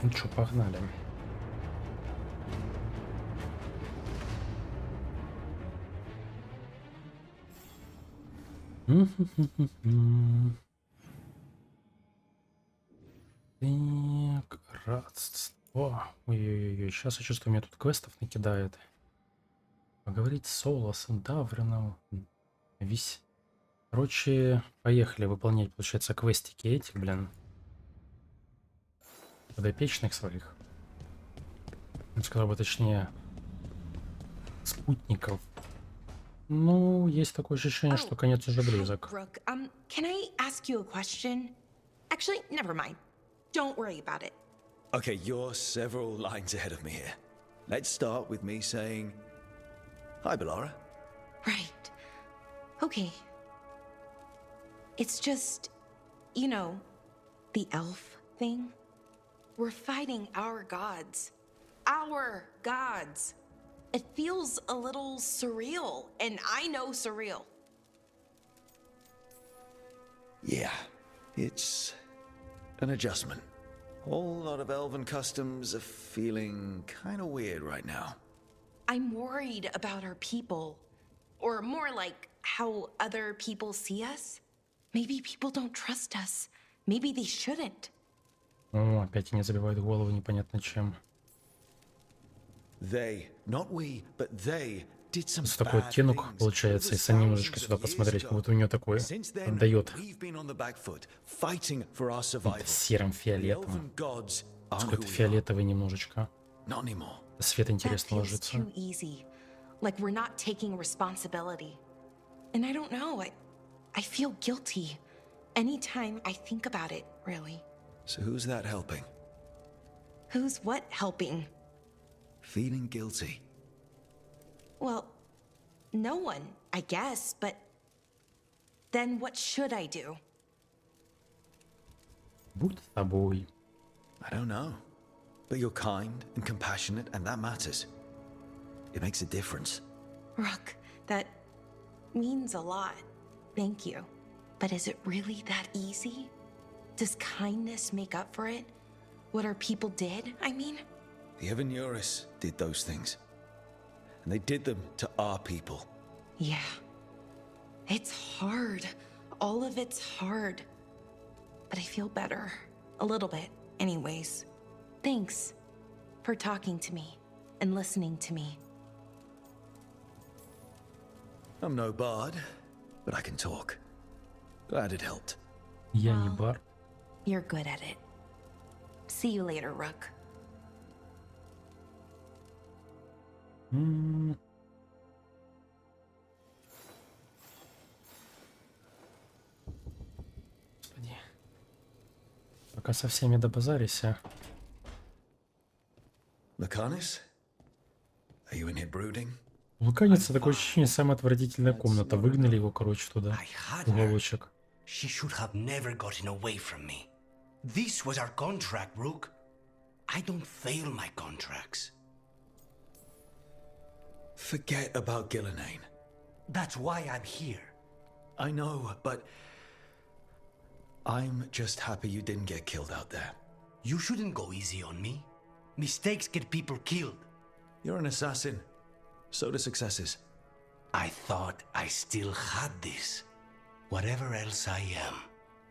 Ну чё, погнали. Так, родство. Ой-ой-ой, сейчас я чувствую, меня тут квестов накидает. Поговорить с Солосом, Даврином. Вись. Короче, поехали выполнять, получается, квестики этих, блин. Подопечных своих. Сказал бы, точнее, спутников. Ну, есть такое ощущение, что Oh, конец уже hi, близок. Rook. Can I ask you a question? Actually, never mind. Don't worry about it. Okay, you're several lines ahead of me here. Let's start with me saying, hi, Bellara. Right. Okay. It's just, you know, the elf thing. We're fighting our gods. Our gods. It feels a little surreal, and I know surreal. Yeah, it's an adjustment. Whole lot of elven customs are feeling kind of weird right now. I'm worried about our people. Or more like how other people see us. Maybe people don't trust us. Maybe they shouldn't. О, опять они забивают голову непонятно чем. They, not we, but they did some Это такой bad оттенок things получается, over если немножечко thousands сюда of years посмотреть, как ago. будто у нее такое Since then, отдает we've been on the back foot, fighting for our survival. серым The фиолетовым. elven gods aren't who Какой-то we are. фиолетовый немножечко. Not anymore. Свет That интересно feels ложится. too easy. Like we're not taking responsibility. And I don't know, I feel guilty anytime I think about it, really. So who's that helping? Who's what helping? Feeling guilty. Well, no one, I guess, but then what should I do? Будь с тобой. I don't know. But you're kind and compassionate, and that matters. It makes a difference. Rook, that means a lot. Thank you. But is it really that easy? Does kindness make up for it? What our people did, I mean? The Evanuris did those things. And they did them to our people. Yeah. It's hard. All of it's hard. But I feel better. A little bit, anyways. Thanks for talking to me and listening to me. I'm no bard, but I can talk. Glad it helped. Я не бар. You're good at it. See you later, Rook. Господи. Пока со всеми добазарися. Lacanis? Are you in here brooding? Вулканец, такое ощущение, самая отвратительная комната. Выгнали его, короче, туда. I had her. Уголочек. She should have never gotten away from me. This was our contract, Rook. I don't fail my contracts. Forget about Gillenane. That's why I'm here. I know, but I'm just happy you didn't get killed out there. You shouldn't go easy on me. Mistakes get people killed. You're an assassin. So do successes. I thought I still had this. Whatever else I am,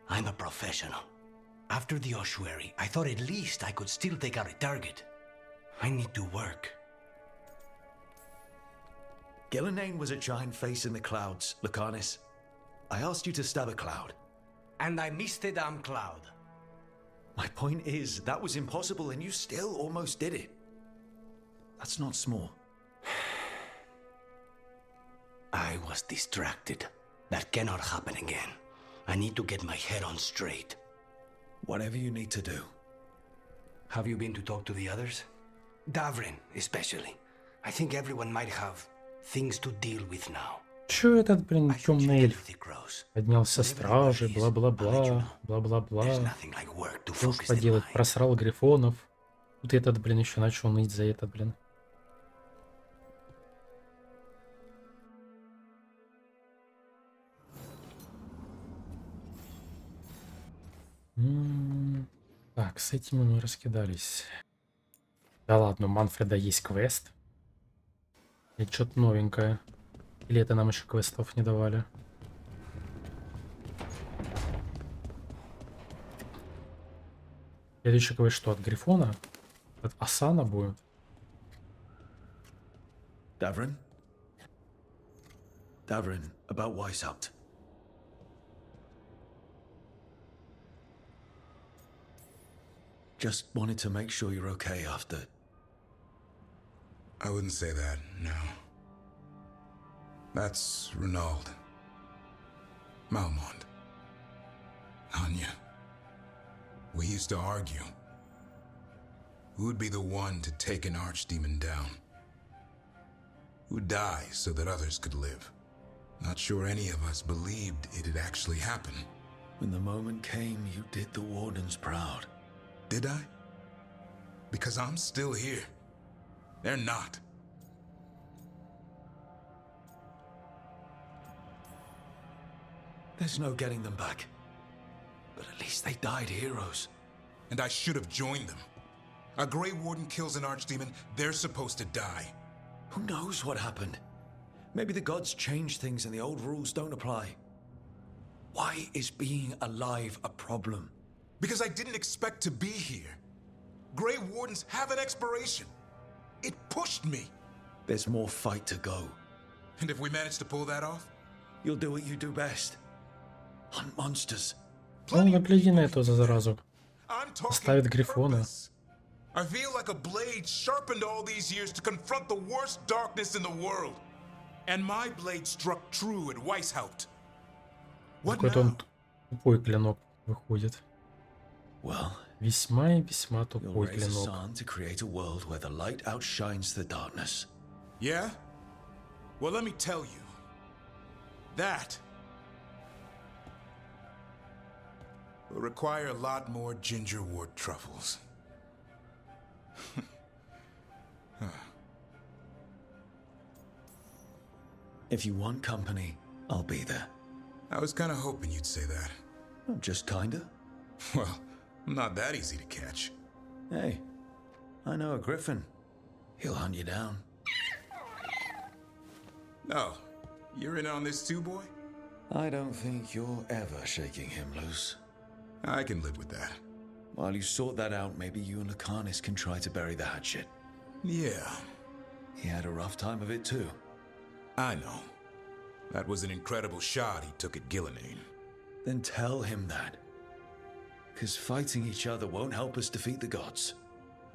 I'm a professional. After the ossuary, I thought at least I could still take out a target. I need to work. Gillenane was a giant face in the clouds, Lacanis. I asked you to stab a cloud. And I missed the damn cloud. My point is, that was impossible and you still almost did it. That's not small. I was distracted. That cannot happen again. I need to get my head on straight. Whatever you need to do. Have you been to talk to the others? Davrin, especially. I think everyone might have things to deal with now. Чё этот, блин, I should темный check эльф? if it grows. Поднялся Whatever стражи, it is, I'll let you бла-бла-бла, know. бла-бла-бла. There's nothing like work to Что focus уж the поделать, mind. просрал грифонов. Тут этот, блин, еще начал ныть за этот, блин. Так, Так, с этим мы раскидались. Да ладно, у Манфреда есть квест. Это что-то новенькое. Или это нам еще квестов не давали? Следующий квест что, от Грифона? От Асана будет? Davrin? Davrin, about Weishaupt. Just wanted to make sure you're okay after. I wouldn't say that, no. That's Renaud. Malmont. Anya. We used to argue. Who would be the one to take an archdemon down? Who'd die so that others could live? Not sure any of us believed it'd actually happen. When the moment came, you did the Wardens proud. Did I? Because I'm still here. They're not. There's no getting them back. But at least they died heroes. And I should have joined them. A Grey Warden kills an archdemon, they're supposed to die. Who knows what happened? Maybe the gods changed things and the old rules don't apply. Why is being alive a problem? Because I didn't expect to be here. Grey Wardens have an expiration. It pushed me. There's more fight to go. And if we manage to pull that off? You'll do what you do best. Hunt monsters. Ну, нагляди на эту заразу. I'm talking Оставит Грифона. purpose. I feel like a blade sharpened all these years to confront the worst darkness in the world. And my blade struck true at Weishaupt. What Какой-то now? он тупой клинок выходит. Well, Весьма и весьма you'll тупой raise a клинок. son to create a world where the light outshines the darkness. Yeah? Well, let me tell you. That will require a lot more gingerwort truffles. If you want company, I'll be there. I was kind of hoping you'd say that. Just kinda. Well, I'm not that easy to catch. Hey, I know a griffin. He'll hunt you down. Oh, you're in on this too, boy? I don't think you're ever shaking him loose. I can live with that. While you sort that out, maybe you and Lucanus can try to bury the hatchet. Yeah, He had a rough time of it too. I know. That was an incredible shot he took at Gillenane. Then tell him that. Because fighting each other won't help us defeat the gods.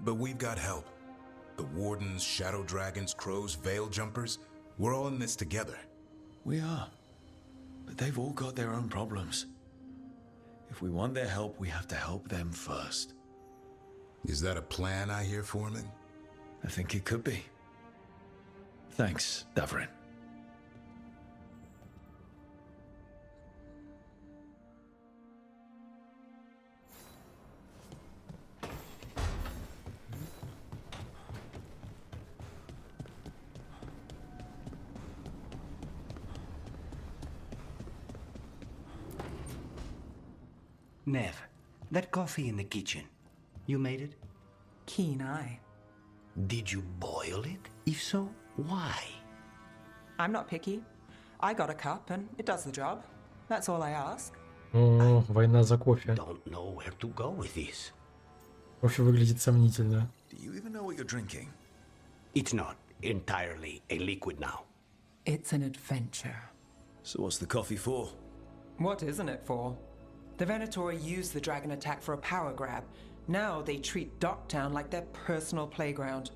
But we've got help. The Wardens, Shadow Dragons, Crows, Veil Jumpers, we're all in this together. We are. But they've all got their own problems. If we want their help, we have to help them first. Is that a plan I hear, Foreman? I think it could be. Thanks, Davrin. Nev, that coffee in the kitchen, you made it? Keen eye. Did you boil it? If so, why? I'm not picky. I got a cup and it does the job. That's all I ask. О, война за кофе. Don't know where to go with this. Кофе выглядит сомнительно. Do you even know what you're drinking? It's not entirely a liquid now. It's an adventure. So what's the coffee for? What isn't it for? The Venatori used the dragon attack for a power grab. Now they treat Docktown like their personal playground.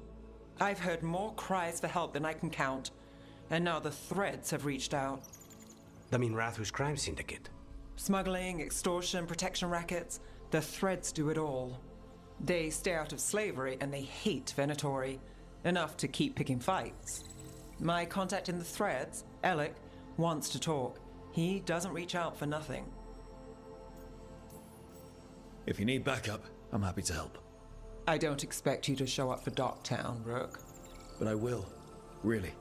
I've heard more cries for help than I can count. And now the Threads have reached out. The Minrathus crime syndicate. Smuggling, extortion, protection rackets. The Threads do it all. They stay out of slavery and they hate Venatori. Enough to keep picking fights. My contact in the Threads, Alec, wants to talk. He doesn't reach out for nothing. If you need backup, I'm happy to help. I don't expect you to show up for Docktown, Rook. But I will. Really.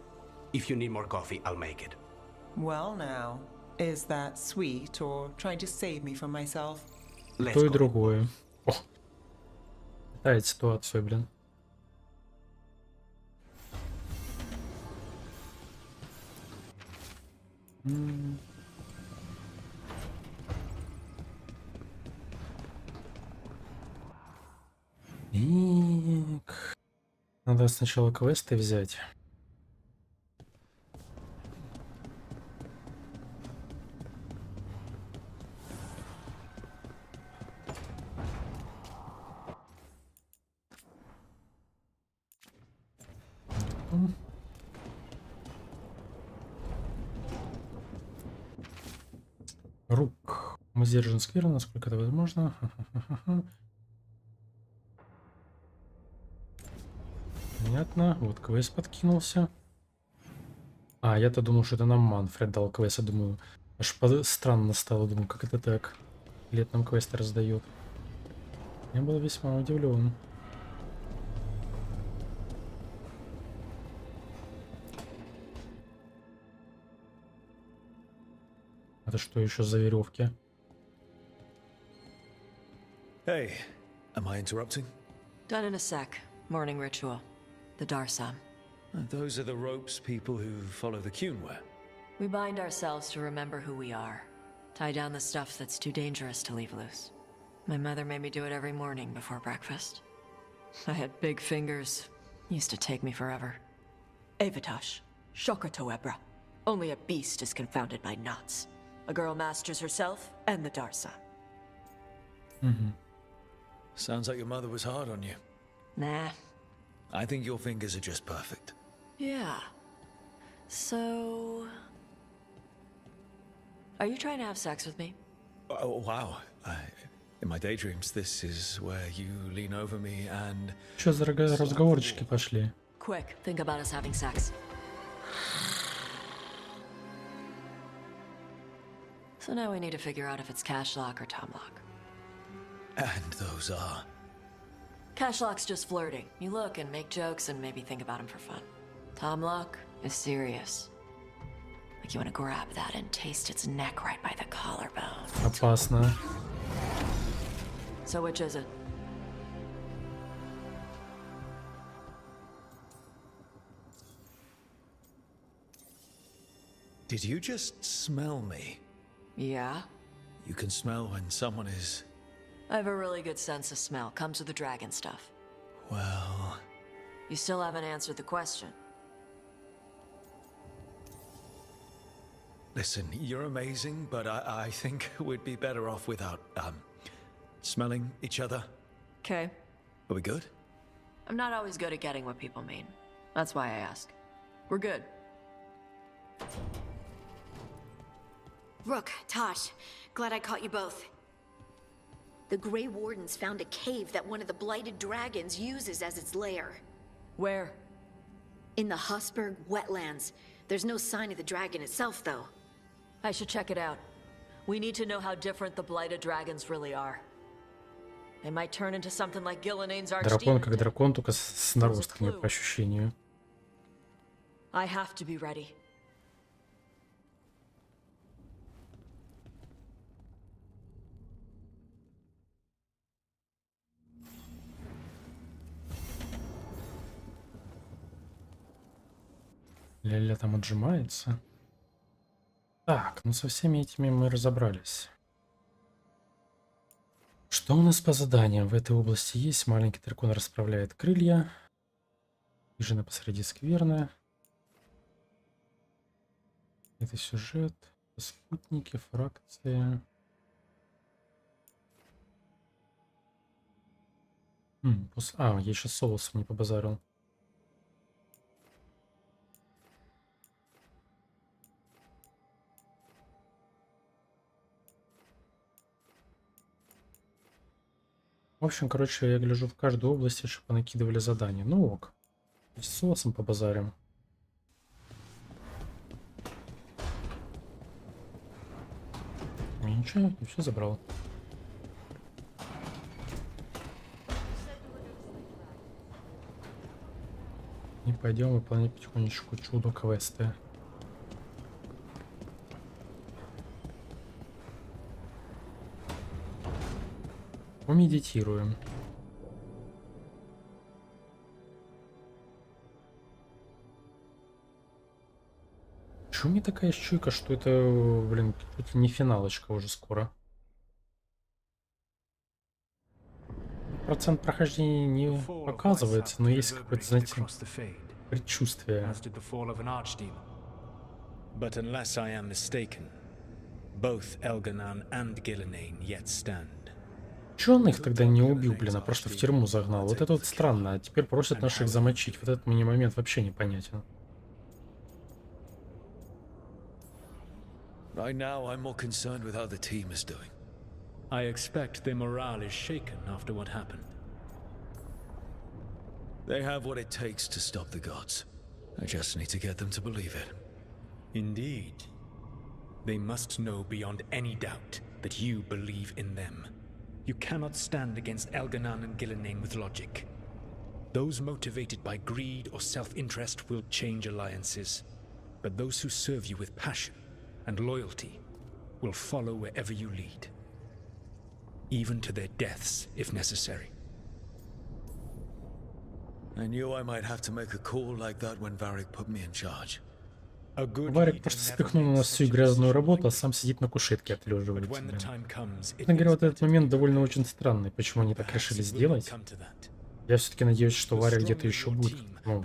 If you need more coffee, I'll make it. Well now, is that sweet or trying to save me from myself? Let's То и go. другое. О, Ставить ситуацию, блин. Так. Надо сначала квесты взять. Рук. Мы сдержан скверно, насколько это возможно. Понятно. Вот квест подкинулся. А, я-то думал, что это нам Манфред дал квест. Я думаю, аж странно стало. Думаю, как это так? Лет нам квесты раздает. Я был весьма удивлен. Это что еще за веревки? Hey, am I interrupting? Done in a sec. Morning ritual. The Darsam. Those are the ropes people who follow the Kyun wear. We bind ourselves to remember who we are. Tie down the stuff that's too dangerous to leave loose. My mother made me do it every morning before breakfast. I had big fingers. Used to take me forever. Avatosh. Shokratoebra. Only a beast is confounded by knots. A girl masters herself and the Darsam. Sounds like your mother was hard on you. Nah. I think your fingers are just perfect. Yeah. So... Are you trying to have sex with me? Oh, wow. In my daydreams, this is where you lean over me and... Что за разговорчики пошли? Quick, think about us having sex. So now we need to figure out if it's cash lock or Tom lock. And those are... Cash lock's just flirting. You look and make jokes and maybe think about him for fun. Tom lock is serious. Like you want to grab that and taste its neck right by the collarbone. Опасно. So which is it? Did you just smell me? Yeah? You can smell when someone is... I have a really good sense of smell. Comes with the dragon stuff. Well... You still haven't answered the question. Listen, you're amazing, but I think we'd be better off without, smelling each other. Okay. Are we good? I'm not always good at getting what people mean. That's why I ask. We're good. Rook, Tosh, glad I caught you both. The Grey Wardens found a cave that one of the Blighted Dragons uses as its lair. Where? In the Hosberg wetlands. There's no sign of the dragon itself, though. I should check it out. We need to know how different the Blighted Dragons really are. They might turn into something like Gillian's Дракон как archdemon. дракон, только с наростками по ощущению. I have to be ready. Ля-ля там отжимается. Так, ну со всеми этими мы разобрались. Что у нас по заданиям? В этой области есть. Маленький дракон расправляет крылья. Хижина посреди скверны. Это сюжет. Спутники, фракции. Я еще с соусом не побазарил. В общем, короче, я гляжу в каждой области, чтобы накидывали задания. Ну ок. С соусом побазарим. Ничего, я все забрал. И пойдем выполнять потихонечку чудо-квесты. Помедитируем. Чё мне такая чуйка, что это, блин, чуть ли не финалочка уже скоро. Процент прохождения не показывается, но есть какое-то, знаете, предчувствие. But unless I am mistaken, both Elganan and Gillenane yet stand. Чё он их тогда не убил, блин, а просто в тюрьму загнал? Вот это вот странно. А теперь просят наших замочить. Вот этот мне момент вообще непонятен. Right now, I'm more concerned with how the team is doing. I expect their morale is shaken after what happened. They have what it takes to stop the gods. I just need to get them to believe it. Indeed. They must know beyond any doubt that you believe in them. You cannot stand against Elganan and Gillenane with logic. Those motivated by greed or self-interest will change alliances, but those who serve you with passion and loyalty will follow wherever you lead, even to their deaths if necessary. I knew I might have to make a call like that when Varric put me in charge. Варик просто спихнул на нас всю грязную работу, а сам сидит на кушетке отлеживается. Честно говоря, вот этот момент довольно очень странный. Почему они так решили сделать? Я все-таки надеюсь, что Варик где-то еще будет, ну,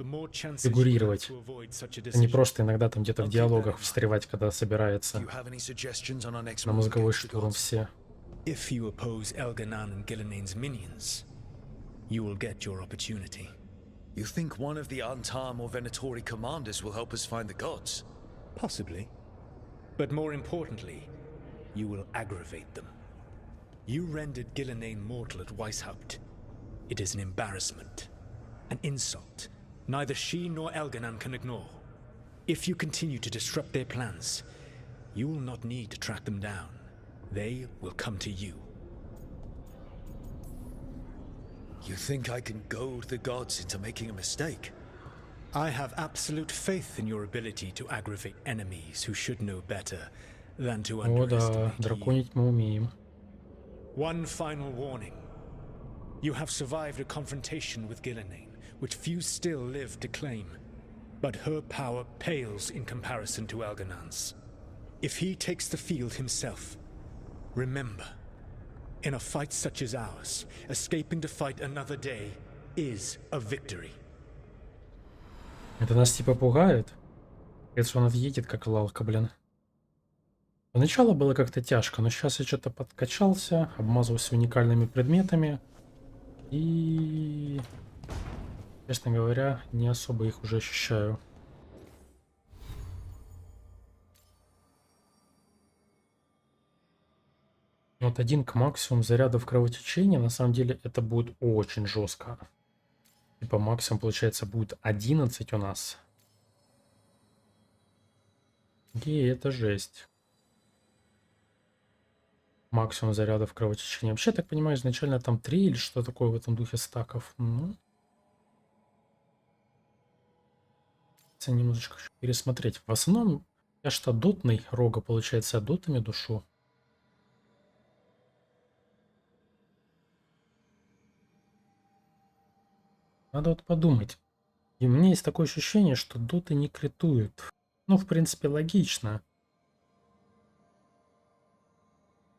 фигурировать, а не просто иногда там где-то в диалогах встревать, когда собирается на мозговой штурм все. If you oppose Elganan and Gillenane's minions, you will get your opportunity. You think one of the Antam or Venatori commanders will help us find the gods? Possibly. But more importantly, you will aggravate them. You rendered Gillenane mortal at Weishaupt. It is an embarrassment, an insult, neither she nor Elganan can ignore. If you continue to disrupt their plans, you will not need to track them down. They will come to you. You think I can goad the gods into making a mistake? I have absolute faith in your ability to aggravate enemies who should know better than to О да, underestimate you. драконить мы умеем. One final warning. You have survived a confrontation with Gillenane, which few still live to claim. But her power pales in comparison to Elganan's. If he takes the field himself, remember, in a fight such as ours, escaping to fight another day is a victory. Это нас типа пугает? Если он отъедет, как лалка, блин. Поначалу было как-то тяжко, но сейчас я что-то подкачался, обмазывался уникальными предметами. И, честно говоря, не особо их уже ощущаю. Вот 1 к максимум зарядов кровотечения, на самом деле это будет очень жестко. Типа максимум, получается, будет 11 у нас. И это жесть. Максимум зарядов кровотечения. Вообще, я так понимаю, изначально там 3 или что такое в этом духе стаков. Ну, немножечко пересмотреть. В основном, я что дотный рога, получается, я дотами душу. Надо вот подумать. И у меня есть такое ощущение, что доты не критуют. Ну, в принципе, логично.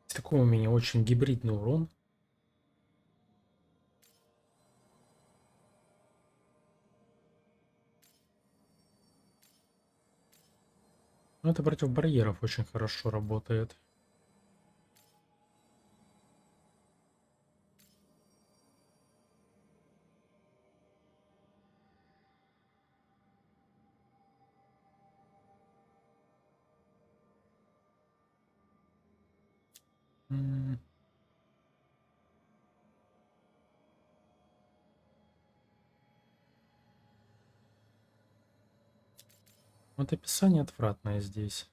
Такой у меня очень гибридный урон. Но это против барьеров очень хорошо работает. Вот описание отвратное здесь.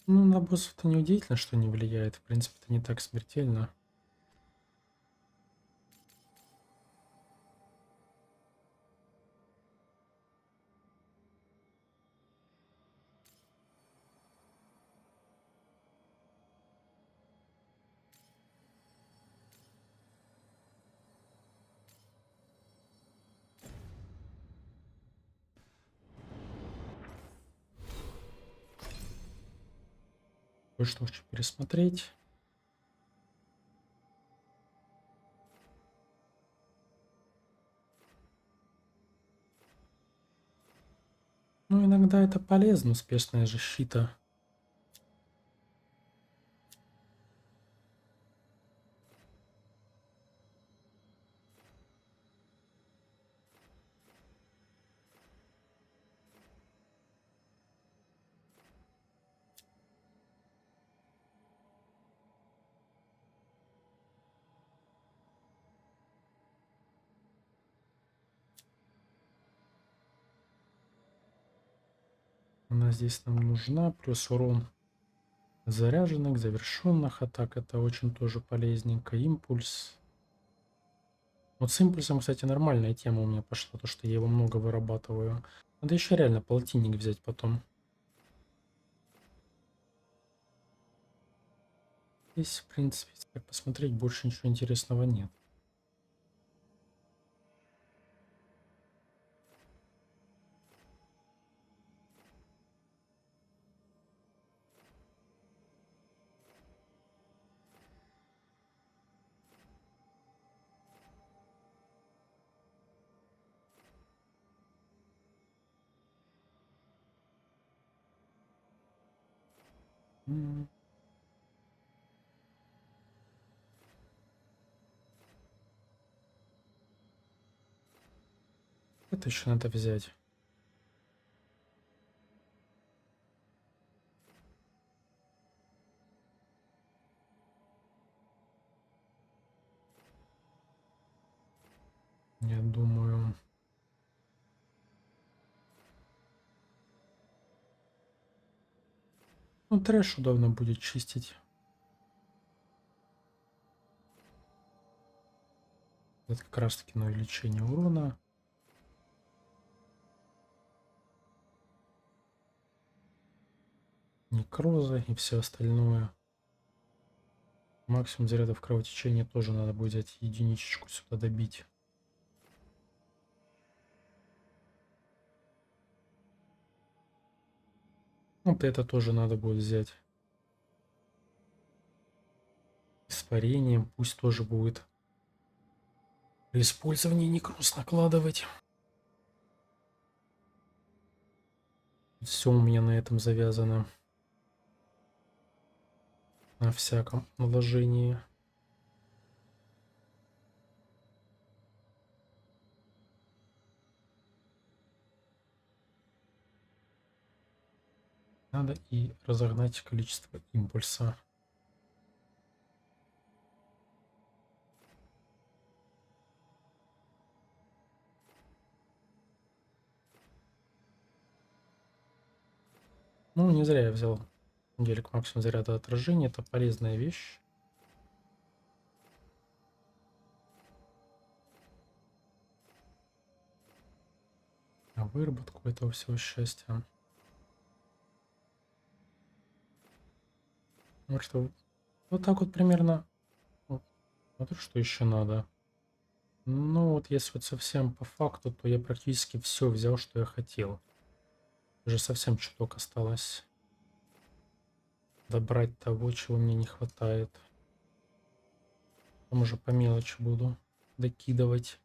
Ну, на боссов-то неудивительно, что не влияет. В принципе, это не так смертельно. Кое-что хочу пересмотреть. Ну, иногда это полезно, успешная защита. Она здесь нам нужна. Плюс урон заряженных, завершенных атак. Это очень тоже полезненько. Импульс. Вот с импульсом, кстати, нормальная тема у меня пошла. То, что я его много вырабатываю. Надо еще реально полтинник взять потом. Здесь, в принципе, если так посмотреть, больше ничего интересного нет. М. Это еще надо взять. Я думаю... Ну, трэш удобно будет чистить. Это как раз таки на увеличение урона. Некроза и все остальное. Максимум зарядов кровотечения тоже надо будет взять единичечку сюда добить. Вот это тоже надо будет взять. Испарением пусть тоже будет. При использовании некроз накладывать. Все у меня на этом завязано. На всяком наложении. Надо и разогнать количество импульса. Ну, не зря я взял гелик максимум заряда отражения. Это полезная вещь. На выработку этого всего счастья. Ну что, вот так вот примерно. Вот, смотрю, что еще надо. Ну вот если вот совсем по факту, то я практически все взял, что я хотел. Уже совсем чуток осталось добрать того, чего мне не хватает. Там уже по мелочи буду докидывать.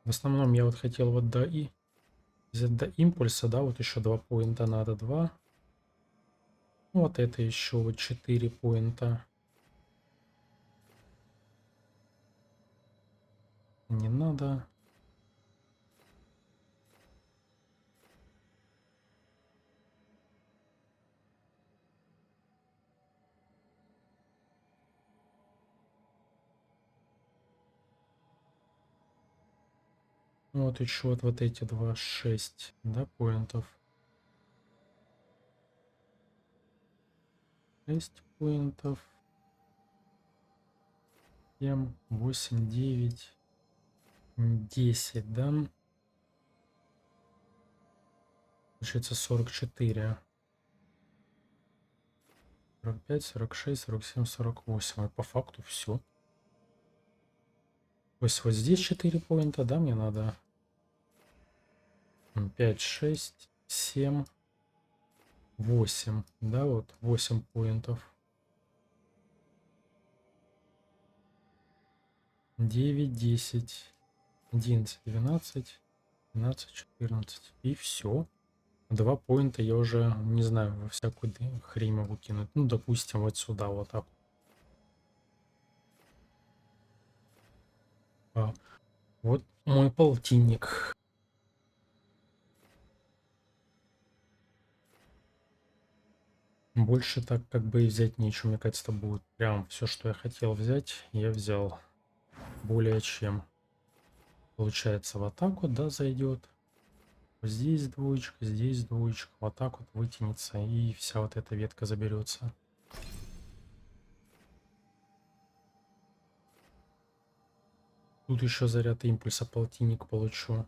В основном я вот хотел вот взять до импульса, да, вот еще 2 поинта надо, 2. Вот это еще вот 4 поинта. Не надо. Вот еще вот эти 2, 6, да, поинтов. 6 поинтов. 7, 8, 9, 10, да? Получается 44. 45, 46, 47, 48. И по факту все. То есть вот здесь 4 поинта, да, мне надо? 5, 6, 7, 8. Да, вот 8 поинтов. 9, 10, 11, 12, 12, 14. И все. 2 поинта я уже, не знаю, во всякую хрень могу кинуть. Ну, допустим, вот сюда, вот так. Вот мой полтинник. Больше так как бы и взять нечего. Мне кажется, будет прям все, что я хотел взять, я взял. Более чем. Получается, вот так вот, да, зайдет. Здесь двоечка, здесь двоечка. Вот так вот вытянется, и вся вот эта ветка заберется. Тут еще заряд импульса полтинник получу.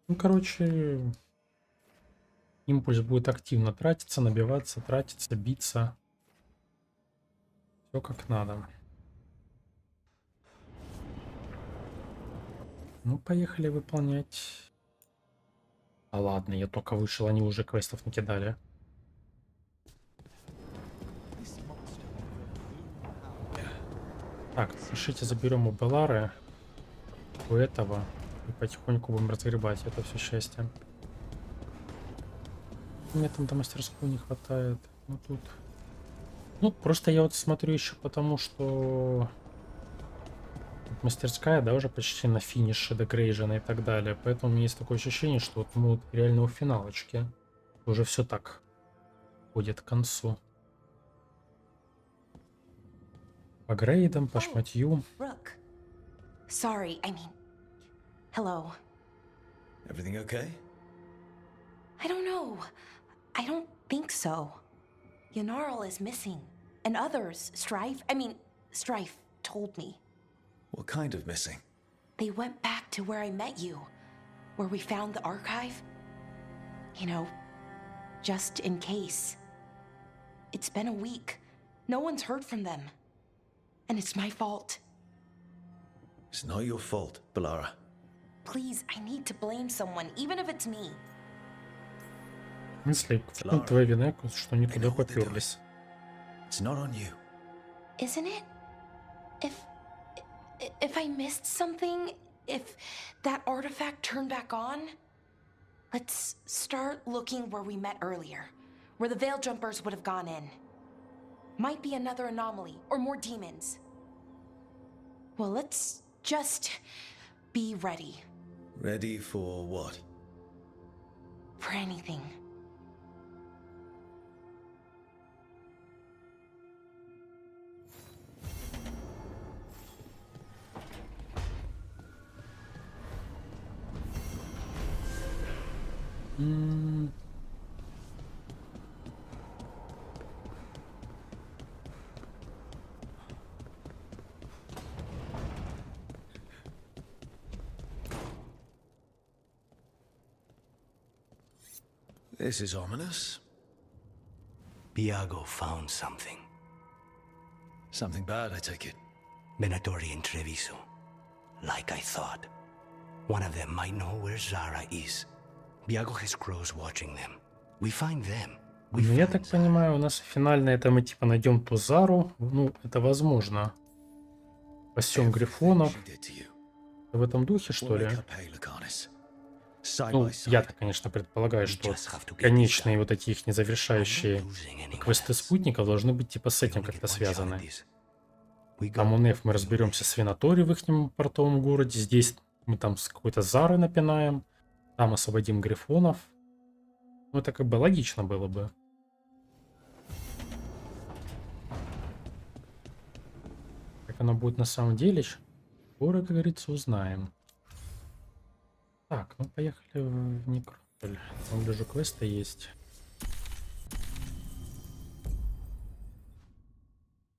Ну, короче, импульс будет активно тратиться, набиваться, тратиться, биться. Все как надо. Ну, поехали выполнять. А ладно, я только вышел, они уже квестов накидали. Так, пишите, заберем у Беллары, у этого, и потихоньку будем разгребать это все счастье. Мне там до мастерской не хватает. Ну тут. Ну, просто я вот смотрю еще потому, что мастерская, да, уже почти на финише дегрейжена и так далее. Поэтому у меня есть такое ощущение, что вот мы вот реально у финалочки. Уже все так ходит к концу. По грейдам, по шматью. Rook. Sorry, I mean... Hello. Everything okay? I don't know. I don't think so. Yanarl is missing. And others, Strife told me. What kind of missing? They went back to where I met you. Where we found the archive. You know, just in case. It's been a week. No one's heard from them. And it's my fault. It's not your fault, Bellara. Please, I need to blame someone, even if it's me. В смысле, твоя вина, что они туда поперлись? It's not on you. Isn't it? If I missed something, if that artifact turned back on, let's start looking where we met earlier, where the Veil Jumpers would have gone in. Might be another anomaly, or more demons. Well, let's just be ready. Ready for what? For anything. This is ominous. Biago found something. Something bad, I take it. Venatori and Treviso. Like I thought. One of them might know where Zara is. Biago has crows watching them. We find them. Ну, я так понимаю, у нас финально это мы типа найдем ту Зару. Ну, это возможно. Спасем грифонов. В этом духе, что ли? Ну, я-то, конечно, предполагаю, что конечные вот эти их незавершающие квесты спутников должны быть типа с этим как-то связаны. Там у Неф мы разберемся с Венатори в их портовом городе. Здесь мы там с какой-то Зары напинаем. Там освободим грифонов. Ну, это как бы логично было бы. она будет на самом деле, скоро, как говорится, узнаем. Так, ну поехали в Некрополь. Там даже квесты есть.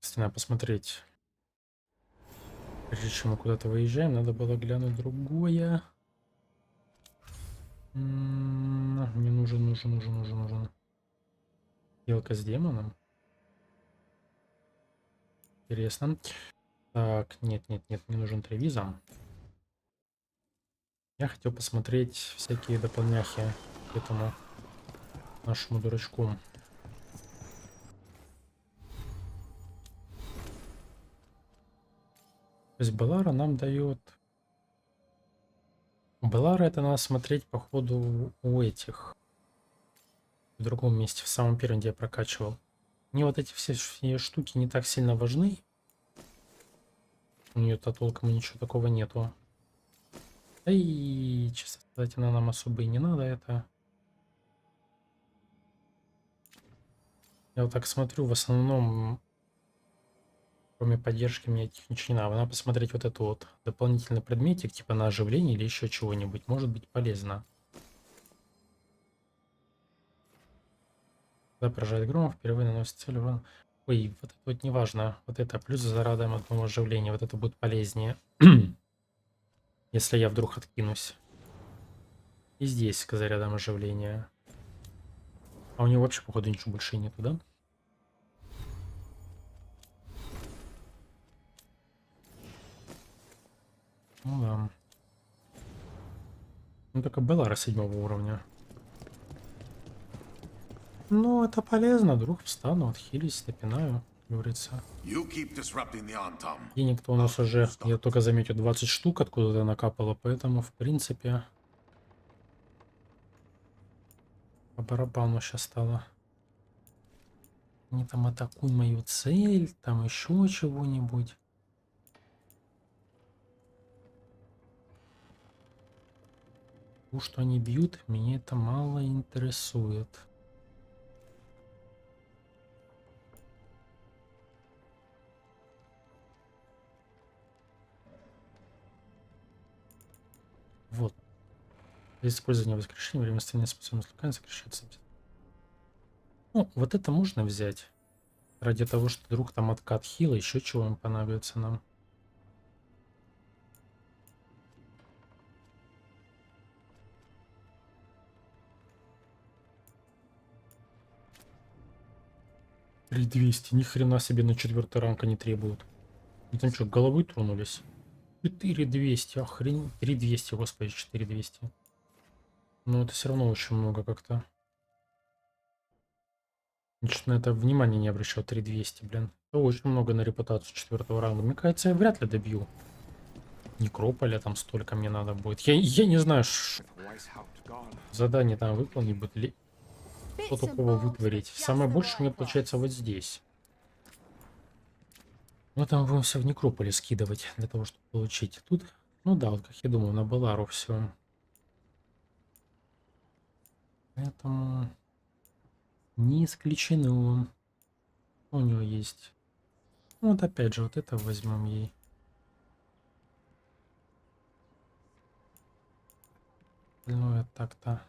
Если надо посмотреть. Прежде чем мы куда-то выезжаем, надо было глянуть другое. Мне нужен. Сделка с демоном. Интересно. Так, нет, мне нужен тревизор. Я хотел посмотреть всякие дополняхи к этому нашему дурачку. То есть Беллара нам дает... Беллара это надо смотреть по ходу у этих. В другом месте, в самом первом, где я прокачивал. Мне вот эти все штуки не так сильно важны. У нее-то толком ничего такого нету. Да и, честно сказать, она нам особо и не надо это. Я вот так смотрю, в основном, кроме поддержки, мне этих ничего не надо. Надо посмотреть вот это вот дополнительный предметик, типа на оживление или еще чего-нибудь. Может быть полезно. Когда поражает громом, впервые наносит цель урон. Ой, вот это вот не важно. Вот это плюс за радием одного оживления. Вот это будет полезнее. Если я вдруг откинусь. И здесь зарядом оживления. А у него вообще, походу, ничего больше и нету, да? Ну да. Ну только Беллара 7-го уровня. Ну, это полезно. Вдруг встану, отхилюсь, напинаю, как говорится. Денег-то у нас уже, я только заметил, 20 штук откуда-то накапало, поэтому, в принципе, по барабану сейчас стало. Не там атакуй мою цель, там еще чего-нибудь. То, что они бьют, меня это мало интересует. Вот. Для использования воскрешения время состояния способности локально сокращается. Ну, вот это можно взять. Ради того, что вдруг там откат хила, еще чего им понадобится нам. Или 200, ни хрена себе на 4-й ранг они требуют. Ну там что, головой тронулись? 4200, охренеть. 3200, господи, 4200. Но это все равно очень много как-то. Ничего на это внимания не обращал. 3200, блин. Это очень много на репутацию 4-го ранга. Мне кажется, я вряд ли добью. Некрополя там столько мне надо будет. Я не знаю, задание там выполнить будет ли. Что такого вытворить. Самое большее мне получается вот здесь. Ну там будем все в Некрополе скидывать для того, чтобы получить. Тут, ну да, вот как я думал, на Беллару все. Поэтому не исключено. У него есть. Вот опять же, вот это возьмем ей. Ну, так-то.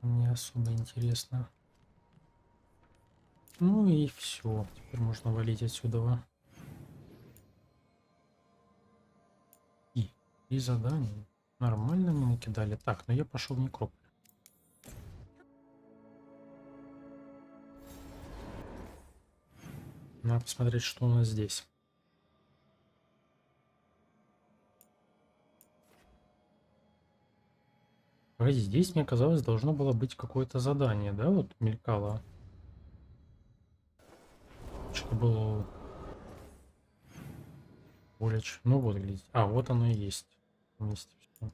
Не особо интересно. Ну и все. Теперь можно валить отсюда. И задание. Нормально мне накидали. Так, но я пошел в Некрополь. Надо посмотреть, что у нас здесь. Погоди, здесь, мне казалось, должно было быть какое-то задание, да? Вот мелькало. Что-то было... более... Ну вот, глядите. А, вот оно и есть. Вместе все.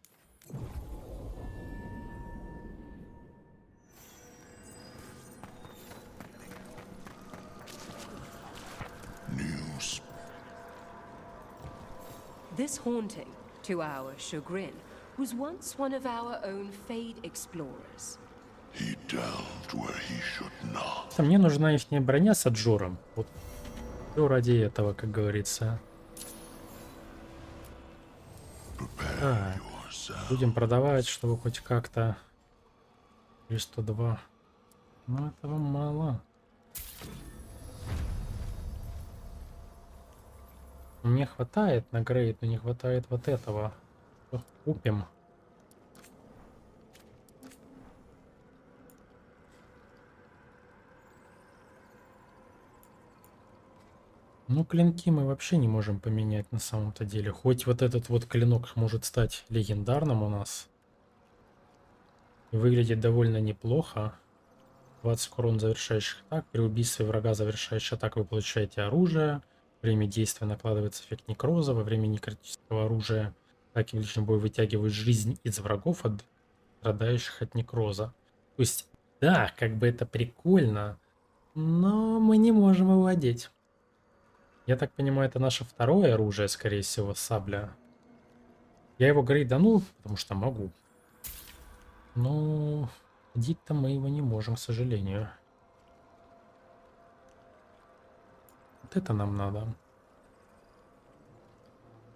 News. This haunting, to our chagrin, was once one of our own Fade explorers. He Мне нужна их броня с отжором. Вот все ради этого, как говорится. Так, будем продавать, чтобы хоть как-то 302. Но этого мало. Мне хватает на грейд, но не хватает вот этого. Купим. Ну, клинки мы вообще не можем поменять на самом-то деле. Хоть вот этот вот клинок может стать легендарным у нас. И выглядит довольно неплохо. 20 урон завершающих атак. При убийстве врага завершающей атак вы получаете оружие. Время действия накладывается эффект некроза. Во время некритического оружия атаки в личном бою вытягивают жизнь из врагов, страдающих от некроза. То есть, да, как бы это прикольно, но мы не можем его одеть. Я так понимаю, это наше второе оружие, скорее всего, сабля. Я его грейданул, потому что могу. Но одеть-то мы его не можем, к сожалению. Вот это нам надо.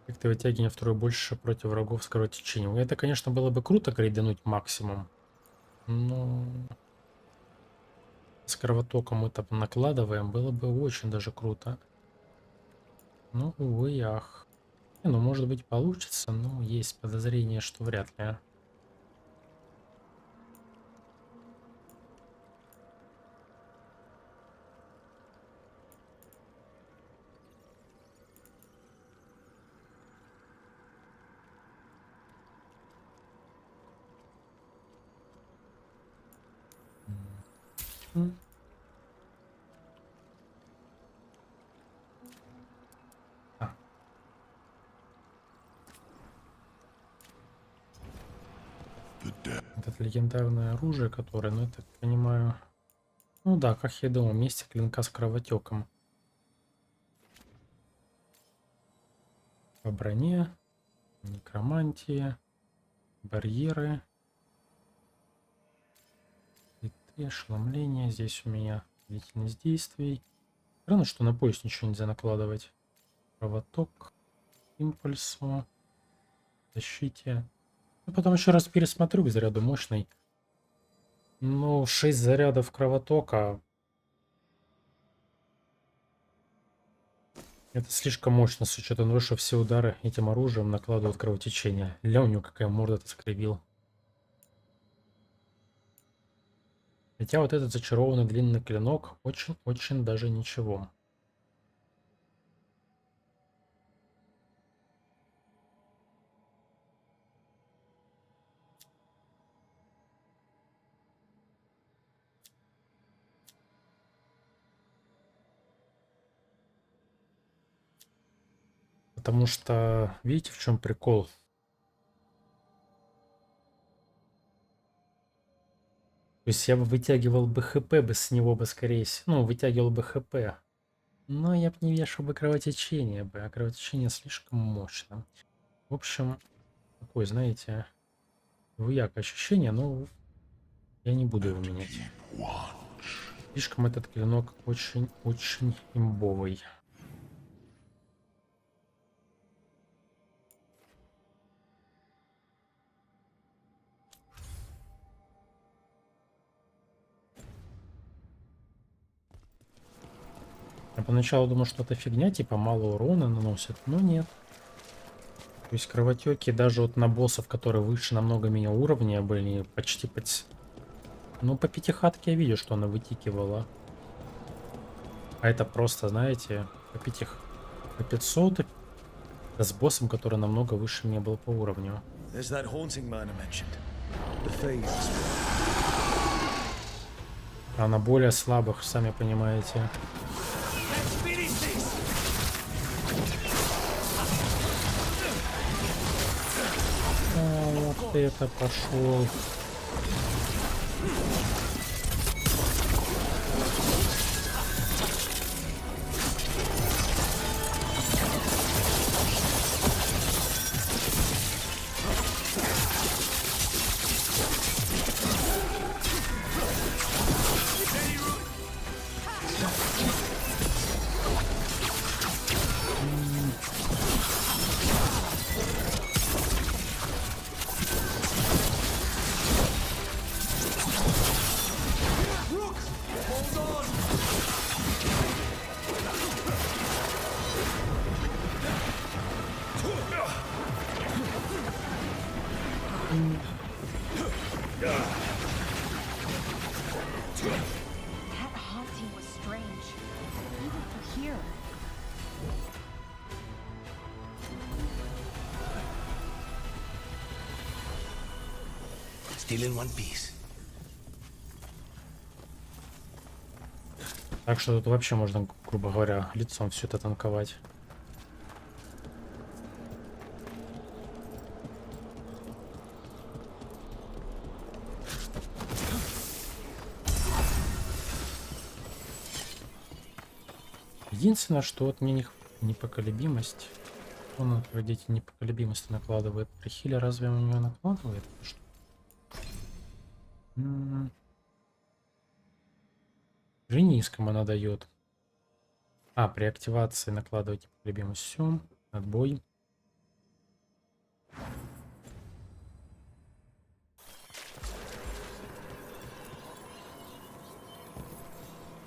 Как-то вытягивание второе больше против врагов с кровотечением. Это, конечно, было бы круто грейдануть максимум. Но с кровотоком мы там накладываем, было бы очень даже круто. Ну, увы, ах. Ну, может быть, получится, но есть подозрение, что вряд ли. Это легендарное оружие, которое, ну, я так понимаю... Ну да, как я думал, вместе клинка с кровотеком. По броне, некромантия, барьеры, ошеломление. Здесь у меня длительность действий. Странно, что на пояс ничего нельзя накладывать. Кровоток, импульсу, защите. Ну, потом еще раз пересмотрю к заряду мощный. Ну, 6 зарядов кровотока. Это слишком мощно, с учетом того, что все удары этим оружием накладывают кровотечение. Ля, у него какая морда-то скривил. Хотя вот этот зачарованный длинный клинок очень-очень даже ничего. Потому что, видите, в чем прикол? То есть я бы вытягивал бы ХП бы с него бы скорее всего. Ну, вытягивал бы ХП. Но я бы не вешал бы кровотечение бы. А кровотечение слишком мощно. В общем, такое, знаете, двоякое ощущение, но я не буду его менять. Слишком этот клинок очень-очень имбовый. Я поначалу думал, что это фигня, типа мало урона наносит, но нет. То есть кровотеки даже вот на боссов, которые выше намного меня уровня были, почти под... Ну, по пятихатке я видел, что она вытекивала. А это просто, знаете, по 500 с боссом, который намного выше меня был по уровню. А на более слабых, сами понимаете. Вот это пошел. That haunting was strange, even for here. Still in one piece. Так что тут вообще можно, грубо говоря, лицом все это танковать. Единственное, что вот мне непоколебимость. Он, видите, непоколебимость накладывает. При хиле разве он ее накладывает? Что? При низком она дает. А, при активации накладывать непоколебимость. Все. Отбой.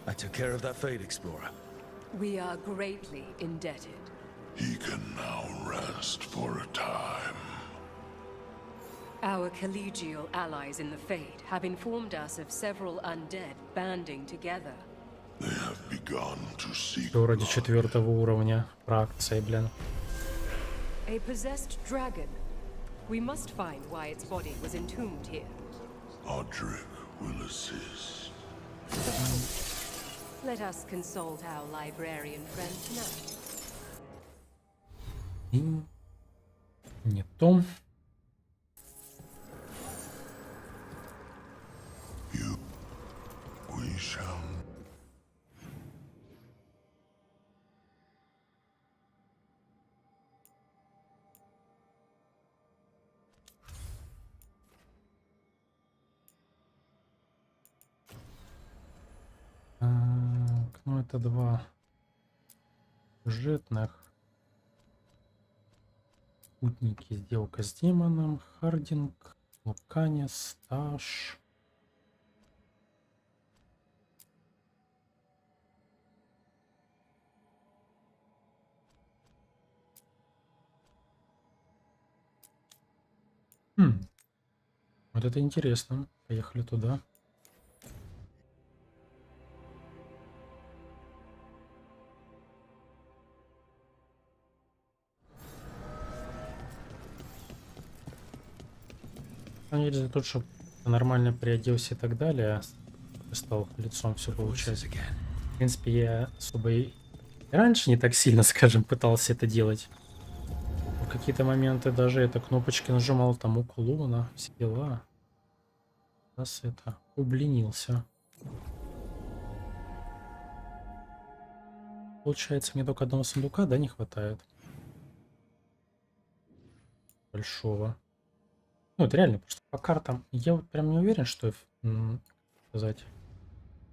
I took care of that fate, Explorer. We are greatly indebted. He can now rest for a time. Our collegial allies in the Fade have informed us of several undead banding together. They have begun to seek Все ради 4-го уровня. Фракции, блин. A possessed dragon. We must find why its body was entombed here. Audric will assist. Let us consult our librarian friend now. И не то. We shall. Ну, это два сюжетных. Путники, сделка с демоном, Хардинг, Лукане, Стаж. Вот это интересно. Поехали туда. На самом деле, тут, чтобы нормально приоделся и так далее, стал лицом все получать. В принципе, я особо и раньше не так сильно, скажем, пытался это делать. В какие-то моменты даже это кнопочки нажимал там уклона, все дела. Раз это ублинился. Получается, мне только одного сундука, да, не хватает? Большого. Ну, это реально, просто по картам. Я вот прям не уверен, что сказать.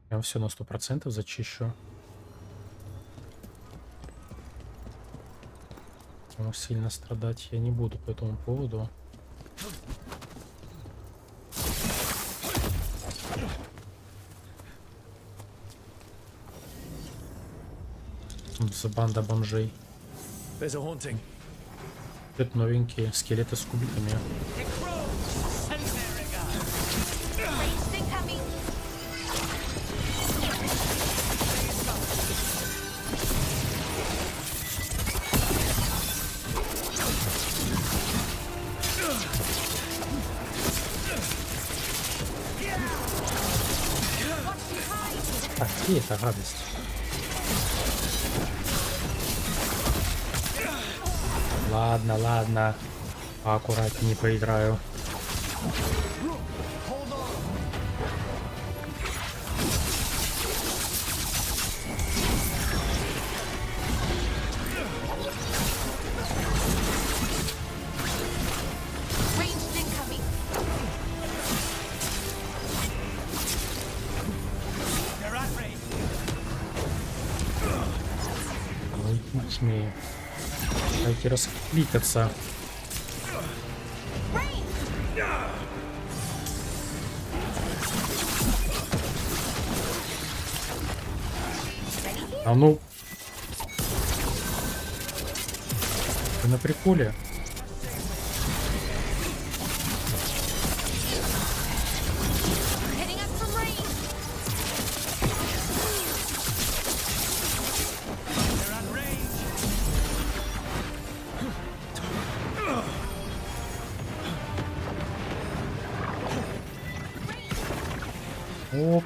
Прям все на 100% зачищу. Но сильно страдать я не буду по этому поводу. За банда бомжей. Это новенькие скелеты с кубиками. Так, где эта гадость? Ладно, ладно. Поаккуратнее поиграю. Ой, не смею. Дайте раскликаться. А ну. Ты на приколе? Оп.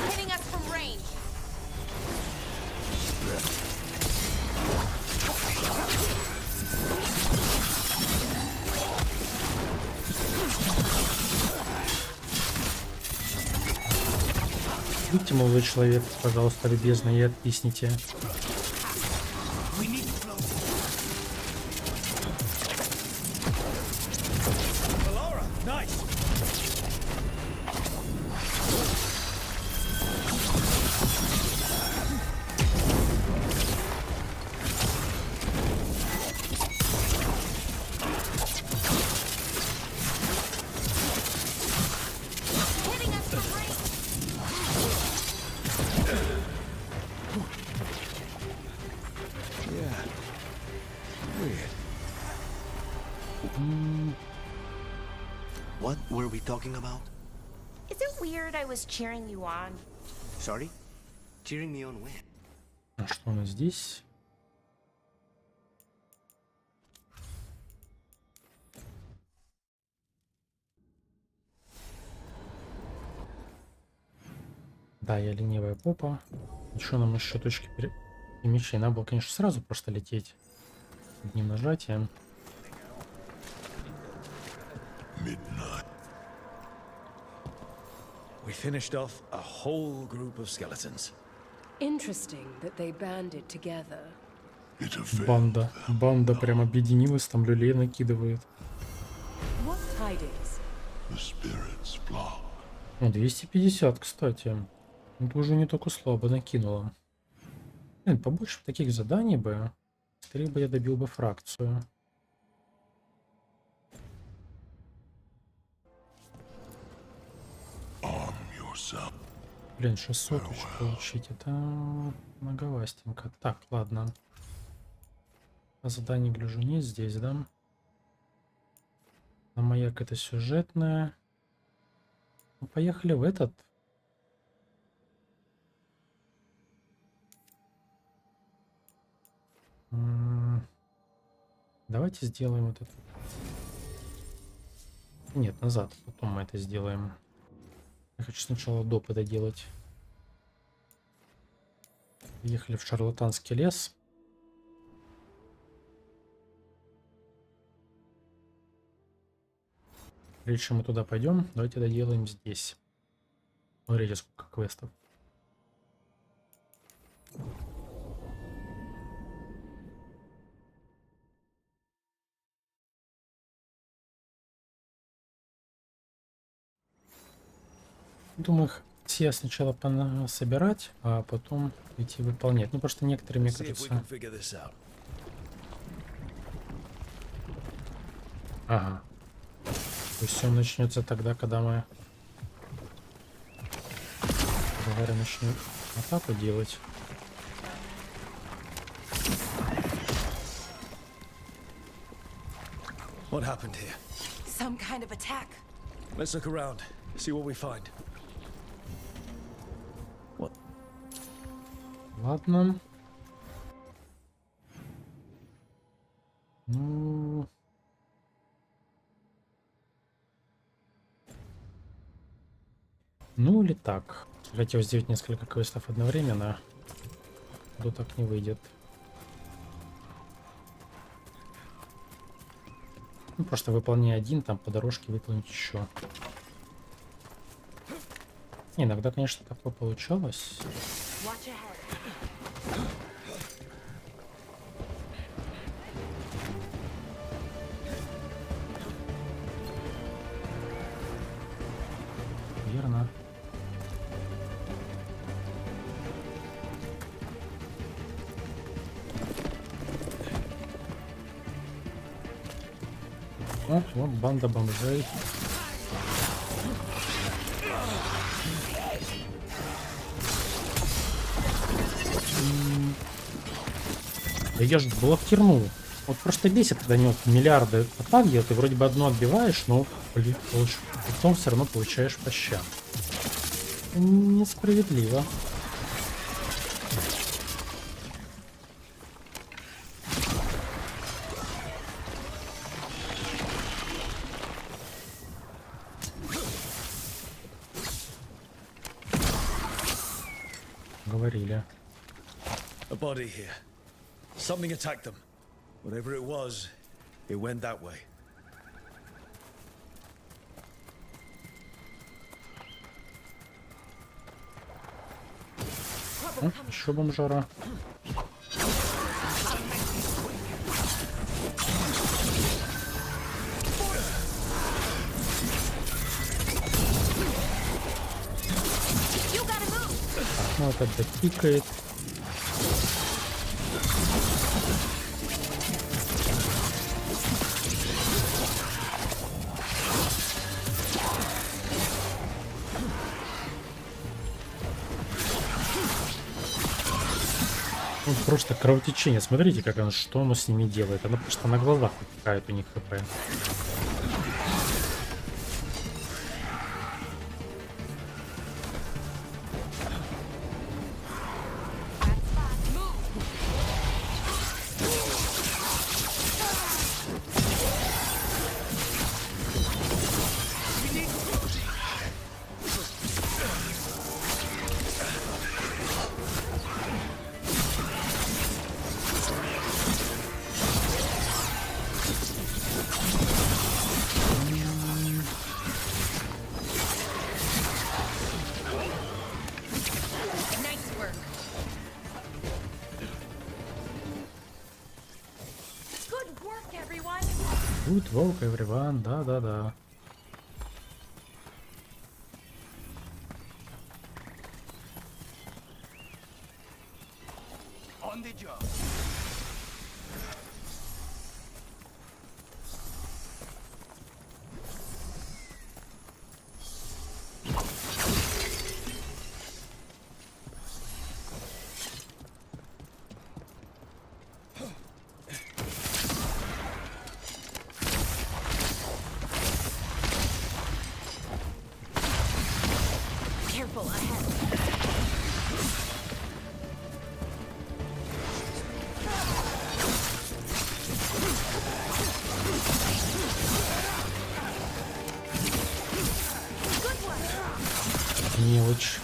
Hitting us from range. Будьте, молодой человек, пожалуйста, любезно, и отписните. Hitting us from range. Yeah. Weird. What were we talking about? Is it weird I was cheering you on? Sorry? Cheering me on when? А что у нас здесь? Да, я ленивая попа. Еще нам еще точки мечей. Надо было, конечно, сразу просто лететь одним нажатием. We finished off a whole group of skeletons. Interesting that they banded together. Банда прям объединилась, там люлей накидывает. What tidings? О, 250, кстати. Это уже не только слабо накинуло. Блин, побольше таких заданий бы. Скорее бы я добил бы фракцию. Блин, 600 получить. Это многовастенько. Так, ладно. А задание, гляжу, нет здесь, да? На маяк это сюжетное. Ну, поехали в этот. Давайте сделаем вот это. Нет, назад. Потом мы это сделаем. Я хочу сначала доп это делать. Ехали в шарлатанский лес. Прежде чем мы туда пойдем, давайте доделаем здесь. Смотрите, сколько квестов. Думаю, их все сначала собирать, а потом идти выполнять. Ну, просто некоторые, мне кажется... Ага. То есть все начнется тогда, когда мы... Говоря, начнем атаку делать. What happened here? Some kind of attack. Let's look around, see what we find. What? Ладно. Ну... Ну или так. Хотел сделать несколько квестов одновременно. Но так не выйдет. Ну, просто выполняя один, там по дорожке выполнить еще. Иногда, конечно, такое получалось. Верно. О, вот банда бомжей. Да я же блокирнул. Вот просто бесит, когда они вот миллиарды атак делают, ты вроде бы одну отбиваешь, но потом все равно получаешь по щам. Несправедливо. говорили. A body here. Something attacked them. Whatever it was, it went that way. О, еще бомжара. Ну, это допикает. Ну, просто кровотечение. Смотрите, как оно, что оно с ними делает. Оно просто на глазах утекает у них хп. Good work, everyone. Да-да-да. On the job. Careful ahead. Мелочь.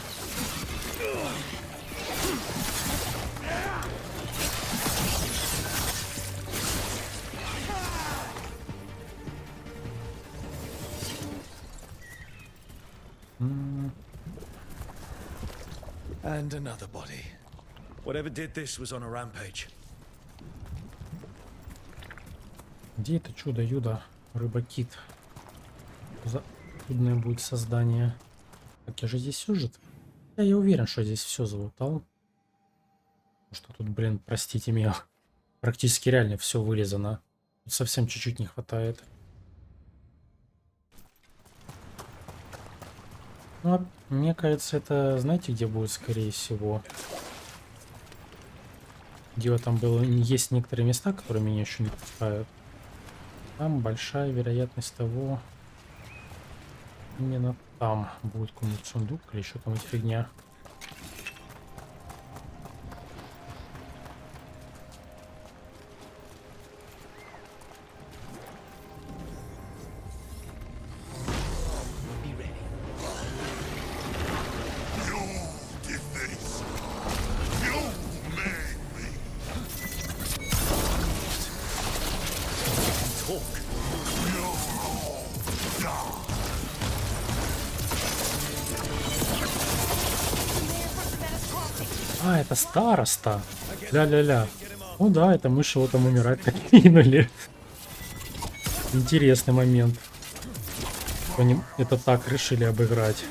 And another body. Whatever did this was on a rampage. Где это чудо-юдо? Рыба-кит. За трудное будет создание. Так, я же здесь сюжет. Я уверен, что здесь все залутал. Потому что тут, блин, простите меня, практически реально все вылезано. Тут совсем чуть-чуть не хватает. Ну, а мне кажется, это, знаете, где будет, скорее всего? Где там было, есть некоторые места, которые меня еще не пускают. Там большая вероятность того, именно там будет какой-нибудь сундук или еще какая-нибудь фигня. А, это староста. Ля-ля-ля. Ну да, это мы его там умирать кинули. Интересный момент. Они это так решили обыграть.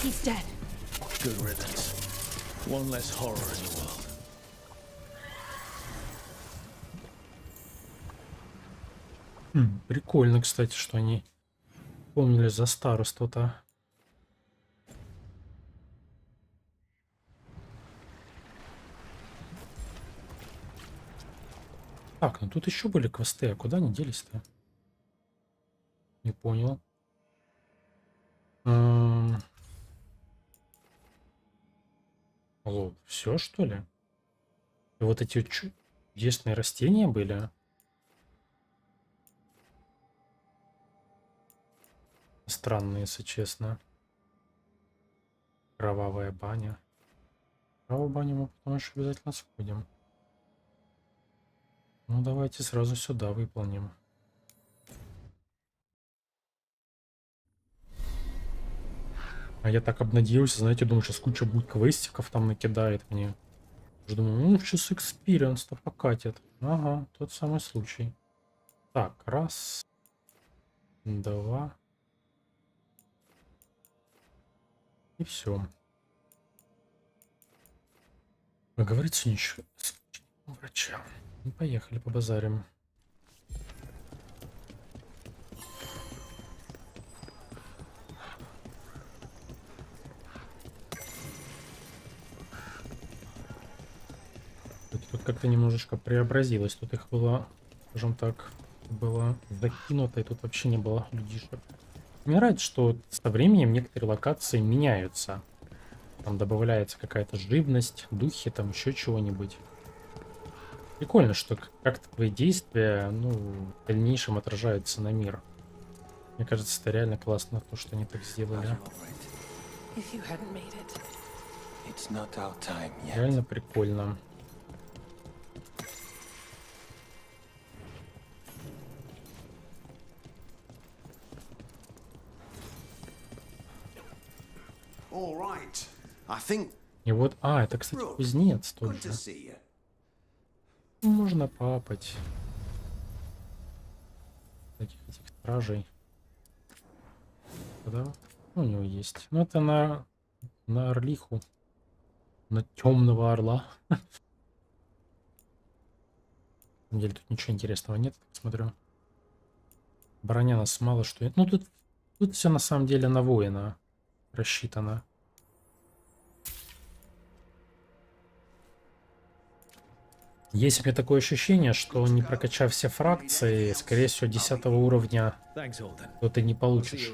He's dead. Good riddance. One less horror in the world. Прикольно, кстати, что они помнили за старосту-то. Так, ну тут еще были квесты, а куда они делись-то? Не понял. Алло, все что ли? И вот эти вот чудесные растения были? Странные, если честно. Кровавая баня. Кровавую баню мы потом еще обязательно сходим. Ну давайте сразу сюда выполним. А я так обнадеялся, знаете, думаю, сейчас куча будет квестиков там накидает мне. Уже думаю, ну сейчас экспириенс-то покатит. Ага, тот самый случай. Так, раз. Два. И все. А говорится ничего. Врача. Ну, поехали, побазарим. Тут как-то немножечко преобразилось. Тут их было, скажем так, было закинуто, и тут вообще не было людишек. Мне нравится, что со временем некоторые локации меняются. Там добавляется какая-то живность, духи, там еще чего-нибудь. Прикольно, что как-то твои действия, ну, в дальнейшем отражаются на мир. Мне кажется, это реально классно, то, что они так сделали. Реально прикольно. И вот, это, кстати, кузнец тоже. Можно папать. Таких этих стражей. Да? У него есть. Ну, это на орлиху. На темного орла. На самом деле тут ничего интересного нет, так смотрю. Броня нас мало что... Ну, тут все на самом деле на воина рассчитано. Есть у меня такое ощущение, что не прокачав все фракции, скорее всего, 10 уровня то ты не получишь.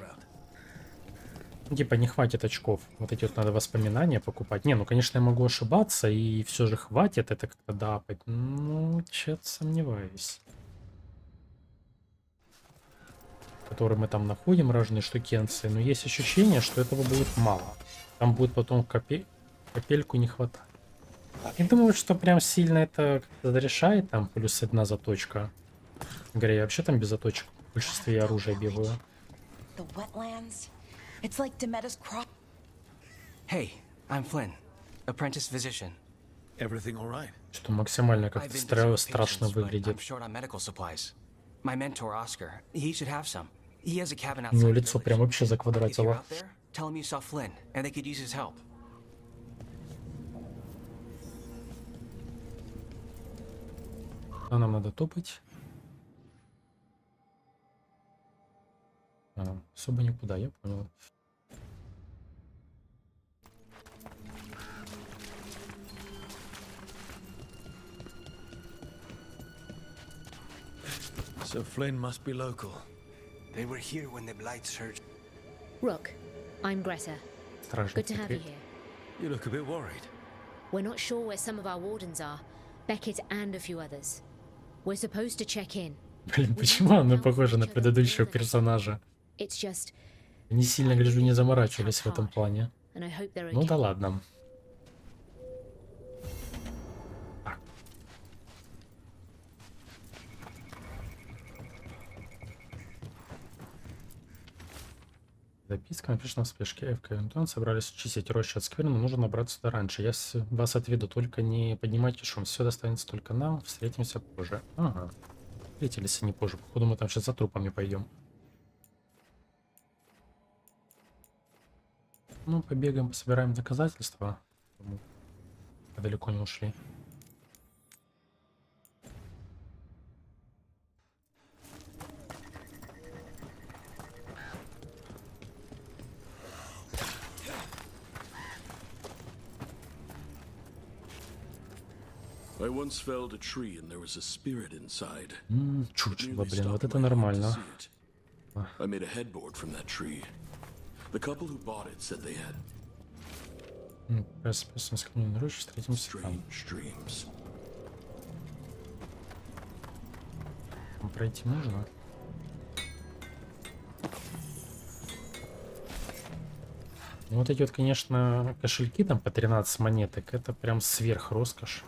Ну, типа не хватит очков. Вот эти вот надо воспоминания покупать. Не, ну конечно я могу ошибаться, и все же хватит это как-то дапать. Ну, чё-то сомневаюсь. Которые мы там находим, разные штукенции. Но есть ощущение, что этого будет мало. Там будет потом капельку не хватать. Не думаю, что прям сильно это как-то решает. Там плюс 1 заточка. Говоря, я вообще там без заточек в большинстве оружия бегаю. Hey, I'm Flynn, apprentice physician. Everything all right? Что максимально как-то страшно выглядит. My mentor Oscar, he should have some. He has a cabin У него outside. лицо прям вообще заквадратило. Tell him you saw Flynn, and they could use his help. А нам надо топать. Особо никуда, я понял. So Flynn must be local. They were here when the blight surged. Rook, I'm Greta. Good to have you here. You look a bit worried. We're not sure where some of our wardens are. Beckett and a few others. We're supposed to check in. Блин, почему она похожа на предыдущего персонажа? It's just... Не сильно, гляжу, не заморачивались в этом плане. Ну да ладно. Записка написана в спешке. ФК Антон собрались чистить рощу от скверны, но нужно набраться туда раньше. Я вас отведу, только не поднимайте шум. Все достанется только нам. Встретимся позже. Ага. Встретились они позже. Походу мы там сейчас за трупами пойдем. Ну, побегаем, собираем доказательства. Далеко не ушли. I once felled a tree and there was a spirit inside. Чучело, блин, вот это нормально. I made a headboard from that tree. The couple who bought it said they had strange dreams. Пройти можно? Ну, вот эти вот, конечно, кошельки там по 13 монеток, это прям сверх роскошь.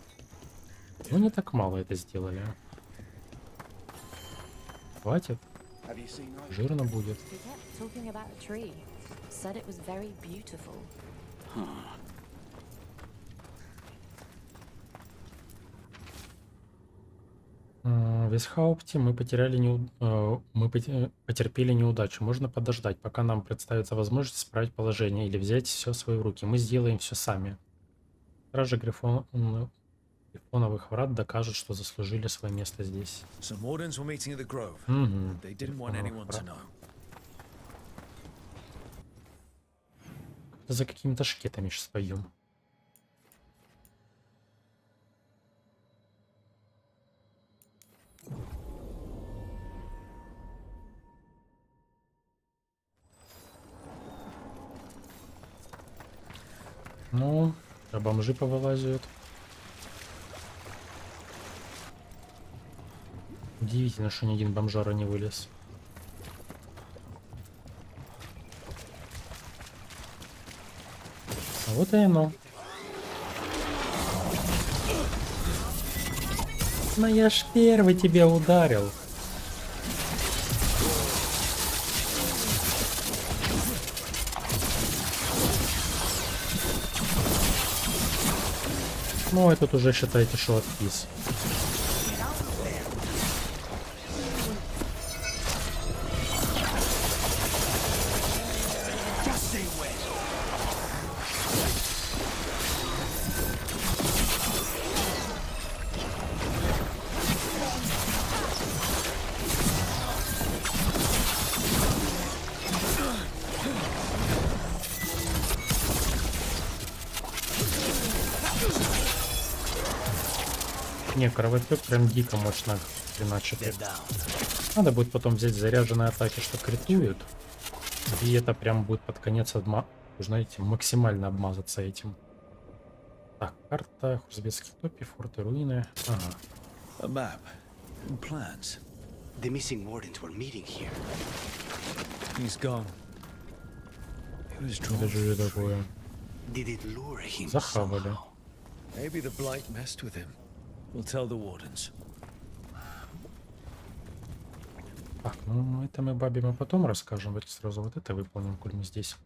Ну, не так мало это сделали. Хватит. Жирно будет. В Висхаупте мы потерпели неудачу. Можно подождать, пока нам представится возможность исправить положение или взять все в свои руки. Мы сделаем все сами. Стражи Грифоновых врат докажут, что заслужили свое место здесь. За какими-то шкетами сейчас пойдем. Ну, а бомжи повылазят. Удивительно, что ни один бомжара не вылез. А вот и оно. Но я ж первый тебя ударил. Ну, этот уже считайте, что откис. Не, кровотек прям дико мощно хреначит. Надо будет потом взять заряженные атаки, что критуют. И это прям будет под конец знаете, максимально обмазаться этим. Так, карта, Хурсбетские топи, форты, руины. Ага. The missing wardens were meeting here. He's gone. Это же такое. Did it lure him Захавали. somehow? Maybe the blight messed with him. We'll tell the wardens. Так, ну это мы бабе мы потом расскажем. Давайте сразу вот это выполним, коль мы здесь.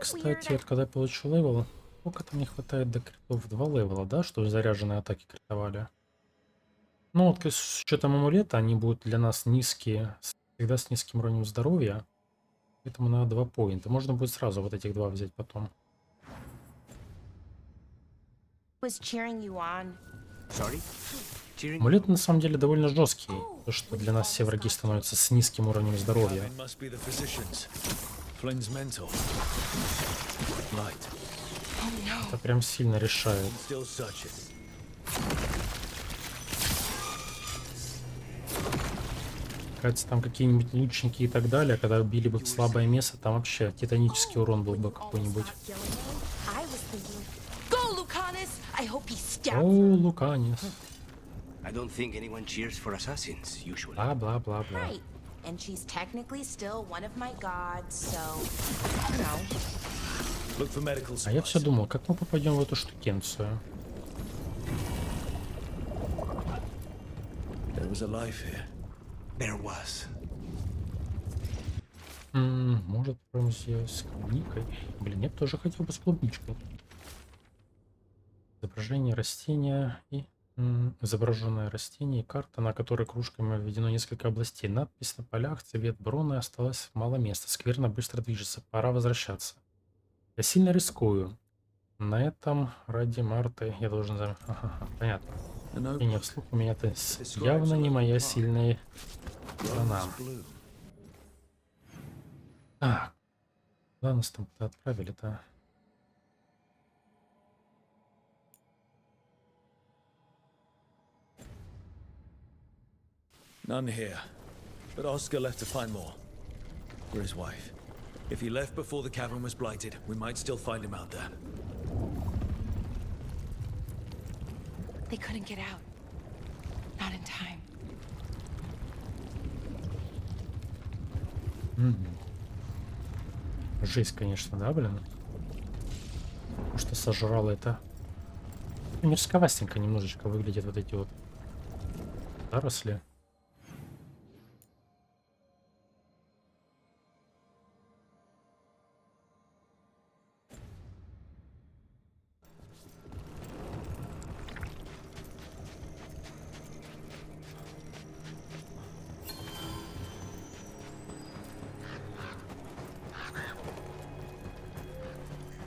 Кстати, вот когда я получу левел, сколько там не хватает до критов? 2 левела, да, чтобы заряженные атаки критовали? Ну вот с учетом амулета они будут для нас низкие, всегда с низким уровнем здоровья. Поэтому надо 2 поинта. Можно будет сразу вот этих 2 взять потом. Амулет на самом деле довольно жесткий, то что для нас все враги становятся с низким уровнем здоровья. Это прям сильно решает. Кажется, там какие-нибудь лучники и так далее, когда били бы в слабое место, там вообще титанический урон был бы какой-нибудь. О, Луканис. Бла-бла-бла-бла. And she's technically still one of my gods, so, you know. А я все думал, как мы попадем в эту штукенцию. Может, прям здесь с клубникой. Блин, я бы тоже хотел бы с клубничкой. Изображение растения и изображенное растение и карта, на которой кружками введено несколько областей. Надпись на полях, цвет броны, осталось мало места. Скверно быстро движется. Пора возвращаться. Я сильно рискую. На этом ради Марты я должен... Ага, понятно. И не вслух у меня это явно не моя сильная сторона. Так, куда нас там-то отправили-то? None here, but Oscar left to find more. For his wife. If he left before the cavern was blighted, we might still find him out there. They couldn't get out. Not in time. Жесть, конечно, да, блин? Потому что сожрало это. Мерзковастенько немножечко выглядят вот эти вот заросли.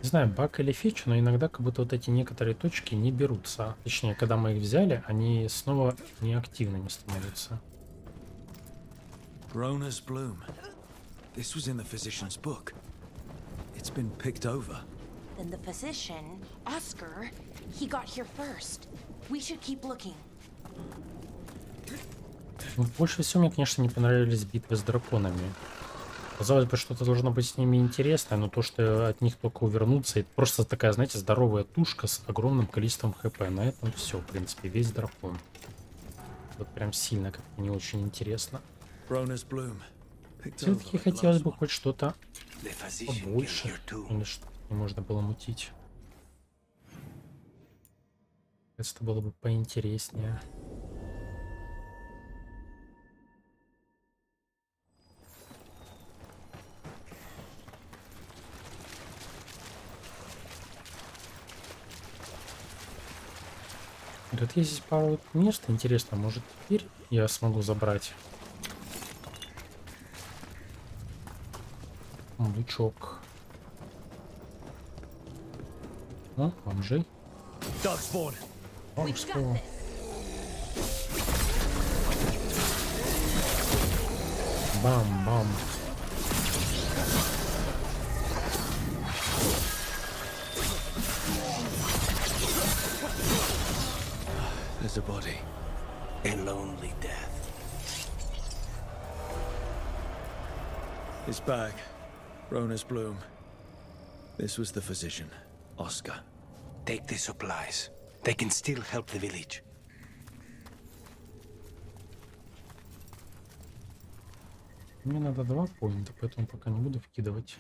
Не знаю, баг или фича, но иногда как будто вот эти некоторые точки не берутся. Точнее, когда мы их взяли, они снова неактивными становятся. Rona's bloom. This was in the physician's book. It's been picked over. Then the physician, Oscar, he got here first. We should keep looking. Больше всего мне, конечно, не понравились битвы с драконами. Казалось бы, что-то должно быть с ними интересное, но то, что от них только увернуться, это просто такая, знаете, здоровая тушка с огромным количеством хп. На этом все, в принципе, весь дракон. Вот прям сильно как-то не очень интересно. Все-таки хотелось бы хоть что-то побольше, или что можно было мутить. Это было бы поинтереснее. Тут есть здесь пару мест. Интересно, может теперь я смогу забрать лучок. О, бомжей. Бомжство. Бам-бам. There's a body. A lonely death. His bag. Rona's bloom. This was the physician, Oscar. Take the supplies. They can still help the village. Мне надо 2 поинта, поэтому пока не буду вкидывать.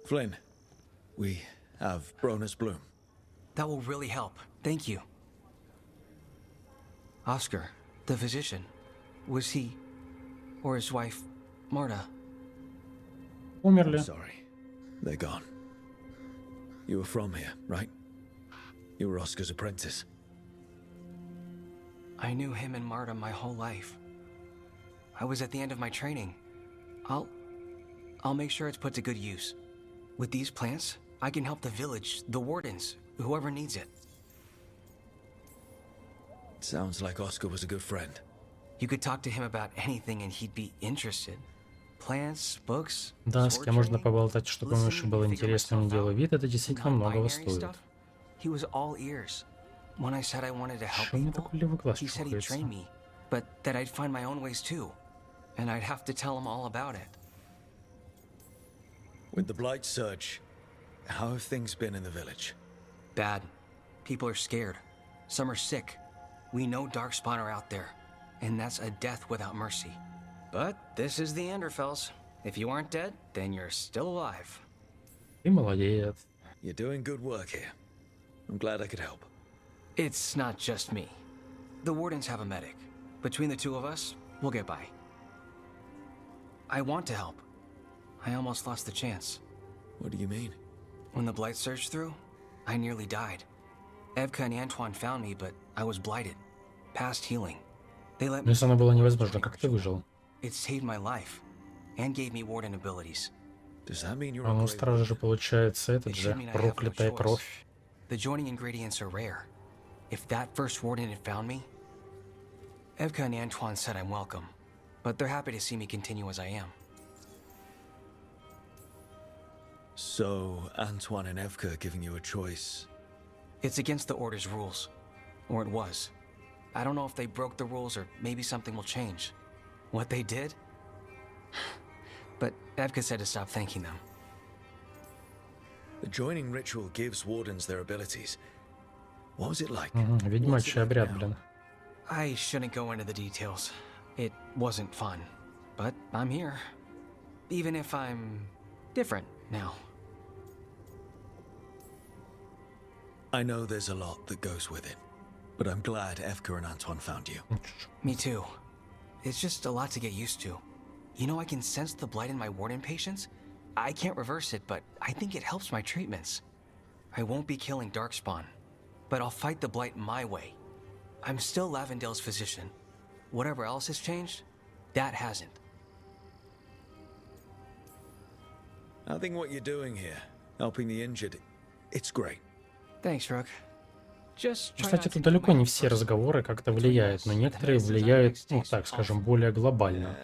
Flynn, we have Rona's bloom. That will really help. Thank you. Oscar, the physician, was he or his wife, Marta? Умерли. Sorry. They're gone. You were from here, right? You were Oscar's apprentice. I knew him and Marta my whole life. I was at the end of my training. I'll make sure it's put to good use. With these plants, I can help the village, the wardens, whoever needs it. Sounds like Oscar was a good friend. You could talk to him about anything and he'd be interested. Plants, books, Да, с кем можно поболтать, чтобы мыши было интересно не дело вид, это действительно многого стоит. He was all ears. When I said I wanted to help Что мне people, такой левый глаз he said he'd чухается? train me, but that I'd find my own ways too, and I'd have to tell him all about it. With the Blight surge, how have things been in the village? Bad. People are scared. Some are sick. We know Darkspawn are out there, and that's a death without mercy. But this is the Anderfells. If you aren't dead, then you're still alive. Ты молодец. You're doing good work here. I'm glad I could help. It's not just me. The wardens have a medic. Between the two of us, we'll get by. I want to help. I almost lost the chance. What do you mean? When the blight surged through, I nearly died. Evka and Antoine found me, but I was blighted. Past healing. They let Но me... если оно было невозможно, как ты выжил? It saved my life. And gave me warden abilities. Does that mean you're А ну, стража же получается этот же, проклятая кровь. The joining ingredients are rare. If that first warden had found me... Evka and Antoine said I'm welcome. But they're happy to see me continue as I am. So, Antoine and Evka are giving you a choice. It's against the Order's rules. Or it was. I don't know if they broke the rules or maybe something will change. What they did? But Evka said to stop thanking them. The joining ritual gives wardens their abilities. What was it like? Ведьмачий обряд, блин. I shouldn't go into the details. It wasn't fun. But I'm here. Even if I'm different now. I know there's a lot that goes with it, but I'm glad Evka and Antoine found you. Me too. It's just a lot to get used to. You know, I can sense the blight in my warden patients. I can't reverse it, but I think it helps my treatments. I won't be killing Darkspawn, but I'll fight the blight my way. I'm still Lavendale's physician. Whatever else has changed, that hasn't. I think what you're doing here, helping the injured, it's great. Thanks, Rook. Just try Кстати, not to тут get далеко my не все personal разговоры как-то влияют, но некоторые влияют, ну так скажем, более глобально.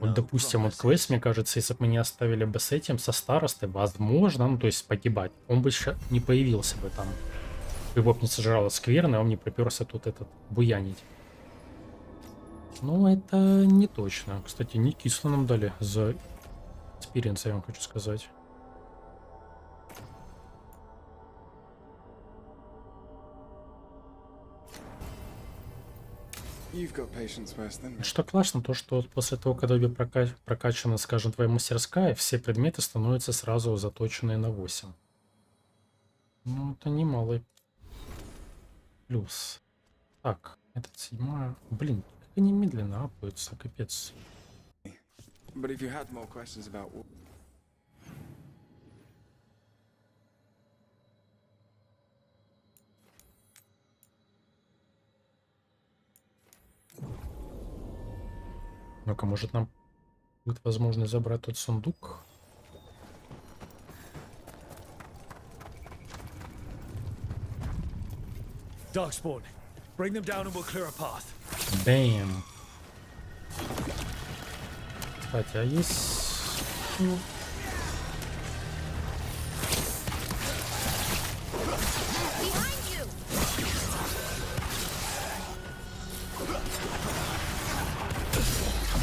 Вот, допустим, вот квест, мне кажется, если бы мы не оставили бы с этим, со старостой, возможно, ну то есть погибать, он бы еще не появился бы там. Его бы не сожрало скверно, а он не приперся тут этот буянить. Но это не точно. Кстати, не кисло нам дали за экспириенс, я вам хочу сказать. Что классно, то что после того, когда у тебя прокачана, скажем, твоя мастерская, все предметы становятся сразу заточенные на 8. Ну, это немалый плюс. Так, этот 7. Блин, как они медленно апаются, капец. Ну-ка, может нам будет возможность забрать тот сундук? Darkspawn, bring them down and we'll clear a path. Бэм. Кстати, а есть...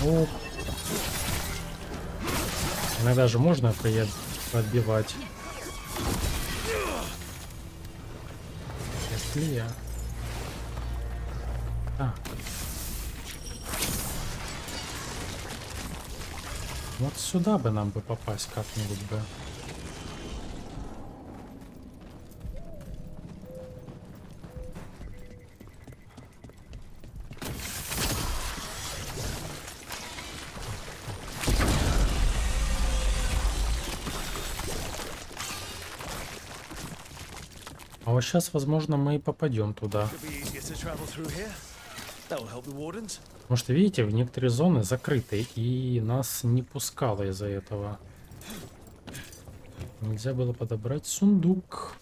Оп. Иногда же можно подбивать. Если я... Так. Вот сюда бы нам бы попасть как-нибудь бы. А вот сейчас, возможно, мы и попадем туда. Потому что, видите, в некоторые зоны закрыты, и нас не пускало из-за этого. Нельзя было подобрать сундук.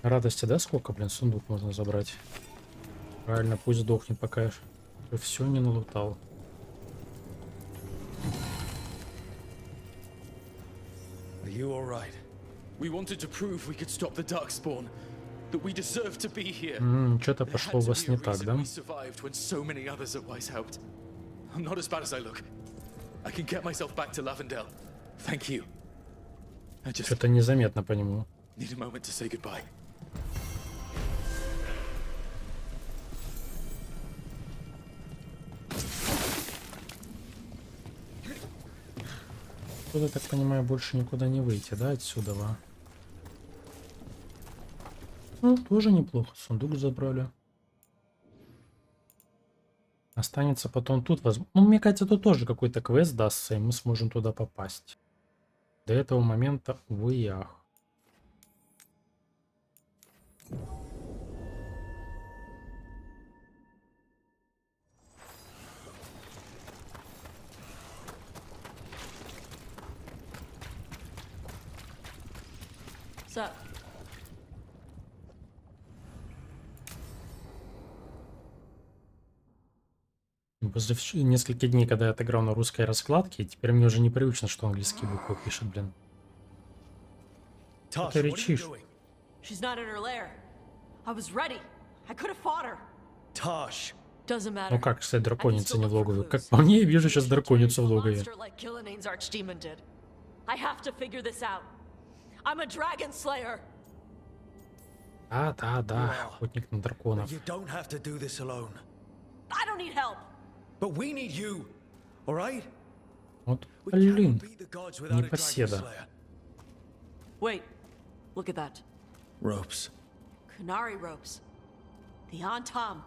Радости, да, сколько, блин, сундук можно забрать? Правильно, пусть сдохнет, пока я все не налутал. You all right? We wanted to prove we could stop the Darkspawn, that we deserve to be here. Что-то пошло у вас не так, да? We survived when so many others at Weiss helped. I'm not as bad as I look. I can get myself back to Lavendale. Thank you. I just Что-то незаметно по нему. need a moment to say goodbye. Тут, я так понимаю, больше никуда не выйти, да, отсюда, Ну, тоже неплохо. Сундук забрали. Останется потом тут. Ну, мне кажется, тут тоже какой-то квест дастся, и мы сможем туда попасть. До этого момента, увы и ах. Sup? После нескольких дней, когда я отыграл на русской раскладке, теперь мне уже непривычно, что английские буквы пишет, блин. Что ты речишь? She's not in her lair. I was ready. I could have fought her. Tosh. Doesn't matter. Ну как, кстати, драконица не в логове? Как по мне, я вижу сейчас драконицу в логове. I have to figure this out. I'm a dragon slayer. Да, охотник на драконов. You don't have to do this alone. I don't need help. But we need you. All right? Вот, We блин, cannot beat the gods without a dragon непоседа. slayer. Wait, look at that. Ropes. Canary ropes. The Antam.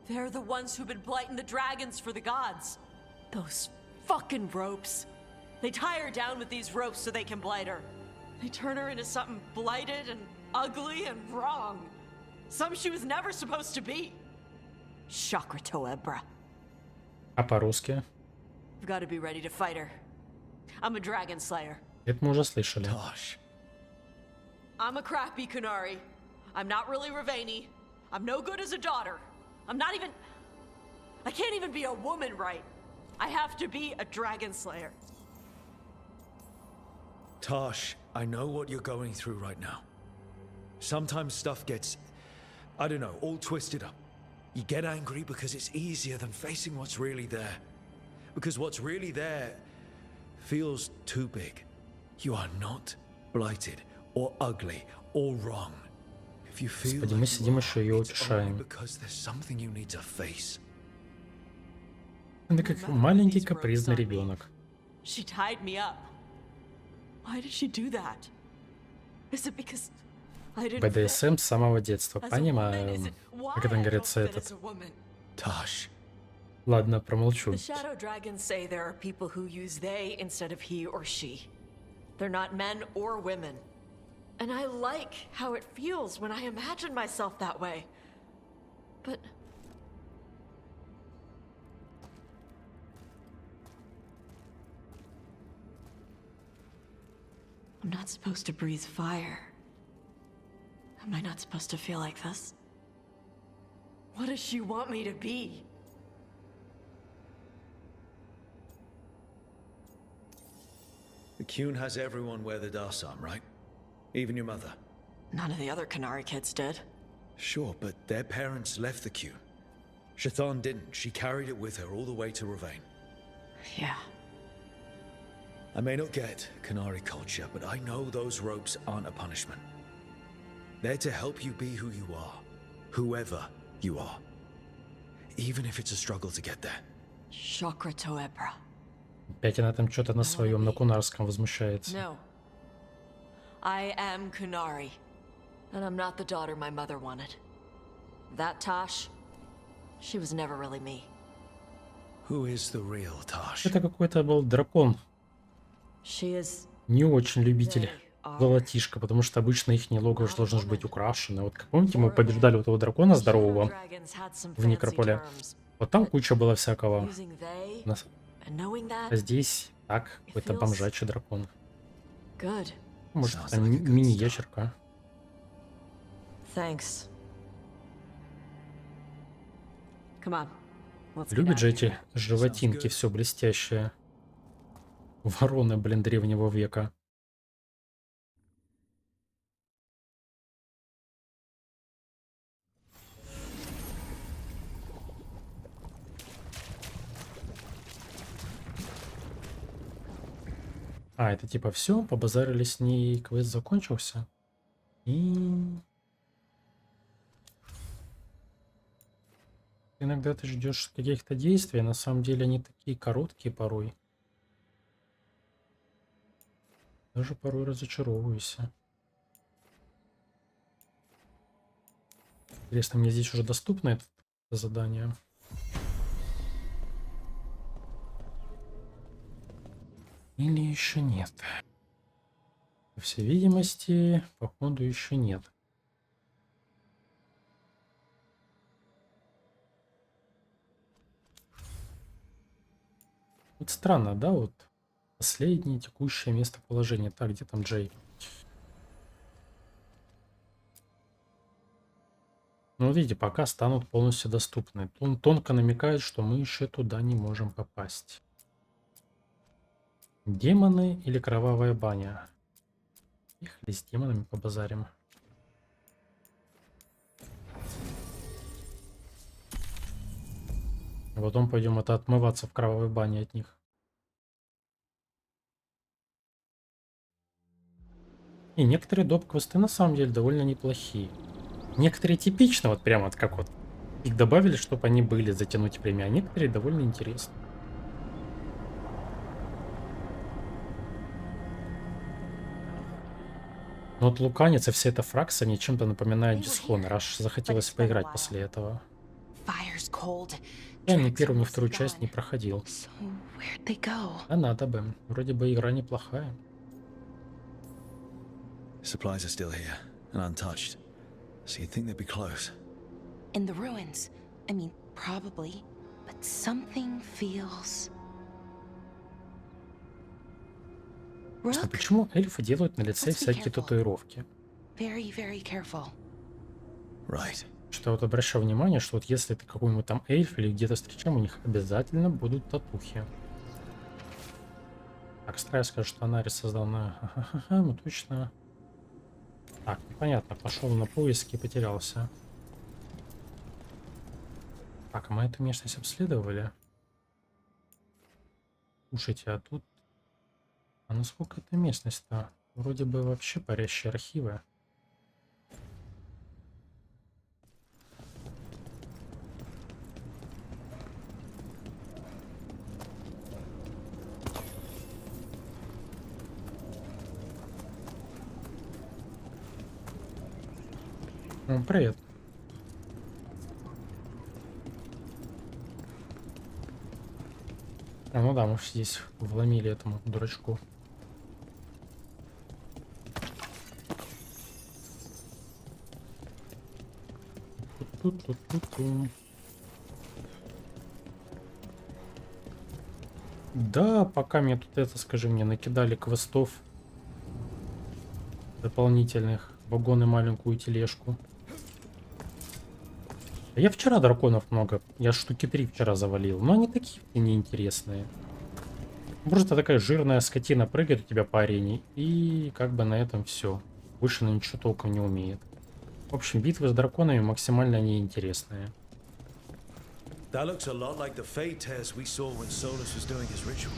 They're the ones who've been blighting the dragons for the gods. Those fucking ropes. They tie her down with these ropes so they can blight her. They turn her into something blighted and ugly and wrong. Some she was never supposed to be. Chakra Toebra. А по-русски? I've got to be ready to fight her. I'm a dragon slayer. Это мы уже слышали. Tosh. I'm a crappy Canary. I'm not really Ravani. I'm no good as a daughter. I'm not even... I can't even be a woman right. I have to be a dragon slayer. Tosh, I know what you're going through right now. Sometimes stuff gets, I don't know, all twisted up. You get angry because it's easier than facing what's really there. Because what's really there feels too big. You are not blighted or ugly or wrong. If you feel Господи, мы like сидим you еще are, ее it's only утешаем. because there's something you need to face. Это как маленький капризный ребенок. She tied me up. Why did she do that? Is it because I didn't fit БДСМ с самого детства. as a woman? Is Понимаю. it why Как это I don't говорится, fit этот. as a woman? Tosh. Ладно, промолчу. The shadow dragons say there are people who use they instead of he or she. They're not men or women. And I like how it feels when I imagine myself that way. But I'm not supposed to breathe fire. Am I not supposed to feel like this? What does she want me to be? The Qun has everyone wear the Darsam, right? Even your mother. None of the other Canary kids did. Sure, but their parents left the Qun. Shathan didn't. She carried it with her all the way to Ravane. Yeah. I may not get Canary culture, but I know those ropes aren't a punishment. They're to help you be who you are, whoever you are. Even if it's a struggle to get there. Chakra Toebra. Опять она там что-то на своем, на кунарском возмущается. No. I am Kunari. And I'm not the daughter my mother wanted. That Tosh, she was never really me. Who is the real Tosh? Это какой-то был дракон. She is... Не очень любитель золотишка, потому что обычно их логово же должно быть украшено. Вот как помните, мы побеждали вот этого дракона здорового в Некрополе. Вот там куча была всякого. А здесь так, какой-то бомжачий дракон. Может, это мини-ящерка. Любят же эти животинки, все блестящее. Вороны, блин, древнего века. А, это типа все, побазарили с ней, квест закончился. И... Иногда ты ждешь каких-то действий, на самом деле они такие короткие порой. Даже порой разочаровываюсь. Интересно, мне здесь уже доступно это задание? Или еще нет? По всей видимости, походу еще нет. Вот странно, да, вот последнее текущее местоположение. Так, где там Джей? Ну, видите, пока станут полностью доступны. Он тонко намекает, что мы еще туда не можем попасть. Демоны или кровавая баня? Ехали с демонами побазарим. А потом пойдем отмываться в кровавой бане от них. И некоторые доп-квесты на самом деле довольно неплохие. Некоторые типично, вот прямо вот как вот. Их добавили, чтобы они были, затянуть время, а некоторые довольно интересны. Но вот Луканец и вся эта фракция мне чем-то напоминает Дисхонор, аж захотелось поиграть после этого. Я ни первую, ни вторую часть не проходил. А надо бы. Вроде бы игра неплохая. Supplies are still here and untouched. So you'd think they'd be close. In the ruins. I mean, probably. But something feels... А почему эльфы делают на лице всякие татуировки? Very, very careful. Right. Что вот обращаю внимание, что вот если ты какой-нибудь там эльф или где-то встречаем, у них обязательно будут татухи. Так, Страйс скажет, что Анарис создал на... Ха-ха-ха, ну точно. Так, понятно, пошел на поиски и потерялся. Так, а мы эту местность обследовали? Слушайте, а тут... А насколько эта местность-то? Вроде бы вообще парящие архивы. Привет. А, ну да, мы здесь вломили этому дурачку. Да, пока мне тут это, скажи мне, накидали квестов дополнительных, вагон и маленькую тележку. Я вчера драконов много, я штуки 3 вчера завалил, но они такие неинтересные. Просто такая жирная скотина прыгает у тебя по арене, и как бы на этом все. Больше она ничего толком не умеет. В общем, битвы с драконами максимально неинтересные. That looks a lot like the fade tears we saw when Solus was doing his ritual.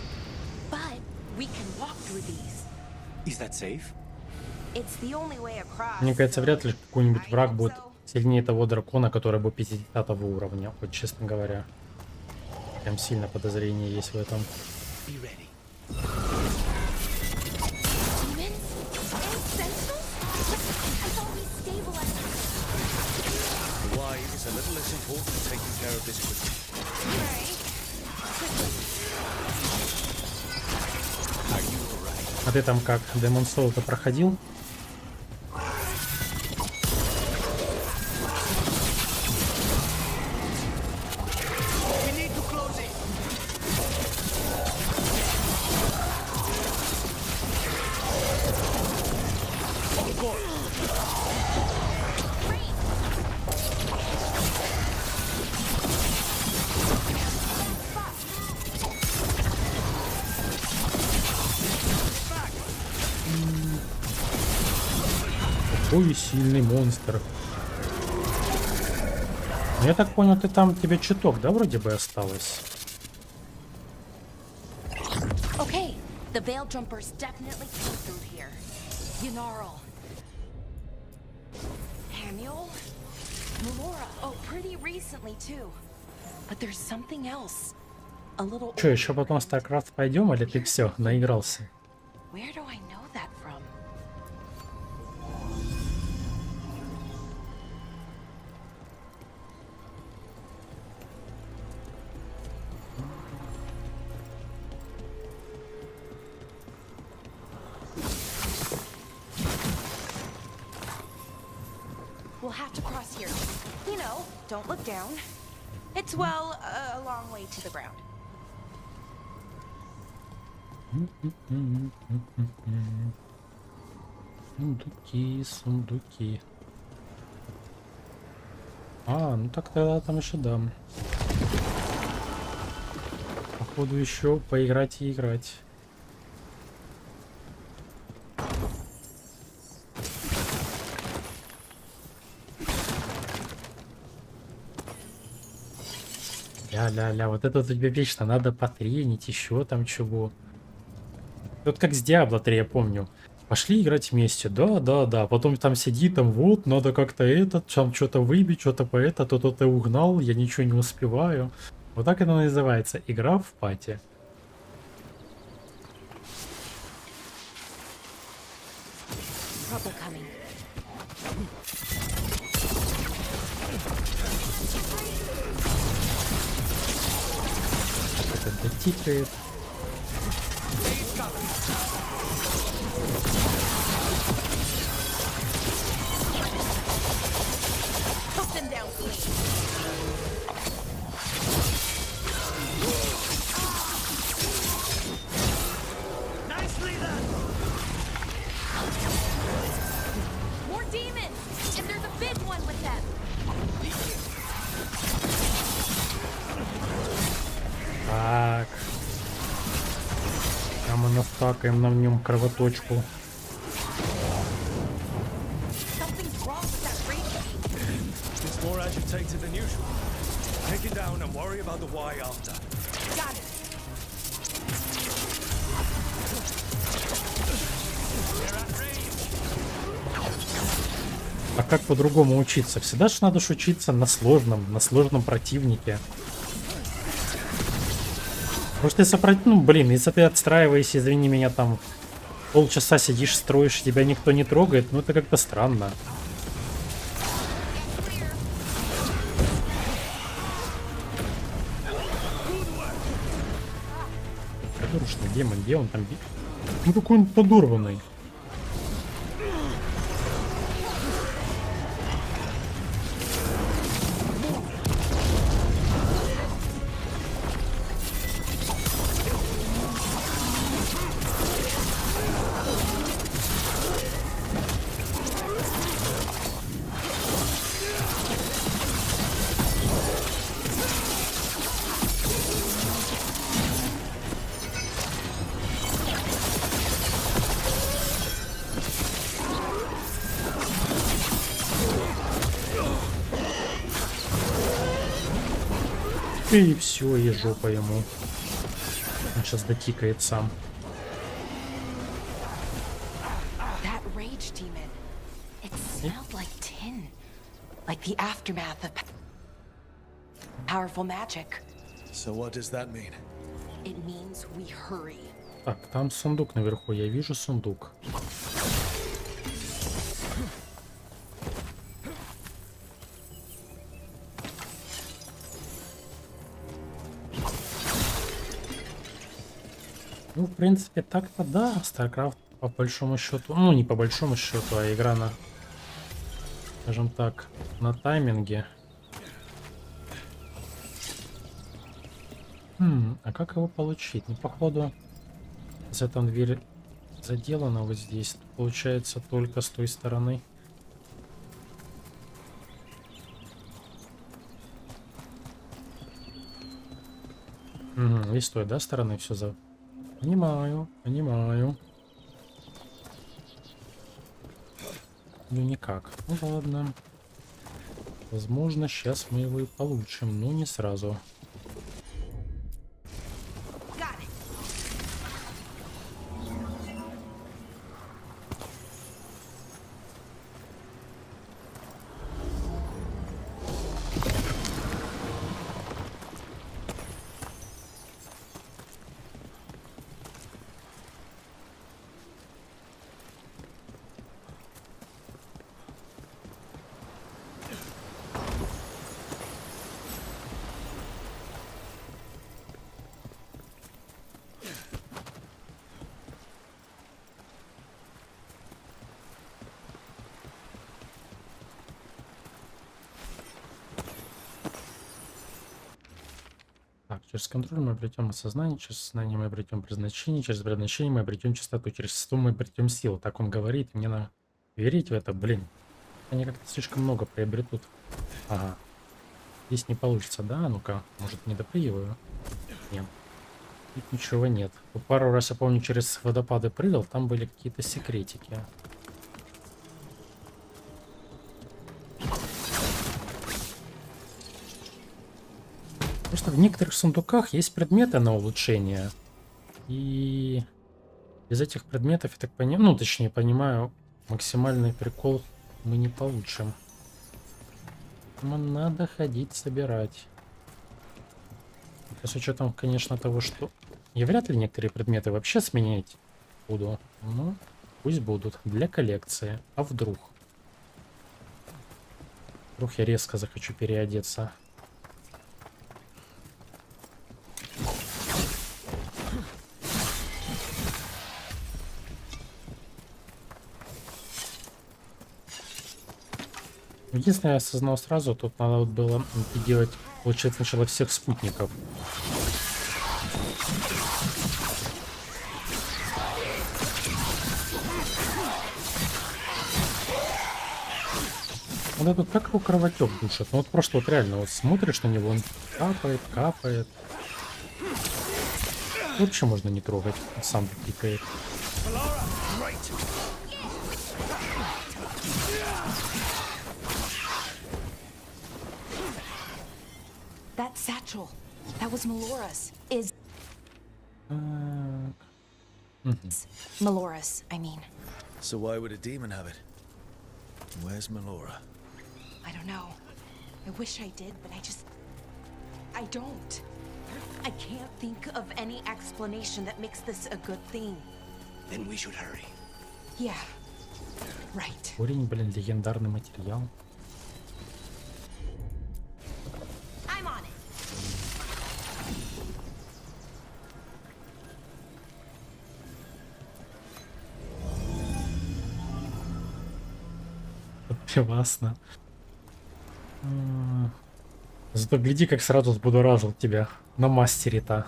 But we can walk through these. Is that safe? It's the only way across. Мне кажется, вряд ли какой-нибудь враг будет сильнее того дракона, который был 50 уровня, вот честно говоря. Прям сильно подозрение есть в этом. Why is a little less important than taking care of this quickly. А ты там как, Демон Соул-то проходил? Какой сильный монстр. Я так понял, ты там, тебе чуток, да, вроде бы осталось? Okay, the veil jumpers definitely came through here. Yanarl. Hamiel? Melora. Oh, pretty recently too. But there's something else. A little. Че, еще потом в StarCraft пойдем, или ты все, наигрался? Where do I know that from? We'll have to cross here. You know, don't look down. It's, well, a long way to the ground. Сундуки, сундуки. А, ну так тогда там еще дам. Походу еще поиграть и играть. Ля-ля-ля, вот это у тебя вечно надо потренить, еще там чего. Вот как с Диабло 3, я помню. Пошли играть вместе, да. Потом там сиди, там вот, надо как-то там что-то выбить, что-то по это, то ты угнал, я ничего не успеваю. Вот так это называется, игра в пати. Это дотикает. More demons! And there's a big one with them! Так. А мы настакаем на нем кровоточку. Something's wrong with that rage. It's more agitated than usual. Take it down and worry about the why after. Got it. А как по-другому учиться? Всегда же надо учиться на сложном противнике. Может, ты ну, блин, если ты отстраиваешься, извини меня, там полчаса сидишь, строишь, тебя никто не трогает, ну это как-то странно. Подурочный демон, где он там? Ну какой он подорванный. И все, и жопа ему. Он сейчас дотикает сам. That rage demon. It smelled like tin. Like the aftermath of powerful magic. So what does that mean? It means we hurry. Так, там сундук наверху, я вижу сундук. Ну, в принципе, так-то да, StarCraft по большому счету, ну не по большому счету, а игра на, скажем так, на тайминге. А как его получить? Ну, походу, за там дверь заделана вот здесь, получается только с той стороны. И с той, да, стороны все за... Понимаю, понимаю. Ну никак. Ну ладно. Возможно, сейчас мы его и получим, но не сразу. Через контроль мы обретем осознание, через сознание мы обретем предназначение, через предназначение мы обретем чистоту, через чистоту мы обретем силу. Так он говорит, мне надо верить в это, блин. Они как-то слишком много приобретут. Ага. Здесь не получится, да? Ну-ка, может, не допрыгиваю? Нет. Тут ничего нет. Тут пару раз, я помню, через водопады прыгал, там были какие-то секретики. Просто в некоторых сундуках есть предметы на улучшение. И из этих предметов, я так понимаю, ну, точнее, понимаю, максимальный прикол мы не получим. Нам надо ходить собирать. С учетом, конечно, того, что я вряд ли некоторые предметы вообще сменять буду. Ну, пусть будут для коллекции. А вдруг? Вдруг я резко захочу переодеться. Единственное, я осознал сразу, тут надо вот было делать, получается, сначала всех спутников. Вот это как его кровотек душит. Ну вот просто вот реально вот смотришь на него, он капает, капает. Вообще можно не трогать, он сам пикает. That satchel, that was Melora's, is... Melora's, I mean. So why would a demon have it? Where's Melora? I don't know. I wish I did, but I don't. I can't think of any explanation that makes this a good thing. Then we should hurry. Yeah, right. Корень, блин, легендарный материал. I'm on it. Классно. Зато гляди, как сразу взбудоражил тебя на мастере-то.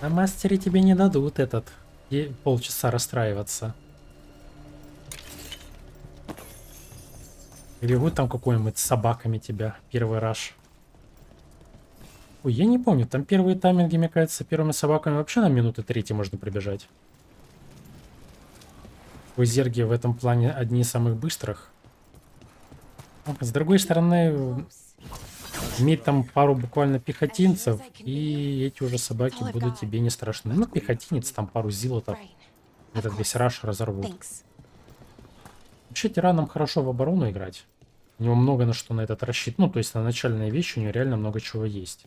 На мастере тебе не дадут полчаса расстраиваться. Или вот там какой-нибудь с собаками тебя первый раш. Ой, я не помню, там первые тайминги, мне кажется, первыми собаками вообще на минуты 3 можно прибежать. Зерги в этом плане одни из самых быстрых. С другой стороны, иметь там пару буквально пехотинцев, и эти уже собаки будут тебе не страшны. Ну, пехотинец, там пару зилотов. Этот весь раш разорвут. Вообще, тиранам хорошо в оборону играть. У него много на что на этот рассчитывать. Ну, то есть на начальные вещи у него реально много чего есть.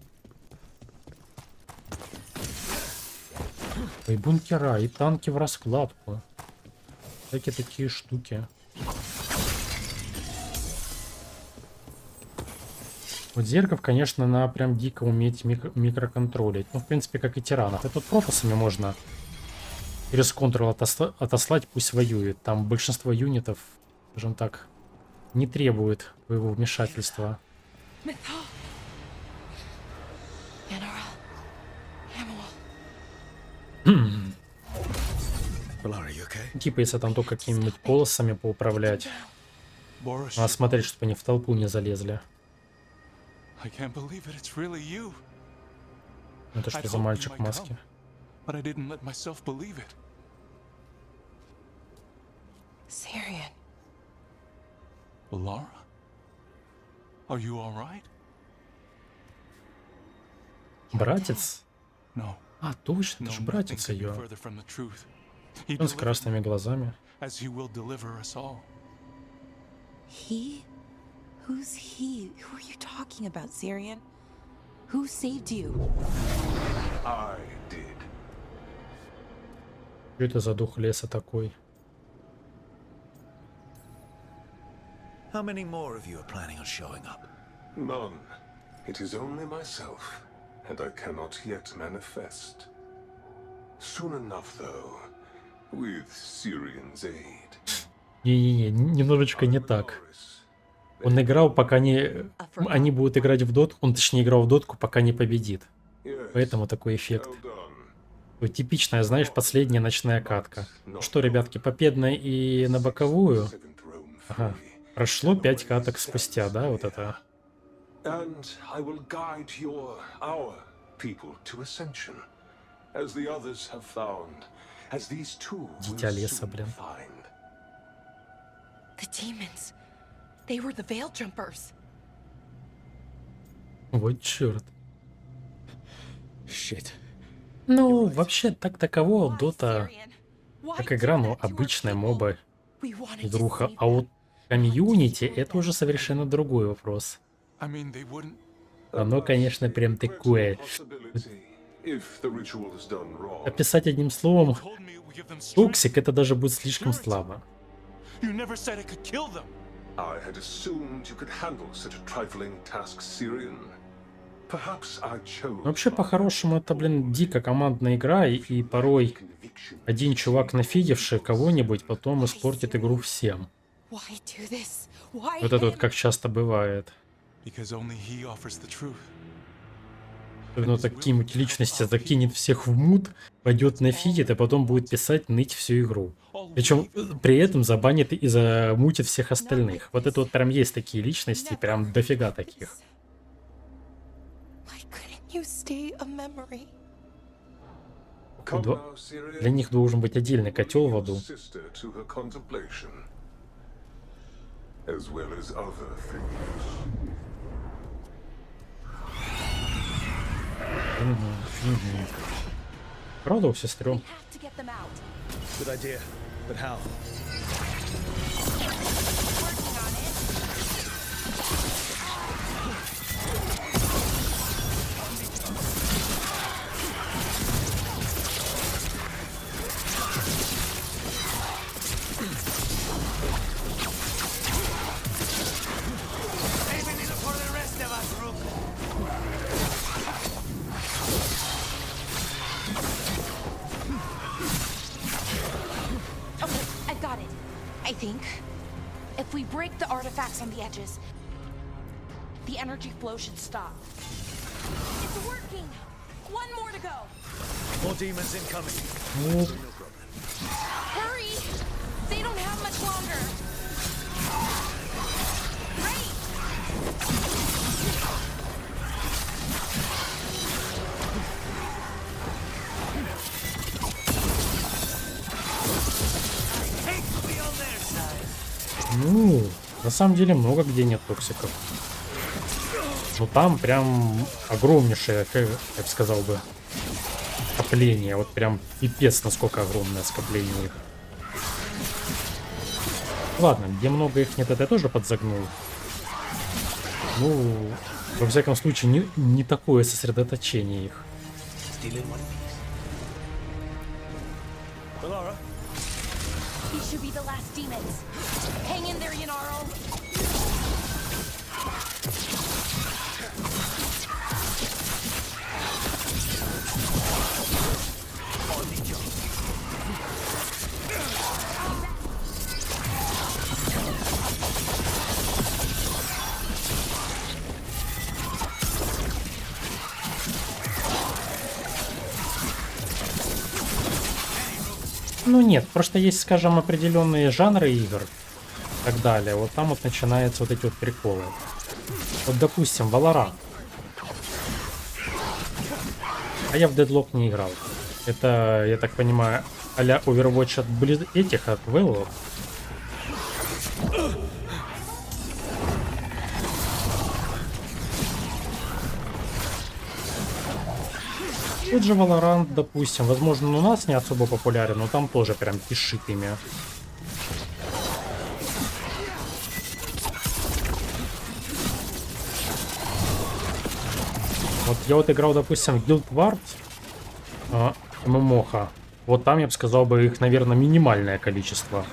И бункера, и танки в раскладку. Всякие такие штуки. Вот зергов, конечно, надо прям дико уметь микроконтролить. Ну, в принципе, как и тиранов. И тут профосами можно через контрол отослать, пусть воюет. Там большинство юнитов, скажем так, не требует твоего вмешательства. Типа, если там только какими-нибудь полосами поуправлять. Надо смотреть, чтобы они в толпу не залезли. Это что за мальчик в маске? Syrian. Laura? Are you all right? Братец? А, точно, это же братец ее. Он с красными глазами. He? Who's he? Who are you talking about, Syrian? Who saved you? I did. Что это за дух леса такой? How many more of you are planning on showing up? None. It is only myself, and I cannot yet manifest. Soon enough, though, with Syrian's aid. Не-не-не, немножечко не так. Он играл, пока не... Они будут играть в дотку, он точнее играл в дотку, пока не победит. Поэтому такой эффект. Вот типичная, знаешь, последняя ночная катка. Ну что, ребятки, победная и на боковую? Ага. Прошло 5 каток спустя, да, вот это. Дитя леса, блин. The demons. They were the veil jumpers. Вот черт. Ну, вообще, так таково, Дота, как игра, ну, обычная моба, игруха. А вот комьюнити — это уже совершенно другой вопрос. Оно, конечно, прям такое. Описать одним словом токсик — это даже будет слишком слабо. Вообще, по-хорошему, это, блин, дико командная игра, и порой один чувак, нафидевший кого-нибудь, потом испортит игру всем. Вот это вот как часто бывает. Ну, такие-нибудь личности закинет всех в мут, пойдет нафидит, и потом будет писать, ныть всю игру. Причем при этом забанит и замутит всех остальных. Вот это вот прям есть такие личности, прям дофига таких. Для них должен быть отдельный котел в аду. Правда, у сестры? If we break the artifacts on the edges, the energy flow should stop. It's working! One more to go! More demons incoming. Hurry! They don't have much longer! Great! Ну, на самом деле много где нет токсиков. Но там прям огромнейшее, я бы сказал бы, скопление. Вот прям пипец, насколько огромное скопление их. Ладно, где много их нет, это я тоже подзагнул. Ну, во всяком случае, не такое сосредоточение их. These should be the last demons. Hang in there, Yanaro. Ну нет, просто есть, скажем, определенные жанры игр и так далее. Вот там вот начинаются вот эти вот приколы. Вот, допустим, Valorant. А я в Deadlock не играл. Это, я так понимаю, а-ля Overwatch от этих, от Veilguard. Тот же Valorant, допустим, возможно, у нас не особо популярен, но там тоже прям кишит ими. Вот я вот играл, допустим, в Guild Wars, ММОха. Вот там, я бы сказал, бы их, наверное, минимальное количество.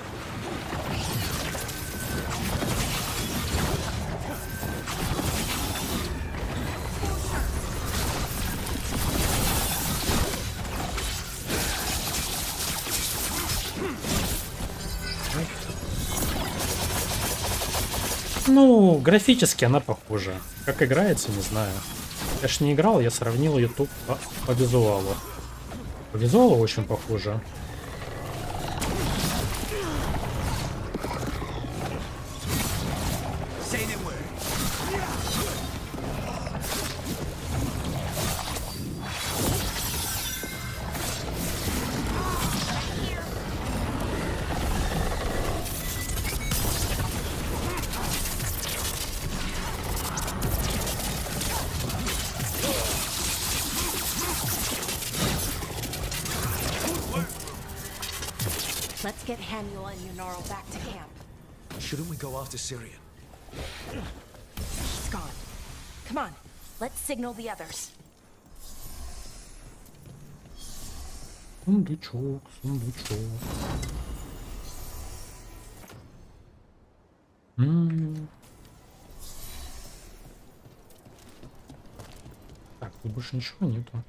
Ну, графически она похожа. Как играется, не знаю. Я ж не играл, я сравнил ее тут по визуалу. По визуалу очень похоже. Let's get Hamuel and Yunaro back to camp. Shouldn't we go after Syrian? She's gone. Come on, let's signal the others. Сундучок, сундучок. Так, тут больше ничего нету.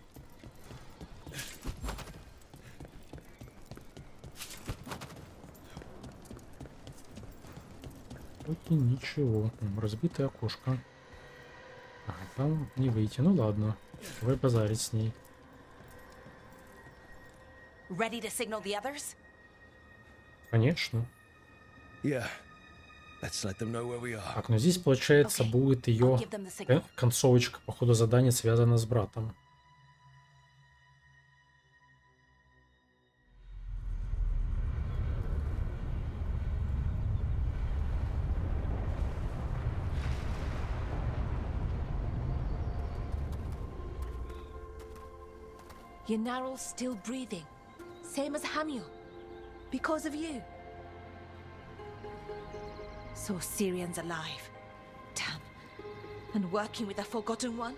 Вроде ничего. Разбитое окошко. А, там не выйти. Ну ладно. Давай базарить с ней. Ready to signal the others? Конечно. Yeah. Let's let them know where we are. Так, но здесь, получается, будет ее концовочка по ходу задания связана с братом. Yunaro's still breathing. Same as Hamuel. Because of you. So Syrian's alive. Damn. And working with the Forgotten One?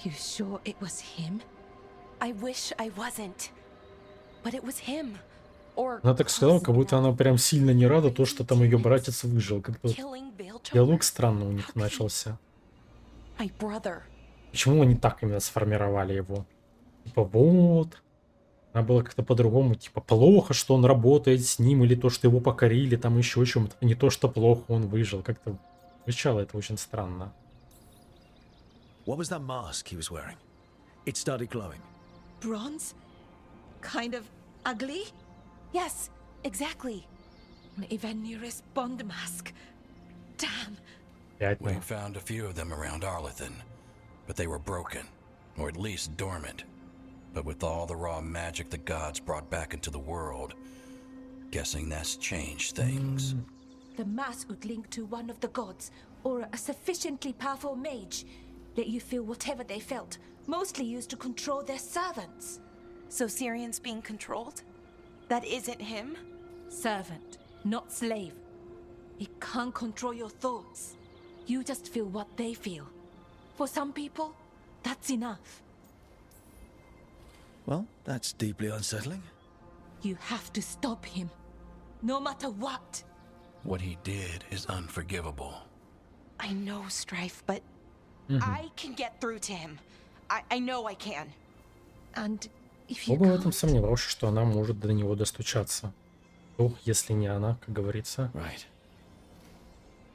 You sure it was him? I wish I wasn't. But it was him. Or Она так сказала, как будто она прям сильно не рада то, что там ее братец выжил. Как-то диалог странно у них начался. My brother. Почему они так именно сформировали его? Типа вот. Надо было как-то по-другому. Типа плохо, что он работает с ним, или то, что его покорили, там еще чем-то. Не то, что плохо он выжил. Как-то звучало это очень странно. What was that mask he was wearing? It started glowing. bronze? Kind of ugly? Yes, exactly. An Evanuris Bond mask. Damn. We found a few of them around Arlethan, but they were broken, or at least dormant. But with all the raw magic the gods brought back into the world, guessing that's changed things. The mask would link to one of the gods, or a sufficiently powerful mage. Let you feel whatever they felt, mostly used to control their servants. So Syrian's being controlled? That isn't him? Servant, not slave. It can't control your thoughts. You just feel what they feel. For some people, that's enough. Well, that's deeply unsettling. You have to stop him, no matter what. What he did is unforgivable. I know, Strife, but I can get through to him. I know I can. And if you Оба в этом сомневался, что она может до него достучаться. То, если не она, как говорится. Right.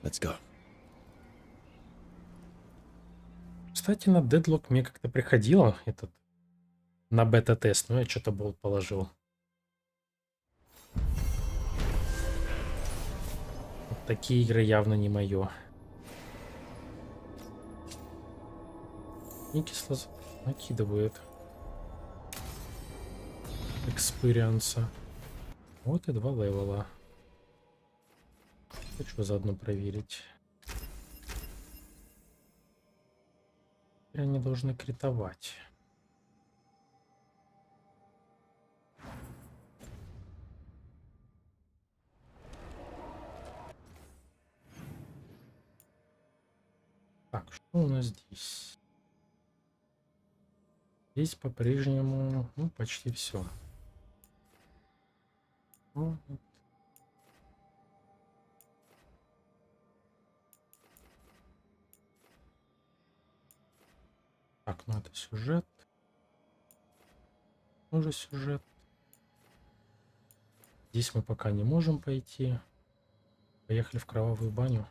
Let's go. Кстати, на Deadlock мне как-то приходило этот на бета-тест, но я что-то болт положил. Вот такие игры явно не мое. И кисло накидывает экспириенса. Вот и 2 левела. Хочу заодно проверить. Они должны критовать. Так, что у нас здесь? Здесь по-прежнему, ну, почти все. Так, ну это сюжет. Уже сюжет. Здесь мы пока не можем пойти. Поехали в кровавую баню.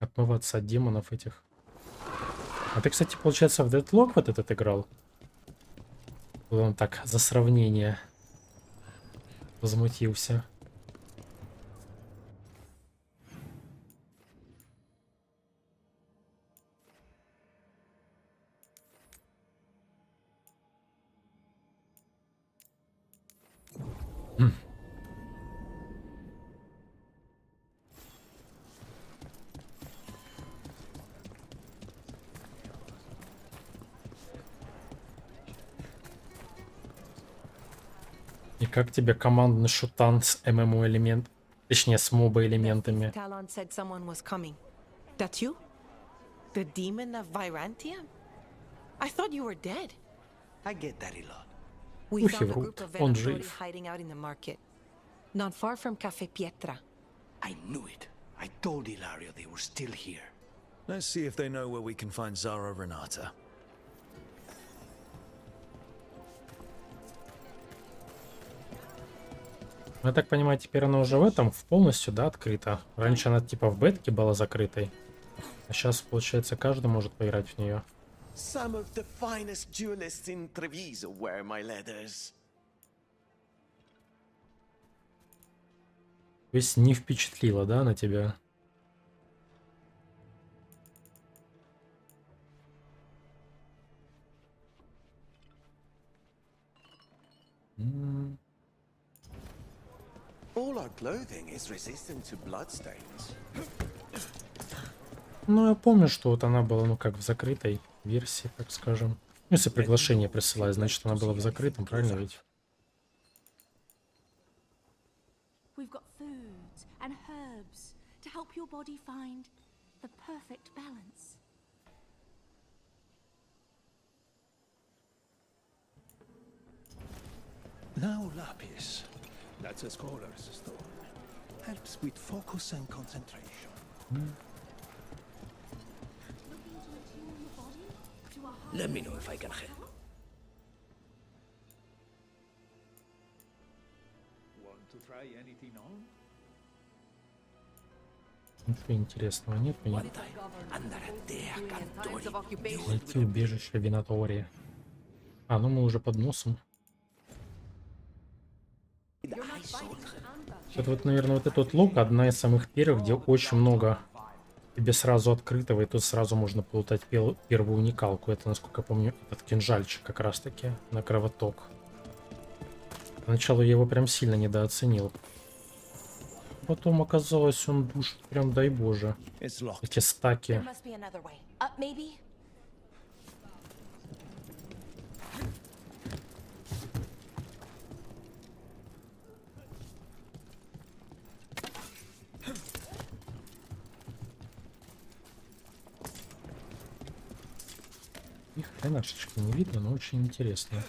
Отмываться от демонов этих. А ты, кстати, получается, в Deadlock вот этот играл? Он так, за сравнение, возмутился. И как тебе командный шутан с ММО элемент, точнее с моба элементами? Talon said someone was coming. That you? The demon of Virantium? I thought you were dead. I get that a lot. We Ухи found a врут, group of он Venatori жив. hiding out in the market. Not far from Cafe Pietra. I knew it. I told Ilario they were still here. Let's see if they know where we can find Zara Renata. Я так понимаю, теперь она уже в этом, в полностью, да, открыта. Раньше она типа в бетке была закрытой. А сейчас, получается, каждый может поиграть в нее. Some of the finest duelists in Treviso wear my leathers. То есть не впечатлила, да, на тебя? All our clothing is resistant to bloodstains. Ну, я помню, что вот она была, ну, как в закрытой версии, так скажем. Ну, если приглашение присылать, значит, она была в закрытом, правильно ведь? We've got foods and herbs to help your body find the perfect balance. Now lapis. That's a scholar's stone. Helps with focus and concentration. Let me know if I can help. Want to try anything on? Ничего интересного нет. Найти убежище Винатория. А, ну мы уже под носом. Это вот, наверное, вот этот лук одна из самых первых, где очень много тебе сразу открытого, и тут сразу можно плутать первую уникалку. Это, насколько я помню, этот кинжальчик как раз-таки на кровоток. Поначалу я его прям сильно недооценил. Потом оказалось, он душит прям, дай боже. Эти стаки. Их хренашечки не видно, но очень интересно.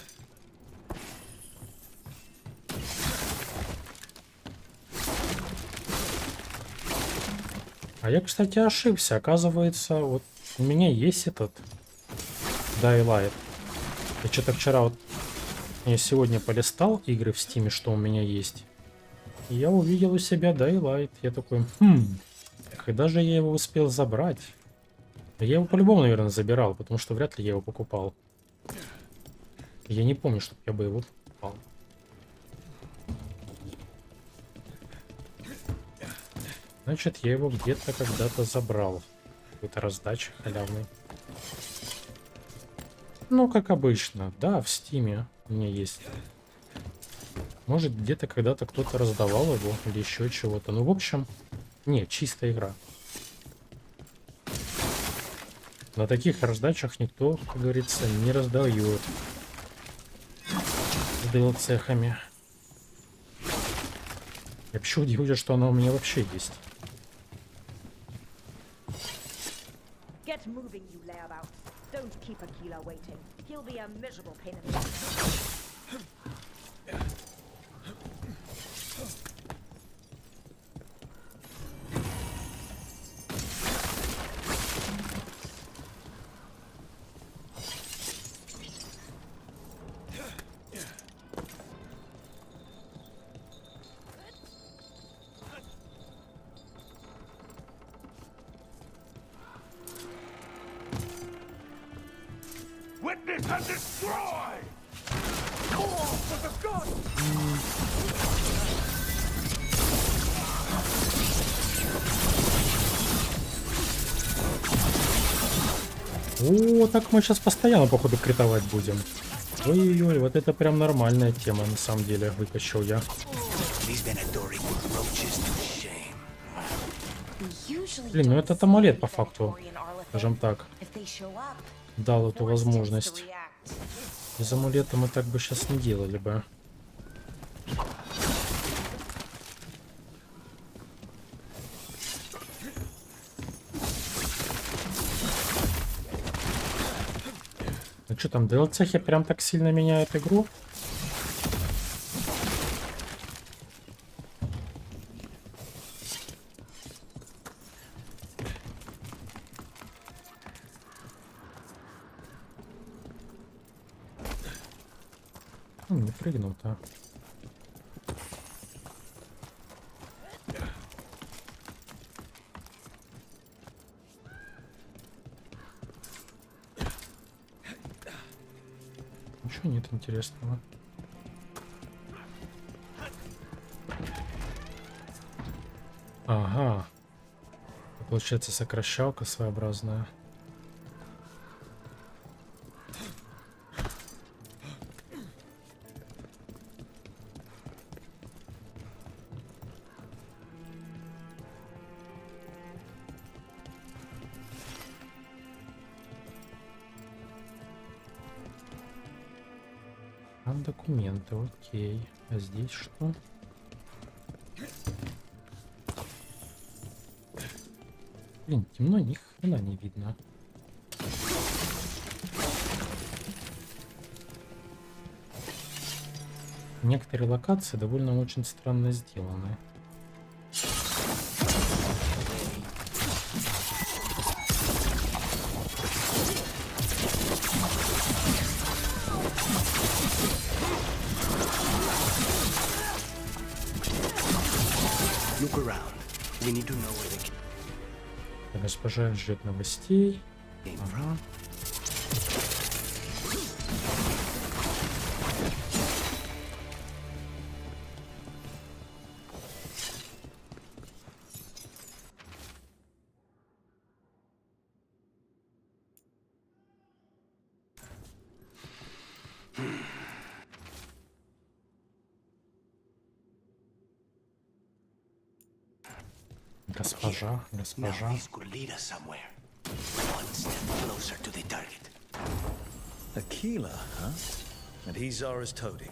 А я, кстати, ошибся. Оказывается, вот у меня есть этот Daylight. Я что-то вчера вот... Я сегодня полистал игры в Стиме, что у меня есть. И я увидел у себя Daylight. Я такой, когда же я его успел забрать? Я его по-любому, наверное, забирал, потому что вряд ли я его покупал. Я не помню, чтобы я бы его покупал. Значит, я его где-то когда-то забрал. Какой-то раздача халявной. Ну, как обычно. Да, в Стиме у меня есть. Может, где-то когда-то кто-то раздавал его или еще чего-то. Ну, в общем, нет, чистая игра. На таких раздачах никто, как говорится, не раздает. С DLC-хами. Я вообще удивлюсь, что она у меня вообще есть. Get moving, you layabout. Don't keep Aquila waiting. He'll be a miserable pain in the ass. Split and destroy! All for the gods! О, так мы сейчас постоянно, походу, критовать будем. Ой-ой-ой, вот это прям нормальная тема, на самом деле, выкачал я. Блин, ну этот амулет, по факту, скажем так, дал эту возможность. Без амулета мы так бы сейчас не делали бы. Ну что там, DLC прям так сильно меняет игру? Не прыгнул-то. Ничего нет интересного. Ага. Получается сокращалка своеобразная. Там документы, окей. А здесь что? Блин, темно, ни хрена не видно. Некоторые локации довольно очень странно сделаны. Госпожа ждет новостей. Ага. Госпожа. Aquila, huh? And he's Zara's toady.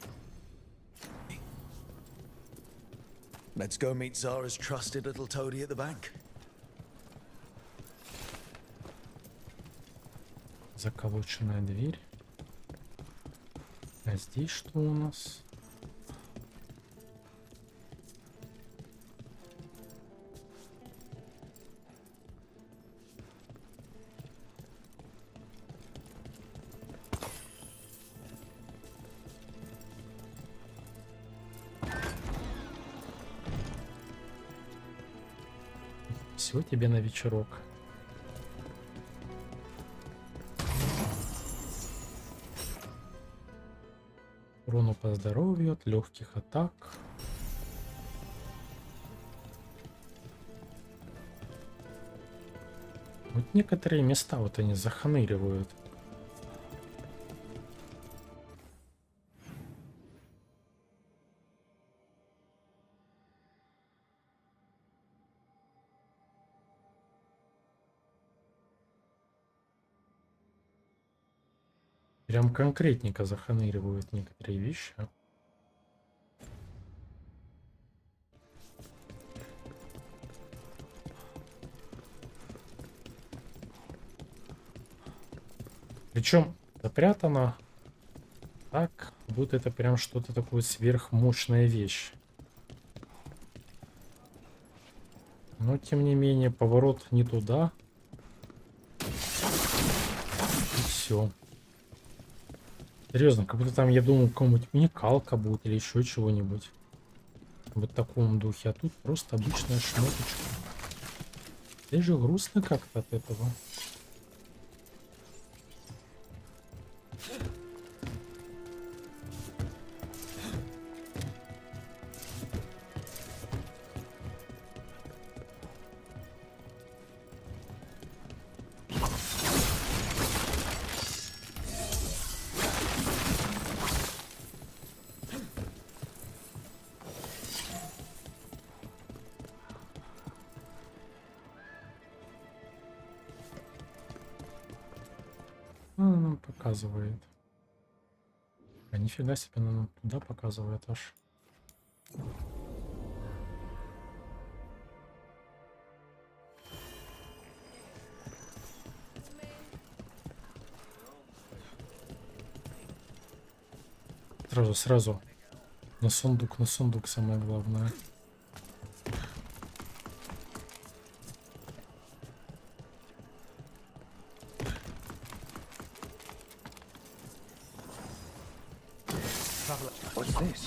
Let's go meet Zara's trusted little toady at the bank. Заколоченная дверь. А здесь что у нас? Всего тебе на вечерок. Урону по здоровью от легких атак. Вот некоторые места вот они заханыривают. Прям конкретненько заханыривают некоторые вещи. Причем запрятано так, будто это прям что-то такое сверхмощная вещь. Но тем не менее поворот не туда. И все. Серьезно, как будто там, я думал, какая-нибудь уникалка будет или еще чего-нибудь. Вот в таком духе. А тут просто обычная шмоточка. Здесь же грустно как-то от этого. нам показывает? А нифига себе, нам туда показывает аж. Сразу. На сундук самое главное. What's this?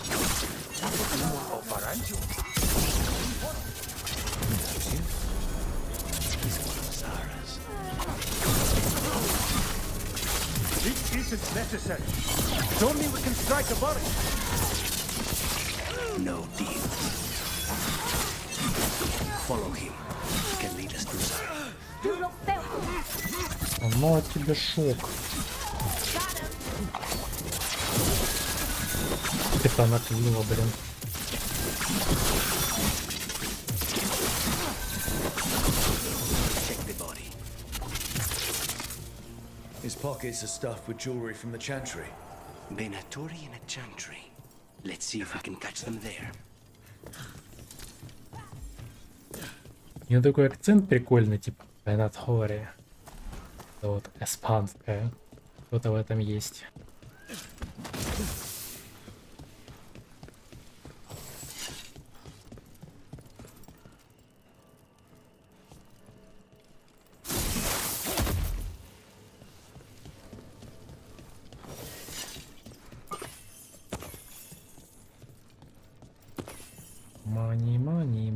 This isn't necessary. It's only we can strike a body. No deal. Follow him. He can lead us to Zara. Ну, а тебе шок. Это наклеила, блин. Check the body. His pockets are stuffed with jewelry from the chantry. Venatori in a chantry. Let's see if we can catch them there. У него такой акцент прикольный, типа Venatori. Вот, испанская. Что-то в этом есть.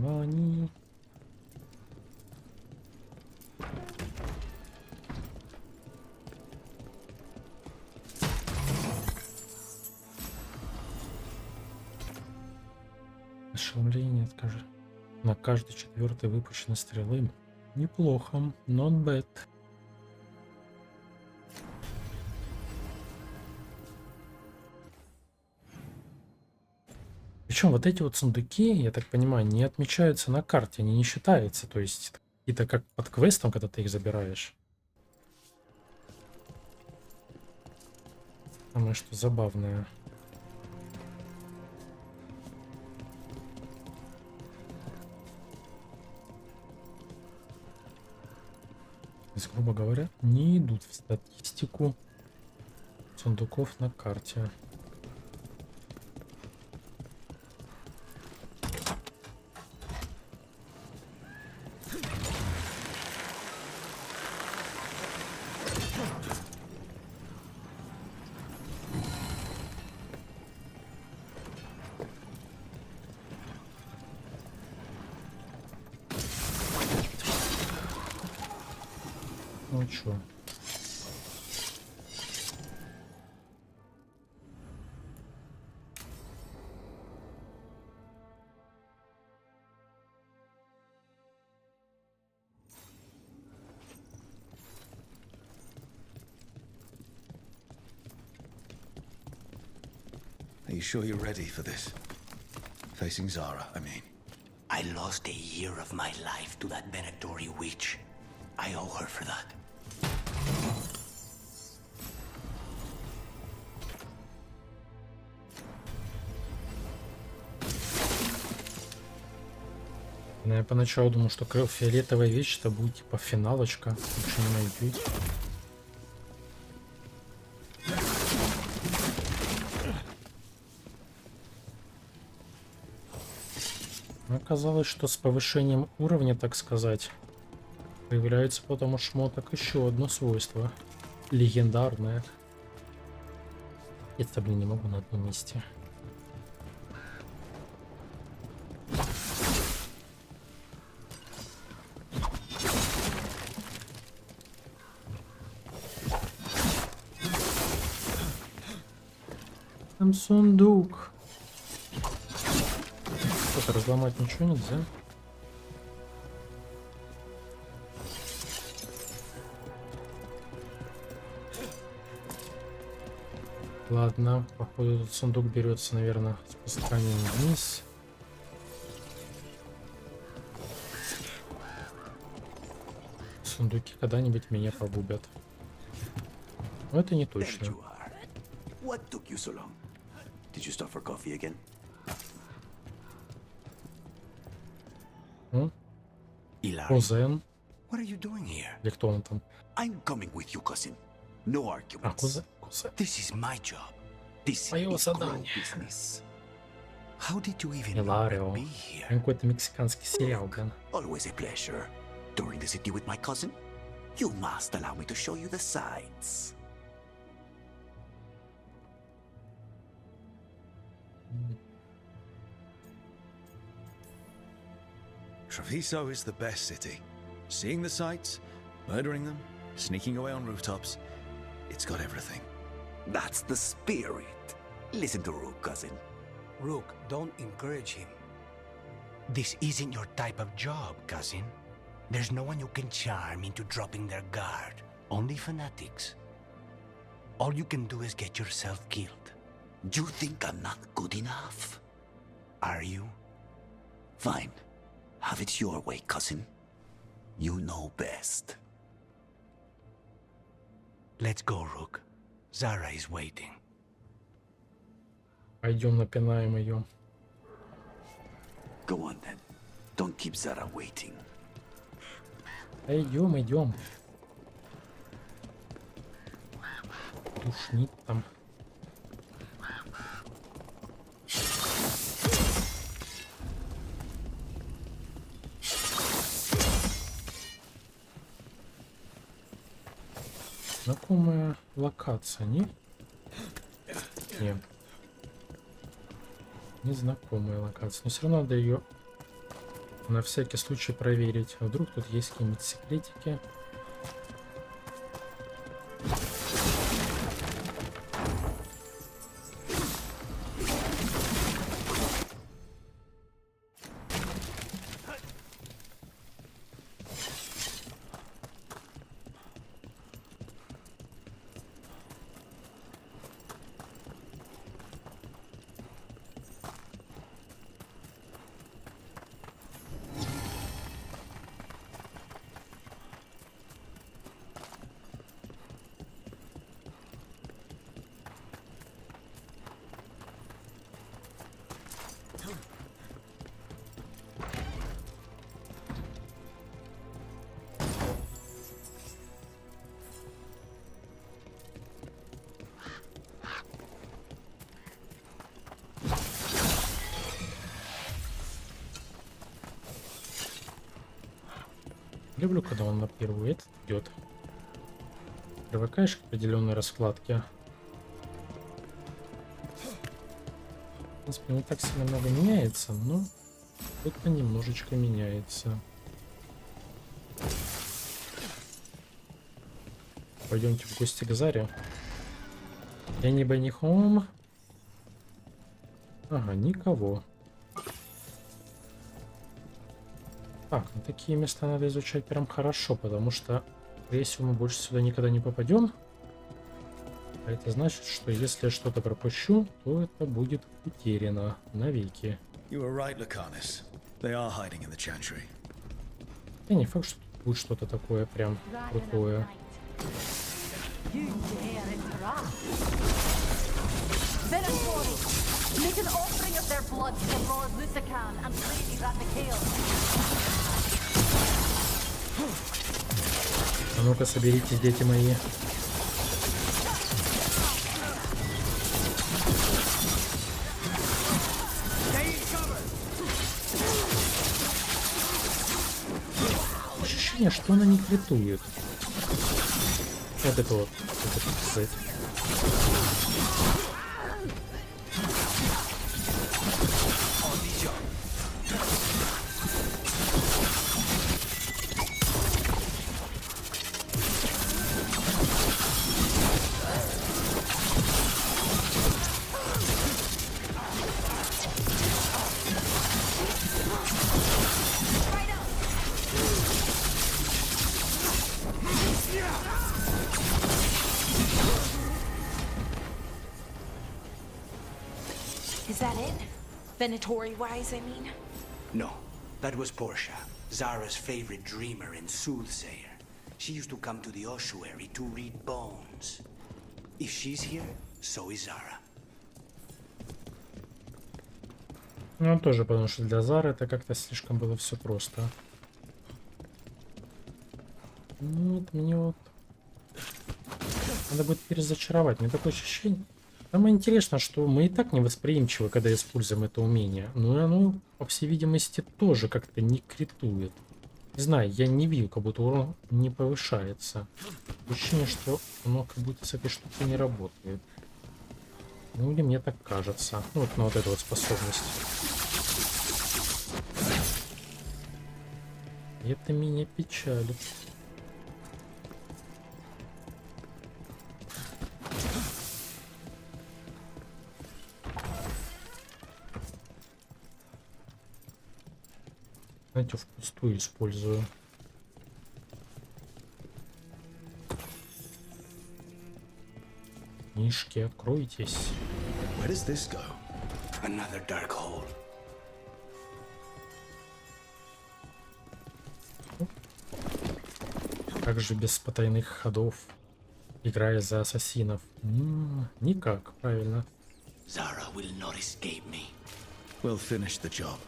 Money. Ошеломление, скажи. На каждый 4-й выпущенной стрелы. Неплохо. Not bad. Причем вот эти вот сундуки, я так понимаю, не отмечаются на карте, они не считаются. То есть какие-то как под квестом, когда ты их забираешь. Самое что забавное. То есть, грубо говоря, не идут в статистику сундуков на карте. Ну чё? Are you sure you're ready for this? Facing Zara, I mean. I lost a year of my life to that Venatori witch. I owe her for that. Ну, я поначалу думал, что фиолетовая вещь это будет типа финалочка. Лучше не найти. Оказалось, что с повышением уровня, так сказать, появляется потом у шмоток еще одно свойство. Легендарное. Это, блин, не могу на одном месте. Там сундук. Что-то разломать ничего нельзя. Ладно, походу этот сундук берется, наверное, спусканием вниз. Сундуки когда-нибудь меня погубят. Но это не There точно. you are. What took you so long? Did you stop for coffee again? Кузен. What are you doing here? Или кто он там? I'm coming with you, cousin. No А, arguments. кузен. This is my job. This Моё is grow задание. business. How did you even know Иларио. I'd be here? Какой-то мексиканский сериал, блин. Always a pleasure. Touring the city with my cousin? You must allow me to show you the sights. Treviso is the best city. Seeing the sights, murdering them, sneaking away on rooftops. It's got everything. That's the spirit. Listen to Rook, cousin. Rook, don't encourage him. This isn't your type of job, cousin. There's no one you can charm into dropping their guard. Only fanatics. All you can do is get yourself killed. You think I'm not good enough? Are you? Fine. Have it your way, cousin. You know best. Let's go, Rook. Zara is waiting. Пойдем напинаем ее. Go on then. Don't keep Zara waiting. Идем, идем. Душнит там. Знакомая локация, не? Нет. Незнакомая локация. Но все равно надо ее на всякий случай проверить. А вдруг тут есть какие-нибудь секретики. Люблю, когда он на первую этот идет. Привыкаешь к определенной раскладке. В принципе, не так сильно много меняется, но что-то немножечко меняется. Пойдемте в гости к Заре. Anybody home? Ага, никого. Так, ну такие места надо изучать прям хорошо, потому что, скорее всего, мы больше сюда никогда не попадем. А это значит, что если я что-то пропущу, то это будет утеряно навеки. You were right, Lucanus. They are hiding in the chantry. И не факт, что тут будет что-то такое прям крутое. Make an offering of their blood to the Lord Lusican and Lady Rathakale. А ну-ка, соберитесь, дети мои. Ощущение, что она не критует. Вот это вот, сказать. Is that it? Venatori-wise, I mean? No, that was Portia, Zara's favorite dreamer and soothsayer. She used to come to the ossuary to read bones. If she's here, so is Zara. Ну, тоже потому что для Зары это как-то слишком было все просто. Нет, мне вот... Надо будет перезачаровать. Мне такое ощущение... Самое интересное, что мы и так невосприимчивы, когда используем это умение. Ну и оно, по всей видимости, тоже как-то не критует. Не знаю, я не вижу, как будто урон не повышается. Ощущение, что оно как будто с этой штукой не работает. Ну или мне так кажется. Ну вот на вот эту вот способность. Это меня печалит. Знаете, впустую использую. Книжки, откройтесь. Where does this go? Another dark hole. Также без потайных ходов, играя за ассасинов. Никак, правильно. Zara will not escape me. We'll finish the job.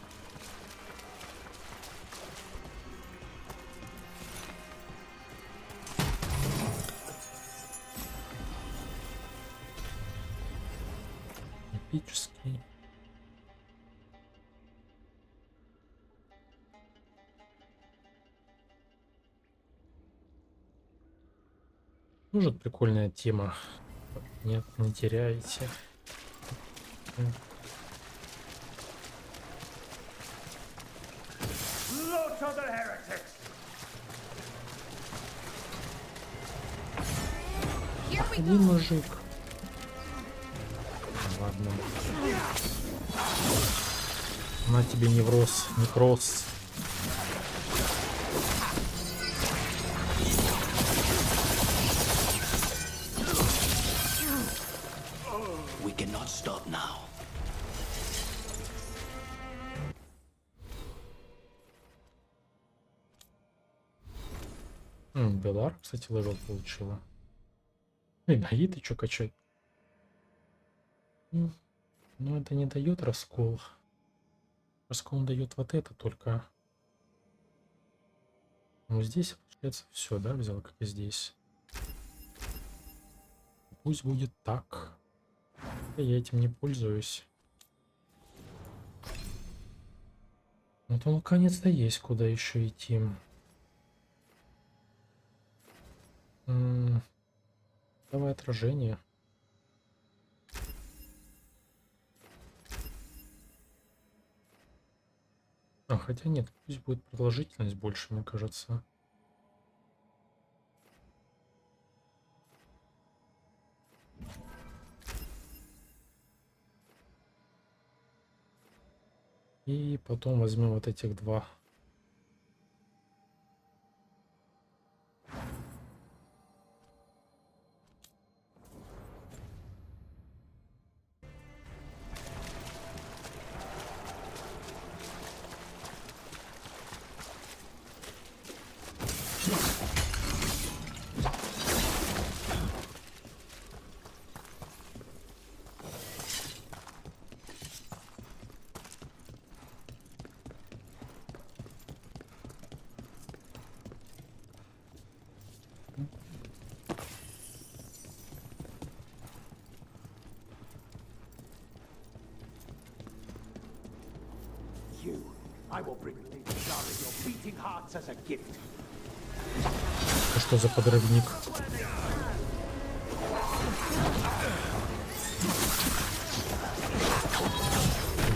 Эпический. Может, прикольная тема. Нет, не теряете. Один мужик. Ладно. На тебе невроз, некроз. We cannot stop now. Белар, кстати, левел получила. Блин, а ей ты чё качать? Ну, это не дает раскол. Раскол он дает вот это только. Ну, здесь, получается, все, да, взял, как и здесь. Пусть будет так. Я этим не пользуюсь. Ну, то наконец-то есть куда еще идти. Давай отражение. А, хотя нет, пусть будет продолжительность больше, мне кажется. И потом возьмем вот этих два. I will bring Lady Zara your beating hearts as a gift. Это что за подрывник?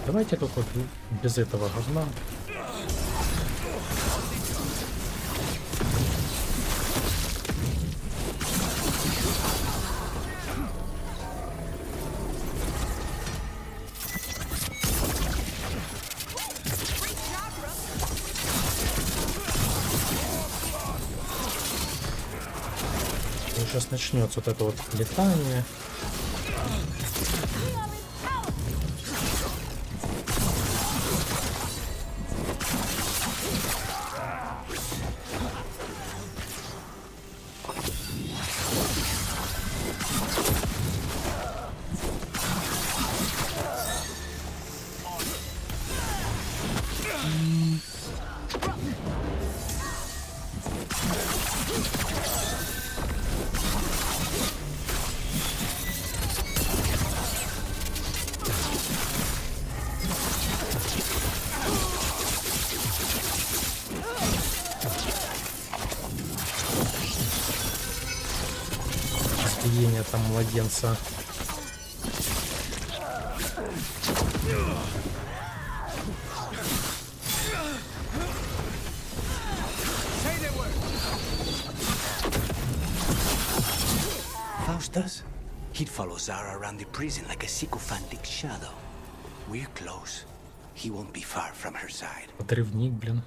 Давайте только без этого говна. Сейчас начнется вот это вот летание. там младенца. Faustus. He'd follow Zara around the prison like a sycophantic shadow. We're close. He won't be far from her side. Подрывник, блин.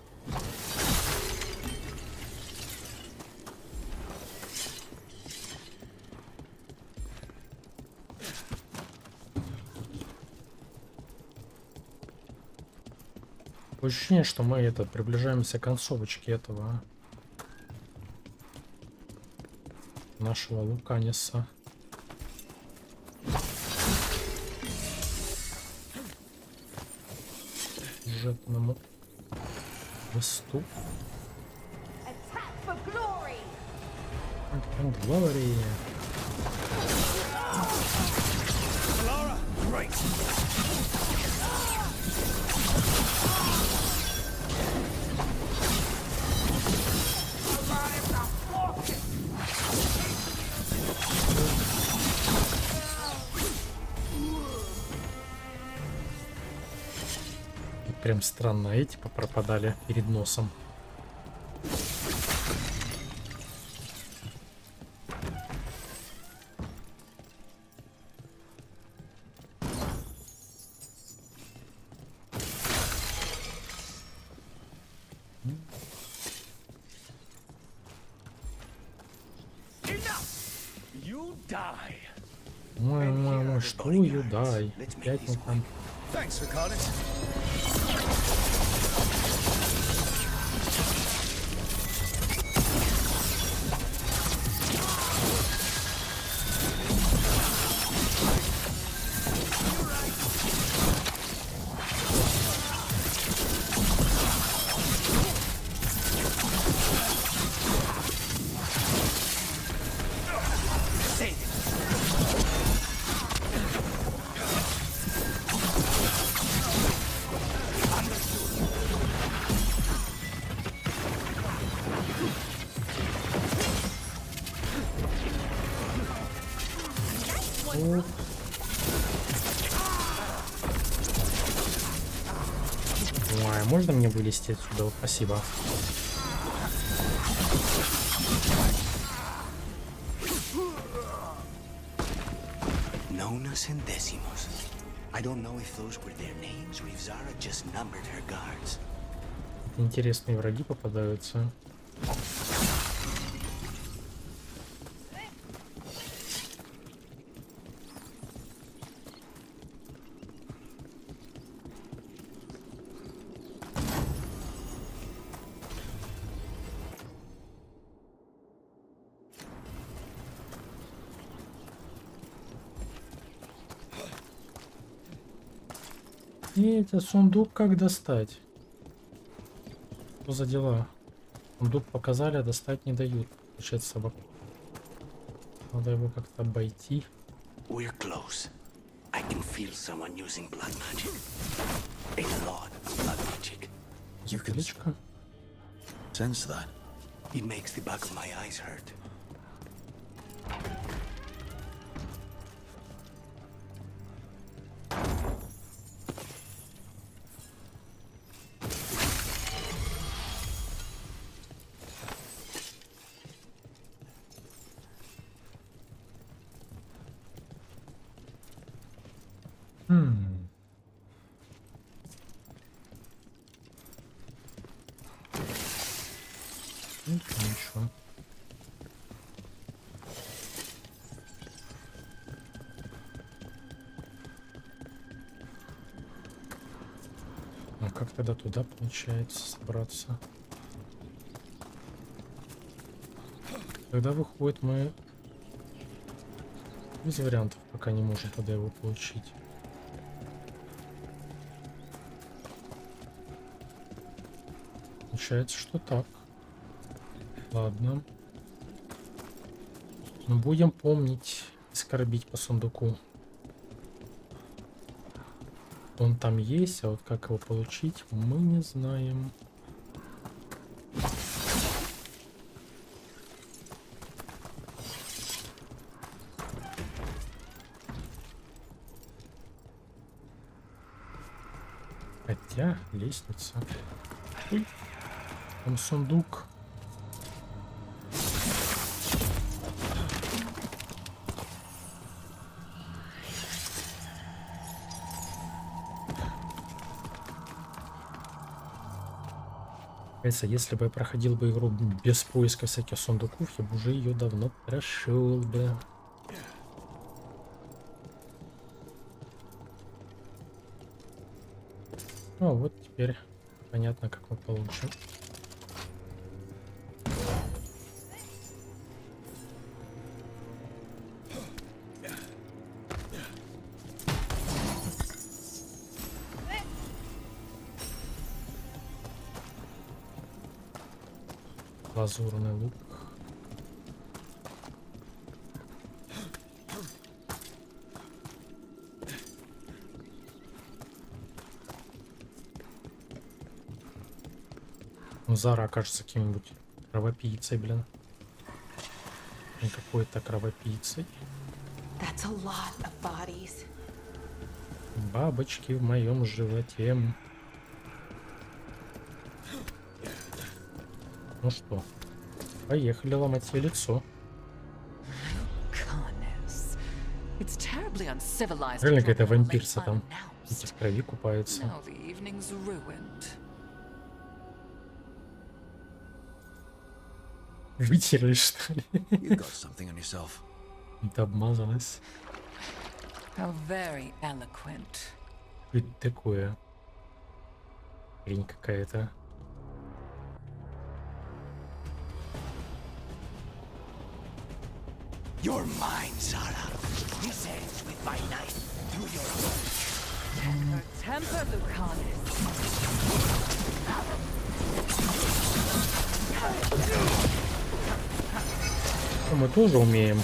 Ощущение, что мы приближаемся к концовочке этого нашего Луканиса. Сюжетному листу. Glory. Прям странно, эти пропадали перед носом. Ой, что юдай? Опять мы там. Ой, можно мне вылезти отсюда? Спасибо. Nonas and Decimos. I don't know if those were their names or if Zara just numbered her guards. Интересные враги попадаются. И этот сундук как достать? Что за дела? Сундук показали, а достать не дают. Получается, надо его как-то обойти. We're close. I can feel someone using blood magic. A lot of blood magic. You can sense that. It makes the back of my eyes hurt. Ничего. А как тогда туда получается собраться? Тогда выходит, мы без вариантов пока не можем тогда его получить. Получается, что так. Ладно. Но будем помнить и скорбить по сундуку. Он там есть, а вот как его получить, мы не знаем. Хотя лестница. Ой, там сундук. Если бы я проходил бы игру без поиска всяких сундуков, я бы уже ее давно прошел бы. Ну вот теперь понятно, как мы получим. Лазурный лук. Ну, Зара окажется каким-нибудь кровопийцей, блин. Какой-то кровопийцей. That's a lot of bodies. Бабочки в моем животе. Ну что, поехали ломать себе лицо. Реально какая-то вампирса там. Эти в крови купаются. Вытерли, что ли? Это обмазалось. Это такое. Хрень какая-то. You're mine, Zara. This ends with my knife through your heart. Her temper, Lucanus. Мы тоже умеем.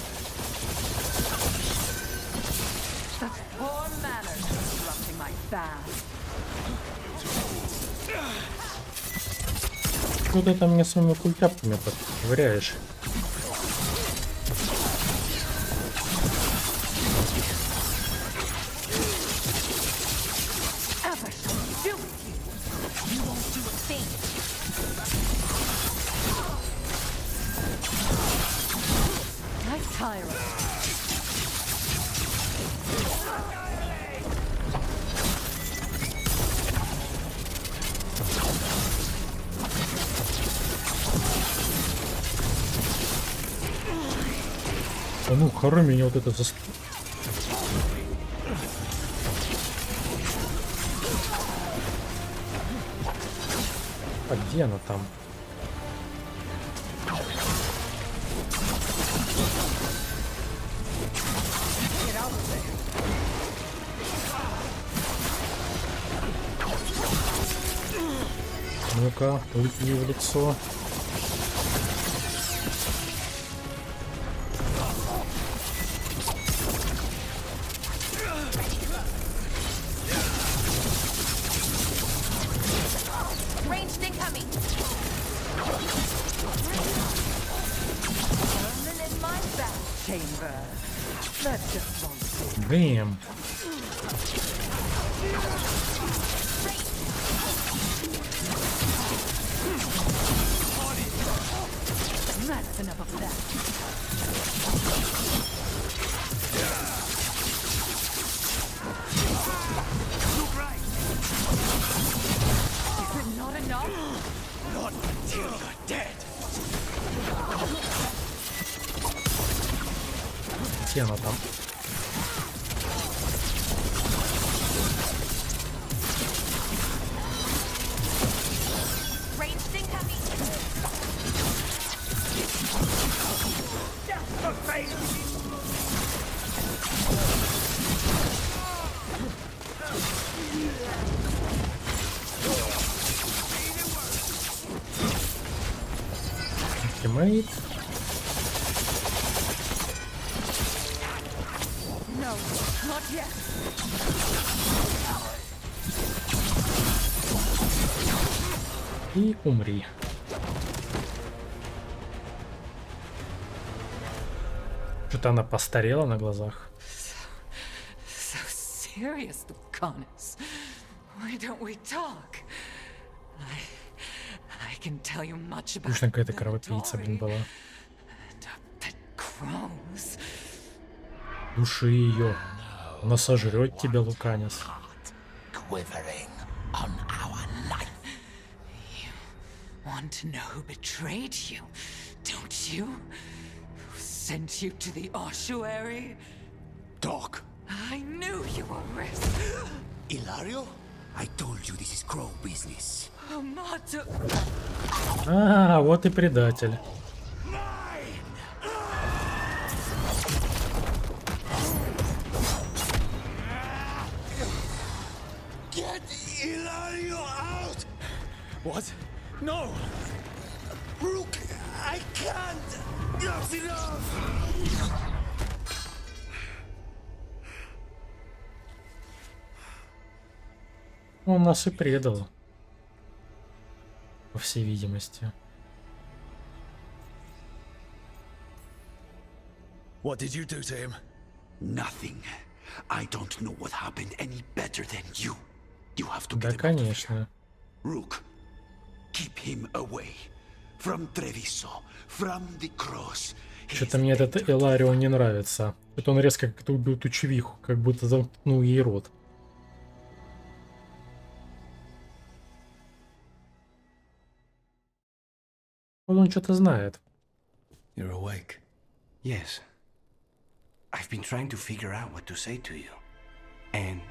Such poor manners interrupting my fast. Что ты там мне своими культяпками подковыряешь? А ну, хорой меня вот это за... А где она там? Ну-ка, улетни в лицо. Бэм. That's enough of that. Is it not enough? Not until you're dead. Где она там? Ultimate. No, not yet. И умри. Что-то она постарела на глазах. So serious, Lucanus. Why don't we talk? I can tell you much about Нужно какая-то кровопийца, блин, была. crows. Души ее. Она сожрет тебя, Луканис. Quivering on our life. Want to know who betrayed you, don't you? Who sent you to the ossuary? Talk. I knew you were risk. Ilario? I told you this is crow business. Amato. А, вот и предатель. Get Ilario out! What? No! Rook, I can't! That's enough! Он нас и предал. По всей видимости. What did you do to him? Nothing. I don't know what happened any better than you. You have to Да, get him out of конечно. here. Rook, keep him away. From Treviso, from the cross. Что-то мне этот Иларио не нравится. Это он резко как-то убил ту чувиху, как будто замкнул ей рот. Он что-то знает. You're awake. Yes. I've been trying to figure out what to say to you. And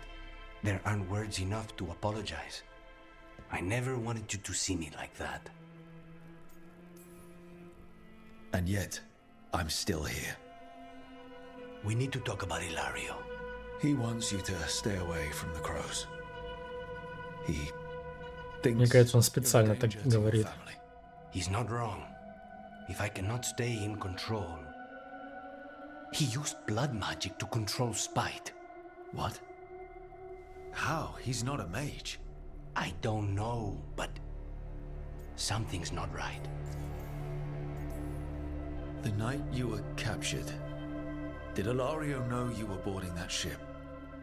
there aren't words enough to apologize. I never wanted you to see me like that. And yet, I'm still here. We need to talk about Ilario. He wants you to stay away from the crows. He Мне кажется, он специально так говорит. He's not wrong. If I cannot stay in control... He used blood magic to control spite. What? How? He's not a mage. I don't know, but something's not right. The night you were captured, did Ilario know you were boarding that ship?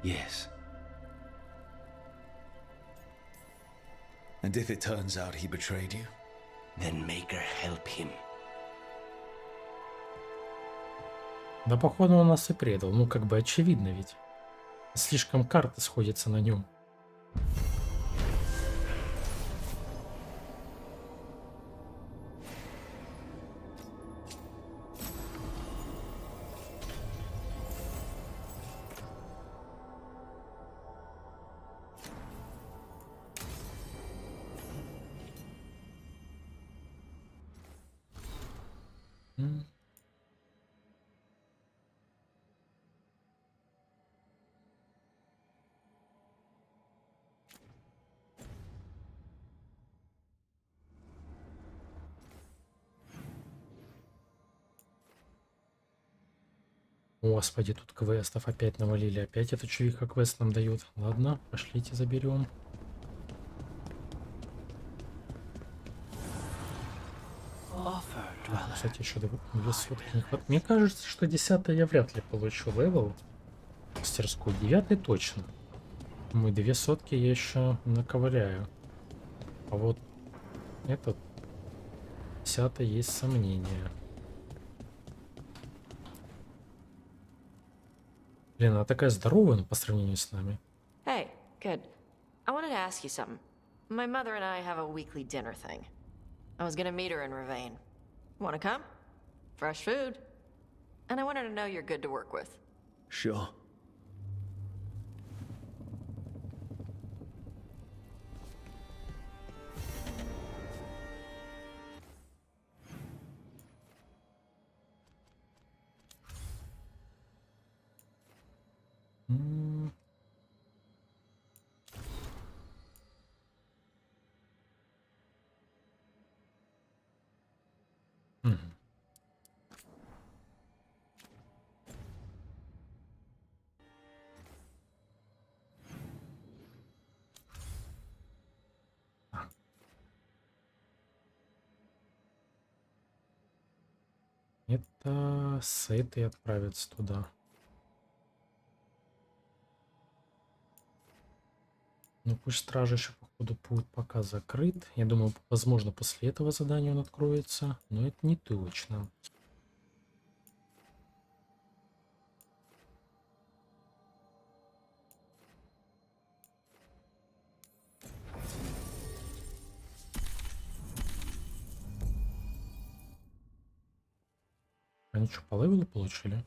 Yes. And if it turns out he betrayed you? Then make her help him. Да, походу, он нас и предал. Ну, как бы очевидно ведь. Слишком карты сходятся на нем. Господи, тут квестов опять навалили. Опять эту чувиха квест нам дают. Ладно, пошлите заберем. Кстати, еще 2 сотки не хватает. Мне кажется, что 10 я вряд ли получу левел. Мастерскую. 9 точно. Мы 2 сотки я еще наковыряю. А вот этот 10 есть сомнения. Блин, она такая здоровая, но по сравнению с нами. Hey, good. I wanted to ask you something. My mother and I have a weekly dinner thing. I was gonna meet her in Ravane. Wanna come? Fresh food. And I wanted to know you're good to work with. Sure. Это с этой отправиться туда. Ну пусть стража еще походу будет пока закрыт. Я думаю, возможно, после этого задания он откроется, но это не точно. Они что, по левелу получили?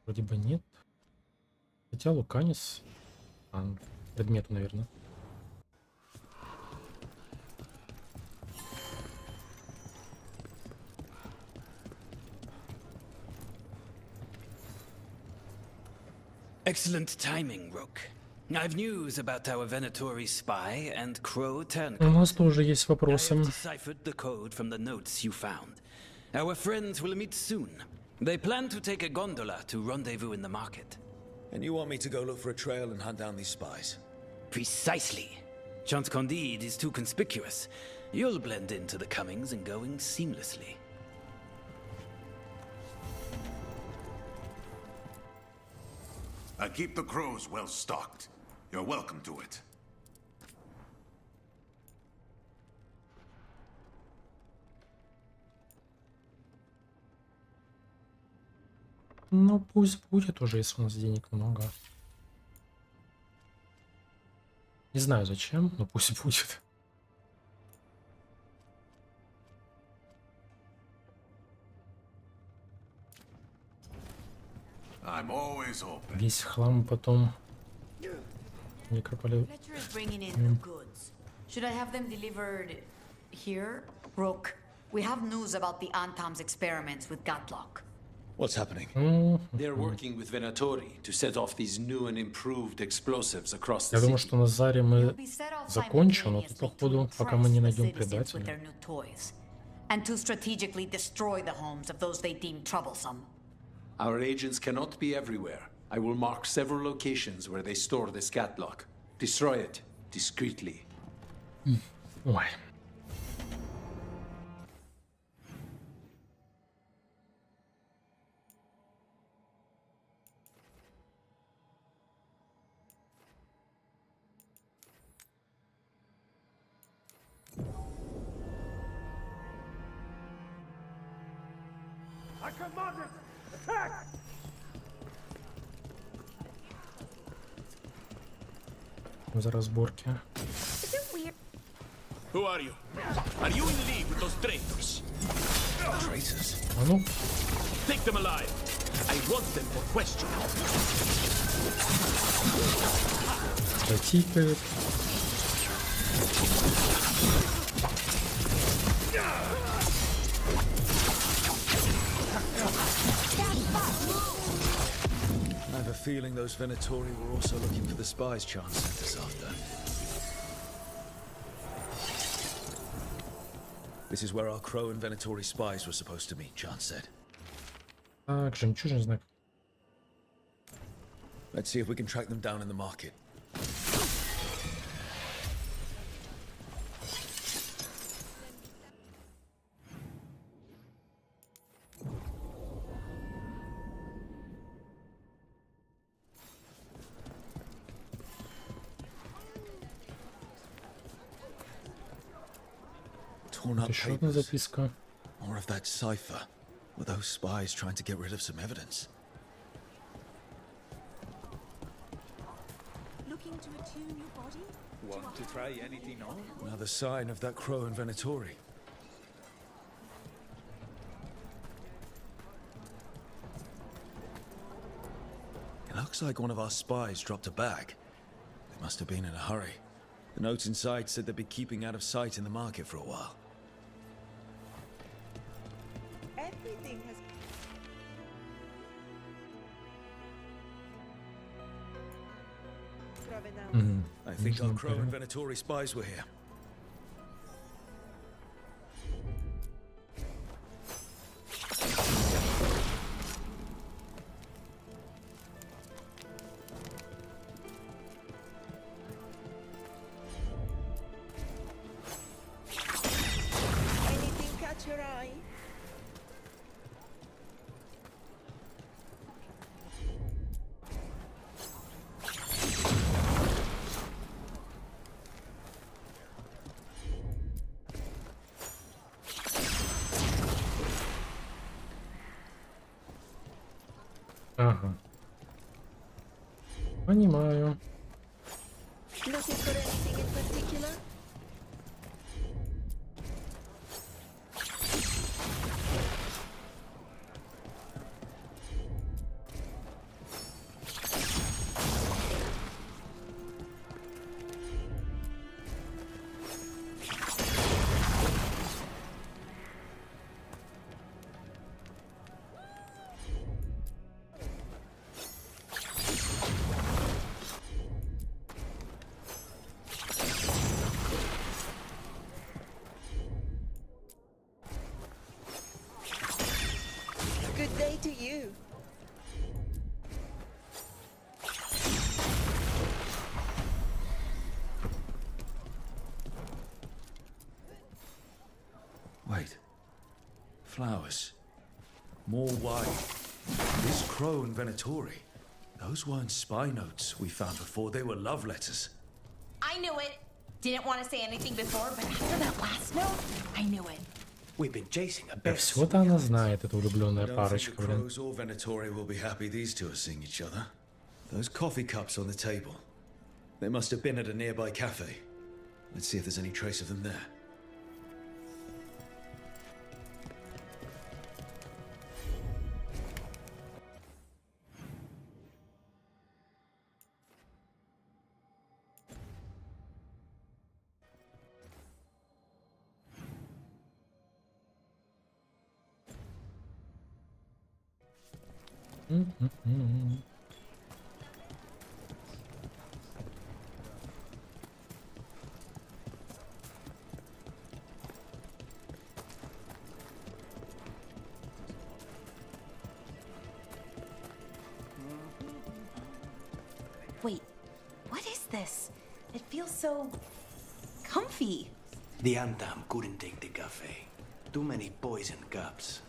Вроде бы нет. Хотя Луканис... предмету, наверное. Excellent timing, Rook. I've news about our Venatori spy and Crow У Turncoat. нас тоже есть I вопросы. have deciphered the code from the notes you found. Our friends will meet soon. They plan to take a gondola to rendezvous in the market. And you want me to go look for a trail and hunt down these spies? Precisely. Chance Candide is too conspicuous. You'll blend into the comings and goings seamlessly. I keep the crows well stocked. You're welcome to it. Ну пусть будет уже, если у нас денег много. Не знаю зачем, но пусть будет. I'm always open. Весь хлам потом некрополю. Fletcher is bringing in new goods. Should I have them delivered here? Rook, we have news about the Antam's experiments with Gatlock. What's happening? They're working with Venatori to set off these new and improved explosives across the Я думаю, city. что на Заре мы закончим, но тут, походу, пока мы не найдем With предателя. their new toys, and to strategically destroy the homes of those they deem troublesome. Our agents cannot be everywhere. I will mark several locations where they store this catlock. Destroy it discreetly. Ой. I command it! Attack! За разборки. Who are you? Are you in league with those traitors? Traitors? А ну. Take them alive. I want them for question. Затикает. I have a feeling those Venatori were also looking for the spies Chance sent us after. This is where our Crow and Venatori spies were supposed to meet, Chance said. Так, жемчужный знак. Let's see if we can track them down in the market. Torn up Еще одна papers. записка. More of that cipher. Were those spies trying to get rid of some evidence? Looking to attune your body? Want to try anything on? Another sign of that Crow and Venatori. It looks like one of our spies dropped a bag. They must have been in a hurry. The notes inside said they'd be keeping out of sight in the market for a while. Everything has... I think our Crow and Venatori spies were here. Anything catch your eye? Ага. Понимаю. Looking for anything in particular? Good day to you. Wait. Flowers. More wine. This crow and Venatori. Those weren't spy notes we found before. They were love letters. I knew it. Didn't want to say anything before, but after that last note, I knew it. We've been chasing a Да bear. всего-то она знает, эта влюбленная I don't think парочка, the блин. crows or Venatori will be happy these two are seeing each other. Those coffee cups on the table. They must have been at a nearby cafe. Let's see if there's any trace of them there. Wait, what is this? It feels so comfy. The Antam couldn't take the cafe. Too many poison cups.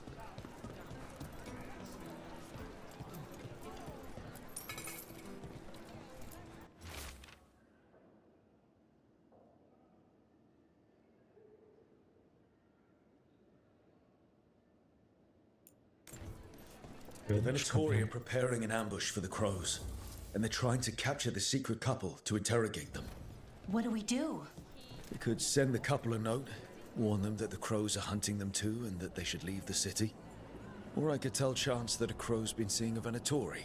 The Venatori are preparing an ambush for the crows, and they're trying to capture the secret couple to interrogate them. What do we do? We could send the couple a note, warn them that the crows are hunting them too and that they should leave the city. Or I could tell Chance that a crow's been seeing a Venatori.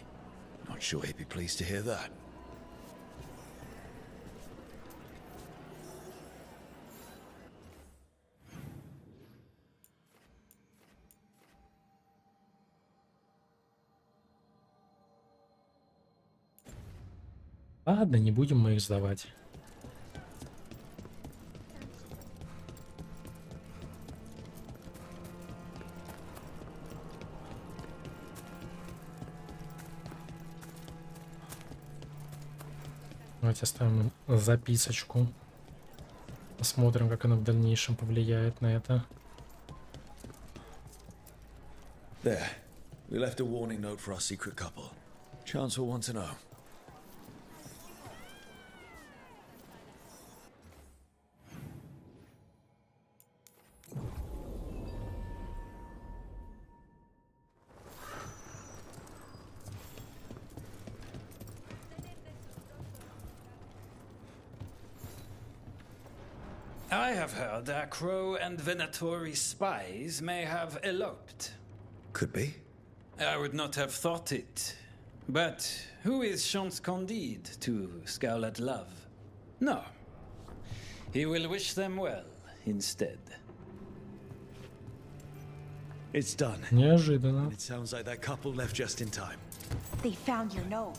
Not sure he'd be pleased to hear that. Ладно, не будем мы их сдавать. Давайте оставим записочку. Посмотрим, как она в дальнейшем повлияет на это. There. We left a warning note for our secret couple. Chance will want to know. I have heard that Crow and Venatori spies may have eloped. Could be. I would not have thought it. But who is Chance Candide to scowl at love? No. He will wish them well instead. It's done. Неожиданно. It sounds like that couple left just in time. They found your note.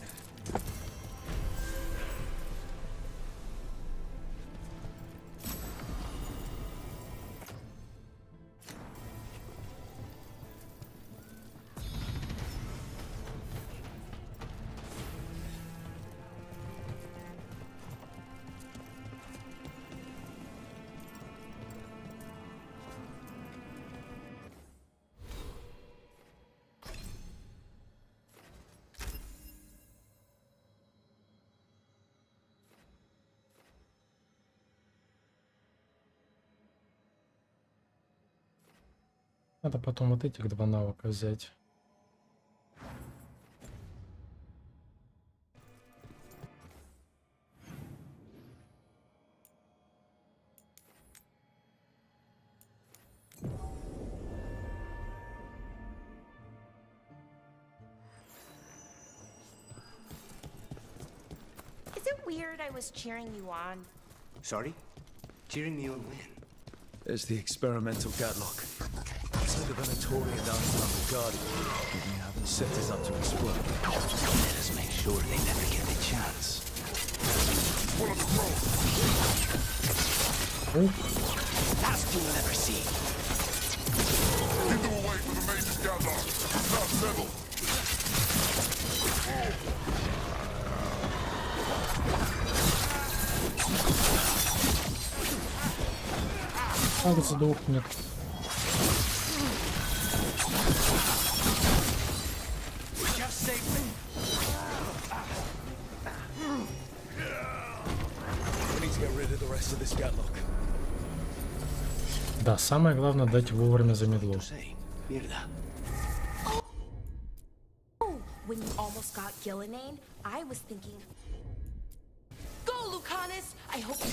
Надо потом вот этих два навыка взять. weird I was cheering you on? Sorry? Cheering me on when? There's the experimental Gatlock. So the Venatorian Antam Guardian, you haven't set us up to explode. Let us make sure they never get the chance. Last you'll ever see. Keep them away from the major Gatlock. It's not settled. Как сдохнет. Да, самое главное дать вовремя замедло. When you almost got Gillinane, I was thinking, go, Lucanus! I hope you...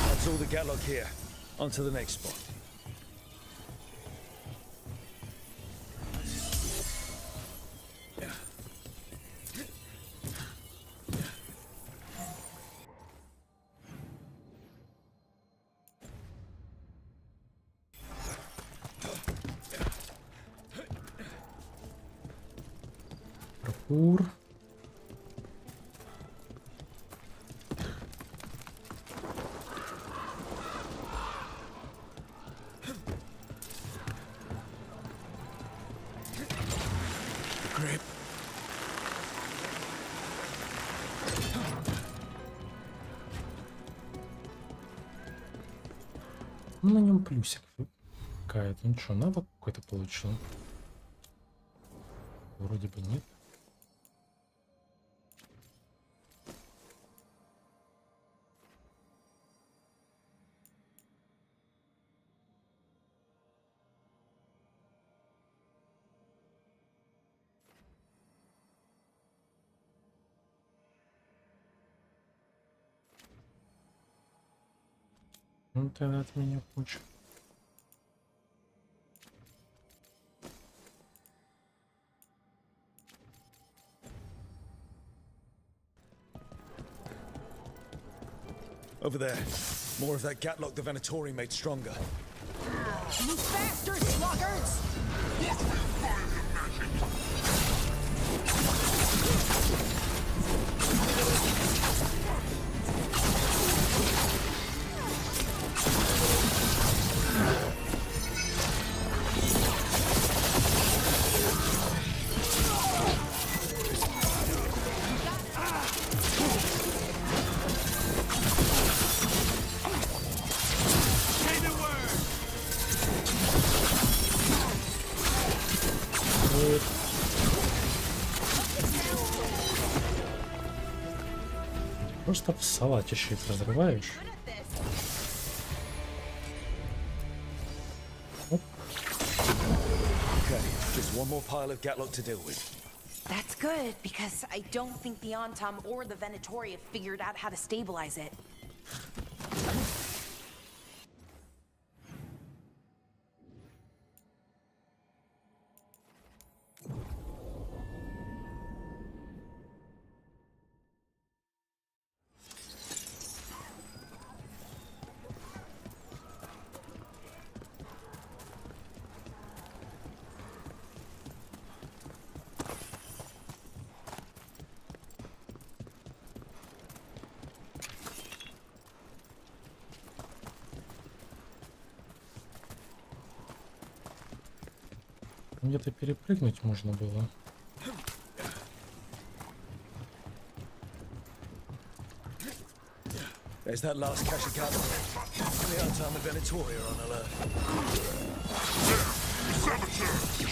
That's all the Gatlock here. On to the next spot. Паркур. Ну, на нем плюсик какая-то. Ну что, навык какой-то получил? Вроде бы нет. Ну, тогда от меня куча. Over there. More of that Gatlock the Venatori made stronger. Move faster, sluggards! Просто в салате щит разрываешь. Оп. Okay, just one more pile of Gatlock to deal with. That's good, because I don't think the Antam or the Venatori have figured out how to stabilize it. Где-то перепрыгнуть можно было. There's that last cache of Gatlock. The Antam and Venatori are on alert. Saboteur! You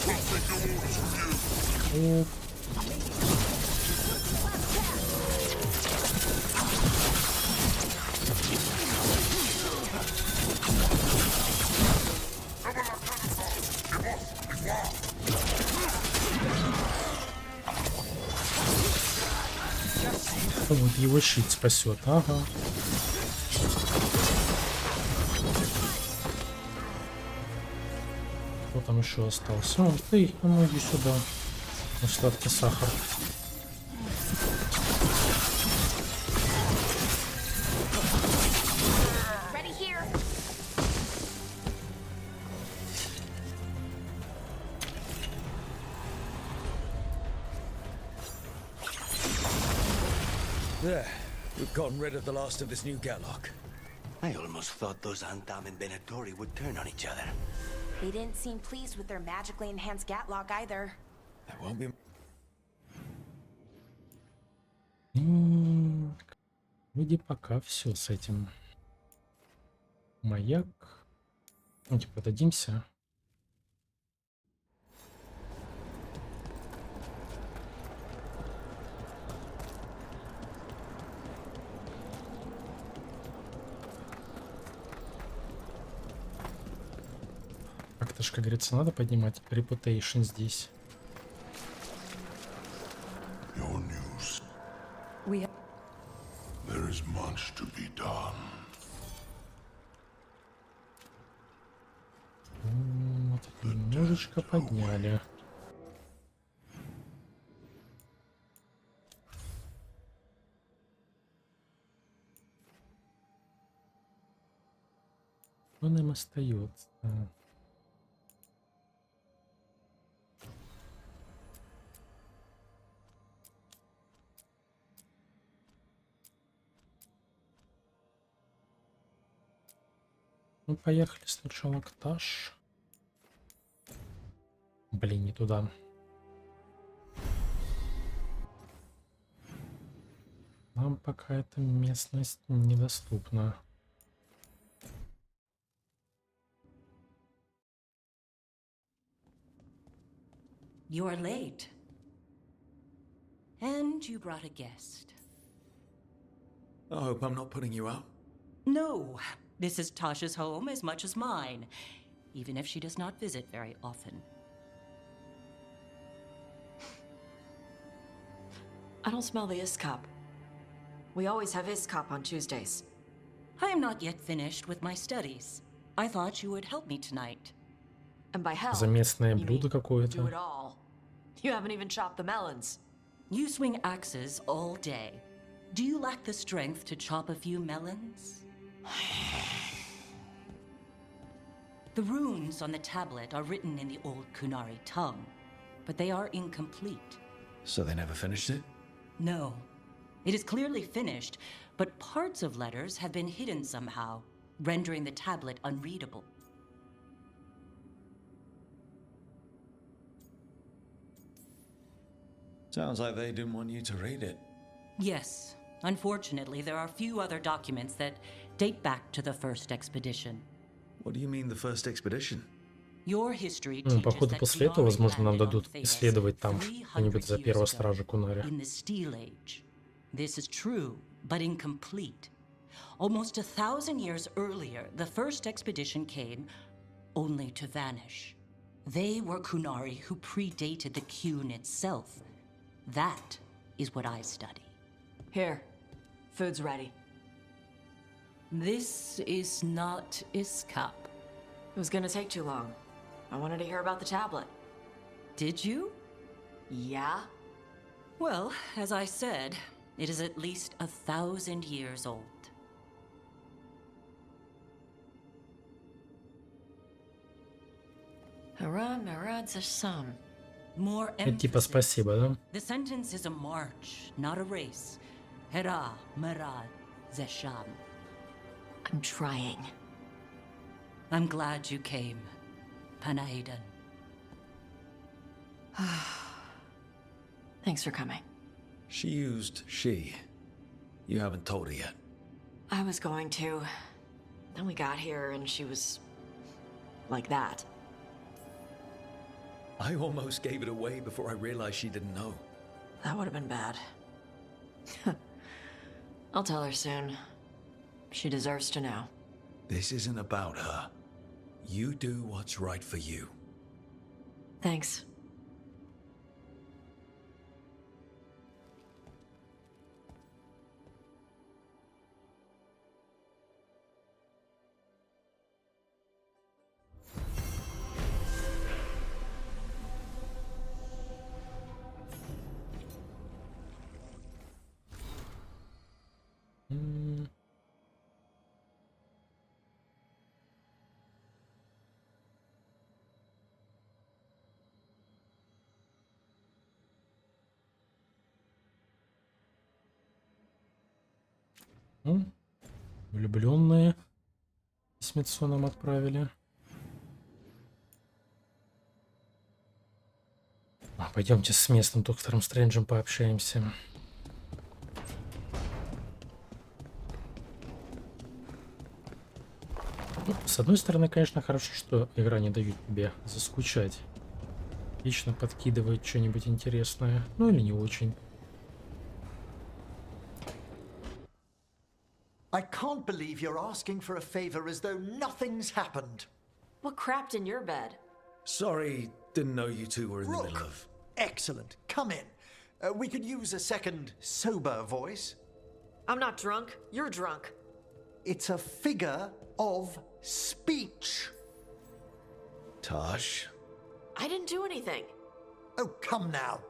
can't take your orders from you! Вот его щит спасет, ага. Кто там еще остался? Он, ты, ну иди сюда. Ну, сладкий сахар. Ready here. There. We've gotten rid of the last of this new Gatlock. I almost thought those Antam and Venatori would turn on each other. They didn't seem pleased with their magically enhanced Gatlock either. There won't be... Вроде пока все с этим. Маяк. Ну, типа, дадимся. Как-то ж, как говорится, надо поднимать reputation здесь. Your news. We... There is much to be done. Вот, немножечко подняли. Что нам остается? Ну, поехали сначала к Таш. Блин, не туда. Нам пока эта местность недоступна. You're late. And you brought a guest. I hope I'm not putting you out. No, this is Tasha's home as much as mine, even if she does not visit very often. I don't smell the iskop. We always have iskop on Tuesdays. I am not yet finished with my studies. I thought you would help me tonight. And by help, За местное you блюдо mean do it какое-то. all. You haven't even chopped the melons. You swing axes all day. Do you lack the strength to chop a few melons? The runes on the tablet are written in the old Kunari tongue, but they are incomplete. So they never finished it? No. It is clearly finished, but parts of letters have been hidden somehow, rendering the tablet unreadable. Sounds like they didn't want you to read it. Yes. Unfortunately, there are few other documents that date back to the first expedition. What do you mean, the first expedition? Your history Ну, teaches походу, that после этого, Kunari возможно, нам landed on дадут Thedas исследовать там 300 что-нибудь за years первого ago, стража Кунари. in the Steel Age. This is true, but incomplete. Almost 1,000 years earlier, the first expedition came only to vanish. They were Kunari who predated the Qun itself. That is what I study. Here, food's ready. This is not Iskap. It was gonna take too long. I wanted to hear about the tablet. Did you? Yeah? Well, as I said, it is at least 1,000 years old. More Это типа emphasis. спасибо, да? The sentence is a march, not a race. Hera, Marad, Zesham. I'm trying. I'm glad you came, Panaidan. Thanks for coming. She used she. You haven't told her yet. I was going to. Then we got here and she was like that. I almost gave it away before I realized she didn't know. That would have been bad. I'll tell her soon. She deserves to know. This isn't about her. You do what's right for you. Thanks. Влюбленные письмецо нам отправили. Пойдемте с местным доктором Стрэнджем пообщаемся. Ну, с одной стороны, конечно, хорошо, что игра не дает тебе заскучать. Лично подкидывает что-нибудь интересное, ну или не очень. I can't believe you're asking for a favor as though nothing's happened. What crapped in your bed? Sorry, didn't know you two were in the middle Rook, of... excellent. Come in. We could use a second sober voice. I'm not drunk. You're drunk. It's a figure of speech. Tosh? I didn't do anything. Oh, come now.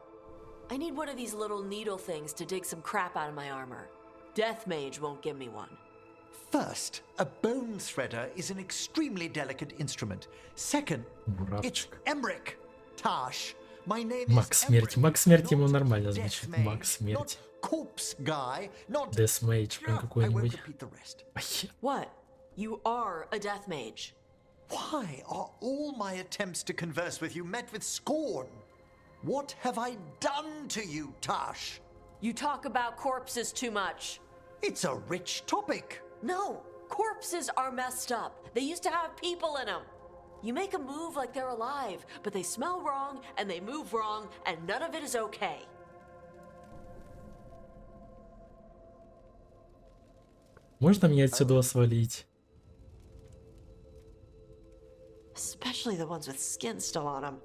I need one of these little needle things to dig some crap out of my armor. Death Mage won't give me one. First, a bone threader is an extremely delicate instrument. Second, it's Emmerich. Tash, my name is Маг смерти. Маг смерти ему нормально звучит. Маг смерти. Corpse guy, not Death Mage, прям какой-нибудь. What? You are a Death Mage. Why are all my attempts to converse with you met with scorn? What have I done to you, Tash? You talk about corpses too much. It's a rich topic. No, corpses are messed up. They used to have people in them. You make them move like they're alive, but they smell wrong and they move wrong, and none of it is okay. Можно мне отсюда свалить? Especially the ones with skin still on them.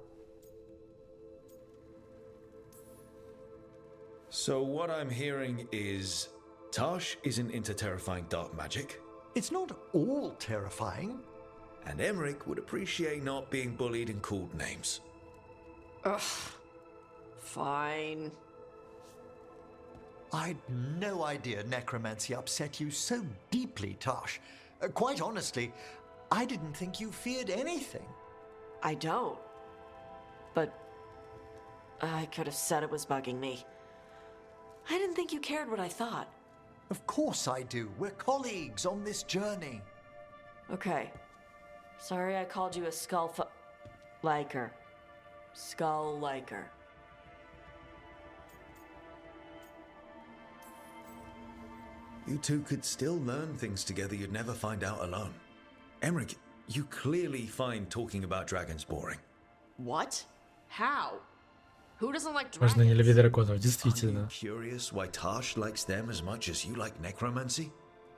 So what I'm hearing is... Tosh isn't into terrifying dark magic. It's not all terrifying. And Emmerich would appreciate not being bullied and called names. Ugh. Fine. I'd no idea necromancy upset you so deeply, Tosh. Quite honestly, I didn't think you feared anything. I don't. But I could have said it was bugging me. I didn't think you cared what I thought. Of course I do. We're colleagues on this journey. Okay. Sorry I called you a liker. Skull liker. You two could still learn things together you'd never find out alone. Emmerich, you clearly find talking about dragons boring. What? How? Who doesn't like dragons? Можно не любить драконов, действительно. Curious why Tash likes them as much as you like necromancy?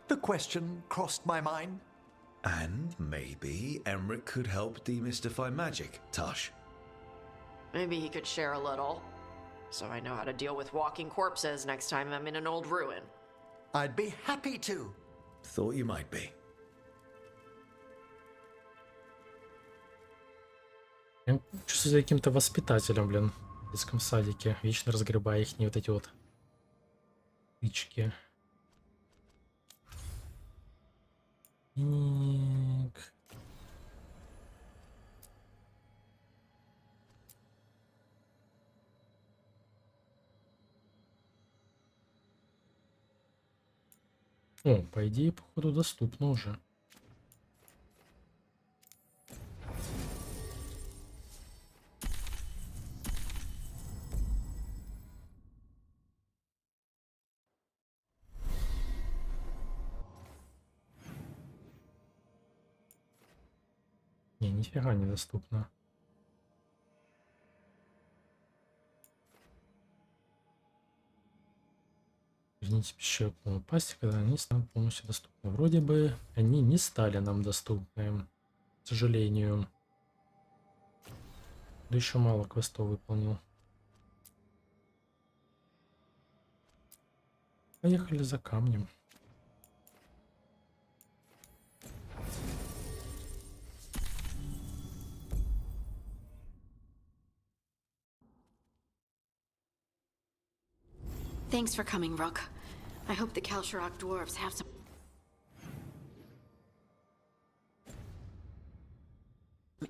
The question crossed my mind. And maybe Emmerich could help demystify magic, Tash. Maybe he could share a little. So I know how to deal with walking corpses next time I'm in an old ruin. I'd be happy to. Thought you might be. Я чувствую себя каким-то воспитателем, блин, в детском садике, вечно разгребая их вот эти вот тычки. Так. О, по идее, походу, доступно уже. Не, нифига недоступно. Верните пищевую пасть, когда они станут полностью доступны. Вроде бы они не стали нам доступны, к сожалению. Да еще мало квестов выполнил. Поехали за камнем. Thanks for coming, Rook. I hope the Kalsharok dwarves have some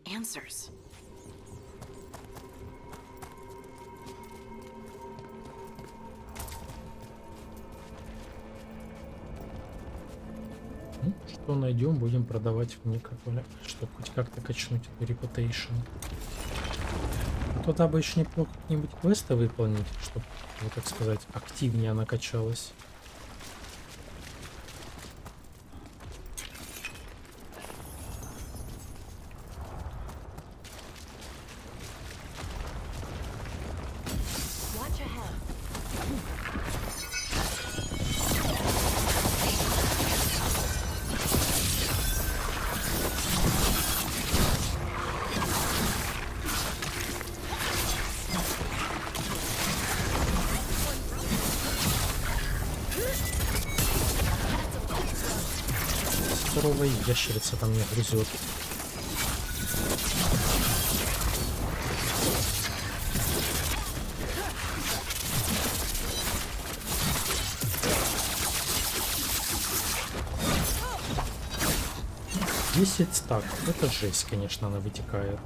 answers. что найдем, будем продавать в Никополе, чтобы хоть как-то качнуть эту reputation. Туда бы еще неплохо какие-нибудь квесты выполнить, чтобы, ну, так сказать, активнее она качалась. Здоровая ящерица там меня грызет. Десять стак. Это жесть, конечно, она вытекает.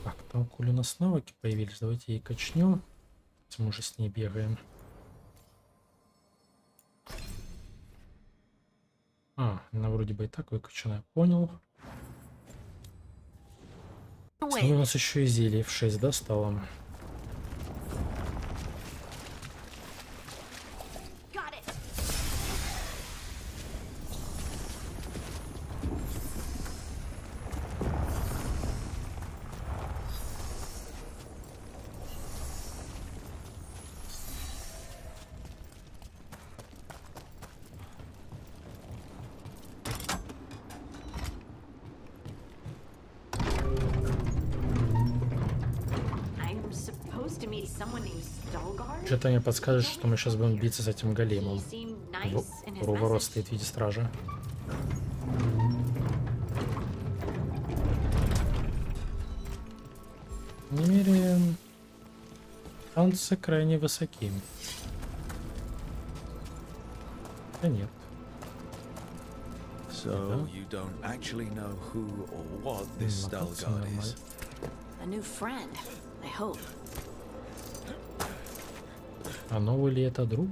Так, там коли у нас навыки появились, давайте ей качнем. Мы уже с ней бегаем. Она вроде бы и так выкачана, я понял. Ну, у нас еще и зелье в 6, да, стало? Что-то мне подскажет, что мы сейчас будем биться с этим големом. Ворот стоит в виде стража. В мире шансы крайне высоки. Да нет. So you don't actually know who or what this Veilguard is. A new friend, I hope. А новый ли это друг?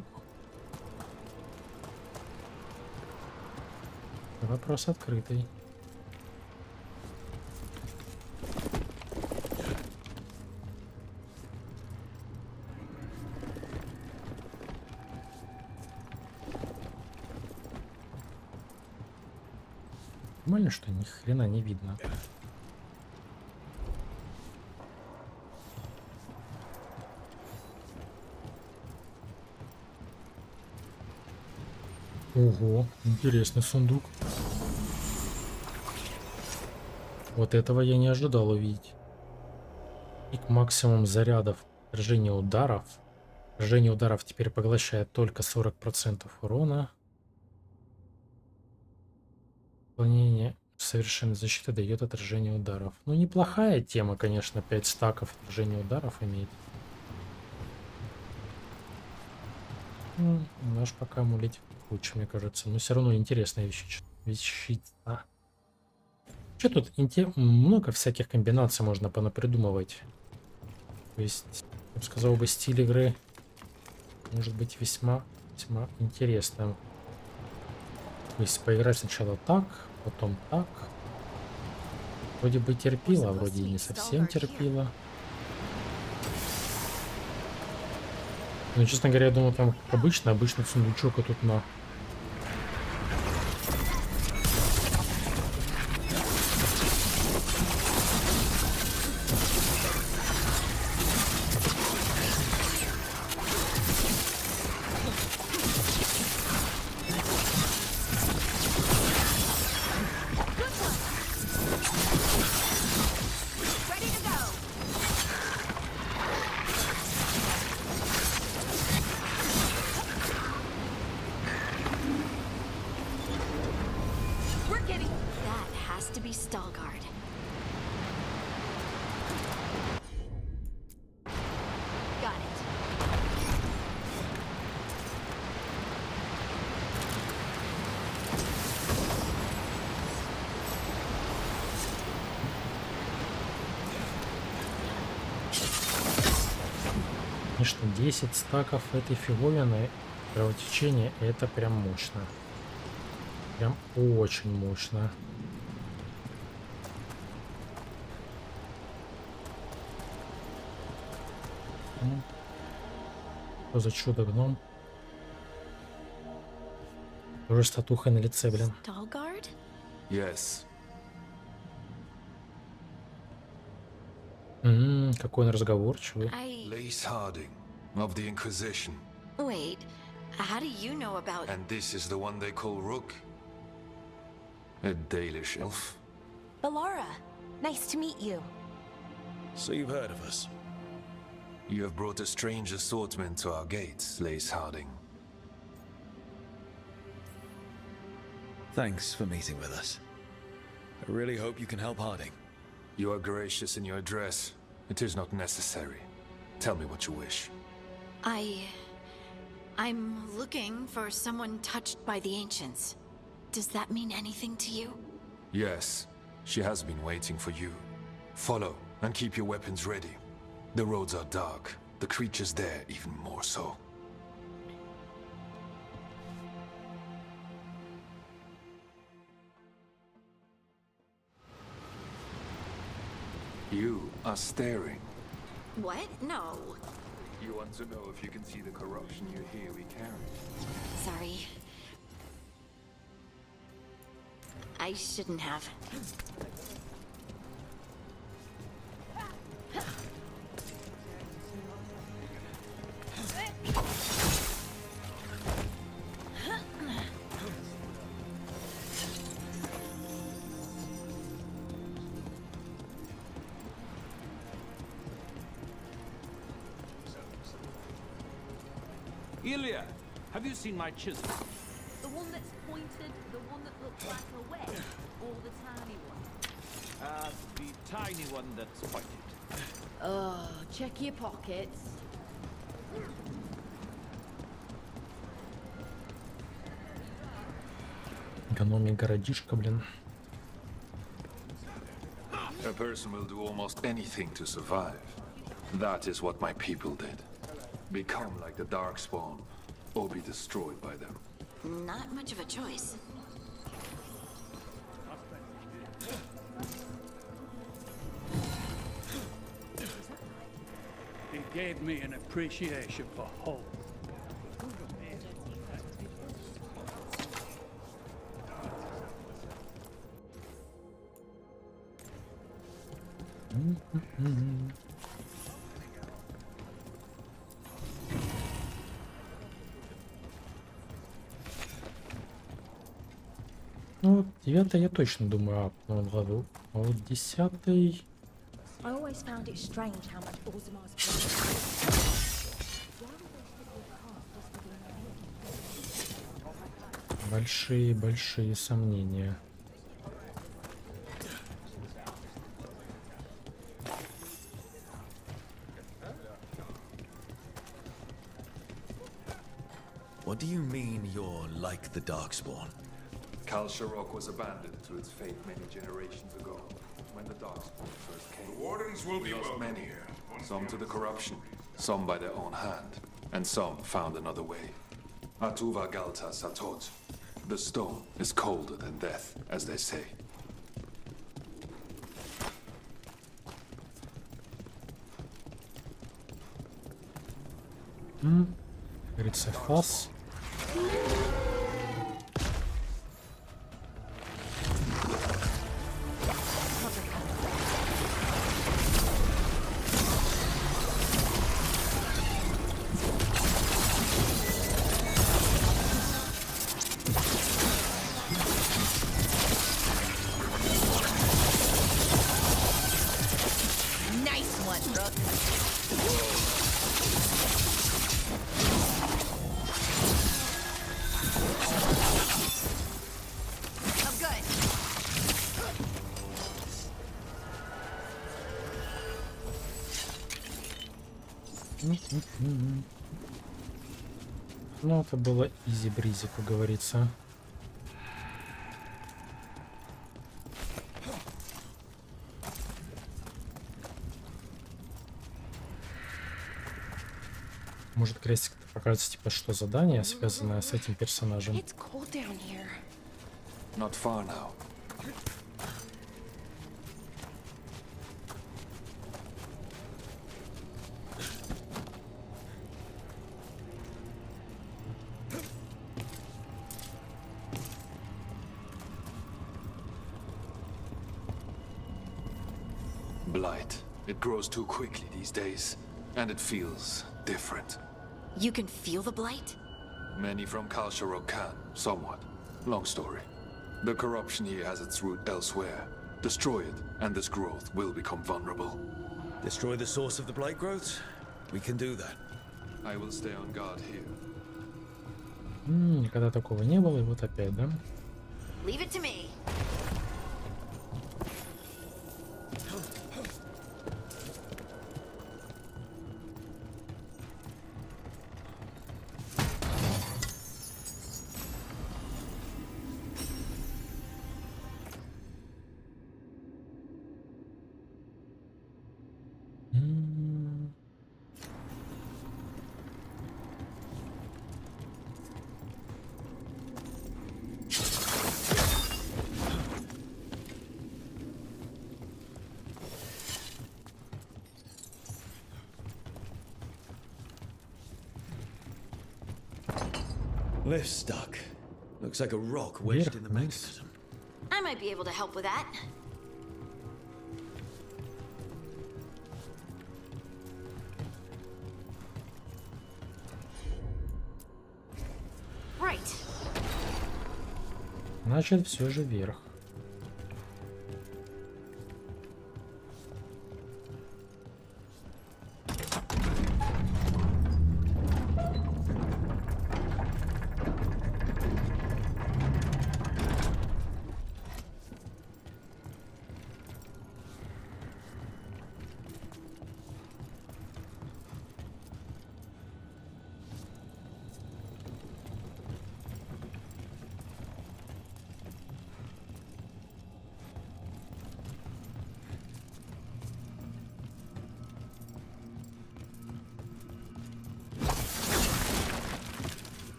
Вопрос открытый. Нормально, что ни хрена не видно. Ого, интересный сундук. Вот этого я не ожидал увидеть. Пик максимум зарядов. Отражение ударов. Отражение ударов теперь поглощает только 40% урона. Выполнение совершенной защиты дает отражение ударов. Ну, неплохая тема, конечно, 5 стаков отражения ударов иметь. Наш пока амулетик лучше, мне кажется. Но все равно интересная вещица. Что тут? Много всяких комбинаций можно понапридумывать. То есть, я бы сказал, стиль игры может быть весьма интересным. То есть поиграть сначала так, потом так. Вроде бы терпила, а вроде и не совсем терпила. Ну, честно говоря, я думал, там как обычный сундучок, а тут на... Конечно, 10 стаков этой фиговины Кровотечение — это прям мощно. Прям очень мощно. Что за чудо-гном? Тоже с татухой на лице, блин. Veilguard? Yes. Какой он разговорчивый. Lace Harding of the Inquisition. Wait, how do you know about... And this is the one they call Rook? A Dalish elf? Balara, nice to meet you. So you've heard of us? You have brought a strange assortment to our gates, Lace Harding. Thanks for meeting with us. I really hope you can help Harding. You are gracious in your address. It is not necessary. Tell me what you wish. I'm looking for someone touched by the ancients. Does that mean anything to you? Yes, she has been waiting for you. Follow and keep your weapons ready. The roads are dark. The creatures there even more so. You are staring. What? No. You want to know if you can see the corruption you hear we carry? Sorry. I shouldn't have. Ilya, have you seen my chisel? The one that's pointed, the one that looks like a wedge, or the tiny one? The tiny one that's pointed. Oh, check your pockets. Экономия городишка, блин. A person will do almost anything to survive. That is what my people did. Become like the Darkspawn, or be destroyed by them. Not much of a choice. He gave me an appreciation for hope. Ну, вот 9 я точно думаю апнул году. А вот 10-й... I always found it strange how much Orzamar's Большие сомнения. What do you mean you're like the Darkspawn? Kalsharok was abandoned to its fate many generations ago, when the Darkspawn first came. The wardens will be We lost welcome many, here. some to the corruption, some by their own hand, and some found another way. Atuva Galta Satot. The stone is colder than death, as they say. Говорится, фас. Nice one, Rook. I'm good. Ну, это было изи-бризи, как говорится. Может, крестик покажется, типа, что задание, связанное с этим персонажем. It's cold down here. Not far now. Blight. It grows too quickly these days, and it feels different. You can feel the blight? Many from Kalsharo can, somewhat. Long story. The corruption here has its root elsewhere. Destroy it, and this growth will become vulnerable. Destroy the source of the blight growth? We can do that. I will stay on guard here. Никогда такого не было, и вот опять, да? Leave it to me. Lift's stuck. Looks like a rock wedged in the mechanism. I might be able to help with that. Right. Значит, все же вверх.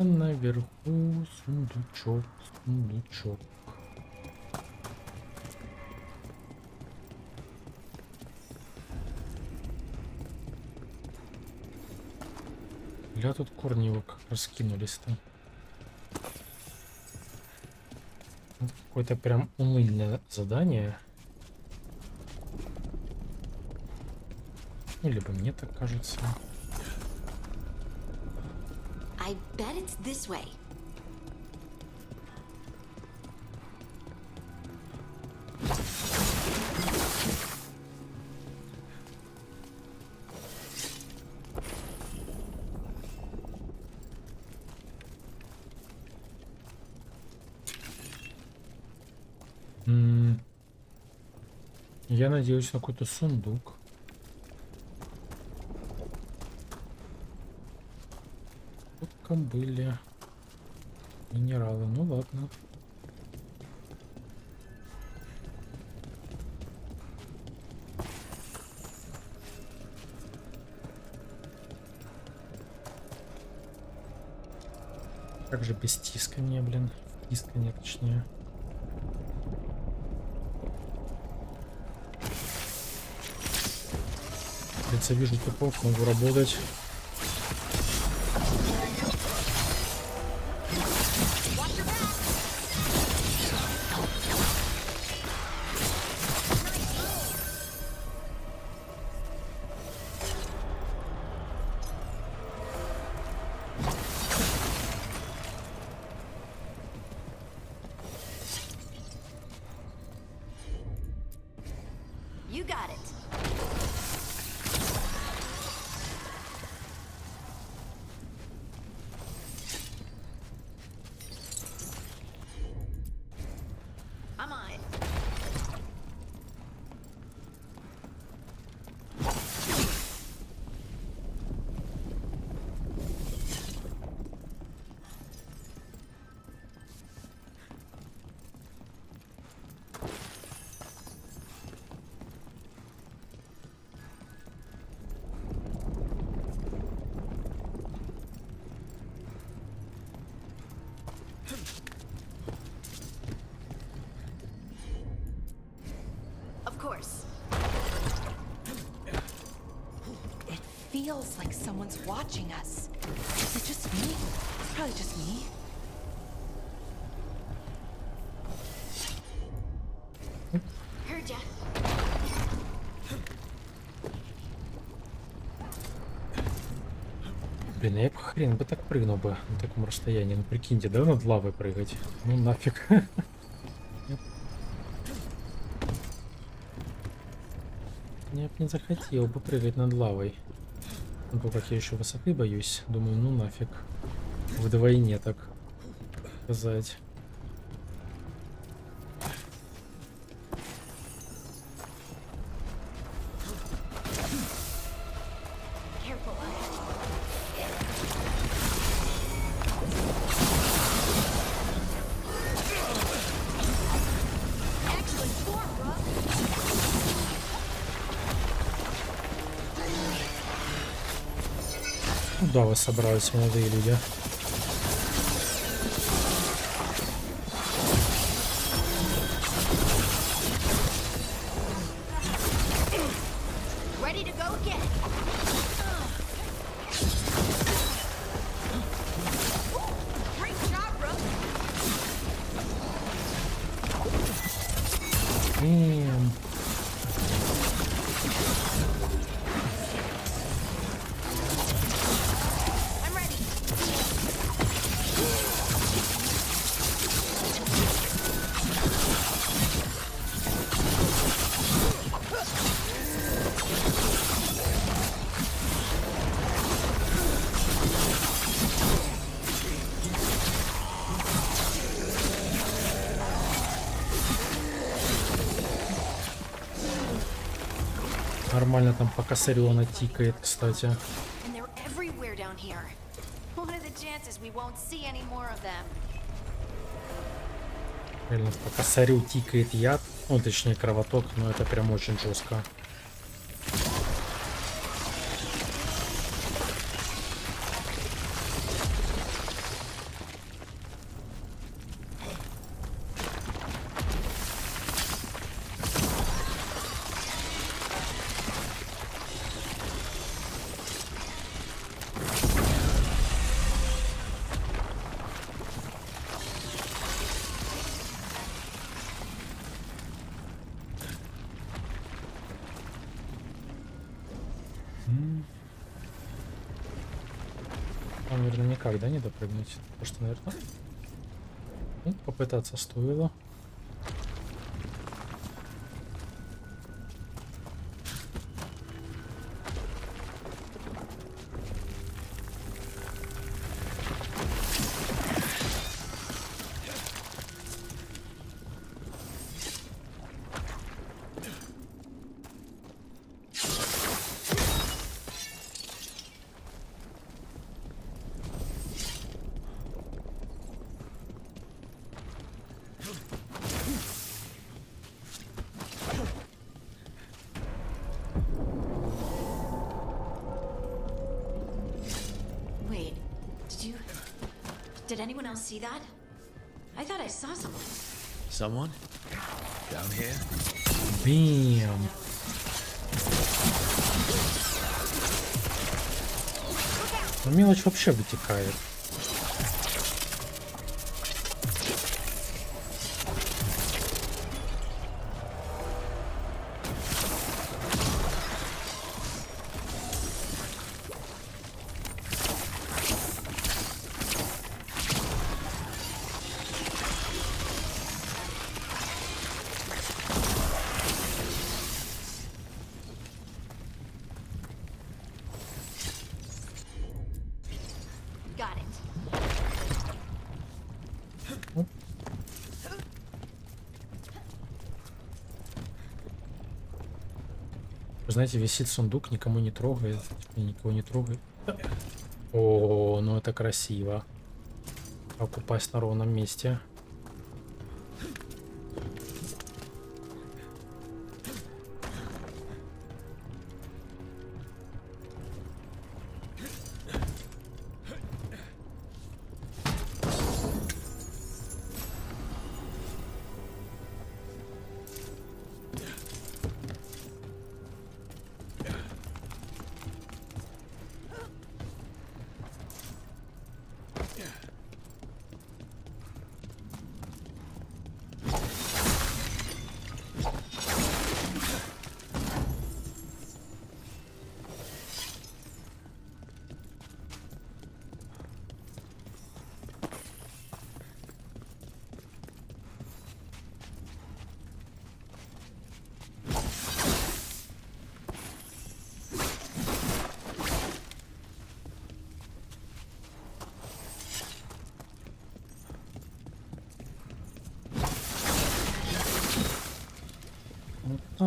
Наверху сундучок, сундучок. Бля, тут корни его как раскинулись-то. Какое-то прям уныльное задание. Ну, либо мне так кажется. I bet it's this way. Я надеюсь на какой-то сундук. Тут были минералы, ну ладно. Как же без тискания, блин? Тискания, точнее. Лица вижу тупов, могу работать. feels like someone's watching us. Is it just me? It's probably just me. Heard ya. Блин, я бы хрен бы так прыгнул бы на таком расстоянии. Ну прикиньте, да, над лавой прыгать? Ну нафиг. Я бы не захотел бы прыгать над лавой. Ну, как я еще высоты боюсь. Думаю, ну нафиг. Вдвойне так сказать. Куда вы собрались, молодые люди? Ready to go again. Great job, Rook. Нормально там по косарю она тикает, кстати. And they're everywhere down here. What are the chances we won't see any more of them? Реально по косарю тикает яд. Ну, точнее, кровоток, но это прям очень жестко. Там, наверное, никак, да, не допрыгнуть? Потому что, наверное, ну, попытаться стоило. Wait, did anyone else see that? I thought I saw someone. Someone? Down here? Бам! Ну, мелочь вообще вытекает. Got it. Вы знаете, висит сундук, никому не трогает, никого не трогает. О, ну это красиво. Как упасть на ровном месте.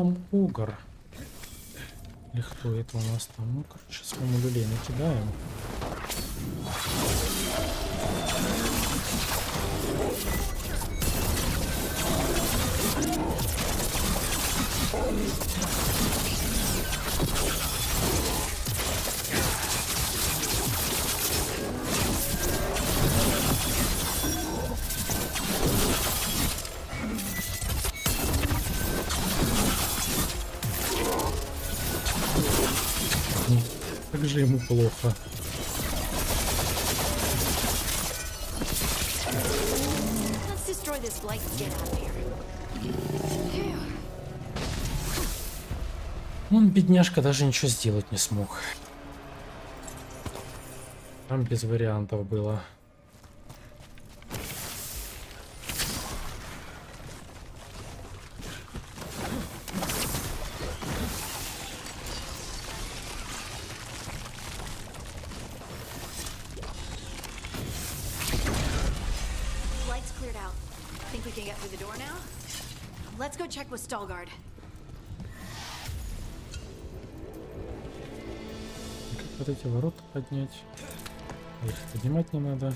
там огр. Или кто это у нас там? Ну, короче, с вами люлей накидаем. Как же ему плохо. Let's destroy this blight and get out of here. Он, бедняжка, даже ничего сделать не смог. Там без вариантов было. Light's cleared out. Think we can get through the door now? Let's go check with Stallguard. Как вот эти ворота поднять? Их поднимать не надо.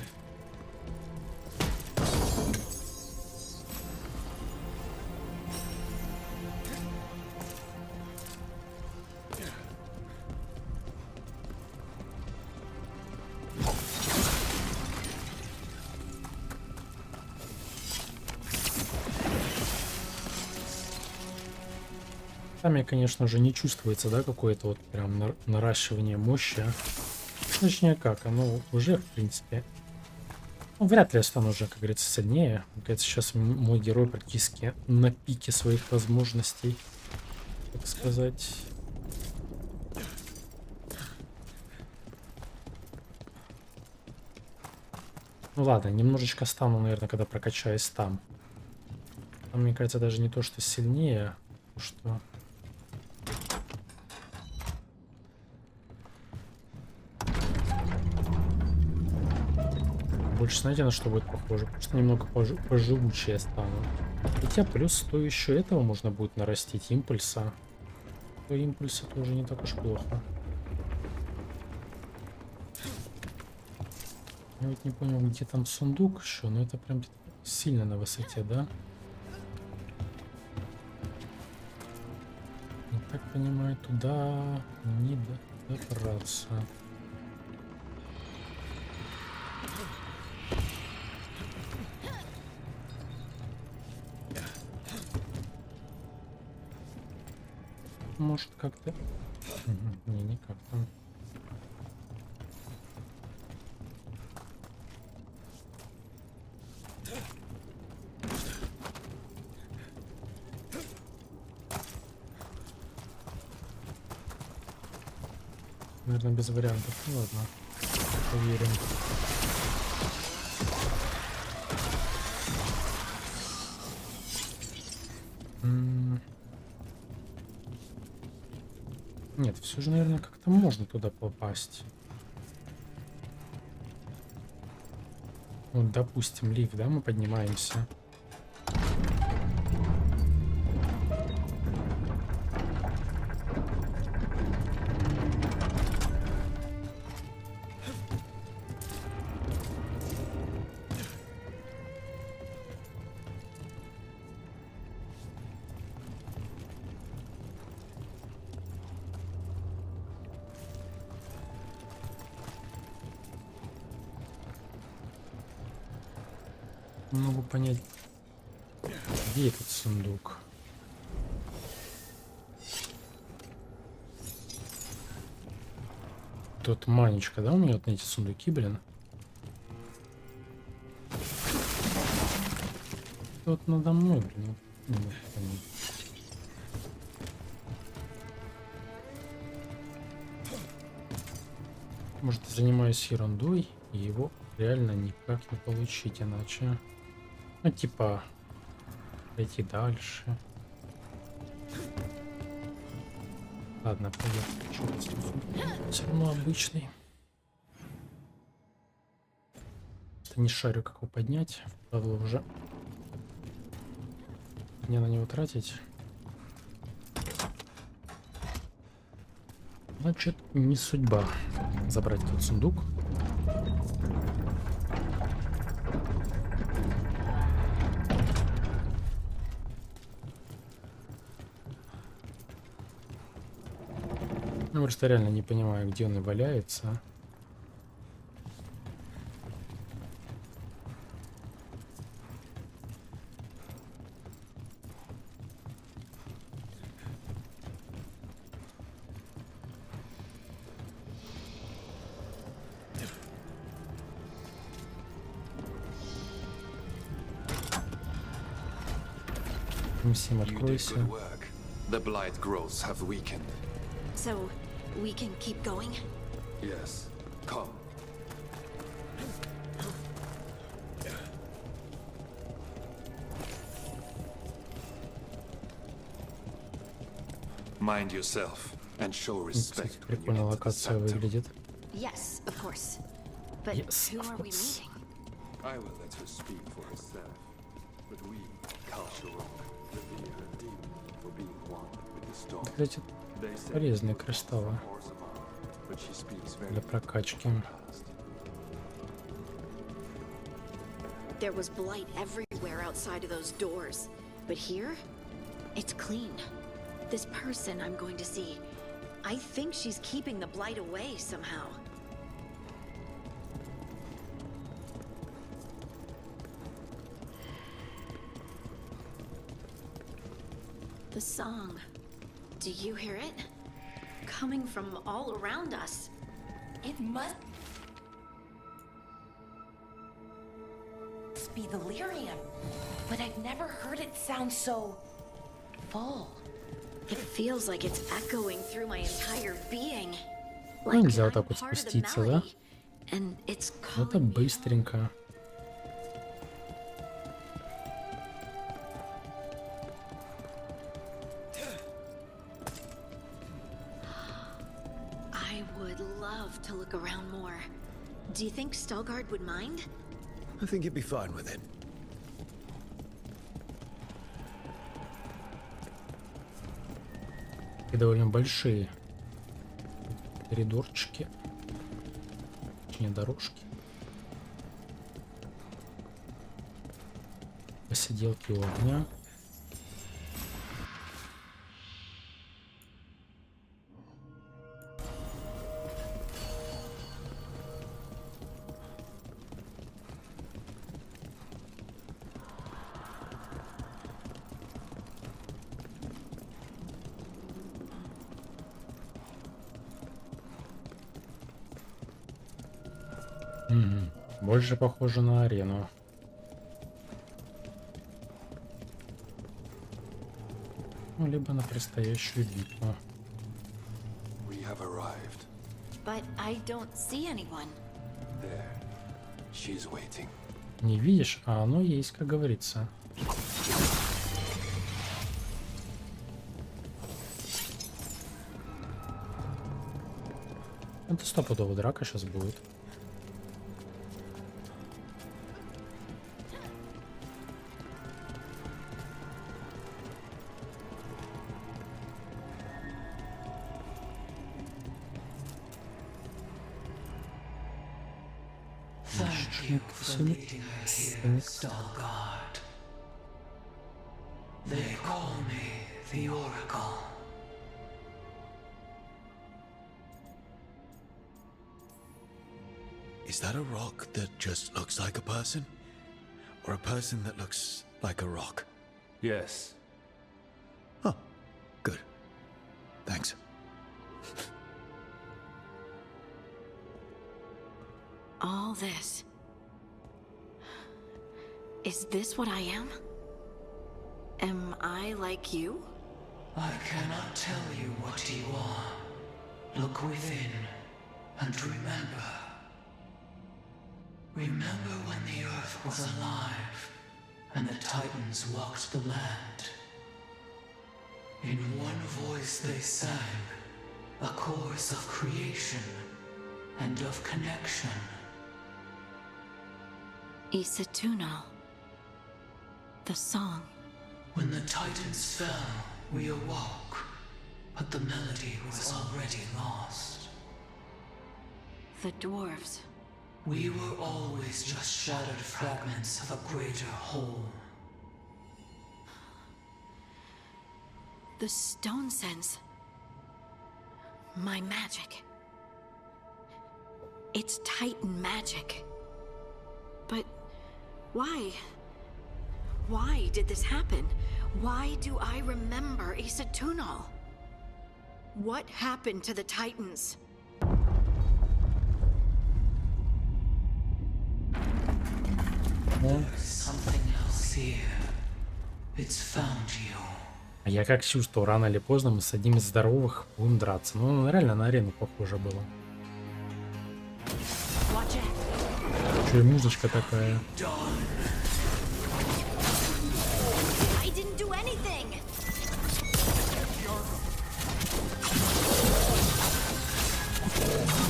Сами, конечно же, не чувствуется, да, какое-то вот прям наращивание мощи. Точнее как, оно уже, в принципе, ну, вряд ли я стану уже, как говорится, сильнее. Мне кажется, сейчас мой герой практически на пике своих возможностей, так сказать. Ну ладно, немножечко стану, наверное, когда прокачаюсь там. Там, мне кажется, даже не то, что сильнее, а что... Больше, знаете, на что будет похоже? Просто немного поживучее стану. Хотя плюс то еще этого можно будет нарастить импульса. То импульса тоже не так уж плохо. Я ведь не понял, где там сундук еще, но это прям сильно на высоте, да? Я так понимаю, туда не добраться. Может как-то... Не, никак там. Наверное, без вариантов. Ну ладно. Поверим. Нет, все же, наверное, как-то можно туда попасть. Вот, допустим, лифт, да, мы поднимаемся. Могу понять, где этот сундук. Тут манечка, да, у меня вот на эти сундуки, блин. Тут надо мной, блин. Может, я занимаюсь ерундой, и его реально никак не получить иначе. Ну, типа, пойти дальше. Ладно, поехали. Все равно обычный. Это не шарю, как его поднять. Правда, уже не на него тратить. Значит, не судьба забрать тот сундук. Ну, просто реально не понимаю, где он и валяется. Всем откройся. The blight growths have weakened. So, we can keep going? Yes. Come. Mind yourself and show respect. Прикольно локация выглядит. Yes, of course. But Yes, who of are we course. meeting? I will let her speak for herself. But we, cultural, revere her deeply for being one with the storm. Кстати, полезные кристаллы для прокачки. There was blight everywhere outside of those doors. But here, it's clean. This person I'm going to see, I think she's keeping the blight away somehow. The song. Do you hear it? Coming from all around us. It must be the lyrium. But I've never heard it sound so full. It feels like it's echoing through my entire being. Ну, нельзя вот так вот спуститься, да? And it's Это быстренько. I would love to look around more. Do you think Stalgard would mind? I think he'd be fine with it. И довольно большие коридорчики, точнее дорожки, посиделки у огня. Больше похоже на арену. Ну, либо на предстоящую битву. We have arrived. But I don't see anyone. There. She's waiting. Не видишь, а оно есть, как говорится. Это стопудово драка сейчас будет. Thank you for leading us here, Stalgard. They call me the Oracle. Is that a rock that just looks like a person? Or a person that looks like a rock? Yes. Oh, good. Thanks. All this. Is this what I am? Am I like you? I cannot tell you what you are. Look within and remember. Remember when the earth was alive and the Titans walked the land. In one voice they sang a chorus of creation and of connection. Isatuno. The song. When the Titans fell, we awoke. but the melody was already lost. The dwarves. We were always just shattered fragments of a greater whole. The stone sense. My magic. It's Titan magic. But why? Why did this happen? Why do I remember Isatunal? What happened to the Titans? There's something else here. It's found you. А я как чувствовал, рано или поздно мы с одним из здоровых будем драться. Ну, реально на арену похоже было. Еще и музычка такая. I didn't do anything.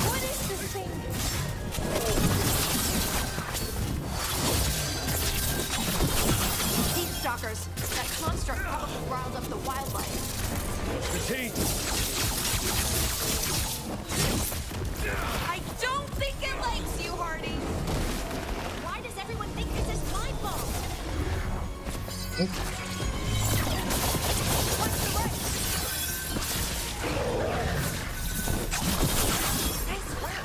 What is this thing? Deep stalkers. That construct probably riled up the wildlife. I don't think it likes you, Hardy. Why does everyone think this is my fault? What's the right? Nice work.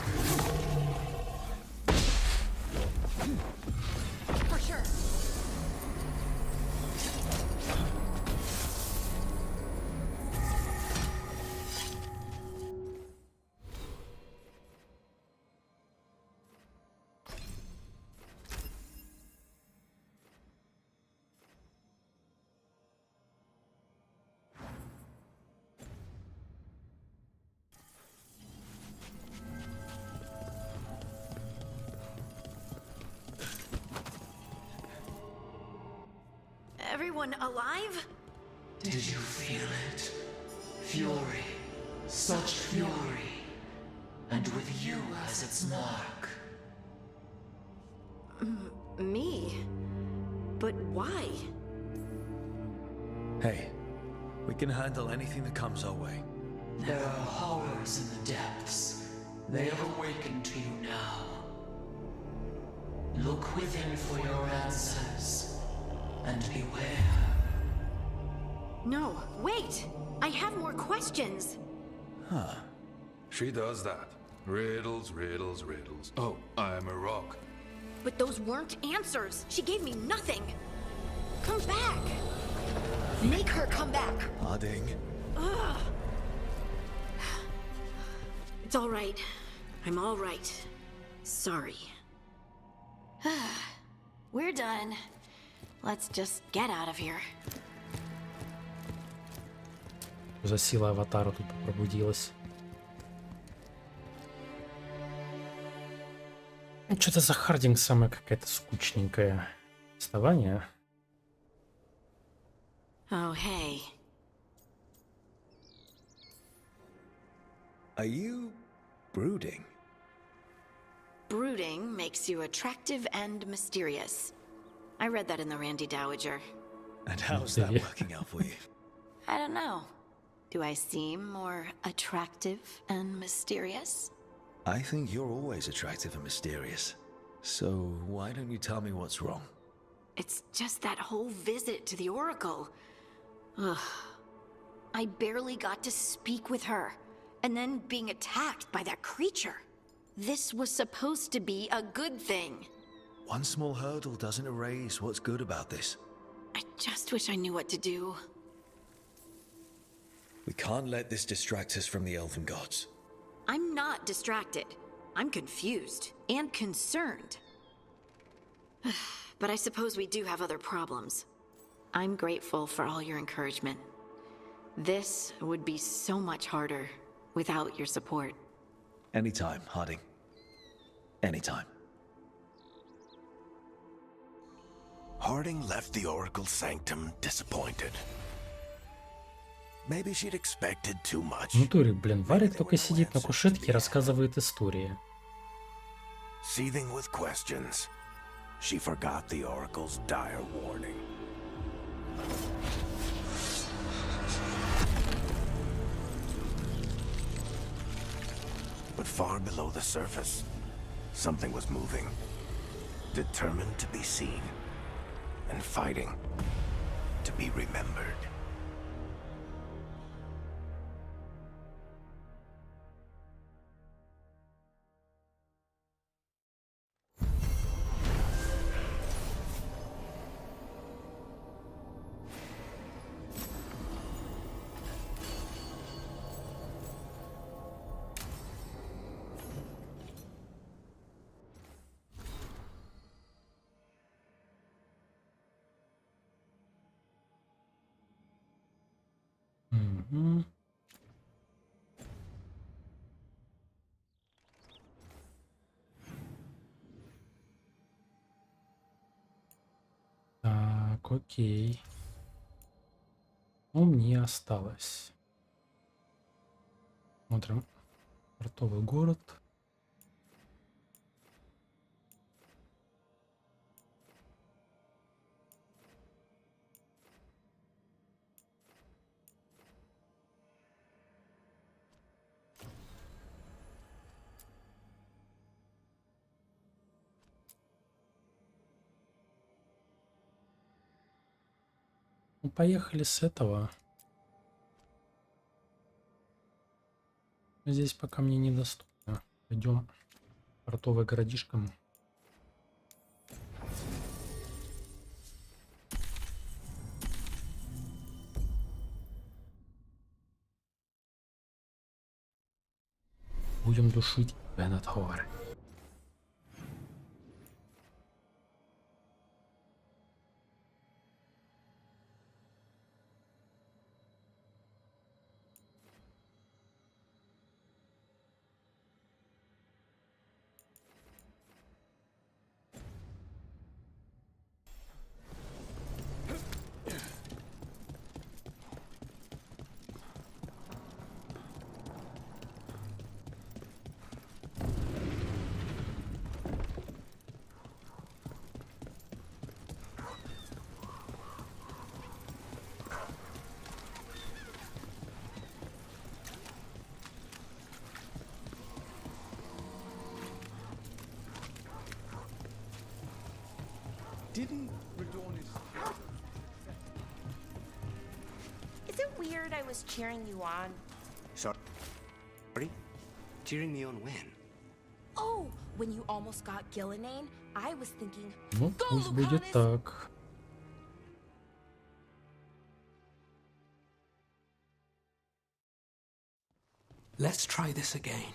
For sure. Everyone alive? Did you feel it? Fury. Such fury. And with you as its mark. Me? But why? Hey, we can handle anything that comes our way. There are horrors in the depths. They have awakened to you now. Look within for your answers. And beware. No, wait! I have more questions! Huh. She does that. Riddles, riddles, riddles. Oh, I'm a rock. But those weren't answers! She gave me nothing! Come back! Make her come back! Harding. Ugh. It's all right. I'm all right. Sorry. We're done. Let's just get out of here. За сила аватара тут пробудилась. Ну, что-то за Хардинг самая какая-то скучненькая. Вставание. Oh, hey. Are you brooding? Brooding makes you attractive and mysterious. I read that in the Randy Dowager. And how's that working out for you? I don't know. Do I seem more attractive and mysterious? I think you're always attractive and mysterious. So why don't you tell me what's wrong? It's just that whole visit to the Oracle. Ugh. I barely got to speak with her. And then being attacked by that creature. This was supposed to be a good thing. One small hurdle doesn't erase what's good about this. I just wish I knew what to do. We can't let this distract us from the elven gods. I'm not distracted. I'm confused and concerned. But I suppose we do have other problems. I'm grateful for all your encouragement. This would be so much harder without your support. Anytime, Harding. Anytime. Harding left the Oracle Sanctum disappointed. Maybe she'd expected too much. Ну, Турик, блин, Варик только сидит на кушетке и рассказывает истории. Seething with questions, she forgot the Oracle's dire warning. But far below the surface, something was moving. Determined to be seen. And fighting to be remembered. Так, окей. Ну, мне осталось. Смотрим. Портовый город. Ну, поехали с этого. Здесь пока мне недоступно. Пойдем портовый городишко. Будем душить Венатор. Didn't Radorn Is it weird I was cheering you on? Sorry? Cheering me on when? Oh, when you almost got Gillinane, I was thinking, Ну, go, пусть будет Lucanus! так. Let's try this again.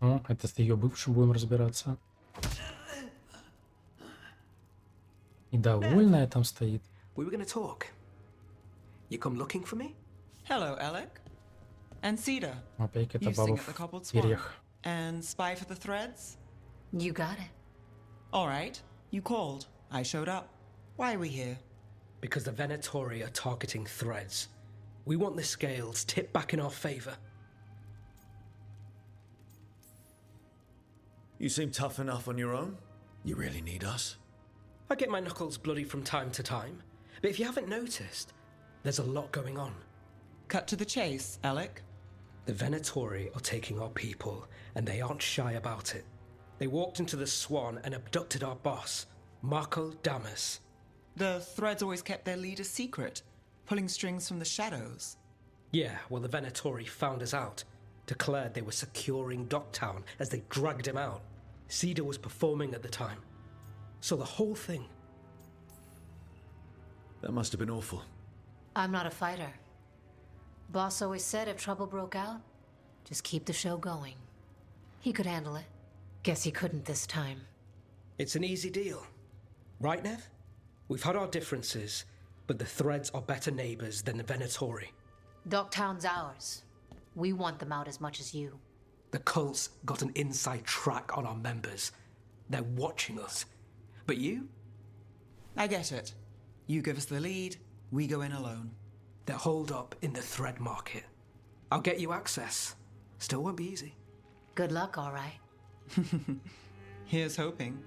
О, это с ее бывшим будем разбираться. И довольная там стоит. We were gonna talk. You come looking for me? Hello, Alec. And Cedar. Опять это You баба sing at the в Cobbled Swan. перьях. And spy for the threads? You got it. All right. You called. I showed up. Why are we here? Because the Venatori are targeting threads. We want the scales tipped back in our favor. You seem tough enough on your own. You really need us? I get my knuckles bloody from time to time, but if you haven't noticed, there's a lot going on. Cut to the chase, Alec. The Venatori are taking our people, and they aren't shy about it. They walked into the Swan and abducted our boss, Marco Damas. The threads always kept their leader secret, pulling strings from the shadows. Yeah, well, the Venatori found us out, declared they were securing Docktown as they dragged him out. Cedar was performing at the time. So the whole thing... That must have been awful. I'm not a fighter. Boss always said if trouble broke out, just keep the show going. He could handle it. Guess he couldn't this time. It's an easy deal. Right, Nev? We've had our differences, but the threads are better neighbors than the Venatori. Docktown's ours. We want them out as much as you. The cult's got an inside track on our members. They're watching us. But you? I get it. You give us the lead, we go in alone. They're holed up in the thread market. I'll get you access. Still won't be easy. Good luck, all right. Here's hoping.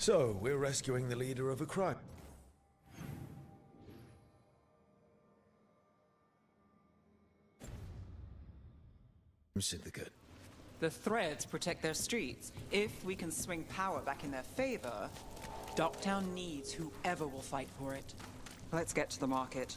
So, we're rescuing the leader of a crime. Syndicate. The threads protect their streets. If we can swing power back in their favor, Docktown needs whoever will fight for it. Let's get to the market.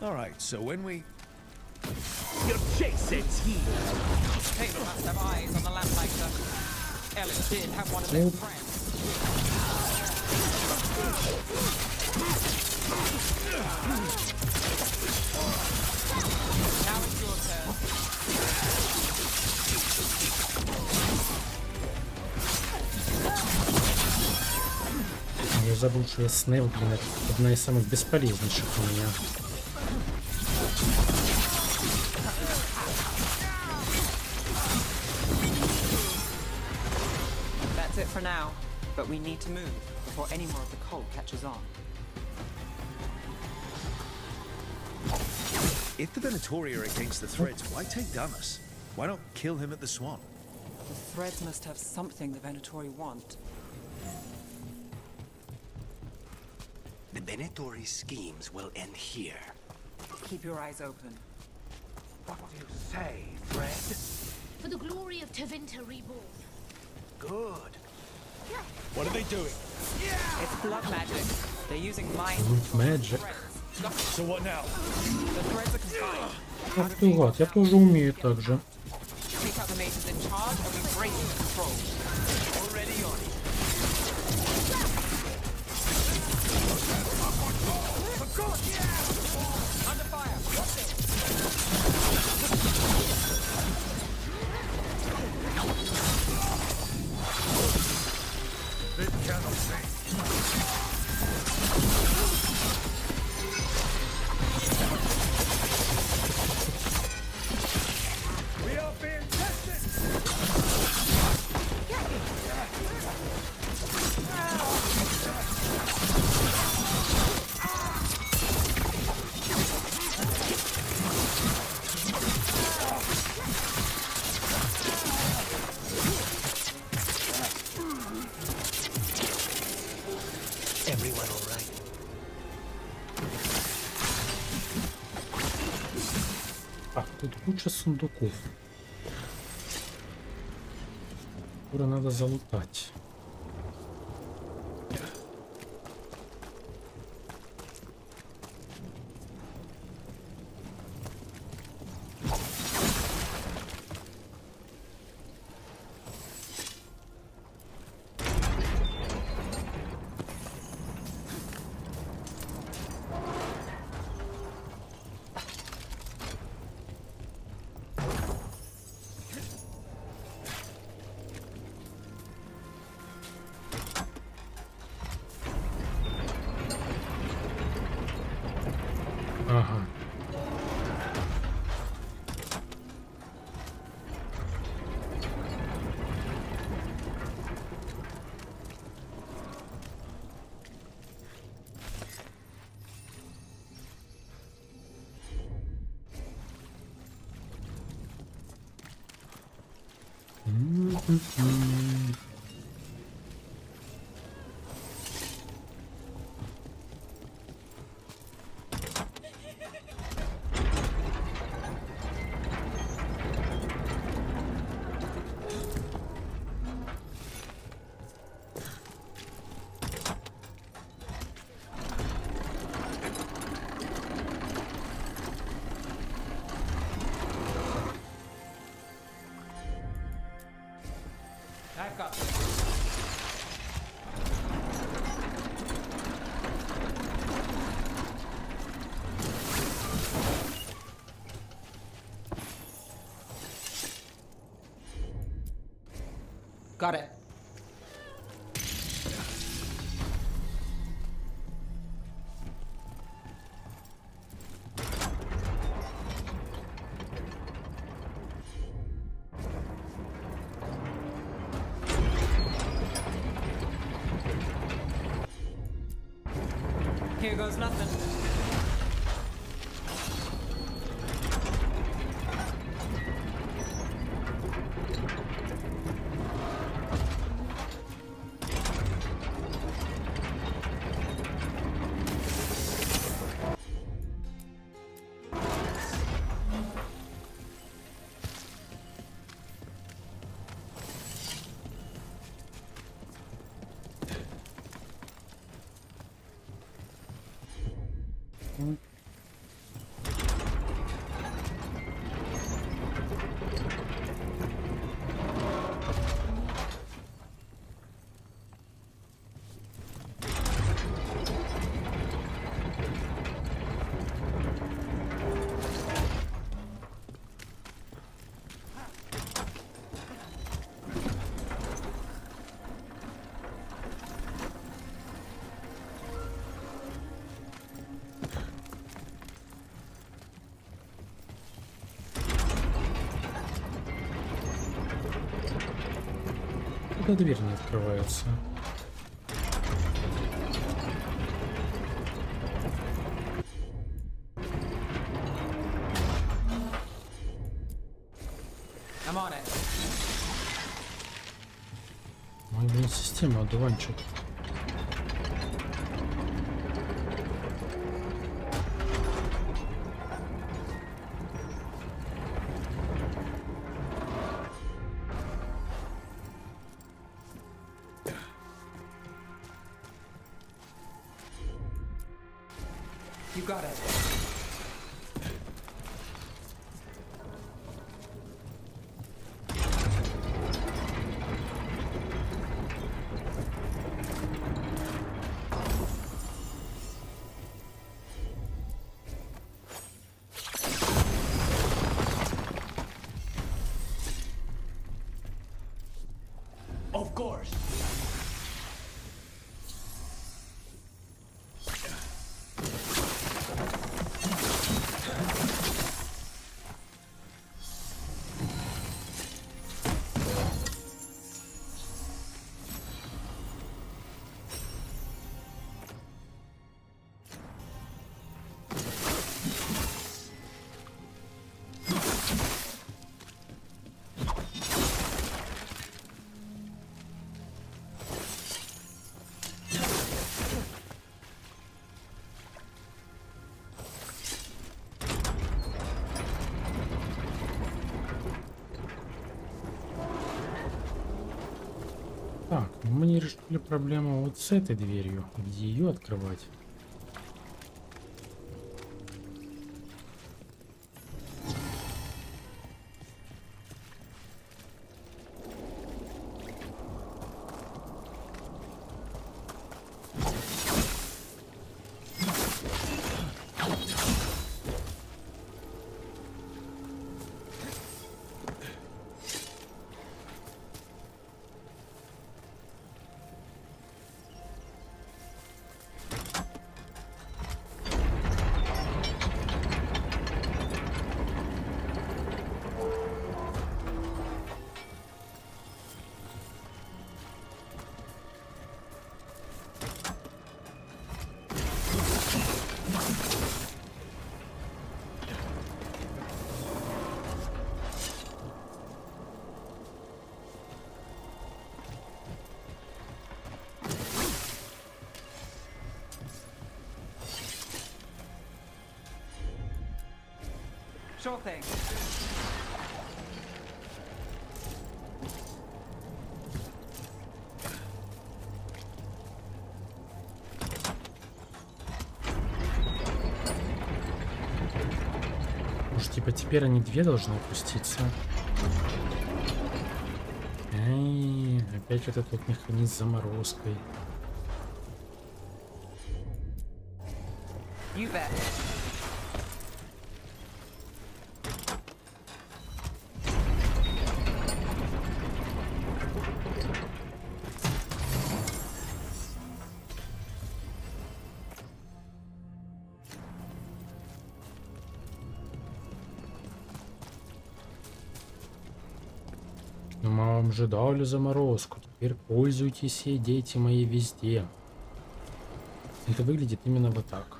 All right, so when we... Your chase ends here. Taylor must have eyes on the lamplighter. Ellis did have one of their friends. Now it's your turn. Я забыл, что я снейл, блин, это одна из самых бесполезнейших у меня. That's it for now, but we need to move before any more of the cold catches on. If the Venatori are against the threads, why take Damas? Why not kill him at the Swan? The threads must have something the Venatori want. The Venatori schemes will end here. Keep your eyes open. What do you say, Fred? For the glory of Tevinter reborn. Good. What are they doing? It's blood magic. They're using mind Magic. So what now? The threads are confined. Ах ты гад, я тоже умею так же. Take out the mages in charge and we break the control. Already on it. Under fire. Watch it. This cannot be. We are being tested. Everyone all right? Так, тут куча сундуков, которые надо залутать. Ага. I've got this. Got it. Here goes nothing. Куда дверь не открывается? I'm on it. Ой, блин, система, одуванчик. You got it. Of course. Так, мы не решили проблему вот с этой дверью, где ее открывать. Sure thing. Может, типа теперь они две должны опуститься? Эй, опять вот этот вот механизм с заморозкой. You bet. Но мы вам же дали заморозку. Теперь пользуйтесь ей, дети мои, везде. Это выглядит именно вот так.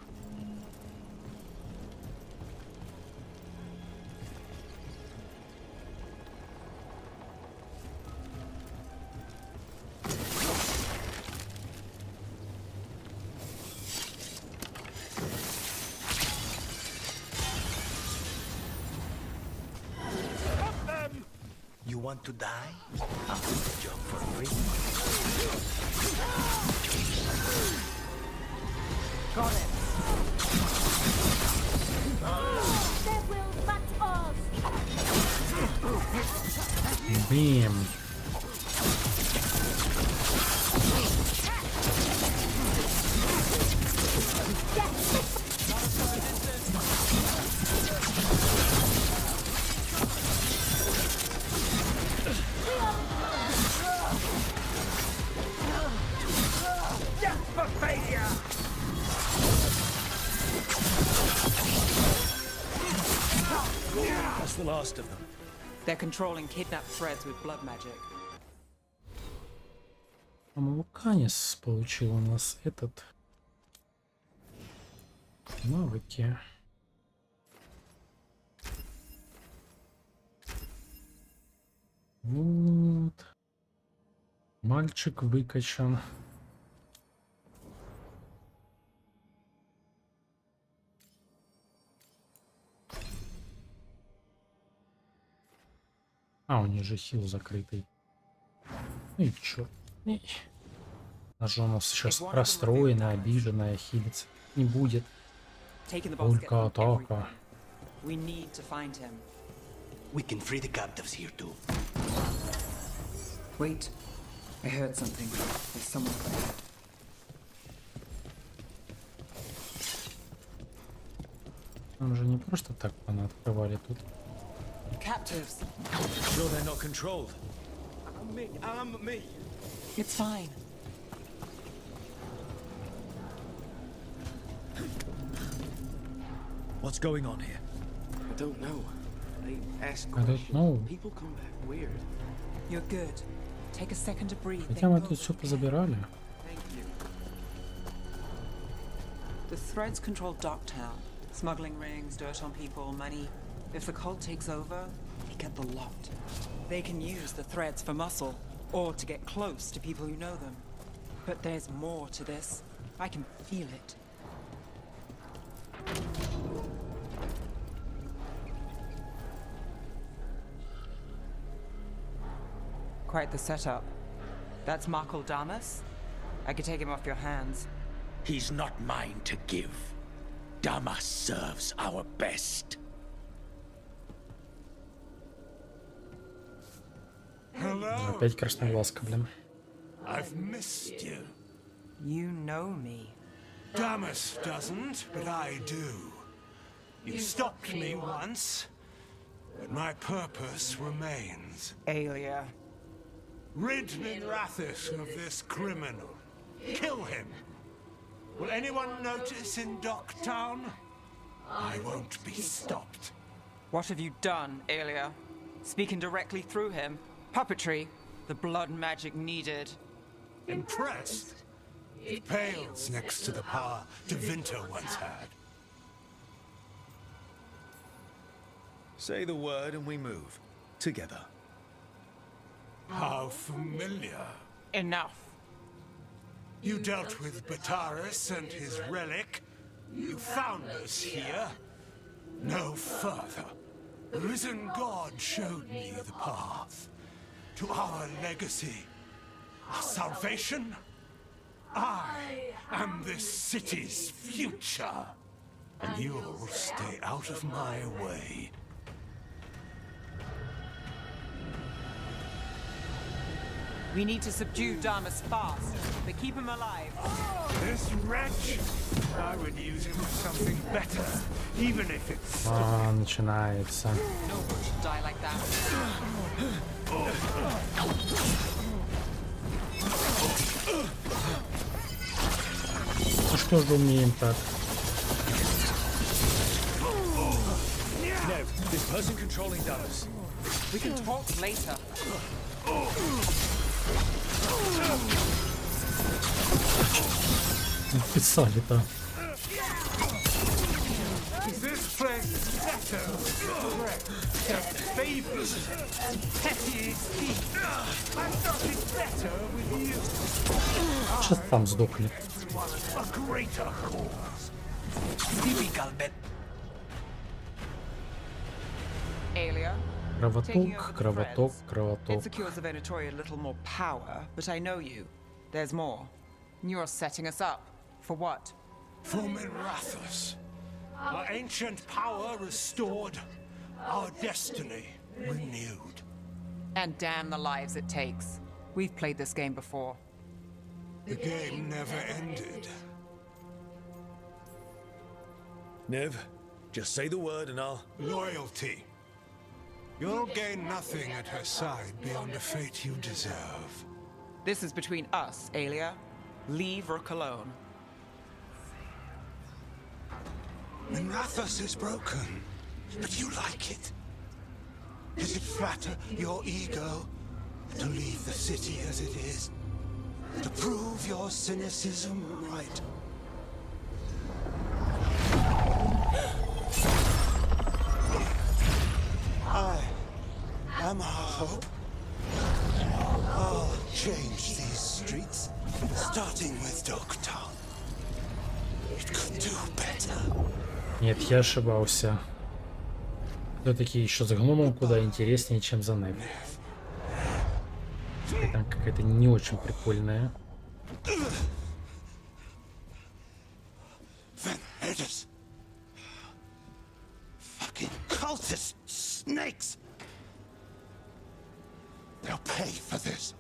You want to die? I'll do the job for free. Got it. They will but us. Бэм. That's the last of them. They're controlling kidnapped threads with blood magic. Вулканис получил у нас этот навыки. Вот. Мальчик выкачан. А, у них же хил закрытый. Ну и чё? Она же у нас сейчас расстроена, обиженная, хилится. Не будет. Только атака. We need to find him. We can free the captives here too. Wait, I heard something. There's someone there. Нам же не просто так открывали тут. Captives. Sure they're not controlled. I'm me. It's fine. What's going on here? I don't know. They ask I don't questions. know. People come back weird. You're good. Take a second to breathe. Хотя мы тут все позабирали. Thank you. The threads control Docktown. Smuggling rings, dirt on people, money. If the cult takes over, we get the lot. They can use the threads for muscle, or to get close to people who know them. But there's more to this. I can feel it. Quite the setup. That's Markle Damas? I could take him off your hands. He's not mine to give. Damas serves our best. Опять красноглазка, блин. I've missed you. You know me. Damas doesn't, but I do. You stopped me once, but my purpose remains. Aelia. Rid Minrathis of this criminal. Kill him. Will anyone notice in Docktown? I won't be stopped. What have you done, Aelia? Speaking directly through him? Puppetry? The blood magic needed. Impressed? It pales next to the power De Vinter once had. Say the word and we move. Together. How familiar. Enough. You dealt with Bataris and his relic. You found us here. No further. The risen God showed me the path to our legacy, our salvation. I am this city's future, and you'll stay out of my way. We need to subdue Damas fast, but keep him alive. This wretch? I would use him for something better, even if it's... А, начинается. No one should die like that. Ну что же умеем так? Nev, this person controlling Damas. We can talk later. Писали-то. This place better with threat, favors, and petty schemes. I thought it better with you. Сейчас там сдохли. A greater cause. Typical bet. Alia. Кровоток, кровоток, It кровоток. secures the Venatori a little more power, but I know you. There's more. You're setting us up. For what? For Minrathus. Our ancient power restored. Our destiny renewed. And damn the lives it takes. We've played this game before. The game never ended. Nev, just say the word and I'll... Loyalty. You'll gain nothing at her side beyond a fate you deserve. This is between us, Alia. Leave Rook alone. Minrathus is broken, but you like it. Does it flatter your ego to leave the city as it is? To prove your cynicism right? I am our hope. I'll change these streets, starting with Doktown. It could do better. Нет, я ошибался. Все-таки еще с гномом куда интереснее, чем за Нев. Там какая-то не очень прикольная. Fucking cultist snakes. They'll pay for this.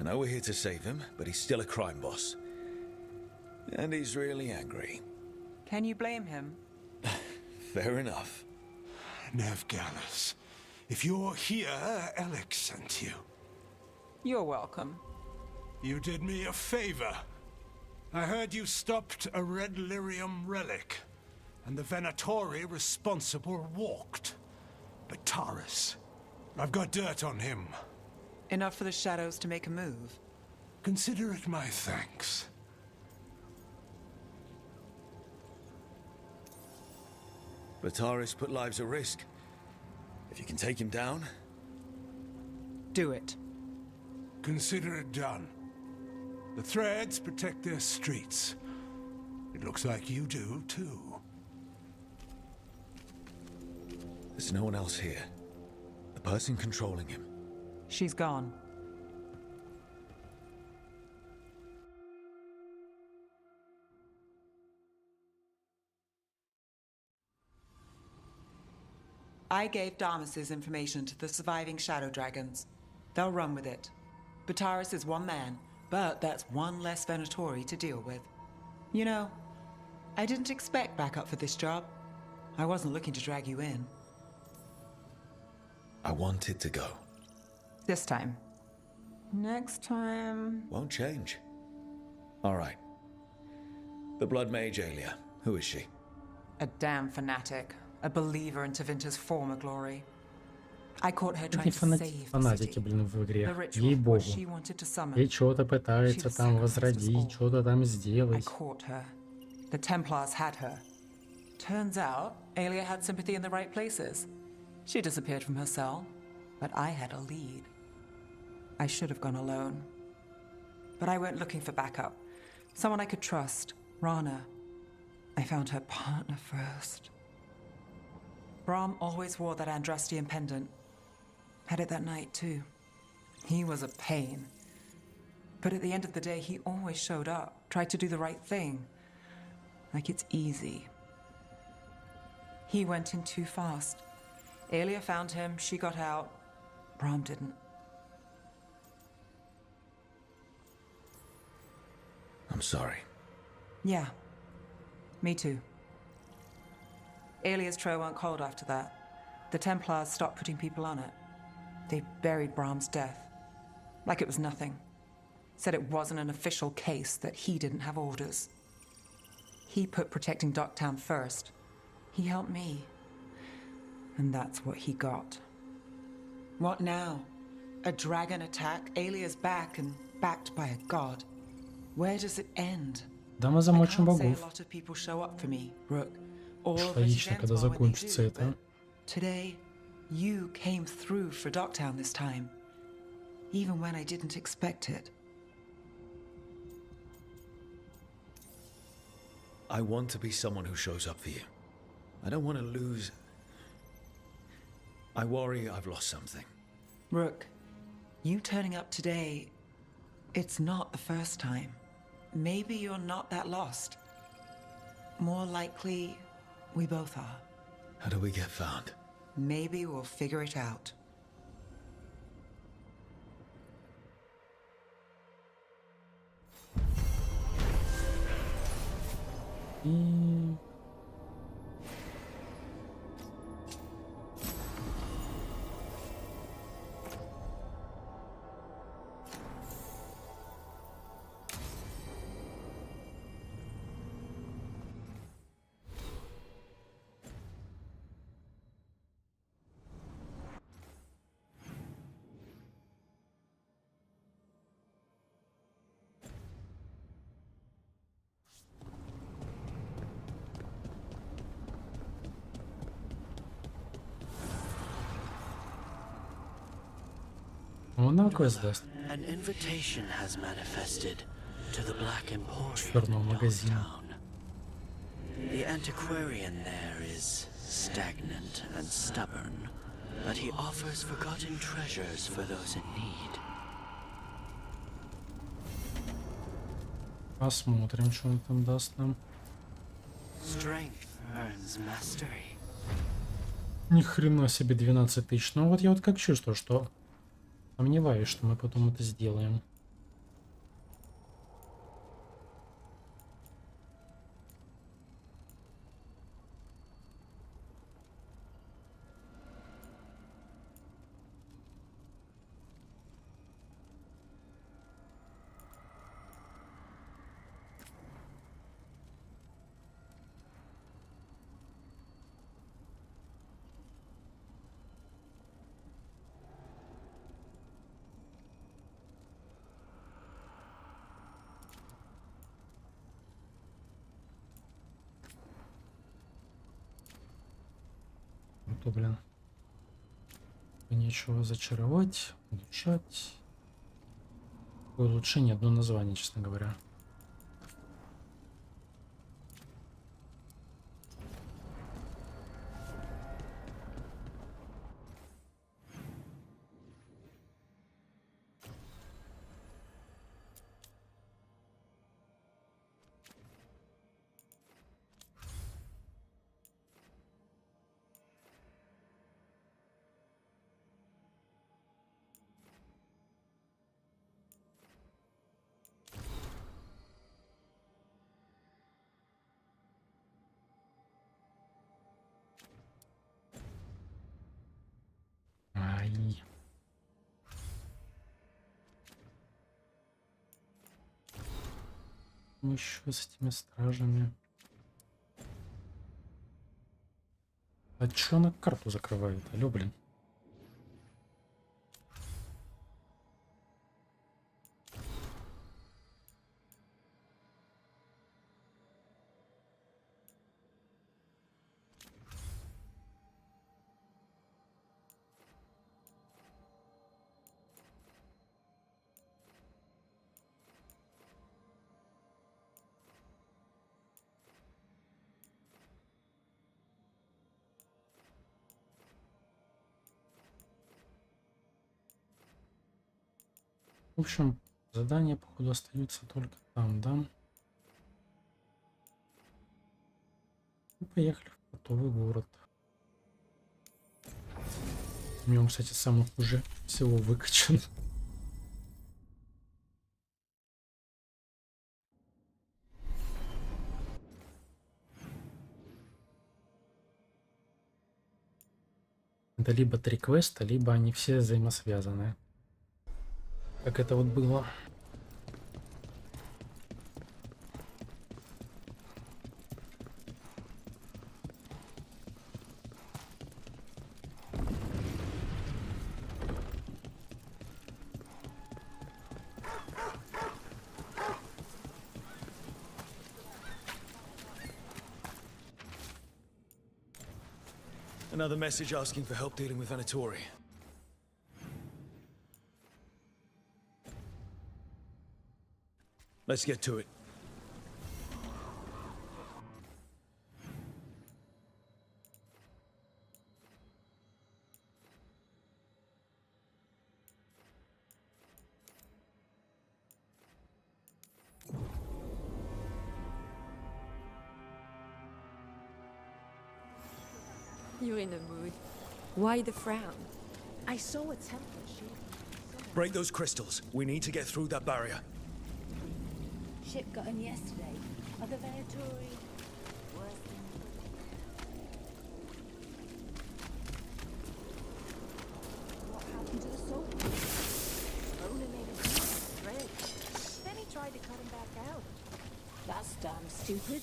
I know we're here to save him, but he's still a crime boss. And he's really angry. Can you blame him? Fair enough. Nev Gallus, if you're here, Alex sent you. You're welcome. You did me a favor. I heard you stopped a red lyrium relic, and the Venatori responsible walked. But Taurus, I've got dirt on him. Enough for the shadows to make a move. Consider it my thanks. Bataris put lives at risk. If you can take him down... Do it. Consider it done. The threads protect their streets. It looks like you do, too. There's no one else here. The person controlling him. She's gone. I gave Damas's information to the surviving Shadow Dragons. They'll run with it. Bataris is one man, but that's one less Venatori to deal with. You know, I didn't expect backup for this job. I wasn't looking to drag you in. I wanted to go. This time. Next time... Won't change. All right. The Blood Mage Alia. Who is she? A damn fanatic. A believer in Tevinter's former glory. I caught her trying to save the фанатики, city. блин, в игре. The ritual Ей-богу. she wanted to summon. И что-то пытается там возродить, что-то там I сделать. caught her. The Templars had her. Turns out, Alia had sympathy in the right places. She disappeared from her cell, but I had a lead. I should have gone alone. But I went looking for backup. Someone I could trust. Rana. I found her partner first. Brahm always wore that Andrastian pendant. Had it that night, too. He was a pain. But at the end of the day, he always showed up, tried to do the right thing. Like it's easy. He went in too fast. Alia found him, she got out. Brahm didn't. I'm sorry. Yeah. Me too. Alia's trail went cold after that. The Templars stopped putting people on it. They buried Brahm's death. Like it was nothing. Said it wasn't an official case, that he didn't have orders. He put protecting Docktown first. He helped me. And that's what he got. What now? A dragon attack, Alia's back and backed by a god. Where does it end? Да, мы замочим богов. Логично, когда закончится это. Today, you came through for Docktown this time, even when I didn't expect it. I want to be someone who shows up for you. I don't want to lose. I worry I've lost something. Rook, you turning up today, it's not the first time. Maybe you're not that lost. More likely, we both are. How do we get found? Maybe we'll figure it out. An invitation has manifested to the Black Emporium downtown. The antiquarian there is stagnant and stubborn, but he offers forgotten treasures for those in need. Посмотрим, что он там даст нам. Strength earns mastery. Ни хрена себе 12 тысяч. Ну вот я вот как чувствую, что сомневаюсь, что мы потом это сделаем. То, блин, нечего зачаровать, улучшать. Улучшение одно название, честно говоря. Еще с этими стражами. А чё она карту закрывает? Алло, блин. В общем, задания, походу, остаются только там, да? И поехали в портовый город. У меня он, кстати, самый хуже всего выкачан. Это либо 3 квеста, либо они все взаимосвязаны. Как это вот было. Another message asking for help dealing with Venatori. Let's get to it. You're in a mood. Why the frown? I saw a temple ship. Break those crystals. We need to get through that barrier. Ship got in yesterday. Are the Venatori worse than... What happened to the soul? Owner made a deal with Red. Then he tried to cut him back out. That's damn stupid.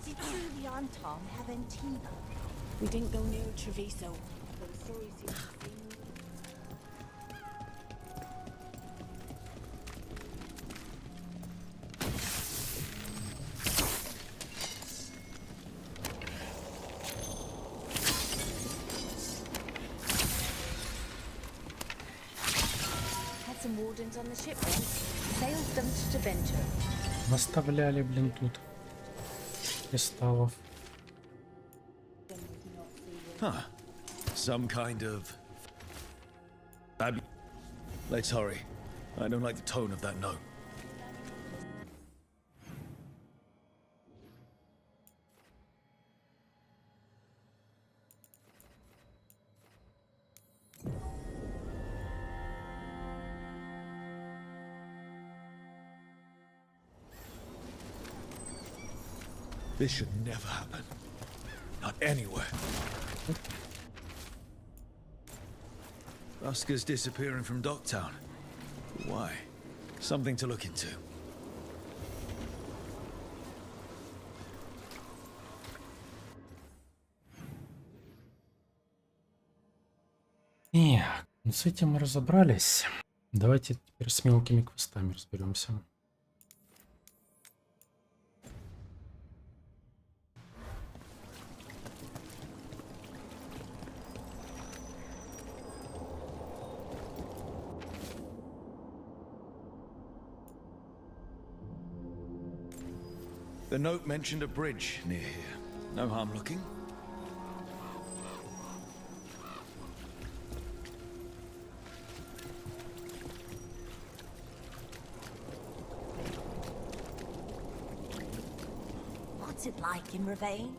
Did Julie and Tom have Antigua? We didn't go near Treviso, but the story seems to seem... Had some wardens on the ship then. Sailed them to Deventer. Наставляли, блин, тут кристаллов. Huh. Some kind of... Let's hurry. I don't like the tone of that note. This should never happen. Not anywhere. Oscar's disappearing from Docktown. Why? Something to look into. Так, ну с этим мы разобрались. Давайте теперь с мелкими квестами разберемся. The note mentioned a bridge near here. No harm looking. What's it like in Ravine?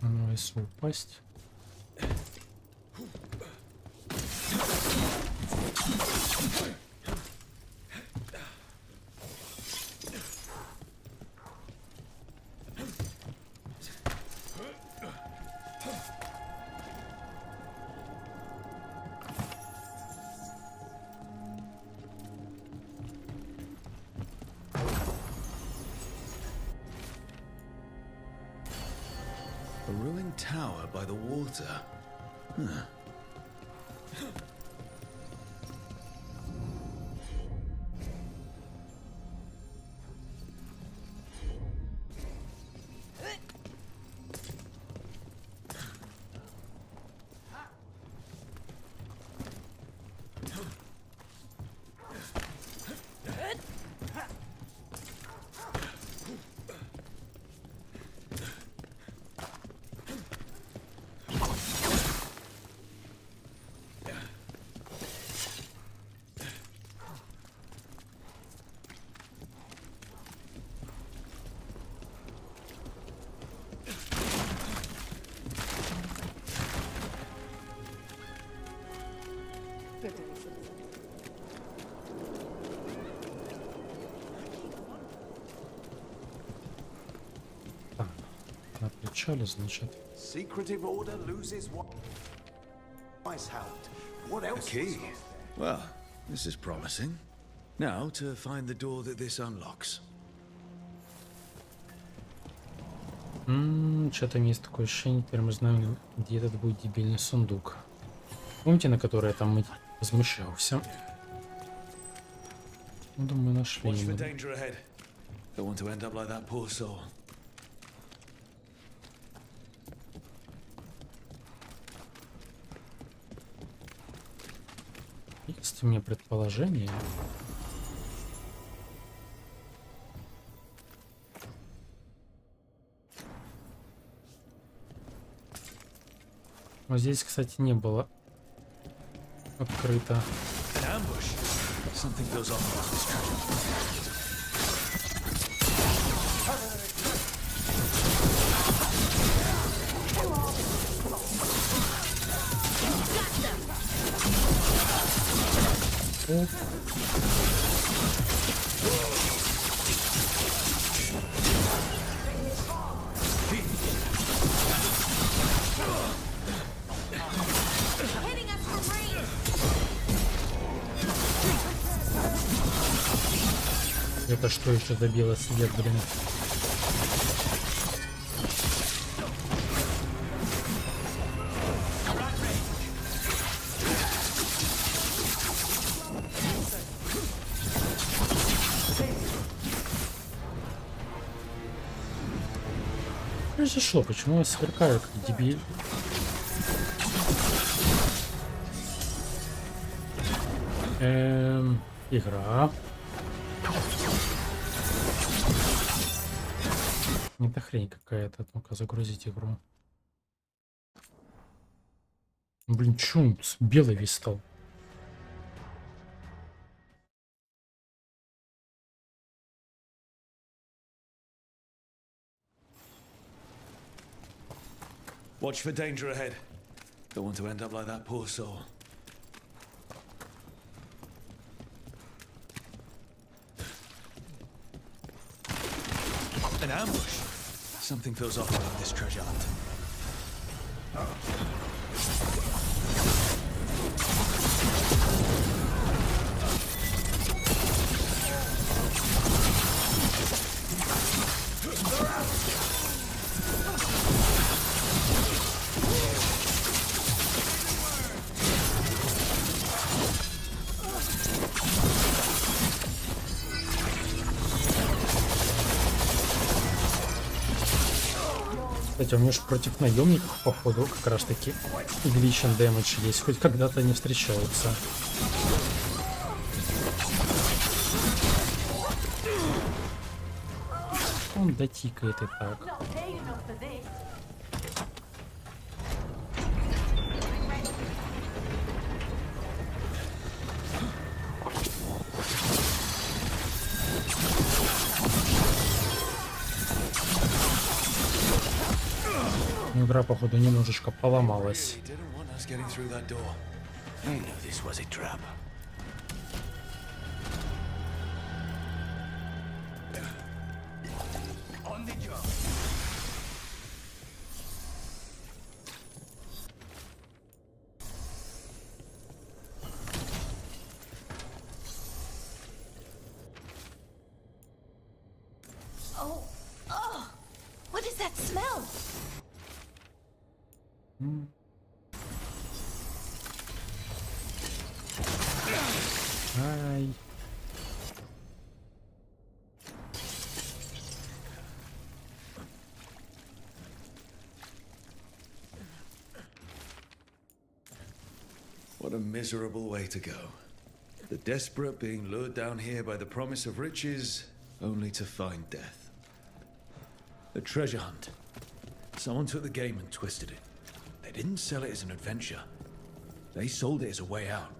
Ну, если упасть. A ruined tower by the water. Huh. печали, значит. Secretive order loses wise hound. What A else? key. Well, this is promising. Now to find the door that this unlocks. Что-то есть такое ощущение, теперь мы знаем, где этот будет дебильный сундук. Помните, на который я там возмущался? Ну, думаю, нашли. Watch for danger ahead. Don't want to end up like that poor soul. Есть у меня предположение. Но здесь, кстати, не было открыто. Это что еще добило свет, блин? Произошло, почему я сверкаю, как дебиль? Игра. Это хрень какая-то. Ну-ка, загрузить игру. Блин, чё он белый весь стал? Watch for danger ahead. Don't want to end up like that poor soul. An ambush. Something feels off about this treasure hunt. Кстати, у меня же против наемников, походу, как раз таки увеличен дэмэдж есть. Хоть когда-то не встречается. Он дотикает и так. Игра, походу, немножечко поломалась. Oh, what is that smell? Ай. What a miserable way to go. The desperate being lured down here by the promise of riches, only to find death. A treasure hunt. Someone took the game and twisted it. They didn't sell it as an adventure. They sold it as a way out.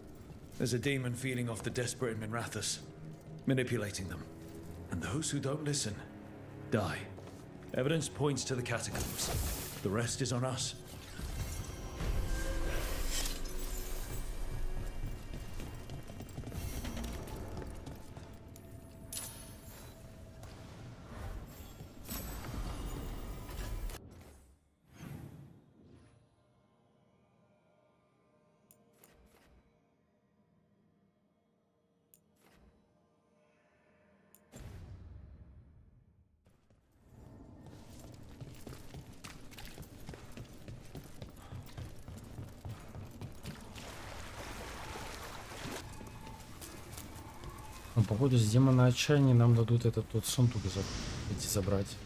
There's a demon feeding off the desperate in Minrathous, manipulating them. And those who don't listen, die. Evidence points to the catacombs. The rest is on us. Ну, походу, с демона отчаяния нам дадут этот тот сундук идти забрать.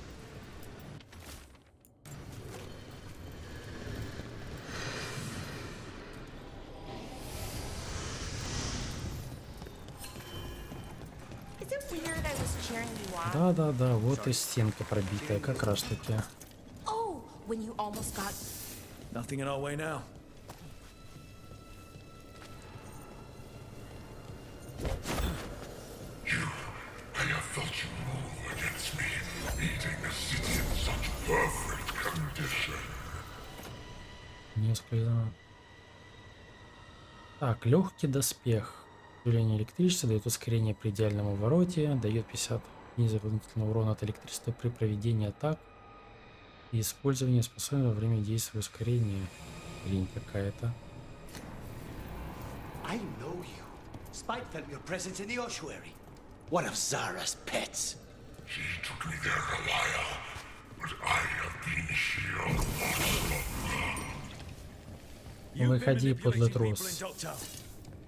Да-да-да, вот и стенка пробитая, как раз таки. Oh, when you almost got... Nothing in our way now. I have felt you move against me, eating the city in such perfect condition. Несколько. Так, легкий доспех. Усиление электричества дает ускорение при идеальном обороте, дает 50 дополнительного урона от электричества при проведении атак и использовании способности во время действия ускорения. Лень какая-то. I know you. Spite felt your presence in the ossuary. One of Zara's pets. She took me there, Elia, but I have been here much longer. Выходи, подлый трус.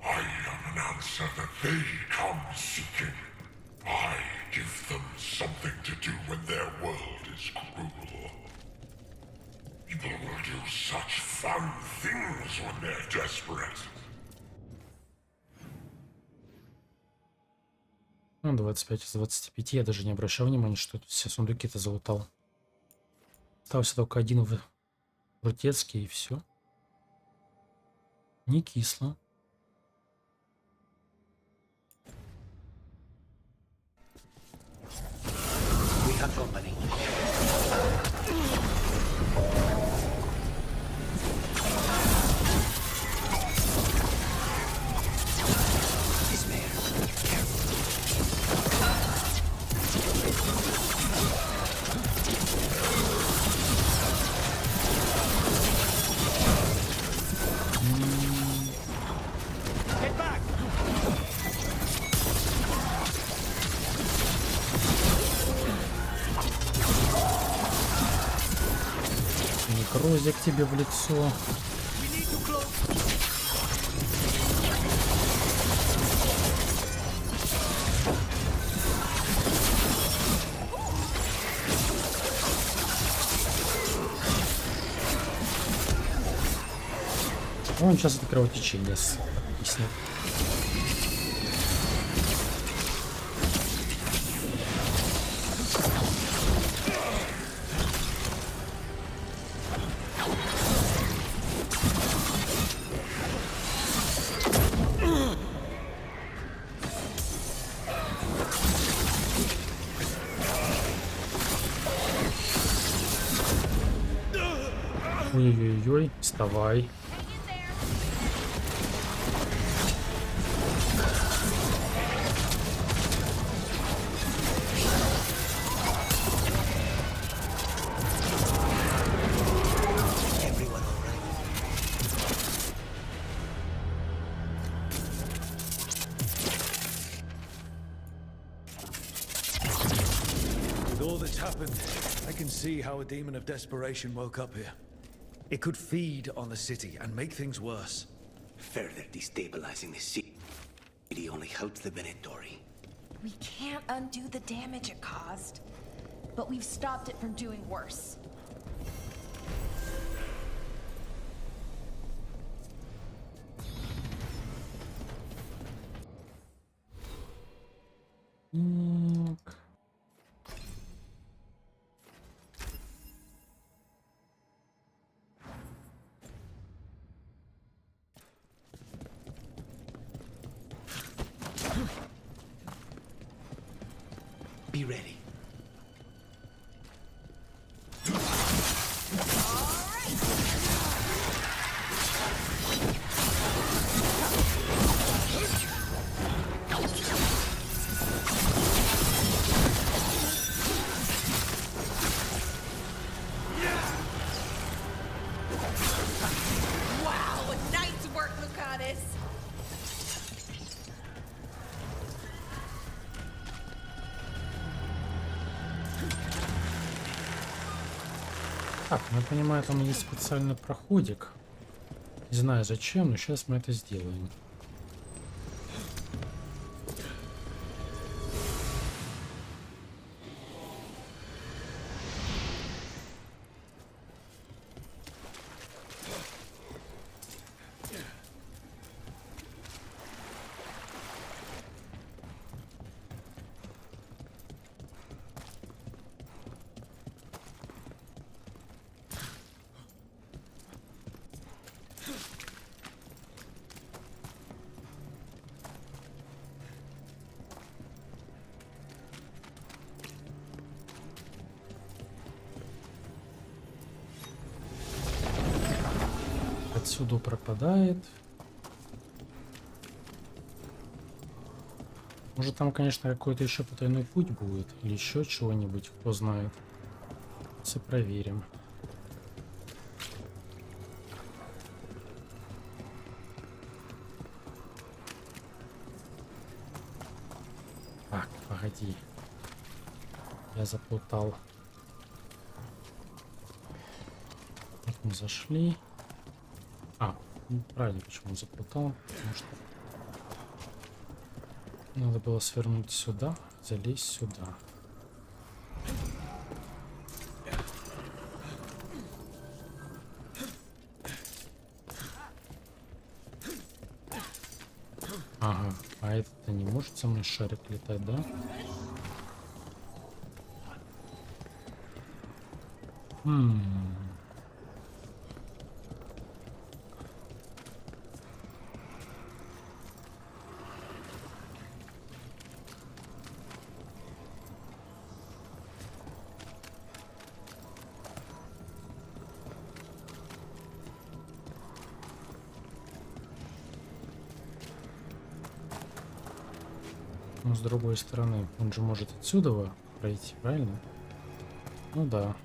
I am an answer that they come seeking. I give them something to do when their world is cruel. People will do such fun things when they're desperate. Ну, 25 из 25. Я даже не обращал внимания, что тут все сундуки-то залутал. Остался только один в крутецкий, и все. Не кисло. We have company. Некрозик тебе в лицо. Он сейчас это кровотечение объяснит. Ой-ой-ой, вставай. With all that's happened, I can see how a demon of desperation woke up here. It could feed on the city and make things worse. Further destabilizing the city only helps the Venatori. We can't undo the damage it caused, but we've stopped it from doing worse. Be ready. Wow, nice work, Lucanis! Так, ну я понимаю, там есть специальный проходик. Не знаю зачем, но сейчас мы это сделаем. отсюда пропадает. Может, там, конечно, какой-то еще потайной путь будет. Или еще чего-нибудь, кто знает. Все проверим. Так, погоди. Я заплутал. Вот мы зашли. Правильно, почему заплутал. Потому что надо было свернуть сюда, залезть сюда. Ага, а этот-то не может со мной шарик летать, да? Но с другой стороны, он же может отсюда пройти, правильно? Ну да.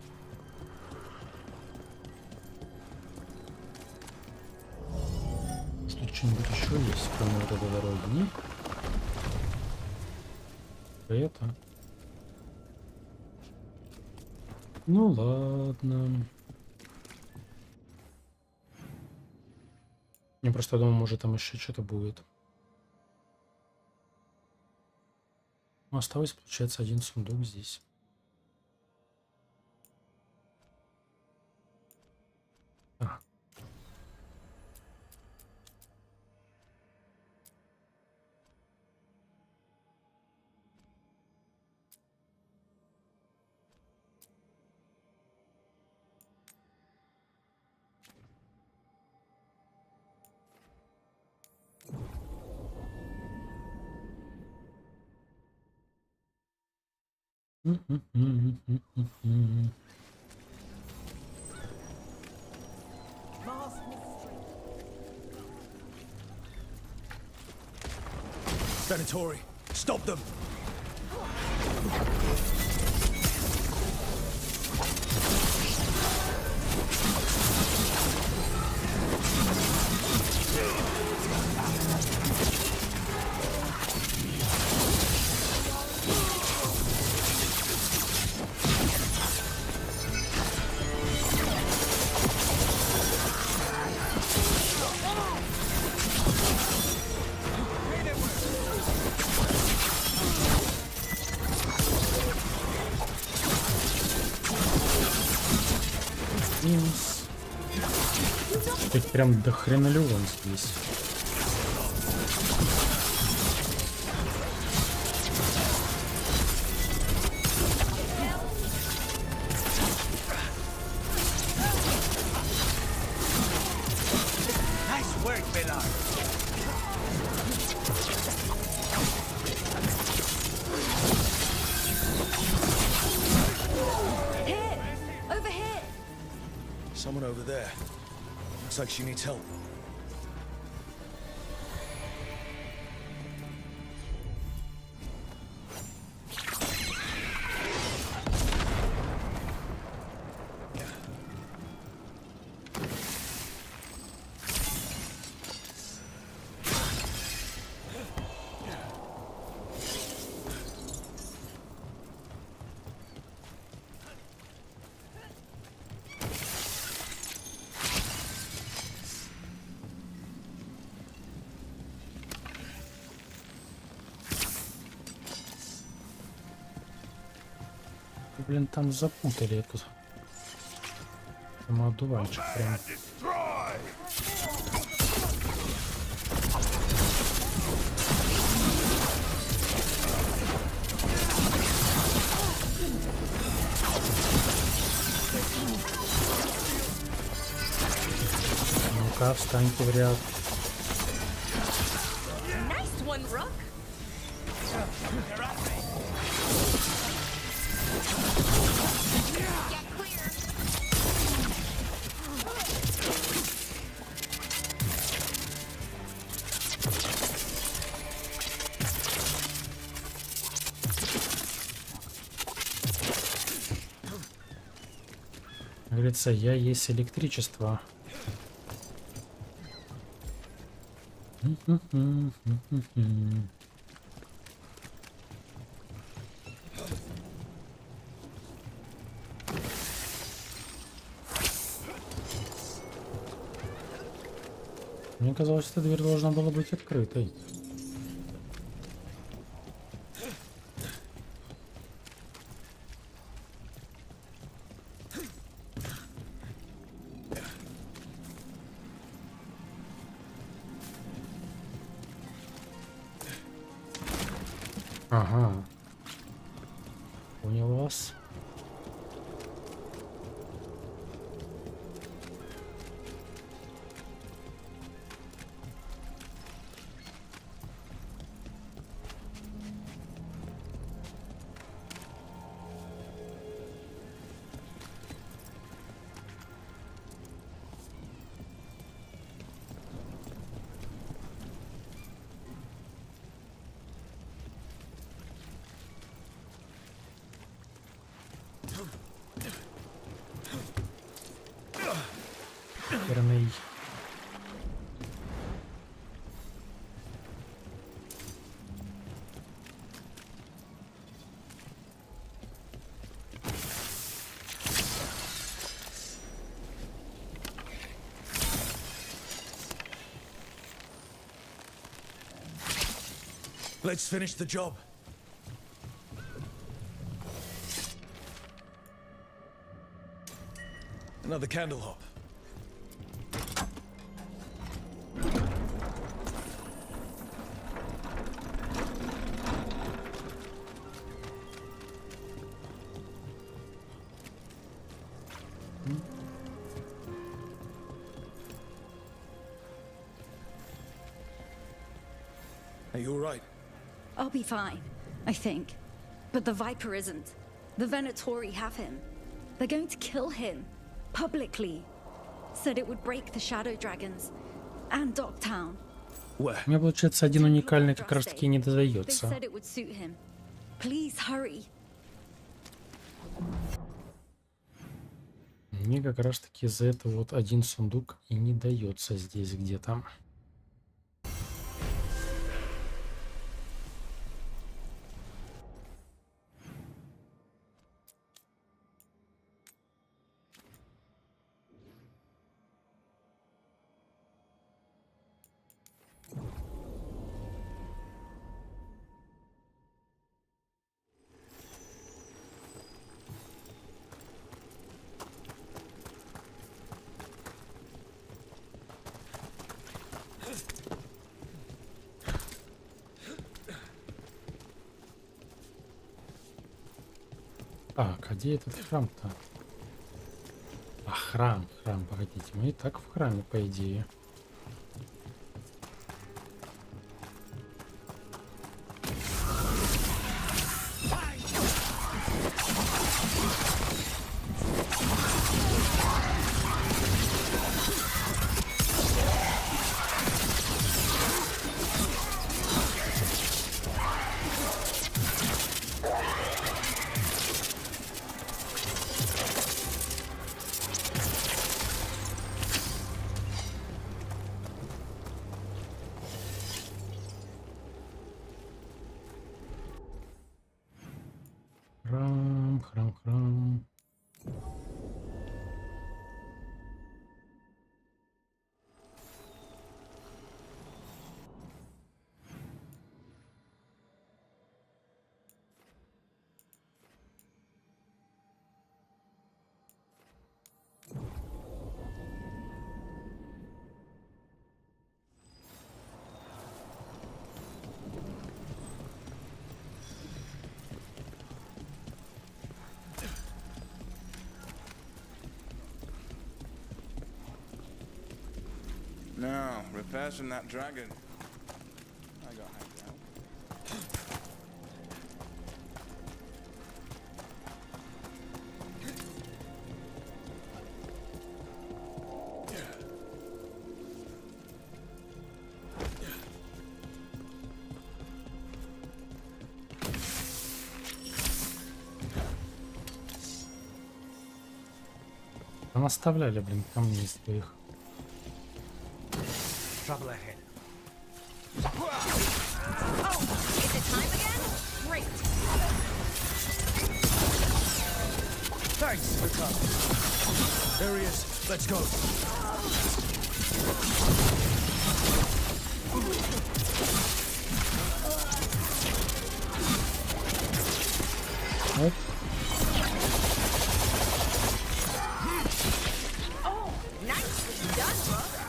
Что, что-нибудь еще есть, кроме вот этой дороги? Нет? Это. Ну ладно. Я просто думал, может там еще что-то будет. Осталось, получается, один сундук здесь. Venatori, stop them! Тут прям до хрена левон здесь. Someone over there. Looks like she needs help. Блин, там запутали эту самоотдувальчик прям. Ну-ка, встаньте в ряд. Nice one, Rook. Говорится, я есть электричество. Мне казалось, эта дверь должна была быть открытой. Ага. Понял вас. Верный. Let's finish the job. Another candle hop. Are you all right? I'll be fine, I think. But the Viper isn't. The Venatori have him. They're going to kill him. Publicly. Said it would break the Shadow Dragons. And Dogtown. У меня, получается, один уникальный как раз таки не They додается. said it would suit him. Please hurry. Мне как раз таки за это вот один сундук и не дается здесь где-то. Так, а где этот храм-то? А, храм, погодите. Мы и так в храме, по идее. Храм. Now, repairs from that dragon. I got hacked out. Наставляли, блин, камни из твоих. Trouble ahead. Oh, is it time again? Great. Thanks for coming. There he is. Let's go. Оп. Oh, nicely done, brother.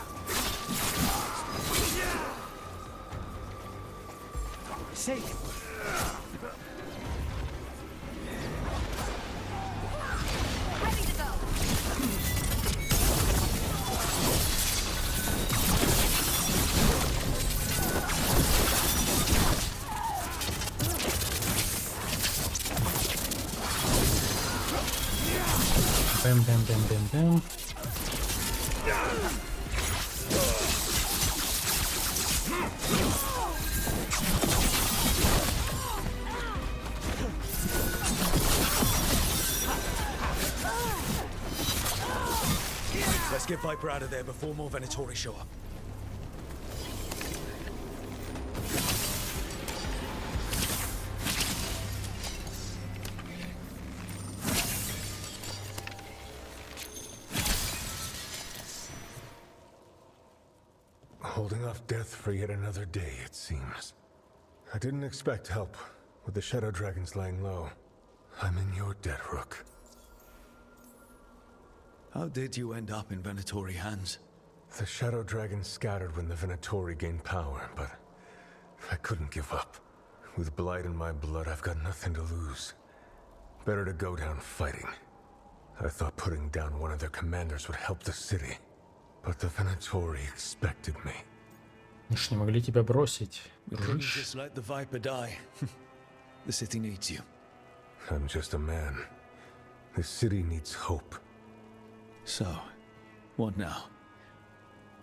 Safe. Ready to go. Бэм, бэм, бэм, бэм, бэм. Let's get Viper out of there before more Venatori show up. Holding off death for yet another day, it seems. I didn't expect help. With the Shadow Dragons lying low, I'm in your debt, Rook. How did you end up in Venatori hands? The Shadow Dragons scattered when the Venatori gained power, but I couldn't give up. With blight in my blood, I've got nothing to lose. Better to go down fighting. I thought putting down one of their commanders would help the city. But the Venatori expected me. Мы ж не могли тебя бросить, We couldn't дружище. just let the Viper die. The city needs you. I'm just a man. The city needs hope. So, what now?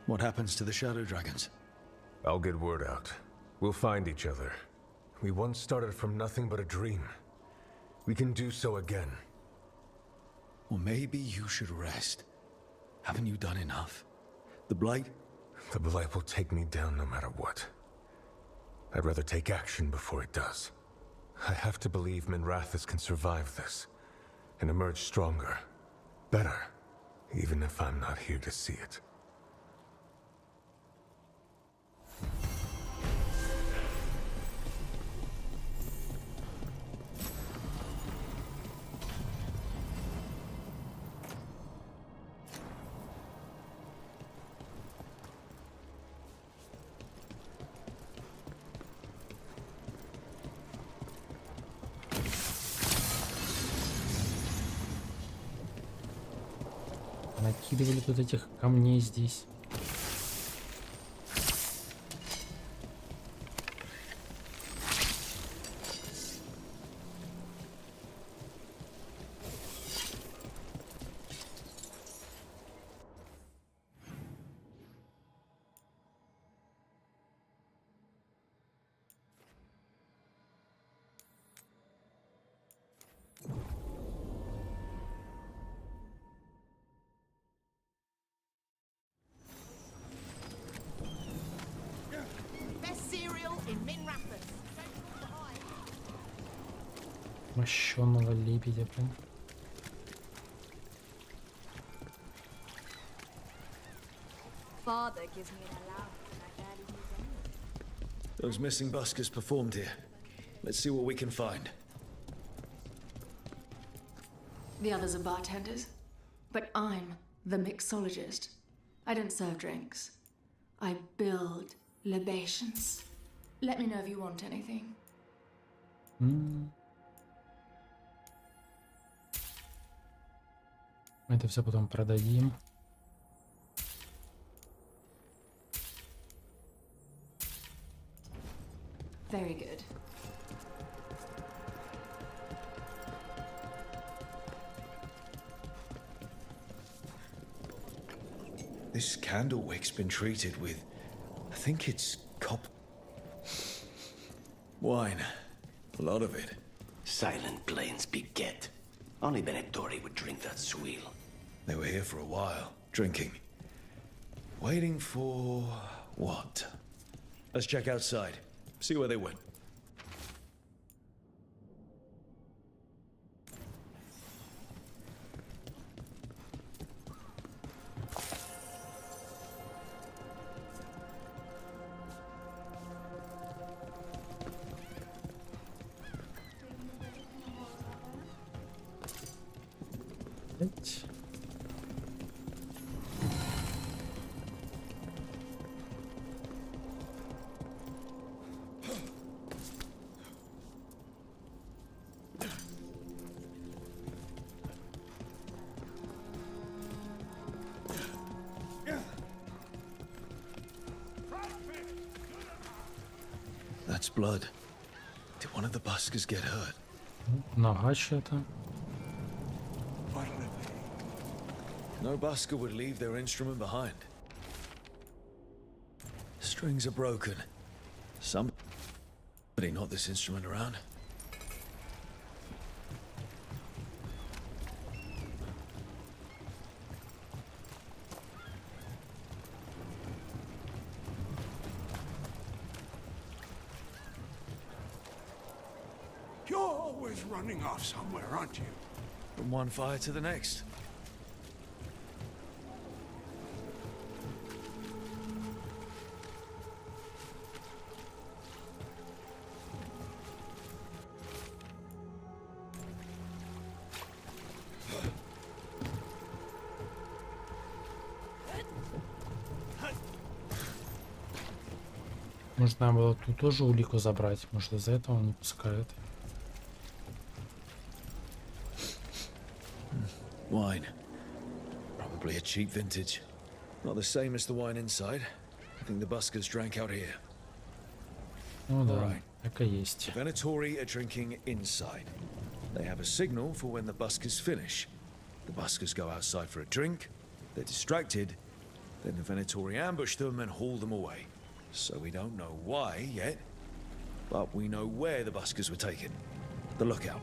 What happens to the Shadow Dragons? I'll get word out. We'll find each other. We once started from nothing but a dream. We can do so again. Or maybe you should rest. Haven't you done enough? The Blight? The Blight will take me down no matter what. I'd rather take action before it does. I have to believe Minrathis can survive this and emerge stronger, better, even if I'm not here to see it. Накидывали тут этих камней здесь. Мощеного лебедя, блин. Father gives me an allowance and I barely use any. Those missing buskers performed here. Let's see what we can find. The others are bartenders, but I'm the mixologist. I don't serve drinks. I build libations. Let me know if you want anything. Мы это все потом продадим. Very good. This candle wick's been treated with, I think it's wine. A lot of it. Silent plains beget. Only Venatori would drink that swill. They were here for a while, drinking. Waiting for what? Let's check outside. See where they went. That's blood. Did one of the buskers get hurt? Нога чья-то. No busker would leave their instrument behind. Strings are broken. Somebody knocked this instrument around. You're always running off somewhere, aren't you? From one fire to the next. Может, надо было тут тоже улику забрать. Может, из-за этого он не пускает. Wine. Probably a cheap vintage. Not the same as the wine inside. I think the buskers drank out here. Ну да, так и есть. The Venatori are drinking inside. They have a signal for when the buskers finish. The buskers go outside for a drink. They're distracted. Then the Venatori ambush them and haul them away. So we don't know why yet, but we know where the buskers were taken. The lookout.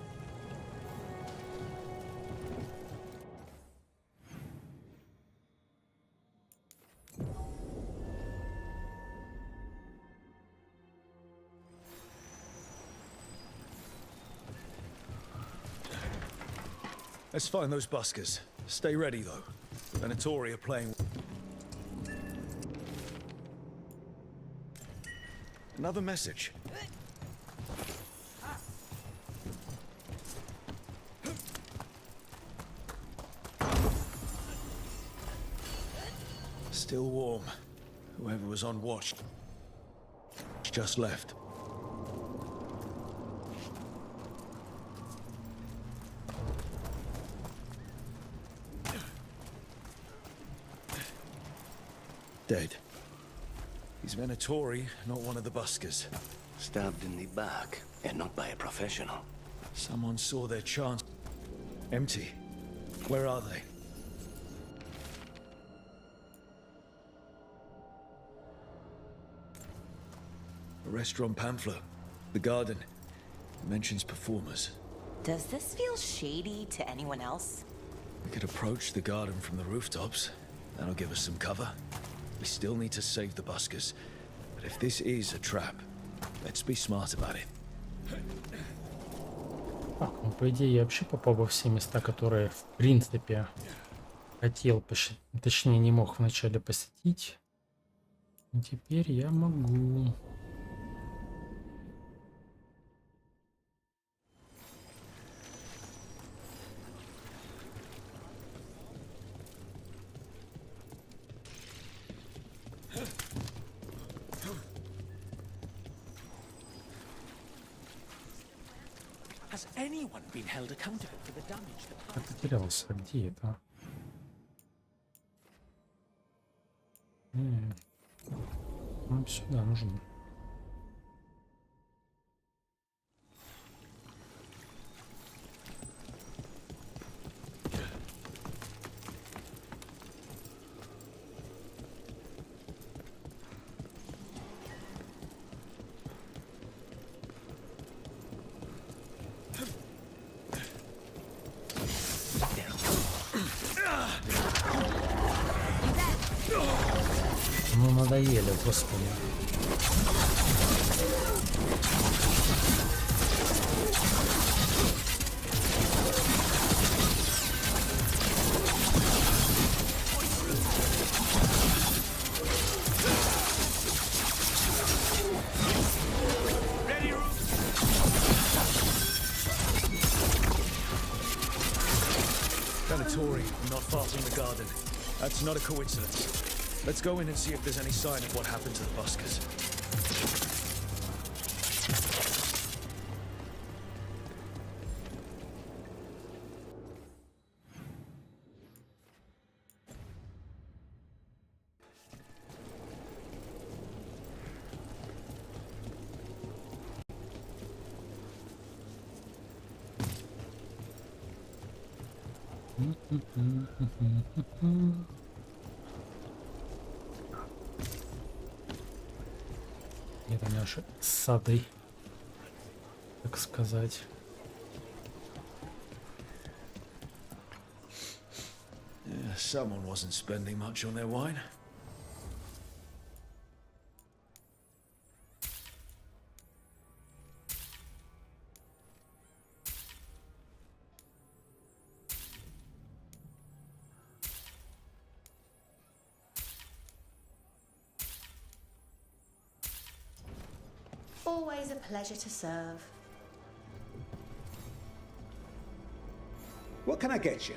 Let's find those buskers. Stay ready though. The Venatori are playing. Another message. Still warm. Whoever was on watch just left. Dead. He's Venatori, not one of the buskers. Stabbed in the back, and not by a professional. Someone saw their chance. Empty. Where are they? A restaurant pamphlet. The garden. It mentions performers. Does this feel shady to anyone else? We could approach the garden from the rooftops. That'll give us some cover. We still need to save the buskers. But if this is a trap, let's be smart about it. Так, ну по идее я вообще попал во все места, которые в принципе хотел, точнее не мог вначале посетить. И теперь я могу. Has anyone been held accountable for the damage that Я потерялся. А где это? Нам сюда нужно. Ну надоели, господи. Venatori, not far from the garden. That's not a coincidence. Let's go in and see if there's any sign of what happened to the buskers. Это наши сады, так сказать. Yeah, someone wasn't spending much on their wine. Always a pleasure to serve. What can I get you?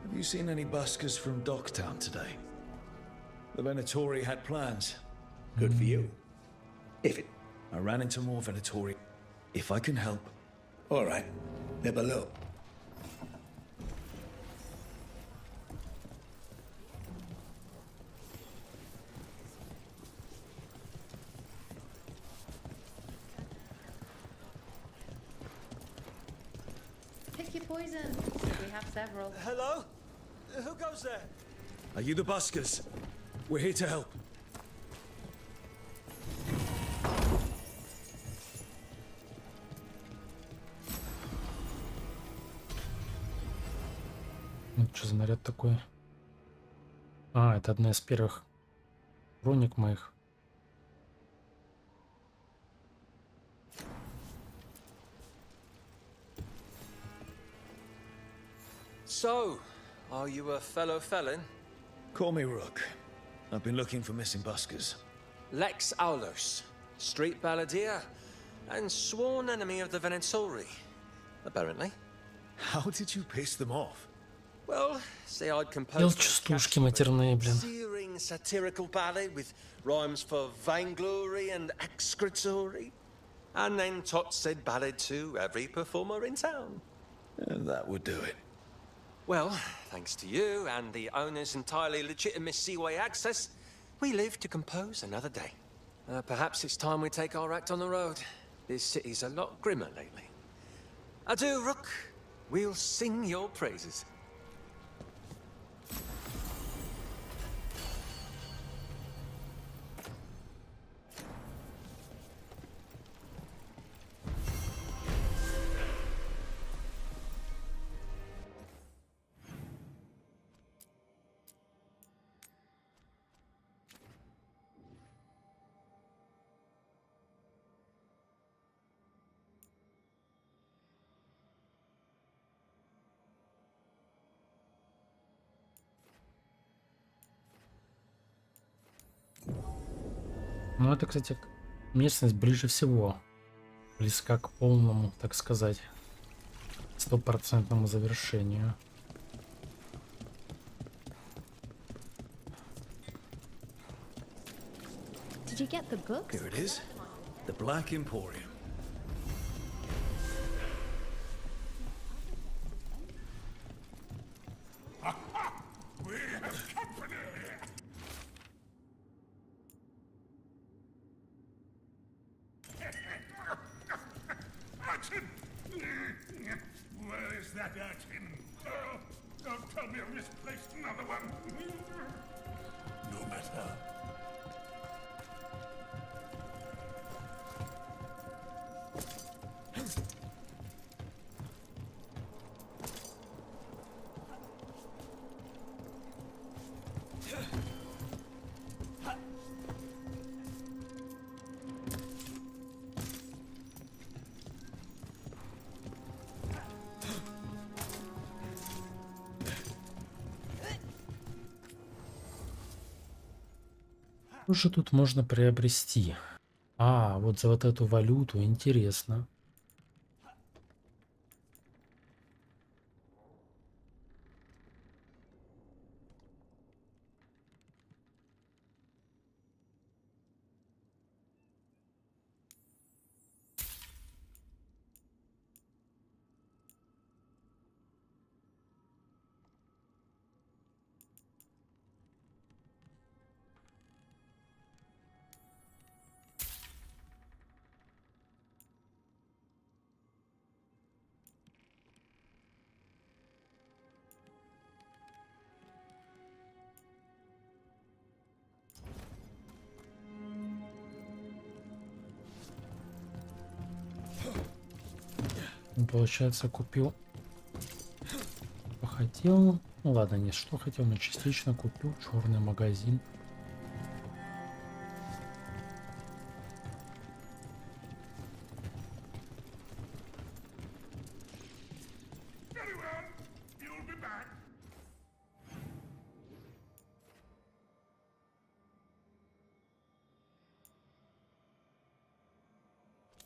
Have you seen any buskers from Docktown today? The Venatori had plans. Good for you. If it... I ran into more Venatori. If I can help. All right. They're below. Pick your poison. We have several. Hello? Who goes there? Are you the buskers? We're here to help. Ну, что за наряд такой? А, это одна из первых хроник моих. So, are you a fellow felon? Call me Rook. I've been looking for missing buskers. Lex Aulos, street balladeer, and sworn enemy of the Venatori, apparently. How did you piss them off? Well, say I'd composed Ел a частушки матерные, блин. searing satirical ballad with rhymes for vainglory and excretory, and then tot said ballad to every performer in town. That would do it. Well, thanks to you and the owner's entirely legitimate seaway access, we live to compose another day. Perhaps it's time we take our act on the road. This city's a lot grimmer lately. Adieu, Rook. We'll sing your praises. Ну, это, кстати, местность ближе всего. Близка к полному, так сказать, 100% завершению. Did you get the book? Here it is. The Black Emporium. We have company! Urchin! Where is that urchin? Oh, don't tell me I misplaced another one. No matter. Что же тут можно приобрести? А, вот за вот эту валюту, интересно. Получается, купил, что хотел. Ну ладно, не что хотел, но частично купил черный магазин.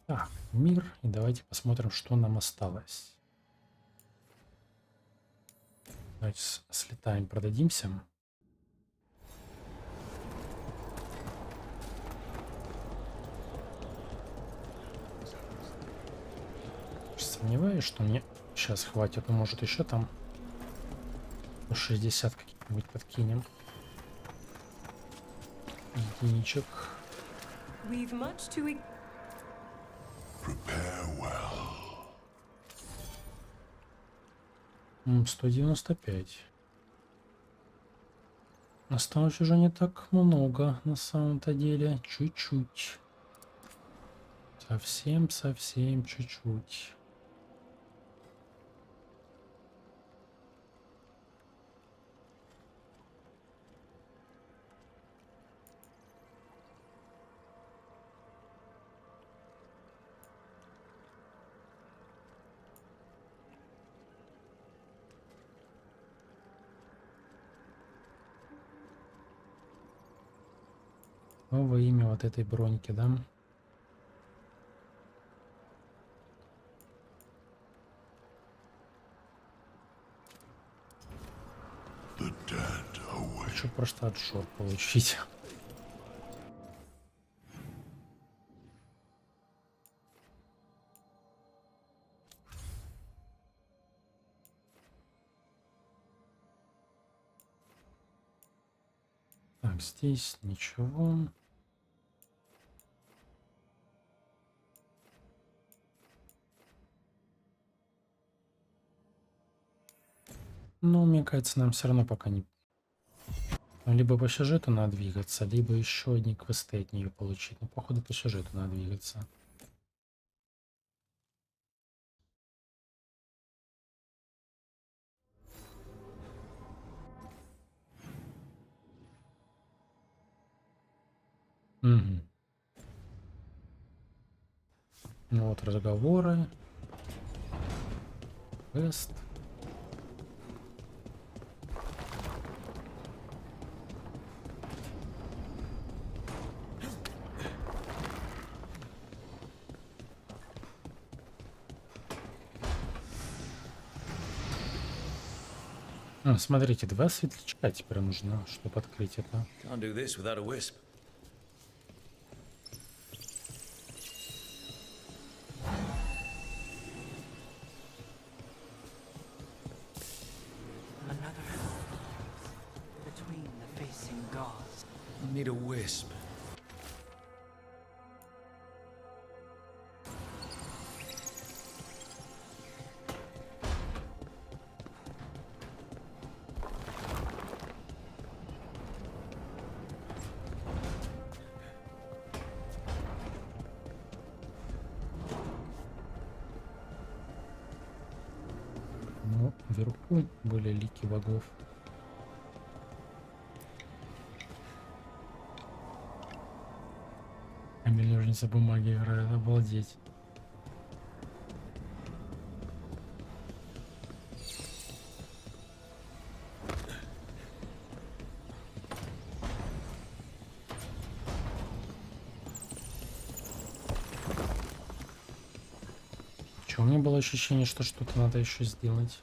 Так, мир. И давайте посмотрим, что нам осталось. Давайте слетаем, продадимся. Сомневаюсь, что мне сейчас хватит. Но может еще там 60 каких-нибудь подкинем. Единичек. 195. Осталось уже не так много на самом-то деле. Чуть-чуть. Совсем чуть-чуть. Новое имя вот этой броньки, да? Хочу просто отшор получить. Так, здесь ничего. Но, мне кажется, нам все равно пока не... Либо по сюжету надо двигаться, либо еще одни квесты от нее получить. Но, походу, по сюжету надо двигаться. Угу. Ну вот разговоры. Квест. Смотрите, 2 светлячка теперь нужно, чтобы открыть это. Can't do this without a wisp. Between the facing gods. I need a wisp. Ну, вверху были лики богов. Камень, ножницы, бумаги играет, обалдеть. Чё, у меня было ощущение, что что-то надо еще сделать.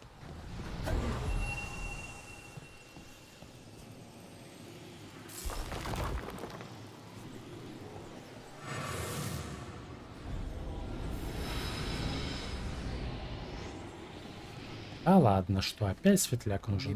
А ладно, что опять светляк нужен.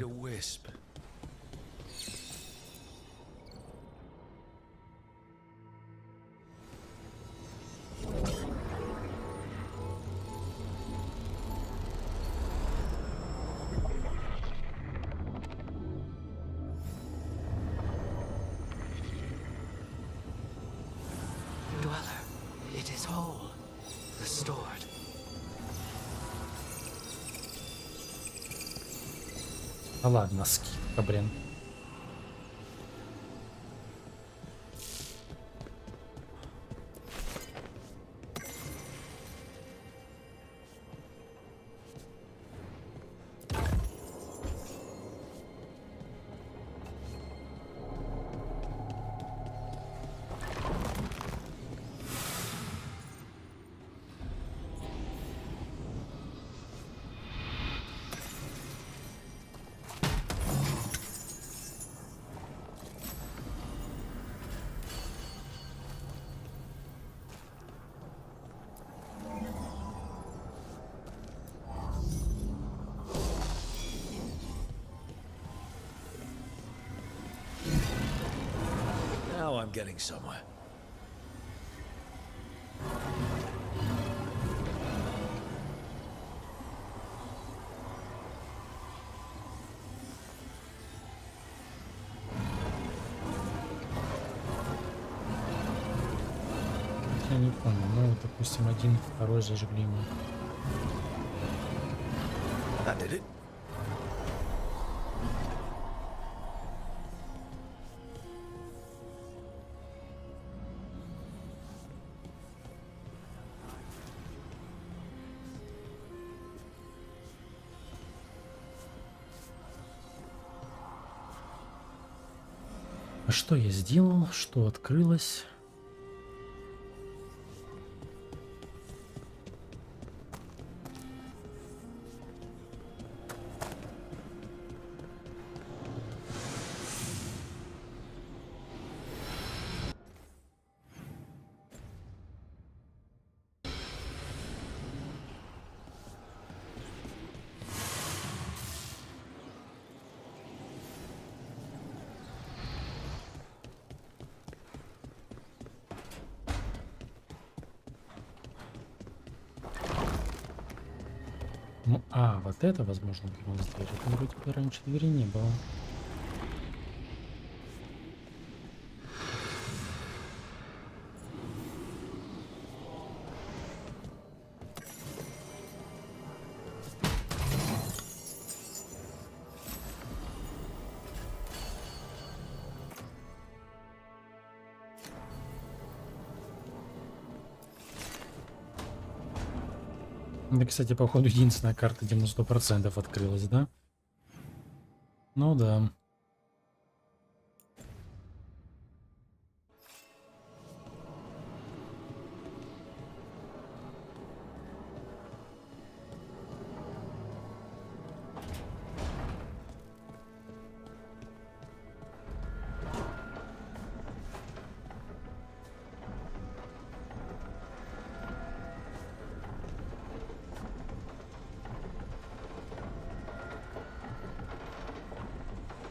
А ладно, скидка, блин. Now I'm getting somewhere. Я не помню, ну, вот, допустим, один, второй зажгли мы. That did it. А что я сделал? Что открылось? Ну, вот это, возможно, открылась дверь. Это вроде бы раньше двери не было. Это, кстати, походу, единственная карта, где на 100% открылась, да? Ну да.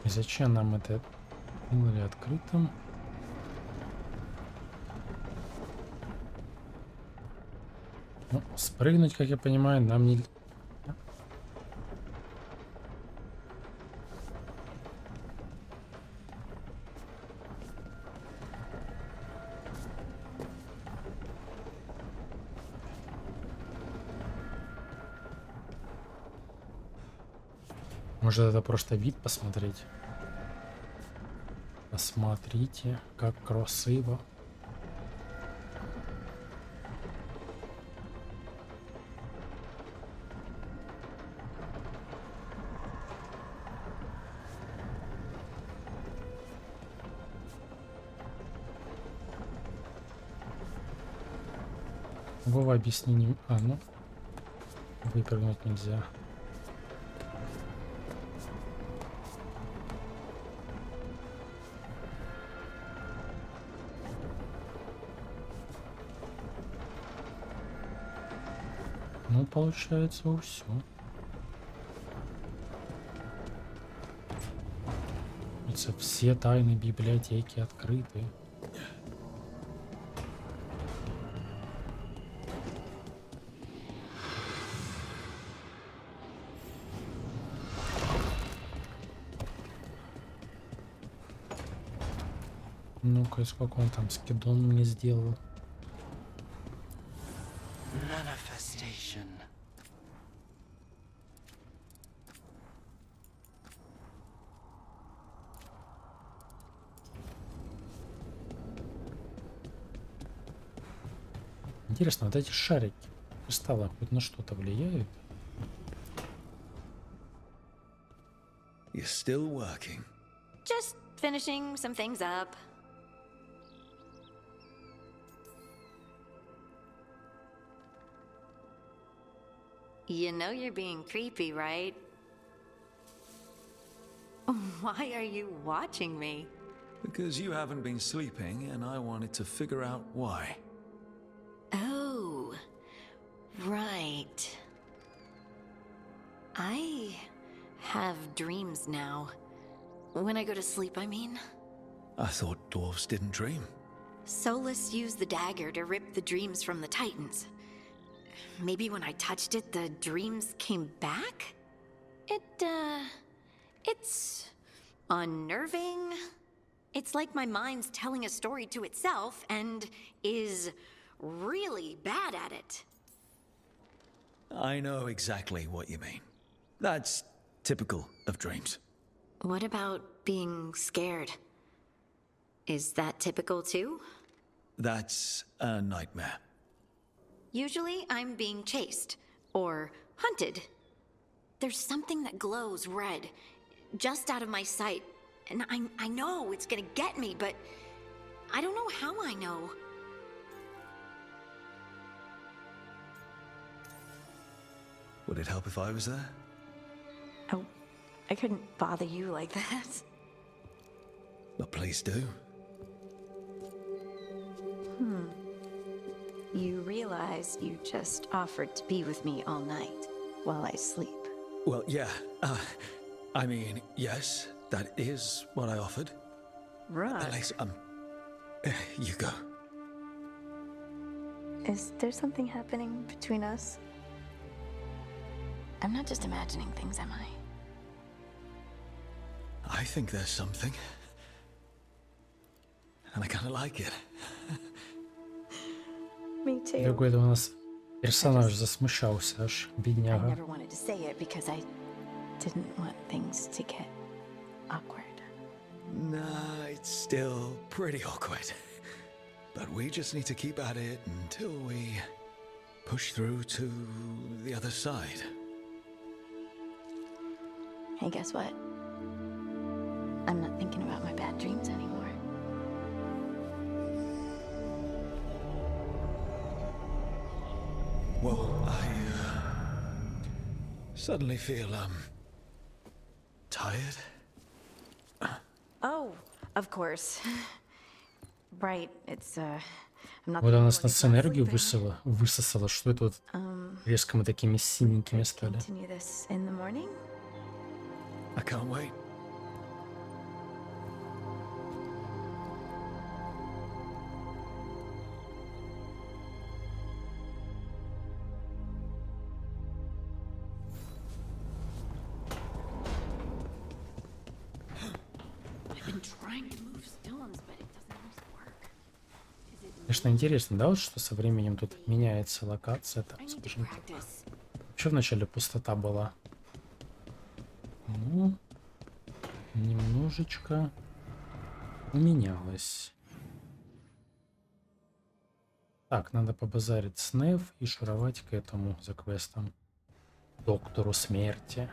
И зачем нам это было ли открытым? Ну, спрыгнуть, как я понимаю, нам не... Может, это просто вид посмотреть? Посмотрите, как красиво. Вова, объяснение. Ну. Выпрыгнуть нельзя. Ну, получается, все. Все тайны библиотеки открыты. Ну-ка, сколько он там скидон мне сделал? Manifestation. Интересно, вот эти шарики кристалла хоть на что-то влияют? You're still working. Just finishing some things up. You know you're being creepy, right? Why are you watching me? Because you haven't been sleeping, and I wanted to figure out why. Oh, right. I have dreams now. When I go to sleep, I mean. I thought dwarves didn't dream. Solus used the dagger to rip the dreams from the Titans. Maybe when I touched it, the dreams came back? It's unnerving. It's like my mind's telling a story to itself and is really bad at it. I know exactly what you mean. That's typical of dreams. What about being scared? Is that typical too? That's a nightmare. Usually I'm being chased or hunted. There's something that glows red, just out of my sight, and I know it's gonna get me, but I don't know how I know. Would it help if I was there? Oh, I couldn't bother you like that. But please do. You realize you just offered to be with me all night while I sleep. Well, yeah. I mean, yes, that is what I offered. Right. Alex, you go. Is there something happening between us? I'm not just imagining things, am I? I think there's something. And I kind of like it. Me too. Какой-то у нас персонаж засмущался аж, I бедняга. never wanted to say it because I didn't want things to get awkward. Nah, it's still pretty awkward. But we just need to keep at it until we push through to the other side. Hey, guess what? I'm not thinking about my bad dreams anymore. Well, I suddenly feel tired. Oh, of course. Right, it's I'm not. Вот она с нас энергию высосала. Что это вот резко мы такими синенькими стали? Continue this in the morning. I can't wait. I've been trying to move stones, but it doesn't always work. Конечно, интересно, да, вот что со временем тут меняется локация, там, скажем так. Вообще вначале пустота была. Ну, немножечко менялось. Так, надо побазарить с Нев и шуровать к этому за квестом. Доктору смерти.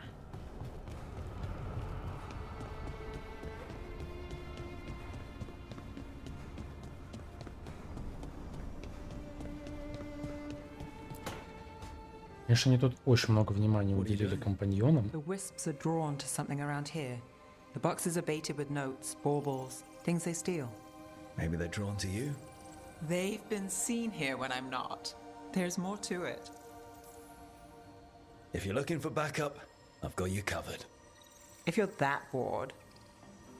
Конечно, они тут очень много внимания уделили компаньонам. The wisps are drawn to something around here. The boxes are baited with notes, baubles, things they steal. Maybe they're drawn to you? They've been seen here when I'm not. There's more to it. If you're looking for backup, I've got you covered. If you're that bored,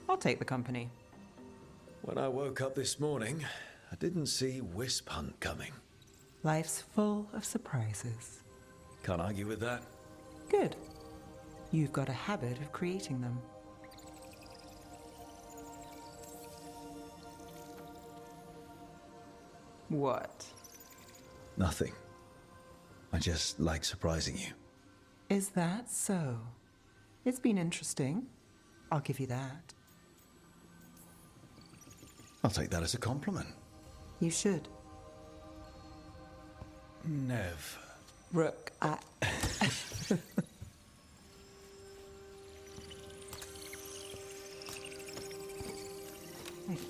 I'll take the company. When I woke up this morning, I didn't see Wisp Hunt coming. Life's full of surprises. Can't argue with that. Good. You've got a habit of creating them. What? Nothing. I just like surprising you. Is that so? It's been interesting. I'll give you that. I'll take that as a compliment. You should. Nev. Rook, I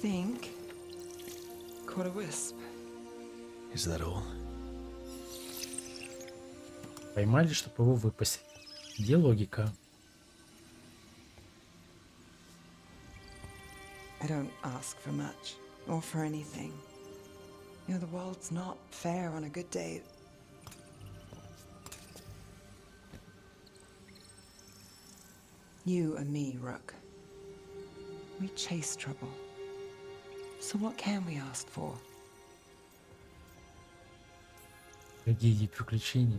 think... caught a wisp. Is that all? Поймали, чтобы его выпустить. Где логика? I don't ask for much, or for anything. You know, the world's not fair on a good day. You and me, Rook. We chase trouble. So what can we ask for? Трагедии, приключения.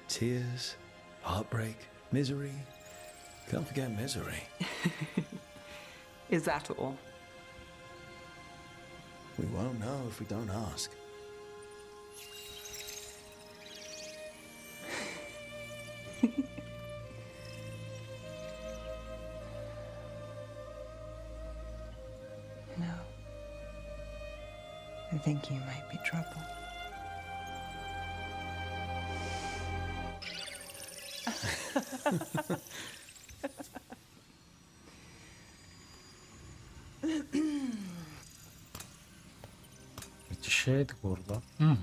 Tears, heartbreak, misery. Can't forget misery. Is that all? We won't know if we don't ask. No. I think you might be trouble. Очищает горло. Угу.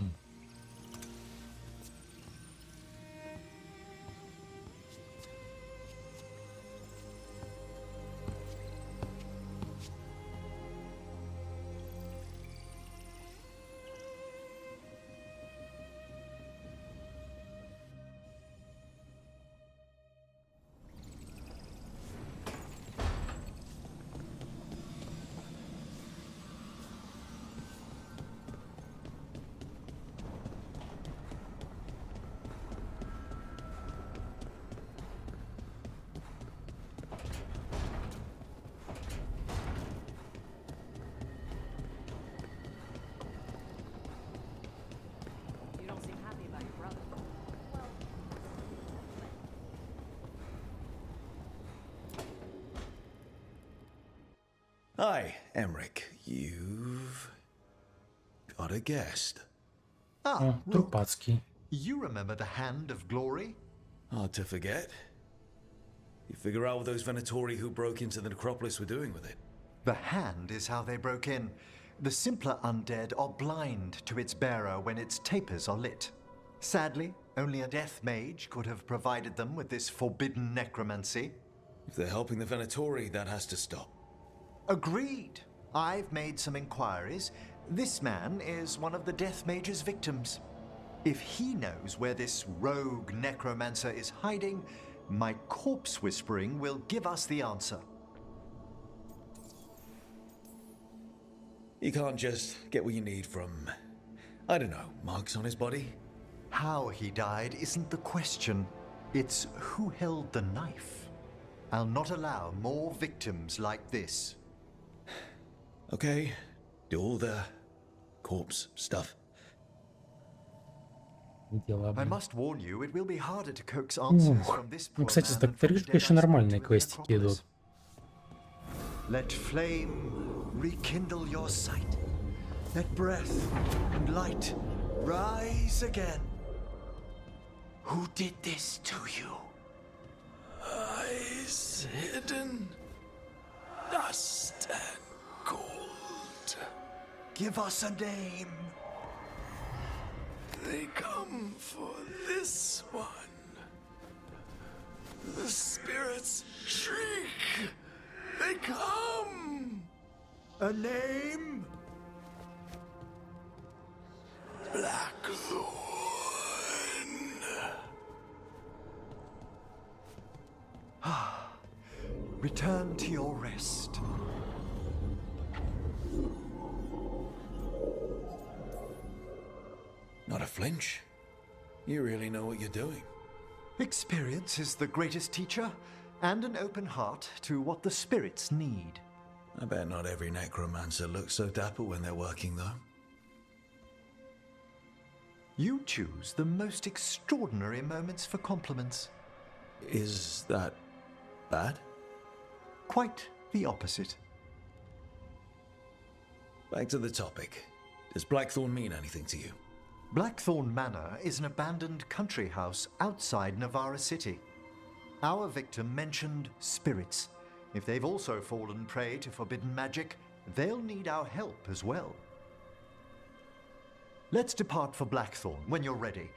Hi, Emmerich. You've got a guest. Ah, Rook. Трупацкий. You remember the Hand of Glory? Hard to forget. You figure out what those Venatori who broke into the necropolis were doing with it? The Hand is how they broke in. The simpler undead are blind to its bearer when its tapers are lit. Sadly, only a death mage could have provided them with this forbidden necromancy. If they're helping the Venatori, that has to stop. Agreed. I've made some inquiries. This man is one of the Death Mage's victims. If he knows where this rogue necromancer is hiding, my corpse whispering will give us the answer. You can't just get what you need from, I don't know, marks on his body? How he died isn't the question. It's who held the knife. I'll not allow more victims like this. Okay, do all the corpse stuff. I must warn you, it will be harder to coax answers from this Ну, poor кстати, с man than from докторишкой the dead еще I нормальные spoke to in the квестики идут. Let flame rekindle your sight. Let breath and light rise again. Who did this to you? Eyes hidden, dust and gold. Give us a name. They come for this one. The spirits shriek. They come. A name? Blackthorn. Return to your rest. Not a flinch. You really know what you're doing. Experience is the greatest teacher, and an open heart to what the spirits need. I bet not every necromancer looks so dapper when they're working, though. You choose the most extraordinary moments for compliments. Is that bad? Quite the opposite. Back to the topic. Does Blackthorn mean anything to you? Blackthorn Manor is an abandoned country house outside Navarra City. Our victim mentioned spirits. If they've also fallen prey to forbidden magic, they'll need our help as well. Let's depart for Blackthorn when you're ready.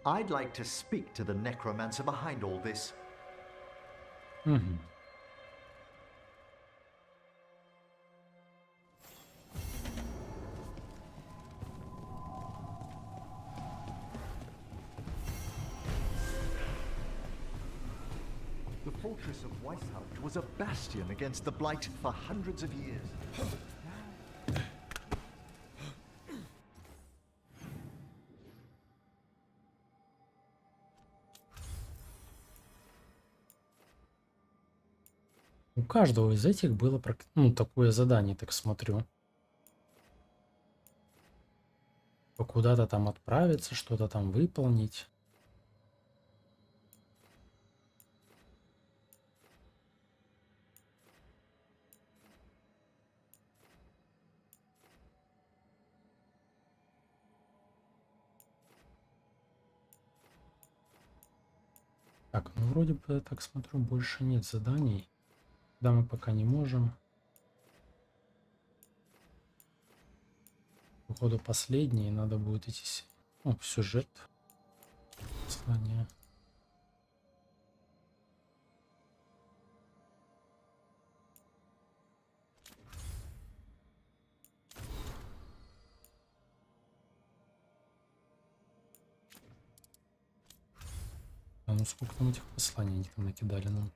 I'd like to speak to the necromancer behind all this. The fortress of Weishaupt was a bastion against the Blight for hundreds of years. У каждого из этих было такое задание, так смотрю. Куда-то там отправиться, что-то там выполнить. Так, ну вроде бы, я так смотрю, больше нет заданий. Да, мы пока не можем. Походу последние, надо будет идти в сюжет. Послание. А ну сколько там этих посланий они там накидали нам?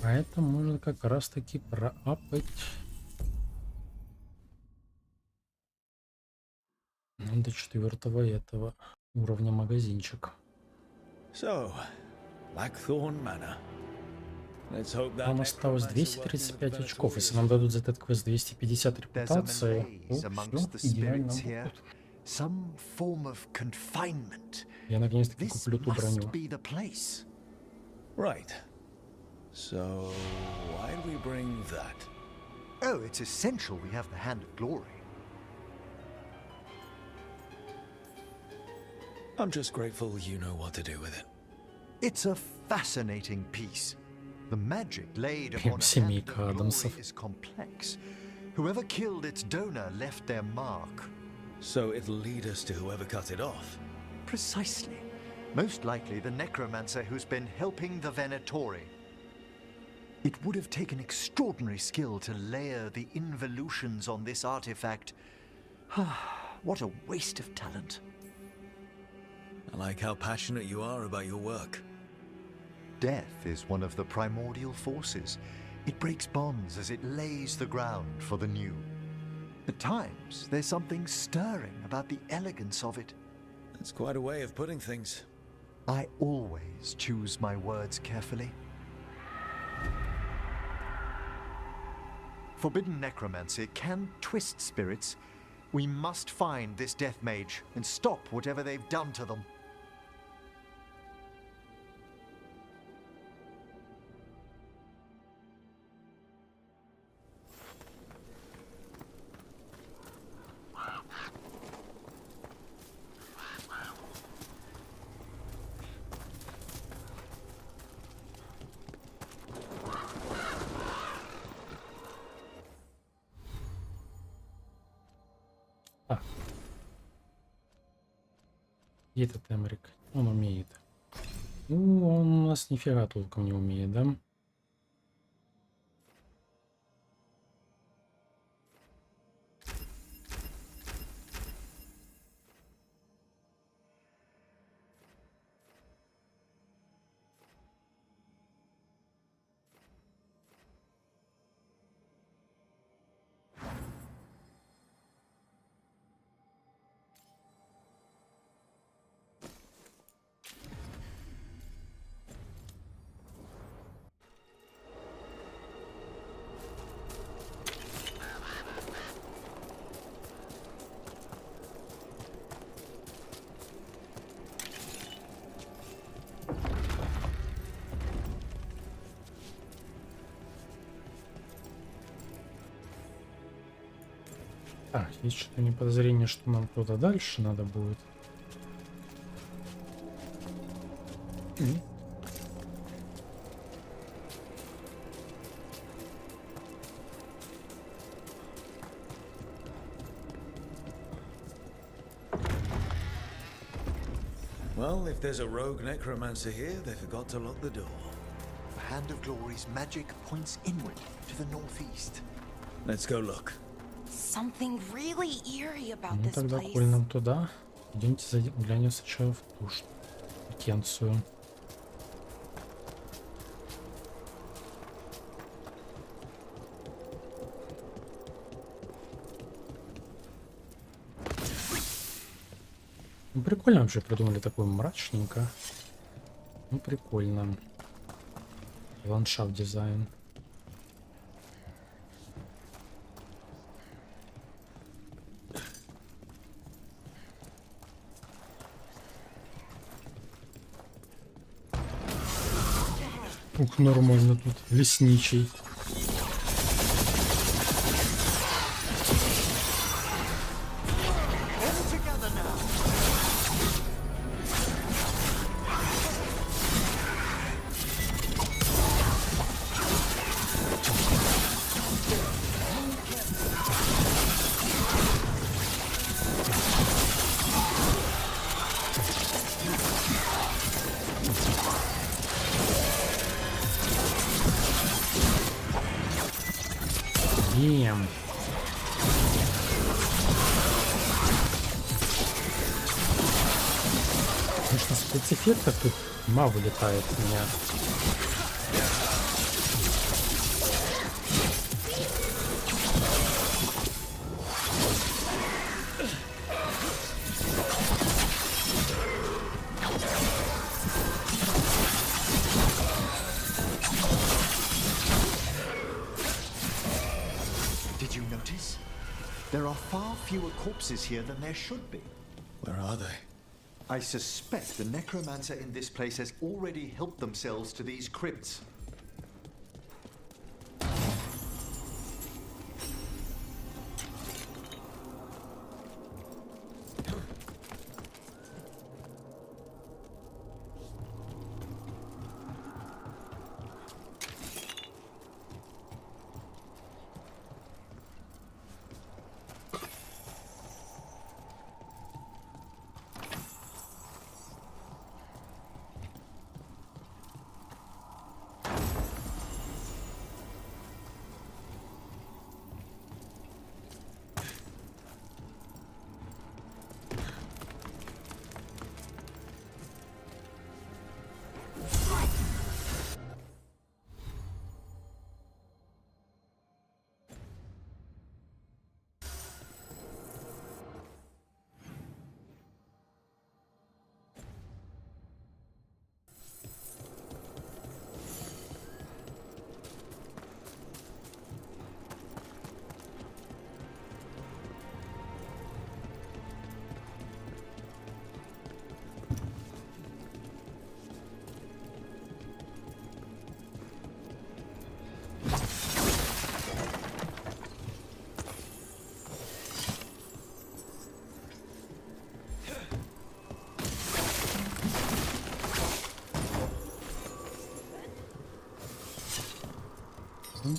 А это можно как раз таки проапать. До 4-го этого уровня магазинчик. So, Blackthorn Manor. Let's hope that Нам осталось 235 очков. Если нам дадут за этот квест 250 репутации, то все идеально будет. Some form of confinement. Я наконец-таки куплю ту броню. Right. So, why do we bring that? Oh, it's essential we have the Hand of Glory. I'm just grateful you know what to do with it. It's a fascinating piece. The magic laid upon a Семейка Hand of Glory Адамсов. is complex. Whoever killed its donor left their mark. So it'll lead us to whoever cut it off? Precisely. Most likely the necromancer who's been helping the Venatori. It would have taken extraordinary skill to layer the involutions on this artifact. What a waste of talent. I like how passionate you are about your work. Death is one of the primordial forces. It breaks bonds as it lays the ground for the new. At times, there's something stirring about the elegance of it. That's quite a way of putting things. I always choose my words carefully. Forbidden necromancy can twist spirits. We must find this death mage and stop whatever they've done to them. И этот Эмрик. Он умеет. Он у нас нифига толком не умеет, да? Так, есть что-то не подозрение, что нам туда дальше надо будет. Well, if there's a rogue necromancer here, they forgot to lock the door. The Hand of Glory's magic points inward to the northeast. Let's go look. Something really eerie about Ну this тогда place. коль нам туда. Идемте заглянем сначала в ту штукенцию. Ну, прикольно вообще придумали, такое мрачненько. Ну прикольно. Ландшафт дизайн. Ух, нормально тут, лесничий. Бем. Конечно, спецэффектов тут мало вылетает у меня. Did you notice? There are far fewer corpses here than there should be. Where are they? I suspect the necromancer in this place has already helped themselves to these crypts.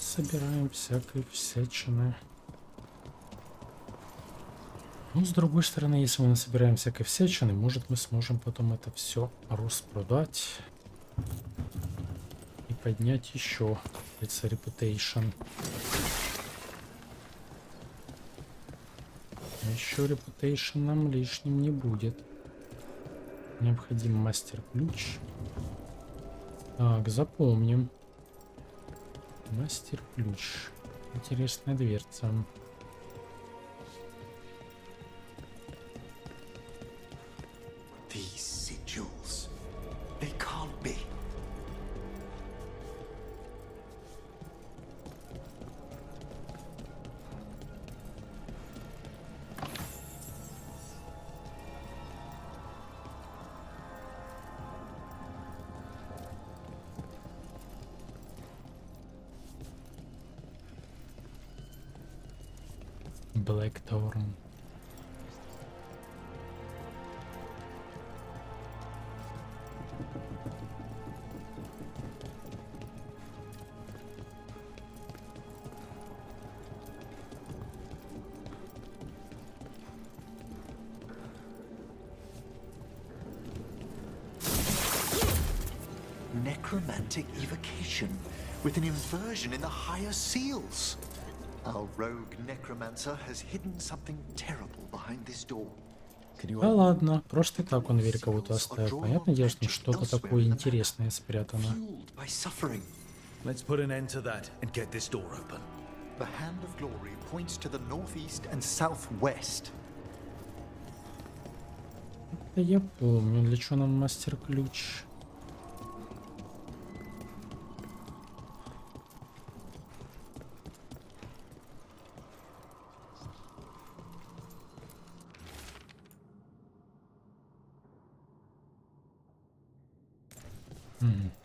Собираем всякой всячины. Ну, с другой стороны, если мы насобираем всякой всячины, может, мы сможем потом это все распродать и поднять еще, это reputation. А еще reputation нам лишним не будет. Необходим мастер-ключ. Так, запомним. Мастер-ключ. Интересная дверца. These sigils. They can't be. Blackthorn. Necromantic evocation with an inversion in the higher seals. Our rogue necromancer has hidden something terrible behind this door. Да ладно, просто так он дверь кого-то оставил. Понятное дело, что что-то такое интересное спрятано. Let's put an end to that and get this door open. The hand of glory points to the northeast and southwest. Да я помню, для чего нам мастер-ключ.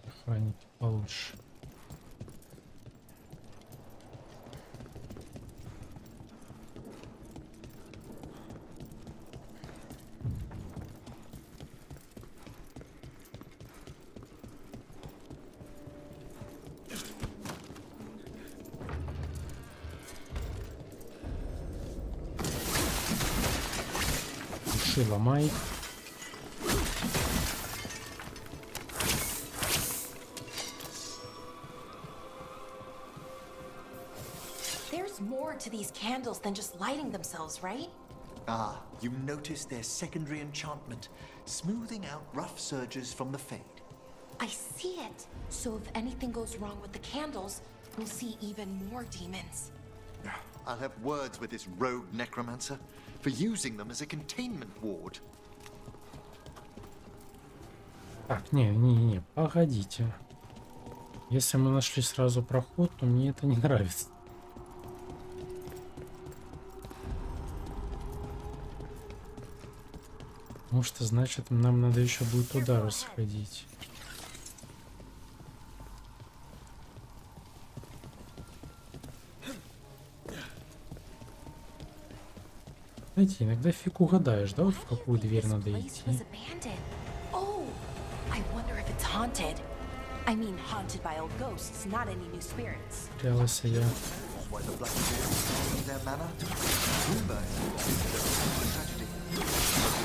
Охранники получше. Уши ломай. More to these candles than just lighting themselves, right? Ah, you notice their secondary enchantment, smoothing out rough surges from the fade. I see it. So if anything goes wrong with the candles, we'll see even more demons. I'll have words with this rogue necromancer for using them as a containment ward. Так, не, погодите. Если мы нашли сразу проход, то мне это не нравится. Потому что, значит, нам надо еще будет туда расходить. Знаете, иногда фиг угадаешь, да, вот в какую дверь надо идти. Прялась я.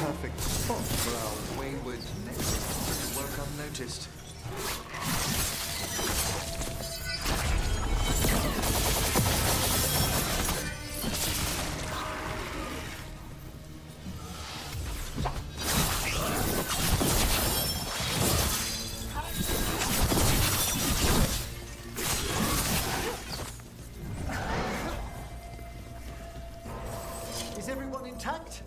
Perfect spot for our wayward necromancer to work unnoticed. Is everyone intact?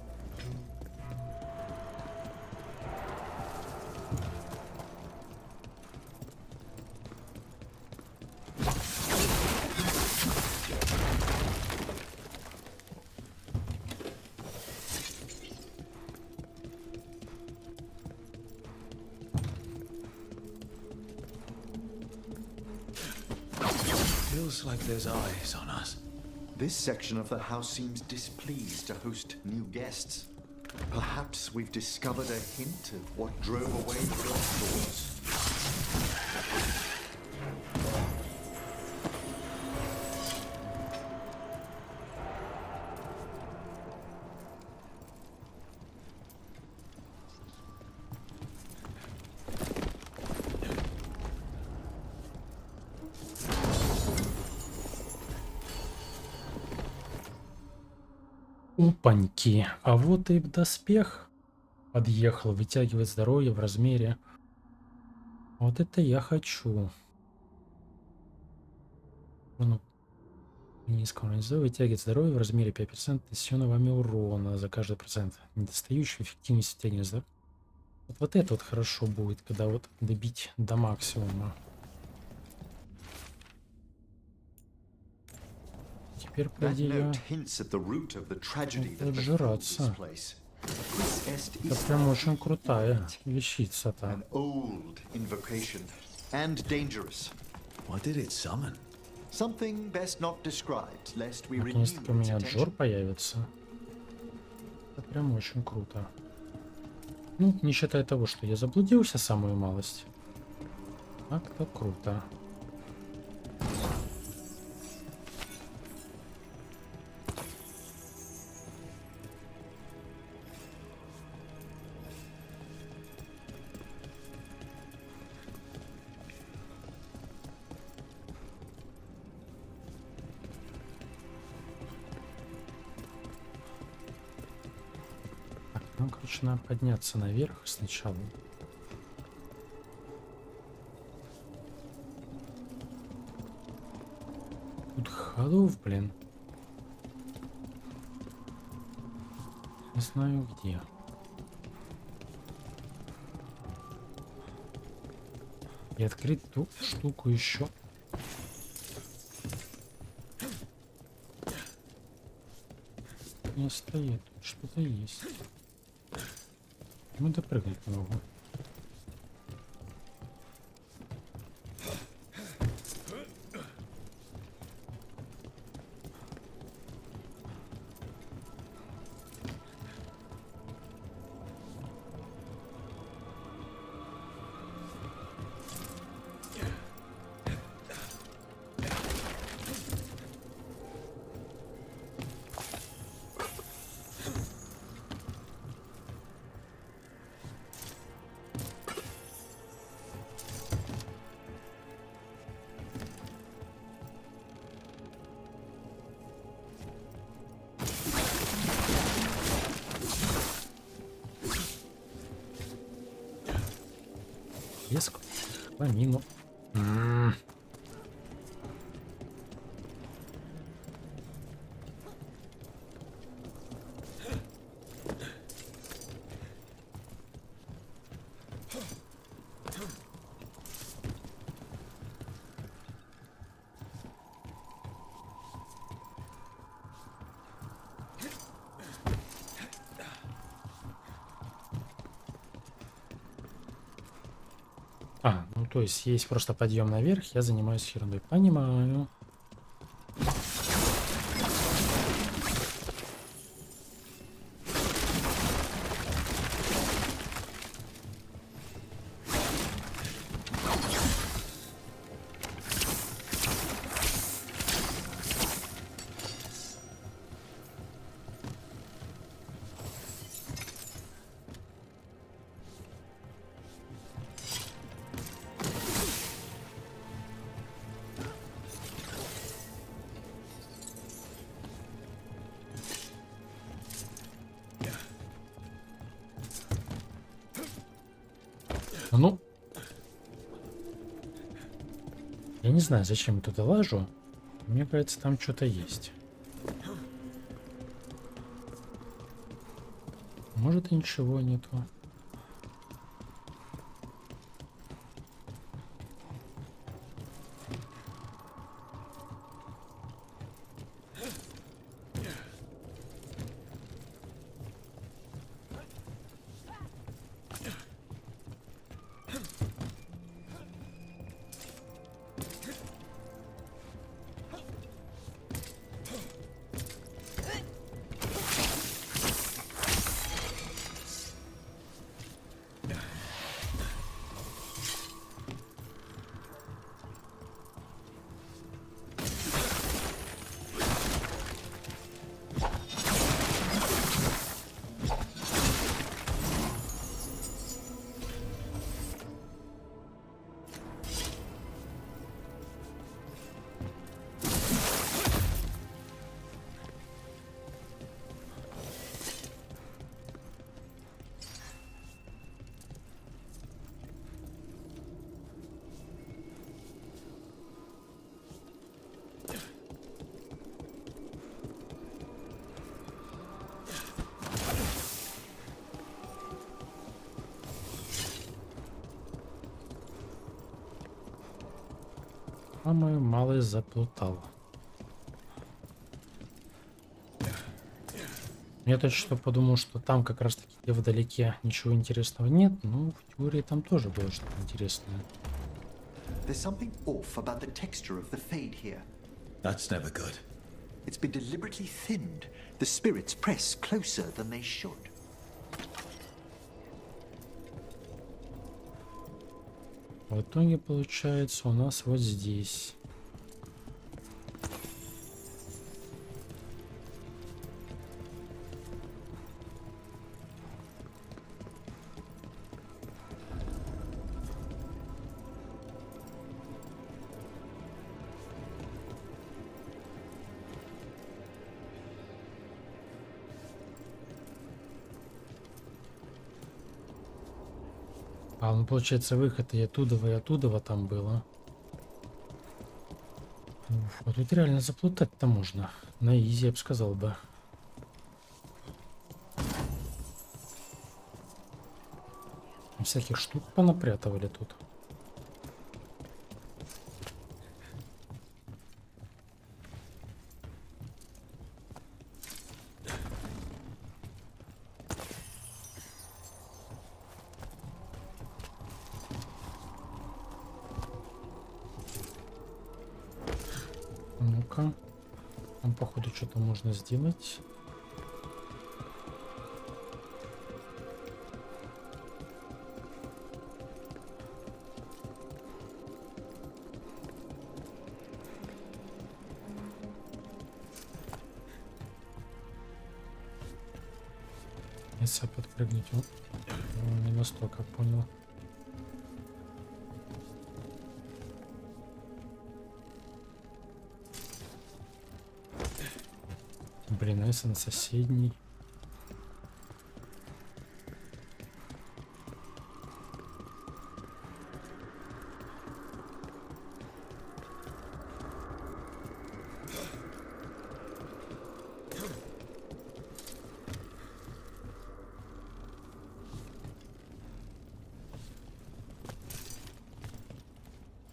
Feels like there's eyes on us. This section of the house seems displeased to host new guests. Perhaps we've discovered a hint of what drove away the first doors. Опаньки. А вот и доспех подъехал, вытягивает здоровье в размере. Вот это я хочу. Низкого нельзя вытягивать здоровье в размере 5% нанесенного вами урона за каждый процент. Недостающую эффективность вытягивания здоровья. Вот это вот хорошо будет, когда вот добить до максимума. Теперь, по идее, отжираться. Это прям очень крутая вещица-то. Наконец-то у меня джор появится. Это прям очень круто. Ну, не считая того, что я заблудился самую малость. Так-то круто. Нам, короче, надо подняться наверх сначала. Тут ходов, блин. Не знаю где. И открыть ту штуку еще. Не стоит, тут что-то есть. Ну, допрыгнуть не могу. Леску, ламину. Ну то есть есть просто подъем наверх, я занимаюсь ерундой. Понимаю. Ну, я не знаю, зачем я туда лажу. Мне кажется, там что-то есть. Может, и ничего нету. Самое малое заплутало. Я точно что подумал, что там как раз таки где вдалеке ничего интересного нет, но в теории там тоже было что-то интересное. There's something off about the texture of the fade here. That's never good. It's been deliberately thinned. The spirits press closer than they should. В итоге получается у нас вот здесь. А, ну получается выход и оттуда там было. Уф, а тут реально заплутать-то можно. На изи, я бы сказал бы. Всяких штук понапрятывали тут. Ну-ка. Там, походу, что-то можно сделать. Если подпрыгнуть, не настолько понял. Блин, а если на соседний?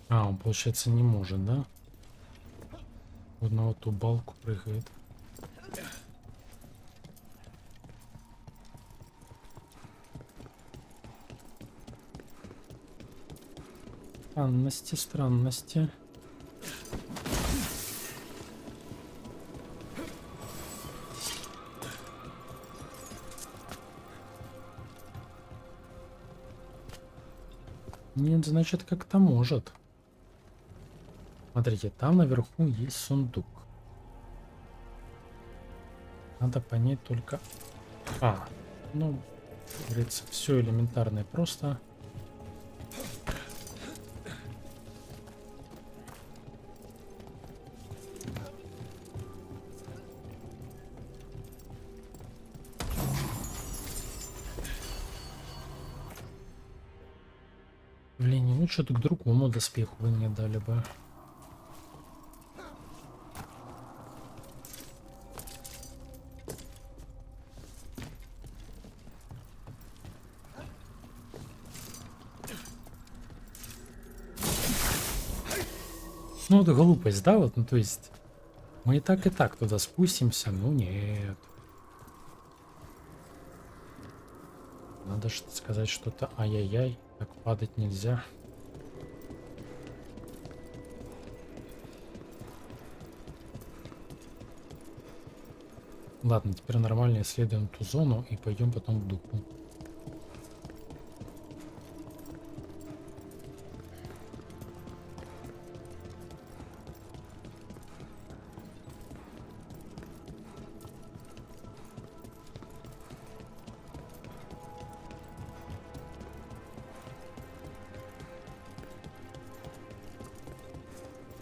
А, он, получается, не может, да? Вот на вот ту балку прыгает. Странности, странности. Нет, значит, как-то может. Смотрите, там наверху есть сундук. Надо понять только... А, ну, как говорится, все элементарное просто. Блин, ну что-то к другому доспеху вы мне дали бы. Ну, это глупость, да, вот, ну, то есть, мы и так туда спустимся, ну, нет. Надо сказать что-то ай-яй-яй, так падать нельзя. Ладно, теперь нормально исследуем ту зону и пойдем потом к духу.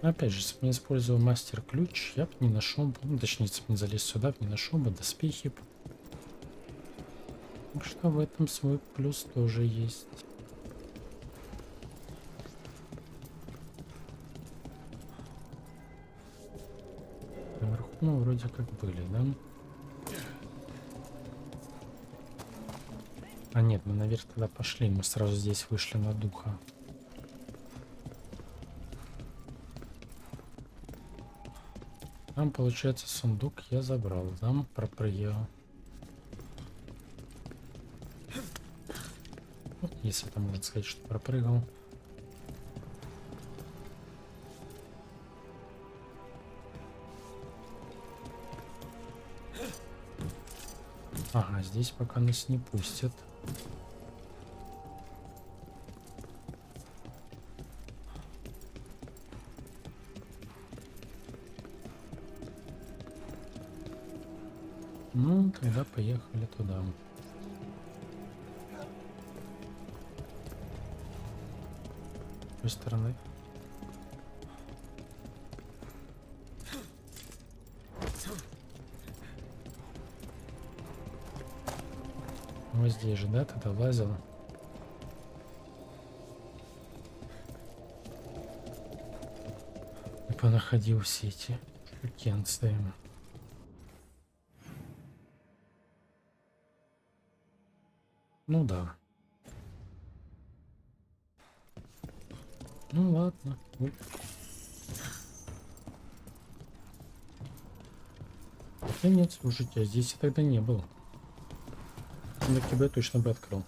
Опять же, если бы не использовал мастер-ключ, я бы не нашел, ну, точнее, если бы не залез сюда, не нашел бы доспехи. Так что в этом свой плюс тоже есть. Наверху мы вроде как были, да? А нет, мы наверх тогда пошли, мы сразу здесь вышли на духа. Там, получается, сундук я забрал. Там пропрыгивал. Вот, если это можно сказать, что пропрыгал. Ага, здесь пока нас не пустят. Ну, тогда поехали туда. С той стороны. Вот здесь же, да, тогда лазил. И понаходил все эти штукенцы. Ну да. Ну ладно. Ой. Хотя нет, слушайте, а здесь я тогда не был. На КБ точно бы открыл.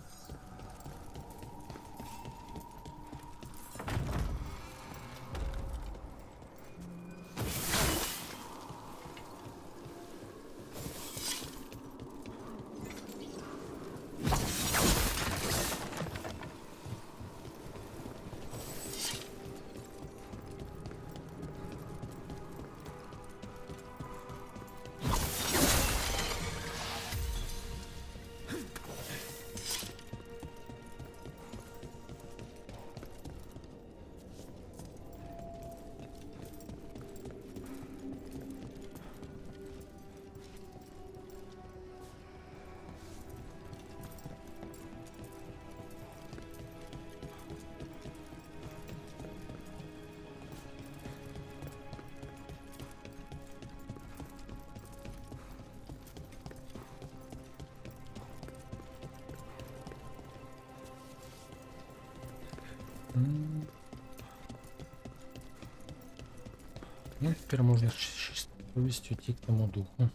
Ну, теперь можно с чистой совестью идти к тому духу.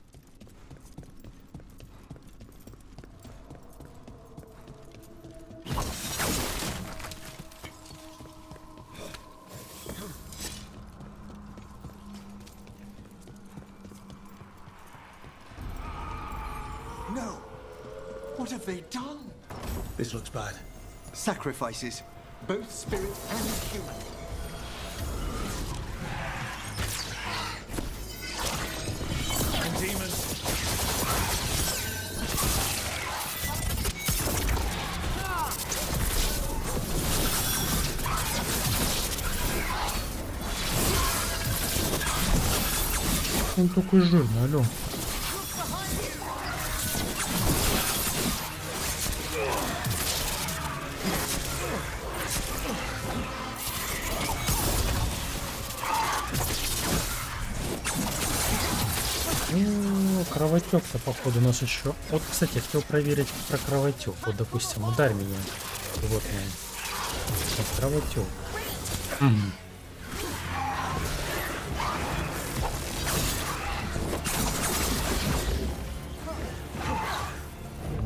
No! What have they done? This looks bad. Sacrifices, both spirit and human. And demons. Он такой жирный, алё. Кровотек-то, походу, у нас еще. Вот, кстати, я хотел проверить про кровотек. Вот, допустим, ударь меня. Вот он. Вот, кровотек.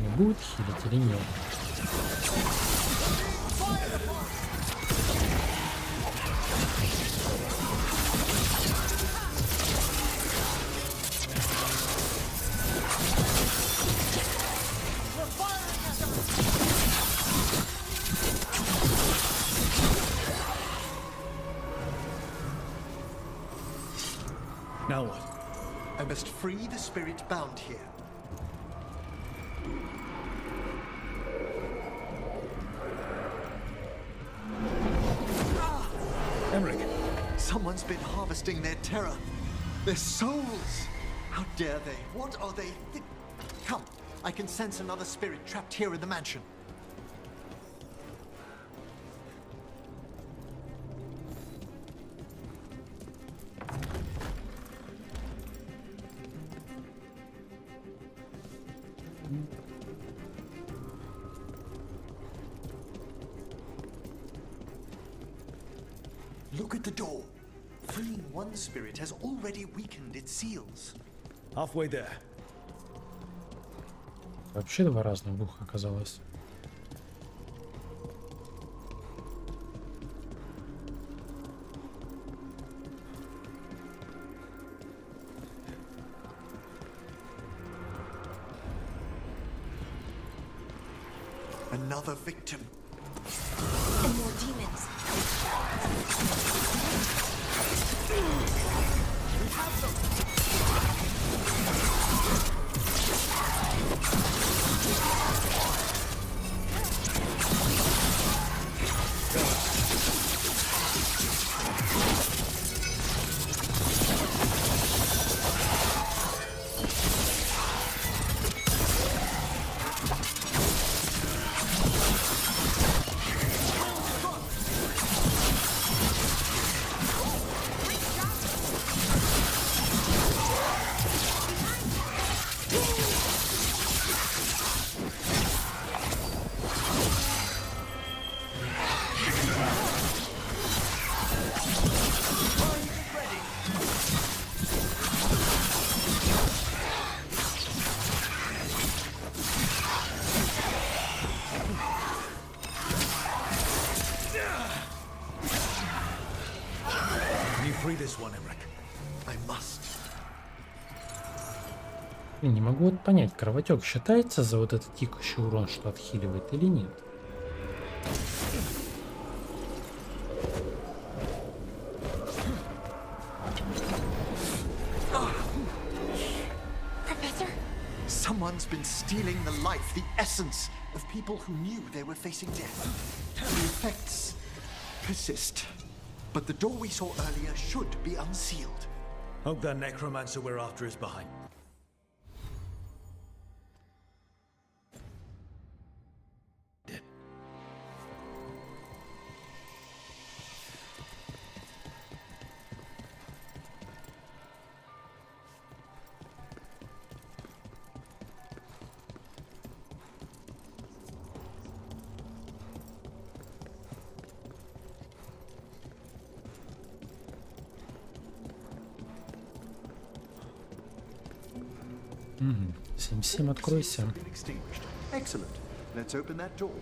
Не будет хилить или нет? Now what? I must free the spirit bound here. Emmerich. Someone's been harvesting their terror. Their souls. How dare they? What are they? Come, I can sense another spirit trapped here in the mansion. Look at the door. Freeing one spirit has already weakened its seals. Halfway there. Вообще два разных духа оказалось. Another victim. And more demons. We have them. Free this one, Emmerich. I must. Не могу вот понять, кровотек считается за вот этот тикающий урон, что отхиливает, или нет? Professor? Someone's been stealing the life, the essence of people who knew they were facing death. The effects persist. But the door we saw earlier should be unsealed. Hope that necromancer we're after is behind. Угу. 7-7, откройся. Excellent. Let's open that door.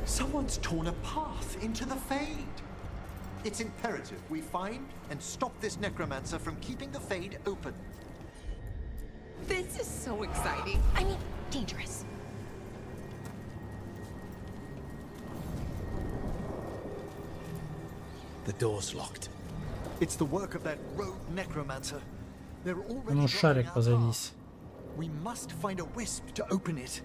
Someone's torn a path into the Fade. It's imperative we find and stop this necromancer from keeping the Fade open. This is so exciting. I mean, dangerous. The door's locked. It's the work of that rogue necromancer. They're already Ну, шарик blocking our позовись. path. We must find a wisp to open it.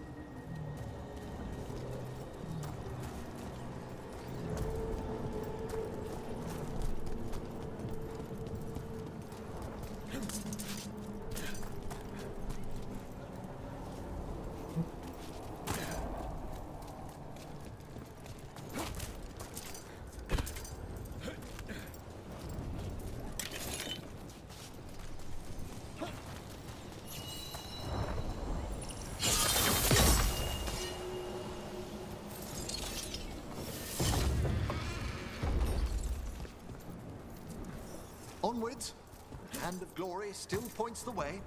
Onwards. The hand of glory still points the way.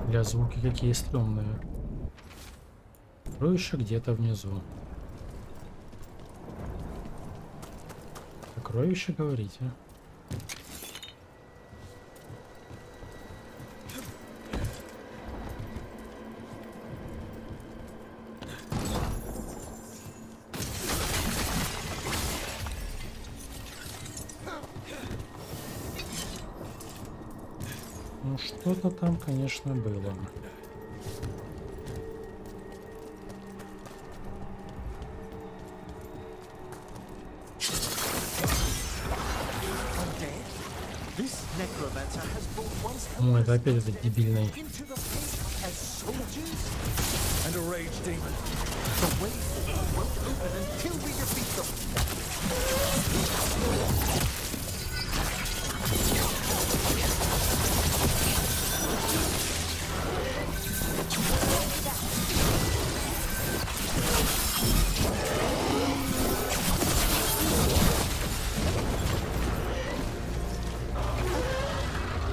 Бля, звуки какие стрёмные. Сокровище где-то внизу. Сокровище, говорите? Ну, что-то там, конечно, было. Ну, это опять этот дебильный. And a rage demon. The way forward won't open until we defeat them.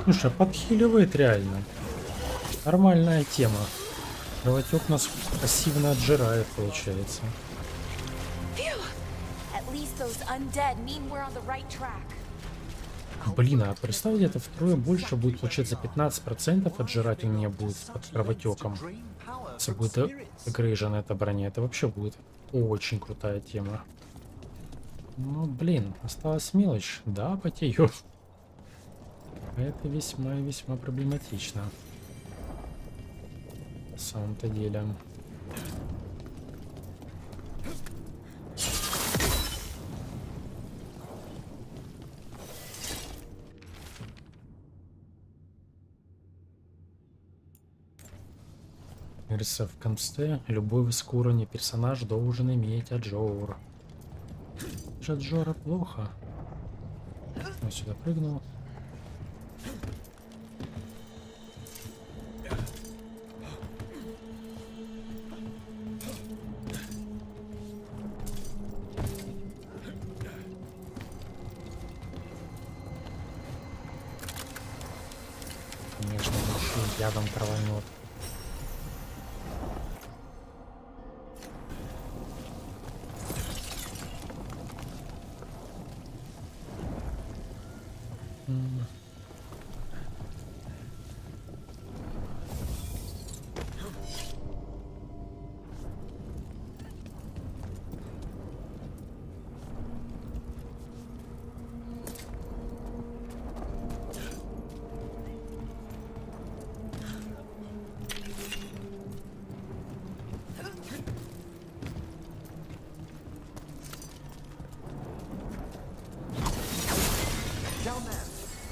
Слушай, подхиливает реально. Нормальная тема. Кровотек нас пассивно отжирает, получается. Блин, а представь, где-то втрое больше будет, получается, 15% отжирать у меня будет под кровотеком. Если будет грыжа эта броня, это вообще будет очень крутая тема. Ну, блин, осталась мелочь. Да, потею. Это весьма и весьма проблематично. На самом-то деле. Говорится, в конце любой высокоуровневый персонаж должен иметь аджор. Аджора плохо. Я сюда прыгнул. Конечно, еще ядом траванет.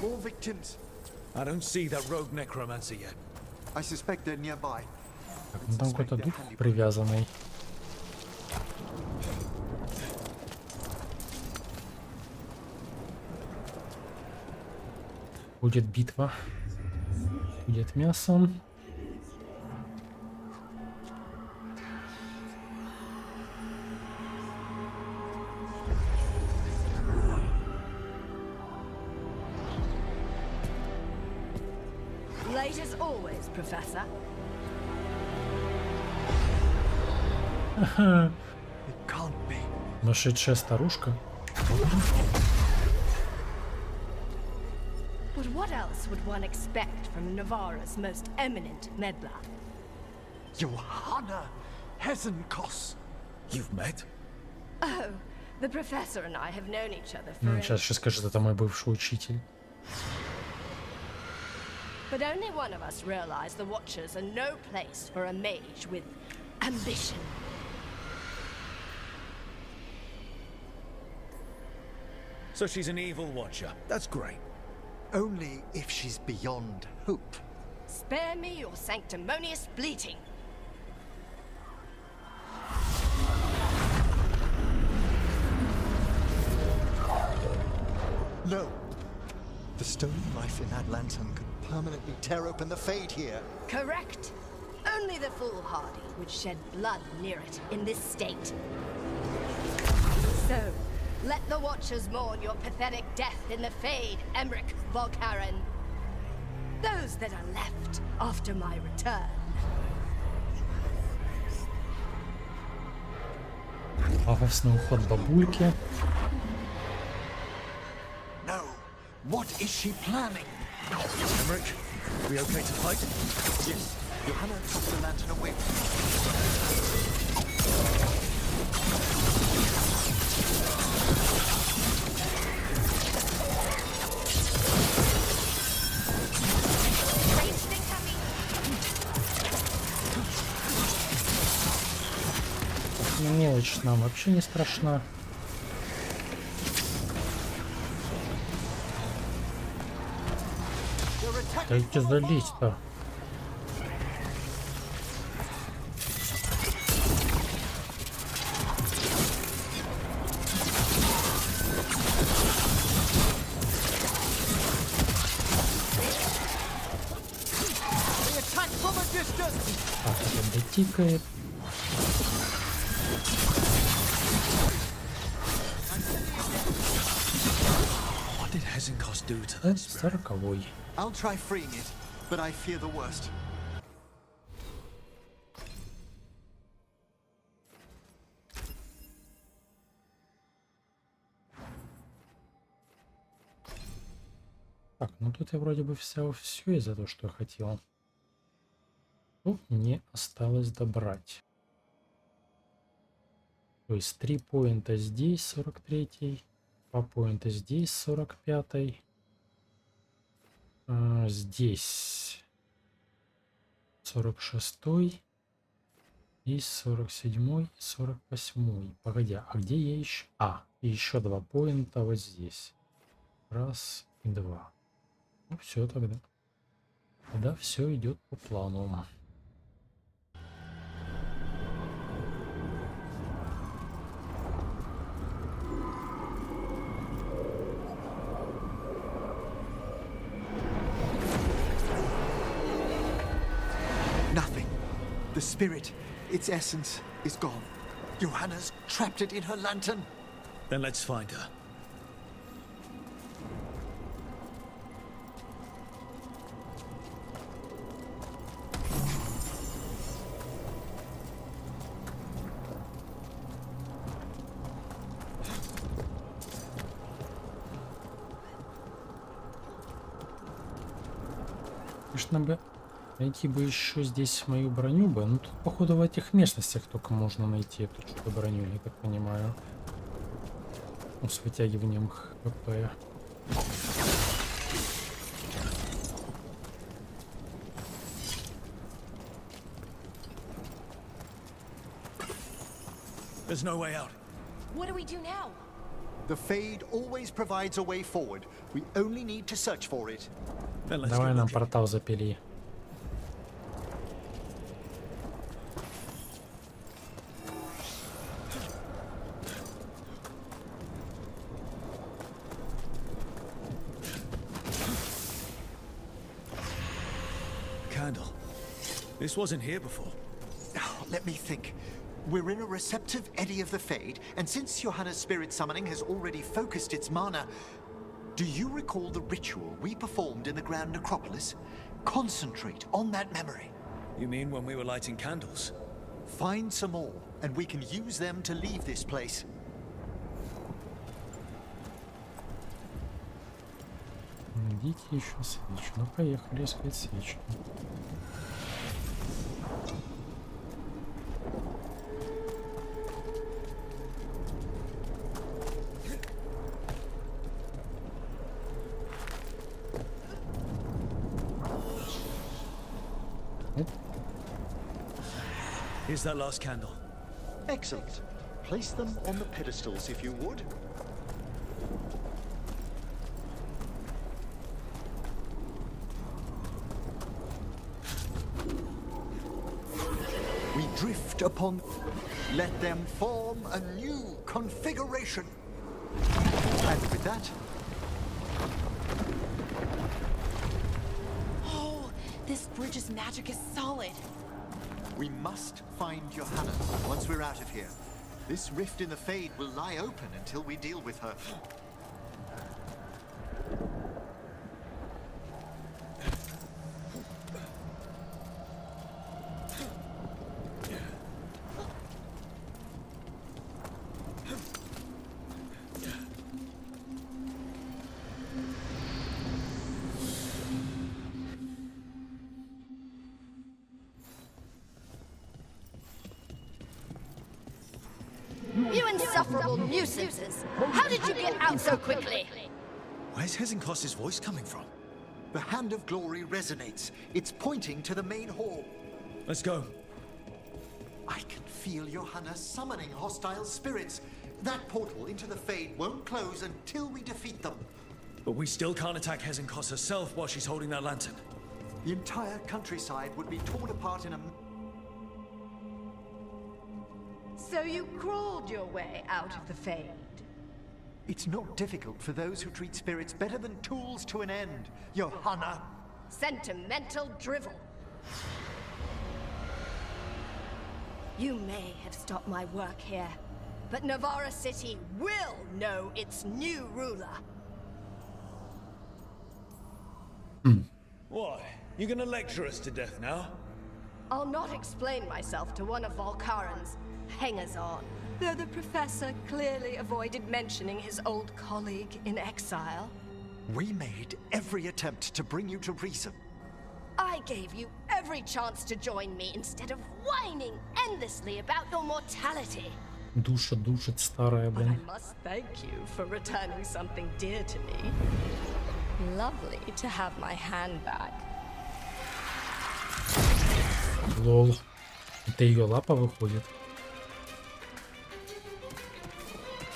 More victims. I don't see that rogue necromancer yet. I suspect they're nearby. Ну, там какой-то дух привязанный. Будет битва. Будет мясо. Late as always, Professor. Ага. It can't be. Нашедшая старушка. But what else would one expect from Navarra's most eminent meddler? Johanna Hesenkos. You've met? Oh, the Professor and I have known each other for... Сейчас скажет, это мой бывший учитель. But only one of us realized the Watchers are no place for a mage with ambition. So she's an evil watcher. That's great. Only if she's beyond hope. Spare me your sanctimonious bleating. No. The stone life in that lantern could permanently tear open the fade here. Correct. Only the foolhardy would shed blood near it in this state. So, let the Watchers mourn your pathetic death in the fade, Emmerich Volkaren. Those that are left after my return. Пафосный уход бабульки. No. What is she planning? Emmerich, we okay to fight? Yes. Johanna took the lantern away. Мелочь нам вообще не страшна. Дайте залезть-то. Так, это дотикает. What did Hesenkos do to that spirit? 40-й. I'll try freeing it, but I fear the worst. Так, ну тут я вроде бы все из за того, что я хотел. Тут мне осталось добрать. То есть 3 поинта здесь, 43-й. 2 поинта здесь, 45-й. Здесь 46-й. И 47-й, 48-й. Погоди, а где я еще? И еще 2 поинта вот здесь. Раз и 2. Ну все тогда. Тогда все идет по плану. Nothing. The spirit, its essence, is gone. Johanna's trapped it in her lantern. Then let's find her. Конечно бы найти бы еще здесь мою броню бы. Ну тут походу в этих местностях только можно найти эту что-то броню, я так понимаю. Ну, с вытягиванием хп. There's no way out. What do we do now? The Fade always provides a way forward. We only need to search for it. Давай нам портал запили. Candle. This wasn't here before. Let me think. We're in a receptive eddy of the Fade, and since Johanna's spirit summoning has already focused its mana, do you recall the ritual we performed in the Grand Necropolis? Concentrate on that memory. You mean when we were lighting candles? Find some more, and we can use them to leave this place. Найдите еще свечу. Ну поехали искать свечу. Here's that last candle. Excellent. Place them on the pedestals if you would. We drift upon... Let them form a new configuration. And with that... Oh, this bridge's magic is solid. We must find Johanna once we're out of here. This rift in the Fade will lie open until we deal with her. You insufferable nuisances! How did you get out so quickly? Where's Hezenkos's voice coming from? The Hand of Glory resonates. It's pointing to the main hall. Let's go. I can feel Johanna summoning hostile spirits. That portal into the Fade won't close until we defeat them. But we still can't attack Hezenkos herself while she's holding that lantern. The entire countryside would be torn apart in a... So you crawled your way out of the Fade? It's not difficult for those who treat spirits better than tools to an end, Johanna. Sentimental drivel. You may have stopped my work here, but Navarra City will know its new ruler. What? You gonna lecture us to death now? I'll not explain myself to one of Volkaran's hangers-on. Though the professor clearly avoided mentioning his old colleague in exile. We made every attempt to bring you to reason. I gave you every chance to join me instead of whining endlessly about your mortality. Душит старая, But I блин. must thank you for returning something dear to me. Lovely to have my hand back. Лол. Это ее лапа выходит.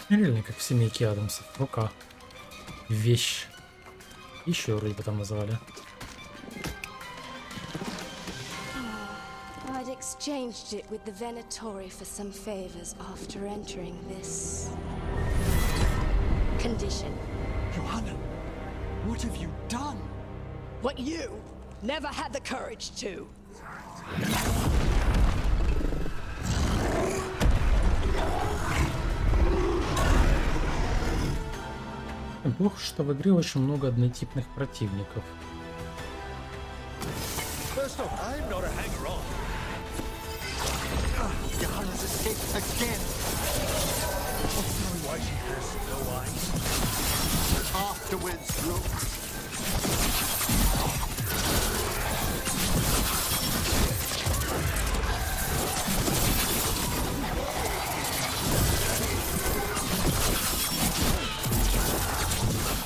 Реально, как в семейке Адамсов. Рука. Вещь. Еще вроде бы там называли. I'd exchanged it with the Venatori for some favors after entering this condition. Johanna, what have you done? What you never had the courage to. Плохо, что в игре очень много однотипных противников. First off, I'm not a hanger-on. Johanna's escaped again. Why she has no eyes. Afterwards, look.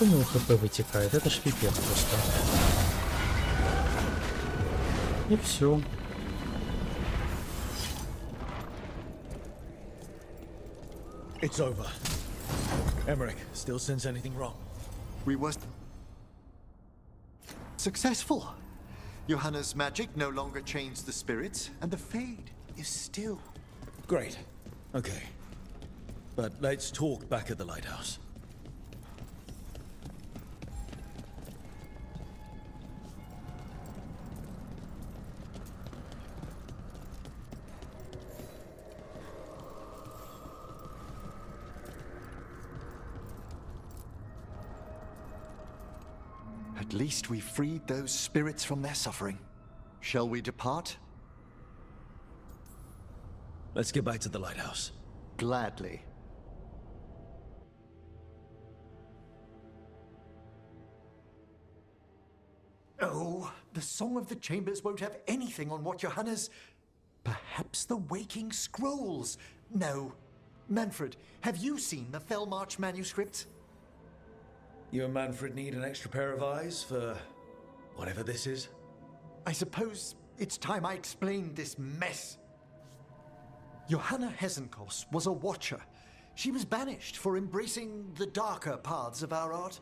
У него хп вытекает, это ж пипец просто. И все. It's over. Emmerich, still sense anything wrong? We were successful. Johanna's magic no longer changed the spirits, and the Fade is still. Great. Okay. But let's talk back at the lighthouse. At least we freed those spirits from their suffering. Shall we depart? Let's get back to the lighthouse. Gladly. Oh, the Song of the Chambers won't have anything on what Johanna's... Perhaps the Waking Scrolls? No. Manfred, have you seen the Fellmarch manuscripts? You and Manfred need an extra pair of eyes for whatever this is? I suppose it's time I explained this mess. Johanna Hesenkos was a watcher. She was banished for embracing the darker paths of our art.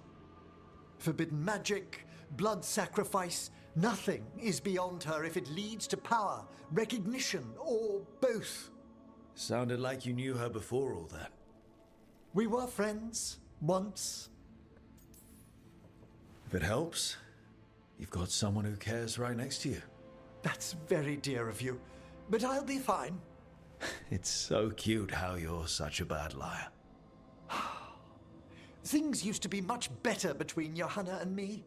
Forbidden magic, blood sacrifice, nothing is beyond her if it leads to power, recognition, or both. Sounded like you knew her before all that. We were friends, once. If it helps, you've got someone who cares right next to you. That's very dear of you, but I'll be fine. It's so cute how you're such a bad liar. Things used to be much better between Johanna and me.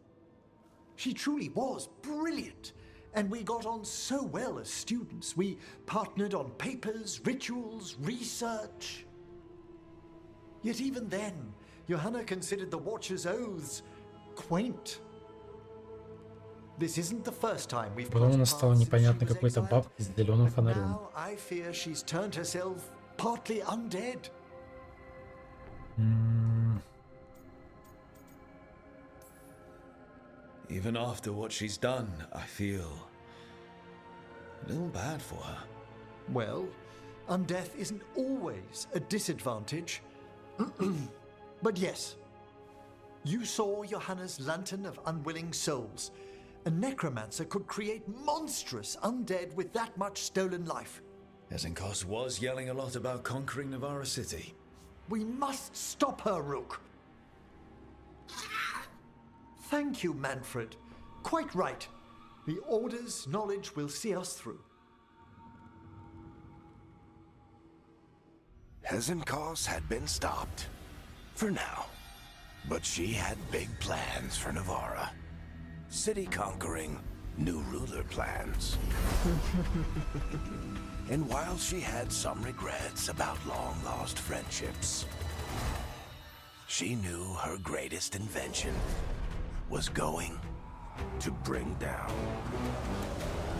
She truly was brilliant, and we got on so well as students. We partnered on papers, rituals, research. Yet even then, Johanna considered the Watcher's oaths quaint. This isn't the first time we've Потом она стала непонятной какой-то бабкой с зеленым фонарем. Now I fear she's turned herself partly undead. Even after what she's done, I feel a little bad for her. Well, undeath isn't always a disadvantage. But yes, you saw Johanna's Lantern of Unwilling Souls. A necromancer could create monstrous undead with that much stolen life. Hesenkos was yelling a lot about conquering Navarra City. We must stop her, Rook. Thank you, Manfred. Quite right. The Order's knowledge will see us through. Hesenkos had been stopped. For now. But she had big plans for Navarra. city-conquering, new ruler plans. And while she had some regrets about long-lost friendships, she knew her greatest invention was going to bring down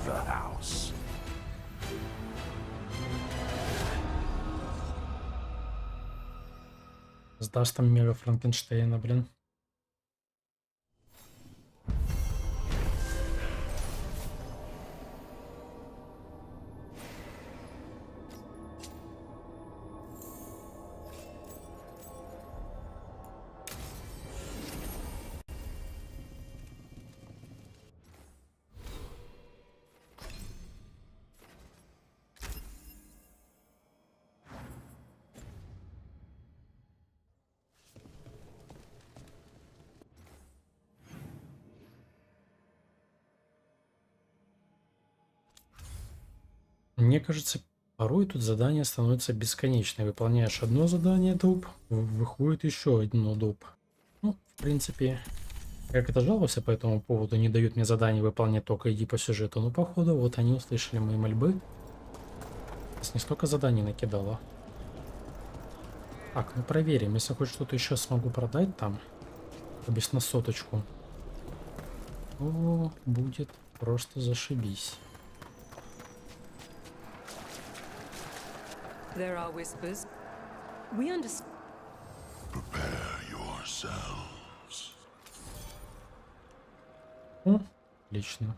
the house. Сдашь там мега Франкенштейна, блин. Мне кажется, порой тут задание становится бесконечной. Выполняешь одно задание доп, выходит еще одно доп. Ну, в принципе, как это жаловался по этому поводу, не дают мне задание выполнять, только иди по сюжету. Но походу, вот они услышали мои мольбы. Не столько заданий накидало. Так, ну проверим, если хоть что-то еще смогу продать там, без на соточку, то будет просто зашибись. There are whispers. We understand. Prepare yourselves. Отлично.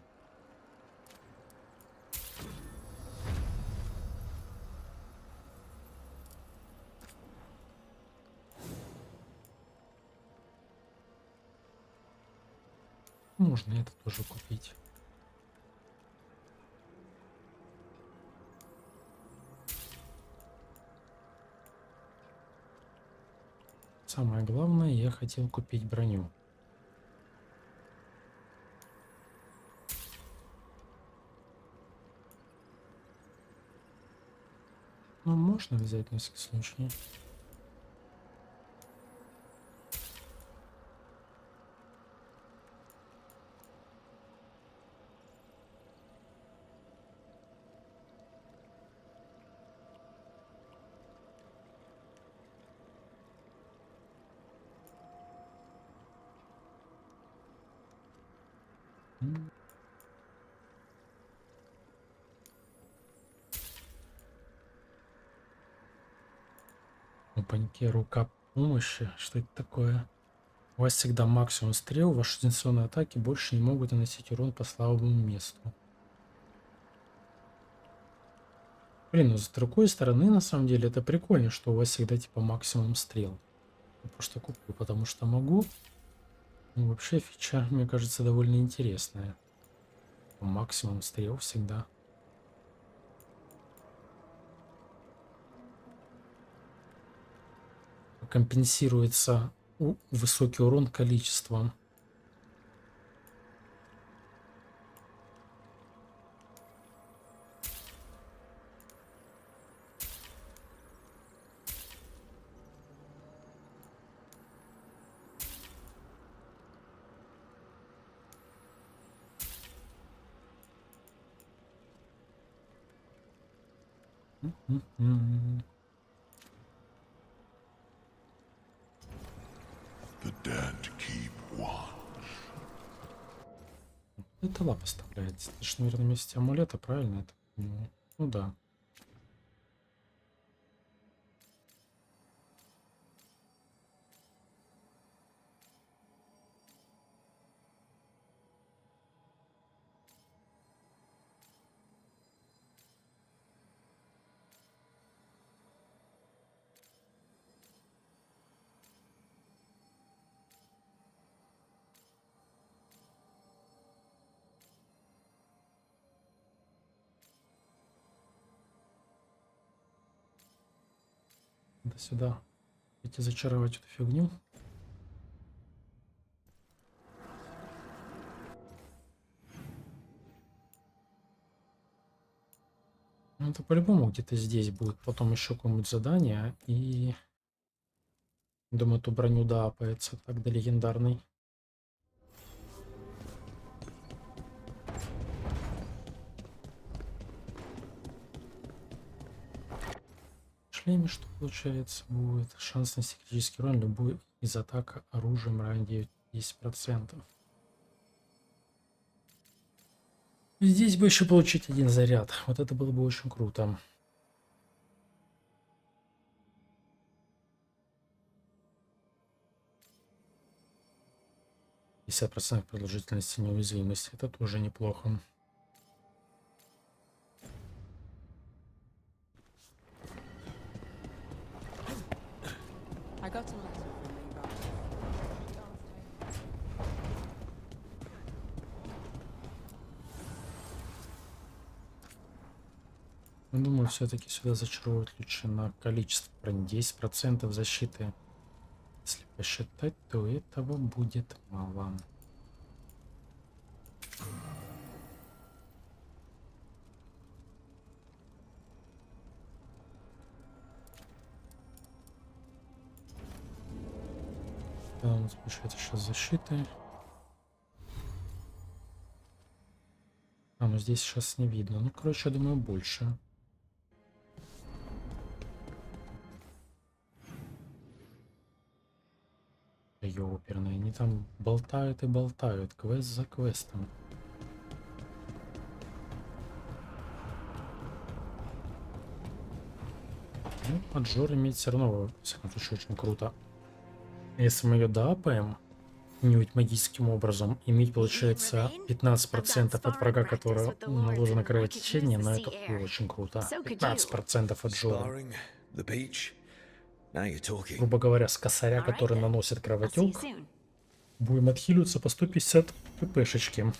Можно это тоже купить. Самое главное, я хотел купить броню. Ну, можно взять на всякий случай. Опаньки, рука помощи. Что это такое? У вас всегда максимум стрел. Ваши дистанционные атаки больше не могут наносить урон по слабому месту. Блин, ну с другой стороны, на самом деле, это прикольно, что у вас всегда типа максимум стрел. Я просто куплю, потому что могу. Ну, вообще фича, мне кажется, довольно интересная. Максимум стрел всегда. Компенсируется высокий урон количеством. The dead keep watch. Это лапа поставляется. Это же, наверное, вместе амулета, правильно? Это, ну да. Надо сюда идти зачаровать эту фигню. Ну, это по-любому где-то здесь будет потом еще какое-нибудь задание. И думаю, эту броню доапается так до легендарной. шлеме, что получается будет. Шанс нанести критический урон любой из атак оружием равен 10%. Здесь бы еще получить один заряд. Вот это было бы очень круто. %50 продолжительности неуязвимости. Это тоже неплохо. I got a letter from Veilguard. Думаю, все-таки сюда зачаровывать лучше на количество брони. 10% защиты. Если посчитать, то этого будет мало. Да, у нас получается сейчас защиты. Ну здесь сейчас не видно. Ну, короче, я думаю, больше. Ёперные, они там болтают и болтают, квест за квестом. Ну, поджор иметь все равно, во всяком случае, очень круто. Если мы ее доапаем каким-нибудь магическим образом, иметь, получается, 15% от врага, который наложено кровотечение, но это очень круто. 15% от жора. Грубо говоря, с косаря, который наносит кровотек, будем отхиливаться по 150 хпшечки.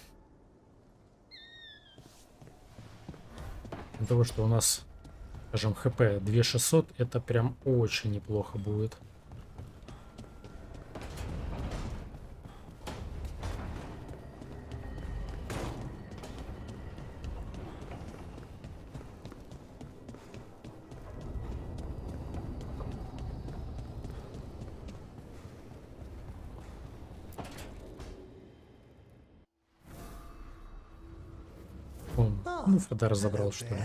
Для того, что у нас, скажем, хп 2600, это прям очень неплохо будет. Ну, Феда разобрал, что ли.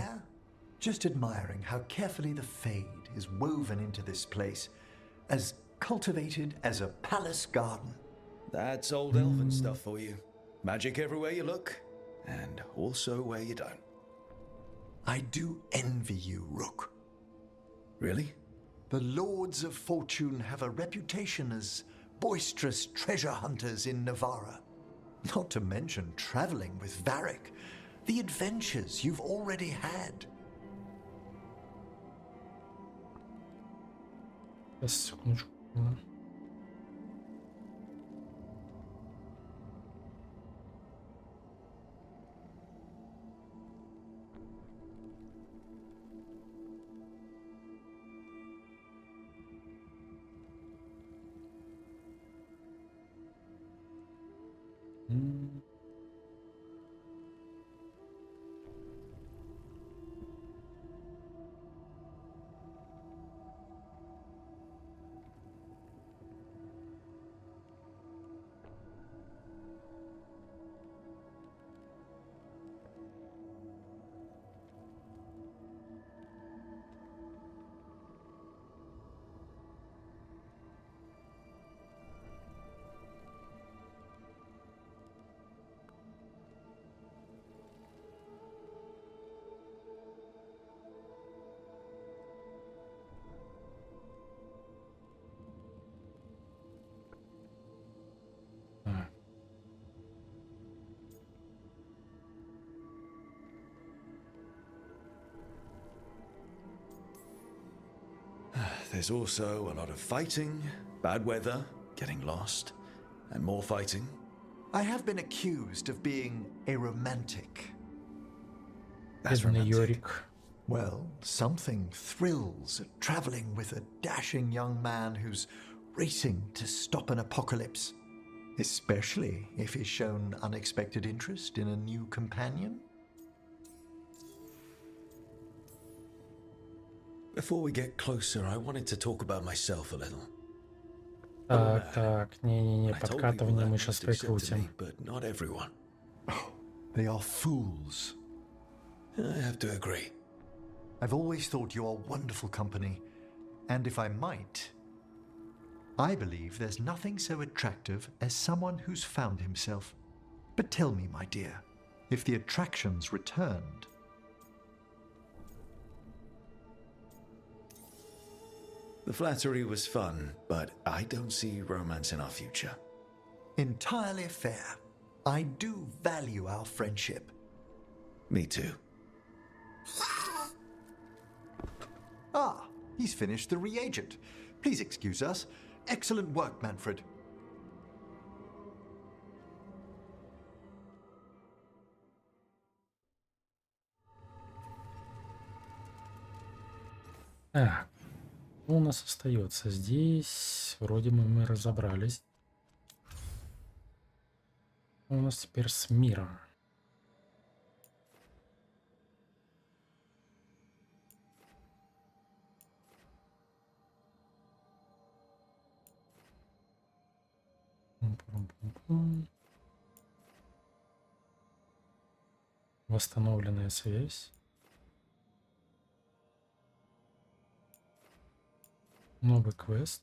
Just admiring how carefully the fade is woven into this place, as cultivated as a palace garden. That's old elven stuff for you. Magic everywhere you look, and also where you don't. I do envy you, Rook. Really? The Lords of Fortune have a reputation as boisterous treasure hunters in Navarra. Not to mention traveling with Varric. The adventures you've already had. Секундочку. There's also a lot of fighting, bad weather, getting lost, and more fighting. I have been accused of being a romantic. That's romantic. Well, something thrills at traveling with a dashing young man who's racing to stop an apocalypse. Especially if he's shown unexpected interest in a new companion. Before we get closer, I wanted to talk about myself a little. Так, не-не-не, подкатывание мы сейчас прикрутим. But not everyone. They are fools. I have to agree. I've always thought you are wonderful company, And if I might, I believe there's nothing so attractive as someone who's found himself. But tell me, my dear, if the attraction's returned. The flattery was fun, but I don't see romance in our future. Entirely fair. I do value our friendship. Me too. Ah, he's finished the reagent. Please excuse us. Excellent work, Manfred. Так, что у нас остается? Здесь вроде мы разобрались. Что у нас теперь с миром? Пум-пум-пум-пум. Восстановленная связь. Новый квест.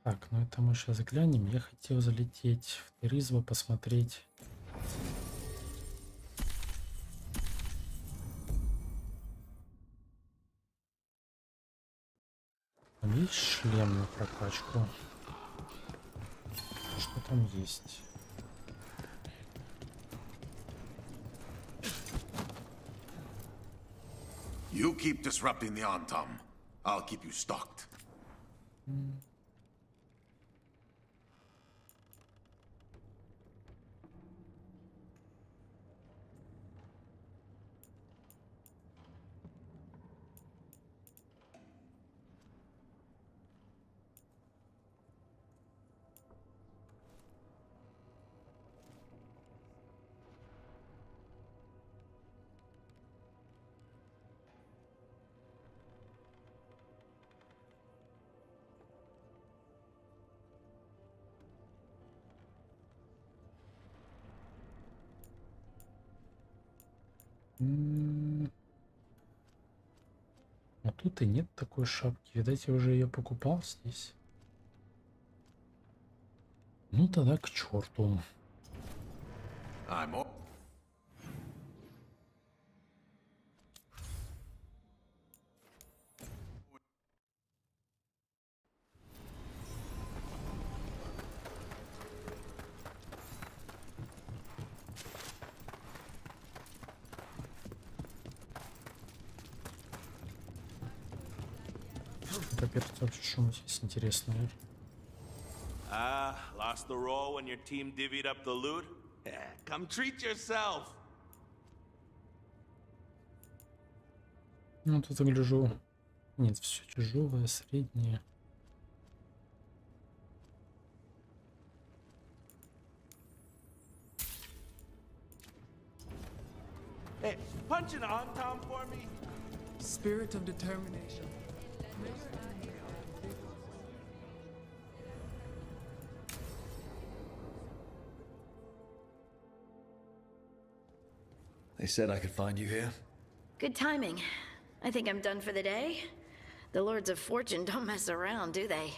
Так, ну это мы сейчас глянем. Я хотел залететь в Теризво, посмотреть. Там есть шлем на прокачку? Что там есть? You keep disrupting the Antam. I'll keep you stocked. А тут и нет такой шапки. Видать, я уже ее покупал здесь. Ну тогда к черту. Вообще, шум здесь интересный. Ah, lost the role when your team divvied up the loot? Yeah, come treat yourself. Ну тут загляжу. Нет, все тяжелое, среднее. Hey, punch an on-tom for me. Spirit of determination. They said I could find you here. Good timing. I think I'm done for the day. The Lords of Fortune don't mess around, do they?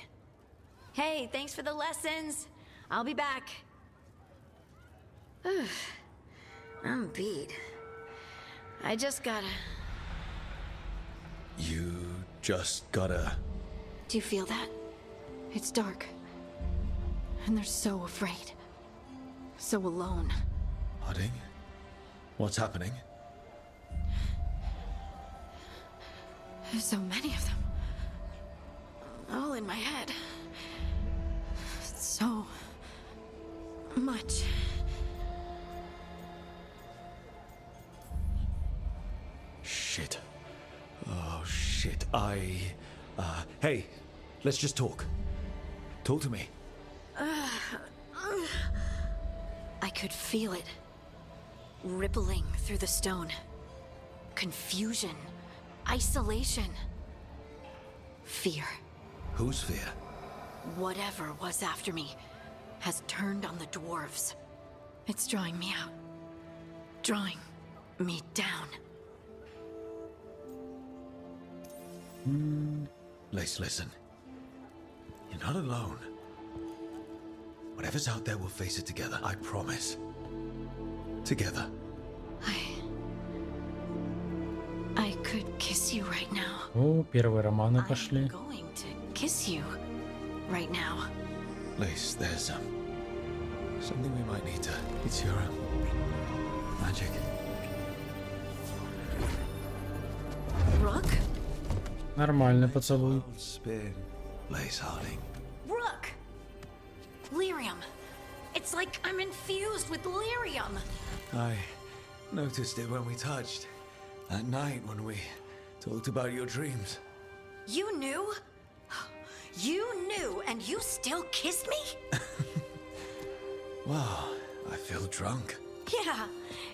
Hey, thanks for the lessons. I'll be back. I'm beat. I just gotta... You just gotta... Do you feel that? It's dark. And they're so afraid. So alone. Pudding? What's happening? There's so many of them. All in my head. So much. Shit. Oh, shit. Hey, let's just talk. Talk to me. I could feel it. Rippling through the stone. Confusion. Isolation. Fear. Whose fear? Whatever was after me has turned on the dwarves. It's drawing me out. Drawing me down. Lace, listen. You're not alone. Whatever's out there, we'll face it together. I promise. Together. I could kiss you right now. О, первые романы пошли. Going to kiss you right now. Lace, there's something we might need to. It's your magic. Rook? Нормальный поцелуй. Spin. Lace Harding. Rook! Lyrium. It's like I'm infused with lyrium. I noticed it when we touched. That night when we talked about your dreams. You knew? You knew and you still kissed me? Wow, I feel drunk. Yeah,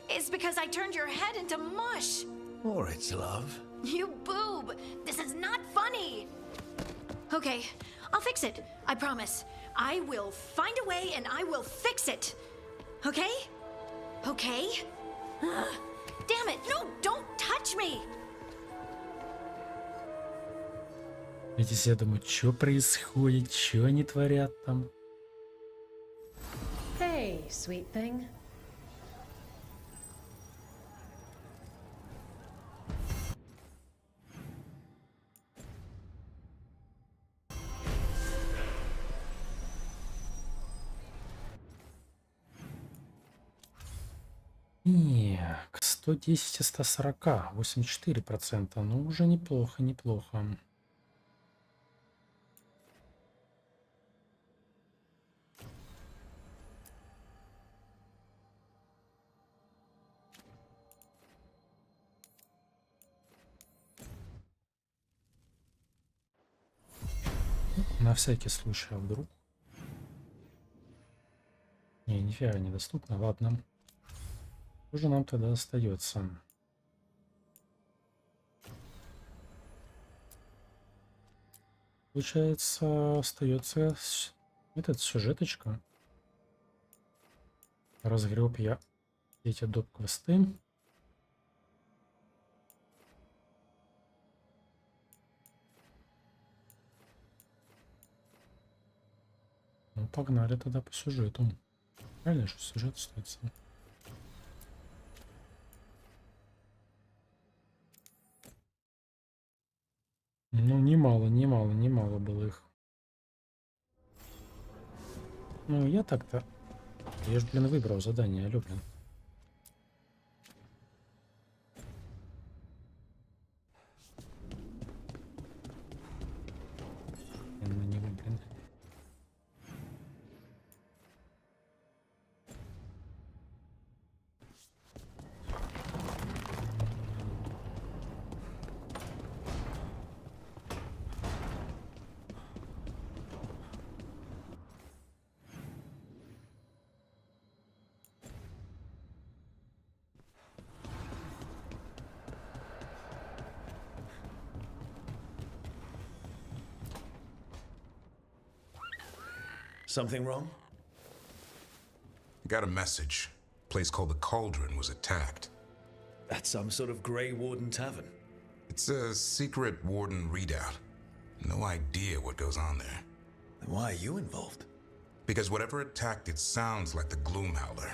it's because I turned your head into mush. Or it's love. You boob! This is not funny! Okay, I'll fix it. I promise. I will find a way and I will fix it. Okay? Okay? Damn it! No, don't touch me! Эти все думают, что происходит, что они творят там. Hey, sweet thing. Так, 110 из 140, 84%. Ну, уже неплохо, неплохо. На всякий случай, а вдруг? Не, нифига недоступно, ладно. Что же нам тогда остается? Получается, остается этот сюжеточка. Разгреб я эти доп-квесты. Ну, погнали тогда по сюжету. Правильно, что сюжет остается? Ну, немало было их. Ну, я так-то... Я ж, блин, выбрал задание, алё, блин. На него, блин. Something wrong? Got a message. Place called the Cauldron was attacked. That's some sort of Grey Warden tavern. It's a secret Warden readout. No idea what goes on there. Then why are you involved? Because whatever attacked it sounds like the Gloomhowler.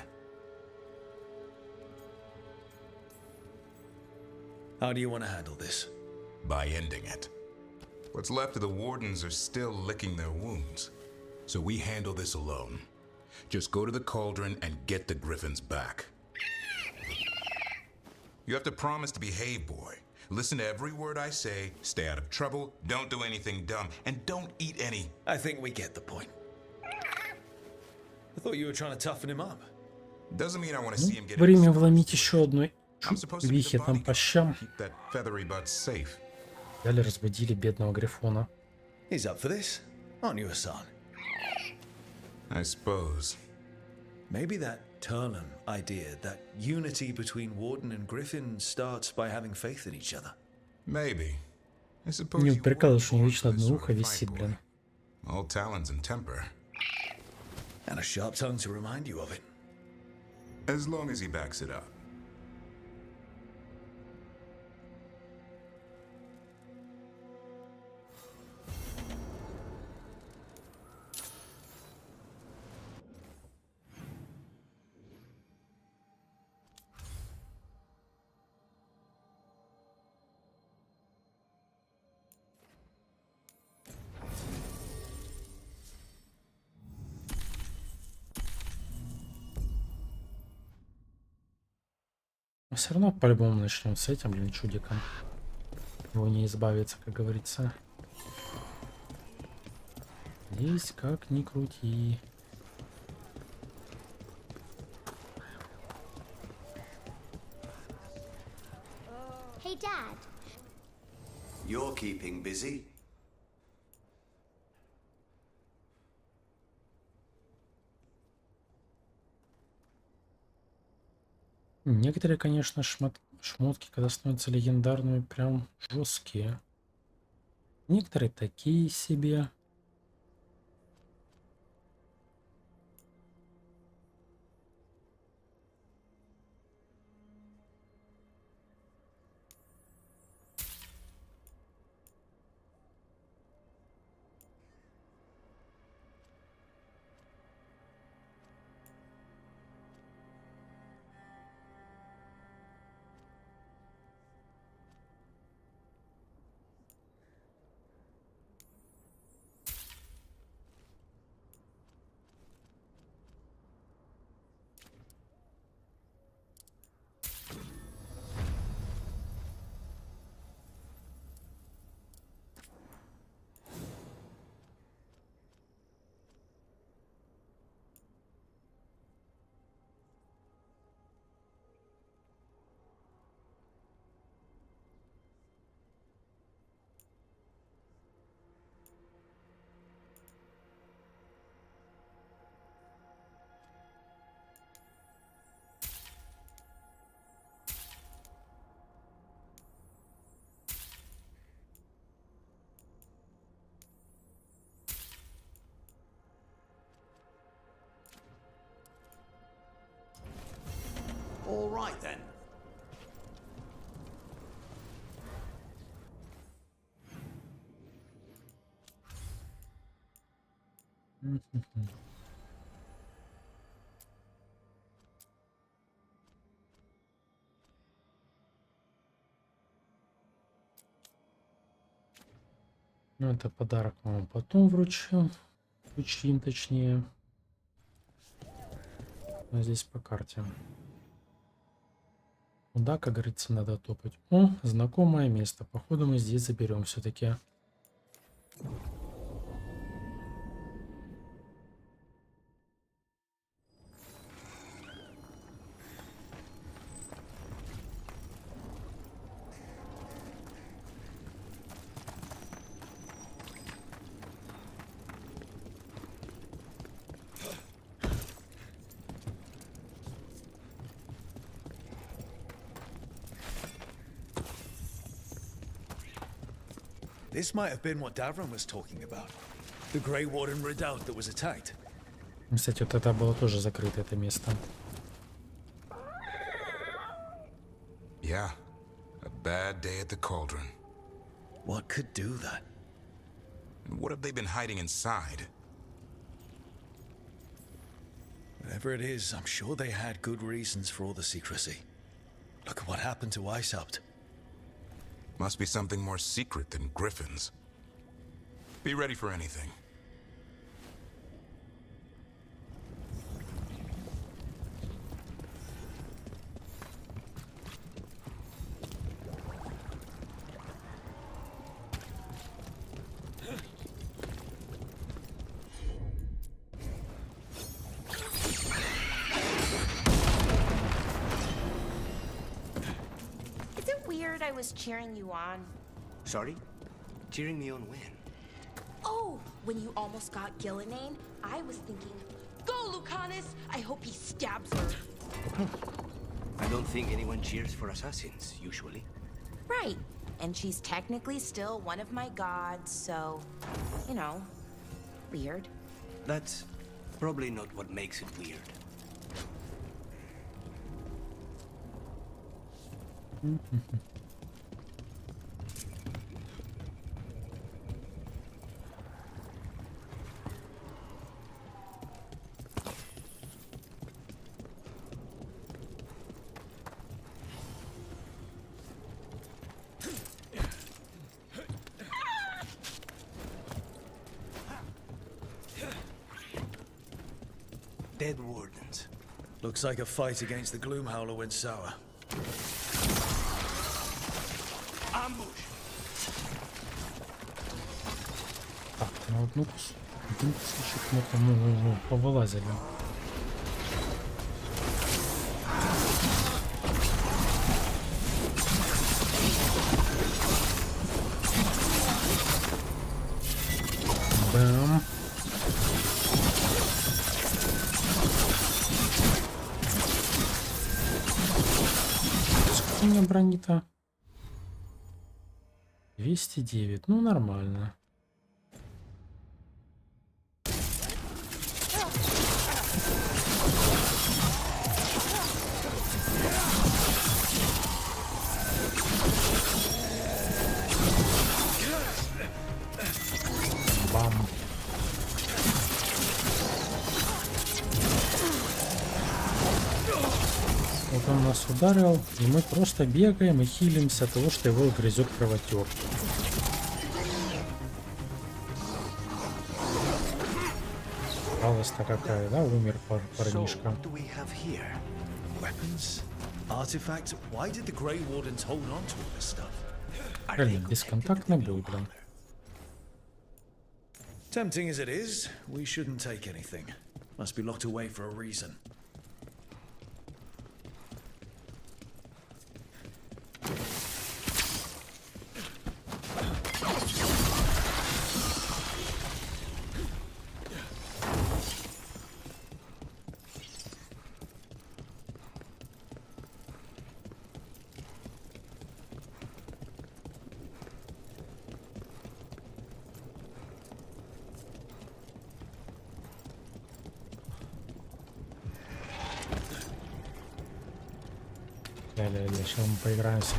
How do you want to handle this? By ending it. What's left of the Wardens are still licking their wounds. So we handle this alone. Just go to the Cauldron and get the Griffins back. You have to promise to behave, boy. Listen to every word I say, stay out of trouble, don't do anything dumb, and don't eat any... I think we get the point. I thought you were trying to toughen him up. Doesn't mean I want to see him get... Время вломить еще одной вихе там по щам. Взяли, разбудили бедного Грифона. He's up for this, aren't you, Hassan? I suppose. Maybe that Turnham idea, that unity between Warden and Griffin starts by having faith in each other. Maybe. I suppose Не you прикалывай, что у него were вечно одно this ухо sort of висит, fight, блин. boy. All talons and temper. And a sharp tongue to remind you of it. As long as he backs it up. Но все равно по-любому начнем с этим, блин, чудиком. Его не избавиться, как говорится. Здесь как ни крути. Hey, Dad. You're keeping busy? Некоторые, конечно, шмотки, когда становятся легендарными, прям жесткие. Некоторые такие себе. All right then. Ну, это подарок вам потом вручим, точнее. Но здесь по карте. Куда, как говорится, надо топать. О, знакомое место. Походу мы здесь заберем все-таки. This might have been what Davron was talking about. The Grey Warden redoubt that was attacked. Кстати, вот это было тоже закрыто, это место. Yeah, a bad day at the cauldron. What could do that? And what have they been hiding inside? Whatever it is, I'm sure they had good reasons for all the secrecy. Look at what happened to Icehapt. Must be something more secret than griffins. Be ready for anything. I was cheering you on. Sorry? Cheering me on when? Oh, when you almost got Gillinane, I was thinking, go Lucanus! I hope he stabs her. I don't think anyone cheers for assassins, usually. Right. And she's technically still one of my gods, so, you know, weird? That's probably not what makes it weird. Dead wardens. Looks like a fight against the Gloomhowler went sour. Ambush! Так, на одну один кусочек мы там повылазили. Бам. Сколько у меня брони-то? 209. Ну, нормально. Бам. Вот он нас ударил, и мы просто бегаем и хилимся от того, что его грызет кровотек. Жалость-то какая, да? Умер парнишка. Реально, бесконтактный бой, блин. Tempting as it is, we shouldn't take anything. Must be locked away for a reason. Сейчас мы поиграемся.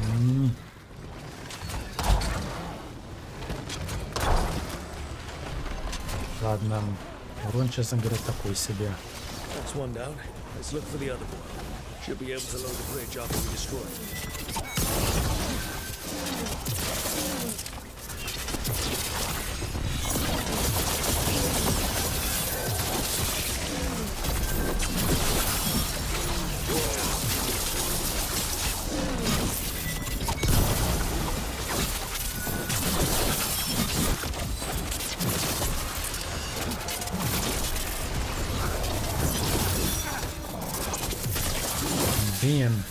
Ладно, урон, честно говоря, такой себе. That's one down. Let's look for the other one. Should be able to load the bridge after we destroy it. Блин.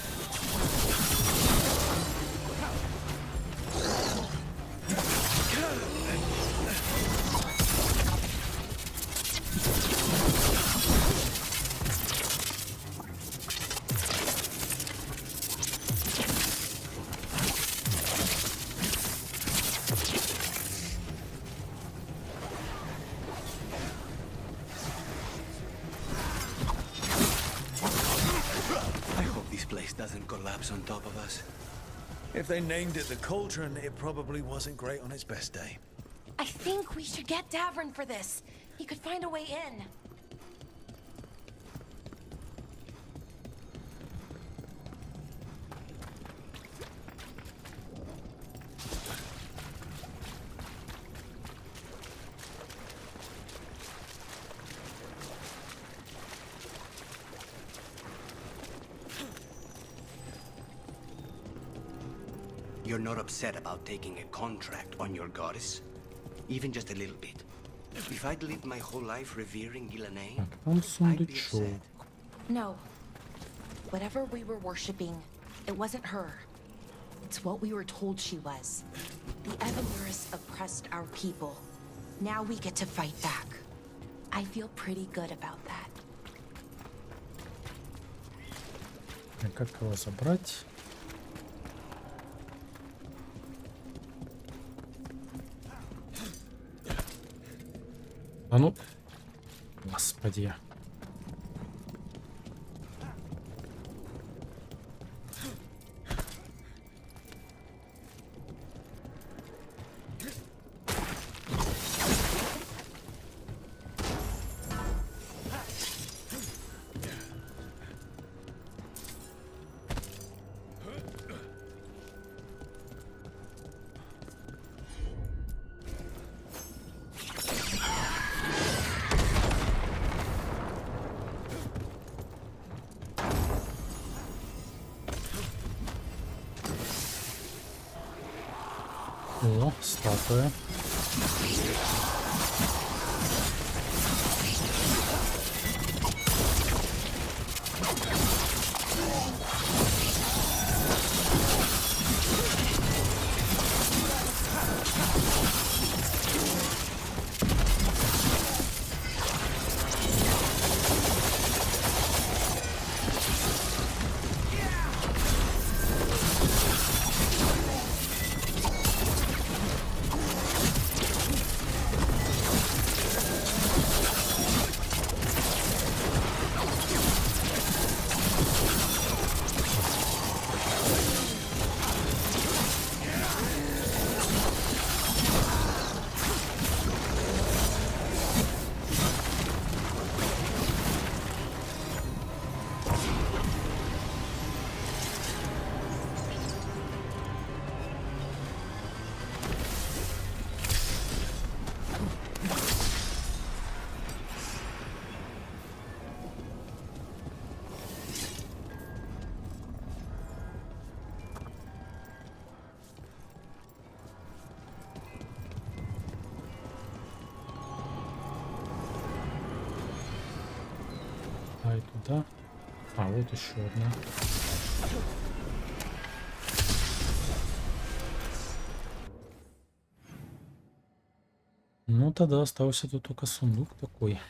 Doesn't collapse on top of us. If they named it the Cauldron, it probably wasn't great on its best day. I think we should get Davern for this. He could find a way in. You're not upset about taking a contract on your goddess? Even just a little bit. If I'd lived my whole life revering Gillenay, I'd be upset. No. Whatever we were worshipping, it wasn't her. It's what we were told she was. The Evanurus oppressed our people. Now we get to fight back. I feel pretty good about that. Как его забрать? А ну, господи. О, статуя. И туда. А, вот еще одна. Ну, тогда остался тут только сундук такой.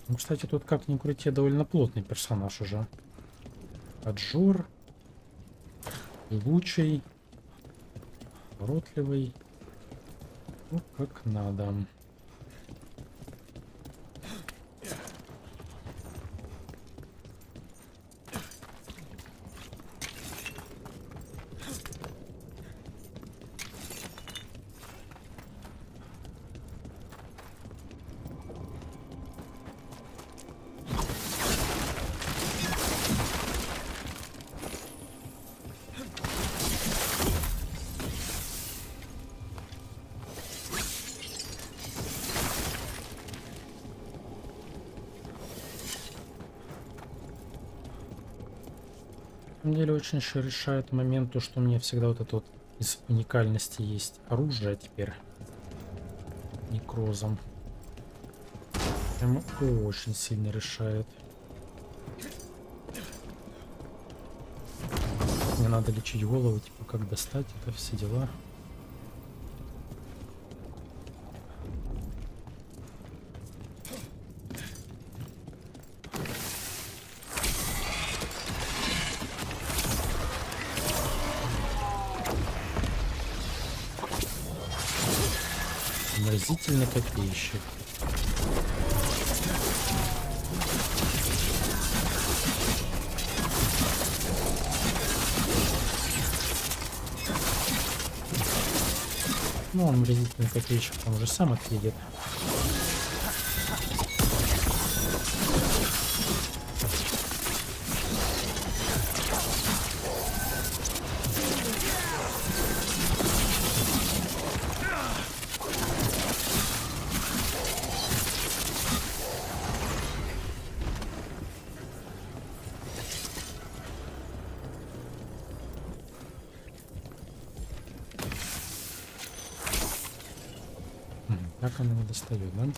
Ну, кстати, тут как ни крути, довольно плотный персонаж уже. Аджур, лучший, воротливый. Ну, как надо. На самом деле очень еще решает момент то, что у меня всегда вот это вот из уникальности есть оружие теперь некрозом. Прямо очень сильно решает. Мне надо лечить голову, типа как достать это, все дела. Омерзительный копейщик. Ну, он омерзительный копейщик, он уже сам отъедет. Так она не достает, да?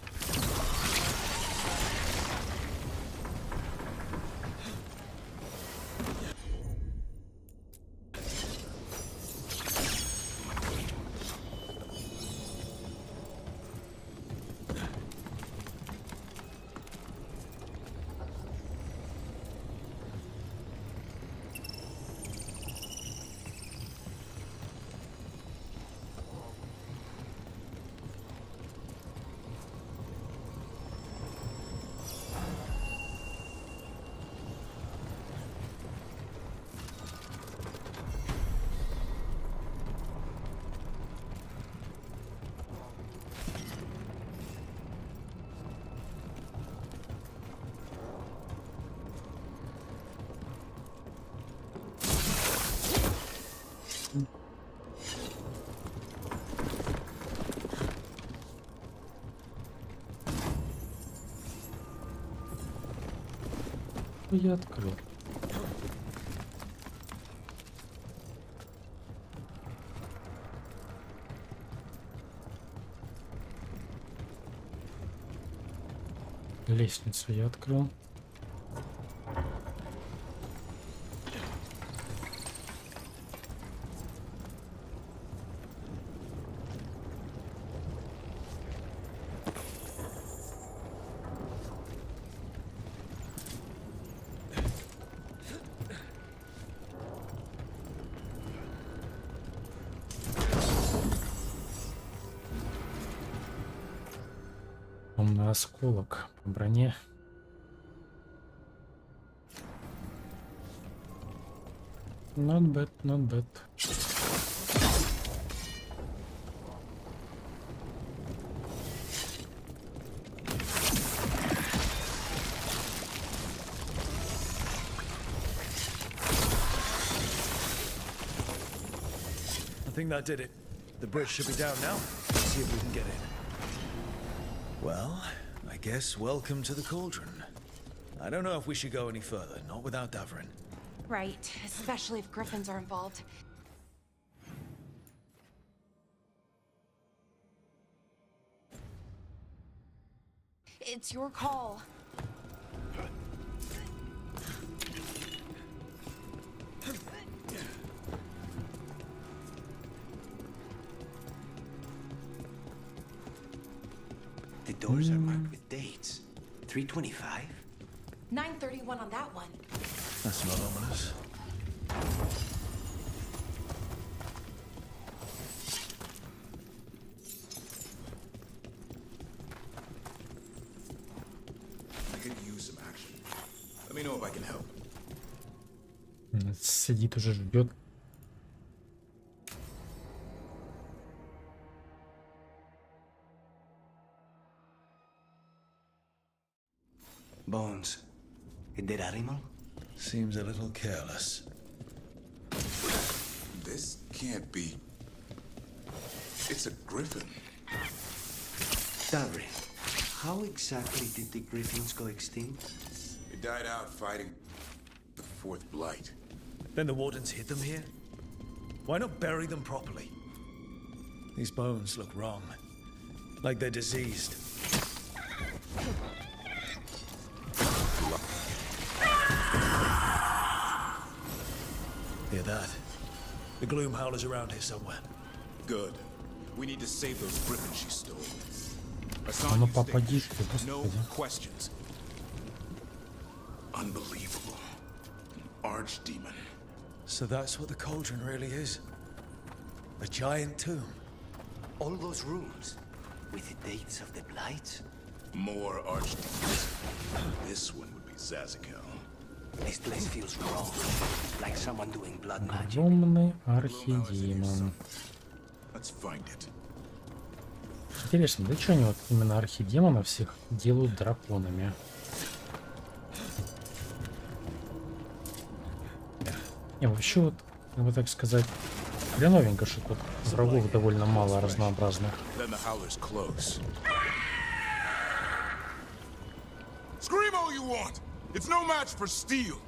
Что я открыл? Лестницу я открыл. Умный осколок по броне. Not bad, not bad. I think that did it. The bridge should be down now. Let's see if we can get in. Well, I guess welcome to the cauldron. I don't know if we should go any further, not without Davrin. Right, especially if griffins are involved. It's your call. The doors are marked with dates. 325? 9:31 on that one. That's not ominous. I could use some action. Let me know if I can help. Сидит уже, ждет. Bones. A dead animal? Seems a little careless. This can't be. It's a griffin. Davrin, how exactly did the griffins go extinct? They died out fighting the fourth blight. Then the wardens hid them here? Why not bury them properly? These bones look wrong. Like they're diseased. Hear that? The gloom howler's around here somewhere. Good. We need to save those griffins she stole. А ну попади ты, No господи. questions. Unbelievable. Archdemon. So that's what the cauldron really is? A giant tomb? All those rooms with the dates of the blights? More archdemons. This one would be Zazikel. This place feels wrong. Like someone doing blood magic. Огромный архидемон. Let's find it. Интересно, да что они вот именно архидемонов всех делают драконами? Не, вообще вот, как бы так сказать, хреновенько, что тут врагов довольно мало разнообразных. Then the howler's close. Scream all you want. It's no match for steel.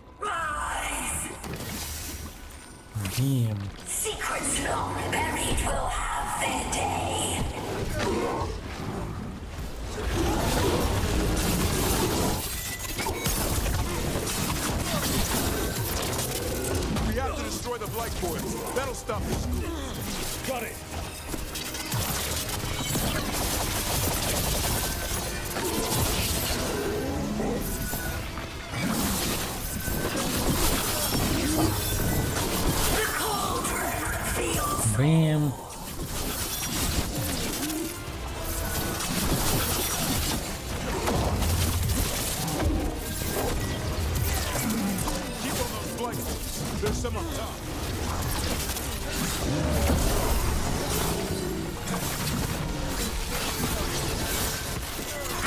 Блин. Secrets long buried will have their day. We have to destroy the blight boys. That'll stop this. Got it. Бэм. Keep on those blights. There's some up top.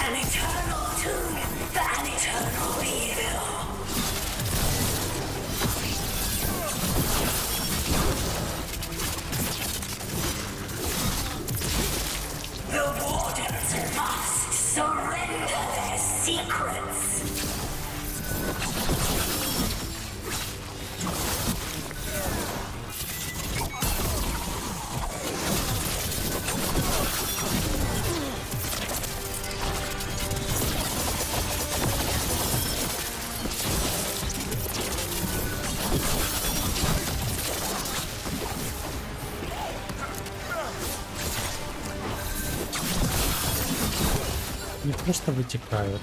An eternal tomb for an eternal evil. The wardens must surrender their secrets. просто вытекают.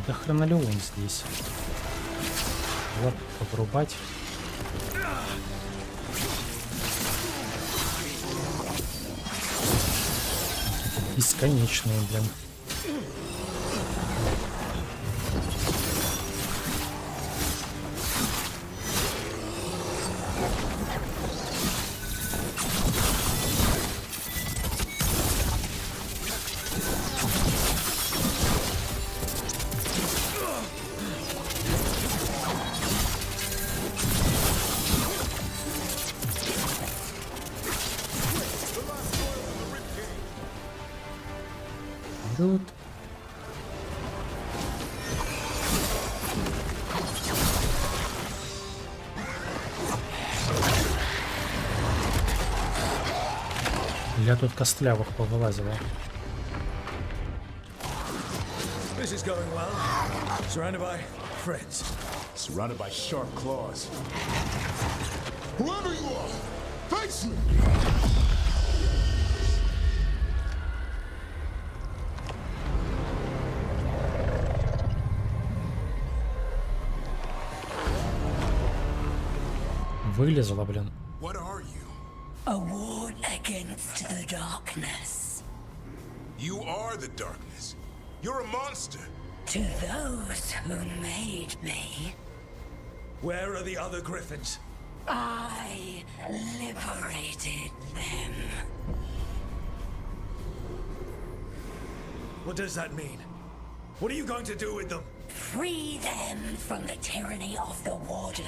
Да хрена ли он здесь? Ладно, попробовать. Бесконечные, блин. Тут. Я тут костлявых повылазила. This is going well. Surrounded by friends. Surrounded by sharp claws. Whoever you are, face me! Вылезла, блин. What are you? A ward against the darkness. You are the darkness. You're a monster. To those who made me, Where are the other griffins? I liberated them. What does that mean? What are you going to do with them? Free them from the tyranny of the wardens.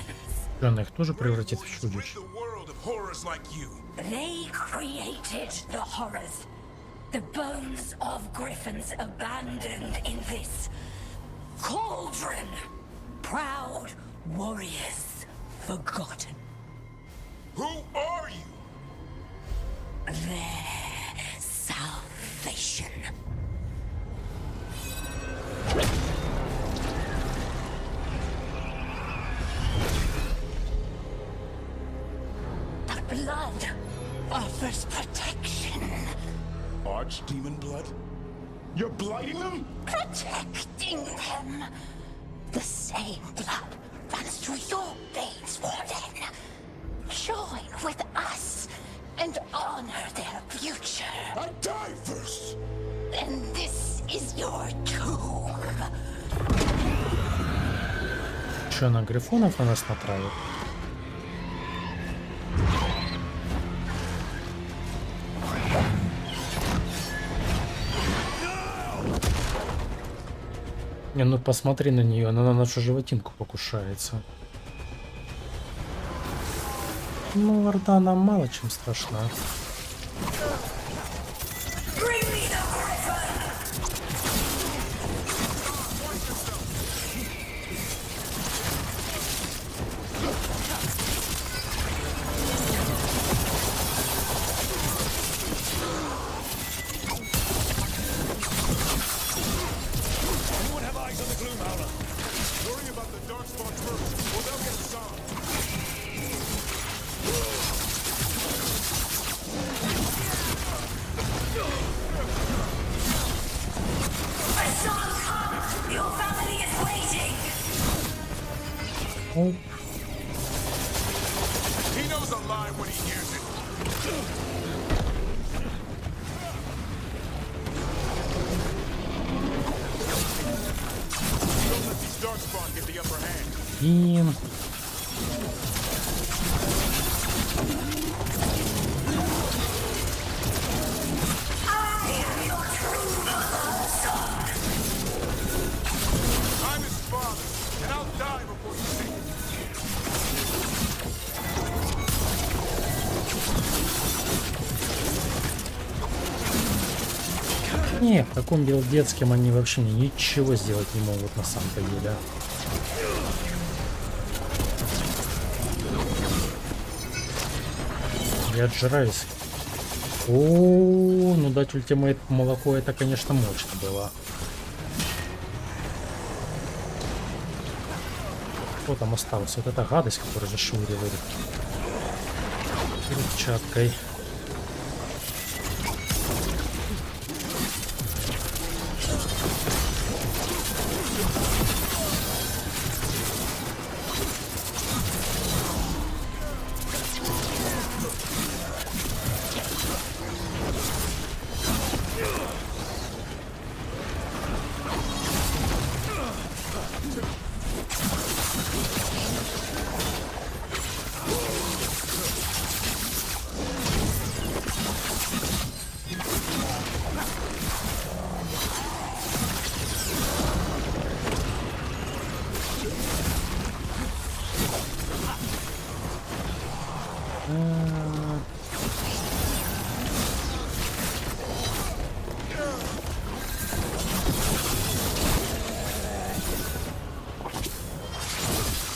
Она их тоже превратит в чудищ. The world of horrors like you. They created the horrors. The bones of griffins abandoned in this cauldron. Proud warriors forgotten. Who are you? Their salvation. The blood offers protection. Archdemon blood? You're blighting them? Protecting them. The same blood runs through your veins, Warden. Join with us and honor their future. I die first! And this is your tomb. Что, на грифонов на нас натравит? Не, ну посмотри на нее, она на нашу животинку покушается. Ну, орда нам мало чем страшна. Оп. He knows a lie when he hears it. Don't let these darkspawn get the upper hand. Блин. I'm his father, and I'll die before you see it. Не, в таком детском они вообще ничего сделать не могут на самом-то деле. Я отжираюсь. О, ну дать ультимейт по молоку, это, конечно, мощно было. Кто там остался? Вот эта гадость, которая зашвыривает перчаткой.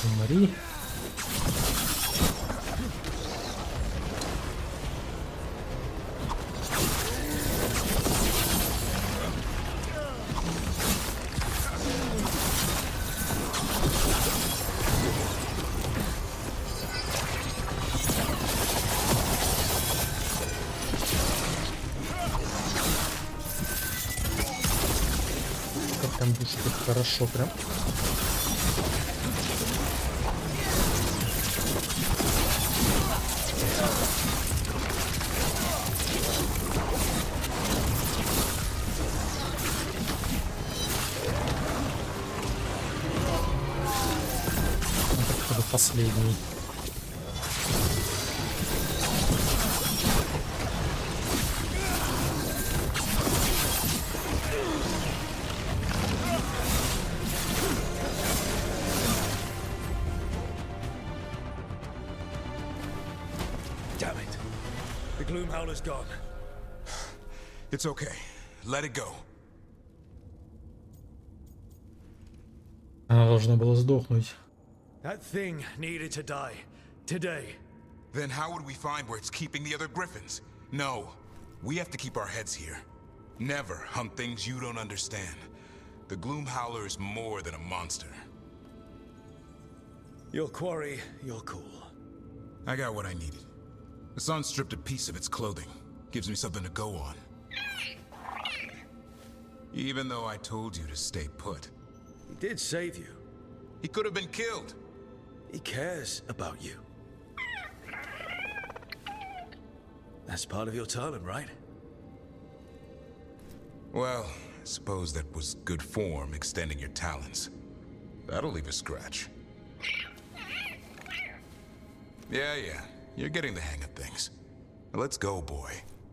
Умри. Как там душит их хорошо прям. Последний. Damn it. The gloom howler's gone. It's okay. Let it go. Она должна была сдохнуть. That thing needed to die. Today. Then how would we find where it's keeping the other griffins? No. We have to keep our heads here. Never hunt things you don't understand. The Gloom Howler is more than a monster. Your quarry, your cool. I got what I needed. The sun stripped a piece of its clothing. Gives me something to go on. Even though I told you to stay put. He did save you. He could have been killed. He cares about you. That's part of your talent, right? Well, I suppose that was good form, extending your talents. That'll leave a scratch. Yeah, you're getting the hang of things. Now let's go, boy.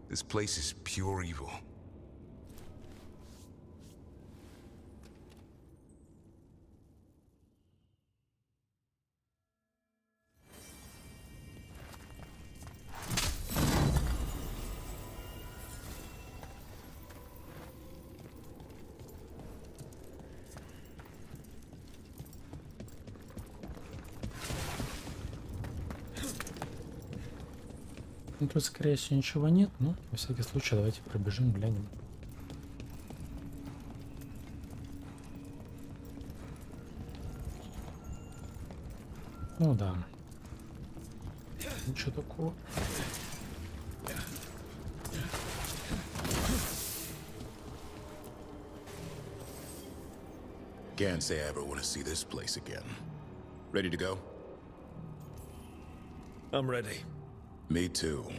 This place is pure evil. Ну, тут, скорее всего, ничего нет, но на всякий случай давайте пробежим, глянем. Ну да. Ничего такого. Can't say I ever want to see this place again. Ready to go? I'm ready. Me too.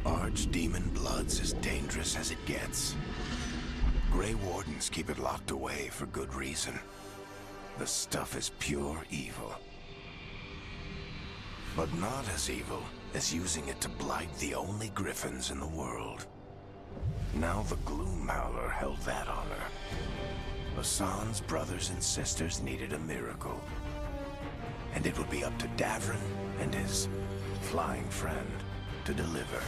Archdemon blood's as dangerous as it gets. Grey Wardens keep it locked away for good reason. The stuff is pure evil. But not as evil as using it to blight the only griffins in the world. Now the Gloom Howler held that honor. Hassan's brothers and sisters needed a miracle. And it would be up to Davrin and his flying friend to deliver.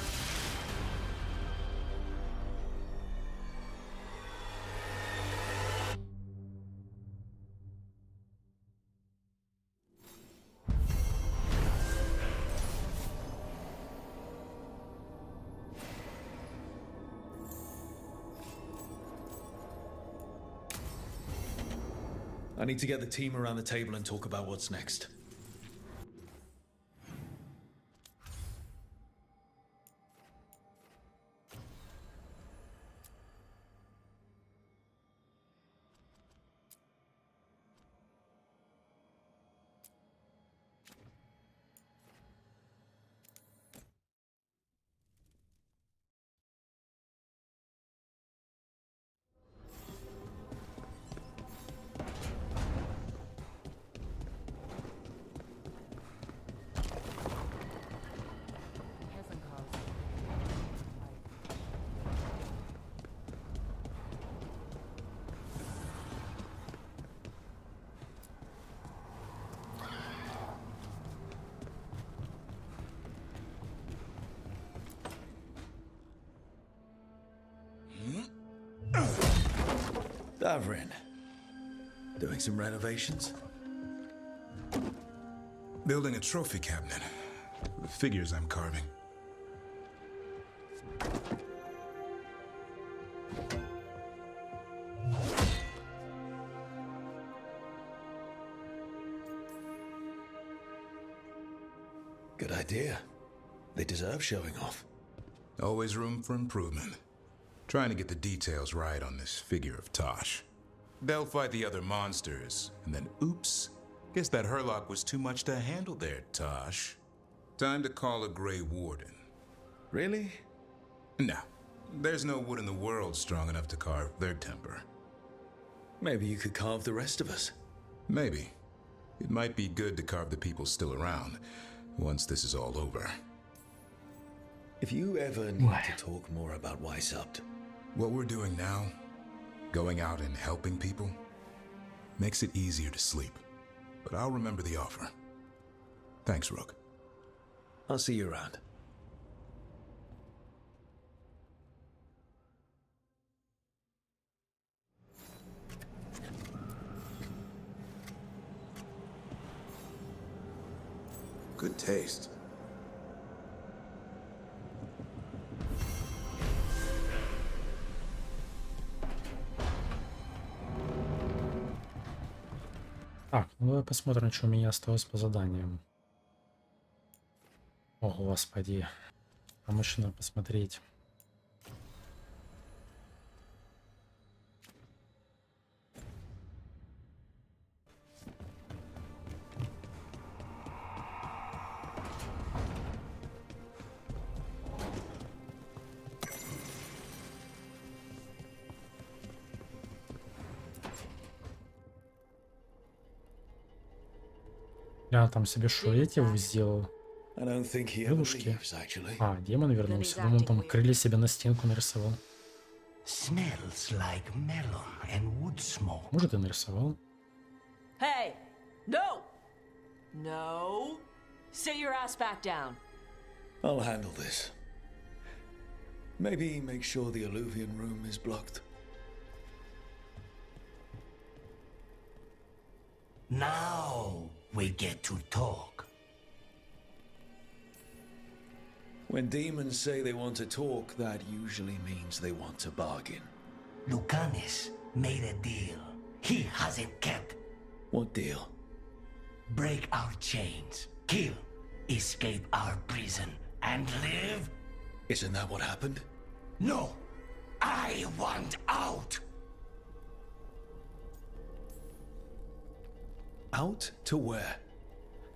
I need to get the team around the table and talk about what's next. Davrin, doing some renovations? Building a trophy cabinet. The figures I'm carving. Good idea. They deserve showing off. Always room for improvement. Trying to get the details right on this figure of Tosh. They'll fight the other monsters, and then oops, guess that Herlock was too much to handle there, Tosh. Time to call a Grey Warden. Really? No. There's no wood in the world strong enough to carve their temper. Maybe you could carve the rest of us. Maybe. It might be good to carve the people still around, once this is all over. If you ever need to talk more about Weishaupt. What we're doing now, going out and helping people, makes it easier to sleep. But I'll remember the offer. Thanks, Rook. I'll see you around. Good taste. Так, ну давай посмотрим, что у меня осталось по заданиям. О, господи. Там еще надо посмотреть. Я там себе что, эти сделал? Девушки. А, демон вернулся. Думал, он там крылья себе на стенку нарисовал. Может, и нарисовал. Hey! No! No! Sit your ass back down. I'll handle this. Maybe make sure the Alluvian room is blocked. Now we get to talk. When demons say they want to talk, that usually means they want to bargain. Lucanis made a deal he hasn't kept. What deal? Break our chains, kill, escape our prison, and live? Isn't that what happened? No! I want out! Out to where?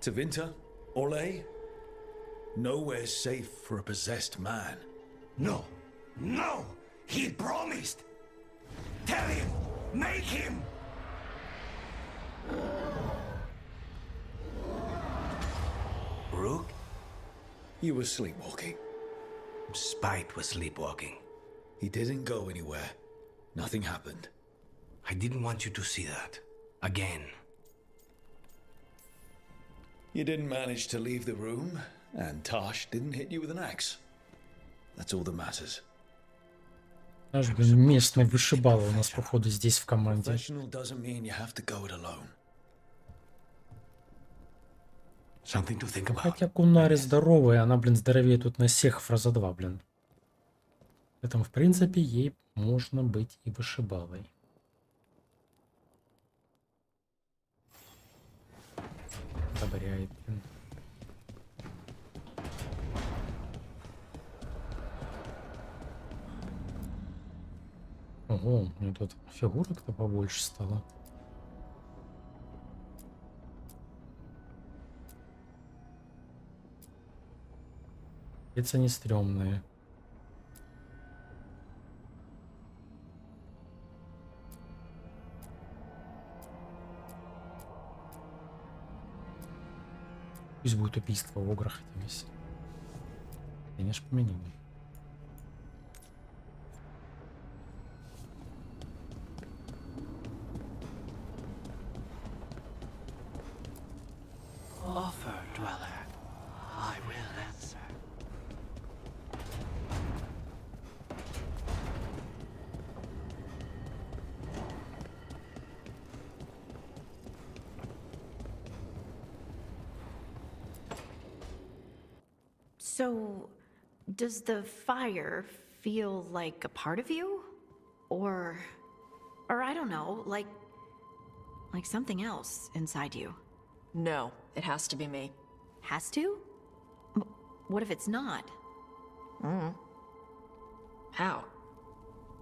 To Winter? Orlais? Nowhere's safe for a possessed man. No, no! He promised! Tell him! Make him! Rook? You were sleepwalking. Spite was sleepwalking. He didn't go anywhere. Nothing happened. I didn't want you to see that. Again. You didn't manage to leave the room, and Tosh didn't hit you with an axe. That's all that matters. Аж, блин, местный вышибал у нас, походу, здесь в команде. Professional doesn't mean you have to go it alone. Something to think about. Хотя Кунари здоровая, она, блин, здоровее тут на всех в раза два, блин. Поэтому, в принципе, ей можно быть и вышибалой. Одобряет, блин. Ого, мне тут фигурок-то побольше стало. Это не стрёмные. Пусть будет убийство в ограх этим весь. Конечно, поменяли. Offer, dweller. I will answer. So, does the fire feel like a part of you? Or I don't know, like something else inside you? No, it has to be me. Has to? What if it's not? How?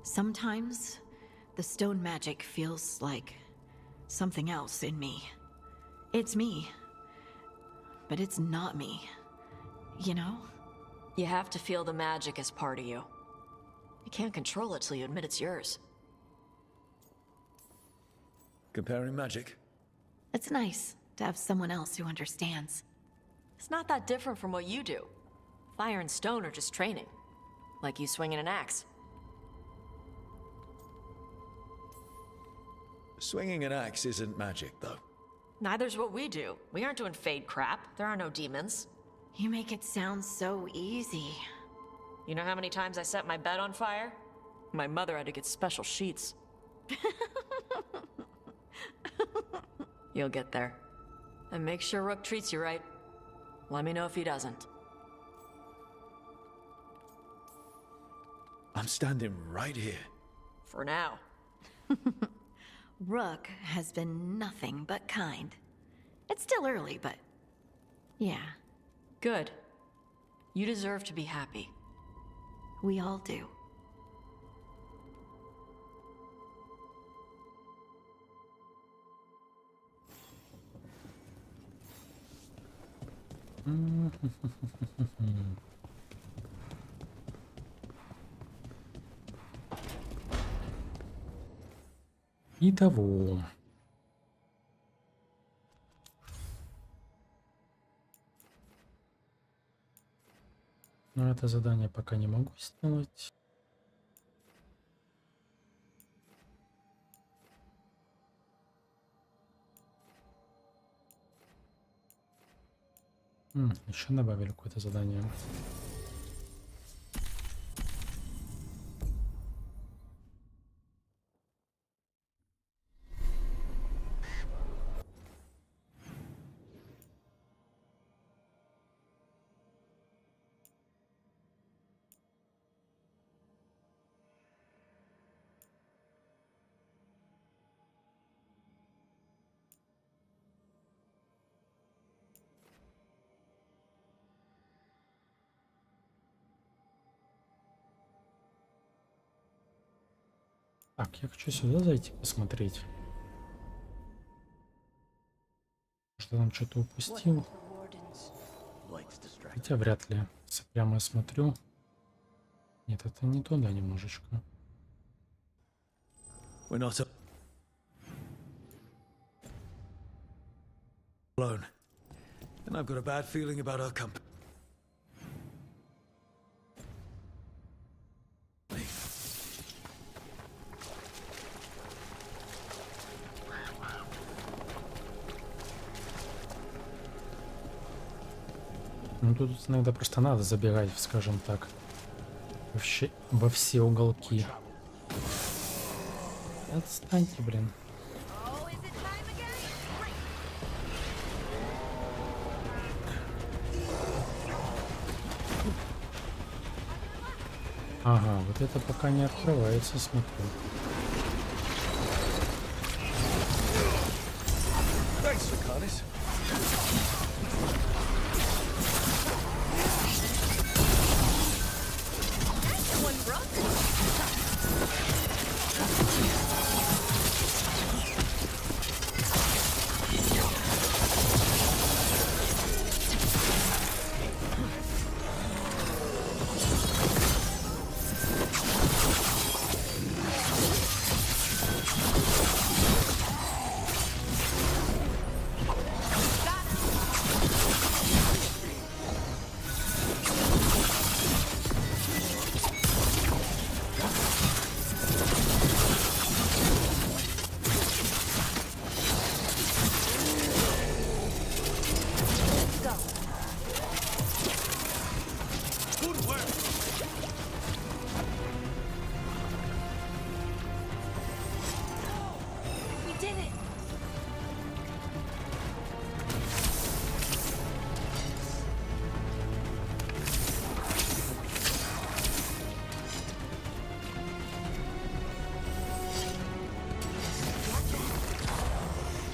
Sometimes the stone magic feels like something else in me. It's me, but it's not me. You know? You have to feel the magic as part of you. You can't control it till you admit it's yours. Comparing magic? It's nice to have someone else who understands. It's not that different from what you do. Fire and stone are just training. Like you swinging an axe. Swinging an axe isn't magic, though. Neither's what we do. We aren't doing fade crap. There are no demons. You make it sound so easy. You know how many times I set my bed on fire? My mother had to get special sheets. You'll get there. And make sure Rook treats you right. Let me know if he doesn't. I'm standing right here. For now. Rook has been nothing but kind. It's still early, but yeah. Good. You deserve to be happy. We all do. Итого. Но это задание пока не могу сделать. Еще добавили какое-то задание. Так, я хочу сюда зайти посмотреть. там что-то упустил. Хотя вряд ли. Если прямо смотрю. Нет, это не туда немножечко. Alone. And I've got a bad feeling about our company. Ну тут иногда просто надо забегать, скажем так, во все уголки. Отстаньте, блин. Ага, вот это пока не открывается, смотрю.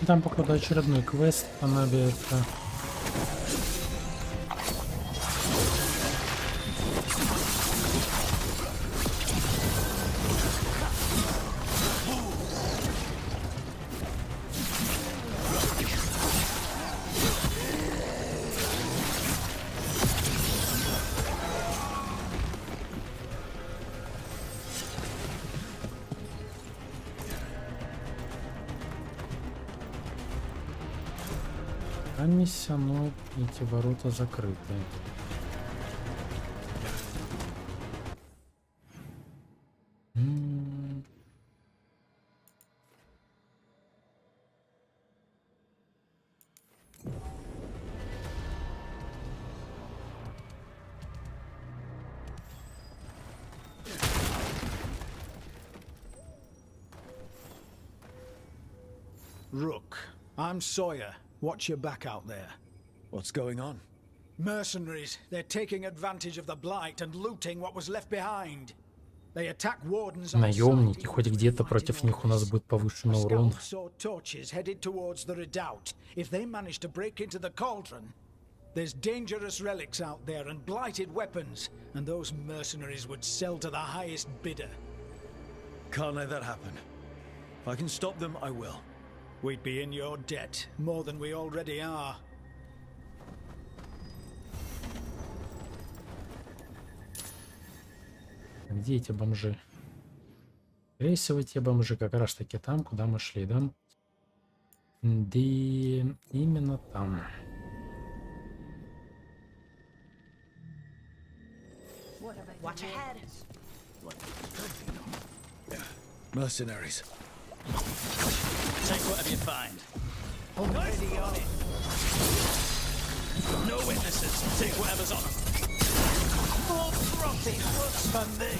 Там, походу, очередной квест понадобится. Миссия, но эти ворота закрыты. Rook, I'm Sawyer. Watch your back out there. What's going on? Mercenaries. They're taking advantage of the blight and looting what was left behind. They attack wardens on Наемники, хоть где-то против них у нас будет повышенный урон. saw torches headed towards the redoubt. If they manage to break into the cauldron, there's dangerous relics out there and blighted weapons, and those mercenaries would sell to the highest bidder. Can't let that happen. If I can stop them, I will. We'd be in your debt, more than we already are. Где эти бомжи? Скорее всего, те бомжи как раз таки там, куда мы шли, да? Да, именно там. Watch ahead. Mercenaries. Take whatever you find. Already on it. No witnesses. Take whatever's on them. More profit works for me.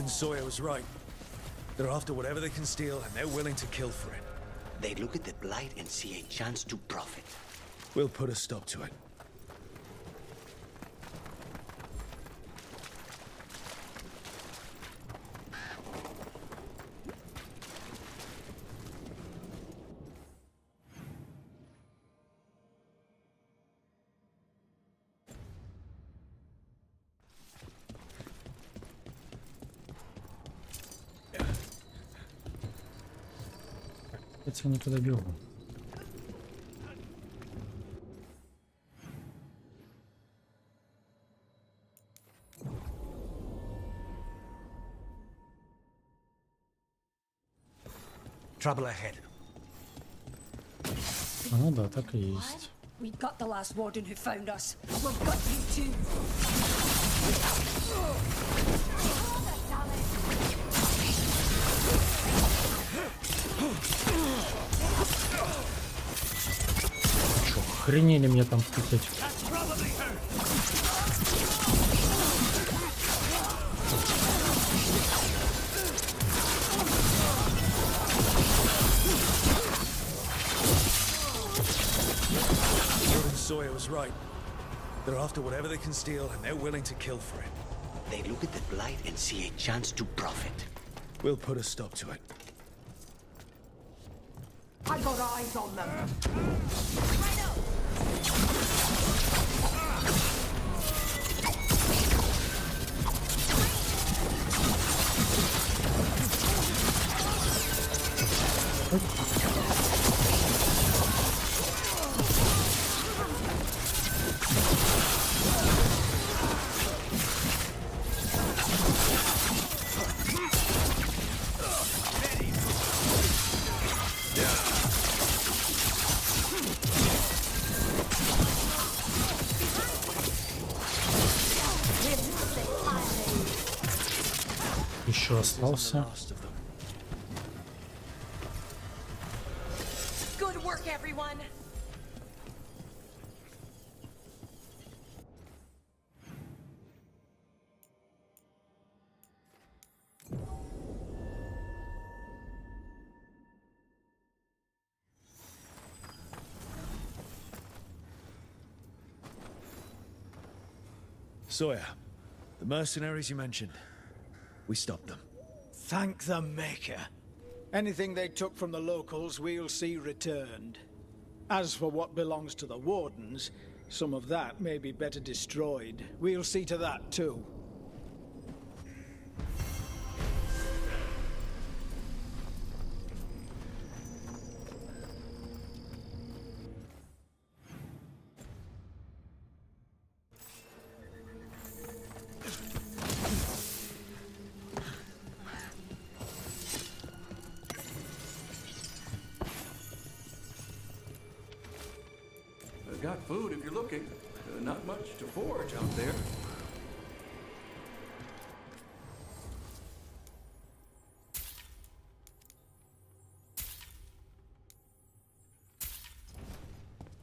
Sawyer was right. They're after whatever they can steal, and they're willing to kill for it. They look at the blight and see a chance to profit. We'll put a stop to it. Кажется, не туда бегу. Trouble ahead. Ну да, так и есть. We got the last warden who found us. We've got you too. Чё, охренели мне там тыкать? Sawyer was right. They're after whatever they can steal, and they're willing to kill for it. They look at the blight and see a chance to profit. We'll put a stop to it. I got eyes on them. Еще остался. Good work, everyone. Sawyer, the mercenaries you mentioned, we stopped them. Thank the Maker. Anything they took from the locals, we'll see returned. As for what belongs to the Wardens, some of that may be better destroyed. We'll see to that too. Got food if you're looking. Not much to forage out there.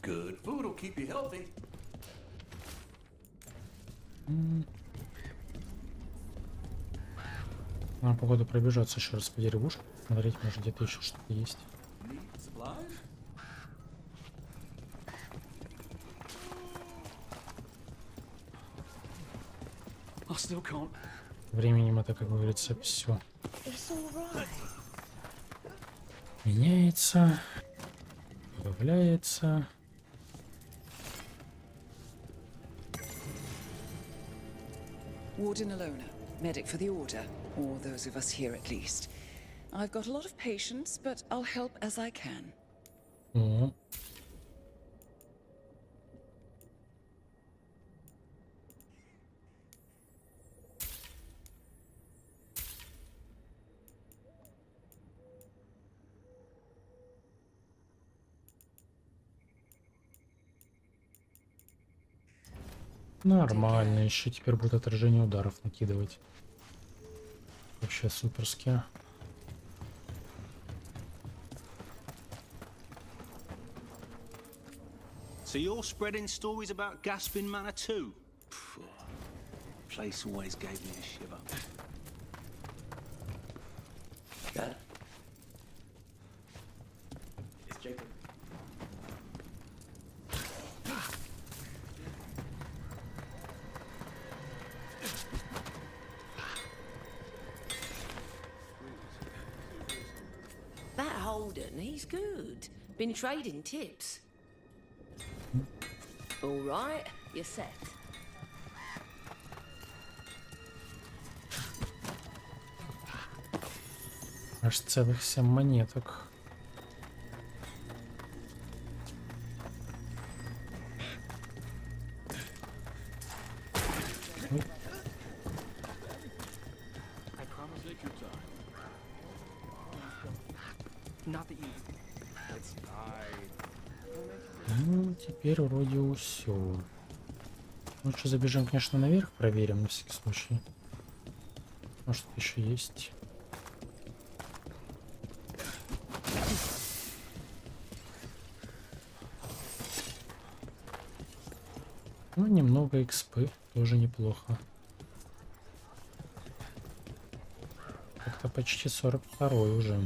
Good food will keep you healthy. Надо, походу, пробежаться еще раз по деревушке. Смотреть, может, где-то еще что-то есть. Временем это, как говорится, все меняется, добавляется. Warden Alona, medic for the Order, or those of us here at least. I've got a lot of patience, but I'll help as I can. О. Нормально, еще теперь будет отражение ударов накидывать. Вообще суперски. So you're spreading stories about Gaspin Manor too? Place always gave me a shiver. Dad? It's Jacob. That Holden, he's good. Been trading tips. All right, you're set. Аж целых 7 монеток. Ну, теперь вроде все. Лучше забежим, конечно, наверх, проверим на всякий случай. Может, еще есть. Ну, немного экспы, тоже неплохо. Как-то почти 42-й уже.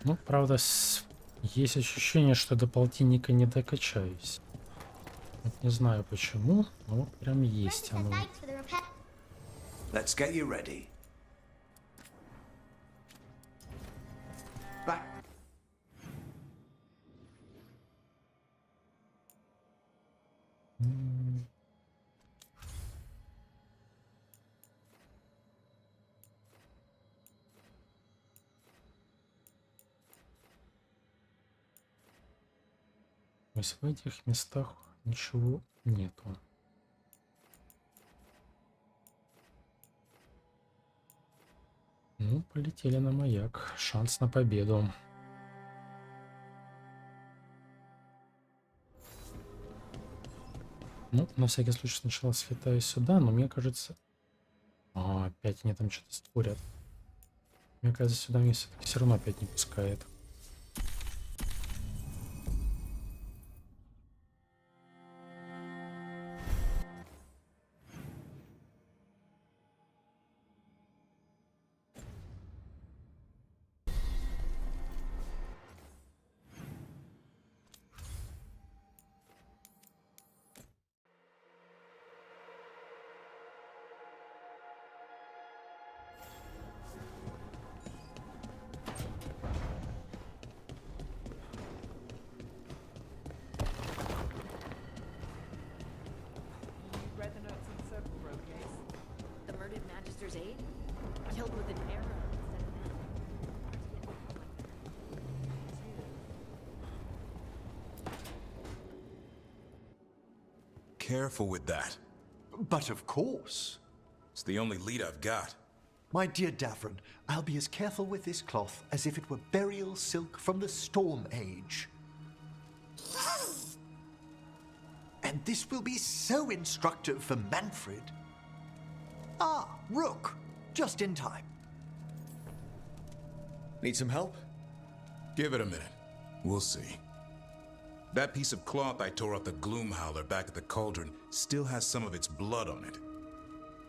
Ну, правда, есть ощущение, что до полтинника не докачаюсь. Вот не знаю почему, но вот прям есть оно. Let's get you ready. Back. То есть в этих местах ничего нету. Ну, полетели на маяк. Шанс на победу. Ну, на всякий случай сначала слетаю сюда, но мне кажется... опять они там что-то створят. Мне кажется, сюда меня все равно опять не пускает. The murdered Magister's aide? Killed with an arrow Careful with that. But of course. It's the only lead I've got. My dear Davron, I'll be as careful with this cloth as if it were burial silk from the Storm Age. And this will be so instructive for Manfred. Ah, Rook, just in time. Need some help? Give it a minute. We'll see. That piece of cloth I tore off the Gloom Howler back at the cauldron still has some of its blood on it.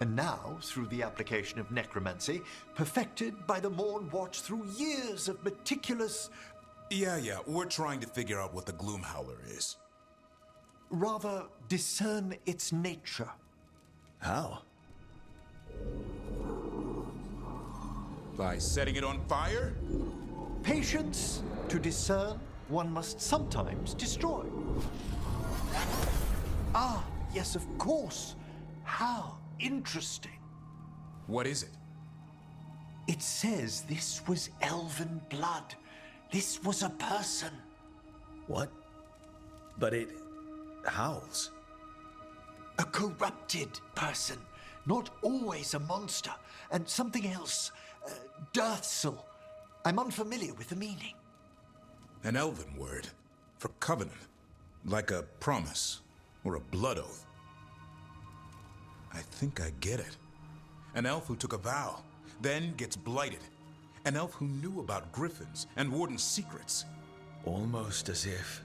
And now, through the application of necromancy, perfected by the Morn Watch through years of meticulous... Yeah, we're trying to figure out what the Gloom Howler is. Rather, discern its nature. How? By setting it on fire? Patience. To discern, one must sometimes destroy. Ah, yes, of course. How interesting. What is it? It says this was elven blood. This was a person. What? But it howls. A corrupted person. Not always a monster. And something else. Deathsel. I'm unfamiliar with the meaning. An elven word. For covenant. Like a promise. Or a blood oath. I think I get it. An elf who took a vow. Then gets blighted. An elf who knew about griffins and warden's secrets. Almost as if...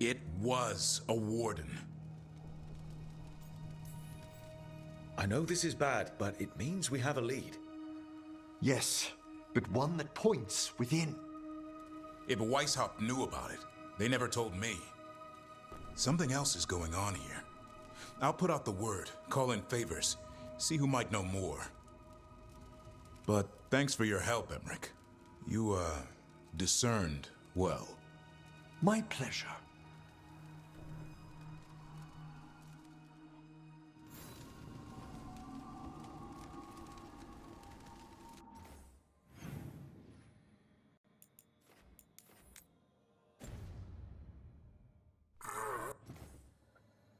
It was a warden. I know this is bad, but it means we have a lead. Yes, but one that points within. If Weishaupt knew about it, they never told me. Something else is going on here. I'll put out the word, call in favors, see who might know more. But thanks for your help, Emmerich. You, discerned well. My pleasure.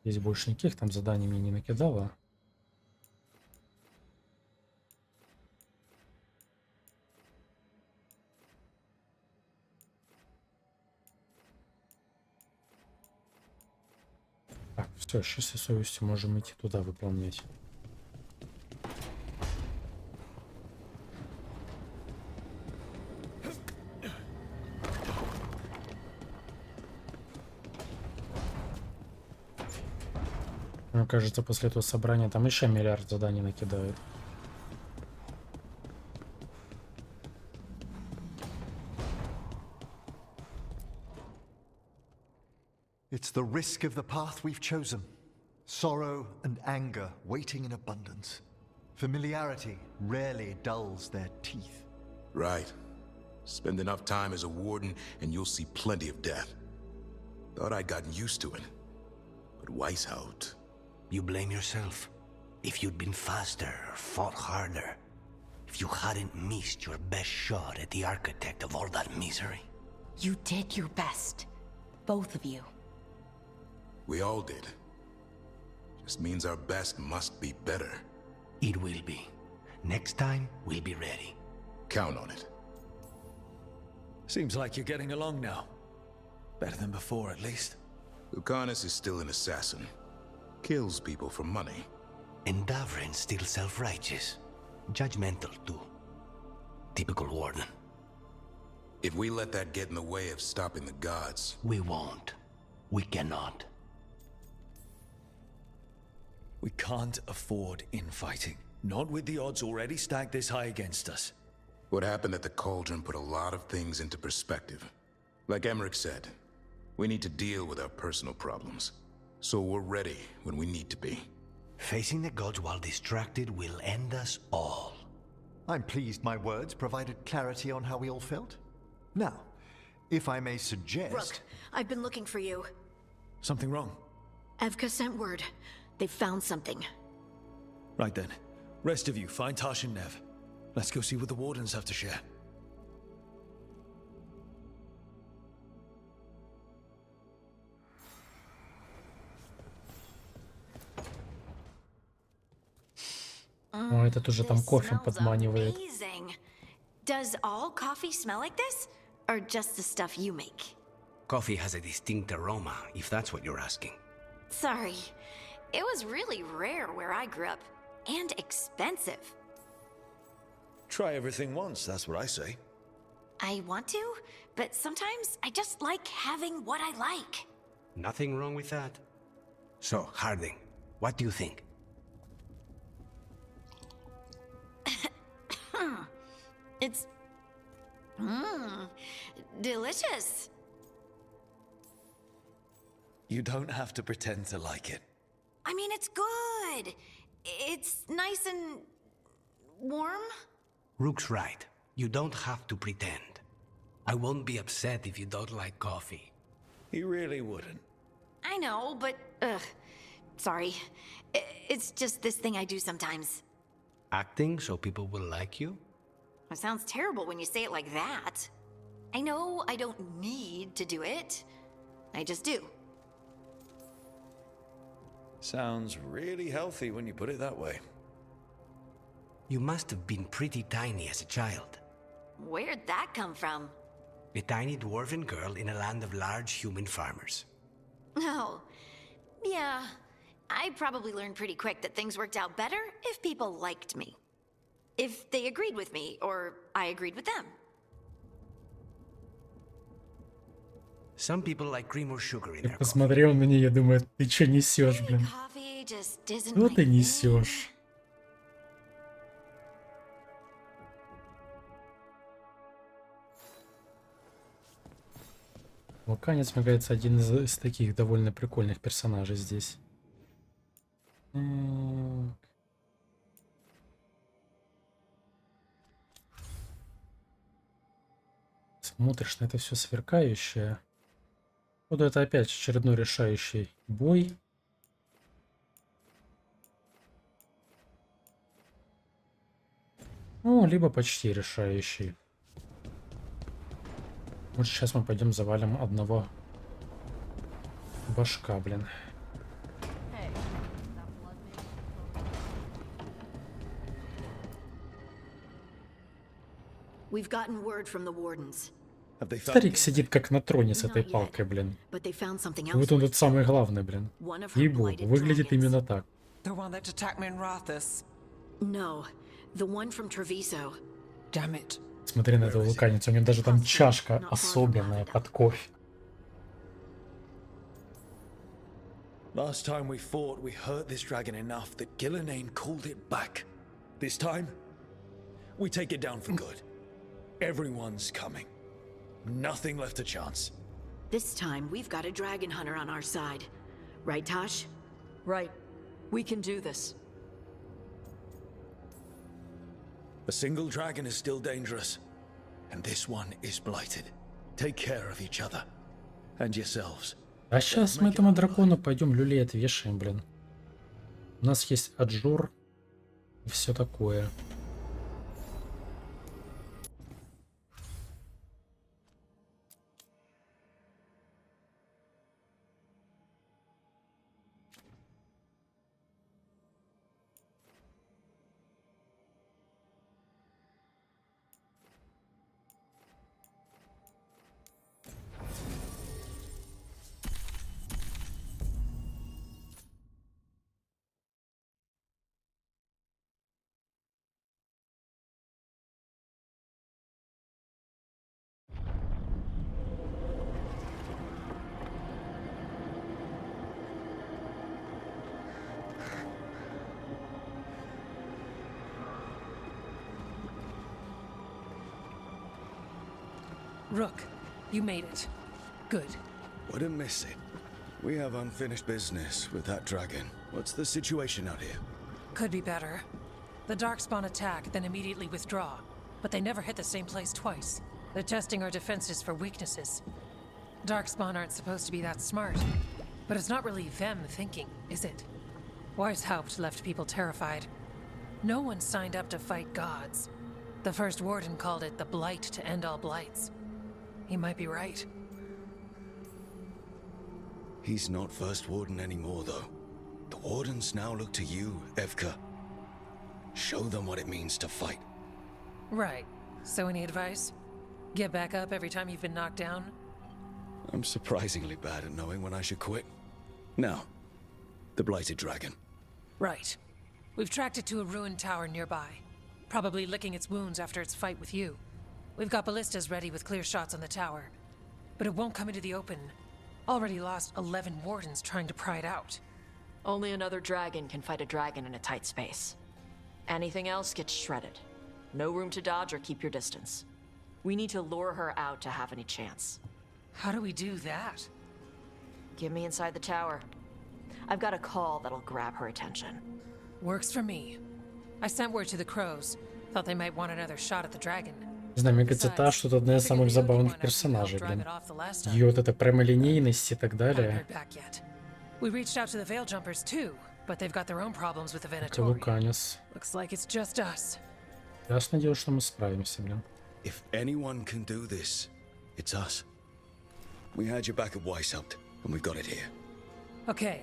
Здесь больше никаких там заданий мне не накидало. Все, с чистой совестью можем идти туда выполнять. Мне кажется, после этого собрания там еще миллиард заданий накидают. It's the risk of the path we've chosen. Sorrow and anger waiting in abundance. Familiarity rarely dulls their teeth. Right. Spend enough time as a warden and you'll see plenty of death. Thought I'd gotten used to it. But Weishaupt... You blame yourself. If you'd been faster or fought harder, if you hadn't missed your best shot at the architect of all that misery. You did your best. Both of you. We all did. Just means our best must be better. It will be. Next time, we'll be ready. Count on it. Seems like you're getting along now. Better than before, at least. Lucanus is still an assassin. Kills people for money. And Davrin's still self-righteous. Judgmental, too. Typical warden. If we let that get in the way of stopping the gods... We won't. We cannot. We can't afford infighting. Not with the odds already stacked this high against us. What happened at the Cauldron put a lot of things into perspective. Like Emmerich said, we need to deal with our personal problems. So we're ready when we need to be. Facing the gods while distracted will end us all. I'm pleased my words provided clarity on how we all felt. Now, if I may suggest... Rook, I've been looking for you. Something wrong? Evka sent word. They found something. Right then. Rest of you, find Tash and Nev. Let's go see what the Wardens have to share. О, этот уже там кофе подманивает. Does all coffee smell like this? Or just the stuff you make? Coffee has a distinct aroma, if that's what you're asking. Sorry. It was really rare where I grew up. And expensive. Try everything once, that's what I say. I want to, but sometimes I just like having what I like. Nothing wrong with that. So, Harding, what do you think? It's... delicious. You don't have to pretend to like it. I mean, it's good. It's nice and... warm? Rook's right. You don't have to pretend. I won't be upset if you don't like coffee. He really wouldn't. I know, but... sorry. It's just this thing I do sometimes. Acting so people will like you? It sounds terrible when you say it like that. I know I don't need to do it. I just do. Sounds really healthy when you put it that way. You must have been pretty tiny as a child. Where'd that come from? A tiny dwarven girl in a land of large human farmers. Oh, yeah. I probably learned pretty quick that things worked out better if people liked me. If they agreed with me, or I agreed with them. Some people like cream or sugar in Я their посмотрел на нее, думаю, ты что несешь, блин? Coffee just isn't Что my ты thing. несешь? Луканец, мне кажется, один из таких довольно прикольных персонажей здесь. Смотришь на это все сверкающее. Вот это опять очередной решающий бой. Ну, либо почти решающий. Вот сейчас мы пойдем завалим одного башка, блин. We've gotten word from the Wardens. Старик сидит как на троне с этой палкой, блин. Вот он тут самый главный, блин. Ей-богу, выглядит именно так. The one that attacked me in Rathus. No, the one from Treviso. Damn it. Смотри на этого луканицу, у него даже там чашка особенная под кофе. Last time we fought, we hurt this dragon enough that Gillenane called it back. This time, we take it down for good. Everyone's coming. Nothing left a chance. This time, we've got a dragon hunter on our side. Right, Tosh? Right. We can do this. A single dragon is still dangerous, and this one is blighted. Take care of each other and yourselves. А сейчас мы этому дракону пойдем люлей отвешаем, блин. У нас есть аджур и все такое. Rook, you made it. Good. Wouldn't miss it. We have unfinished business with that dragon. What's the situation out here? Could be better. The Darkspawn attack, then immediately withdraw. But they never hit the same place twice. They're testing our defenses for weaknesses. Darkspawn aren't supposed to be that smart. But it's not really them thinking, is it? Weishaupt left people terrified. No one signed up to fight gods. The first warden called it the blight to end all blights. He might be right. He's not first warden anymore, though. The wardens now look to you, Evka. Show them what it means to fight. Right. So any advice? Get back up every time you've been knocked down? I'm surprisingly bad at knowing when I should quit. Now, the blighted dragon. Right. We've tracked it to a ruined tower nearby. Probably licking its wounds after its fight with you. We've got ballistas ready with clear shots on the tower. But it won't come into the open. Already lost 11 wardens trying to pry it out. Only another dragon can fight a dragon in a tight space. Anything else gets shredded. No room to dodge or keep your distance. We need to lure her out to have any chance. How do we do that? Get me inside the tower. I've got a call that'll grab her attention. Works for me. I sent word to the crows. Thought they might want another shot at the dragon. Не знаю, мне кажется, та, что одна из самых забавных персонажей, блин. Ее вот эта прямолинейность и так далее. We reached out to the Veil Jumpers too, but they've got their own problems with the Это Venatori. Луканис. Looks like it's just us. Ясно дело, что мы справимся, блин. If anyone can do this, it's us. We had your back at Weishaupt, and we've got it here. Okay,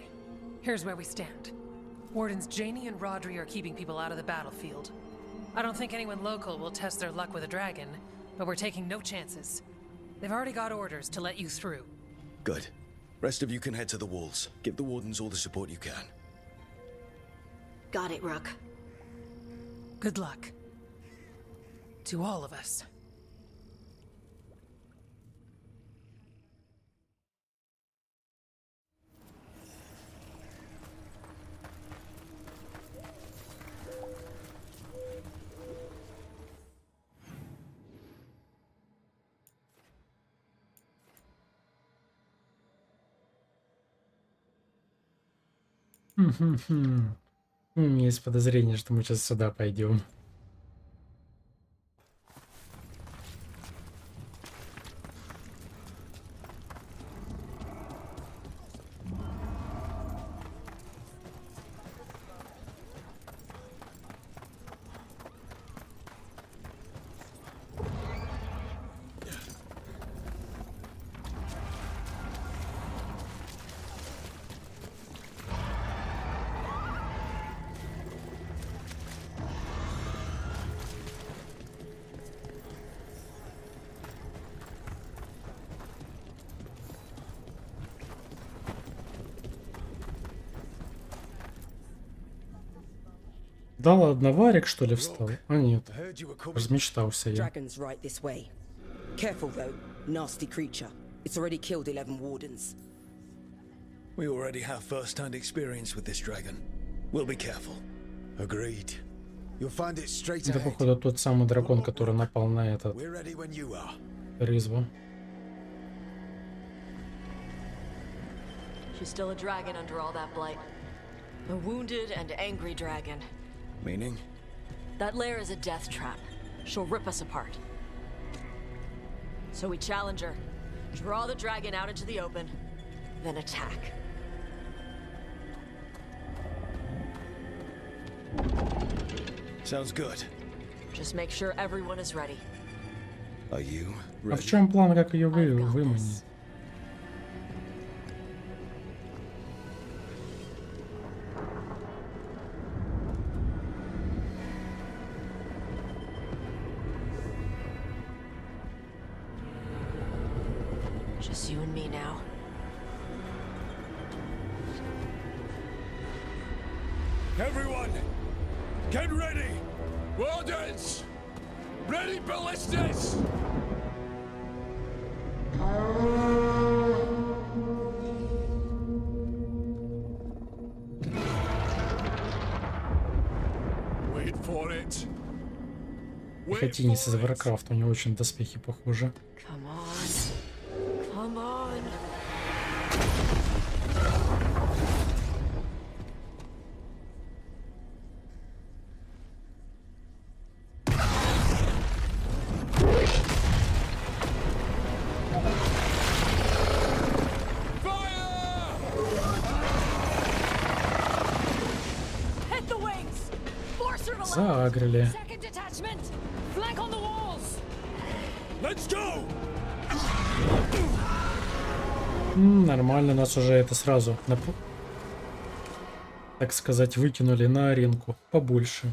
here's where we stand. Wardens Janie and Rodri are keeping people out of the battlefield. I don't think anyone local will test their luck with a dragon, but we're taking no chances. They've already got orders to let you through. Good. Rest of you can head to the walls. Give the wardens all the support you can. Got it, Rook. Good luck. To all of us. У меня есть подозрение, что мы сейчас сюда пойдем. Да ладно, Варик что ли встал? А нет, размечтался я. Dragon's right this way. Careful though, nasty creature. It's already killed 11 wardens. We already have first-hand experience with this dragon. We'll be careful. Agreed. You'll find it straight Это, ahead. походу, тот самый дракон, который напал на этот We're ready when you are. Рызву. She's still a dragon under all that blight. A wounded and angry dragon. Meaning? That lair is a death trap. She'll rip us apart. So we challenge her, draw the dragon out into the open, then attack. Sounds good. Just make sure everyone is ready. Are you А в ready? чем план, как ее выманить? Just you and me now. Everyone, get ready! Wardens! Ready ballistas! Wait for it. Пехотинец из Варкрафта, у него очень доспехи похожи. Come on. Come on. Hit the wings! Force her to land! Заагрили. Second detachment! Flank on the walls! Let's go! Нормально, нас уже это сразу, так сказать, выкинули на аренку побольше.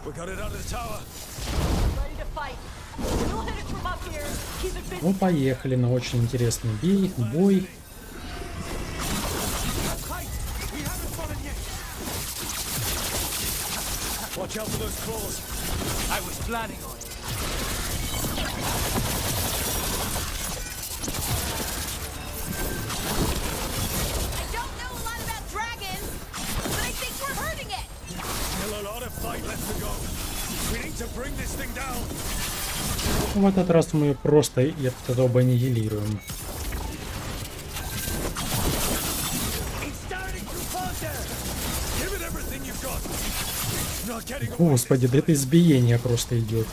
We got it out of the tower. Ready to fight. We'll hit it from up here. Keep it busy. Ну, поехали на очень интересный бой. Watch out for those claws. I was planning on it. I don't know a lot about dragons, but I think we're hurting it. Still a lot of fight left to go. We need to bring this thing down. В этот раз мы просто этого аннигилируем. It's starting to falter. Give it everything you've got. Not getting away. Господи, да это избиение просто идет.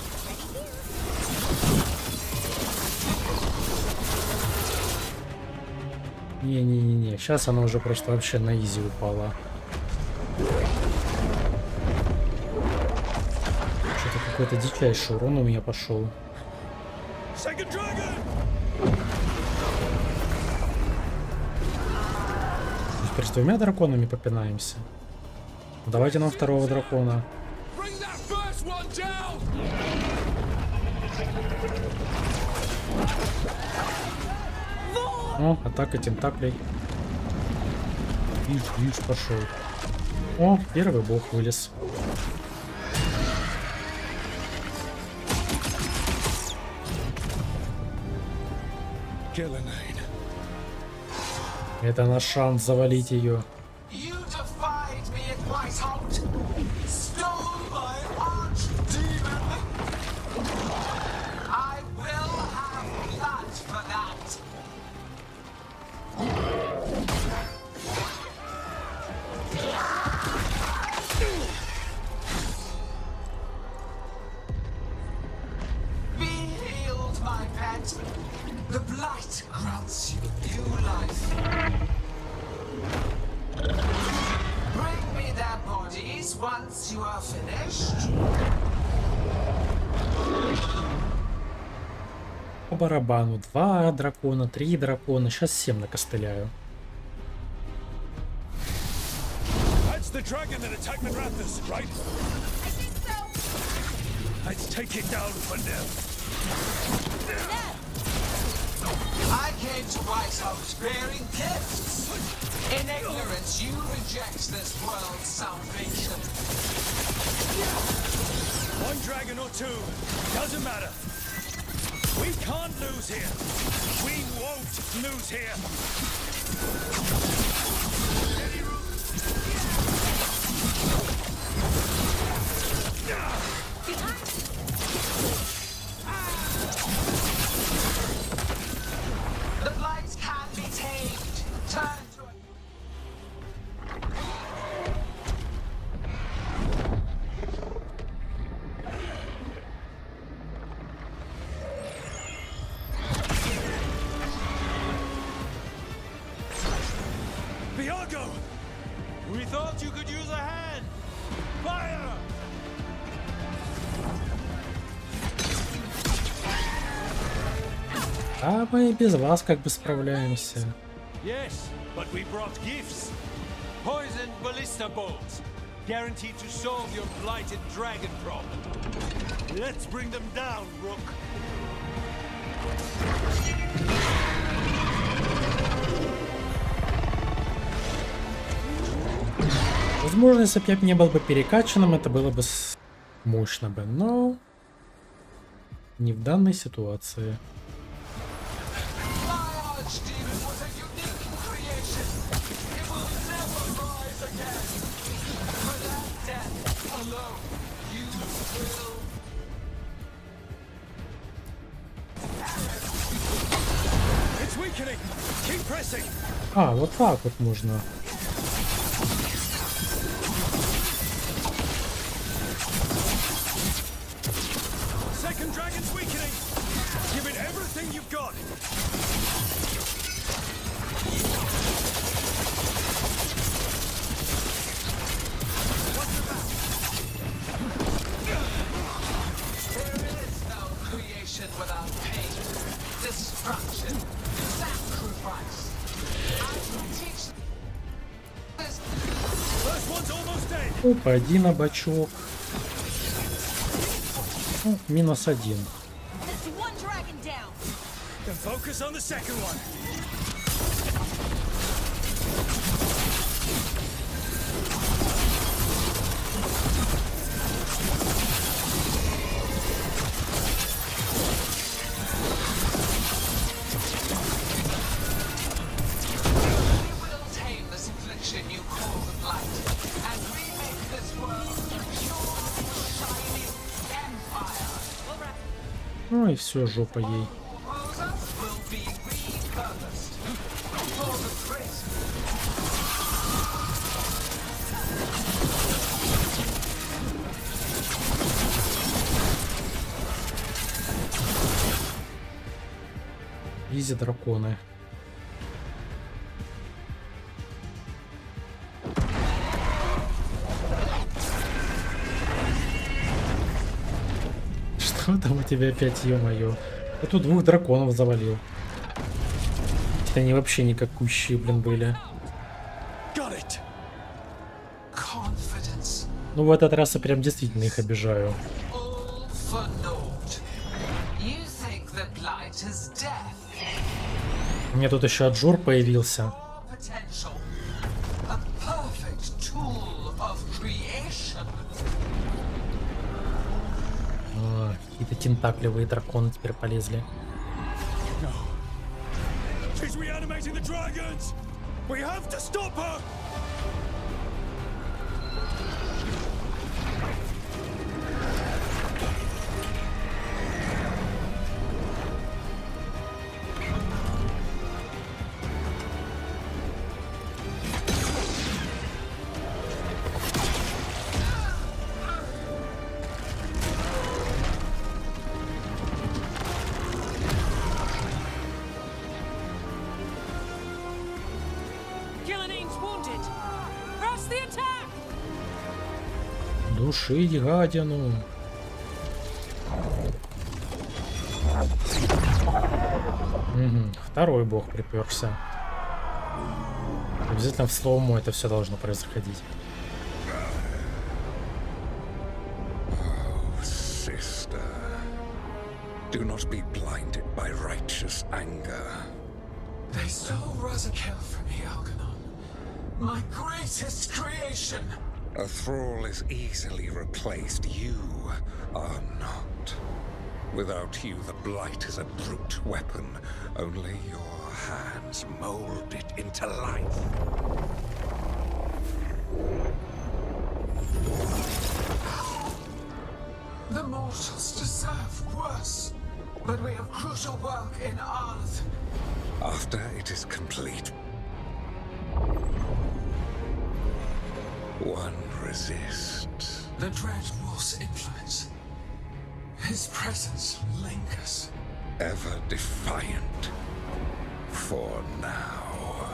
Не-не-не-не, сейчас она уже просто вообще на изи упала. Что-то какой-то дичайший урон у меня пошел. Second dragon. Теперь с двумя драконами попинаемся. Давайте нам второго дракона. Bring that first one down! О, атака тентаклей. Виж, пошел. О, первый бог вылез. Это наш шанс завалить ее. You defied me at Whitehall. Stole my archdemon. I will have blood for that. Be healed, my pet. The blight grants you new life. Bring me their bodies once you are finished. По барабану. 2 дракона, 3 дракона. Сейчас 7 накостыляю. That's the dragon that attacked the Raptors, right? I think so. Let's take it down for now. I came to Whitehall bearing gifts. In ignorance, you reject this world's salvation. or two. Doesn't matter. We can't lose here. We won't lose here. The blights can be tamed. Turn to it. Viago! We thought you could use a hand. Fire! А мы и без вас как бы справляемся. Yes, but we brought gifts. Poisoned ballista bolts. Guaranteed to solve your blighted dragon problem. Let's bring them down, Rook. Возможно, если бы я не был бы перекачанным, это было бы мощно бы, но не в данной ситуации. А, вот так вот можно. Second dragon's weakening. Give it everything you've got. There is no creation without pain, destruction, sacrifice. I will teach this. First one's almost dead. Опа, один обачок. Ну, минус один. Then focus on the second one. We will tame this affliction you call the blight, and remake this world a pure, shining empire. Ну и все, жопа ей. Изи драконы. Что там у тебя опять, ё-моё? Я тут двух драконов завалил. Они вообще никакущие, блин, были. Ну в этот раз я прям действительно их обижаю. У меня тут еще Аджур появился. О, какие-то тентакливые драконы теперь полезли. Душить гадину. Угу. Второй бог приперся. Обязательно в слоумо это все должно происходить. Oh, sister. Do not be blinded by righteous anger. They stole Razakel from me, Algernon. My greatest creation. A thrall is easily replaced. You are not. Without you, the blight is a brute weapon. Only your hands mold it into life. The mortals deserve worse, but we have crucial work in Arth. After it is complete, one resists. The Dread Wolf's influence. His presence lingers. Ever defiant. For now.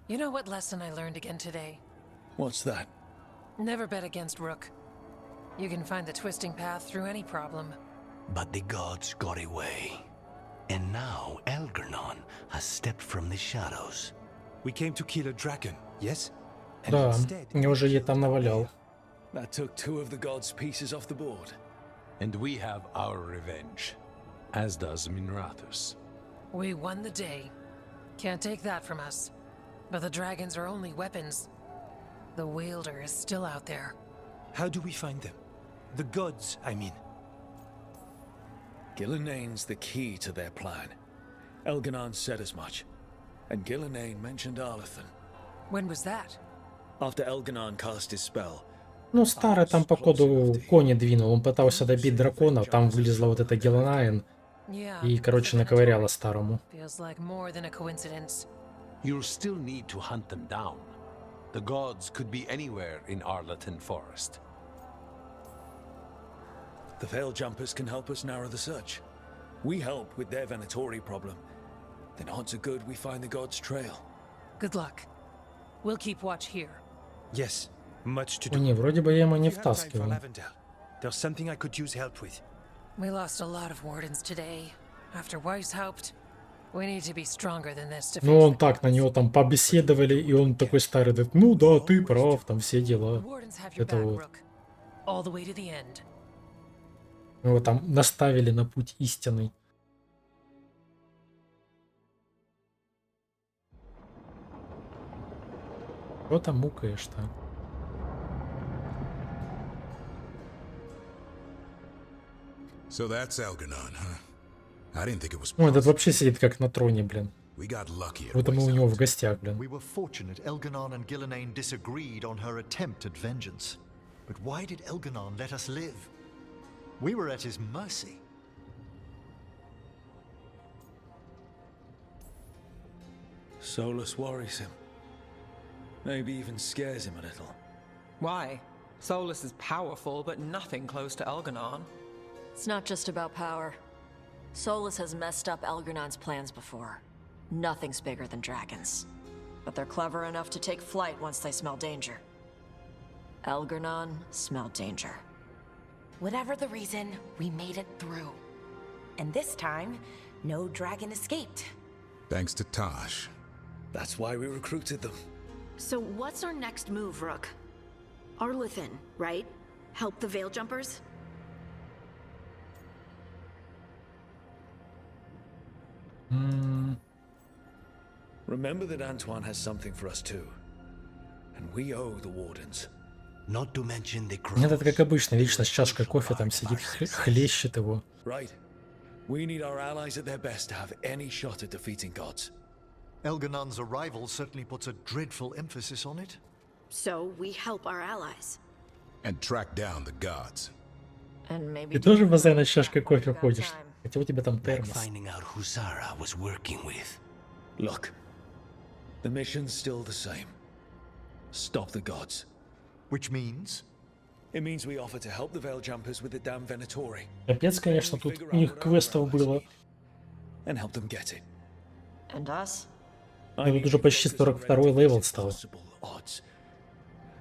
You know what lesson I learned again today? What's that? Never bet against Rook. You can find the twisting path through any problem. But the gods got away. And now Algernon has stepped from the shadows. We came to kill a dragon, yes? Да, я уже ей там навалял. That took 2 of the gods' pieces off the board. And we have our revenge, as does Minrathus. We won the day. Can't take that from us. But the dragons are only weapons. The wielder is still out there. How do we find them? The gods, I mean. Gillenayne's the key to their plan. Elganon said as much. And Gillenayne mentioned Arlathan. When was that? After Elganon cast his spell. Ну, старый там, походу, кони двинул. Он пытался добить дракона, там вылезла вот эта Геланайн. И, короче, наковыряла старому. Feels like more than a coincidence. You'll still need to hunt them down. The gods could be anywhere in Arlathan Forest. The Veil Jumpers can help us narrow the search. We help with their Venatori problem. Then odds are good we find the gods' trail. Good luck. We'll keep watch here. Yes, much to Ну, do. не, вроде бы я ему не If you have time for втаскивал. Lavendale, there's something I could use help with. We lost a lot of wardens today. After Weishaupt, we need to be stronger than this to Ну, face он так на него там побеседовали, и он такой старый, говорит, ну да, ты прав, там все дела. Wardens have your Это back, вот. Rook. All the way to the end. Его там наставили на путь истинный. Что там мукаешь-то? So that's Algernon, huh? I didn't think it was Ну, этот вообще сидит как на троне, блин. We got lucky at Вот мы у него в гостях, блин. We were fortunate Elganon and Gillenayne disagreed on her attempt at vengeance. But why did Elganon let us live? We were at his mercy. Solus worries him. Maybe even scares him a little. Why? Solus is powerful, but nothing close to Elganon. It's not just about power. Solus has messed up Algernon's plans before. Nothing's bigger than dragons. But they're clever enough to take flight once they smell danger. Algernon smelled danger. Whatever the reason, we made it through. And this time, no dragon escaped. Thanks to Tosh. That's why we recruited them. So what's our next move, Rook? Arlathan, right? Help the Veil Jumpers? Remember that Antoine has something for us too. And we owe the Wardens. Not to mention the Нет, это как обычно, вечно с чашкой кофе там сидит, хлещет его. Right. We need our allies at their best to have any shot at defeating gods. Elganon's arrival certainly puts a dreadful emphasis on it. So we help our allies. And track down the gods. And maybe Ты тоже постоянно с чашкой кофе ходишь? Хотя у тебя там термос. Finding out who Sarah was working with. Look, the mission's still the same. Stop the gods. Which means? It means we offer to help the Veil Jumpers with the damn Venatori. Капец, конечно, тут у них квестов было. And help them get it. And us? Тут уже почти 42-й левел стал. Odds.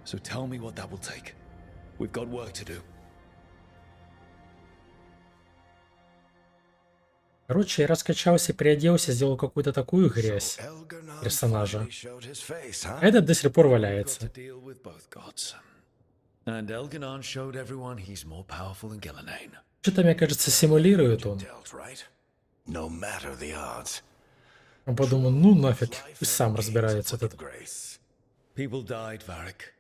So tell me what that will take. We've got work to do. Короче, я раскачался, переоделся, сделал какую-то такую грязь персонажа. Этот до сих пор валяется. And Elganon showed everyone he's more powerful than Gillenane. Что-то, мне кажется, симулирует он. No matter the odds. Он подумал, ну нафиг, пусть сам разбирается этот. People died, Varric.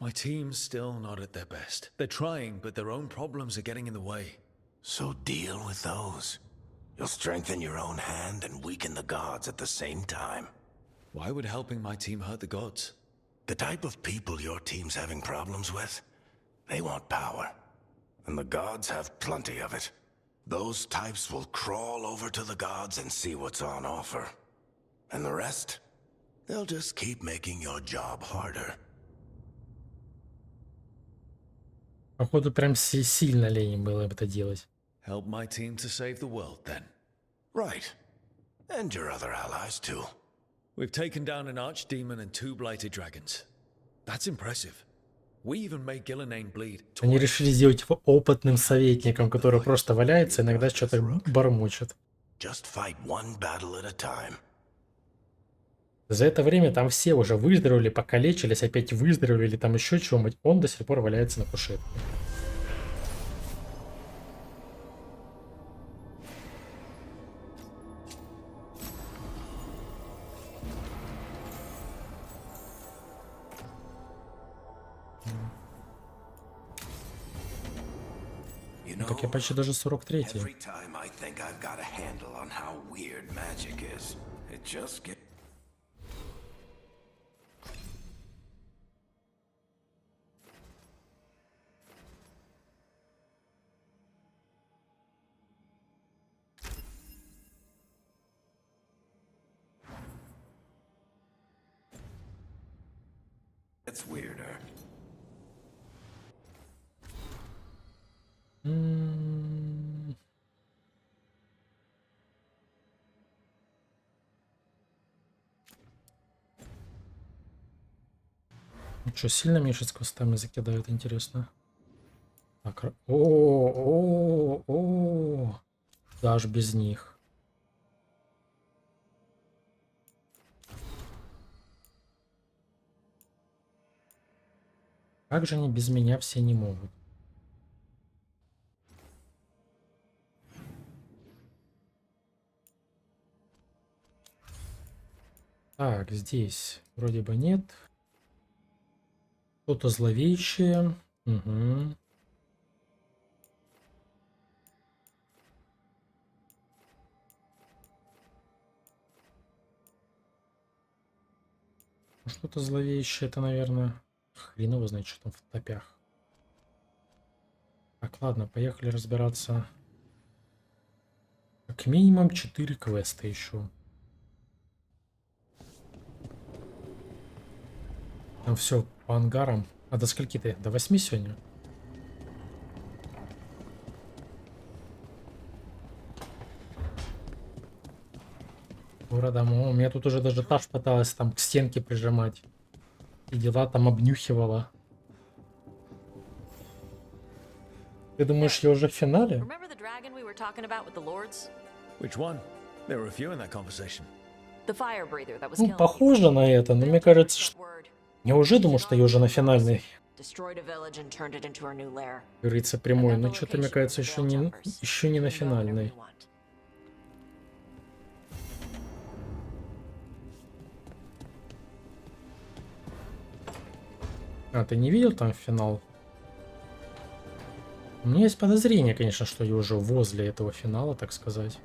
My team's still not at their best. They're trying, but their own problems are getting in the way. So deal with those. You'll strengthen your own hand and weaken the gods at the same time. Why would helping my team hurt the gods? The type of people your team's having problems with, they want power. And the gods have plenty of it. Those types will crawl over to the gods and see what's on offer. And the rest, they'll just keep making your job harder. Походу, прям сильно лень было это делать. Help my team to save the world, then. Right. And your other allies, too. We've taken down an archdemon and 2 blighted dragons. That's impressive. We even made Gillenane bleed. Они решили сделать его опытным советником, который просто валяется, иногда что-то бормочет. Just fight one battle at a time. За это время там все уже выздоровели, покалечились, опять выздоровели, там еще чего-нибудь. Он до сих пор валяется на кушетке. Так я почти даже 43-й. It's weirder. Ну что, сильно меня сейчас квестами закидают, интересно. Так, о, даже без них. Как же они без меня все не могут? Так, здесь вроде бы нет. Что-то зловещее. Угу. Что-то зловещее, это, наверное, хрен его знает, что там в топях. Так, ладно, поехали разбираться. Как минимум 4 квеста еще. Там все по ангарам. А до скольки ты? До 8 сегодня? Ура, у меня тут уже даже Таш пыталась там к стенке прижимать. И дела там обнюхивала. Ты думаешь, я уже в финале? Ну, похоже на это, но мне кажется, что... Я уже думал, что я уже на финальной. Говорится прямой, но что-то, мне кажется, еще не на финальной. А, ты не видел там финал? У меня есть подозрение, конечно, что я уже возле этого финала, так сказать.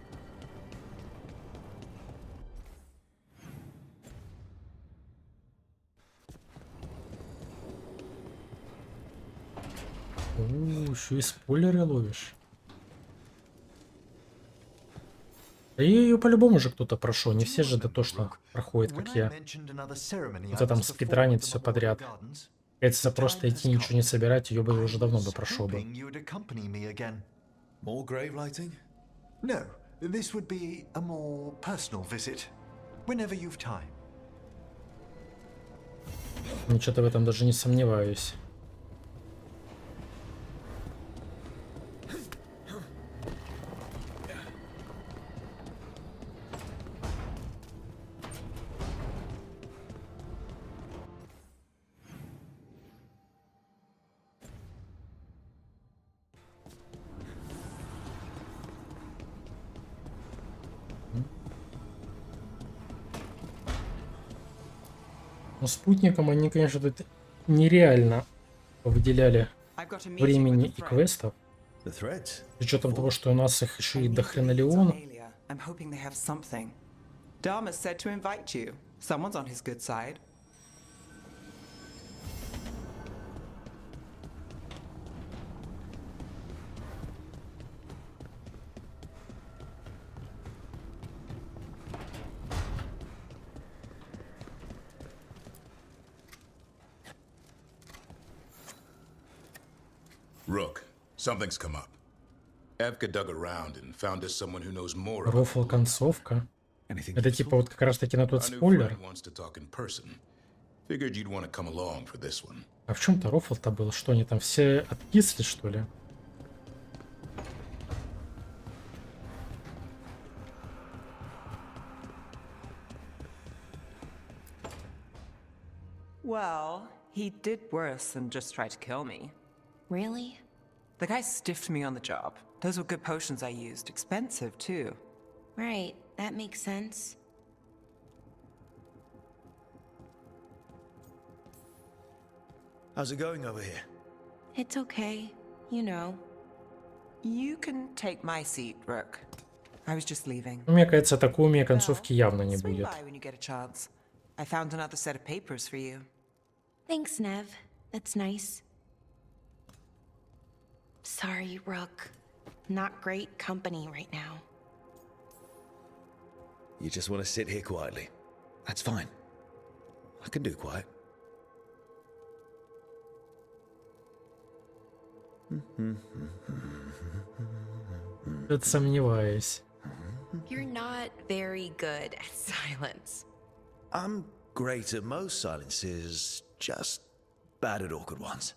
Еще и спойлеры ловишь. Да ее по-любому же кто-то прошел. Не все же дотошно проходят, как я. Это там спидранит все подряд. Если просто идти ничего не собирать, ее бы уже давно бы прошел бы. More grave lighting? No, this would be a more personal visit. Whenever you've time. Ничего-то в этом даже не сомневаюсь. Но спутникам они, конечно, тут нереально выделяли времени и квестов. С учетом того, что у нас их еще и до хренолеона. I'm hoping they have something. Dharma said to invite you. Someone's on his good side. Rook, something's come up. Evka dug around and found us someone who knows more. Рофл концовка. Это типа вот как раз таки на тот спойлер. А в чем-то рофл-то был? Что они там все откисли, что ли? Well, he did worse than just try to kill me. Really? The guy stiffed me on the job. Those were good potions I used. Expensive, too. Right, that makes sense. How's it going over here? It's okay. You know. You can take my seat, Rook. I was just leaving. Мне кажется, такой у меня концовки явно не Swing будет. by when you get a chance. I found another set of papers for you. Thanks, Nev. That's nice. Sorry, Rook. Not great company right now. You just want to sit here quietly. That's fine. I can do quiet. Это сомневаюсь. You're not very good at silence. I'm great at most silences, just bad at awkward ones.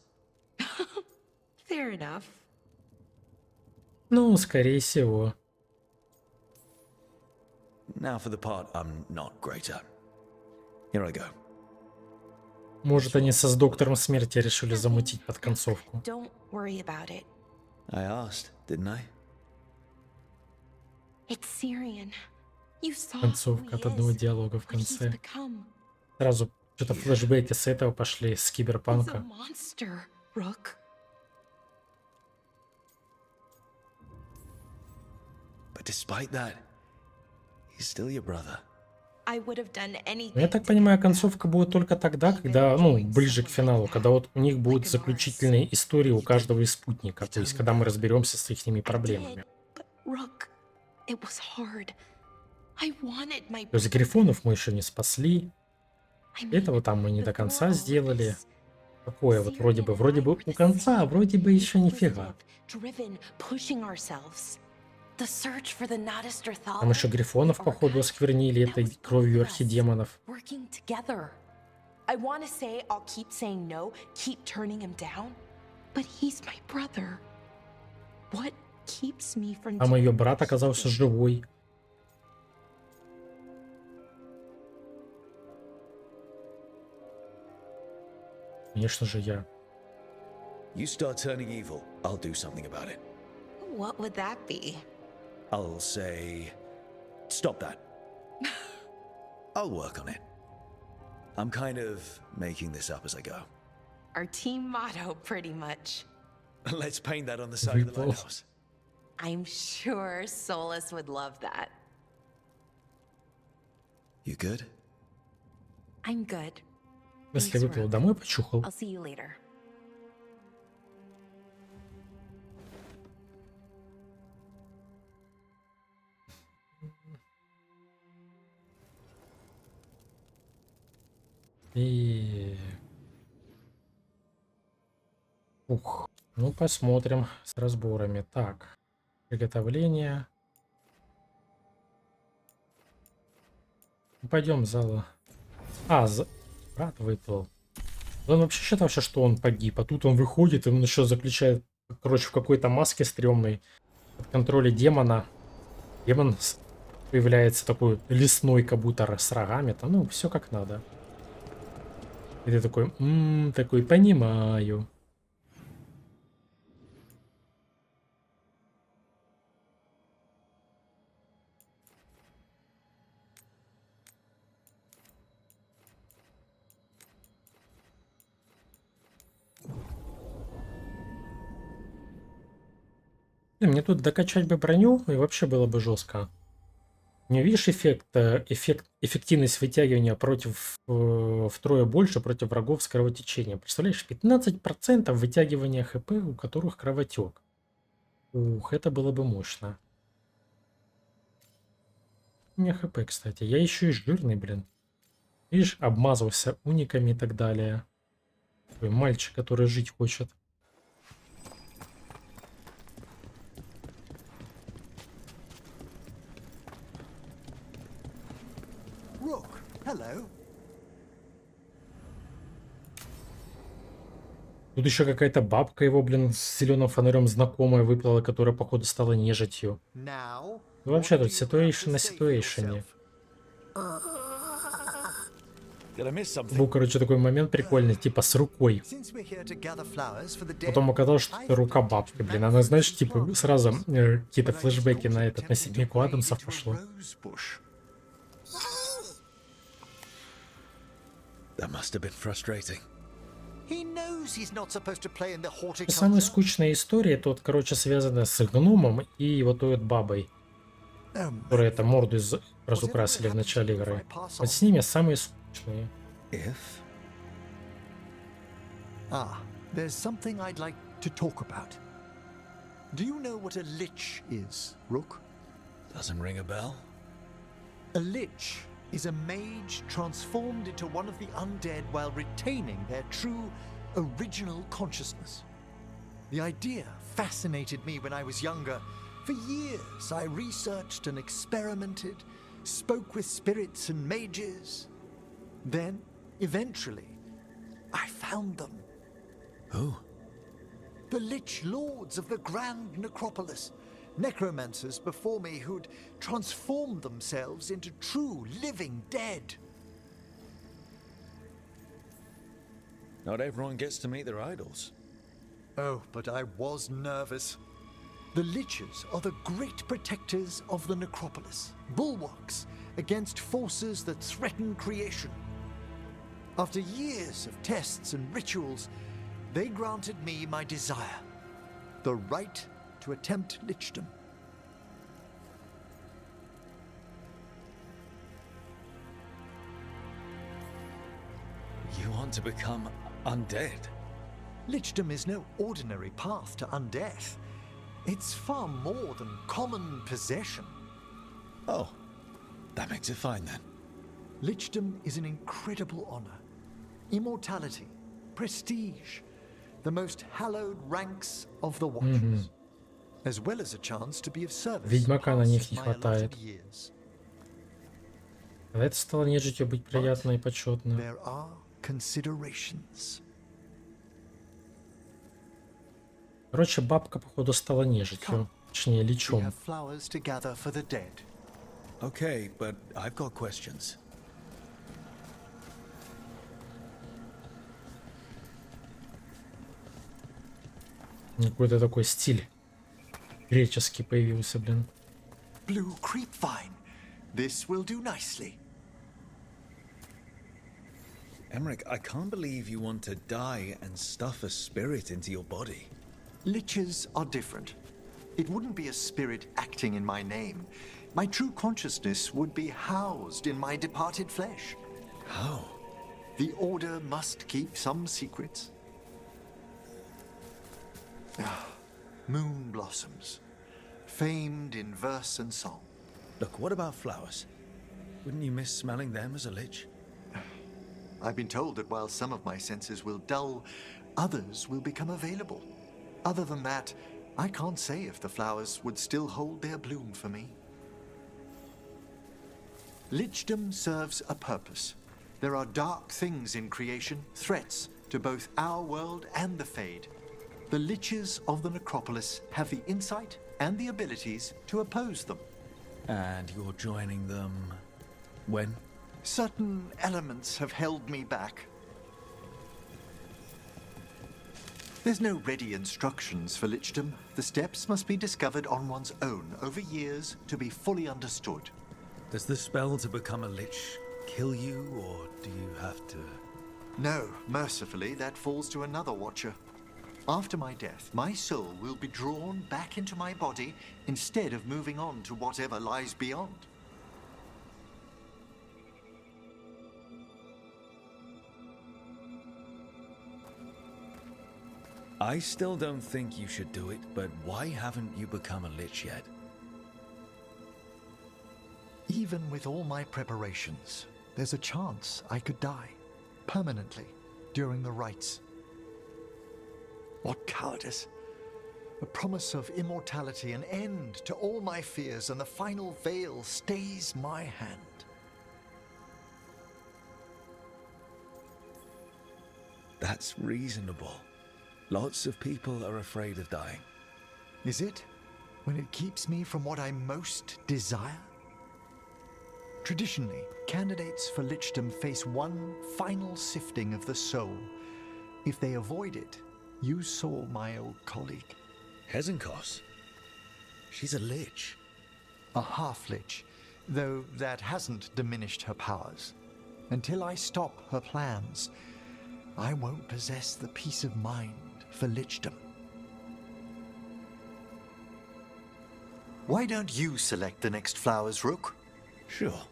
Fair enough. Ну, скорее всего. Now for the part I'm not great at. Here I go. Может, они с доктором смерти решили замутить под концовку. Don't worry about it. I asked, didn't I? It's Syrian. You saw Концовка от одного диалога в конце. Сразу что-то флешбеки с этого пошли, с киберпанка. Monster, Rook. But despite that, he's still your brother. I would have done anything. Я так понимаю, концовка будет только тогда, когда, ну, ближе к финалу, когда вот у них будут заключительные истории у каждого из спутника, то есть когда мы разберемся с их проблемами. Rook, it was hard. I wanted my... То есть грифонов мы еще не спасли. Этого там мы не до конца сделали. Такое вот вроде бы у конца, а вроде бы еще нифига. Driven, pushing ourselves. The search for the Notistrethal. Там еще грифонов, походу, осквернили этой кровью архидемонов. Working together. I want to say I'll keep saying no, keep turning him down, but he's my brother. What keeps me from... Там ее брат оказался живой. Конечно же, я. You start turning evil, I'll do something about it. What would that be? I'll say, stop that. I'll work on it. I'm kind of making this up as I go. Our team motto, pretty much. Let's paint that on the side of the lighthouse. I'm sure Solus would love that. You good? I'm good. Если выпил домой, почухал. I'll see you later. И... Ух. Ну, посмотрим с разборами. Так. Приготовление. Пойдем в зал. Брат выплыл. Он вообще считал, что он погиб. А тут он выходит, и он еще заключает, короче, в какой-то маске стрёмной. Под контролем демона. Демон появляется такой лесной, как будто с рогами. Там, ну, все как надо. И ты такой, такой, понимаю. Мне тут докачать бы броню, и вообще было бы жестко. Не видишь эффективность вытягивания втрое больше против врагов с кровотечением. Представляешь, 15% вытягивания ХП, у которых кровотек. Ух, это было бы мощно. У меня ХП, кстати. Я еще и жирный, блин. Видишь, обмазался униками и так далее. Такой мальчик, который жить хочет. Hello. Тут еще какая-то бабка его, блин, с зеленым фонарем знакомая выплыла, которая, походу, стала нежитью. Вообще тут ситуэйшн на ситуэйшене. Был, короче, такой момент прикольный, типа с рукой. Потом оказалось, что это рука бабки, блин. Она, знаешь, типа сразу какие-то флешбеки на семейку Адамсов пошло. That must have been frustrating. Самая скучная история тут, короче, связана с гномом и вот той вот бабой, которая это морду разукрасили в начале игры. Вот с ними самые скучные. There's something I'd like to talk about. Do you know what a lich is, Rook? Doesn't ring a bell. A lich is a mage transformed into one of the undead while retaining their true, original consciousness. The idea fascinated me when I was younger. For years, I researched and experimented, spoke with spirits and mages. Then, eventually, I found them. Who? The Lich Lords of the Grand Necropolis. Necromancers before me who'd transformed themselves into true living dead. Not everyone gets to meet their idols. Oh, but I was nervous. The Liches are the great protectors of the Necropolis, bulwarks against forces that threaten creation. After years of tests and rituals, they granted me my desire, the right to attempt lichdom. You want to become undead? Lichdom is no ordinary path to undeath. It's far more than common possession. Oh, that makes it fine then. Lichdom is an incredible honor. Immortality, prestige, the most hallowed ranks of the Watchers. As well as a chance to be of service. Ведьмака на них не хватает. А это стало нежитью быть приятно и почетно. There are considerations. Короче, бабка, походу, стала нежитью. Точнее, личом. Okay, but I've got questions. Какой-то такой стиль греческий появился, блин. Blue creepvine. This will do nicely. Emmerich, I can't believe you want to die and stuff a spirit into your body. Liches are different. It wouldn't be a spirit acting in my name. My true consciousness would be housed in my departed flesh. How? The Order must keep some secrets. Moon blossoms, famed in verse and song. Look, what about flowers? Wouldn't you miss smelling them as a lich? I've been told that while some of my senses will dull, others will become available. Other than that, I can't say if the flowers would still hold their bloom for me. Lichdom serves a purpose. There are dark things in creation, threats to both our world and the Fade. The Liches of the Necropolis have the insight and the abilities to oppose them. And you're joining them when? Certain elements have held me back. There's no ready instructions for lichdom. The steps must be discovered on one's own over years to be fully understood. Does the spell to become a lich kill you, or do you have to... No, mercifully, that falls to another watcher. After my death, my soul will be drawn back into my body instead of moving on to whatever lies beyond. I still don't think you should do it, but why haven't you become a lich yet? Even with all my preparations, there's a chance I could die permanently during the rites. What cowardice! A promise of immortality, an end to all my fears, and the final veil stays my hand. That's reasonable. Lots of people are afraid of dying. Is it? When it keeps me from what I most desire? Traditionally, candidates for lichdom face one final sifting of the soul. If they avoid it, you saw my old colleague. Hezenkos? She's a lich. A half-lich, though that hasn't diminished her powers. Until I stop her plans, I won't possess the peace of mind for lichdom. Why don't you select the next flowers, Rook? Sure.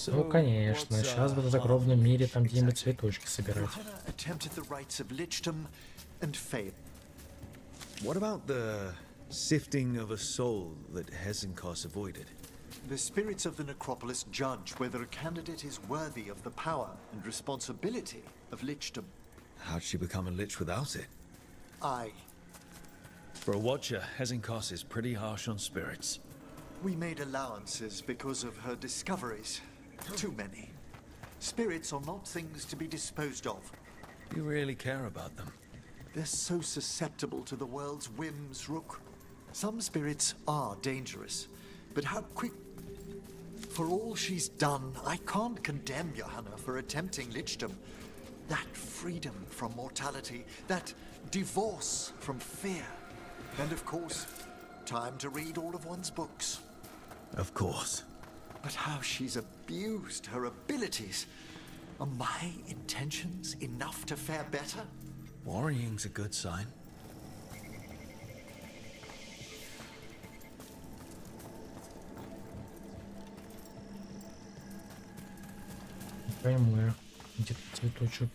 Ну, конечно, сейчас в загробном мире там где-нибудь цветочки собирать. Attempted the rites of lichdom and failed. What about the sifting of a soul that Hezenkos avoided? The spirits of the necropolis judge whether a candidate is worthy of the power and responsibility of lichdom. How'd she become a lich without it? For a watcher, Hezenkos is pretty harsh on spirits. We made allowances because of her discoveries. Too many. Spirits are not things to be disposed of. You really care about them. They're so susceptible to the world's whims, Rook. Some spirits are dangerous, but how quick... For all she's done, I can't condemn Johanna for attempting lichdom. That freedom from mortality, that divorce from fear. And of course, time to read all of one's books. Of course. But how she's abused her abilities. Are my intentions enough to fare better? Worrying's a good sign. Пойму я. Где-то цветочек.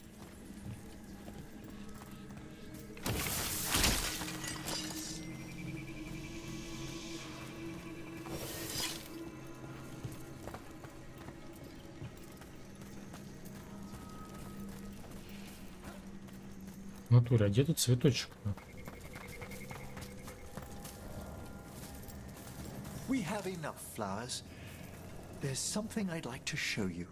В натуре, а где тут цветочек-то? We have enough flowers. There's something I'd like to show you.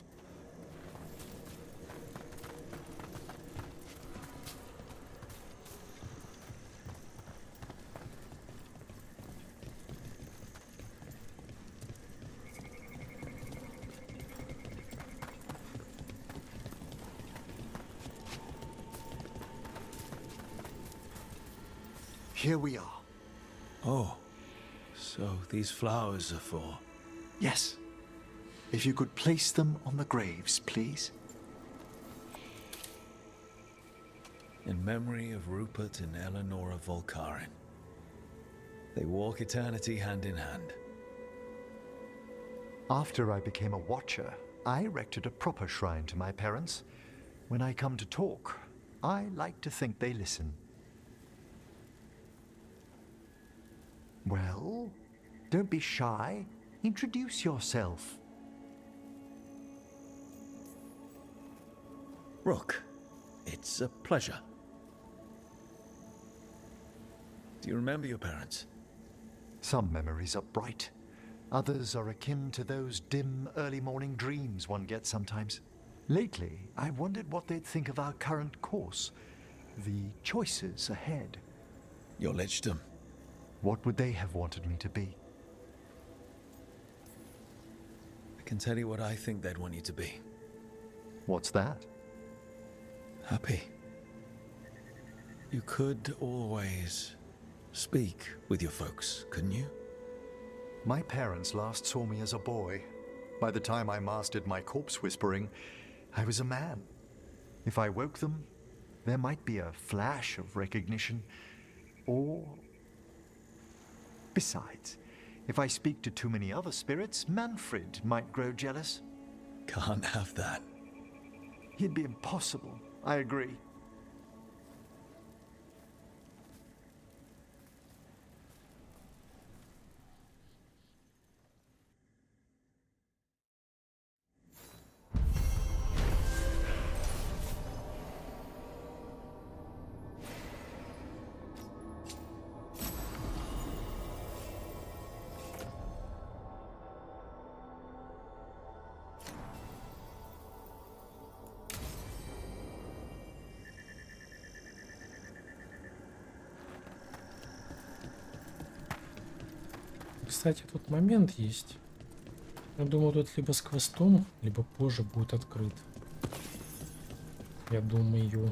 Here we are. Oh, so these flowers are for... Yes. If you could place them on the graves, please. In memory of Rupert and Eleanor of Volkaren. They walk eternity hand in hand. After I became a watcher, I erected a proper shrine to my parents. When I come to talk, I like to think they listen. Well, don't be shy. Introduce yourself. Rook, it's a pleasure. Do you remember your parents? Some memories are bright. Others are akin to those dim early morning dreams one gets sometimes. Lately, I wondered what they'd think of our current course, the choices ahead. Your lichdom. What would they have wanted me to be? I can tell you what I think they'd want you to be. What's that? Happy. You could always speak with your folks, couldn't you? My parents last saw me as a boy. By the time I mastered my corpse whispering, I was a man. If I woke them, there might be a flash of recognition, or... Besides, if I speak to too many other spirits, Manfred might grow jealous. Can't have that. He'd be impossible, I agree. Кстати, тут момент есть. Я думаю, тут либо с квестом, либо позже будет открыт. Я думаю,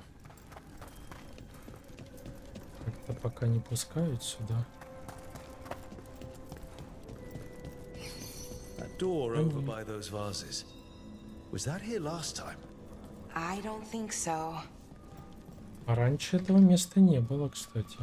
как-то пока не пускают сюда. That door over by those vases. Was that here last time? I don't think so. А раньше этого места не было, кстати.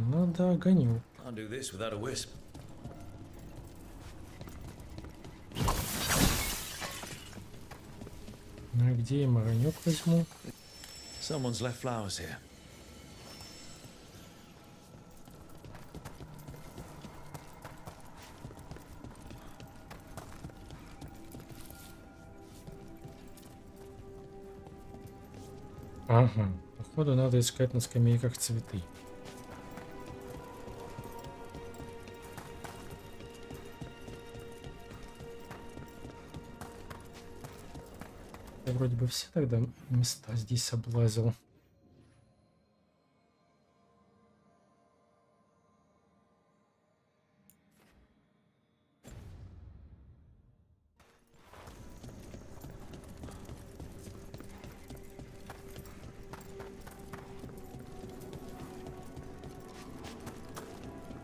Надо огонек. Can't do this without a wisp. Ну и где я огонек возьму? Someone's left flowers here. Ага, походу надо искать на скамейках цветы. Я вроде бы все тогда места здесь облазил.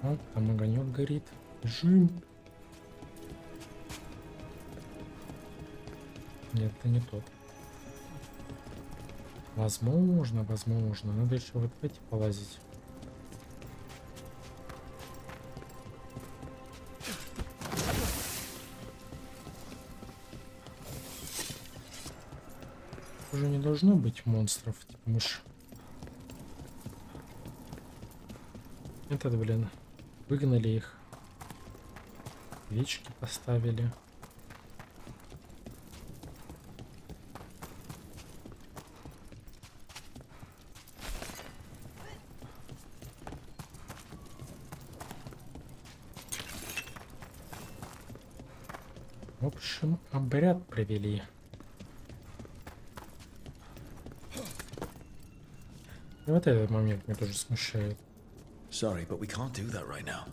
О, там огонек горит. Бежим. Нет, это не тот. Возможно. Надо еще вот в эти полазить. Уже не должно быть монстров, типа мышь. Этот, блин, выгнали их. Свечки поставили. В общем, обряд провели. И вот этот момент меня тоже смущает. Sorry, but we can't do that right now.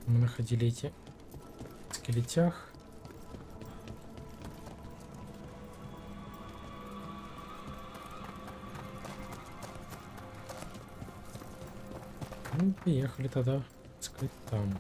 Мы находили эти скелетях. Ну, поехали тогда, так сказать, там.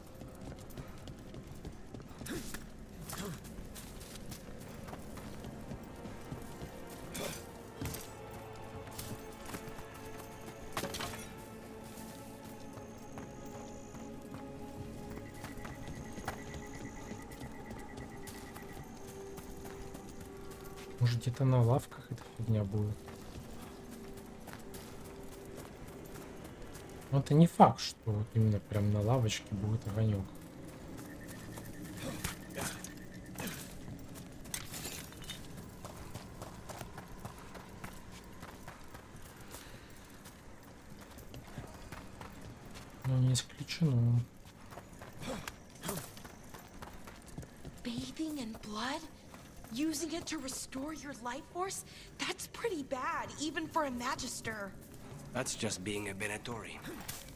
Может, где-то на лавках эта фигня будет. Но это не факт, что вот именно прям на лавочке будет огонек. Но не исключено. Bathing in blood? Using it to restore your life force? That's pretty bad, even for a magister. That's just being a Venatori.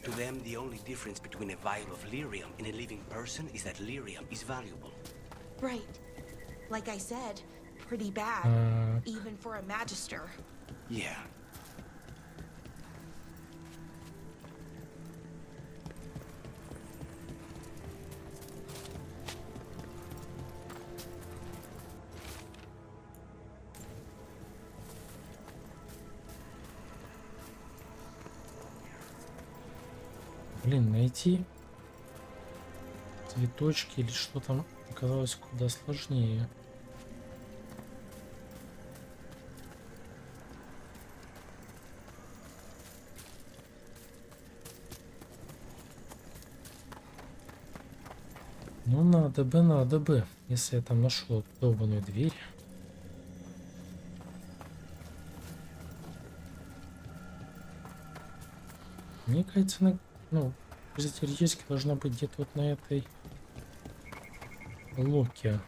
To them, the only difference between a vial of lyrium and a living person is that lyrium is valuable. Right. Like I said, pretty bad, even for a magister. Yeah. Блин, найти цветочки или что там оказалось куда сложнее. Ну надо бы, если я там нашел долбаную дверь. Мне кажется, ну, теоретически должна быть где-то вот на этой локе.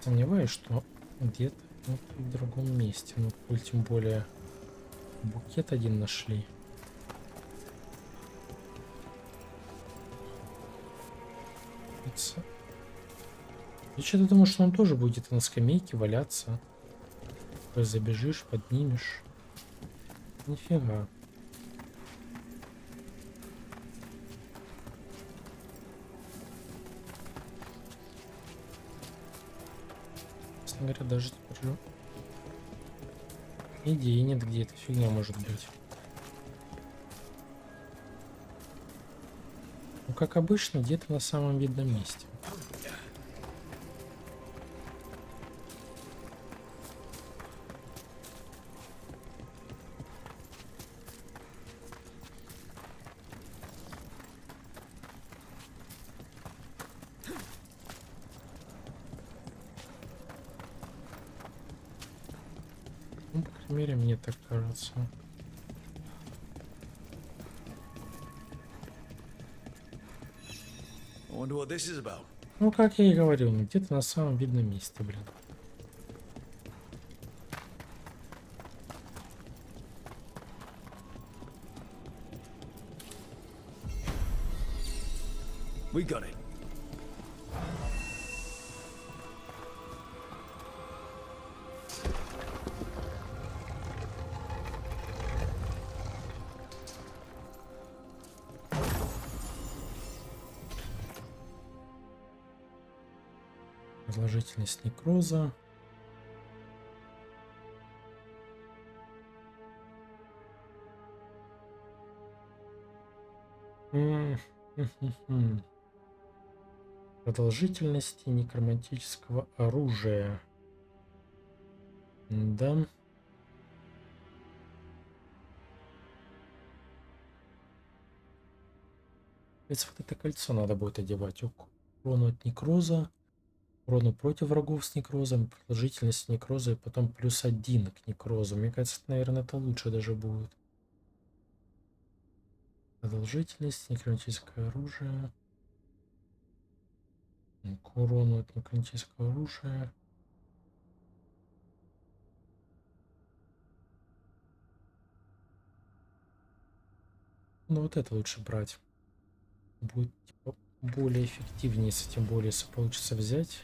Сомневаюсь, что где-то вот в другом месте. Ну, тем более букет один нашли. Я что-то думаю, что он тоже будет на скамейке валяться. Такой забежишь, поднимешь. Нифига. Честно говоря, даже теперь идеи нет, где эта фигня может быть. Ну, как обычно, где-то на самом видном месте. Ну, по крайней мере, мне так кажется. Ну, как я и говорил, где-то на самом видном месте, блин. We got it. Продолжительность некроза. Продолжительности некромантического оружия. Да. Вот это кольцо надо будет одевать. Урону от некроза. Урону против врагов с некрозом. Продолжительность некроза и потом +1 к некрозу. Мне кажется, наверное, это лучше даже будет. Продолжительность, некромантическое оружие. К урону от некромантического оружия. Ну вот это лучше брать. Будет типа более эффективнее, если тем более, если получится взять.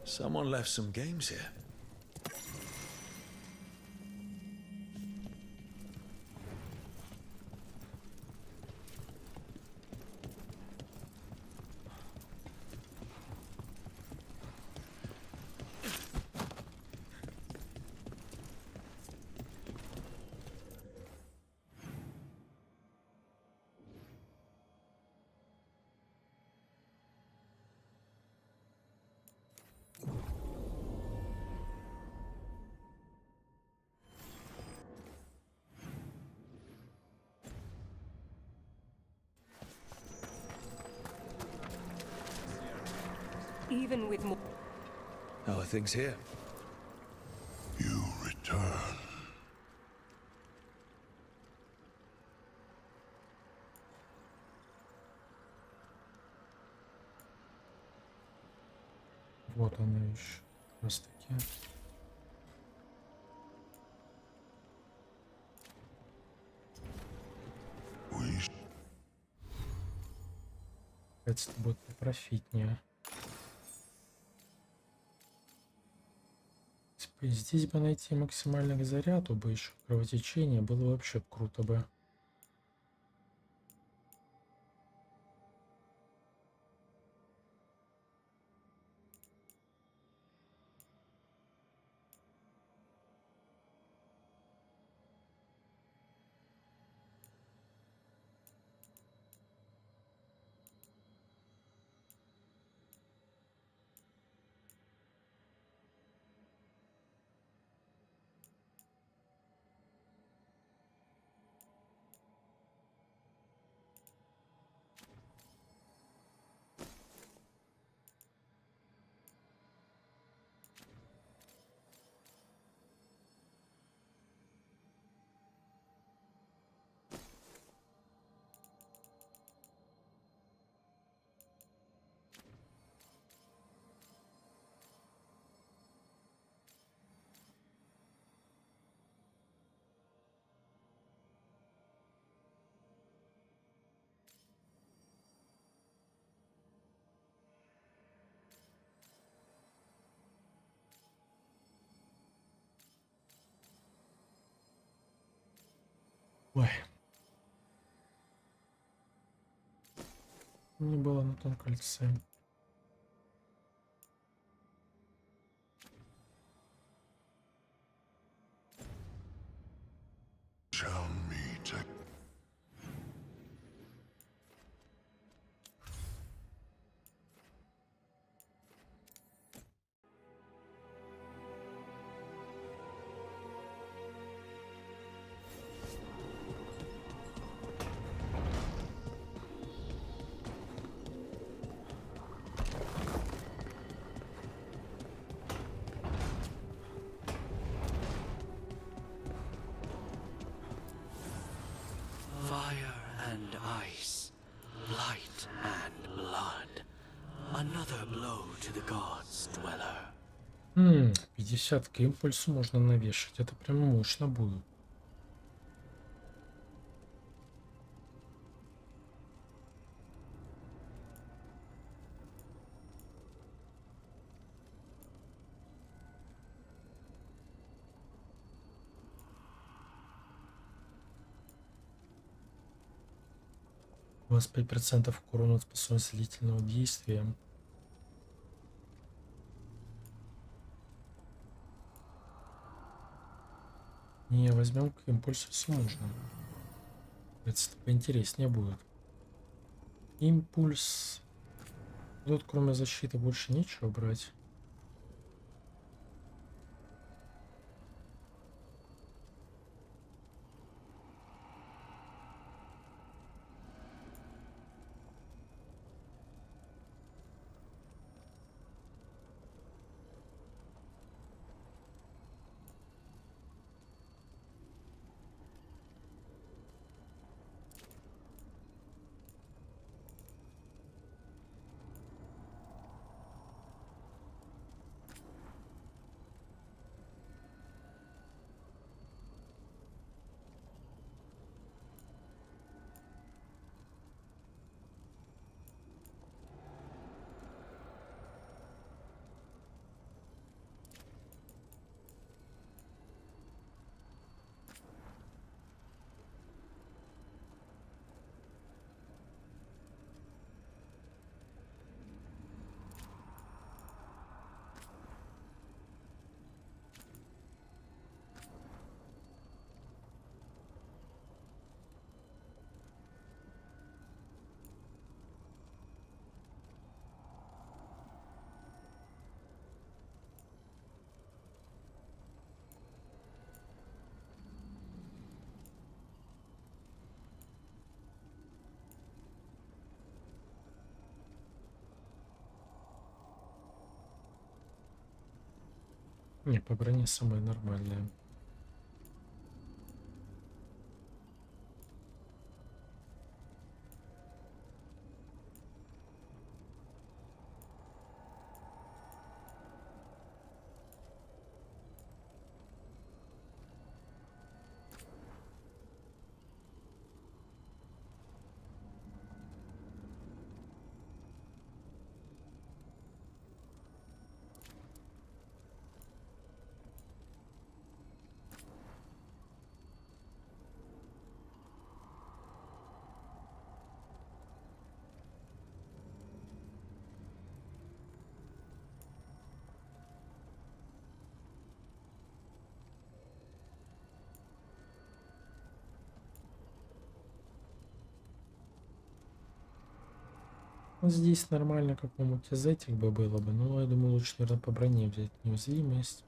Someone left some games here. Even with more. How are things here? You return. Вот она еще. Как раз таки. Это будет попрофитнее. Типа, здесь бы найти максимальный заряд, бы еще кровотечение было вообще круто бы. Ой. Не было на том кольце. Fire and ice, light and blood. Another blow to the gods, dweller. 50 к импульсу можно навешать. Это прям мощно будет. У вас 5% к урону от способности длительного действия. Не, возьмем к импульсу, если можно. Это поинтереснее будет. Импульс. Тут кроме защиты больше нечего брать. Не, по броне самое нормальное. Вот здесь нормально какому-то из этих бы было бы. Но я думаю, лучше, наверное, по броне взять неуязвимость.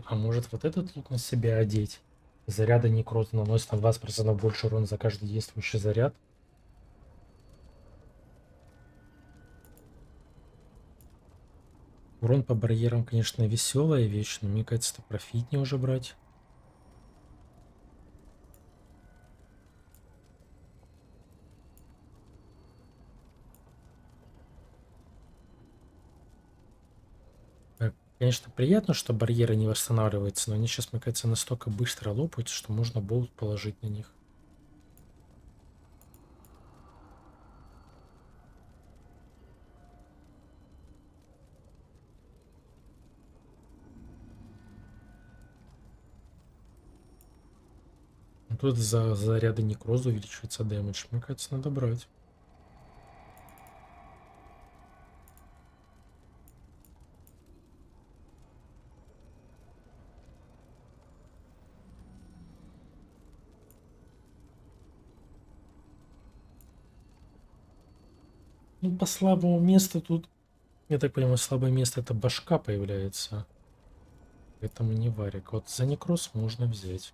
А может вот этот лук на себя одеть? Заряда некроза наносит на 20% больше урона за каждый действующий заряд. Урон по барьерам, конечно, веселая вещь, но мне кажется, это профитнее уже брать. Конечно, приятно, что барьеры не восстанавливаются, но они сейчас, мне кажется, настолько быстро лопаются, что можно болт положить на них. Тут за заряды некроза увеличивается дэмэдж. Мне кажется, надо брать. Ну, по слабому месту тут, я так понимаю, слабое место это башка появляется. Поэтому не варик. Вот за некроз можно взять.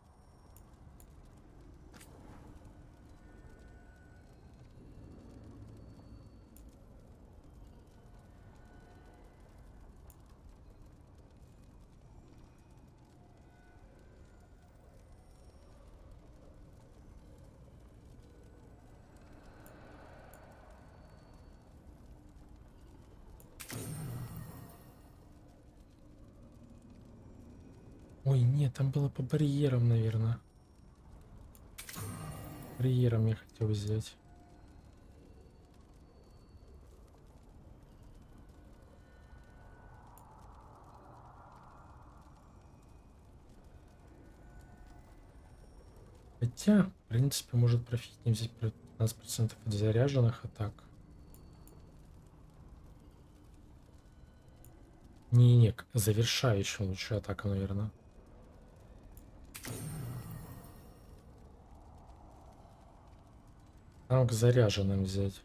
Ой, нет, там было по барьерам, наверное. Барьером я хотел взять. Хотя, в принципе, может профитнее взять 15% от заряженных атак. Не-не, завершающая лучше атака, наверное. Там к заряженным взять.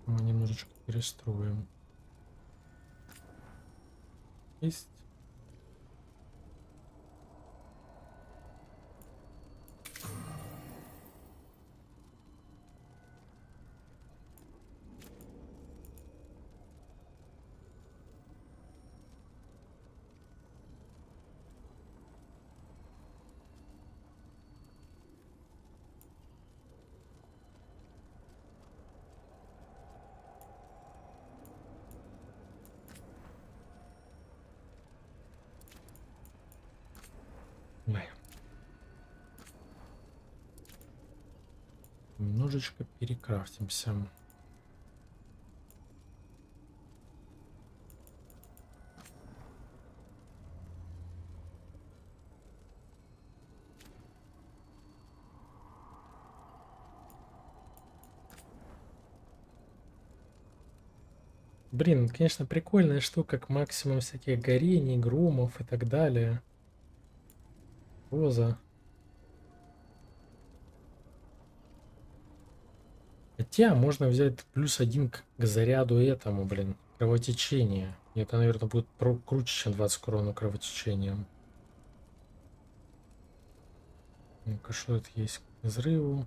Мы немножечко перестроим. Есть. Ой. Немножечко перекрафтимся. Блин, это, конечно, прикольная штука, как максимум всяких горений, громов и так далее. Роза. Хотя можно взять +1 к заряду этому, блин, кровотечение. И это, наверное, будет круче, чем 20 урона кровотечением. Ну-ка, что это есть к взрыву?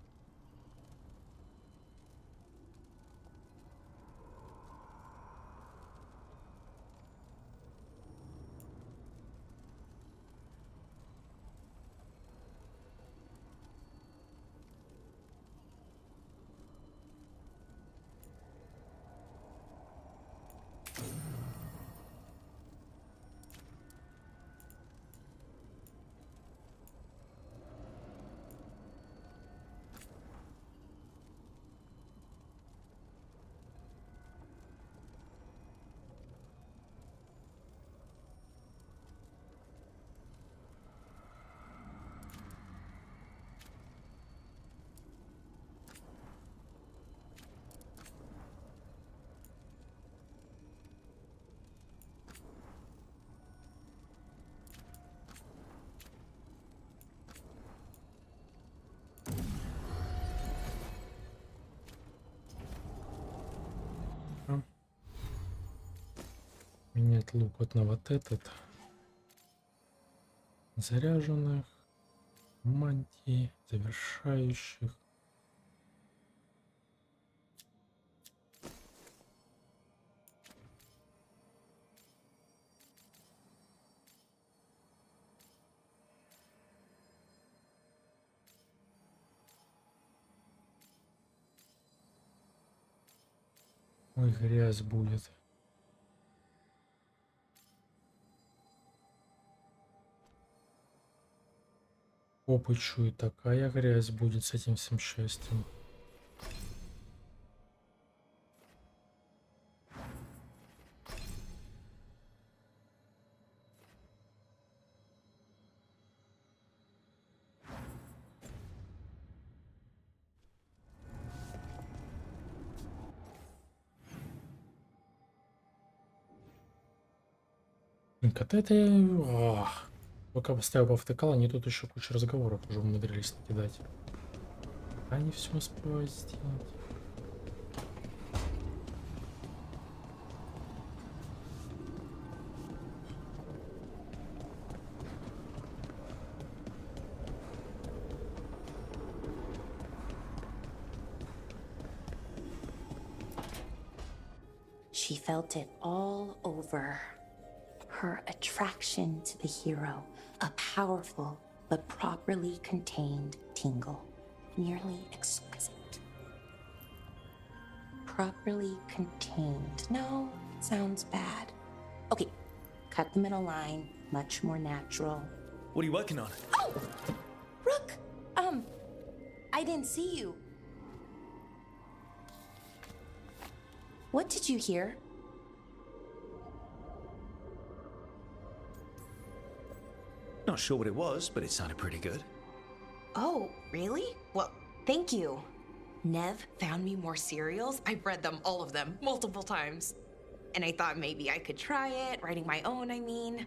Менять лук вот на вот этот. Заряженных, мантий, завершающих. Ой, грязь будет. Опычу, и такая грязь будет с этим всем счастьем. Коты это... Пока поставил повтыкал, они тут еще кучу разговоров уже умудрились накидать. Они все успевают сделать. She felt it all over. Her attraction to the hero, a powerful but properly contained tingle, nearly exquisite. Properly contained. No, sounds bad. Okay, cut the middle line, much more natural. What are you working on? Oh! Rook! I didn't see you. What did you hear? Not sure what it was, but it sounded pretty good. Oh, really? Well, thank you. Nev found me more cereals. I've read them, all of them, multiple times. And I thought maybe I could try it, writing my own, I mean.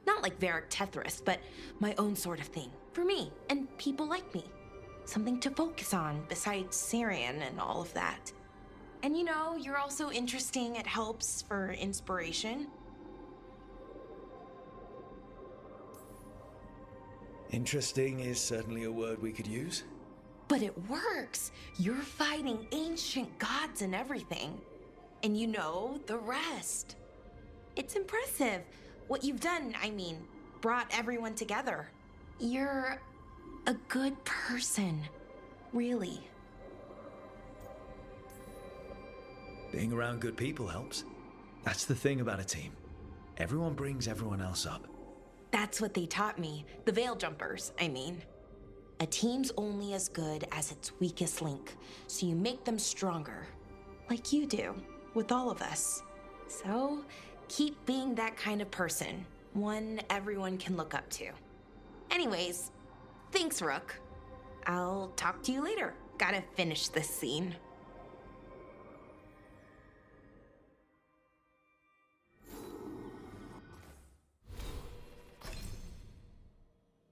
Not like Varric Tethrus, but my own sort of thing. For me, and people like me. Something to focus on, besides Syrian and all of that. And you know, you're also interesting, it helps for inspiration. Interesting is certainly a word we could use. But it works! You're fighting ancient gods and everything. And you know the rest. It's impressive. What you've done, I mean, brought everyone together. You're a good person. Really. Being around good people helps. That's the thing about a team. Everyone brings everyone else up. That's what they taught me. The Veil Jumpers, I mean. A team's only as good as its weakest link, so you make them stronger. Like you do, with all of us. So, keep being that kind of person. One everyone can look up to. Anyways, thanks, Rook. I'll talk to you later. Gotta finish this scene.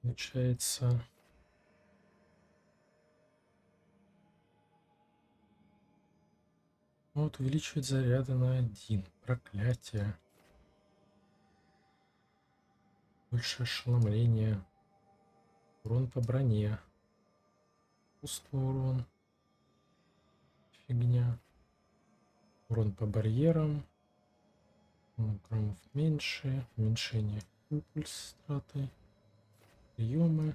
Получается... Вот, увеличивает заряды на 1. Проклятие. Больше ошеломления. Урон по броне. Пустой урон. Фигня. Урон по барьерам. Граммов меньше. Уменьшение импульс траты. Приемы.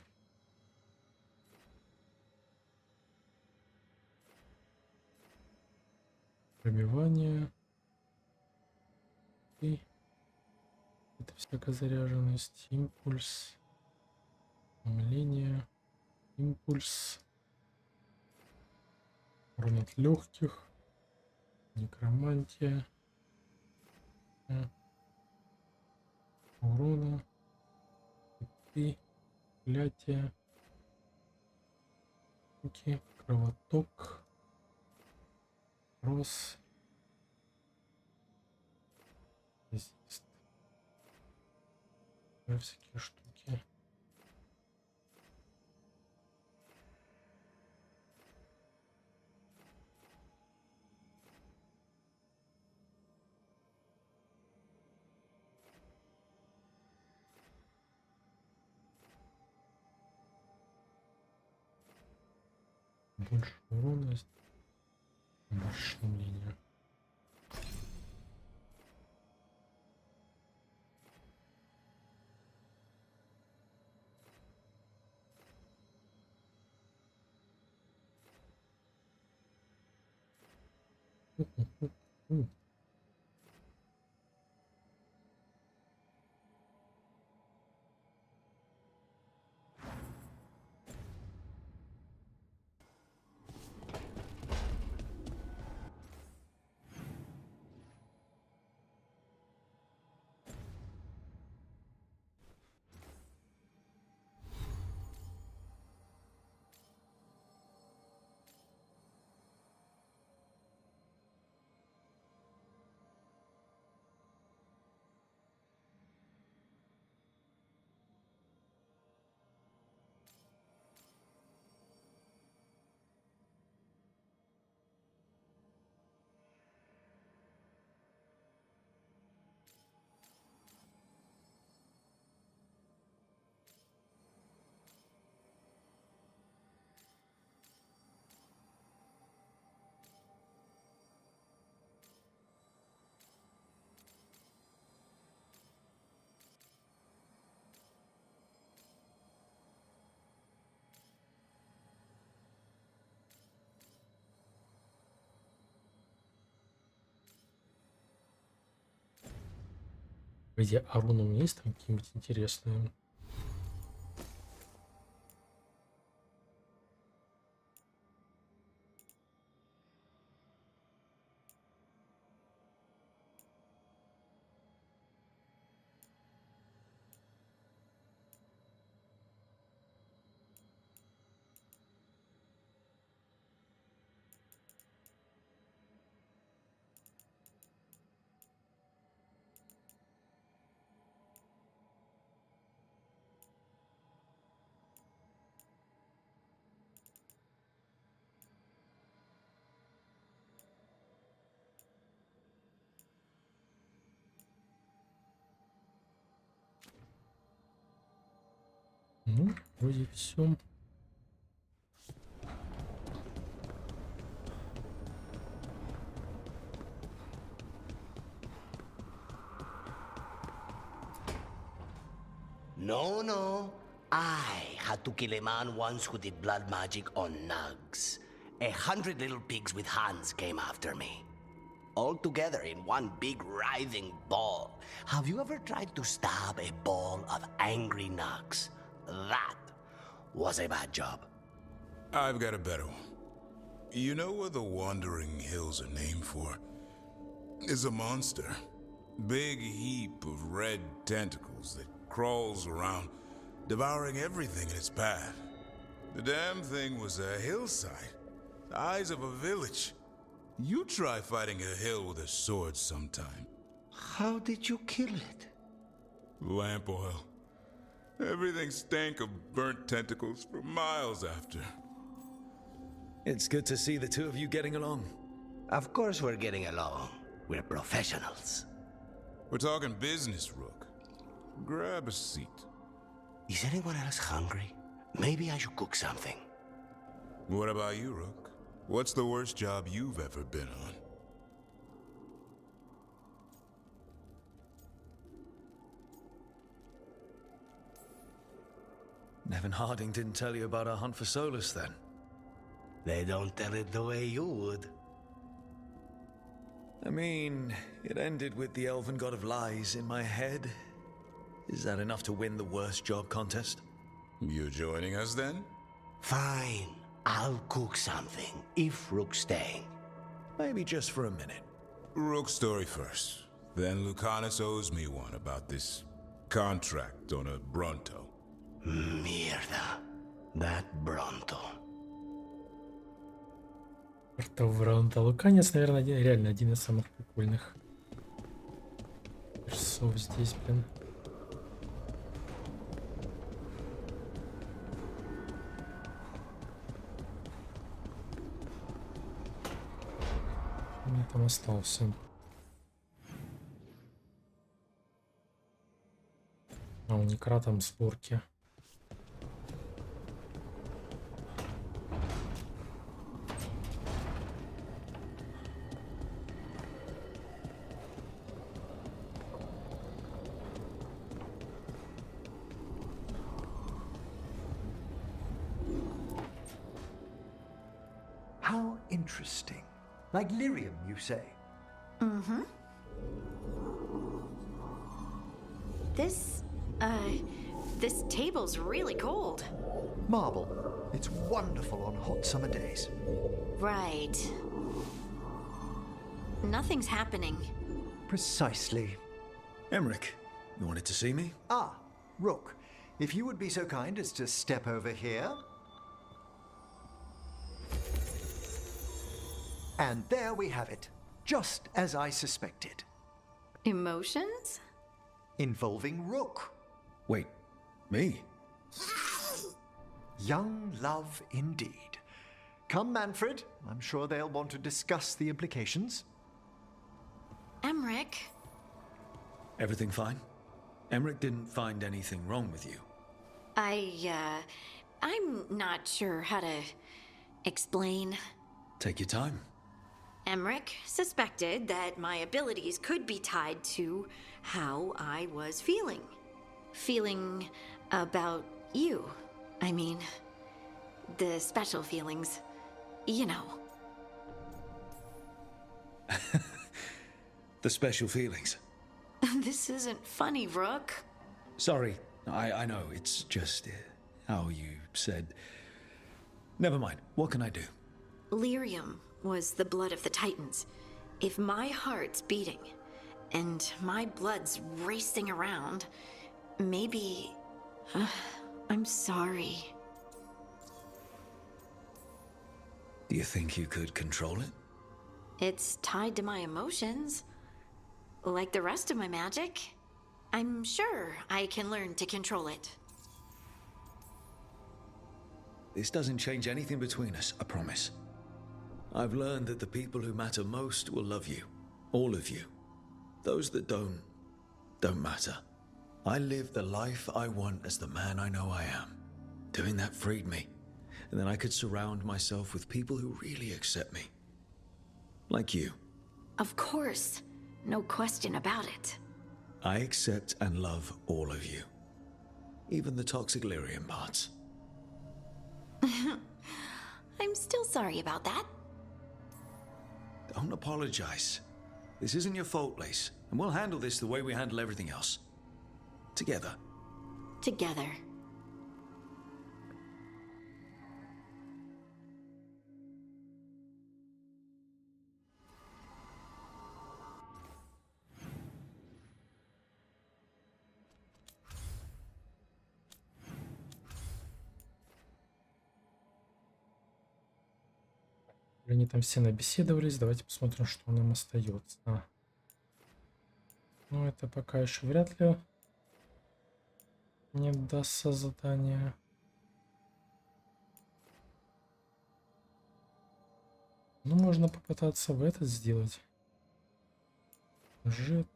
Пробивание. И это всякая заряженность. Импульс. Умление. Импульс. Урон от легких. Некромантия. Урона. И проклятие. Руки. Кровоток. Рос. Здесь есть всякие штуки. Больше урона, больше шумления. Где Аруна у меня есть там какие-нибудь интересные? Ну, вроде все. No. I had to kill a man once who did blood magic on nugs. 100 little pigs with hands came after me. All together in one big writhing ball. Have you ever tried to stab a ball of angry nugs? That was a bad job. I've got a better one. You know what the Wandering Hills are named for? It's a monster. Big heap of red tentacles that crawls around, devouring everything in its path. The damn thing was a hillside, the size of a village. You try fighting a hill with a sword sometime. How did you kill it? Lamp oil. Everything stank of burnt tentacles for miles after. It's good to see the two of you getting along. Of course we're getting along. We're professionals. We're talking business, Rook. Grab a seat. Is anyone else hungry? Maybe I should cook something. What about you, Rook? What's the worst job you've ever been on? Nevin Harding didn't tell you about our hunt for Solus, then? They don't tell it the way you would. I mean, it ended with the elven god of lies in my head. Is that enough to win the worst job contest? You joining us, then? Fine. I'll cook something, if Rook's staying. Maybe just for a minute. Rook's story first. Then Lucanus owes me one about this contract on a Bronto. Mierda. That Bronto. Бронто. Луканец, наверное, реально один из самых прикольных персов здесь, блин. У меня там остался. А у Некра там сборки. How interesting. Like lyrium, you say? Mm-hmm. This table's really cold. Marble. It's wonderful on hot summer days. Right. Nothing's happening. Precisely. Emmerich, you wanted to see me? Ah, Rook. If you would be so kind as to step over here. And there we have it. Just as I suspected. Emotions? Involving Rook. Wait, me? Young love indeed. Come, Manfred. I'm sure they'll want to discuss the implications. Emmerich? Everything fine? Emmerich didn't find anything wrong with you. I'm not sure how to explain. Take your time. Emmerich suspected that my abilities could be tied to how I was feeling. Feeling about you. I mean, the special feelings. You know. The special feelings. This isn't funny, Rook. Sorry, I know, it's just how you said. Never mind, what can I do? Lyrium was the blood of the Titans. If my heart's beating, and my blood's racing around, maybe... I'm sorry. Do you think you could control it? It's tied to my emotions. Like the rest of my magic. I'm sure I can learn to control it. This doesn't change anything between us, I promise. I've learned that the people who matter most will love you. All of you. Those that don't matter. I live the life I want as the man I know I am. Doing that freed me. And then I could surround myself with people who really accept me. Like you. Of course. No question about it. I accept and love all of you. Even the toxic lyrium parts. I'm still sorry about that. Don't apologize. This isn't your fault, Lace. And we'll handle this the way we handle everything else. Together. Together. Они там все набеседовались. Давайте посмотрим, что нам остается. Ну, это пока еще вряд ли Не дастся задание. Ну, можно попытаться в этот сделать. Жит.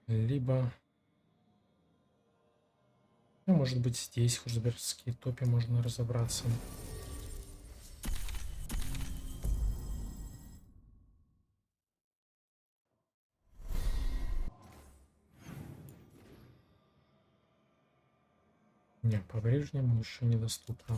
Либо... Ну, может быть, здесь хужбергские топи можно разобраться. Не, по-прежнему еще недоступно.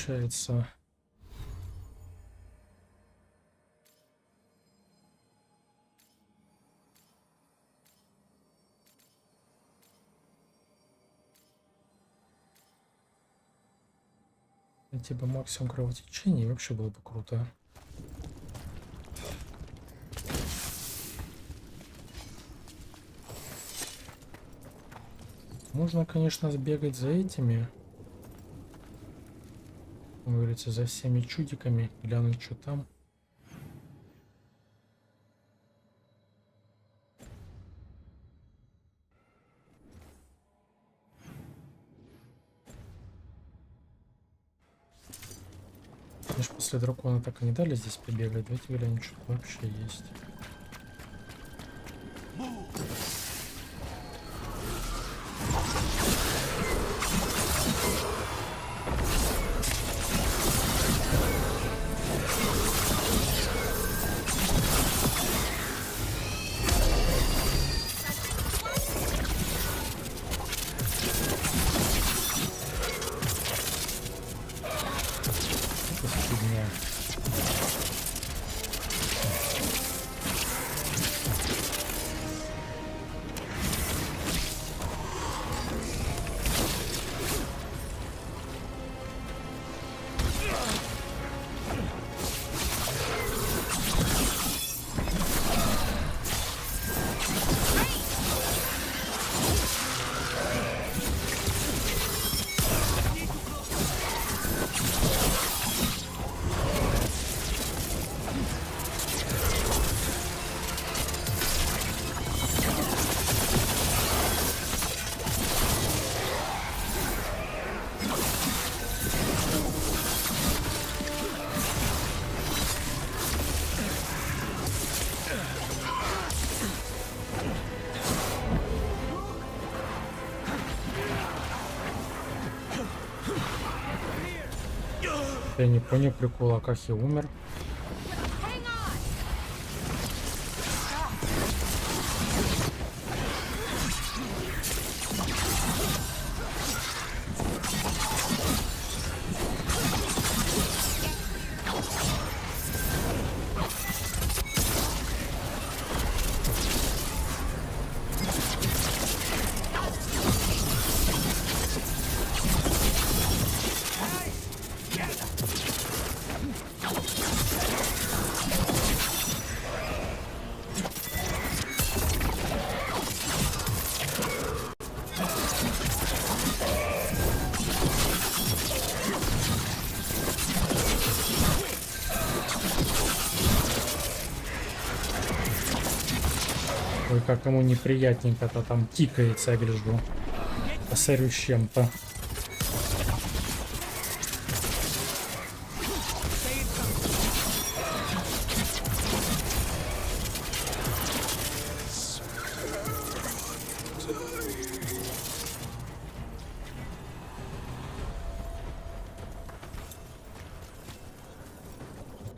Получается... Типа максимум кровотечения вообще было бы круто. Можно, конечно, сбегать за этими, как говорится, за всеми чудиками, глянуть, что там. Мне ж после дракона так и не дали здесь побегать. Давайте глянем, что вообще есть. Я не понял прикола, как я умер. Только кому неприятненько-то там тикается, я гляжу. Посорю с чем-то.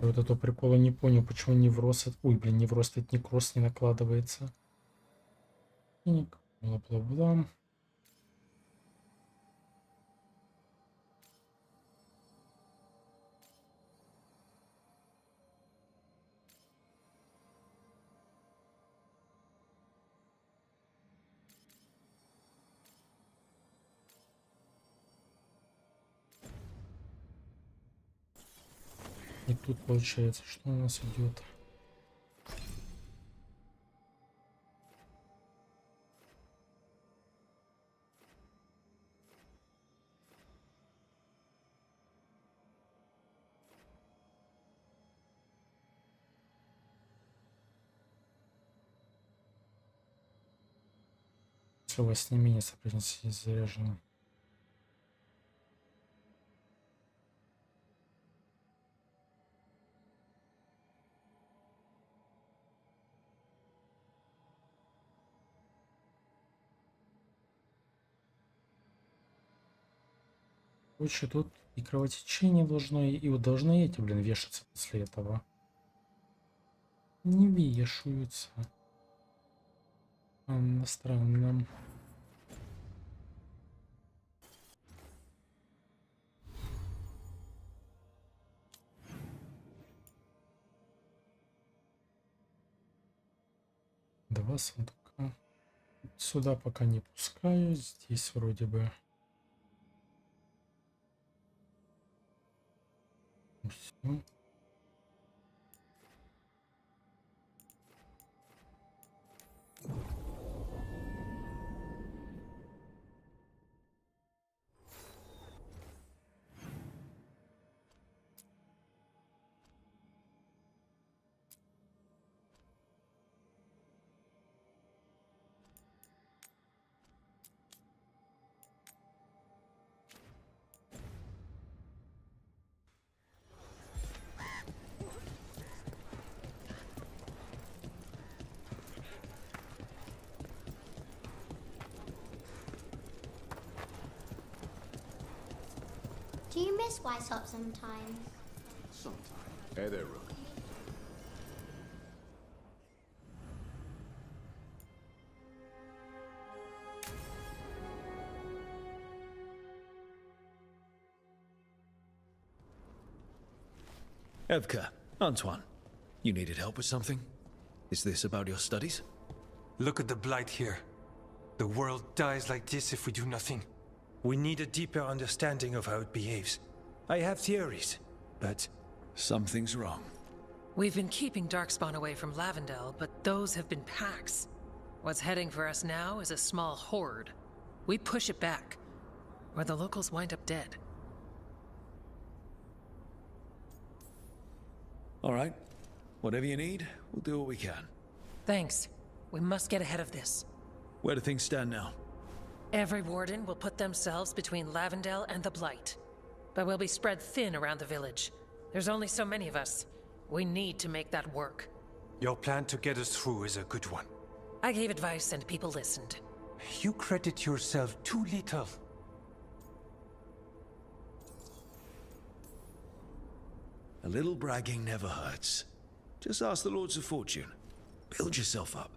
Вот этого прикола не понял, почему не в рост. Ой, блин, не в рост, это не кросс не накладывается. Бла-бла-бла. И тут получается, что у нас идет? Все, у вас не менее сопротивление заряжено. Короче, тут и кровотечение должно, и вот должны эти, блин, вешаться после этого. Не вешаются. Странно, странно. Два сундука. Сюда пока не пускаю. Здесь вроде бы. Все. Do you miss Weishaupt sometimes? Sometimes. Hey there, Rook. Evka, Antoine, you needed help with something? Is this about your studies? Look at the blight here. The world dies like this if we do nothing. We need a deeper understanding of how it behaves. I have theories, but... Something's wrong. We've been keeping Darkspawn away from Lavendel, but those have been packs. What's heading for us now is a small horde. We push it back, or the locals wind up dead. All right. Whatever you need, we'll do what we can. Thanks. We must get ahead of this. Where do things stand now? Every warden will put themselves between Lavendel and the Blight. But we'll be spread thin around the village. There's only so many of us. We need to make that work. Your plan to get us through is a good one. I gave advice and people listened. You credit yourself too little. A little bragging never hurts. Just ask the Lords of Fortune. Build yourself up.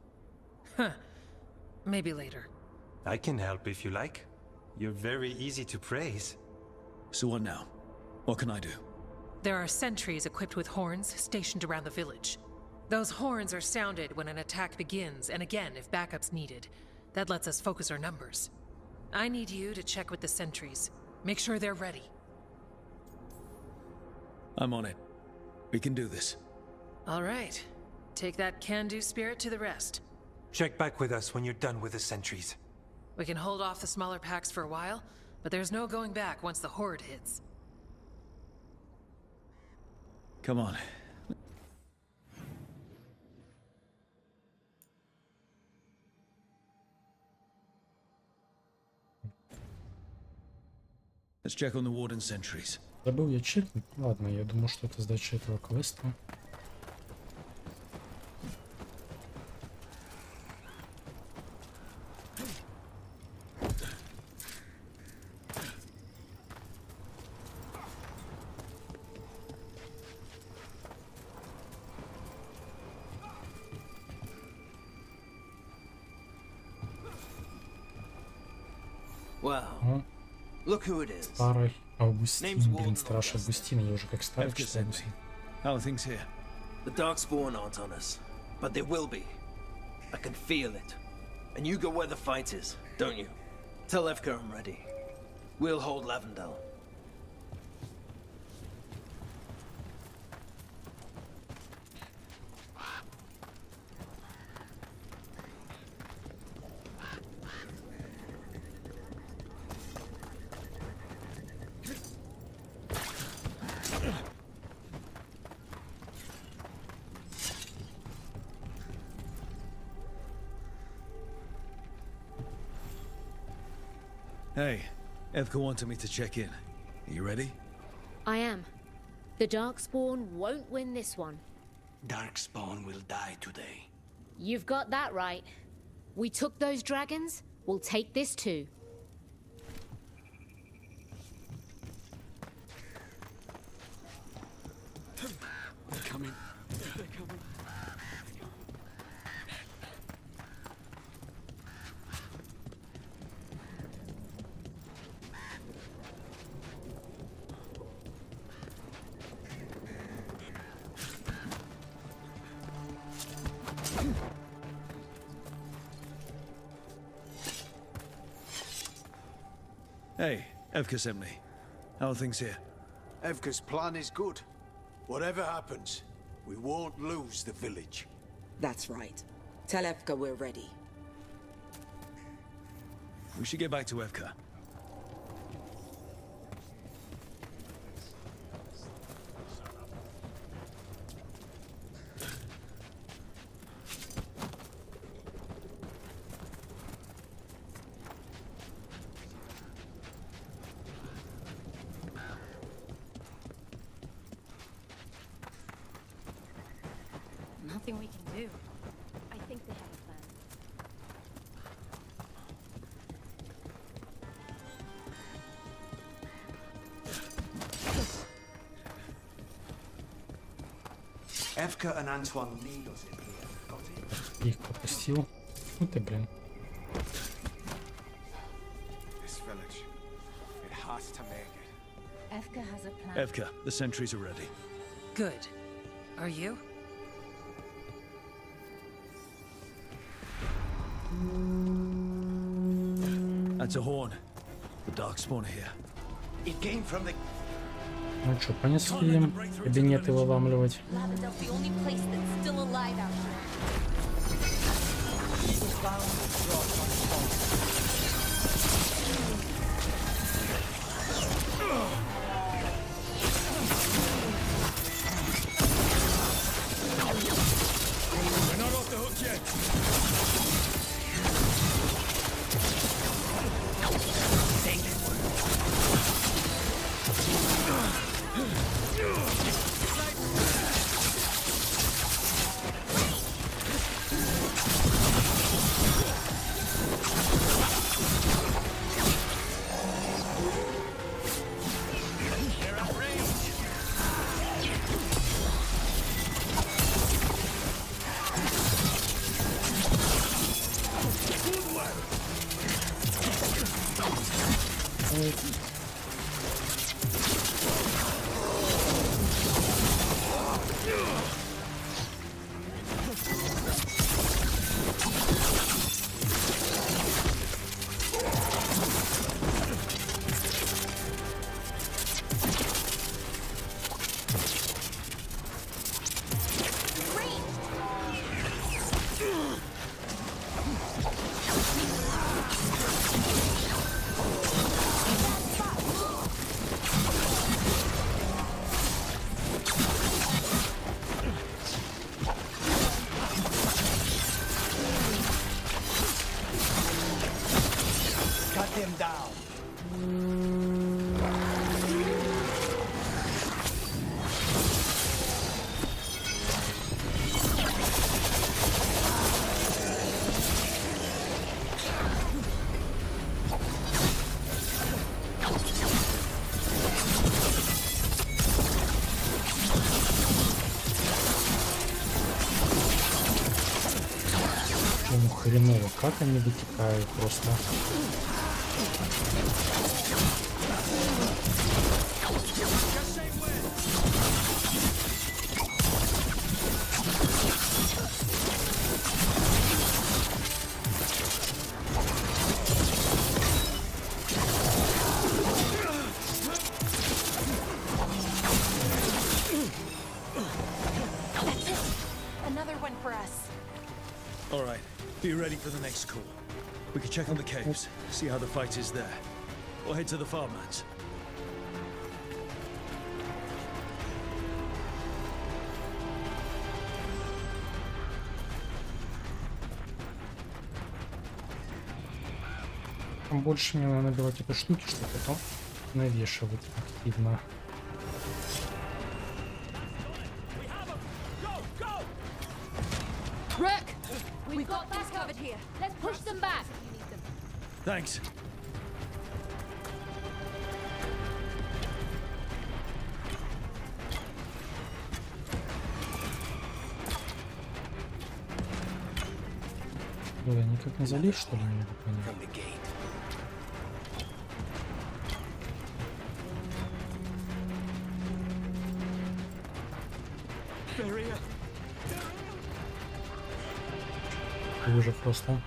Huh. Maybe later. I can help if you like. You're very easy to praise. So what now? What can I do? There are sentries equipped with horns stationed around the village. Those horns are sounded when an attack begins, and again if backup's needed. That lets us focus our numbers. I need you to check with the sentries. Make sure they're ready. I'm on it. We can do this. All right. Take that can-do spirit to the rest. Check back with us when you're done with the sentries. We can hold off the smaller packs for a while, but there's no going back once the horde hits. Come on. Let's check on the warden sentries. Забыл я чекнуть. Ладно, я думаю, что это сдача этого квеста. Wow. Look who it is. Старый Августин, блин, страж Августин, я уже как старый читаю. How are things here? The Darkspawn aren't on us, but they will be. I can feel it. And you go where the fight is, don't you? Tell Evka I'm ready. We'll hold Lavendel. Hey, Evka wanted me to check in. Are you ready? I am. The Darkspawn won't win this one. Darkspawn will die today. You've got that right. We took those dragons, we'll take this too. They're coming. They're coming. Hey, Evka sent me. How are things here? Evka's plan is good. Whatever happens, we won't lose the village. That's right. Tell Evka we're ready. We should get back to Evka. Nothing we can do. I think they have a plan. Evka and Antoine lead us in here. Got it? Их пропустил. Ну ты, блин. This village, it has to make it. Evka has a plan. Evka, the sentries are ready. Good. Are you? That's a horn. The Darkspawn are here. It came from the... Ну что, понесли кабинеты выламливать. Lavendel's the only place that's still alive out here. We're not off the hook yet. хреново. Как они вытекают просто. All right, be ready for the next call. We can check on the caves, see how the fight is there. Or head to the farmlands. Там больше мне надо набивать эти штуки, чтобы потом навешивать активно. Rook! We've got things covered here. Let's push them back. Thanks. Бля, никак не залезть, что ли, не могу понять. Уже просто.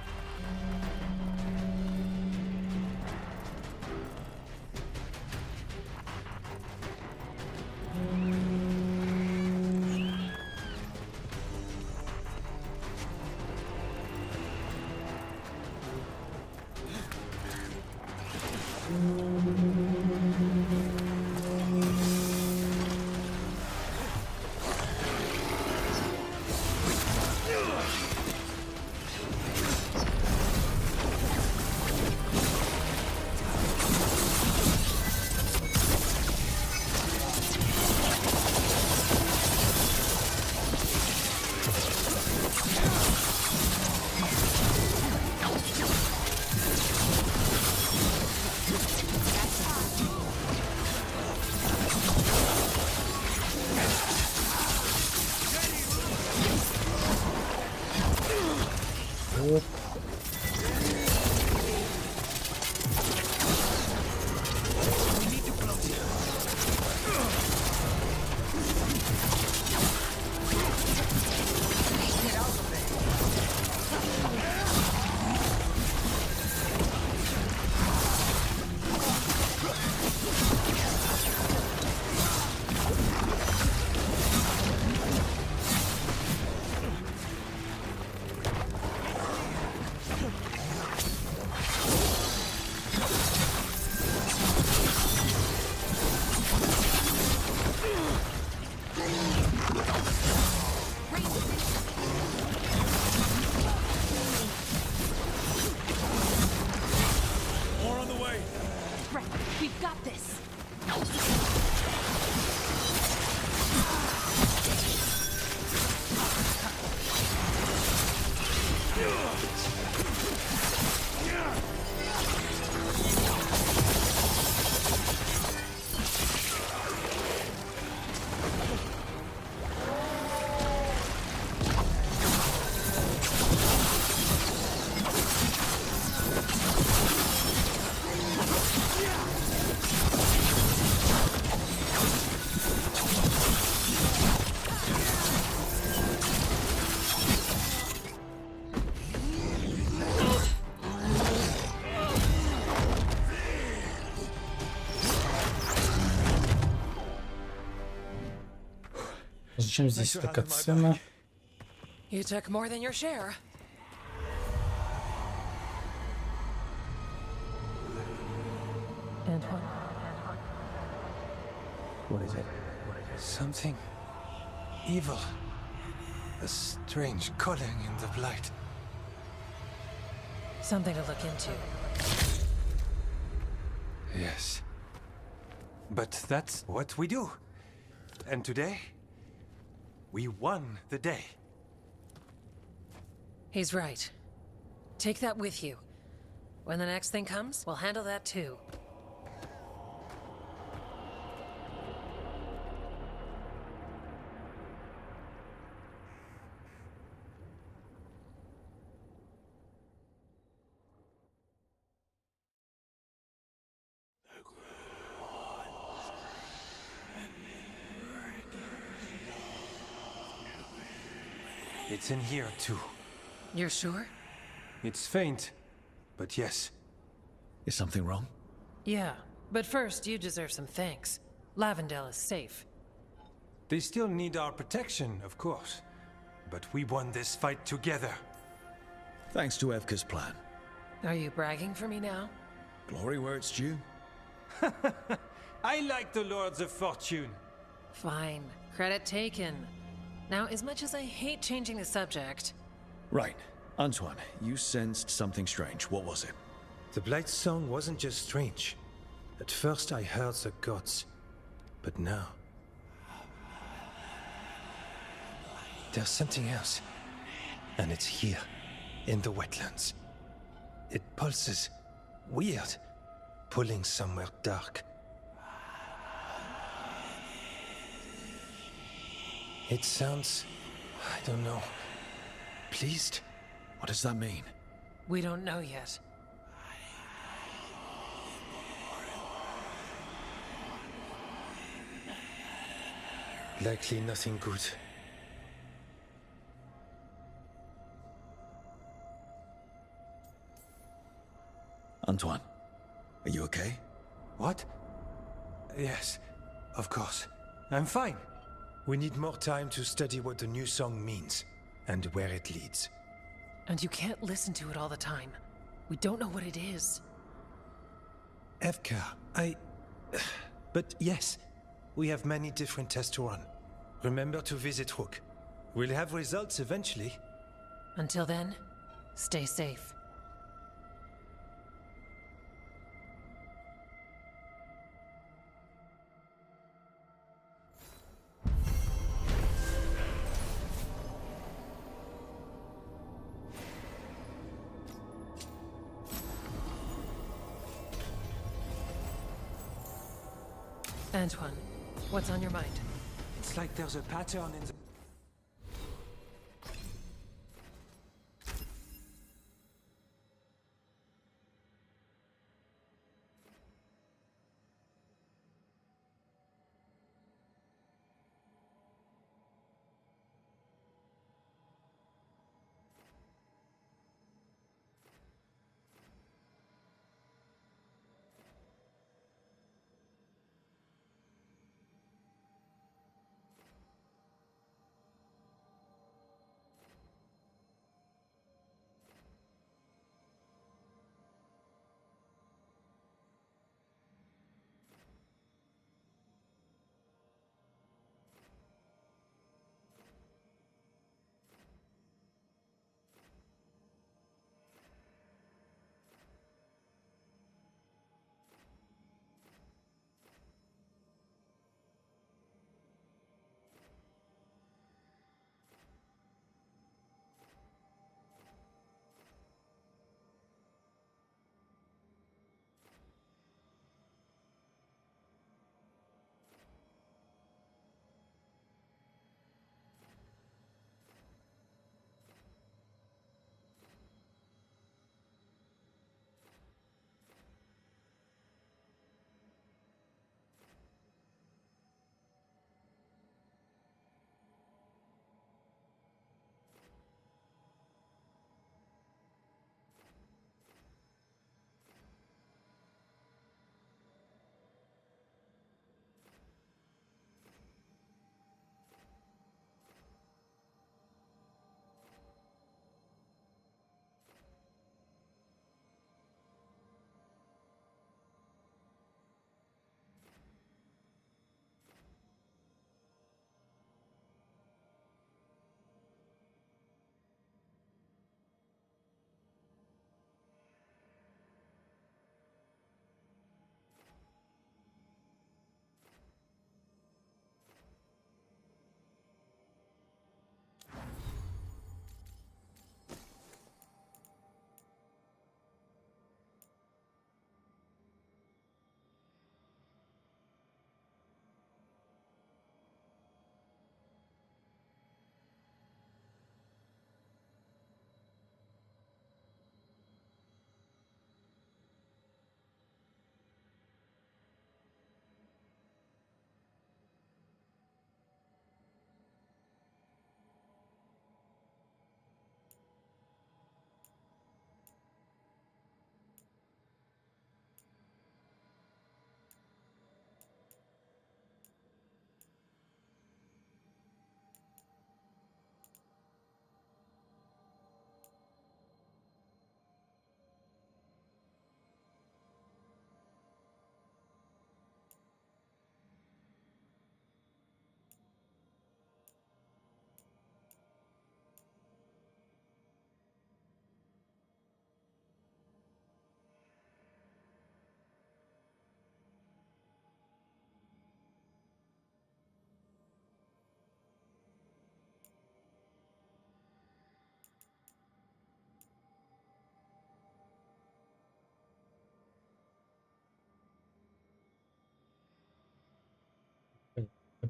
Зачем здесь такая цена? You took more than your share. Antoine. What is it? Something evil. A strange calling in the blight. Something to look into. Yes. But that's what we do. And today, we won the day. He's right. Take that with you. When the next thing comes, we'll handle that too. It's in here, too. You're sure? It's faint, but yes. Is something wrong? Yeah, but first you deserve some thanks. Lavendale is safe. They still need our protection, of course. But we won this fight together. Thanks to Evka's plan. Are you bragging for me now? Glory where it's due. I like the Lords of Fortune. Fine. Credit taken. Now, as much as I hate changing the subject... Right. Antoine, you sensed something strange. What was it? The Blight song wasn't just strange. At first I heard the gods. But now... there's something else. And it's here, in the wetlands. It pulses. Weird. Pulling somewhere dark. It sounds... I don't know. Pleased? What does that mean? We don't know yet. Likely nothing good. Antoine, are you okay? What? Yes, of course. I'm fine. We need more time to study what the new song means, and where it leads. And you can't listen to it all the time. We don't know what it is. Evka, But yes, we have many different tests to run. Remember to visit Rook. We'll have results eventually. Until then, stay safe. Antoine, what's on your mind? It's like there's a pattern in the...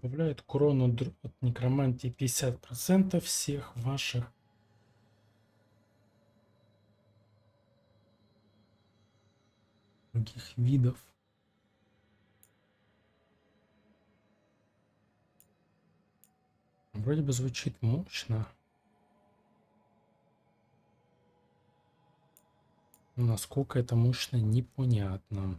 добавляет к урону от некромантии 50% всех ваших других видов. Вроде бы звучит мощно. Но насколько это мощно, непонятно.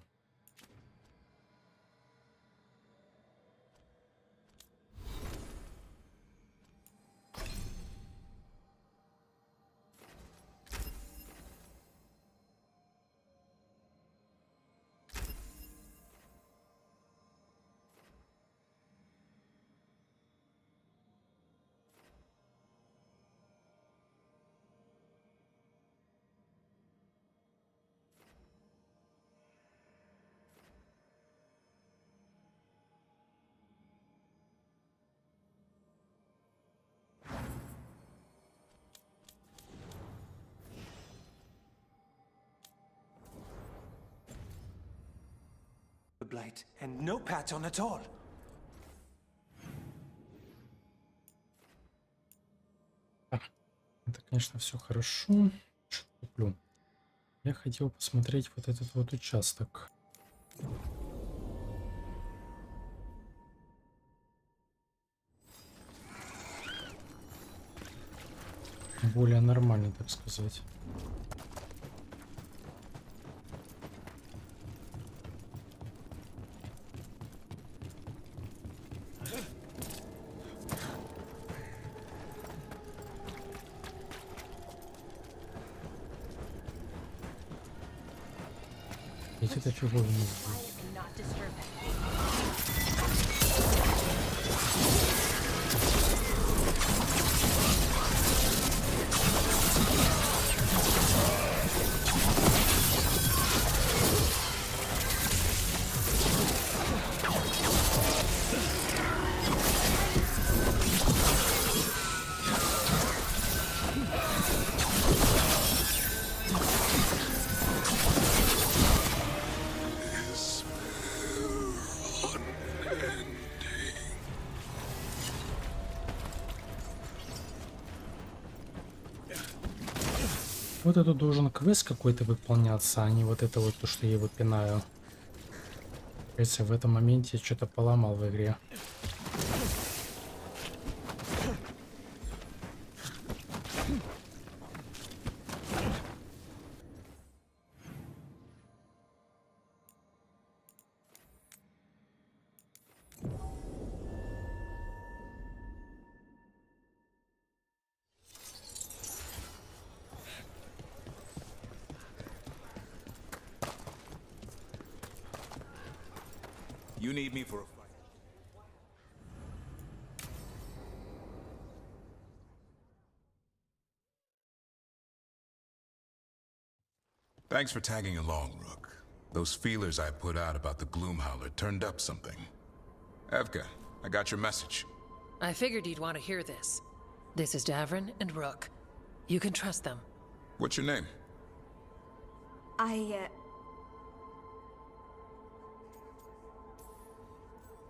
The blight, and no pattern at all. Это, конечно, все хорошо. Что куплю? Я хотел посмотреть вот этот вот участок. Более нормальный, так сказать. Ведь это чего не Вот это должен квест какой-то выполняться, а не вот это вот то, что я его пинаю. Кажется, в этом моменте что-то поломал в игре. You need me for a fight. Thanks for tagging along, Rook. Those feelers I put out about the Gloomhowler turned up something. Evka, I got your message. I figured you'd want to hear this. This is Davrin and Rook. You can trust them. What's your name?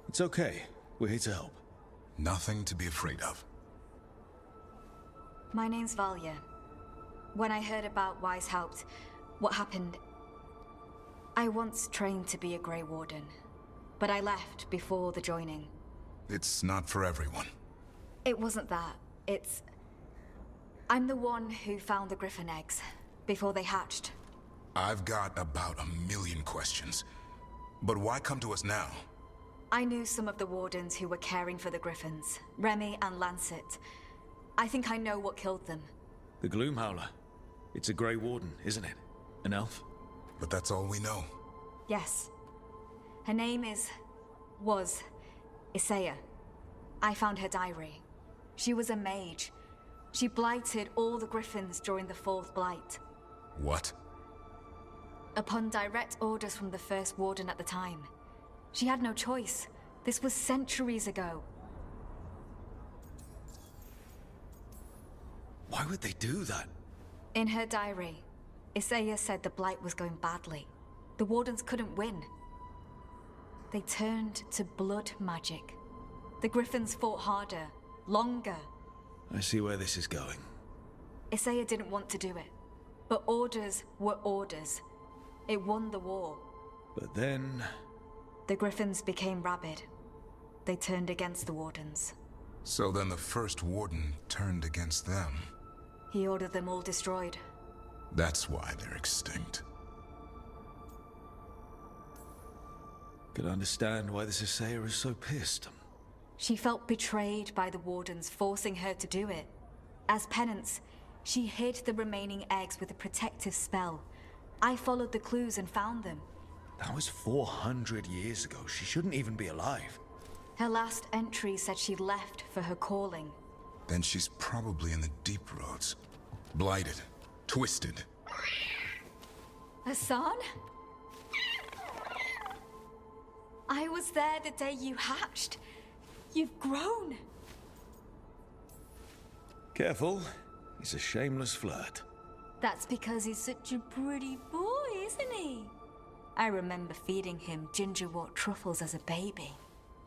It's okay. We're here to help. Nothing to be afraid of. My name's Valya. When I heard about Weishaupt, what happened... I once trained to be a Grey Warden, but I left before the joining. It's not for everyone. It wasn't that. It's... I'm the one who found the Griffin eggs, before they hatched. I've got about 1,000,000 questions. But why come to us now? I knew some of the Wardens who were caring for the Griffins, Remy and Lancet. I think I know what killed them. The Gloomhowler. It's a Grey Warden, isn't it? An elf? But that's all we know. Yes. Her name was Isaiah. I found her diary. She was a mage. She blighted all the Griffins during the Fourth Blight. What? Upon direct orders from the First Warden at the time. She had no choice. This was centuries ago. Why would they do that? In her diary, Isaiah said the Blight was going badly. The Wardens couldn't win. They turned to blood magic. The Griffins fought harder, longer. I see where this is going. Isaiah didn't want to do it, but orders were orders. It won the war. But then... The Griffins became rabid. They turned against the Wardens. So then the first Warden turned against them. He ordered them all destroyed. That's why they're extinct. Could understand why this Isaiah is so pissed. She felt betrayed by the Wardens, forcing her to do it. As penance, she hid the remaining eggs with a protective spell. I followed the clues and found them. That was 400 years ago. She shouldn't even be alive. Her last entry said she left for her calling. Then she's probably in the deep roads. Blighted. Twisted. Hassan? I was there the day you hatched. You've grown. Careful. He's a shameless flirt. That's because he's such a pretty boy, isn't he? I remember feeding him gingerwort truffles as a baby.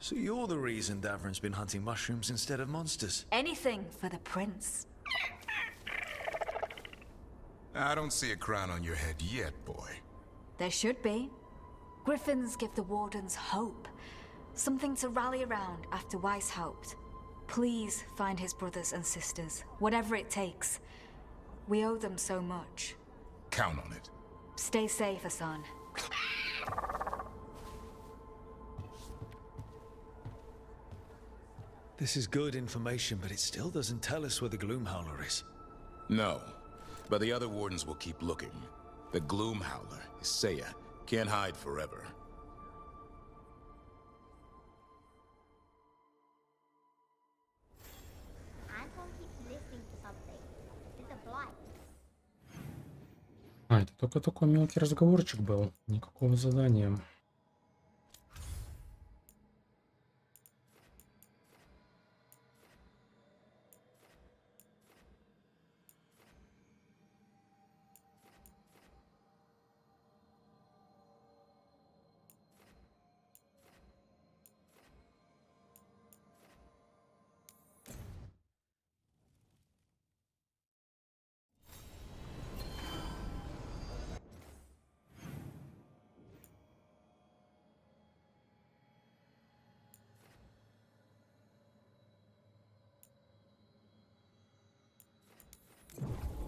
So you're the reason Davrin's been hunting mushrooms instead of monsters? Anything for the prince. I don't see a crown on your head yet, boy. There should be. Griffins give the Wardens hope. Something to rally around after Weishaupt. Please find his brothers and sisters, whatever it takes. We owe them so much. Count on it. Stay safe, Hassan. This is good information, but it still doesn't tell us where the Gloomhowler is. No, but the other Wardens will keep looking. The Gloomhowler, Isaiah, can't hide forever. Anton keeps listening to something. It's a blight. А, это только такой мелкий разговорчик был. Никакого задания.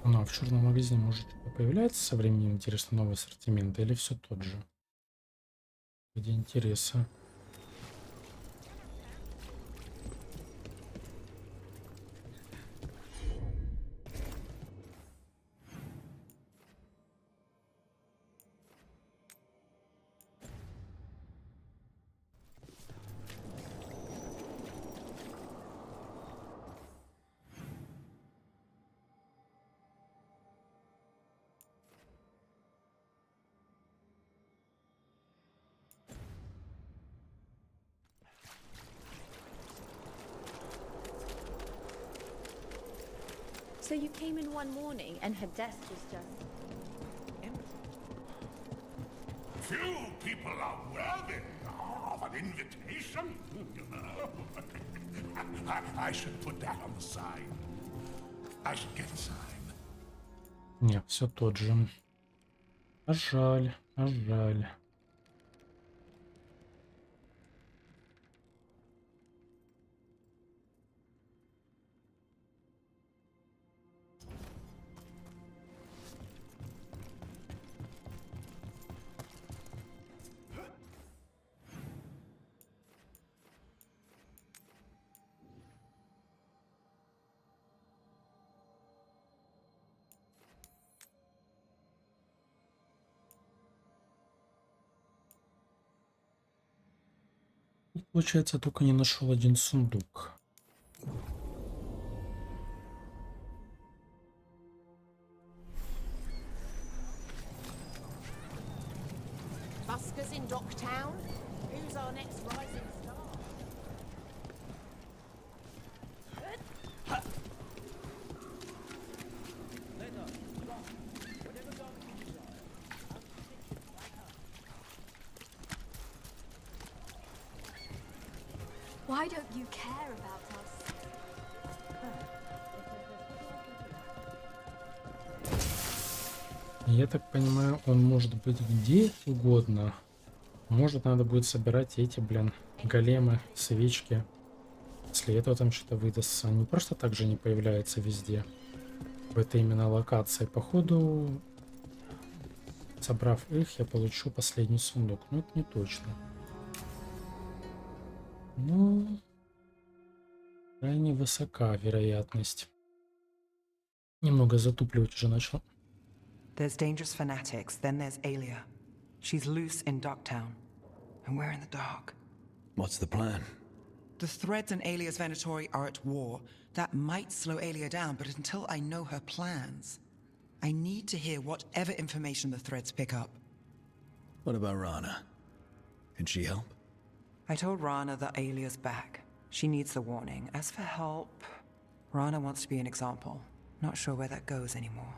Ну, а в черном магазине может что-то появляется со временем, интересно, новый ассортимент или все тот же? Где интереса. So you came in one morning and her desk was just empty. Few people are worthy of an invitation. I should put that on the sign. I should get a sign. Нет, все тот же. А жаль, а жаль. Получается, я только не нашел один сундук. Buskers in Docktown? Who's our next rising star? Why don't you care about us? Я так понимаю, он может быть где угодно. Может, надо будет собирать эти, блин, големы, свечки. После этого там что-то выдастся. Они просто так же не появляются везде. В этой именно локации. Походу, собрав их, я получу последний сундук. Но это не точно. Ну, крайне высока вероятность. Немного затупливать уже начал. There's dangerous fanatics, then there's Alia. She's loose in Docktown, and we're in the dark. What's the plan? The Threads and Alia's Venatori are at war. That might slow Alia down, but until I know her plans, I need to hear whatever information the Threads pick up. What about Rana? Can she help? I told Rana that Alia's back. She needs the warning. As for help, Rana wants to be an example. Not sure where that goes anymore.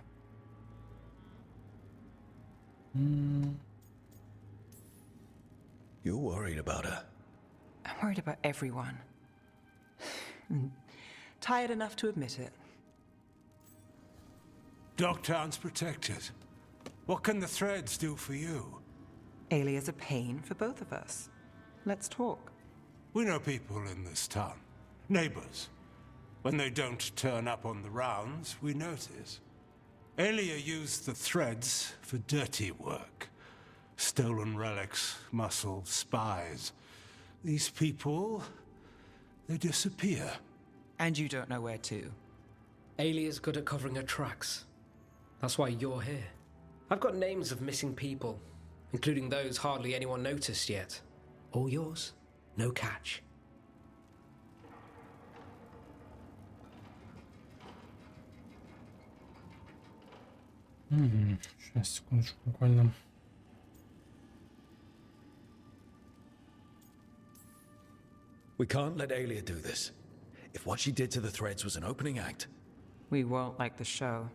You're worried about her. I'm worried about everyone. Tired enough to admit it. Docktown's protected. What can the Threads do for you? Alia's a pain for both of us. Let's talk. We know people in this town. Neighbors. When they don't turn up on the rounds, we notice. Alia used the Threads for dirty work. Stolen relics, muscle, spies. These people, they disappear. And you don't know where to. Alia's good at covering her tracks. That's why you're here. I've got names of missing people, including those hardly anyone noticed yet. All yours, no catch. Сейчас, секундочку, буквально. We can't let Alia do this. If what she did to the Threads was an opening act, we won't like the show.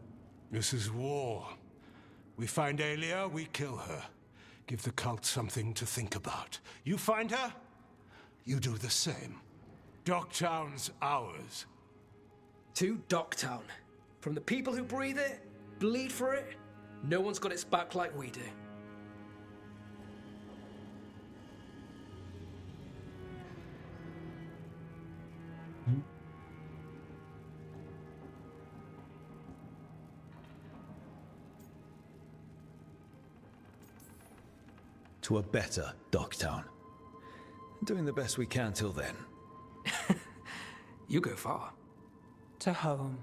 This is war. We find Alia, we kill her. Give the cult something to think about. You find her, you do the same. Docktown's ours. To Docktown. From the people who breathe it, bleed for it, no one's got its back like we do. to a better Docktown. Doing the best we can till then. You go far. To home.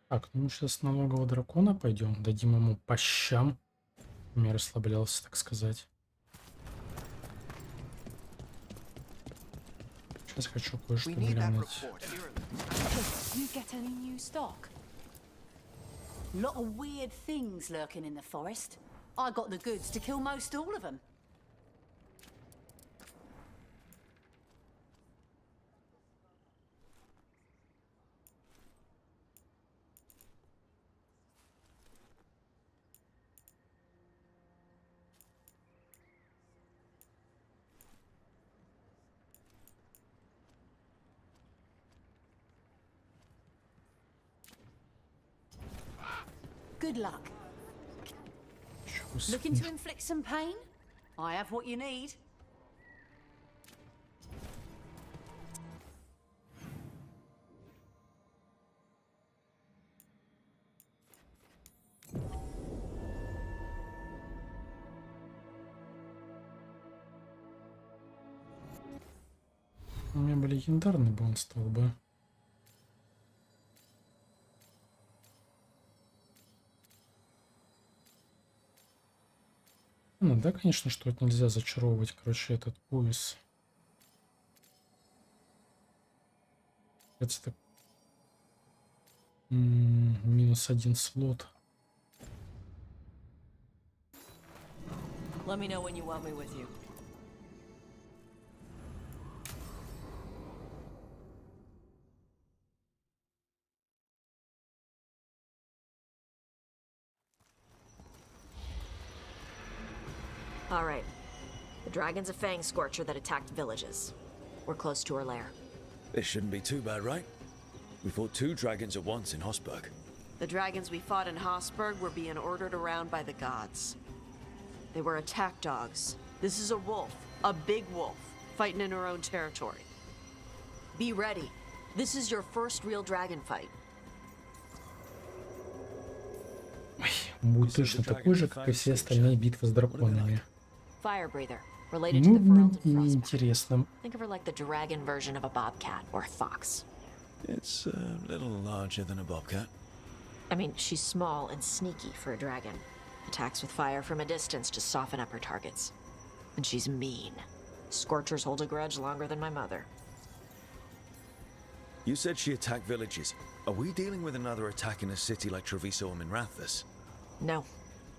Так, ну сейчас на налогового дракона пойдем, дадим ему по щам. Я расслаблялся, так сказать. Сейчас хочу кое-что глянуть. You get any new stock? Lot of weird things lurking in the forest. I got the goods to kill most all of them. Good luck. Looking to inflict some pain? I have what you need. У меня бы легендарный бы он стал бы. Ну да, конечно, что это нельзя зачаровывать, короче, этот пояс. Это так... -1 слот. Let me know when you want me with you. All right. The dragon's a fang scorcher that attacked villages. We're close to her lair. This shouldn't be too bad, right? We fought 2 dragons at once in Hosberg. The dragons we fought in Hosberg were being ordered around by the gods. They were attack dogs. This is a wolf, a big wolf, fighting in her own territory. Be ready. This is your first real dragon fight. Будет точно такой же, как и все остальные битвы с драконами. Fire breather, related to the Ferelden И frostbite. неинтересным. Think of her like the dragon version of a bobcat or a fox. It's a little larger than a bobcat. I mean, she's small and sneaky for a dragon. Attacks with fire from a distance to soften up her targets. And she's mean. Scorchers hold a grudge longer than my mother. You said she attacked villages. Are we dealing with another attack in a city like Treviso or Minrathous? No.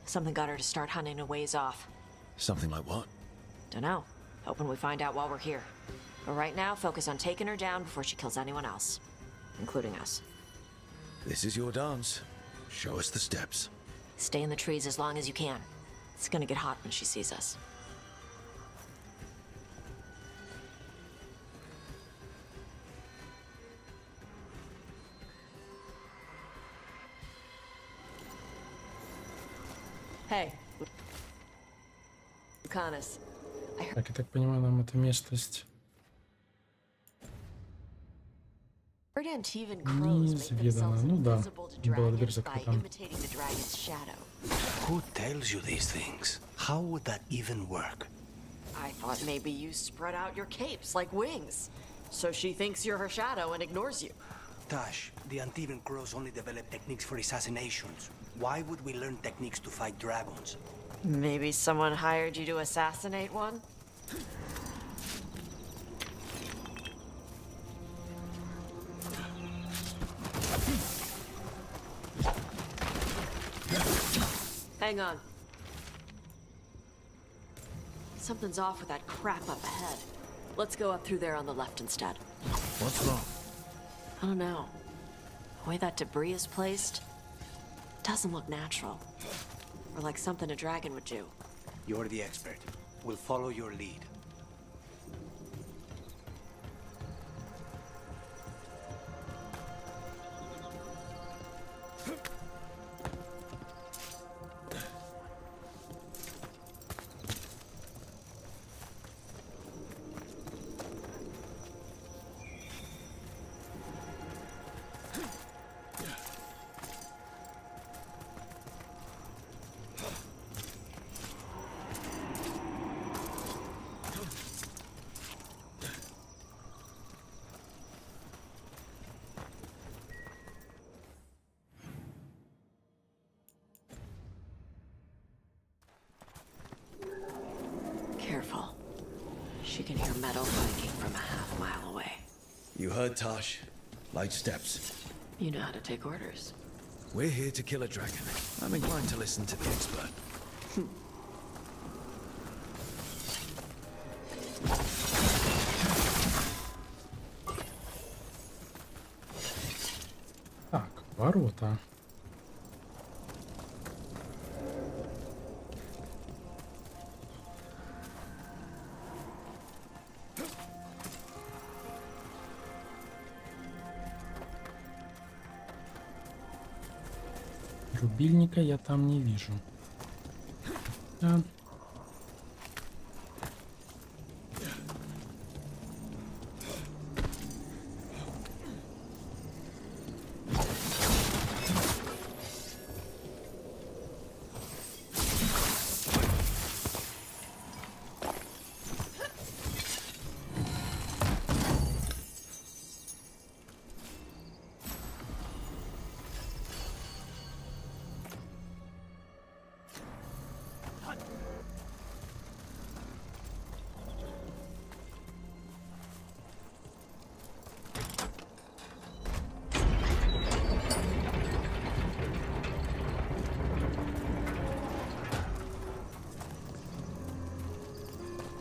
Something got her to start hunting a ways off. Something like what? Dunno. Hoping we find out while we're here. But right now, focus on taking her down before she kills anyone else. Including us. This is your dance. Show us the steps. Stay in the trees as long as you can. It's gonna get hot when she sees us. Hey. Lucanus. Так, я так понимаю, нам эта местность неизведана. Ну да, была дверь закрыта. Who tells you these things? How would that even work? I thought maybe you spread out your capes like wings. So she thinks you're her shadow and ignores you. Tash, the Antivan Crows only develop techniques for assassinations. Why would we learn techniques to fight dragons? Maybe someone hired you to assassinate one? Hang on. Something's off with that crap up ahead. Let's go up through there on the left instead. What's wrong? I don't know. The way that debris is placed doesn't look natural. Or like something a dragon would do. You're the expert. We'll follow your lead. Careful. She can hear metal clanking from a half-mile away. You heard Tash. Light steps. You know how to take orders. We're here to kill a dragon. I'm inclined to listen to the expert. Так, ворота. Рубильника я там не вижу. Да.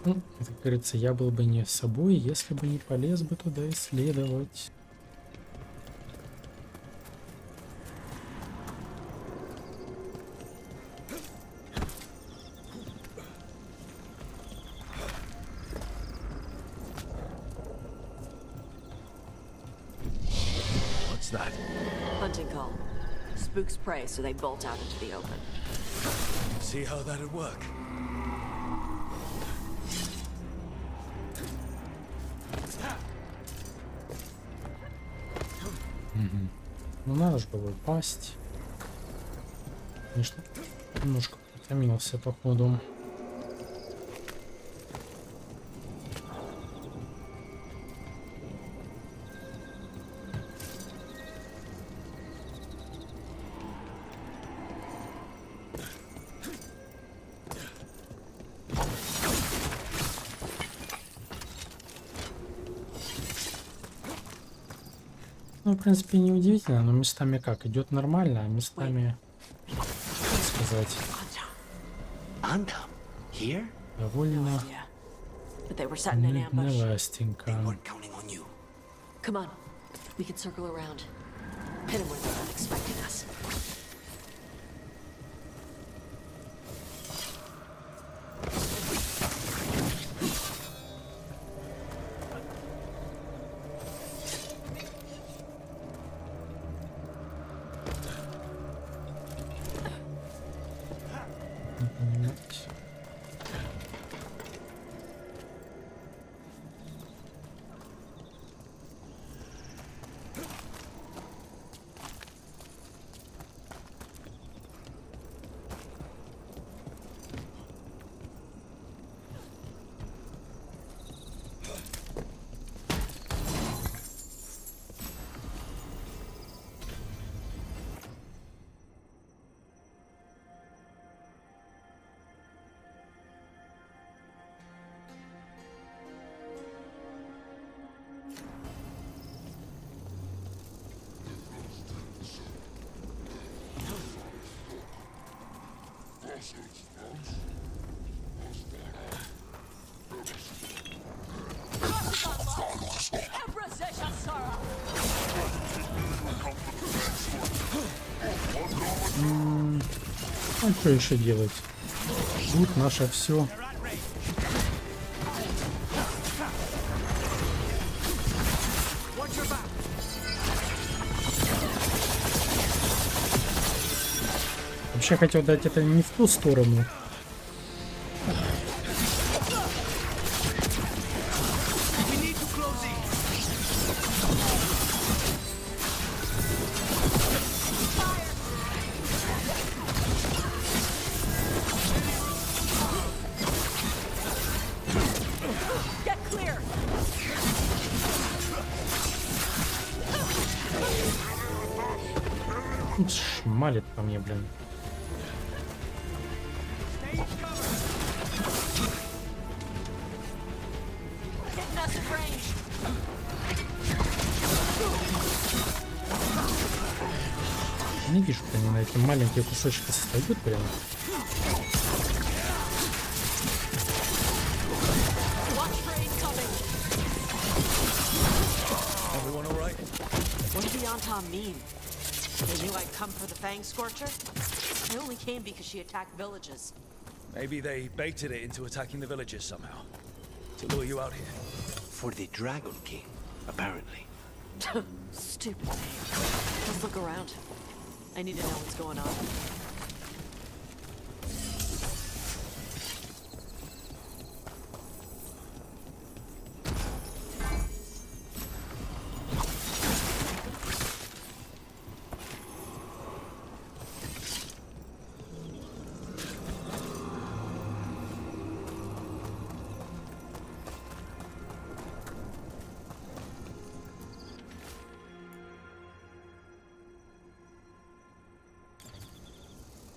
Ну, как говорится, я был бы не собой, если бы не полез бы туда исследовать. What's that? Hunting call. Spooks prey, so they bolt out into the open. See how that'd work? Ну надо же было упасть. Конечно, немножко утомился походу. Ну, в принципе, не удивительно, но местами как? Идет нормально, а местами, как сказать, довольно неластенько. Come on, we can circle around. Hit them when they're not expecting us. А что еще делать? Тут наше все. Вообще хотел дать это не в ту сторону. Шмалит по мне, блин. Не вижу, как они на эти маленькие кусочки состоят прям. What did the Anton mean? They knew I'd come for the Fang Scorcher? I only came because she attacked villages. Maybe they baited it into attacking the villages somehow. To lure you out here. For the Dragon King, apparently. Stupid name. Let's look around. I need to know what's going on.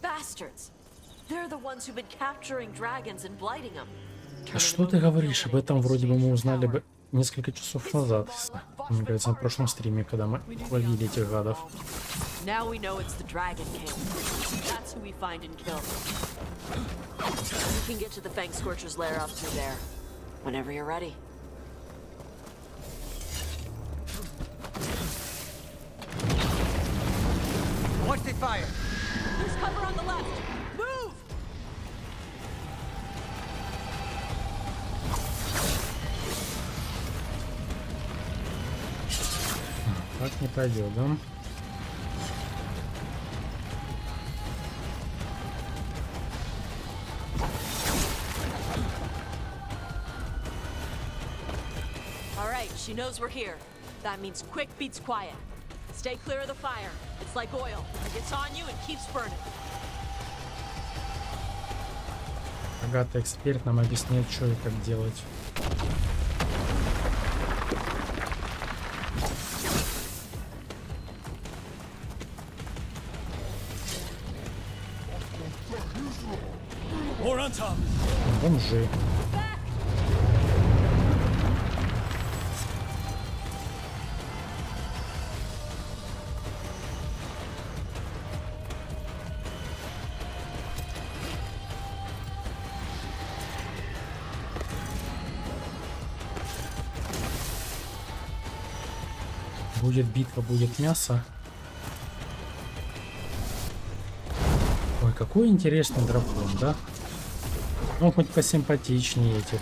Bastards! They're the ones who've been capturing dragons and blighting them. А что ты говоришь? Об этом вроде бы мы узнали бы несколько часов назад. Мне кажется, на прошлом стриме, когда мы ловили этих гадов. Now we know it's the Dragon King. That's who we find and kill. You can get to the Fang Scorcher's lair up through there. Whenever you're ready. Watch the fire! There's cover on the left! Move! Так не пойдет, да? All right, she knows we're here. That means quick beats quiet. Stay clear of the fire. It's like oil. It gets on you and keeps burning. Богатый эксперт нам объясняет, что и как делать. Бомжи. Будет битва, будет мясо. Ой, какой интересный дракон, да? Ну, хоть посимпатичнее этих.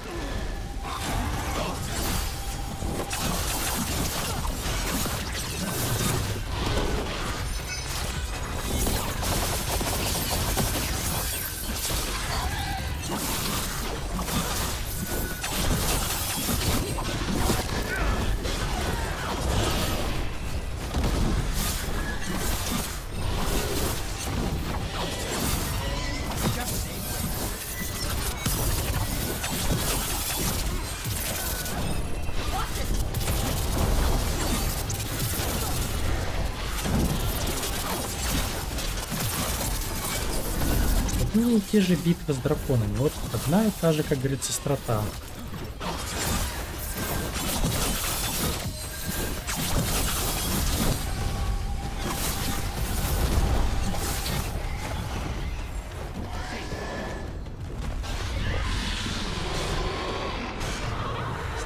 Одни и те же битвы с драконами. Вот одна и та же, как говорится, страта.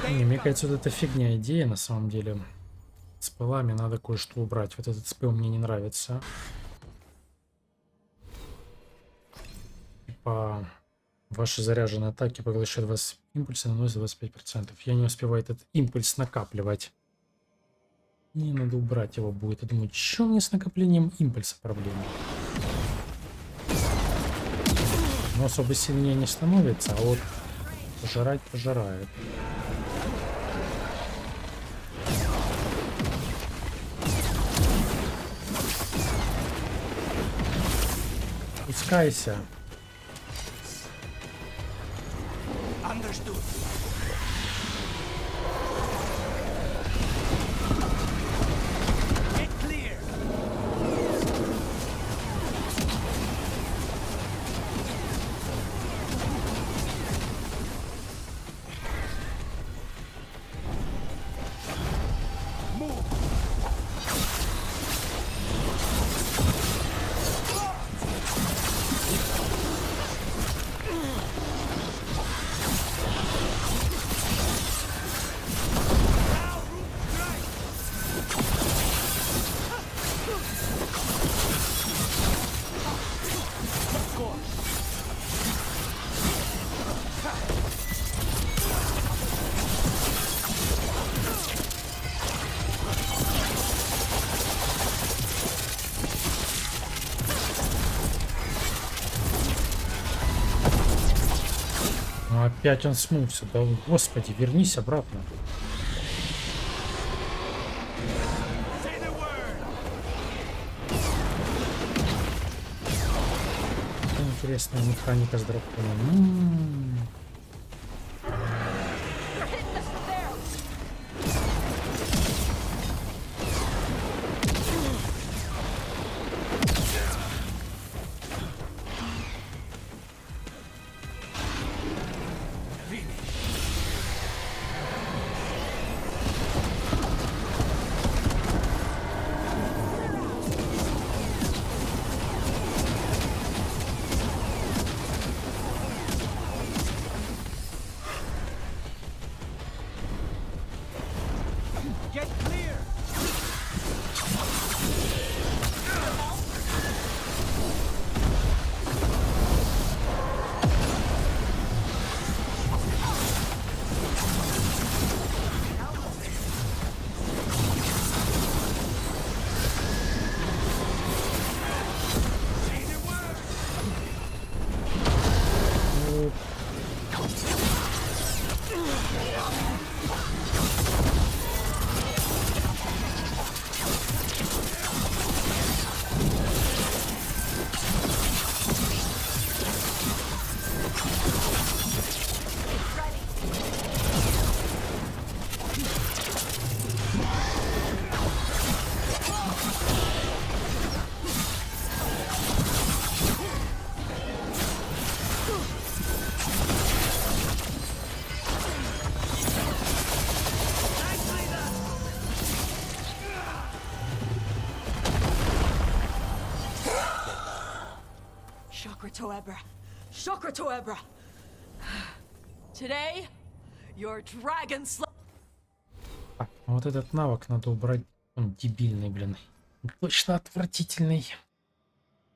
Не, мне кажется, вот эта фигня идея на самом деле. С пылами надо кое-что убрать. Вот этот спыл мне не нравится. Типа, ваши заряженные атаки поглощают вас импульсы, наносят 25%. Я не успеваю этот импульс накапливать. Мне надо убрать его будет. Я думаю, что мне с накоплением импульса проблемы? Но особо сильнее не становится, а вот пожирать пожирает. Пускайся. Understood. Get clear. Move. опять он смылся. Да, господи, вернись обратно. Интересная механика с драконом. Get clear! Shokra Toebra. Today, your dragon Вот этот навык надо убрать. Он дебильный, блин. Точно отвратительный.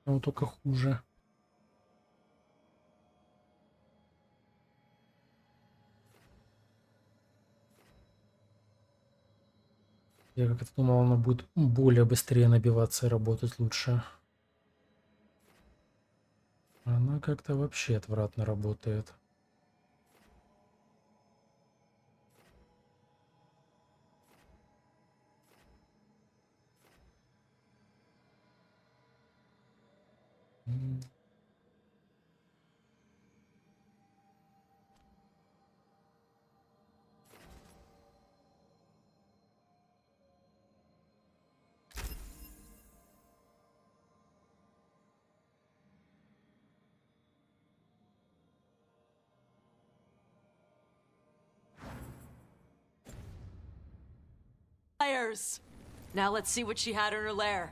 Но только хуже. Я как-то думал, оно будет более быстрее набиваться и работать лучше. Она как-то вообще отвратно работает. Liars. Now let's see what she had in her lair.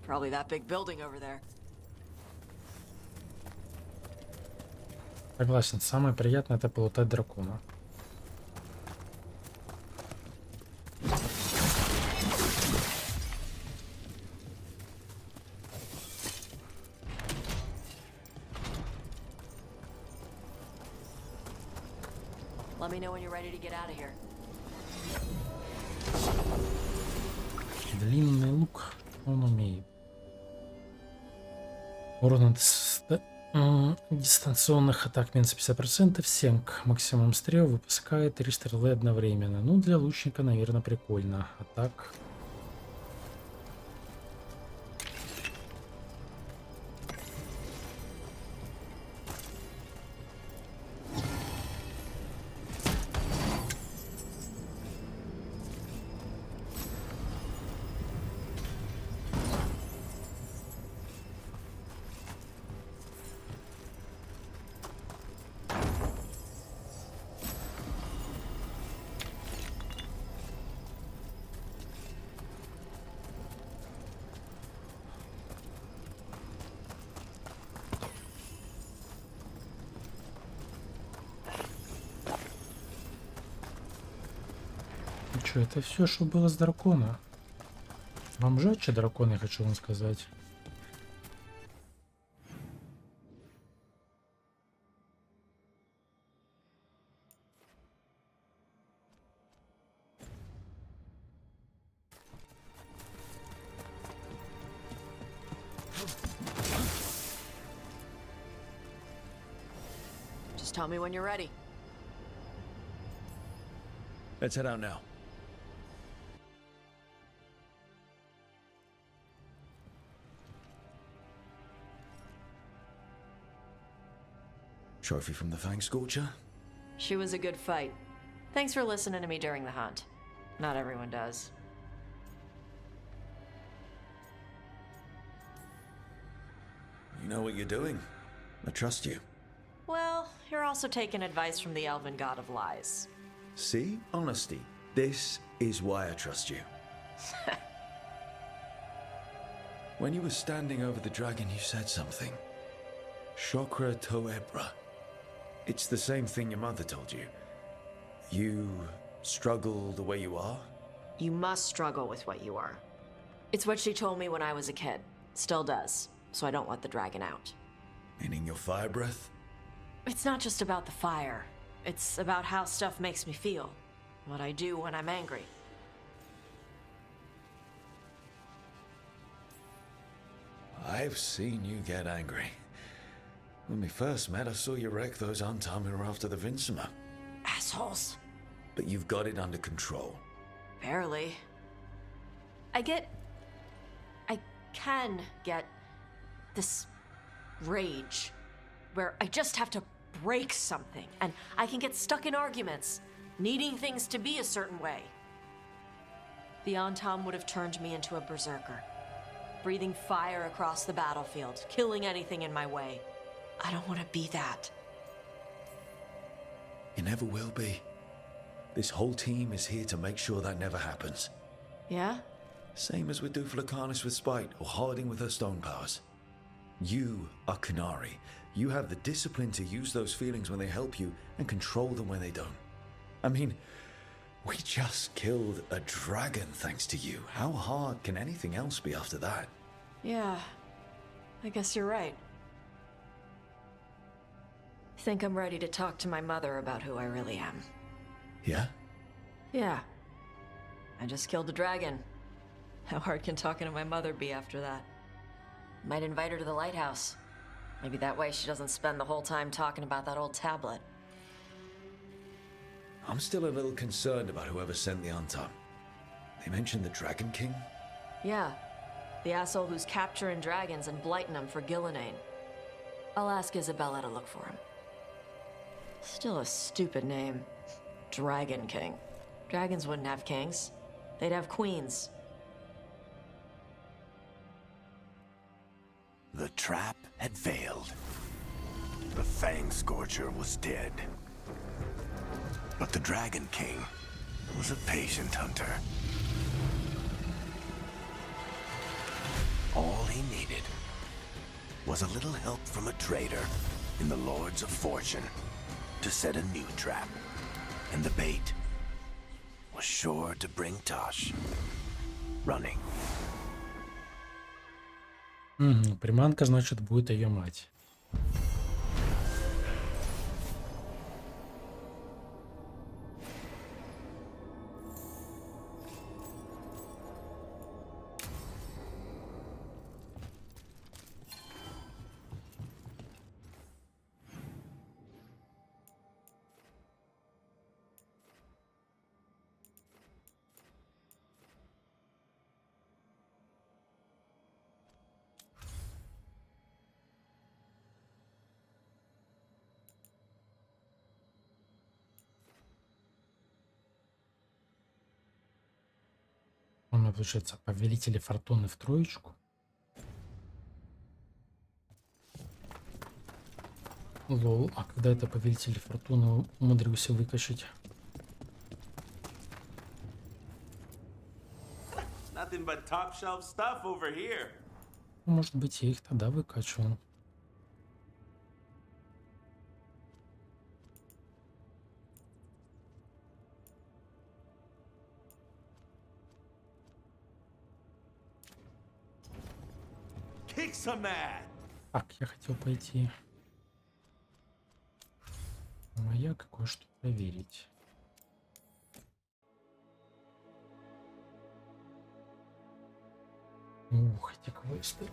Probably that big building over there. Согласен, самое приятное это полутать дракона. Let me know when you're ready to get out of here. Длинный лук он умеет. Урон от дистанционных атак минус 50%, 7 максимум стрел, выпускает 3 стрелы одновременно. Ну, для лучника, наверное, прикольно. А так... Что, это все, что было с дракона? Бомжачий дракон, я хочу вам сказать. Just tell me when you're ready. Let's head out now. Trophy from the Fang Scorcher? She was a good fight. Thanks for listening to me during the hunt. Not everyone does. You know what you're doing. I trust you. Well, you're also taking advice from the elven god of lies. See? Honesty. This is why I trust you. When you were standing over the dragon, you said something. Chokra to Ebra. It's the same thing your mother told you. You struggle the way you are? You must struggle with what you are. It's what she told me when I was a kid. Still does. So I don't let the dragon out. Meaning your fire breath? It's not just about the fire. It's about how stuff makes me feel. What I do when I'm angry. I've seen you get angry. When we first met, I saw you wreck those Antam who were after the Vincima. Assholes. But you've got it under control. Barely. I can get this rage where I just have to break something and I can get stuck in arguments, needing things to be a certain way. The Antam would have turned me into a berserker, breathing fire across the battlefield, killing anything in my way. I don't want to be that. You never will be. This whole team is here to make sure that never happens. Yeah? Same as with Duflacanis with spite, or Harding with her stone powers. You are Canary. You have the discipline to use those feelings when they help you, and control them when they don't. I mean, we just killed a dragon thanks to you. How hard can anything else be after that? Yeah. I guess you're right. Think I'm ready to talk to my mother about who I really am. Yeah? Yeah. I just killed a dragon. How hard can talking to my mother be after that? Might invite her to the lighthouse. Maybe that way she doesn't spend the whole time talking about that old tablet. I'm still a little concerned about whoever sent the Antam. They mentioned the Dragon King? Yeah. The asshole who's capturing dragons and blighting them for Gillinane. I'll ask Isabella to look for him. Still a stupid name. Dragon King. Dragons wouldn't have kings. They'd have queens. The trap had failed. The Fang Scorcher was dead. But the Dragon King was a patient hunter. All he needed was a little help from a trader in the Lords of Fortune to set a new trap. And the bait was sure to bring Tosh running. Приманка, значит, будет ее мать. У меня получается повелители фортуны в троечку. Лол, а когда это повелитель фортуны умудрился выкачать? Nothing but top shelf stuff over here. Может быть, я их тогда выкачивал. Kick some ass. Так, я хотел пойти в маяк кое-что проверить. Ух, эти квесты.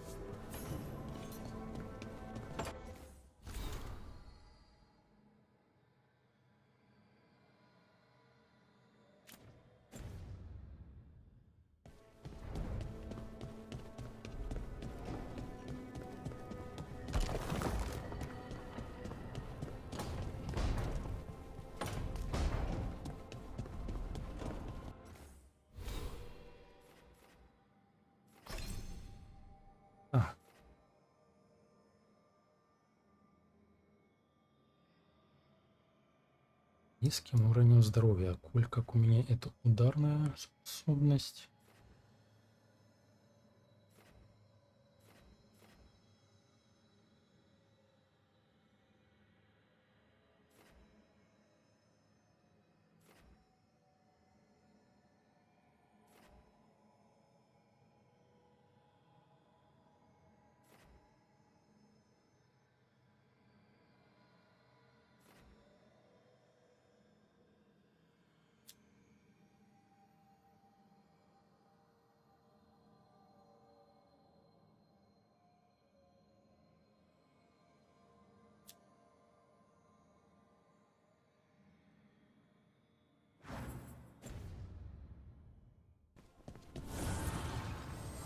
Низким уровнем здоровья. Коль как у меня это ударная способность.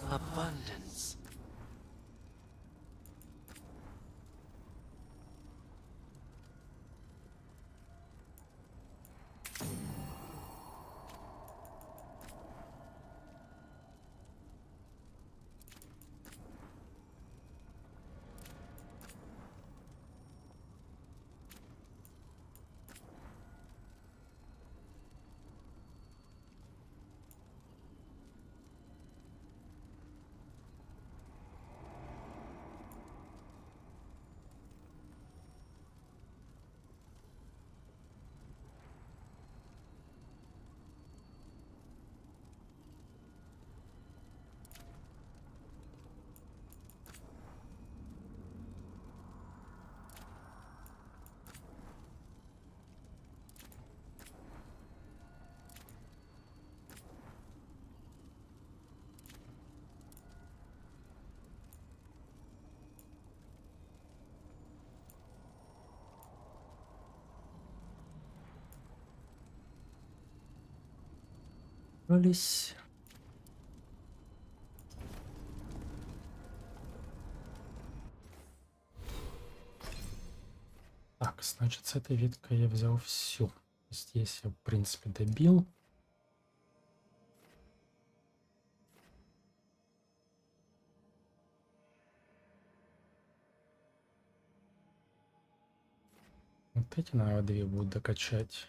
Abundance. Брались. Так, значит, с этой веткой я взял всю. Здесь я, в принципе, добил. Вот эти, наверное, две будут докачать.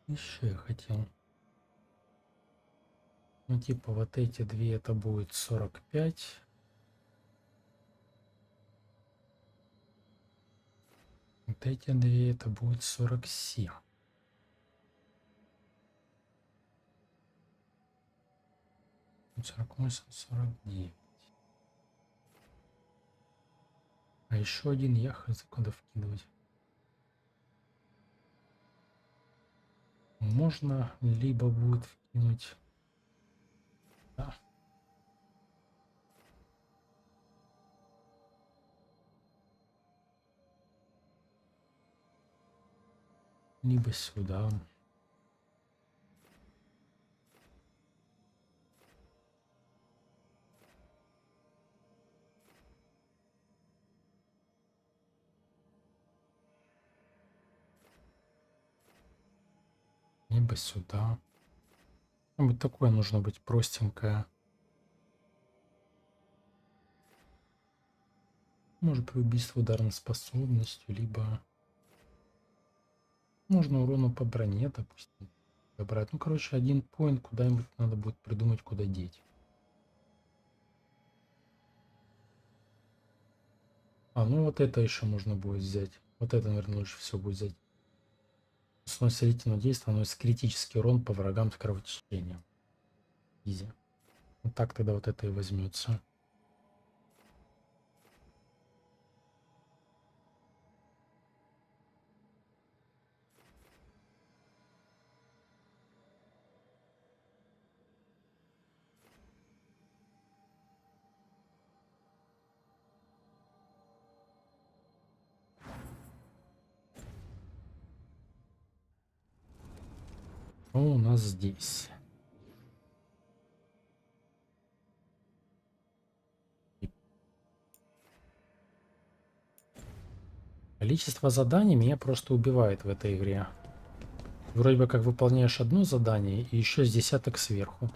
Еще я хотел. Ну, типа, вот эти две, это будет 45. Вот эти две, это будет 47. Вот 48, 49. А еще один я хз куда вкидывать. Можно либо будет вкинуть. Да. Либо сюда. Либо сюда. Вот такое нужно быть простенькое. Может убийство ударной способностью, либо можно урону по броне, допустим, добрать. Ну, короче, один поинт куда-нибудь надо будет придумать, куда деть. А, ну вот это еще можно будет взять. Вот это, наверное, лучше всего будет взять. Снос длительного действия наносит критический урон по врагам с кровотечением. Изи. Вот так тогда вот это и возьмется. Что у нас здесь? Количество заданий меня просто убивает в этой игре. Вроде бы как выполняешь одно задание и еще с десяток сверху.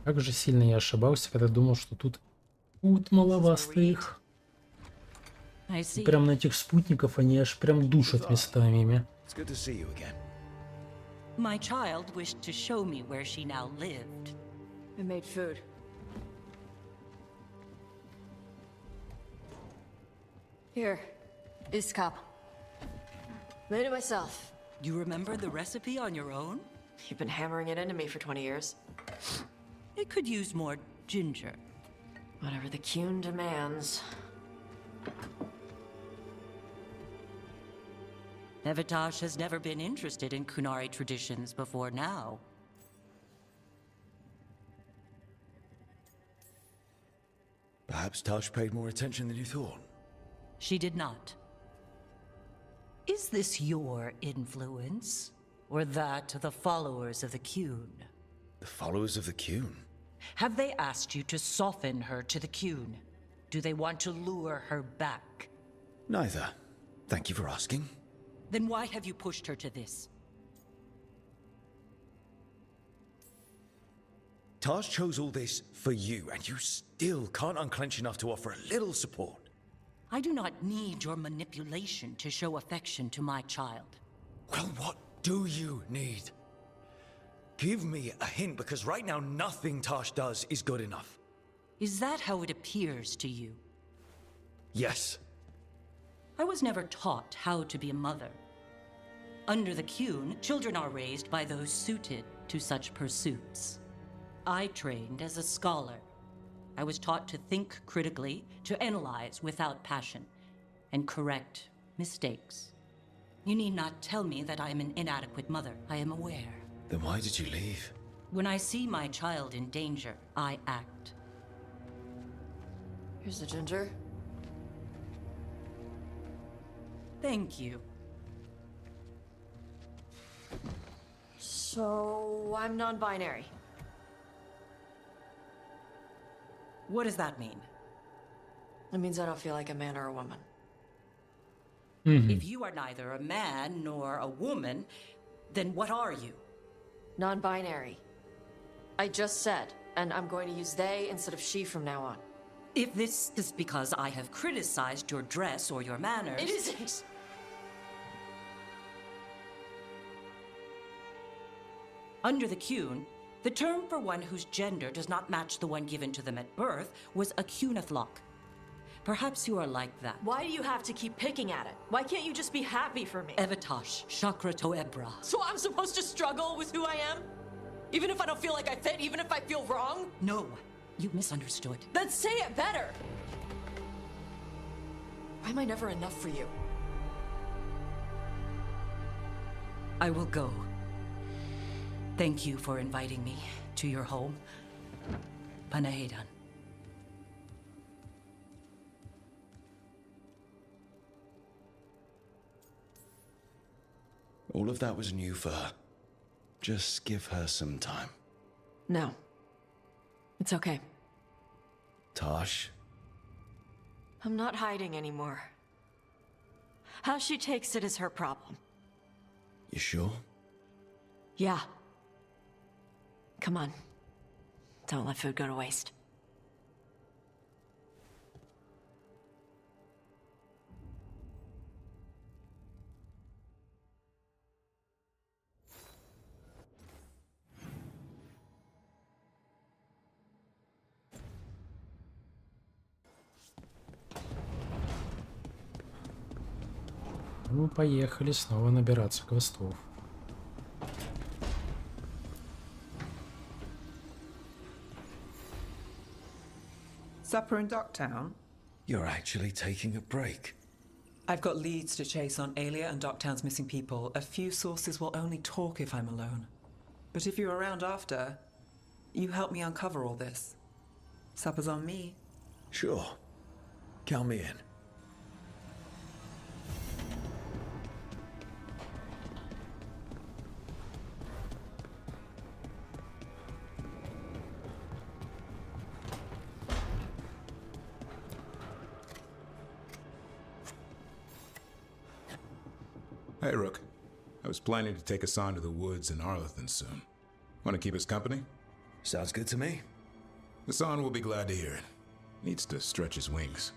Как же сильно я ошибался, когда думал, что тут маловато их. И прям на этих спутников они аж прям душат местами. My child wished to show me where she now lived. I made food. Here, this cup. Made it myself. You remember the recipe on your own? You've been hammering it into me for 20 years. It could use more ginger. Whatever the Kuhn demands. Evitash has never been interested in Kunari traditions before now. Perhaps Tosh paid more attention than you thought. She did not. Is this your influence? Or that of the followers of the Kuhn? The followers of the Kuhn? Have they asked you to soften her to the Kuhn? Do they want to lure her back? Neither. Thank you for asking. Then why have you pushed her to this? Tosh chose all this for you, and you still can't unclench enough to offer a little support. I do not need your manipulation to show affection to my child. Well, what do you need? Give me a hint, because right now nothing Tosh does is good enough. Is that how it appears to you? Yes. I was never taught how to be a mother. Under the Kuhn, children are raised by those suited to such pursuits. I trained as a scholar. I was taught to think critically, to analyze without passion, and correct mistakes. You need not tell me that I am an inadequate mother. I am aware. Then why did you leave? When I see my child in danger, I act. Here's the ginger. Thank you. So, I'm non-binary. What does that mean? It means I don't feel like a man or a woman. If you are neither a man nor a woman, then what are you? Non-binary. I just said, and I'm going to use they instead of she from now on. If this is because I have criticized your dress or your manners... It isn't! Under the Kuhn, the term for one whose gender does not match the one given to them at birth was a Kunathlok. Perhaps you are like that. Why do you have to keep picking at it? Why can't you just be happy for me? Evitash, Chakra Toebra. So I'm supposed to struggle with who I am? Even if I don't feel like I fit, even if I feel wrong? No, you misunderstood. Then say it better! Why am I never enough for you? I will go. Thank you for inviting me to your home. Panahedan. All of that was new for her. Just give her some time. No. It's okay. Tosh? I'm not hiding anymore. How she takes it is her problem. You sure? Yeah. Come on. Don't let food go to waste. Ну, поехали снова набираться квестов. Supper in Docktown? You're actually taking a break. I've got leads to chase on Alia and Docktown's missing people. A few sources will only talk if I'm alone. But if you're around after, you help me uncover all this. Supper's on me. Sure. Count me in. Hey, Rook. I was planning to take us on to the woods in Arlington soon. Want to keep us company? Sounds good to me. Hassan will be glad to hear it. Needs to stretch his wings.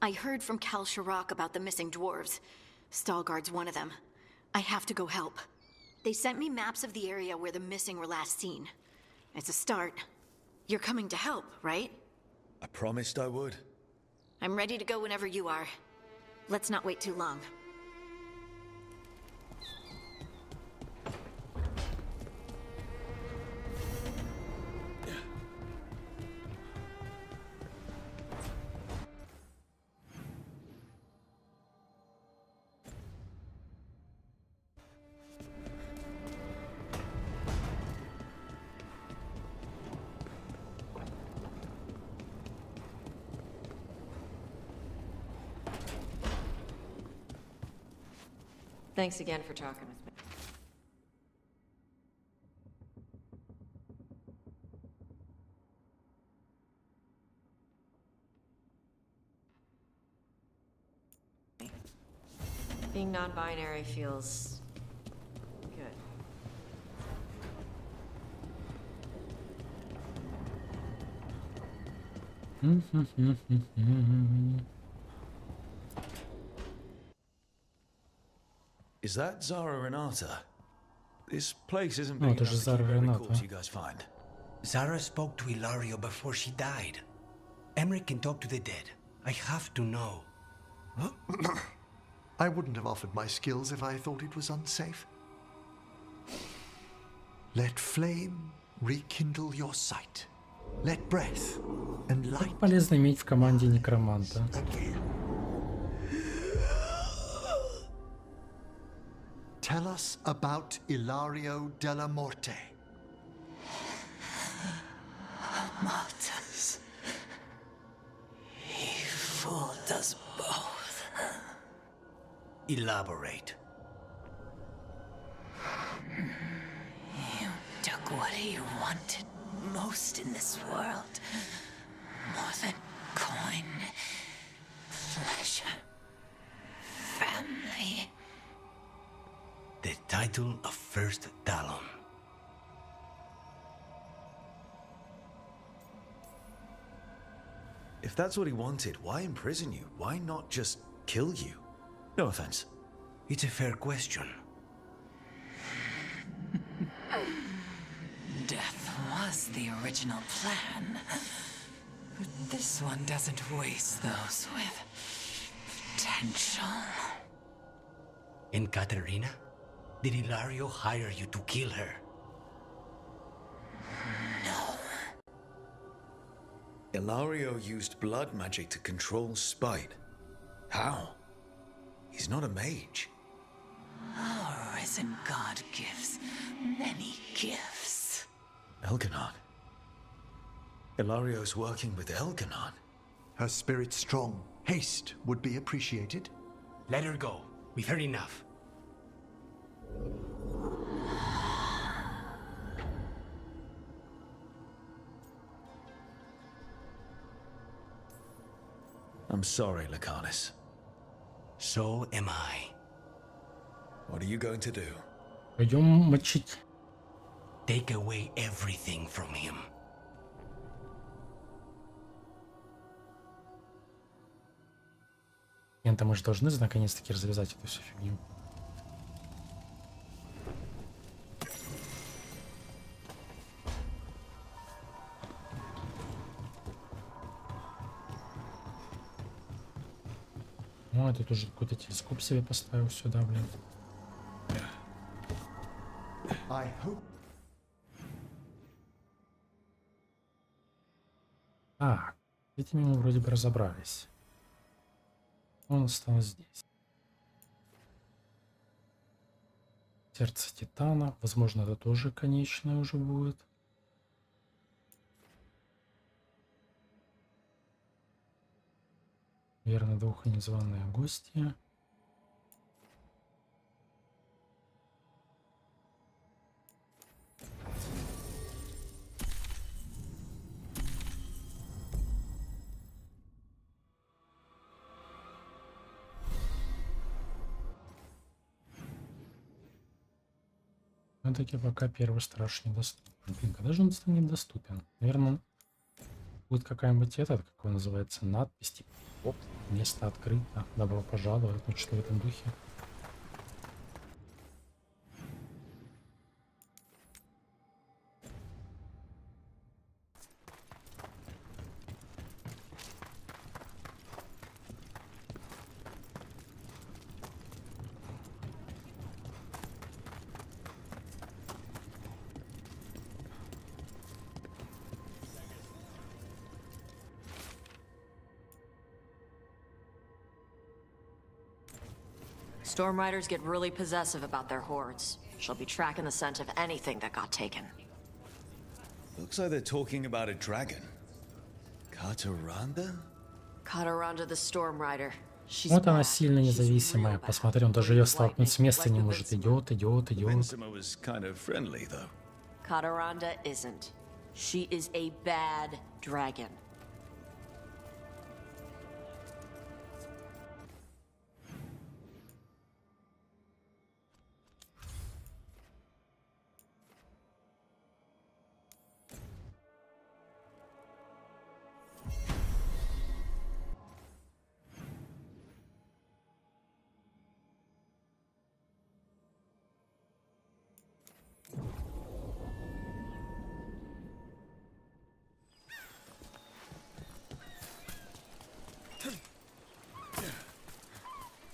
I heard from Cal Sharrock about the missing dwarves. Stalguard's one of them. I have to go help. They sent me maps of the area where the missing were last seen. It's a start. You're coming to help, right? I promised I would. I'm ready to go whenever you are. Let's not wait too long. Thanks again for talking with me. Being non-binary feels good. Is that Zara Renata? This place isn't No, big to enough jest to keep Zara every Renata. corpse you guys find. Zara spoke to Ilario before she died. Emmerich can talk to the dead. I have to know. I wouldn't have offered my skills if I thought it was unsafe. Let flame rekindle your sight. Let breath and light. Полезно иметь в команде некроманта. Tell us about Ilario della Morte. Martyrs. He fooled us both. Elaborate. You took what he wanted most in this world. More than coin, pleasure, family. The title of First Talon. If that's what he wanted, why imprison you? Why not just kill you? No offense. It's a fair question. Death was the original plan. But this one doesn't waste those with potential. And Katerina? Did Ilario hire you to kill her? No. Ilario used blood magic to control spite. How? He's not a mage. Our risen god gives many gifts. Elganon. Ilario's working with Elganon. Her spirit strong. Haste would be appreciated. Let her go. We've heard enough. I'm sorry, Lucanus. So am I. What are you going to do? Пойдем мочить. Take away everything from him. Нет, мы же должны наконец-таки развязать эту всю фигню. Ну, я тут уже какой-то телескоп себе поставил сюда, блин. Так, с этими мы вроде бы разобрались. Он остался здесь. Сердце Титана. Возможно, это тоже конечное уже будет. Верно, двух и незваные гости. Но таки пока первый страж недоступен. Блин, когда же он станет доступен? Наверное, будет какая-нибудь этот, как его называется, надпись, типа, оп, место открыто, добро пожаловать, ну что в этом духе. Storm Riders get really possessive about their hordes. She'll be tracking the scent of anything that got taken. Looks like they're talking about a dragon. Kataranda? Kataranda the Storm Rider. She's Вот она bad. сильно независимая. Посмотри, он даже ее столкнуть с места не может. Идет, идет, идет. Vincima was kind of friendly, though. Kataranda isn't. She is a bad dragon.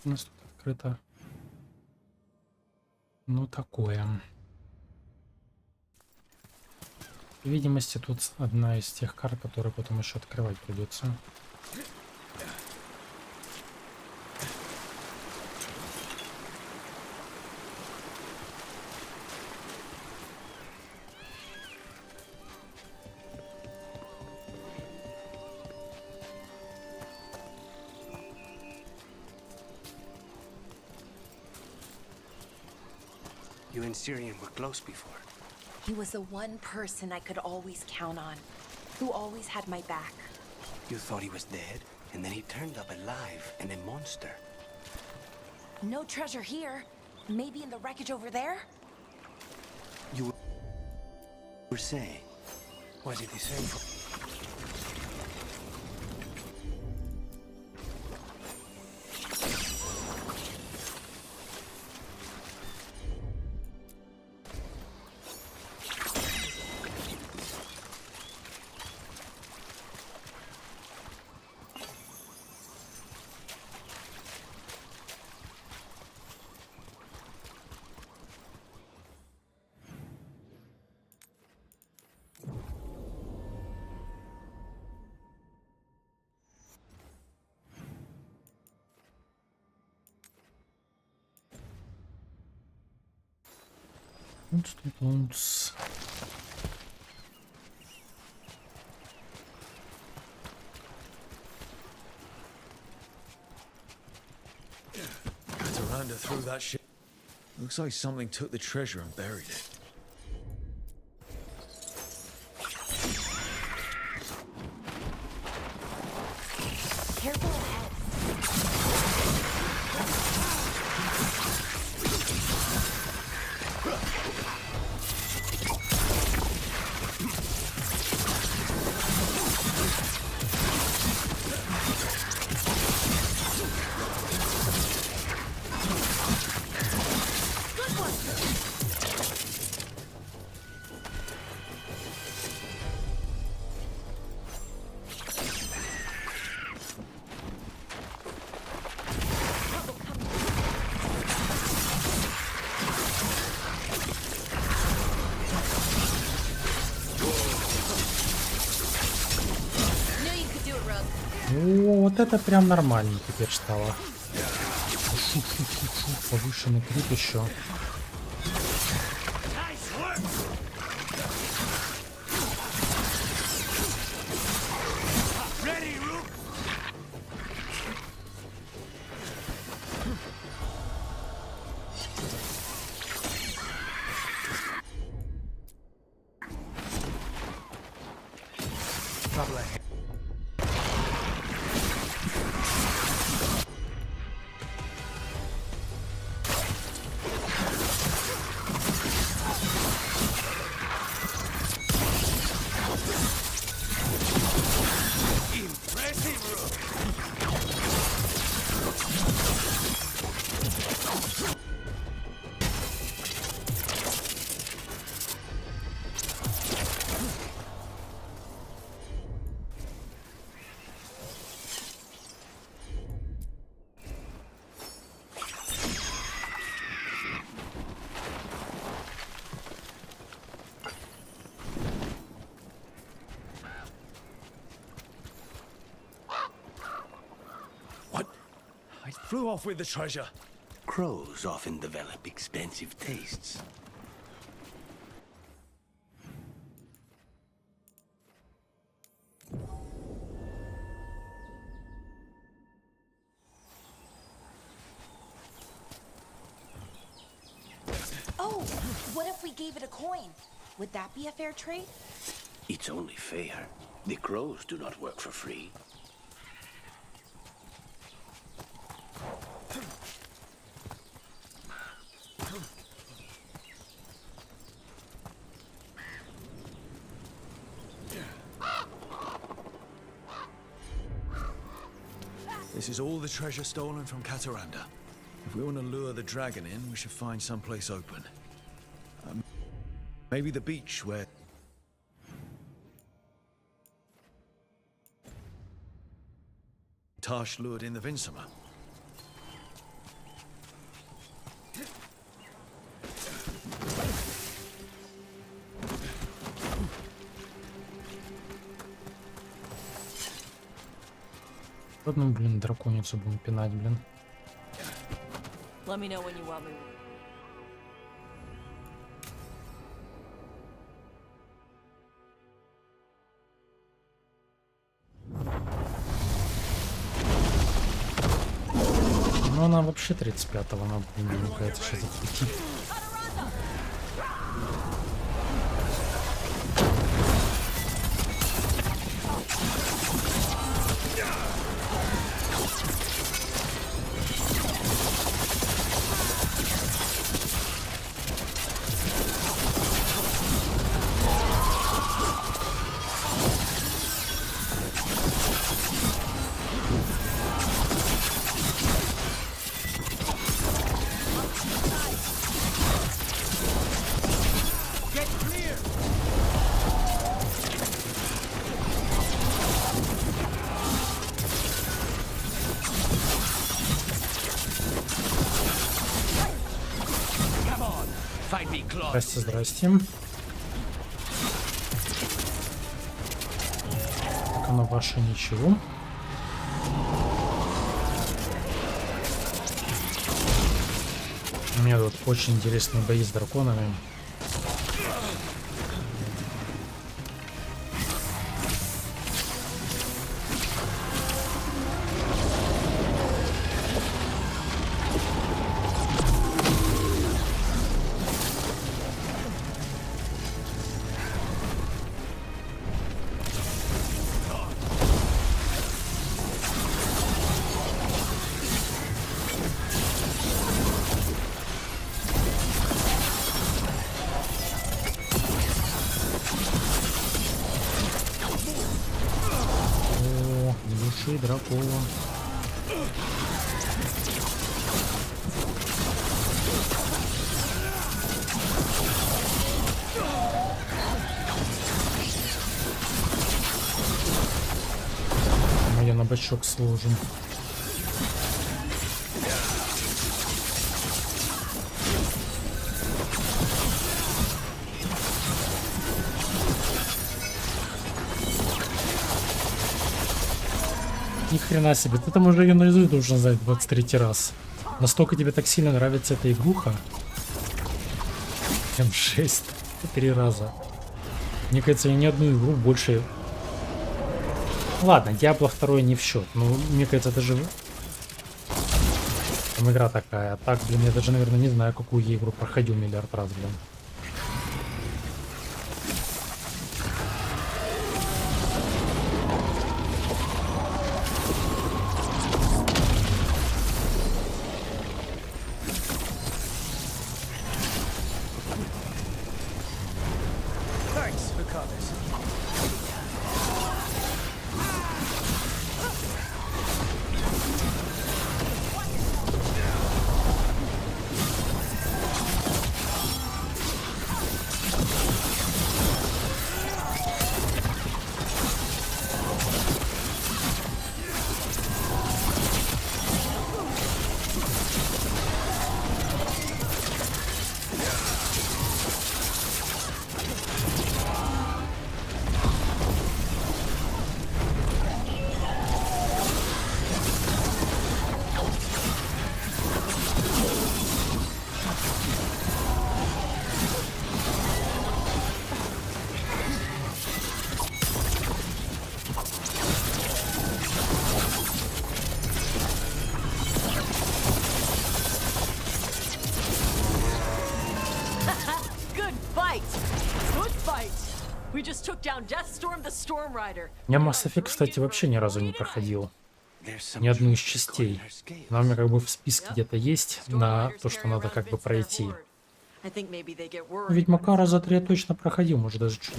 У нас тут открыто. Ну, такое. По видимости, тут одна из тех карт, которые потом еще открывать придется. You and Syrian were close before. He was the one person I could always count on, who always had my back. You thought he was dead, and then he turned up alive and a monster. No treasure here. Maybe in the wreckage over there? You were saying, was it the same for... Тунц. Kataranda threw that shit. Looks like something took the treasure and buried it. Careful ahead. О, вот это прям нормально теперь стало. Повышенный крит еще. trouble ahead. Flew off with the treasure. Crows often develop expensive tastes. Oh, what if we gave it a coin? Would that be a fair trade? It's only fair. The crows do not work for free. This is all the treasure stolen from Cataranda. If we want to lure the dragon in, we should find someplace open. Maybe the beach where... Tash lured in the Vinsama. Ладно, блин, драконицу будем пинать, блин. Let me know when you want me. Ну она вообще 35-го, она, блин, мне кажется, сейчас запретит. Здрасте, здрасте. Так, оно ваше ничего. У меня тут очень интересные бои с драконами. Дракона. Мы ее на бочок сложим. Ни хрена себе, ты там уже ее наизусть должен знать 23 раз. Настолько тебе так сильно нравится эта игруха? М6. 3 раза. Мне кажется, я ни одну игру больше... Ладно, Диабло 2 не в счет. Но мне кажется, это же... Там игра такая. Так, блин, я даже, наверное, не знаю, какую я игру проходил миллиард раз, блин. We just took down Deathstorm the Storm Rider. Я Mass Effect, кстати, вообще ни разу не проходил. Ни одну из частей. Она у меня как бы в списке где-то есть на то, что надо как бы пройти. Ведьмака раза 3 я точно проходил, может даже чуть.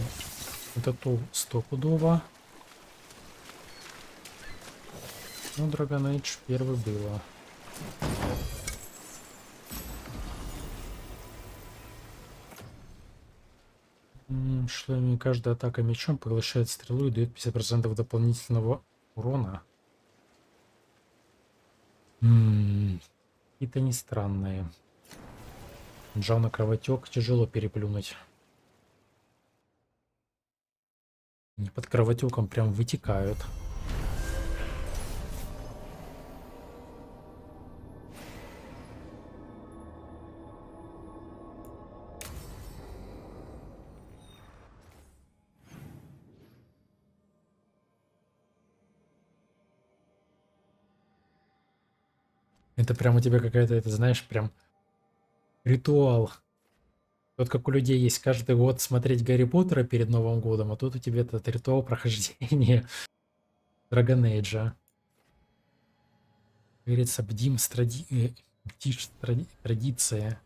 Это то стопудово. Ну, Dragon Age первый было. Шлем, каждая атака мечом поглощает стрелу и дает 50% дополнительного урона. Какие-то не странные. Нажал на кровотек, тяжело переплюнуть. Не под кровотеком прям вытекают. Это прям у тебя какая-то, это знаешь, прям ритуал. Вот как у людей есть каждый год смотреть Гарри Поттера перед Новым годом, а тут у тебя этот ритуал прохождения Dragon Age. Говорится, бдишь традиция.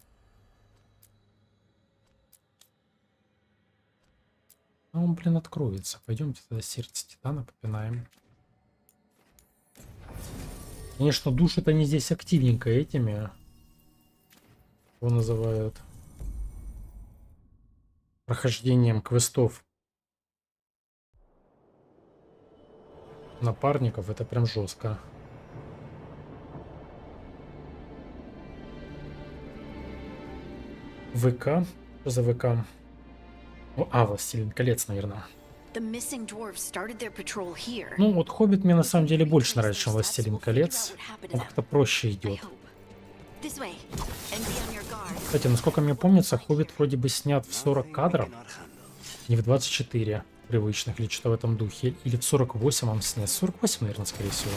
А он, блин, откроется. Пойдемте тогда сердце Титана попинаем. Конечно, души-то они здесь активненько этими. Его называют прохождением квестов напарников. Это прям жестко. ВК. Что за ВК? А, Властелин колец, наверное. Ну, вот Хоббит мне на самом деле больше нравится, чем Властелин колец. Он как-то проще идет. Кстати, насколько мне помнится, Хоббит вроде бы снят в 40 кадров, не в 24 привычных, или что-то в этом духе. Или в 48 он снят. 48, наверное, скорее всего.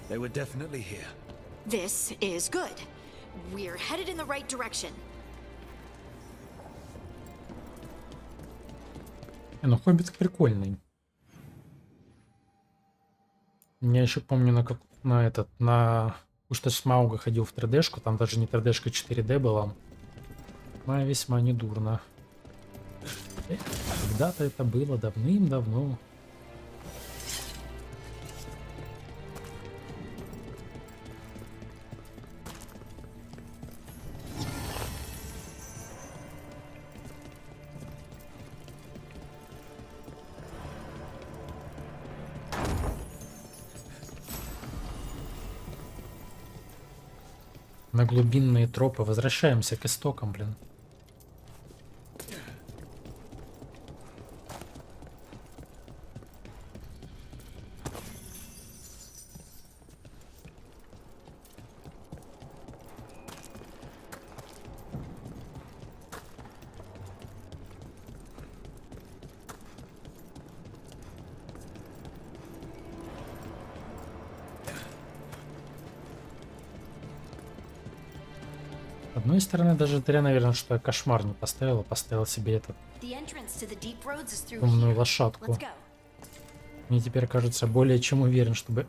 They were definitely here. This is good. We're headed in the right direction. Ну, Хоббит прикольный. Я еще помню на Уж-то Смауга ходил в 3D-шку, там даже не 3D-шка, 4D была. Весьма недурно. Когда-то это было давным-давно. На глубинные тропы. Возвращаемся к истокам, блин. С одной стороны, даже зря, наверное, что я кошмар не поставил, а поставил себе этот умную лошадку. Мне теперь кажется более чем уверен, чтобы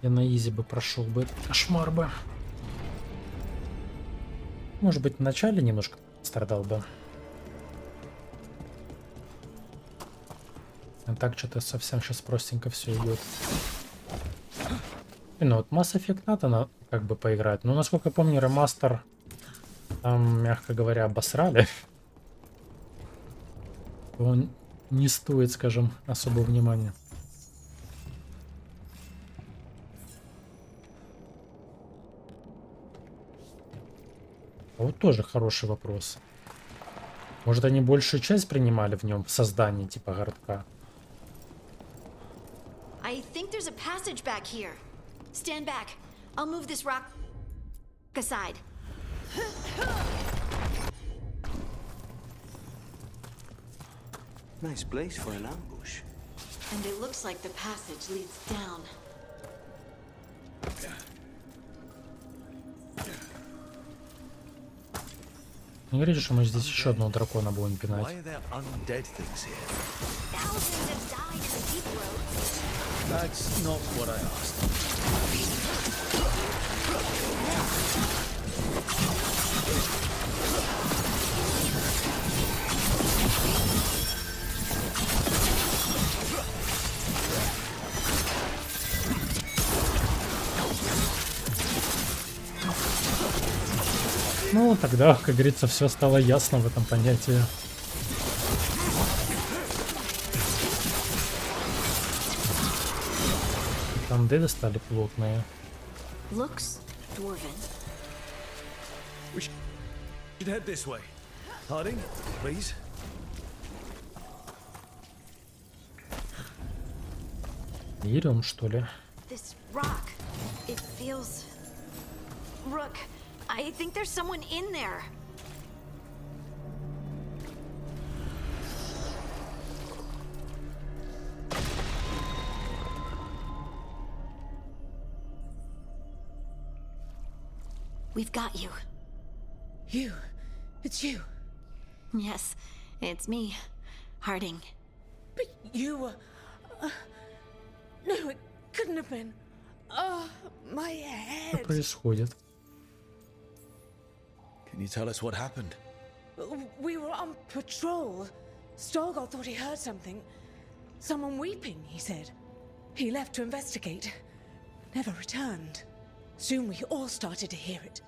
я на изи бы прошел бы этот кошмар бы. Может быть, в начале немножко страдал бы. А так что-то совсем сейчас простенько все идет. Ну вот Mass Effect надо как бы поиграть. Но насколько я помню, ремастер там, мягко говоря, обосрали. Он не стоит, скажем, особого внимания. А вот тоже хороший вопрос. Может, они большую часть принимали в нем в создании типа городка? I think there's a passage back here. Stand back. I'll move this rock aside. Nice place for an ambush. And it looks like the passage leads down. Не говорите, что мы здесь еще одного дракона будем пинать. Why are there undead things here? Thousands have died in the deep roads. That's not what I asked. Ну, тогда, как говорится, все стало ясно в этом понятии. Там деды стали плотные. Looks dwarven. We should head this way. Harding, please. Берем, что ли? This rock, it feels... Rook, I think there's someone in there. We've got you. You? It's you? Yes, it's me, Harding. But you were... no, it couldn't have been. Oh, my head. Что происходит? Can you tell us what happened? We were on patrol. Storgol thought he heard something. Someone weeping, he said. He left to investigate. Never returned. Soon we all started to hear it.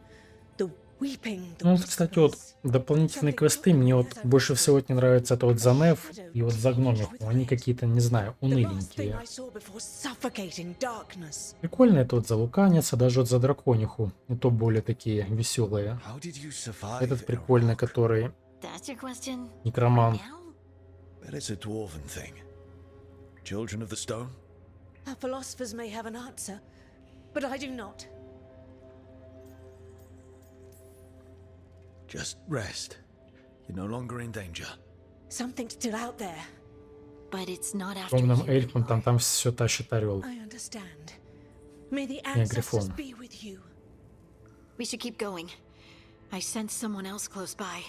The weeping, the Ну, вот, кстати, вот дополнительные квесты мне вот больше всего не нравится это вот за Неф и вот за Гномиху. Они какие-то, не знаю, уныленькие. Прикольно это вот за Луканица, даже вот за Дракониху. И то более такие веселые. Этот прикольный, который некромант. Bet it's a dwarven thing. Children of the stone? Our philosophers may have an answer, but I do not. Just rest. You're no longer in danger. Something's still out there. But it's not after Темным you. эльфом там все тащит орел. I understand. May the Не ancestors Грифон. be with you. We should keep going. I sense someone else close by.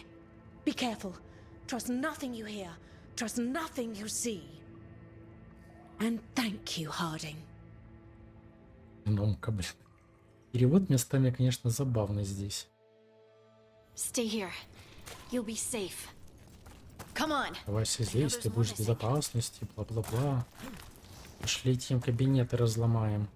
Be careful. Trust nothing you hear. Trust nothing you see. And thank you, Harding. Гномка, блин. Перевод местами, конечно, забавный здесь. Stay here. You'll be safe. Come on. Оставайся здесь, ты будешь в безопасности, бла-бла-бла. Пошлите им кабинеты разломаем.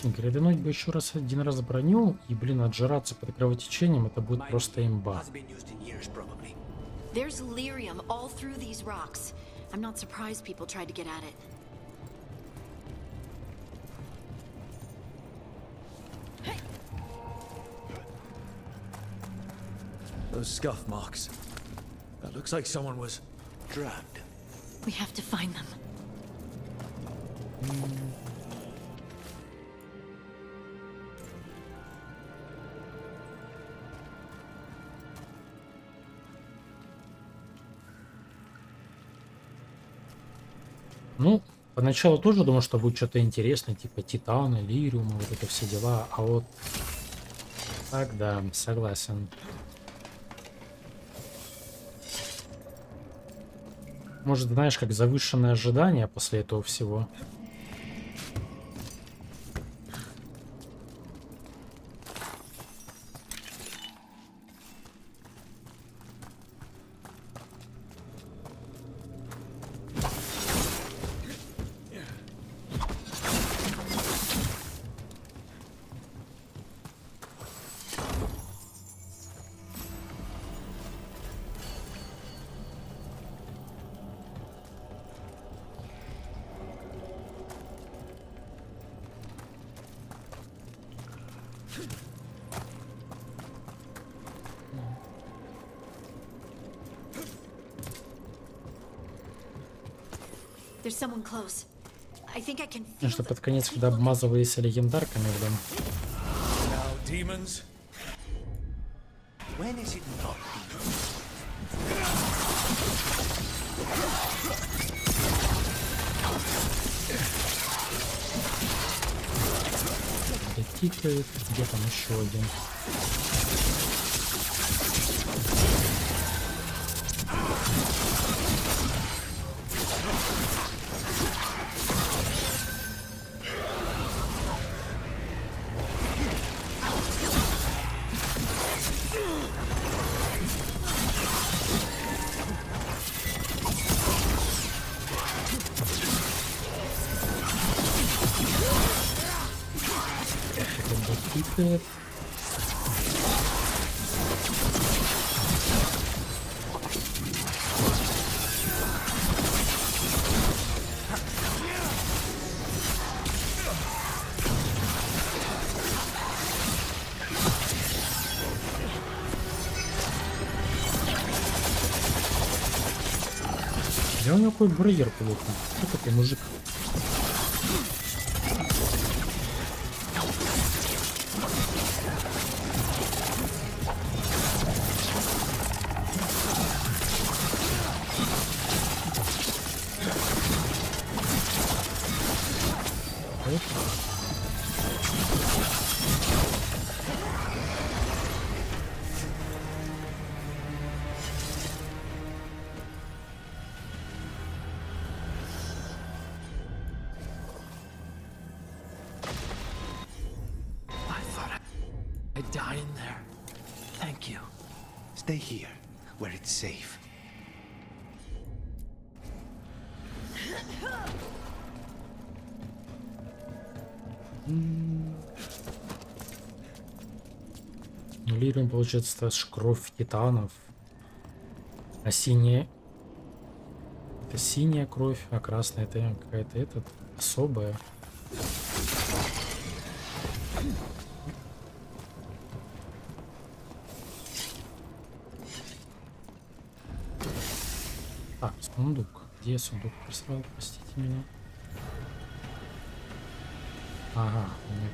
Гребенуть бы еще раз один раз броню, и, блин, отжираться под кровотечением, это будет просто имба. There's lyrium all through these rocks. I'm not surprised people tried to get at it. Those scuff marks. That looks like someone was drugged. We have to find them. Ну, поначалу тоже думал, что будет что-то интересное, типа титаны, лириумы, вот это все дела, а вот... Так, да, согласен. Может, знаешь, как завышенное ожидание после этого всего. There's someone close. I think I can Ну, feel что the под конец, когда обмазывались легендарками, блин. Now, demons. When is it not Тикает, где там еще один? Тикает. Да у него какой бургер плохо. Что такой мужик? I die in there. Thank you. Stay here, where it's safe. Лириум, получается, это ж кровь титанов. А синяя... Это синяя кровь, а красная это какая-то особая. Так, сундук. Где я сундук прислал? Простите меня. Ага, у меня...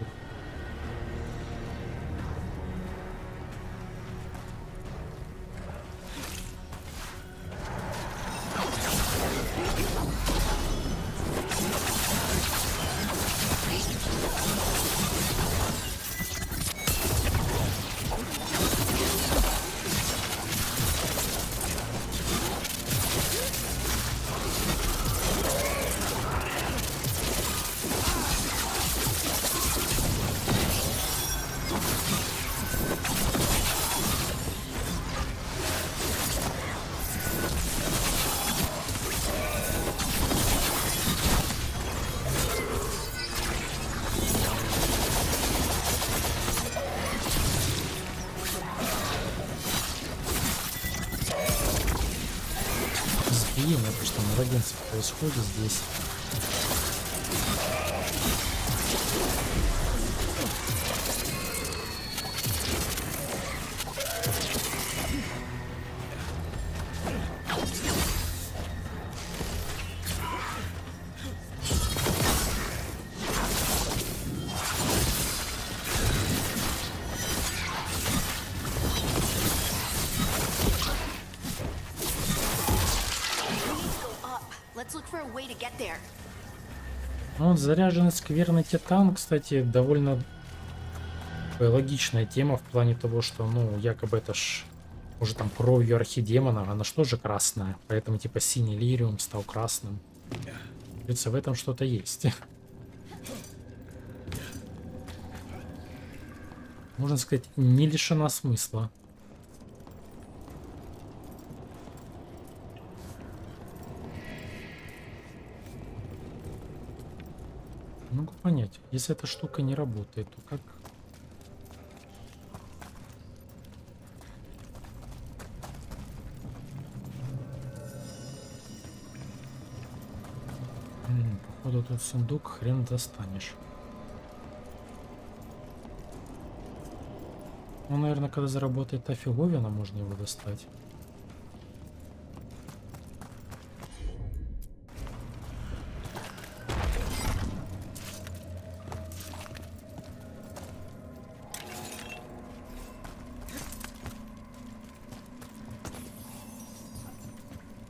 Что младенцев происходит здесь. Ну, вот заряженный скверный титан, кстати, довольно логичная тема в плане того, что, ну, якобы это ж уже там кровью архидемона, она что же красная, поэтому типа синий лириум стал красным. Говорится, в этом что-то есть. Можно сказать, не лишена смысла. Могу понять, если эта штука не работает, то как? Походу тут сундук хрен достанешь. Ну, наверное, когда заработает та фиговина, можно его достать.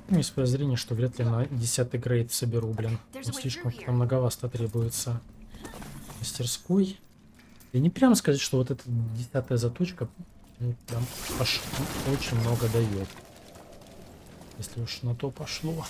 Есть подозрение, что вряд ли на 10-й грейд соберу, блин. Там слишком там многовато требуется. Мастерской. И не прямо сказать, что вот эта 10-я заточка прям очень много дает. Если уж на то пошло.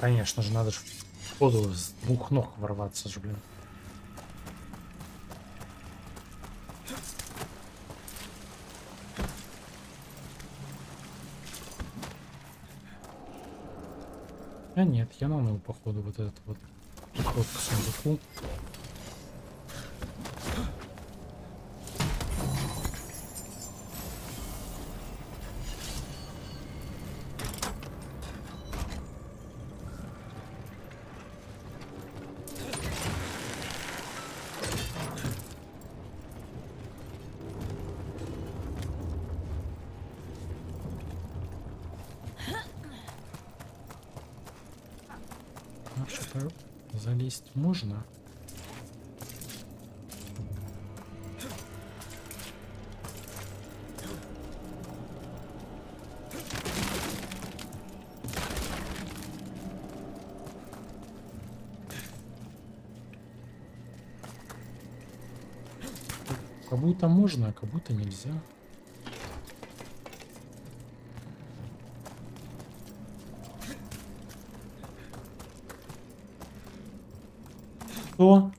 Конечно же, надо же в воду с двух ног ворваться же, блин. А нет, я нанул, походу, вот этот вот подход к сундуку. Что-то залезть можно. Как будто можно, а как будто нельзя. Что?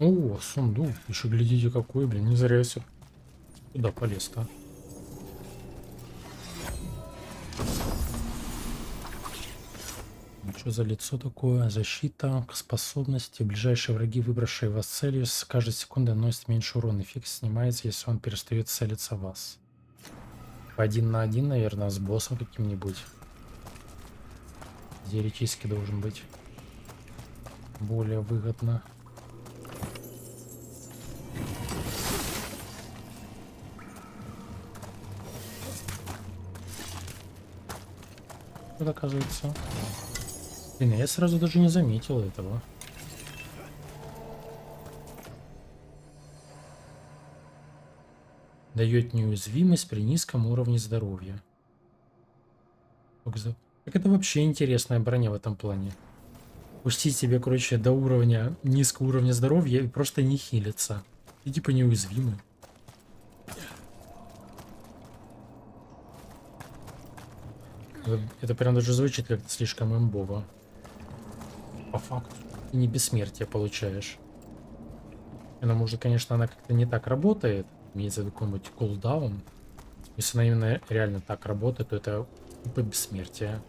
О, сундук. Еще глядите какой, блин. Не зря я куда полез-то. Что за лицо такое? Защита, способности. Ближайшие враги, выбравшие вас целью, с каждой секунды наносят меньше урона. Эффект снимается, если он перестает целиться в вас. 1 на 1, наверное, с боссом каким-нибудь. Теоретически должен быть более выгодно. Вот оказывается. Блин, я сразу даже не заметил этого. Дает неуязвимость при низком уровне здоровья. Так это вообще интересная броня в этом плане. Пустить себе, короче, до уровня низкого уровня здоровья и просто не хилиться. И типа неуязвимый. Это прям даже звучит как-то слишком имбово. По факту. И не бессмертие получаешь. Она может, конечно, она как-то не так работает. Имеется какой-нибудь кулдаун. Если она именно реально так работает, то это Типа бессмертия.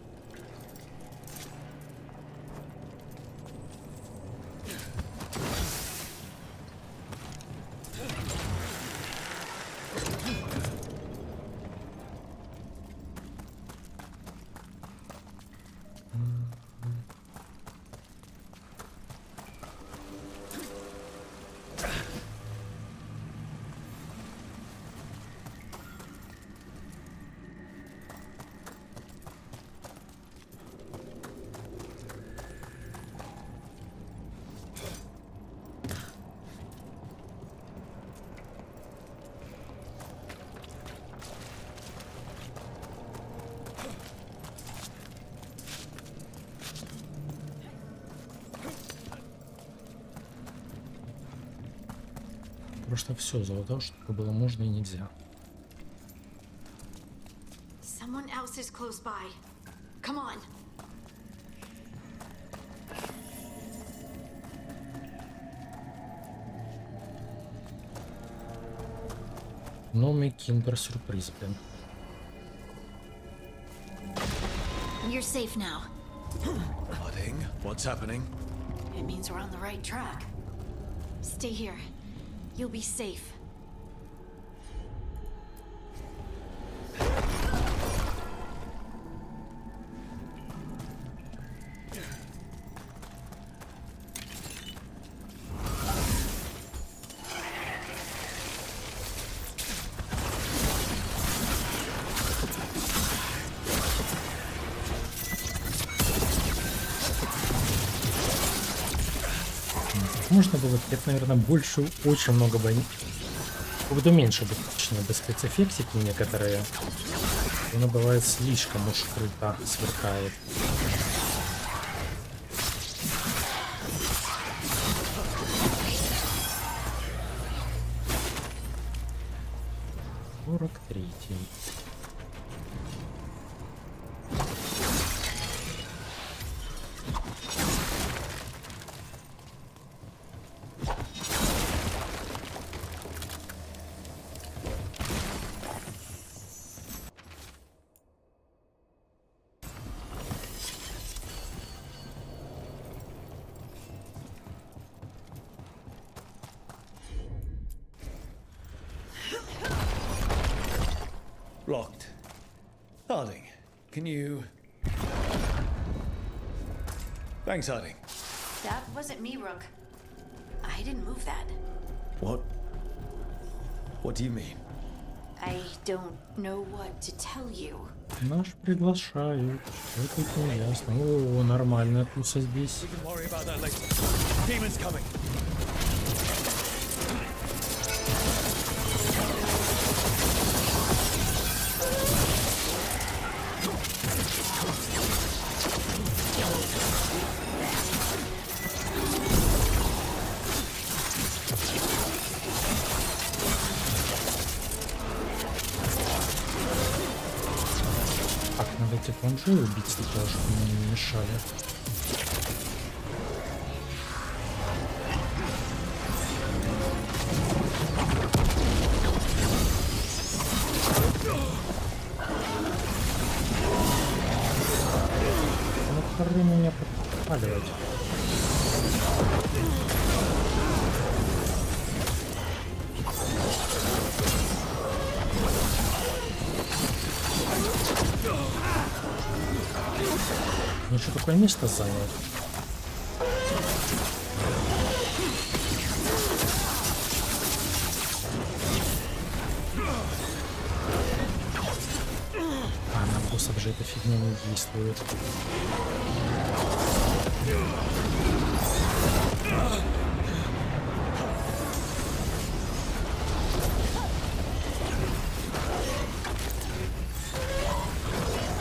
Просто все золото, что было можно и нельзя. Someone else is close by. Come on. Ну, мы киндер-сюрприз, блин. You're safe now. Harding, what's happening? It means we're on the right track. Stay here. You'll be safe. Можно было, это, наверное, больше, очень много бы... Буду меньше быть, точнее, бы спецэффектики некоторые. Оно бывает слишком уж круто сверкает. Третий. Locked. Harding, can you... Thanks, Harding. That wasn't me, Rook. I didn't move that. What? What do you mean? I don't know what to tell you. Наш приглашают. Это не ясно. О, нормально туса здесь. We can worry about that later. Demons coming. Этих бомжей убить сначала, чтобы мне не мешали. Нахрен меня подпаливать. Ну что, такое место занял? А на боссов же эта фигня не действует.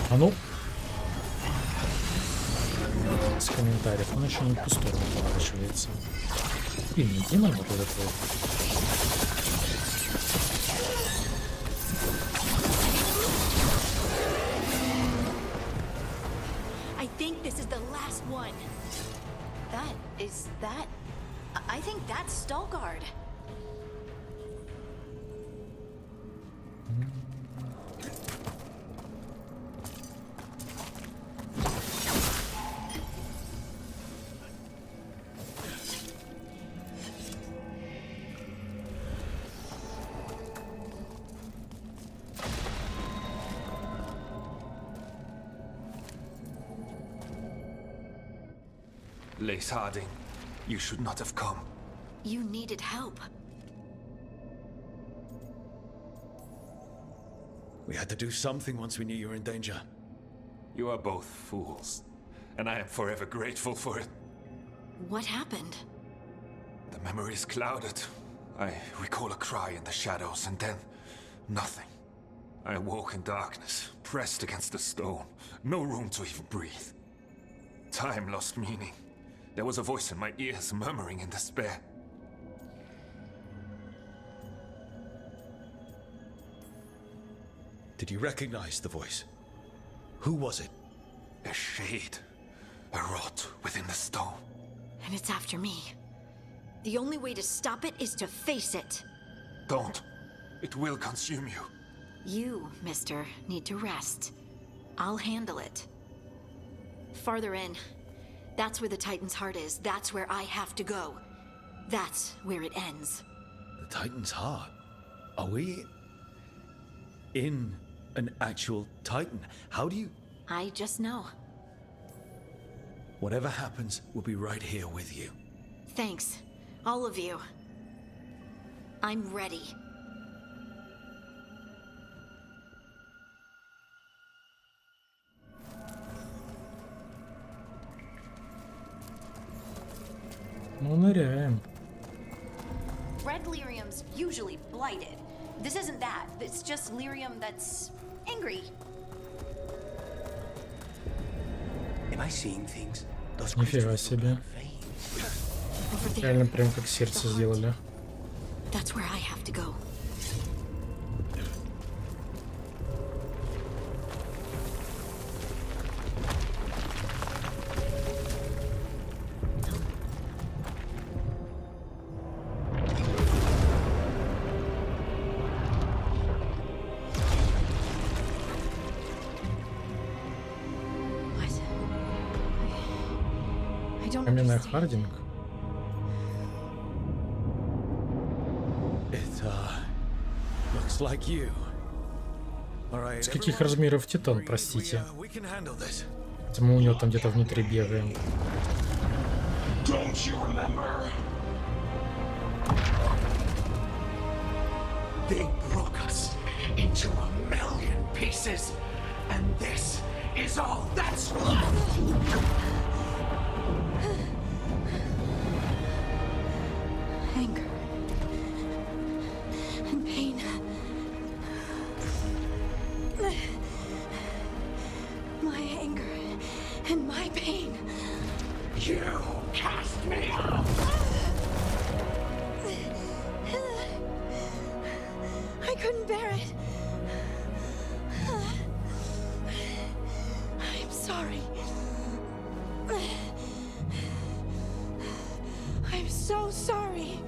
А ну? С комментариев. Он еще не в ту сторону поворачивается. Блин, не демон вот этот вот. I think this is the last one. That? I think that's Stalguard. Lace Harding, you should not have come. You needed help. We had to do something once we knew you were in danger. You are both fools, and I am forever grateful for it. What happened? The memory is clouded. I recall a cry in the shadows, and then nothing. I awoke in darkness, pressed against the stone. No room to even breathe. Time lost meaning. There was a voice in my ears murmuring in despair. Did you recognize the voice? Who was it? A shade. A rot within the stone. And it's after me. The only way to stop it is to face it. Don't. It will consume you. You, mister, need to rest. I'll handle it. Farther in. That's where the Titan's heart is. That's where I have to go. That's where it ends. The Titan's heart? Are we in an actual Titan? How do you... I just know. Whatever happens, we'll be right here with you. Thanks. All of you. I'm ready. Ну, ныряем. Red lyrium's usually blighted. This isn't that. It's just lyrium that's angry. Am I seeing things? Нифига себе. Реально прям как сердце сделали. That's where I have to go. Каменная Хардинг. С каких размеров Титан, простите? Мы у него там где-то внутри бегаем. Don't you remember? They broke us into 1,000,000 pieces, and this is all that's left. Anger and pain. My anger and my pain. You cast me out. I couldn't bear it. I'm sorry. I'm so sorry.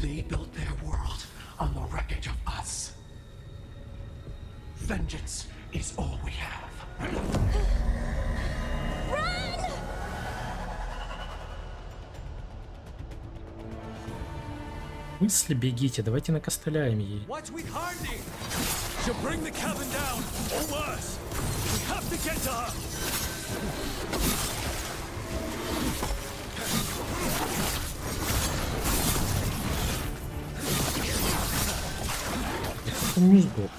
They built their world on the wreckage of us. Vengeance is all we have. Run! В смысле бегите? Давайте накостыляем ей. What's with Harding? She'll bring the cabin down, or worse. We have to get to her. Не сдох.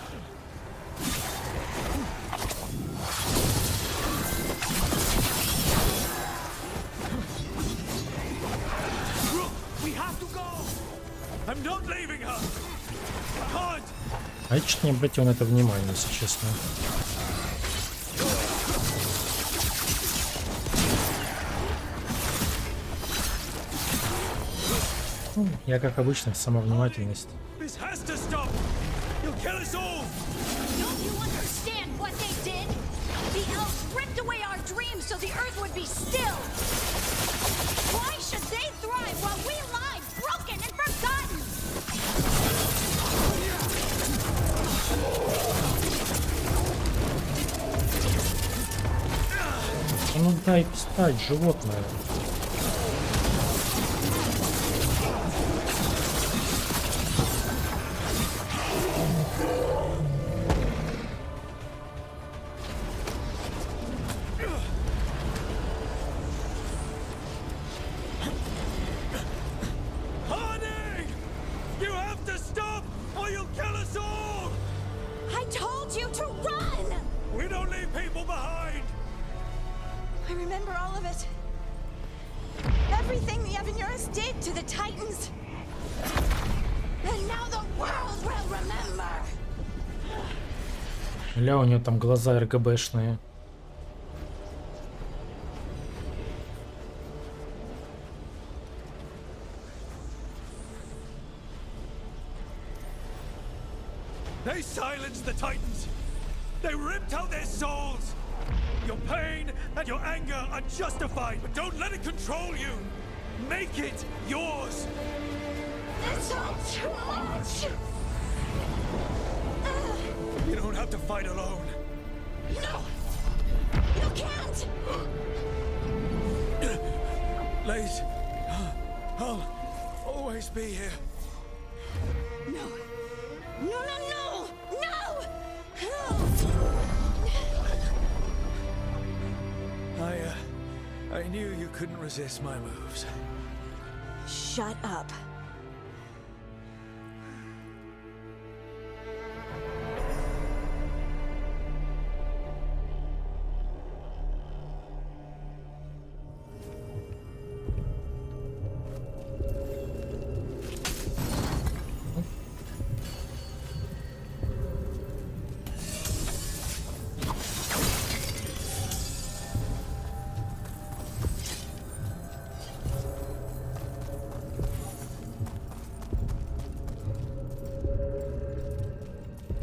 We have to go. I'm not leaving her. I can't. А я чуть не обратил на это внимание, если честно. Ну, я, как обычно, самовнимательность. This has to stop. You'll kill us all. Don't you understand what they did? The elves ripped away our dreams so the earth would be still. Why should they thrive while we lie, broken and forgotten? Ну дай встать, животное. remember all of it. Everything the Evanurus did to the Titans. And now the world will remember. Ля, у нее там глаза РГБшные. They silenced the Titans. They ripped out their souls. Your pain and your anger are justified, but don't let it control you. Make it yours. It's all too much. You don't have to fight alone. No, you can't. Lace, I'll always be here. No, no, no, no, no. I knew you couldn't resist my moves. Shut up.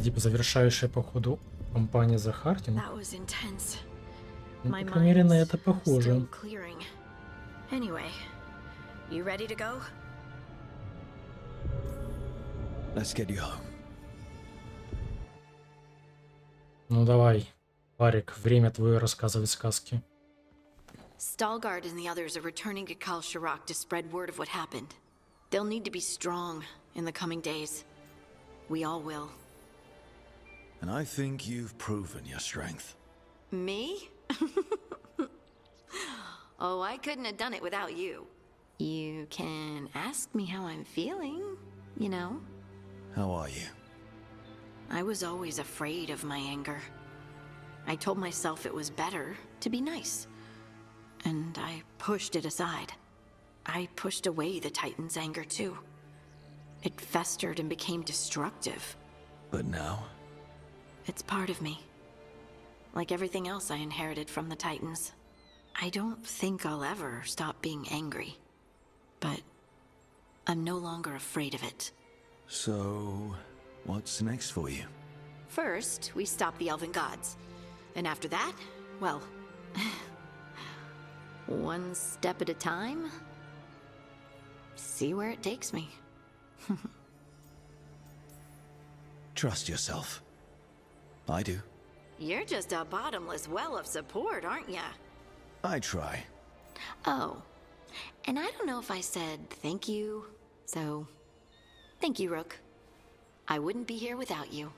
Типа завершающая по ходу кампания за Хартинг. That was intense. Ну, My по крайней мере, на mind's это похоже. still clearing. Anyway, you ready to go? Let's get you home. Ну давай, Ларик, время твое рассказывать сказки. Stalgard and the others are returning to Kal Shirak to spread word of what happened. They'll need to be strong in the coming days. We all will. And I think you've proven your strength. Me? Oh, I couldn't have done it without you. You can ask me how I'm feeling, you know? How are you? I was always afraid of my anger. I told myself it was better to be nice. And I pushed it aside. I pushed away the Titan's anger too. It festered and became destructive. But now? It's part of me. Like everything else I inherited from the Titans. I don't think I'll ever stop being angry. But I'm no longer afraid of it. So, what's next for you? First, we stop the Elven Gods. And after that, well... one step at a time. See where it takes me. Trust yourself. I do. You're just a bottomless well of support, aren't ya? I try. Oh, and I don't know if I said thank you, so thank you, Rook. I wouldn't be here without you.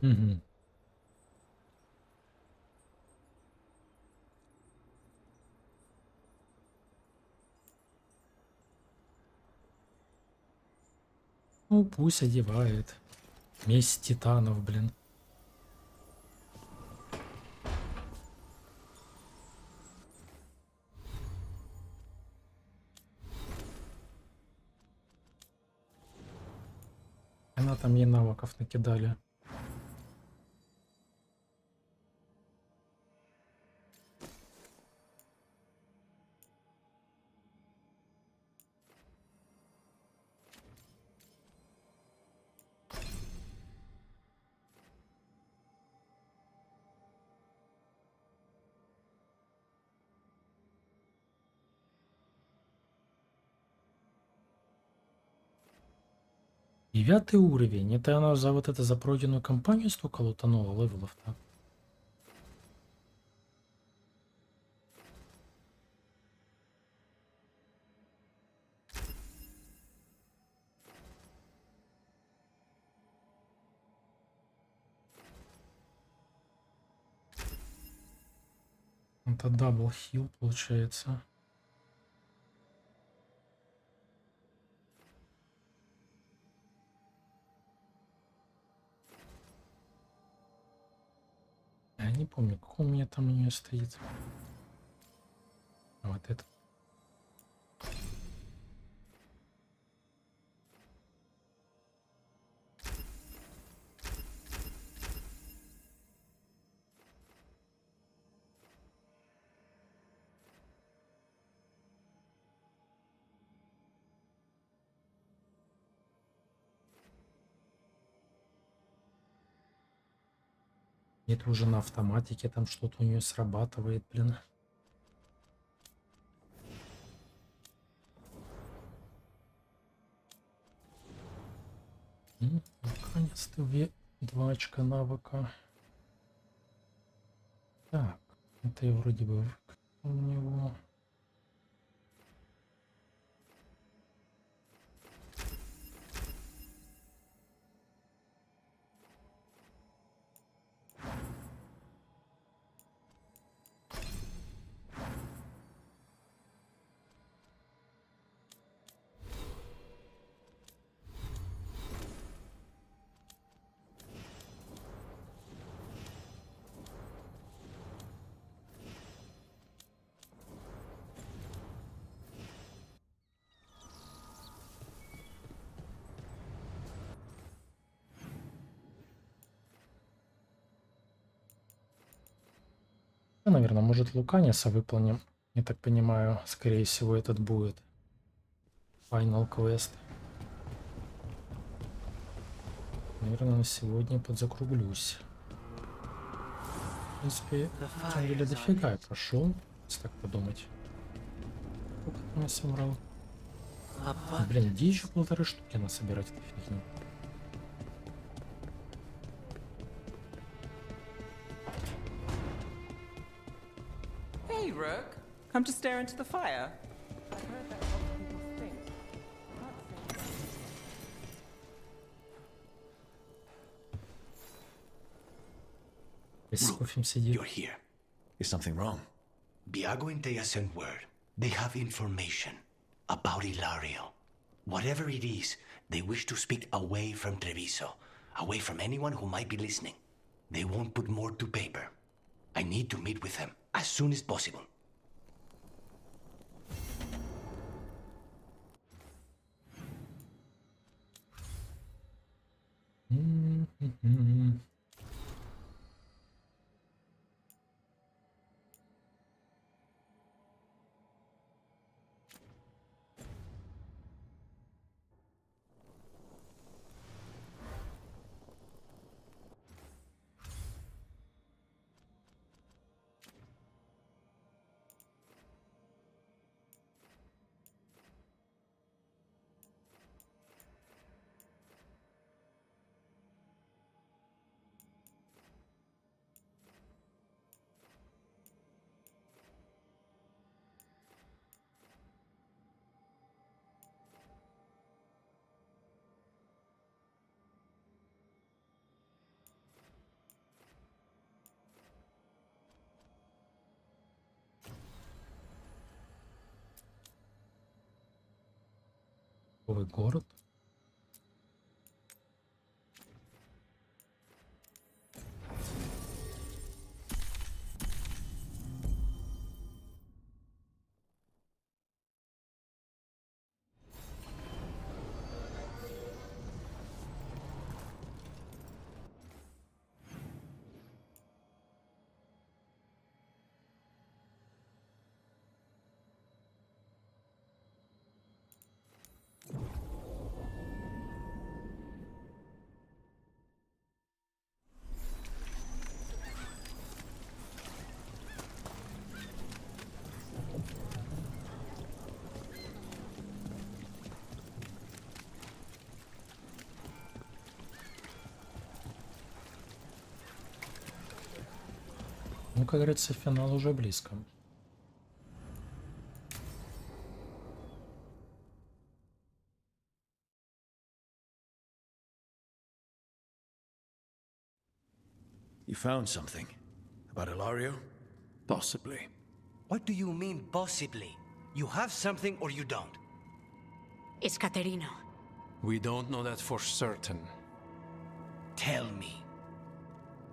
Угу. Ну, пусть одевает. Месть титанов, блин. Она там ей навыков накидали. 9 уровень. Это она за вот это за пройденную кампанию столько лутанула левелов-то? Это дабл хил получается. Я не помню, какой у меня там у нее стоит. А вот это. Это уже на автоматике там что-то у нее срабатывает, блин. Наконец-то 2 очка навыка. Так, это я вроде бы выкатил у него. Наверное, может Луканиса выполним. Я так понимаю, скорее всего, этот будет Final Quest. Наверное, на сегодня подзакруглюсь. В принципе, на самом деле дофига я прошел, если так подумать. Сколько там я собрал? Блин, где еще 1,5 штуки надо собирать эту фигню? Hey, Rook. Come to stare into the fire? You're here. Is something wrong? Biago and Thea sent word. They have information about Ilario. Whatever it is, they wish to speak away from Treviso, away from anyone who might be listening. They won't put more to paper. I need to meet with them as soon as possible. Новый город. Ну, как говорится, финал уже близко. You found something about Ilario? Possibly. What do you mean, possibly? You have something or you don't? It's Katerina. We don't know that for certain. Tell me.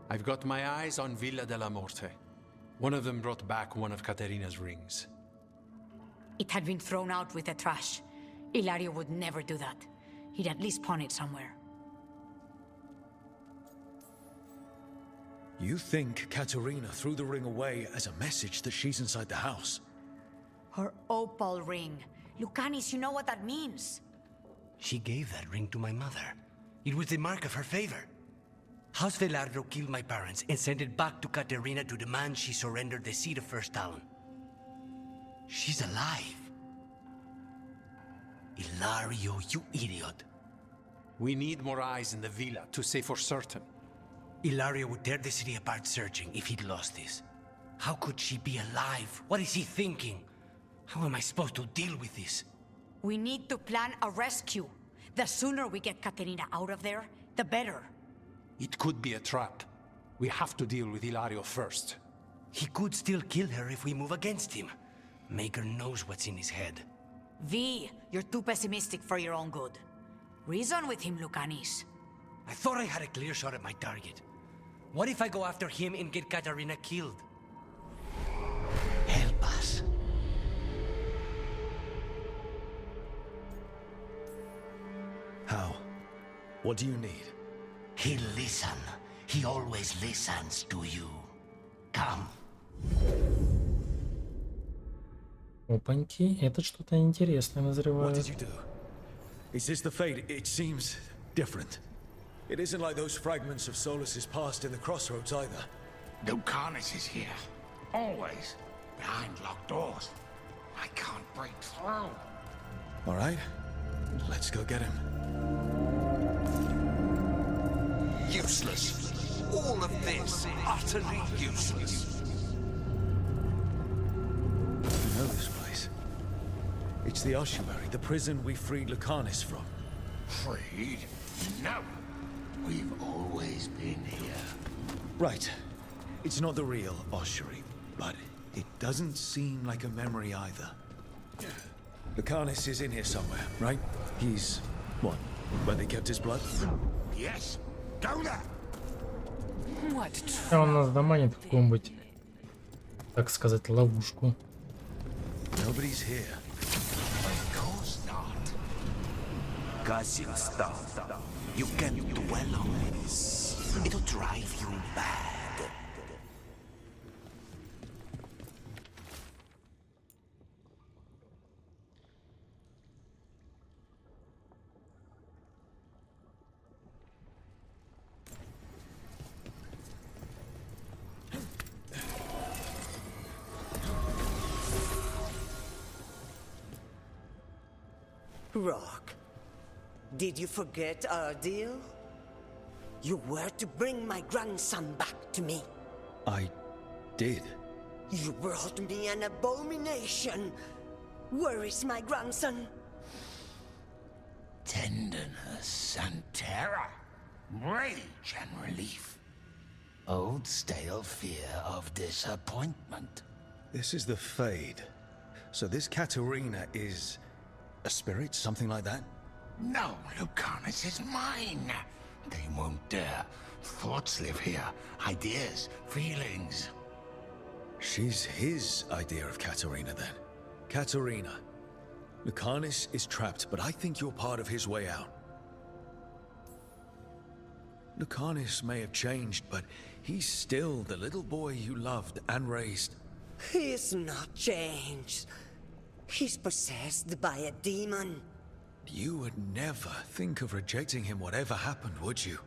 I've got my eyes on Villa de la Morte. One of them brought back one of Caterina's rings. It had been thrown out with the trash. Ilario would never do that. He'd at least pawn it somewhere. You think Katerina threw the ring away as a message that she's inside the house? Her opal ring. Lucanis, you know what that means. She gave that ring to my mother. It was the mark of her favor. House Velardo killed my parents and sent it back to Katerina to demand she surrender the seat of First Talon. She's alive. Ilario, you idiot. We need more eyes in the villa to say for certain. Ilario would tear the city apart searching if he'd lost this. How could she be alive? What is he thinking? How am I supposed to deal with this? We need to plan a rescue. The sooner we get Katerina out of there, the better. It could be a trap. We have to deal with Ilario first. He could still kill her if we move against him. Maker knows what's in his head. V, you're too pessimistic for your own good. Reason with him, Lucanis. I thought I had a clear shot at my target. What if I go after him and get Katerina killed? Help us. How? What do you need? He'll listen. He always listens to you. Come. Опаньки, это что-то интересное What назревает. did you do? Is this the fate? It seems different. It isn't like those fragments of Solus's past in the crossroads either. Lucanis is here. Always. Behind locked doors. I can't break through. All right, let's go get him. Useless. All of this utterly useless. You know this place. It's the ossuary, the prison we freed Lucanis from. Freed? No. We've always been here. Right. It's not the real ossuary, but it doesn't seem like a memory either. Lucanis is in here somewhere, right? He's... what? Where they kept his blood? Yes. Go there. What? А он нас заманит в какую-нибудь, так сказать, ловушку. Nobody's here. Of course not. Causing stuff you can't dwell on. It'll drive you mad. Rock, did you forget our deal? You were to bring my grandson back to me. I did. You brought me an abomination. Where is my grandson? Tenderness and terror. Rage and relief. Old stale fear of disappointment. This is the Fade. So this Katerina is... a spirit, something like that? No, Lucanis is mine. They won't dare. Thoughts live here. Ideas, feelings. She's his idea of Katerina, then. Katerina. Lucanis is trapped, but I think you're part of his way out. Lucanis may have changed, but he's still the little boy you loved and raised. He's not changed. He's possessed by a demon. You would never think of rejecting him whatever happened, would you?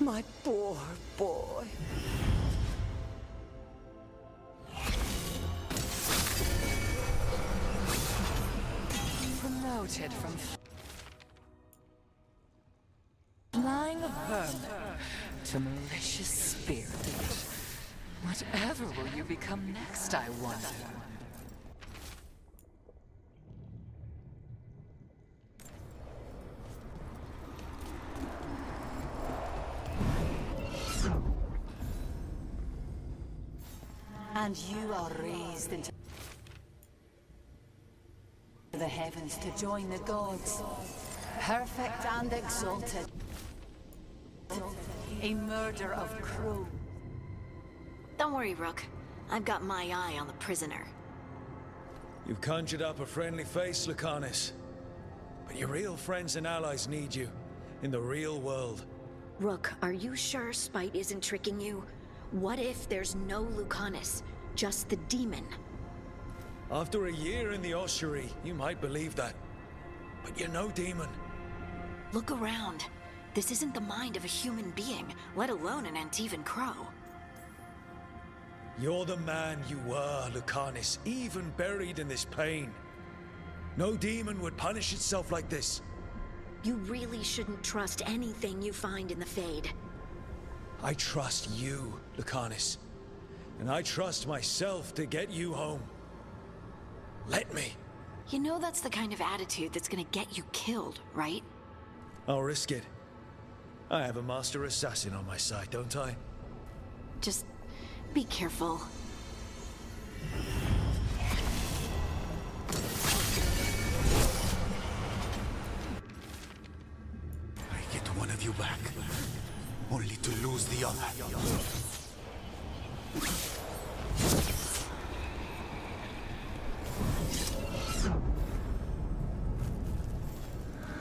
My poor boy. Promoted from flying of vermin to malicious spirit. Whatever will you become next, I wonder? And you are raised into the heavens to join the gods, perfect and exalted. A murder of crow. Don't worry, Rook. I've got my eye on the prisoner. You've conjured up a friendly face, Lucanus. But your real friends and allies need you in the real world. Rook, are you sure Spite isn't tricking you? What if there's no Lucanus, just the demon? After a year in the ossuary, you might believe that. But you're no demon. Look around. This isn't the mind of a human being, let alone an Antivan crow. You're the man you were, Lucanus, even buried in this pain. No demon would punish itself like this. You really shouldn't trust anything you find in the Fade. I trust you, Lucanus. And I trust myself to get you home. Let me. You know that's the kind of attitude that's gonna get you killed, right? I'll risk it. I have a master assassin on my side, don't I? Just be careful. I get one of you back, only to lose the other.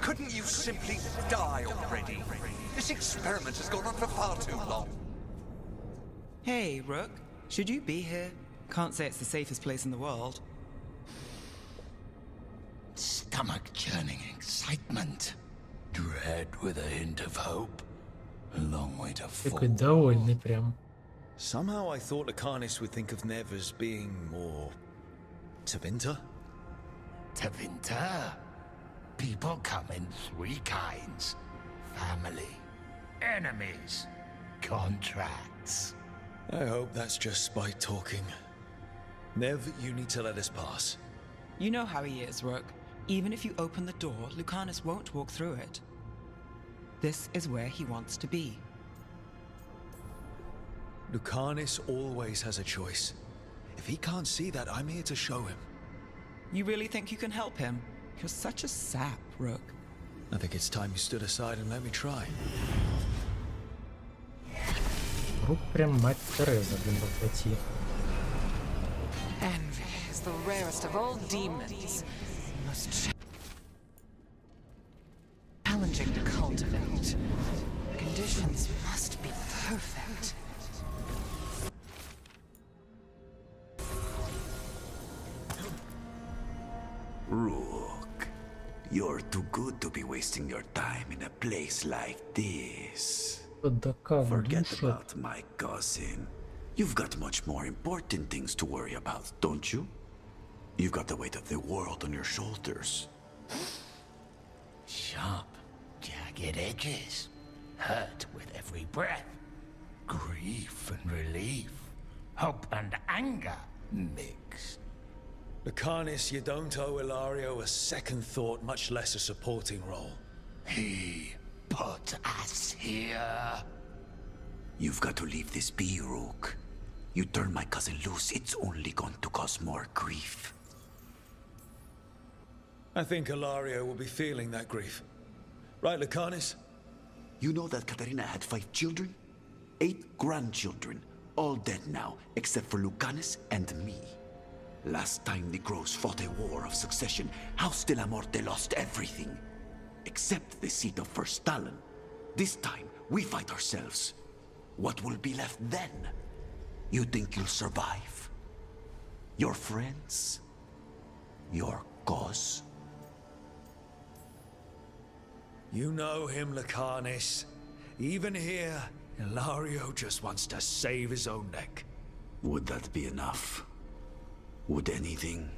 Couldn't you simply die already? This experiment has gone on for far too long. Hey, Rook. Should you be here? Can't say it's the safest place in the world. Stomach-churning excitement. Dread with a hint of hope. A long way to fall. Такой довольный прям. Somehow I thought Lucanus would think of Nev as being more... Tevinter? Tevinter? People come in three kinds. Family, enemies, contracts. I hope that's just Spite talking. Nev, you need to let us pass. You know how he is, Rook. Even if you open the door, Lucanus won't walk through it. This is where he wants to be. Lucanus always has a choice. If he can't see that, I'm here to show him. You really think you can help him? You're such a sap, Rook. I think it's time you stood aside and let me try. Рук прям мать Тереза, блин, воплоти. Envy is the rarest of all demons. Most challenging to cultivate. The conditions must be perfect. Rook, you're too good to be wasting your time in a place like this. Forget about my cousin. You've got much more important things to worry about, don't you? You've got the weight of the world on your shoulders. Sharp, jagged edges. Hurt with every breath. Grief and relief. Hope and anger mixed. Lucanus, you don't owe Ilario a second thought, much less a supporting role. He put us here. You've got to leave this be, Rook. You turn my cousin loose, it's only going to cause more grief. I think Ilario will be feeling that grief. Right, Lucanus? You know that Katarina had 5 children? 8 grandchildren, all dead now, except for Lucanus and me. Last time the Grows fought a war of succession, House de la Morte lost everything. Except the seat of First Talon. This time, we fight ourselves. What will be left then? You think you'll survive? Your friends? Your cause? You know him, Lucanus. Even here, Ilario just wants to save his own neck. Would that be enough? Would anything?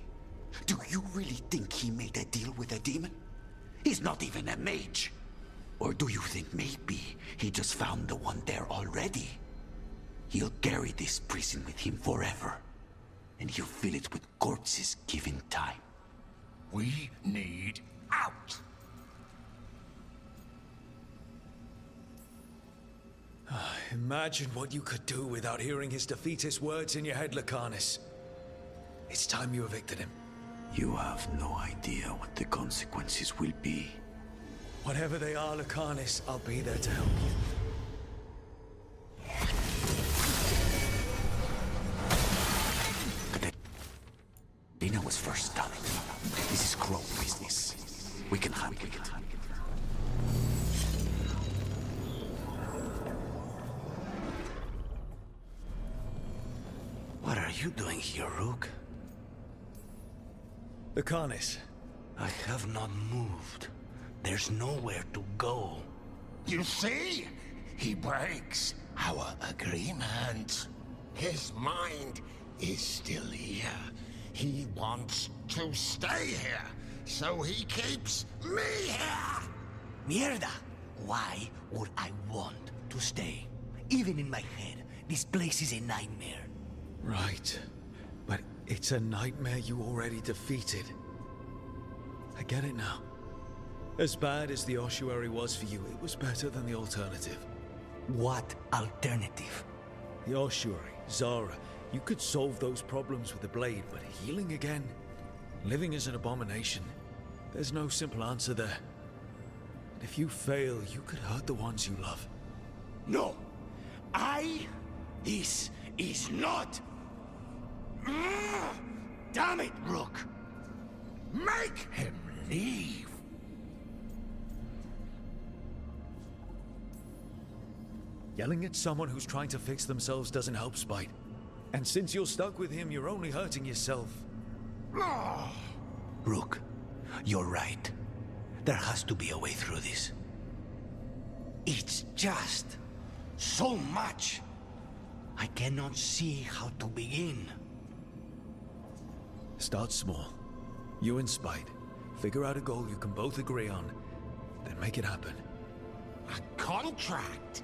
Do you really think he made a deal with a demon? He's not even a mage. Or do you think maybe he just found the one there already? He'll carry this prison with him forever, and he'll fill it with corpses given time. We need out! Imagine what you could do without hearing his defeatist words in your head, Lucanus. It's time you evicted him. You have no idea what the consequences will be. Whatever they are, Lucanus, I'll be there to help you. Dina was first stunning. This is crow business. We can handle it. What are you doing here, Rook? Lucanus. I have not moved. There's nowhere to go. You see? He breaks our agreement. His mind is still here. He wants to stay here, so he keeps me here! Mierda! Why would I want to stay? Even in my head, this place is a nightmare. Right. But it's a nightmare you already defeated. I get it now. As bad as the ossuary was for you, it was better than the alternative. What alternative? The ossuary, Zara. You could solve those problems with the blade, but healing again? Living is an abomination. There's no simple answer there. And if you fail, you could hurt the ones you love. No! This is not... Damn it, Rook! Make him leave! Yelling at someone who's trying to fix themselves doesn't help, Spite. And since you're stuck with him, you're only hurting yourself. Rook, you're right. There has to be a way through this. It's just so much. I cannot see how to begin. Start small. You and Spite. Figure out a goal you can both agree on, then make it happen. A contract?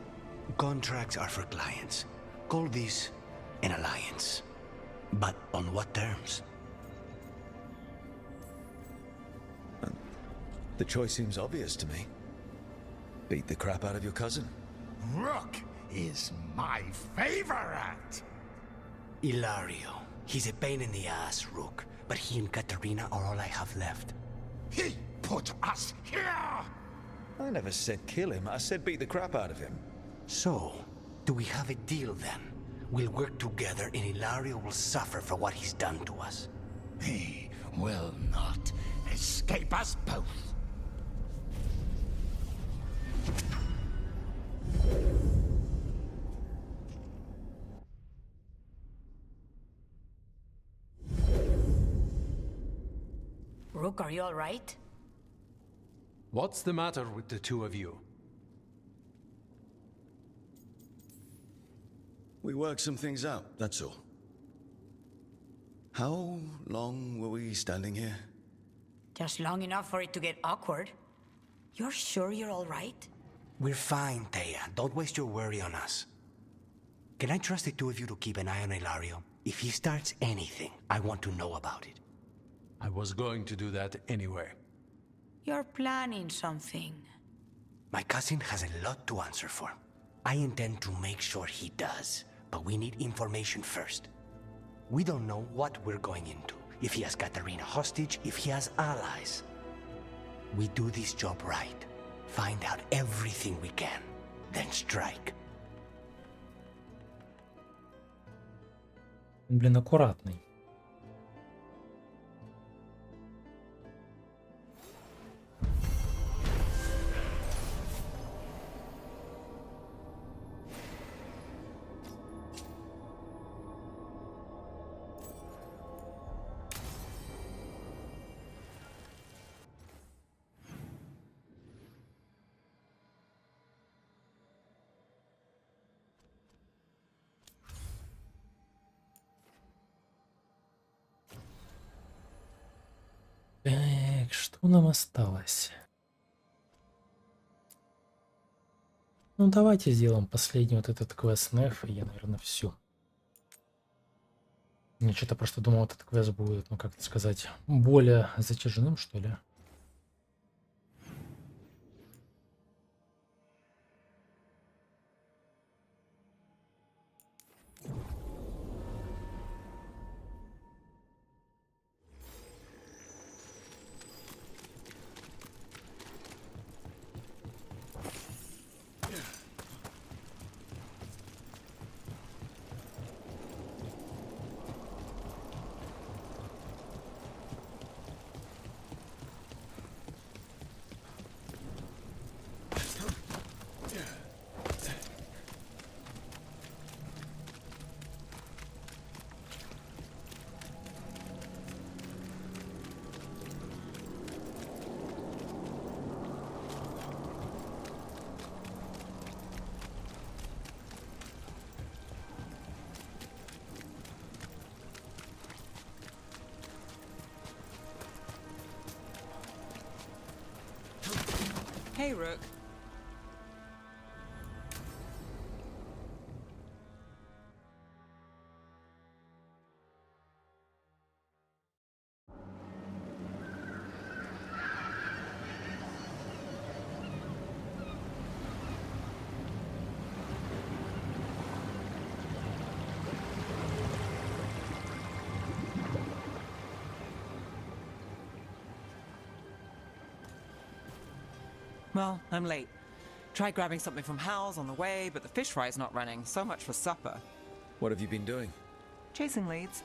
Contracts are for clients. Call this an alliance. But on what terms? The choice seems obvious to me. Beat the crap out of your cousin. Rook is my favorite! Ilario. He's a pain in the ass, Rook. But he and Katerina are all I have left. He put us here! I never said kill him. I said beat the crap out of him. So, do we have a deal then? We'll work together and Ilario will suffer for what he's done to us. He will not escape us both. Rook, are you all right? What's the matter with the two of you? We worked some things out, that's all. How long were we standing here? Just long enough for it to get awkward. You're sure you're all right? We're fine, Thea. Don't waste your worry on us. Can I trust the two of you to keep an eye on Ilario? If he starts anything, I want to know about it. I was going to do that anyway. You're planning something. My cousin has a lot to answer for. I intend to make sure he does, but we need information first. We don't know what we're going into. If he has Katerina hostage, if he has allies. We do this job right. Find out everything we can, then strike. Блин, аккуратный. Так, что нам осталось? Ну, давайте сделаем последний вот этот квест Неф, и я, наверное, все. Я что-то просто думал, этот квест будет, ну, как сказать, более затяжным, что ли. Hey, Rook. Well, I'm late. Tried grabbing something from Hal's on the way, but the fish fry's not running. So much for supper. What have you been doing? Chasing leads.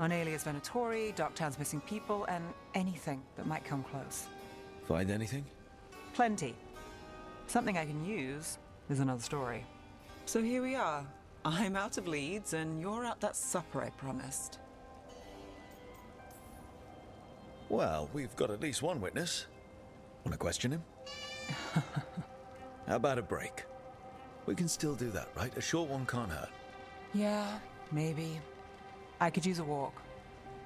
On alias Venatori, Docktown's missing people, and anything that might come close. Find anything? Plenty. Something I can use is another story. So here we are. I'm out of leads, and you're at that supper I promised. Well, we've got at least one witness. Want to question him? How about a break? We can still do that, right? A short one can't hurt. Yeah, maybe. I could use a walk.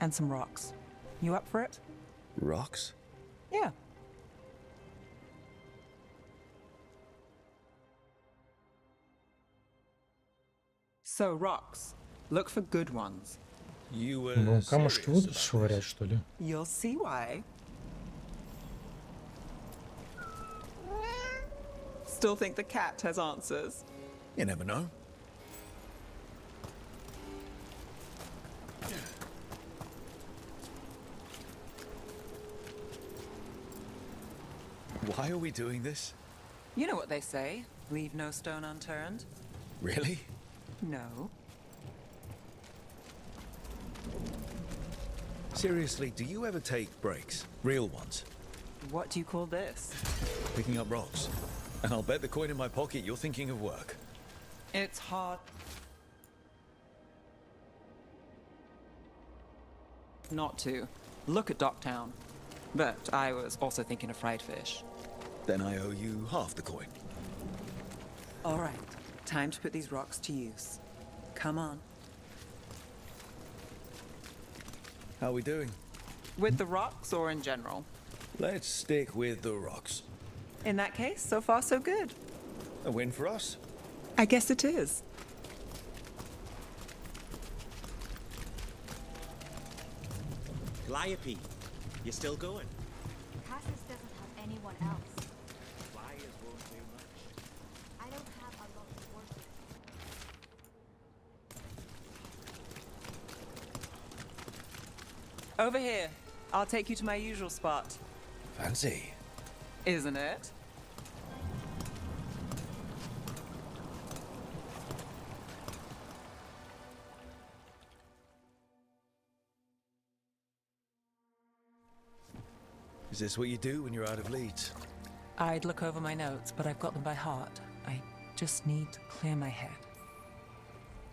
And some rocks. You up for it? Rocks? Yeah. So, rocks. Look for good ones. You were Ну, камушки будут швырять, что ли? You'll see why. Still think the cat has answers? You never know. Why are we doing this? You know what they say, leave no stone unturned. Really? No. Seriously, do you ever take breaks? Real ones? What do you call this? Picking up rocks. And I'll bet the coin in my pocket you're thinking of work. It's hard not to. Look at Docktown. But I was also thinking of fried fish. Then I owe you half the coin. All right, time to put these rocks to use. Come on. How are we doing? With the rocks or in general? Let's stick with the rocks. In that case, so far so good. A win for us? I guess it is. Calliope, you still going? Cassis doesn't have anyone else. Flyers won't do much. I don't have a lot of horses. Over here. I'll take you to my usual spot. Fancy. Isn't it? Is this what you do when you're out of leads? I'd look over my notes, but I've got them by heart. I just need to clear my head.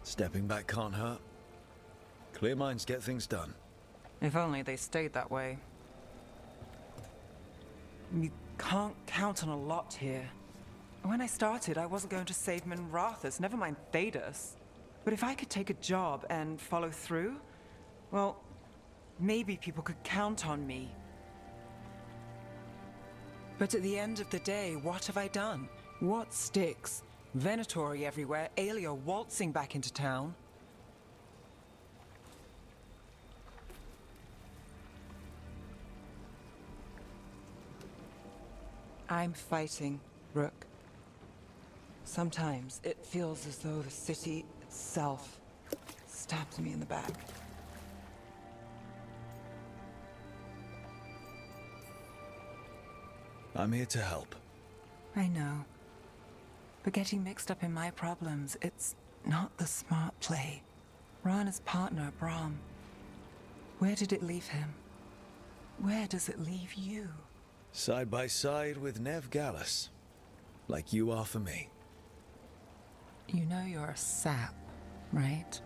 Stepping back can't hurt. Clear minds get things done. If only they stayed that way. You can't count on a lot here. When I started, I wasn't going to save Minrathus, never mind Thedas. But if I could take a job and follow through, well, maybe people could count on me. But at the end of the day, what have I done? What sticks? Venatori everywhere, Aelia waltzing back into town. I'm fighting, Rook. Sometimes it feels as though the city itself stabs me in the back. I'm here to help. I know. But getting mixed up in my problems, it's not the smart play. Rana's partner, Brahm. Where did it leave him? Where does it leave you? Side by side with Nev Gallus. Like you are for me. You know you're a sap, right?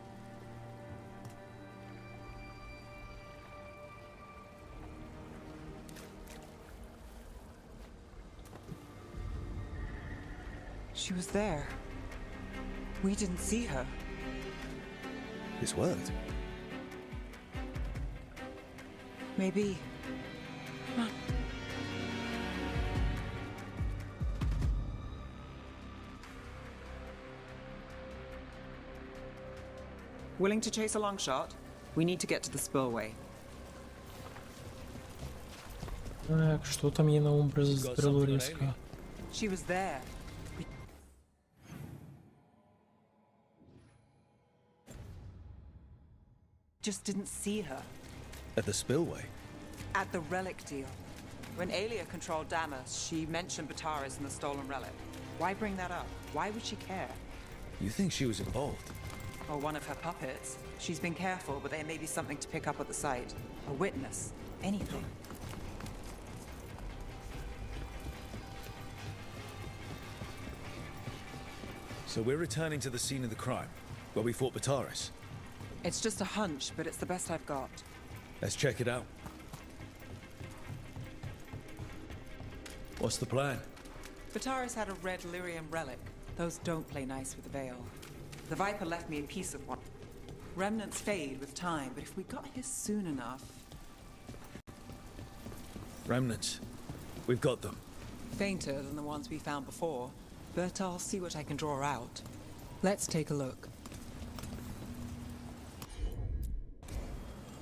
She was there. We didn't see her. This worked. Maybe. Come on. Willing to chase a long shot? We need to get to the spillway. Так, что там ей на ум застрело резко? She was there. Just didn't see her. At the spillway? At the relic deal. When Aelia controlled Damas, she mentioned Bataris and the stolen relic. Why bring that up? Why would she care? You think she was involved? Or one of her puppets. She's been careful, but there may be something to pick up at the site. A witness. Anything. So we're returning to the scene of the crime, where we fought Bataris. It's just a hunch, but it's the best I've got. Let's check it out. What's the plan? Bataris had a red lyrium relic. Those don't play nice with the Veil. The Viper left me a piece of one. Remnants fade with time, but if we got here soon enough... Remnants. We've got them. Fainter than the ones we found before, but I'll see what I can draw out. Let's take a look.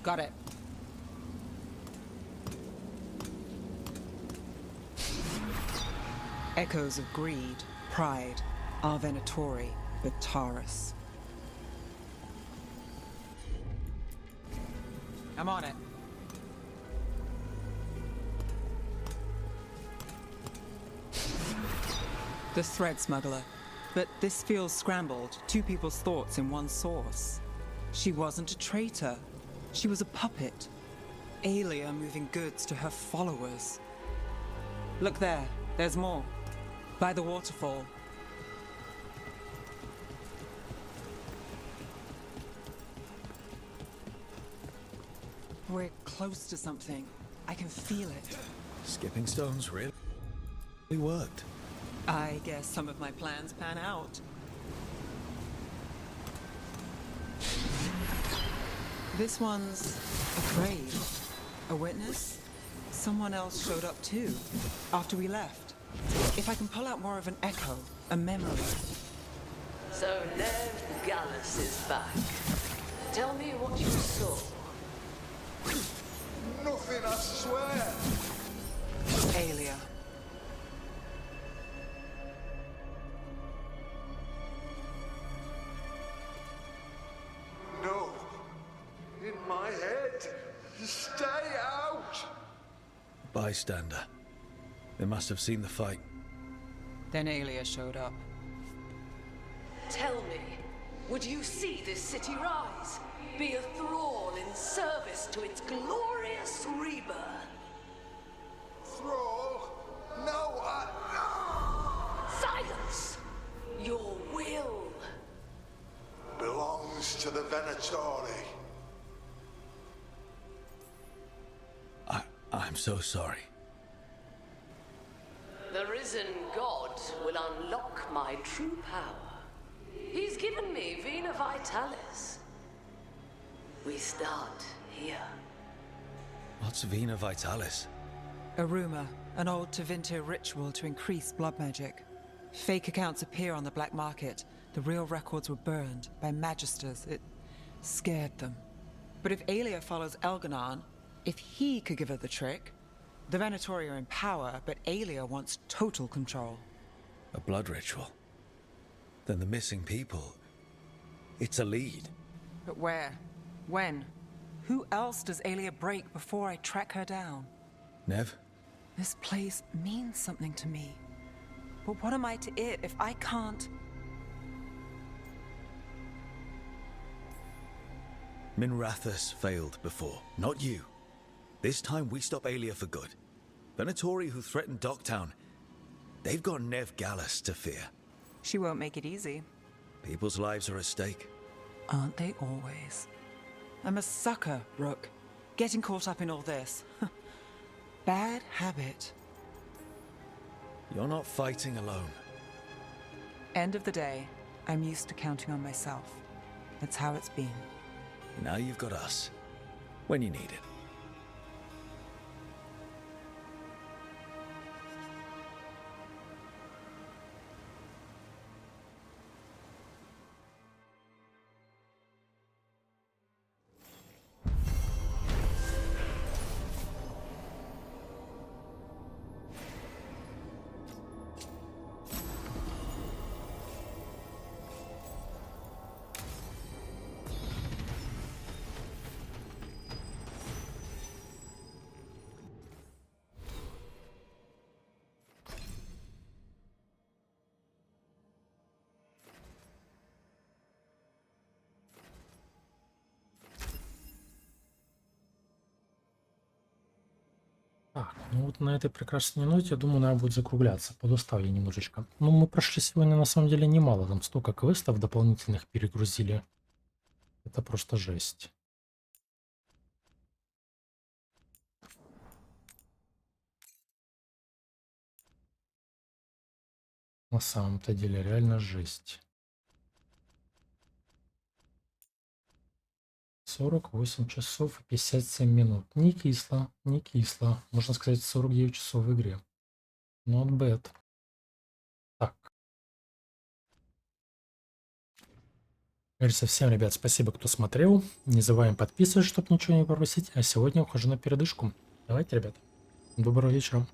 Got it. Echoes of greed, pride, our Venatori, Bataris. I'm on it. The thread smuggler. But this feels scrambled. Two people's thoughts in one source. She wasn't a traitor. She was a puppet. Aelia moving goods to her followers. Look there. There's more. By the waterfall. We're close to something. I can feel it. Skipping stones really worked. I guess some of my plans pan out. This one's a grave. A witness? Someone else showed up too, after we left. If I can pull out more of an echo, a memory. So Nev Gallus is back. Tell me what you saw. Nothing, I swear. Aelia. No. In my head. Stay out. Bystander. They must have seen the fight. Then Aelia showed up. Tell me, would you see this city rise? Be a thrall in service to its glorious rebirth? Thrall? No, Silence! Your will belongs to the Venatori. I'm so sorry. The risen god will unlock my true power. He's given me Vena Vitalis. We start here. What's Vena Vitalis? A rumor, an old Tevinter ritual to increase blood magic. Fake accounts appear on the black market. The real records were burned by magisters. It scared them. But if Aelia follows Elganon, if he could give her the trick, the Venatori are in power, but Aelia wants total control. A blood ritual. Then the missing people. It's a lead. But where? When? Who else does Aelia break before I track her down? Nev? This place means something to me. But what am I to it if I can't? Minrathus failed before, not you. This time we stop Aelia for good. Venatori who threatened Docktown, they've got Nev Gallus to fear. She won't make it easy. People's lives are at stake. Aren't they always? I'm a sucker, Rook. Getting caught up in all this. Bad habit. You're not fighting alone. End of the day, I'm used to counting on myself. That's how it's been. Now you've got us. When you need it. Так, ну вот на этой прекрасной ноте, я думаю, надо будет закругляться. Подустал я немножечко. Ну, мы прошли сегодня на самом деле немало. Там столько квестов дополнительных перегрузили. Это просто жесть. На самом-то деле реально жесть. 48 часов и 57 минут. Не кисло, не кисло. Можно сказать, 49 часов в игре. Not bad. Так. Говорится, всем, ребят, спасибо, кто смотрел. Не забываем подписываться, чтобы ничего не пропустить. А сегодня ухожу на передышку. Давайте, ребят. Доброго вечера.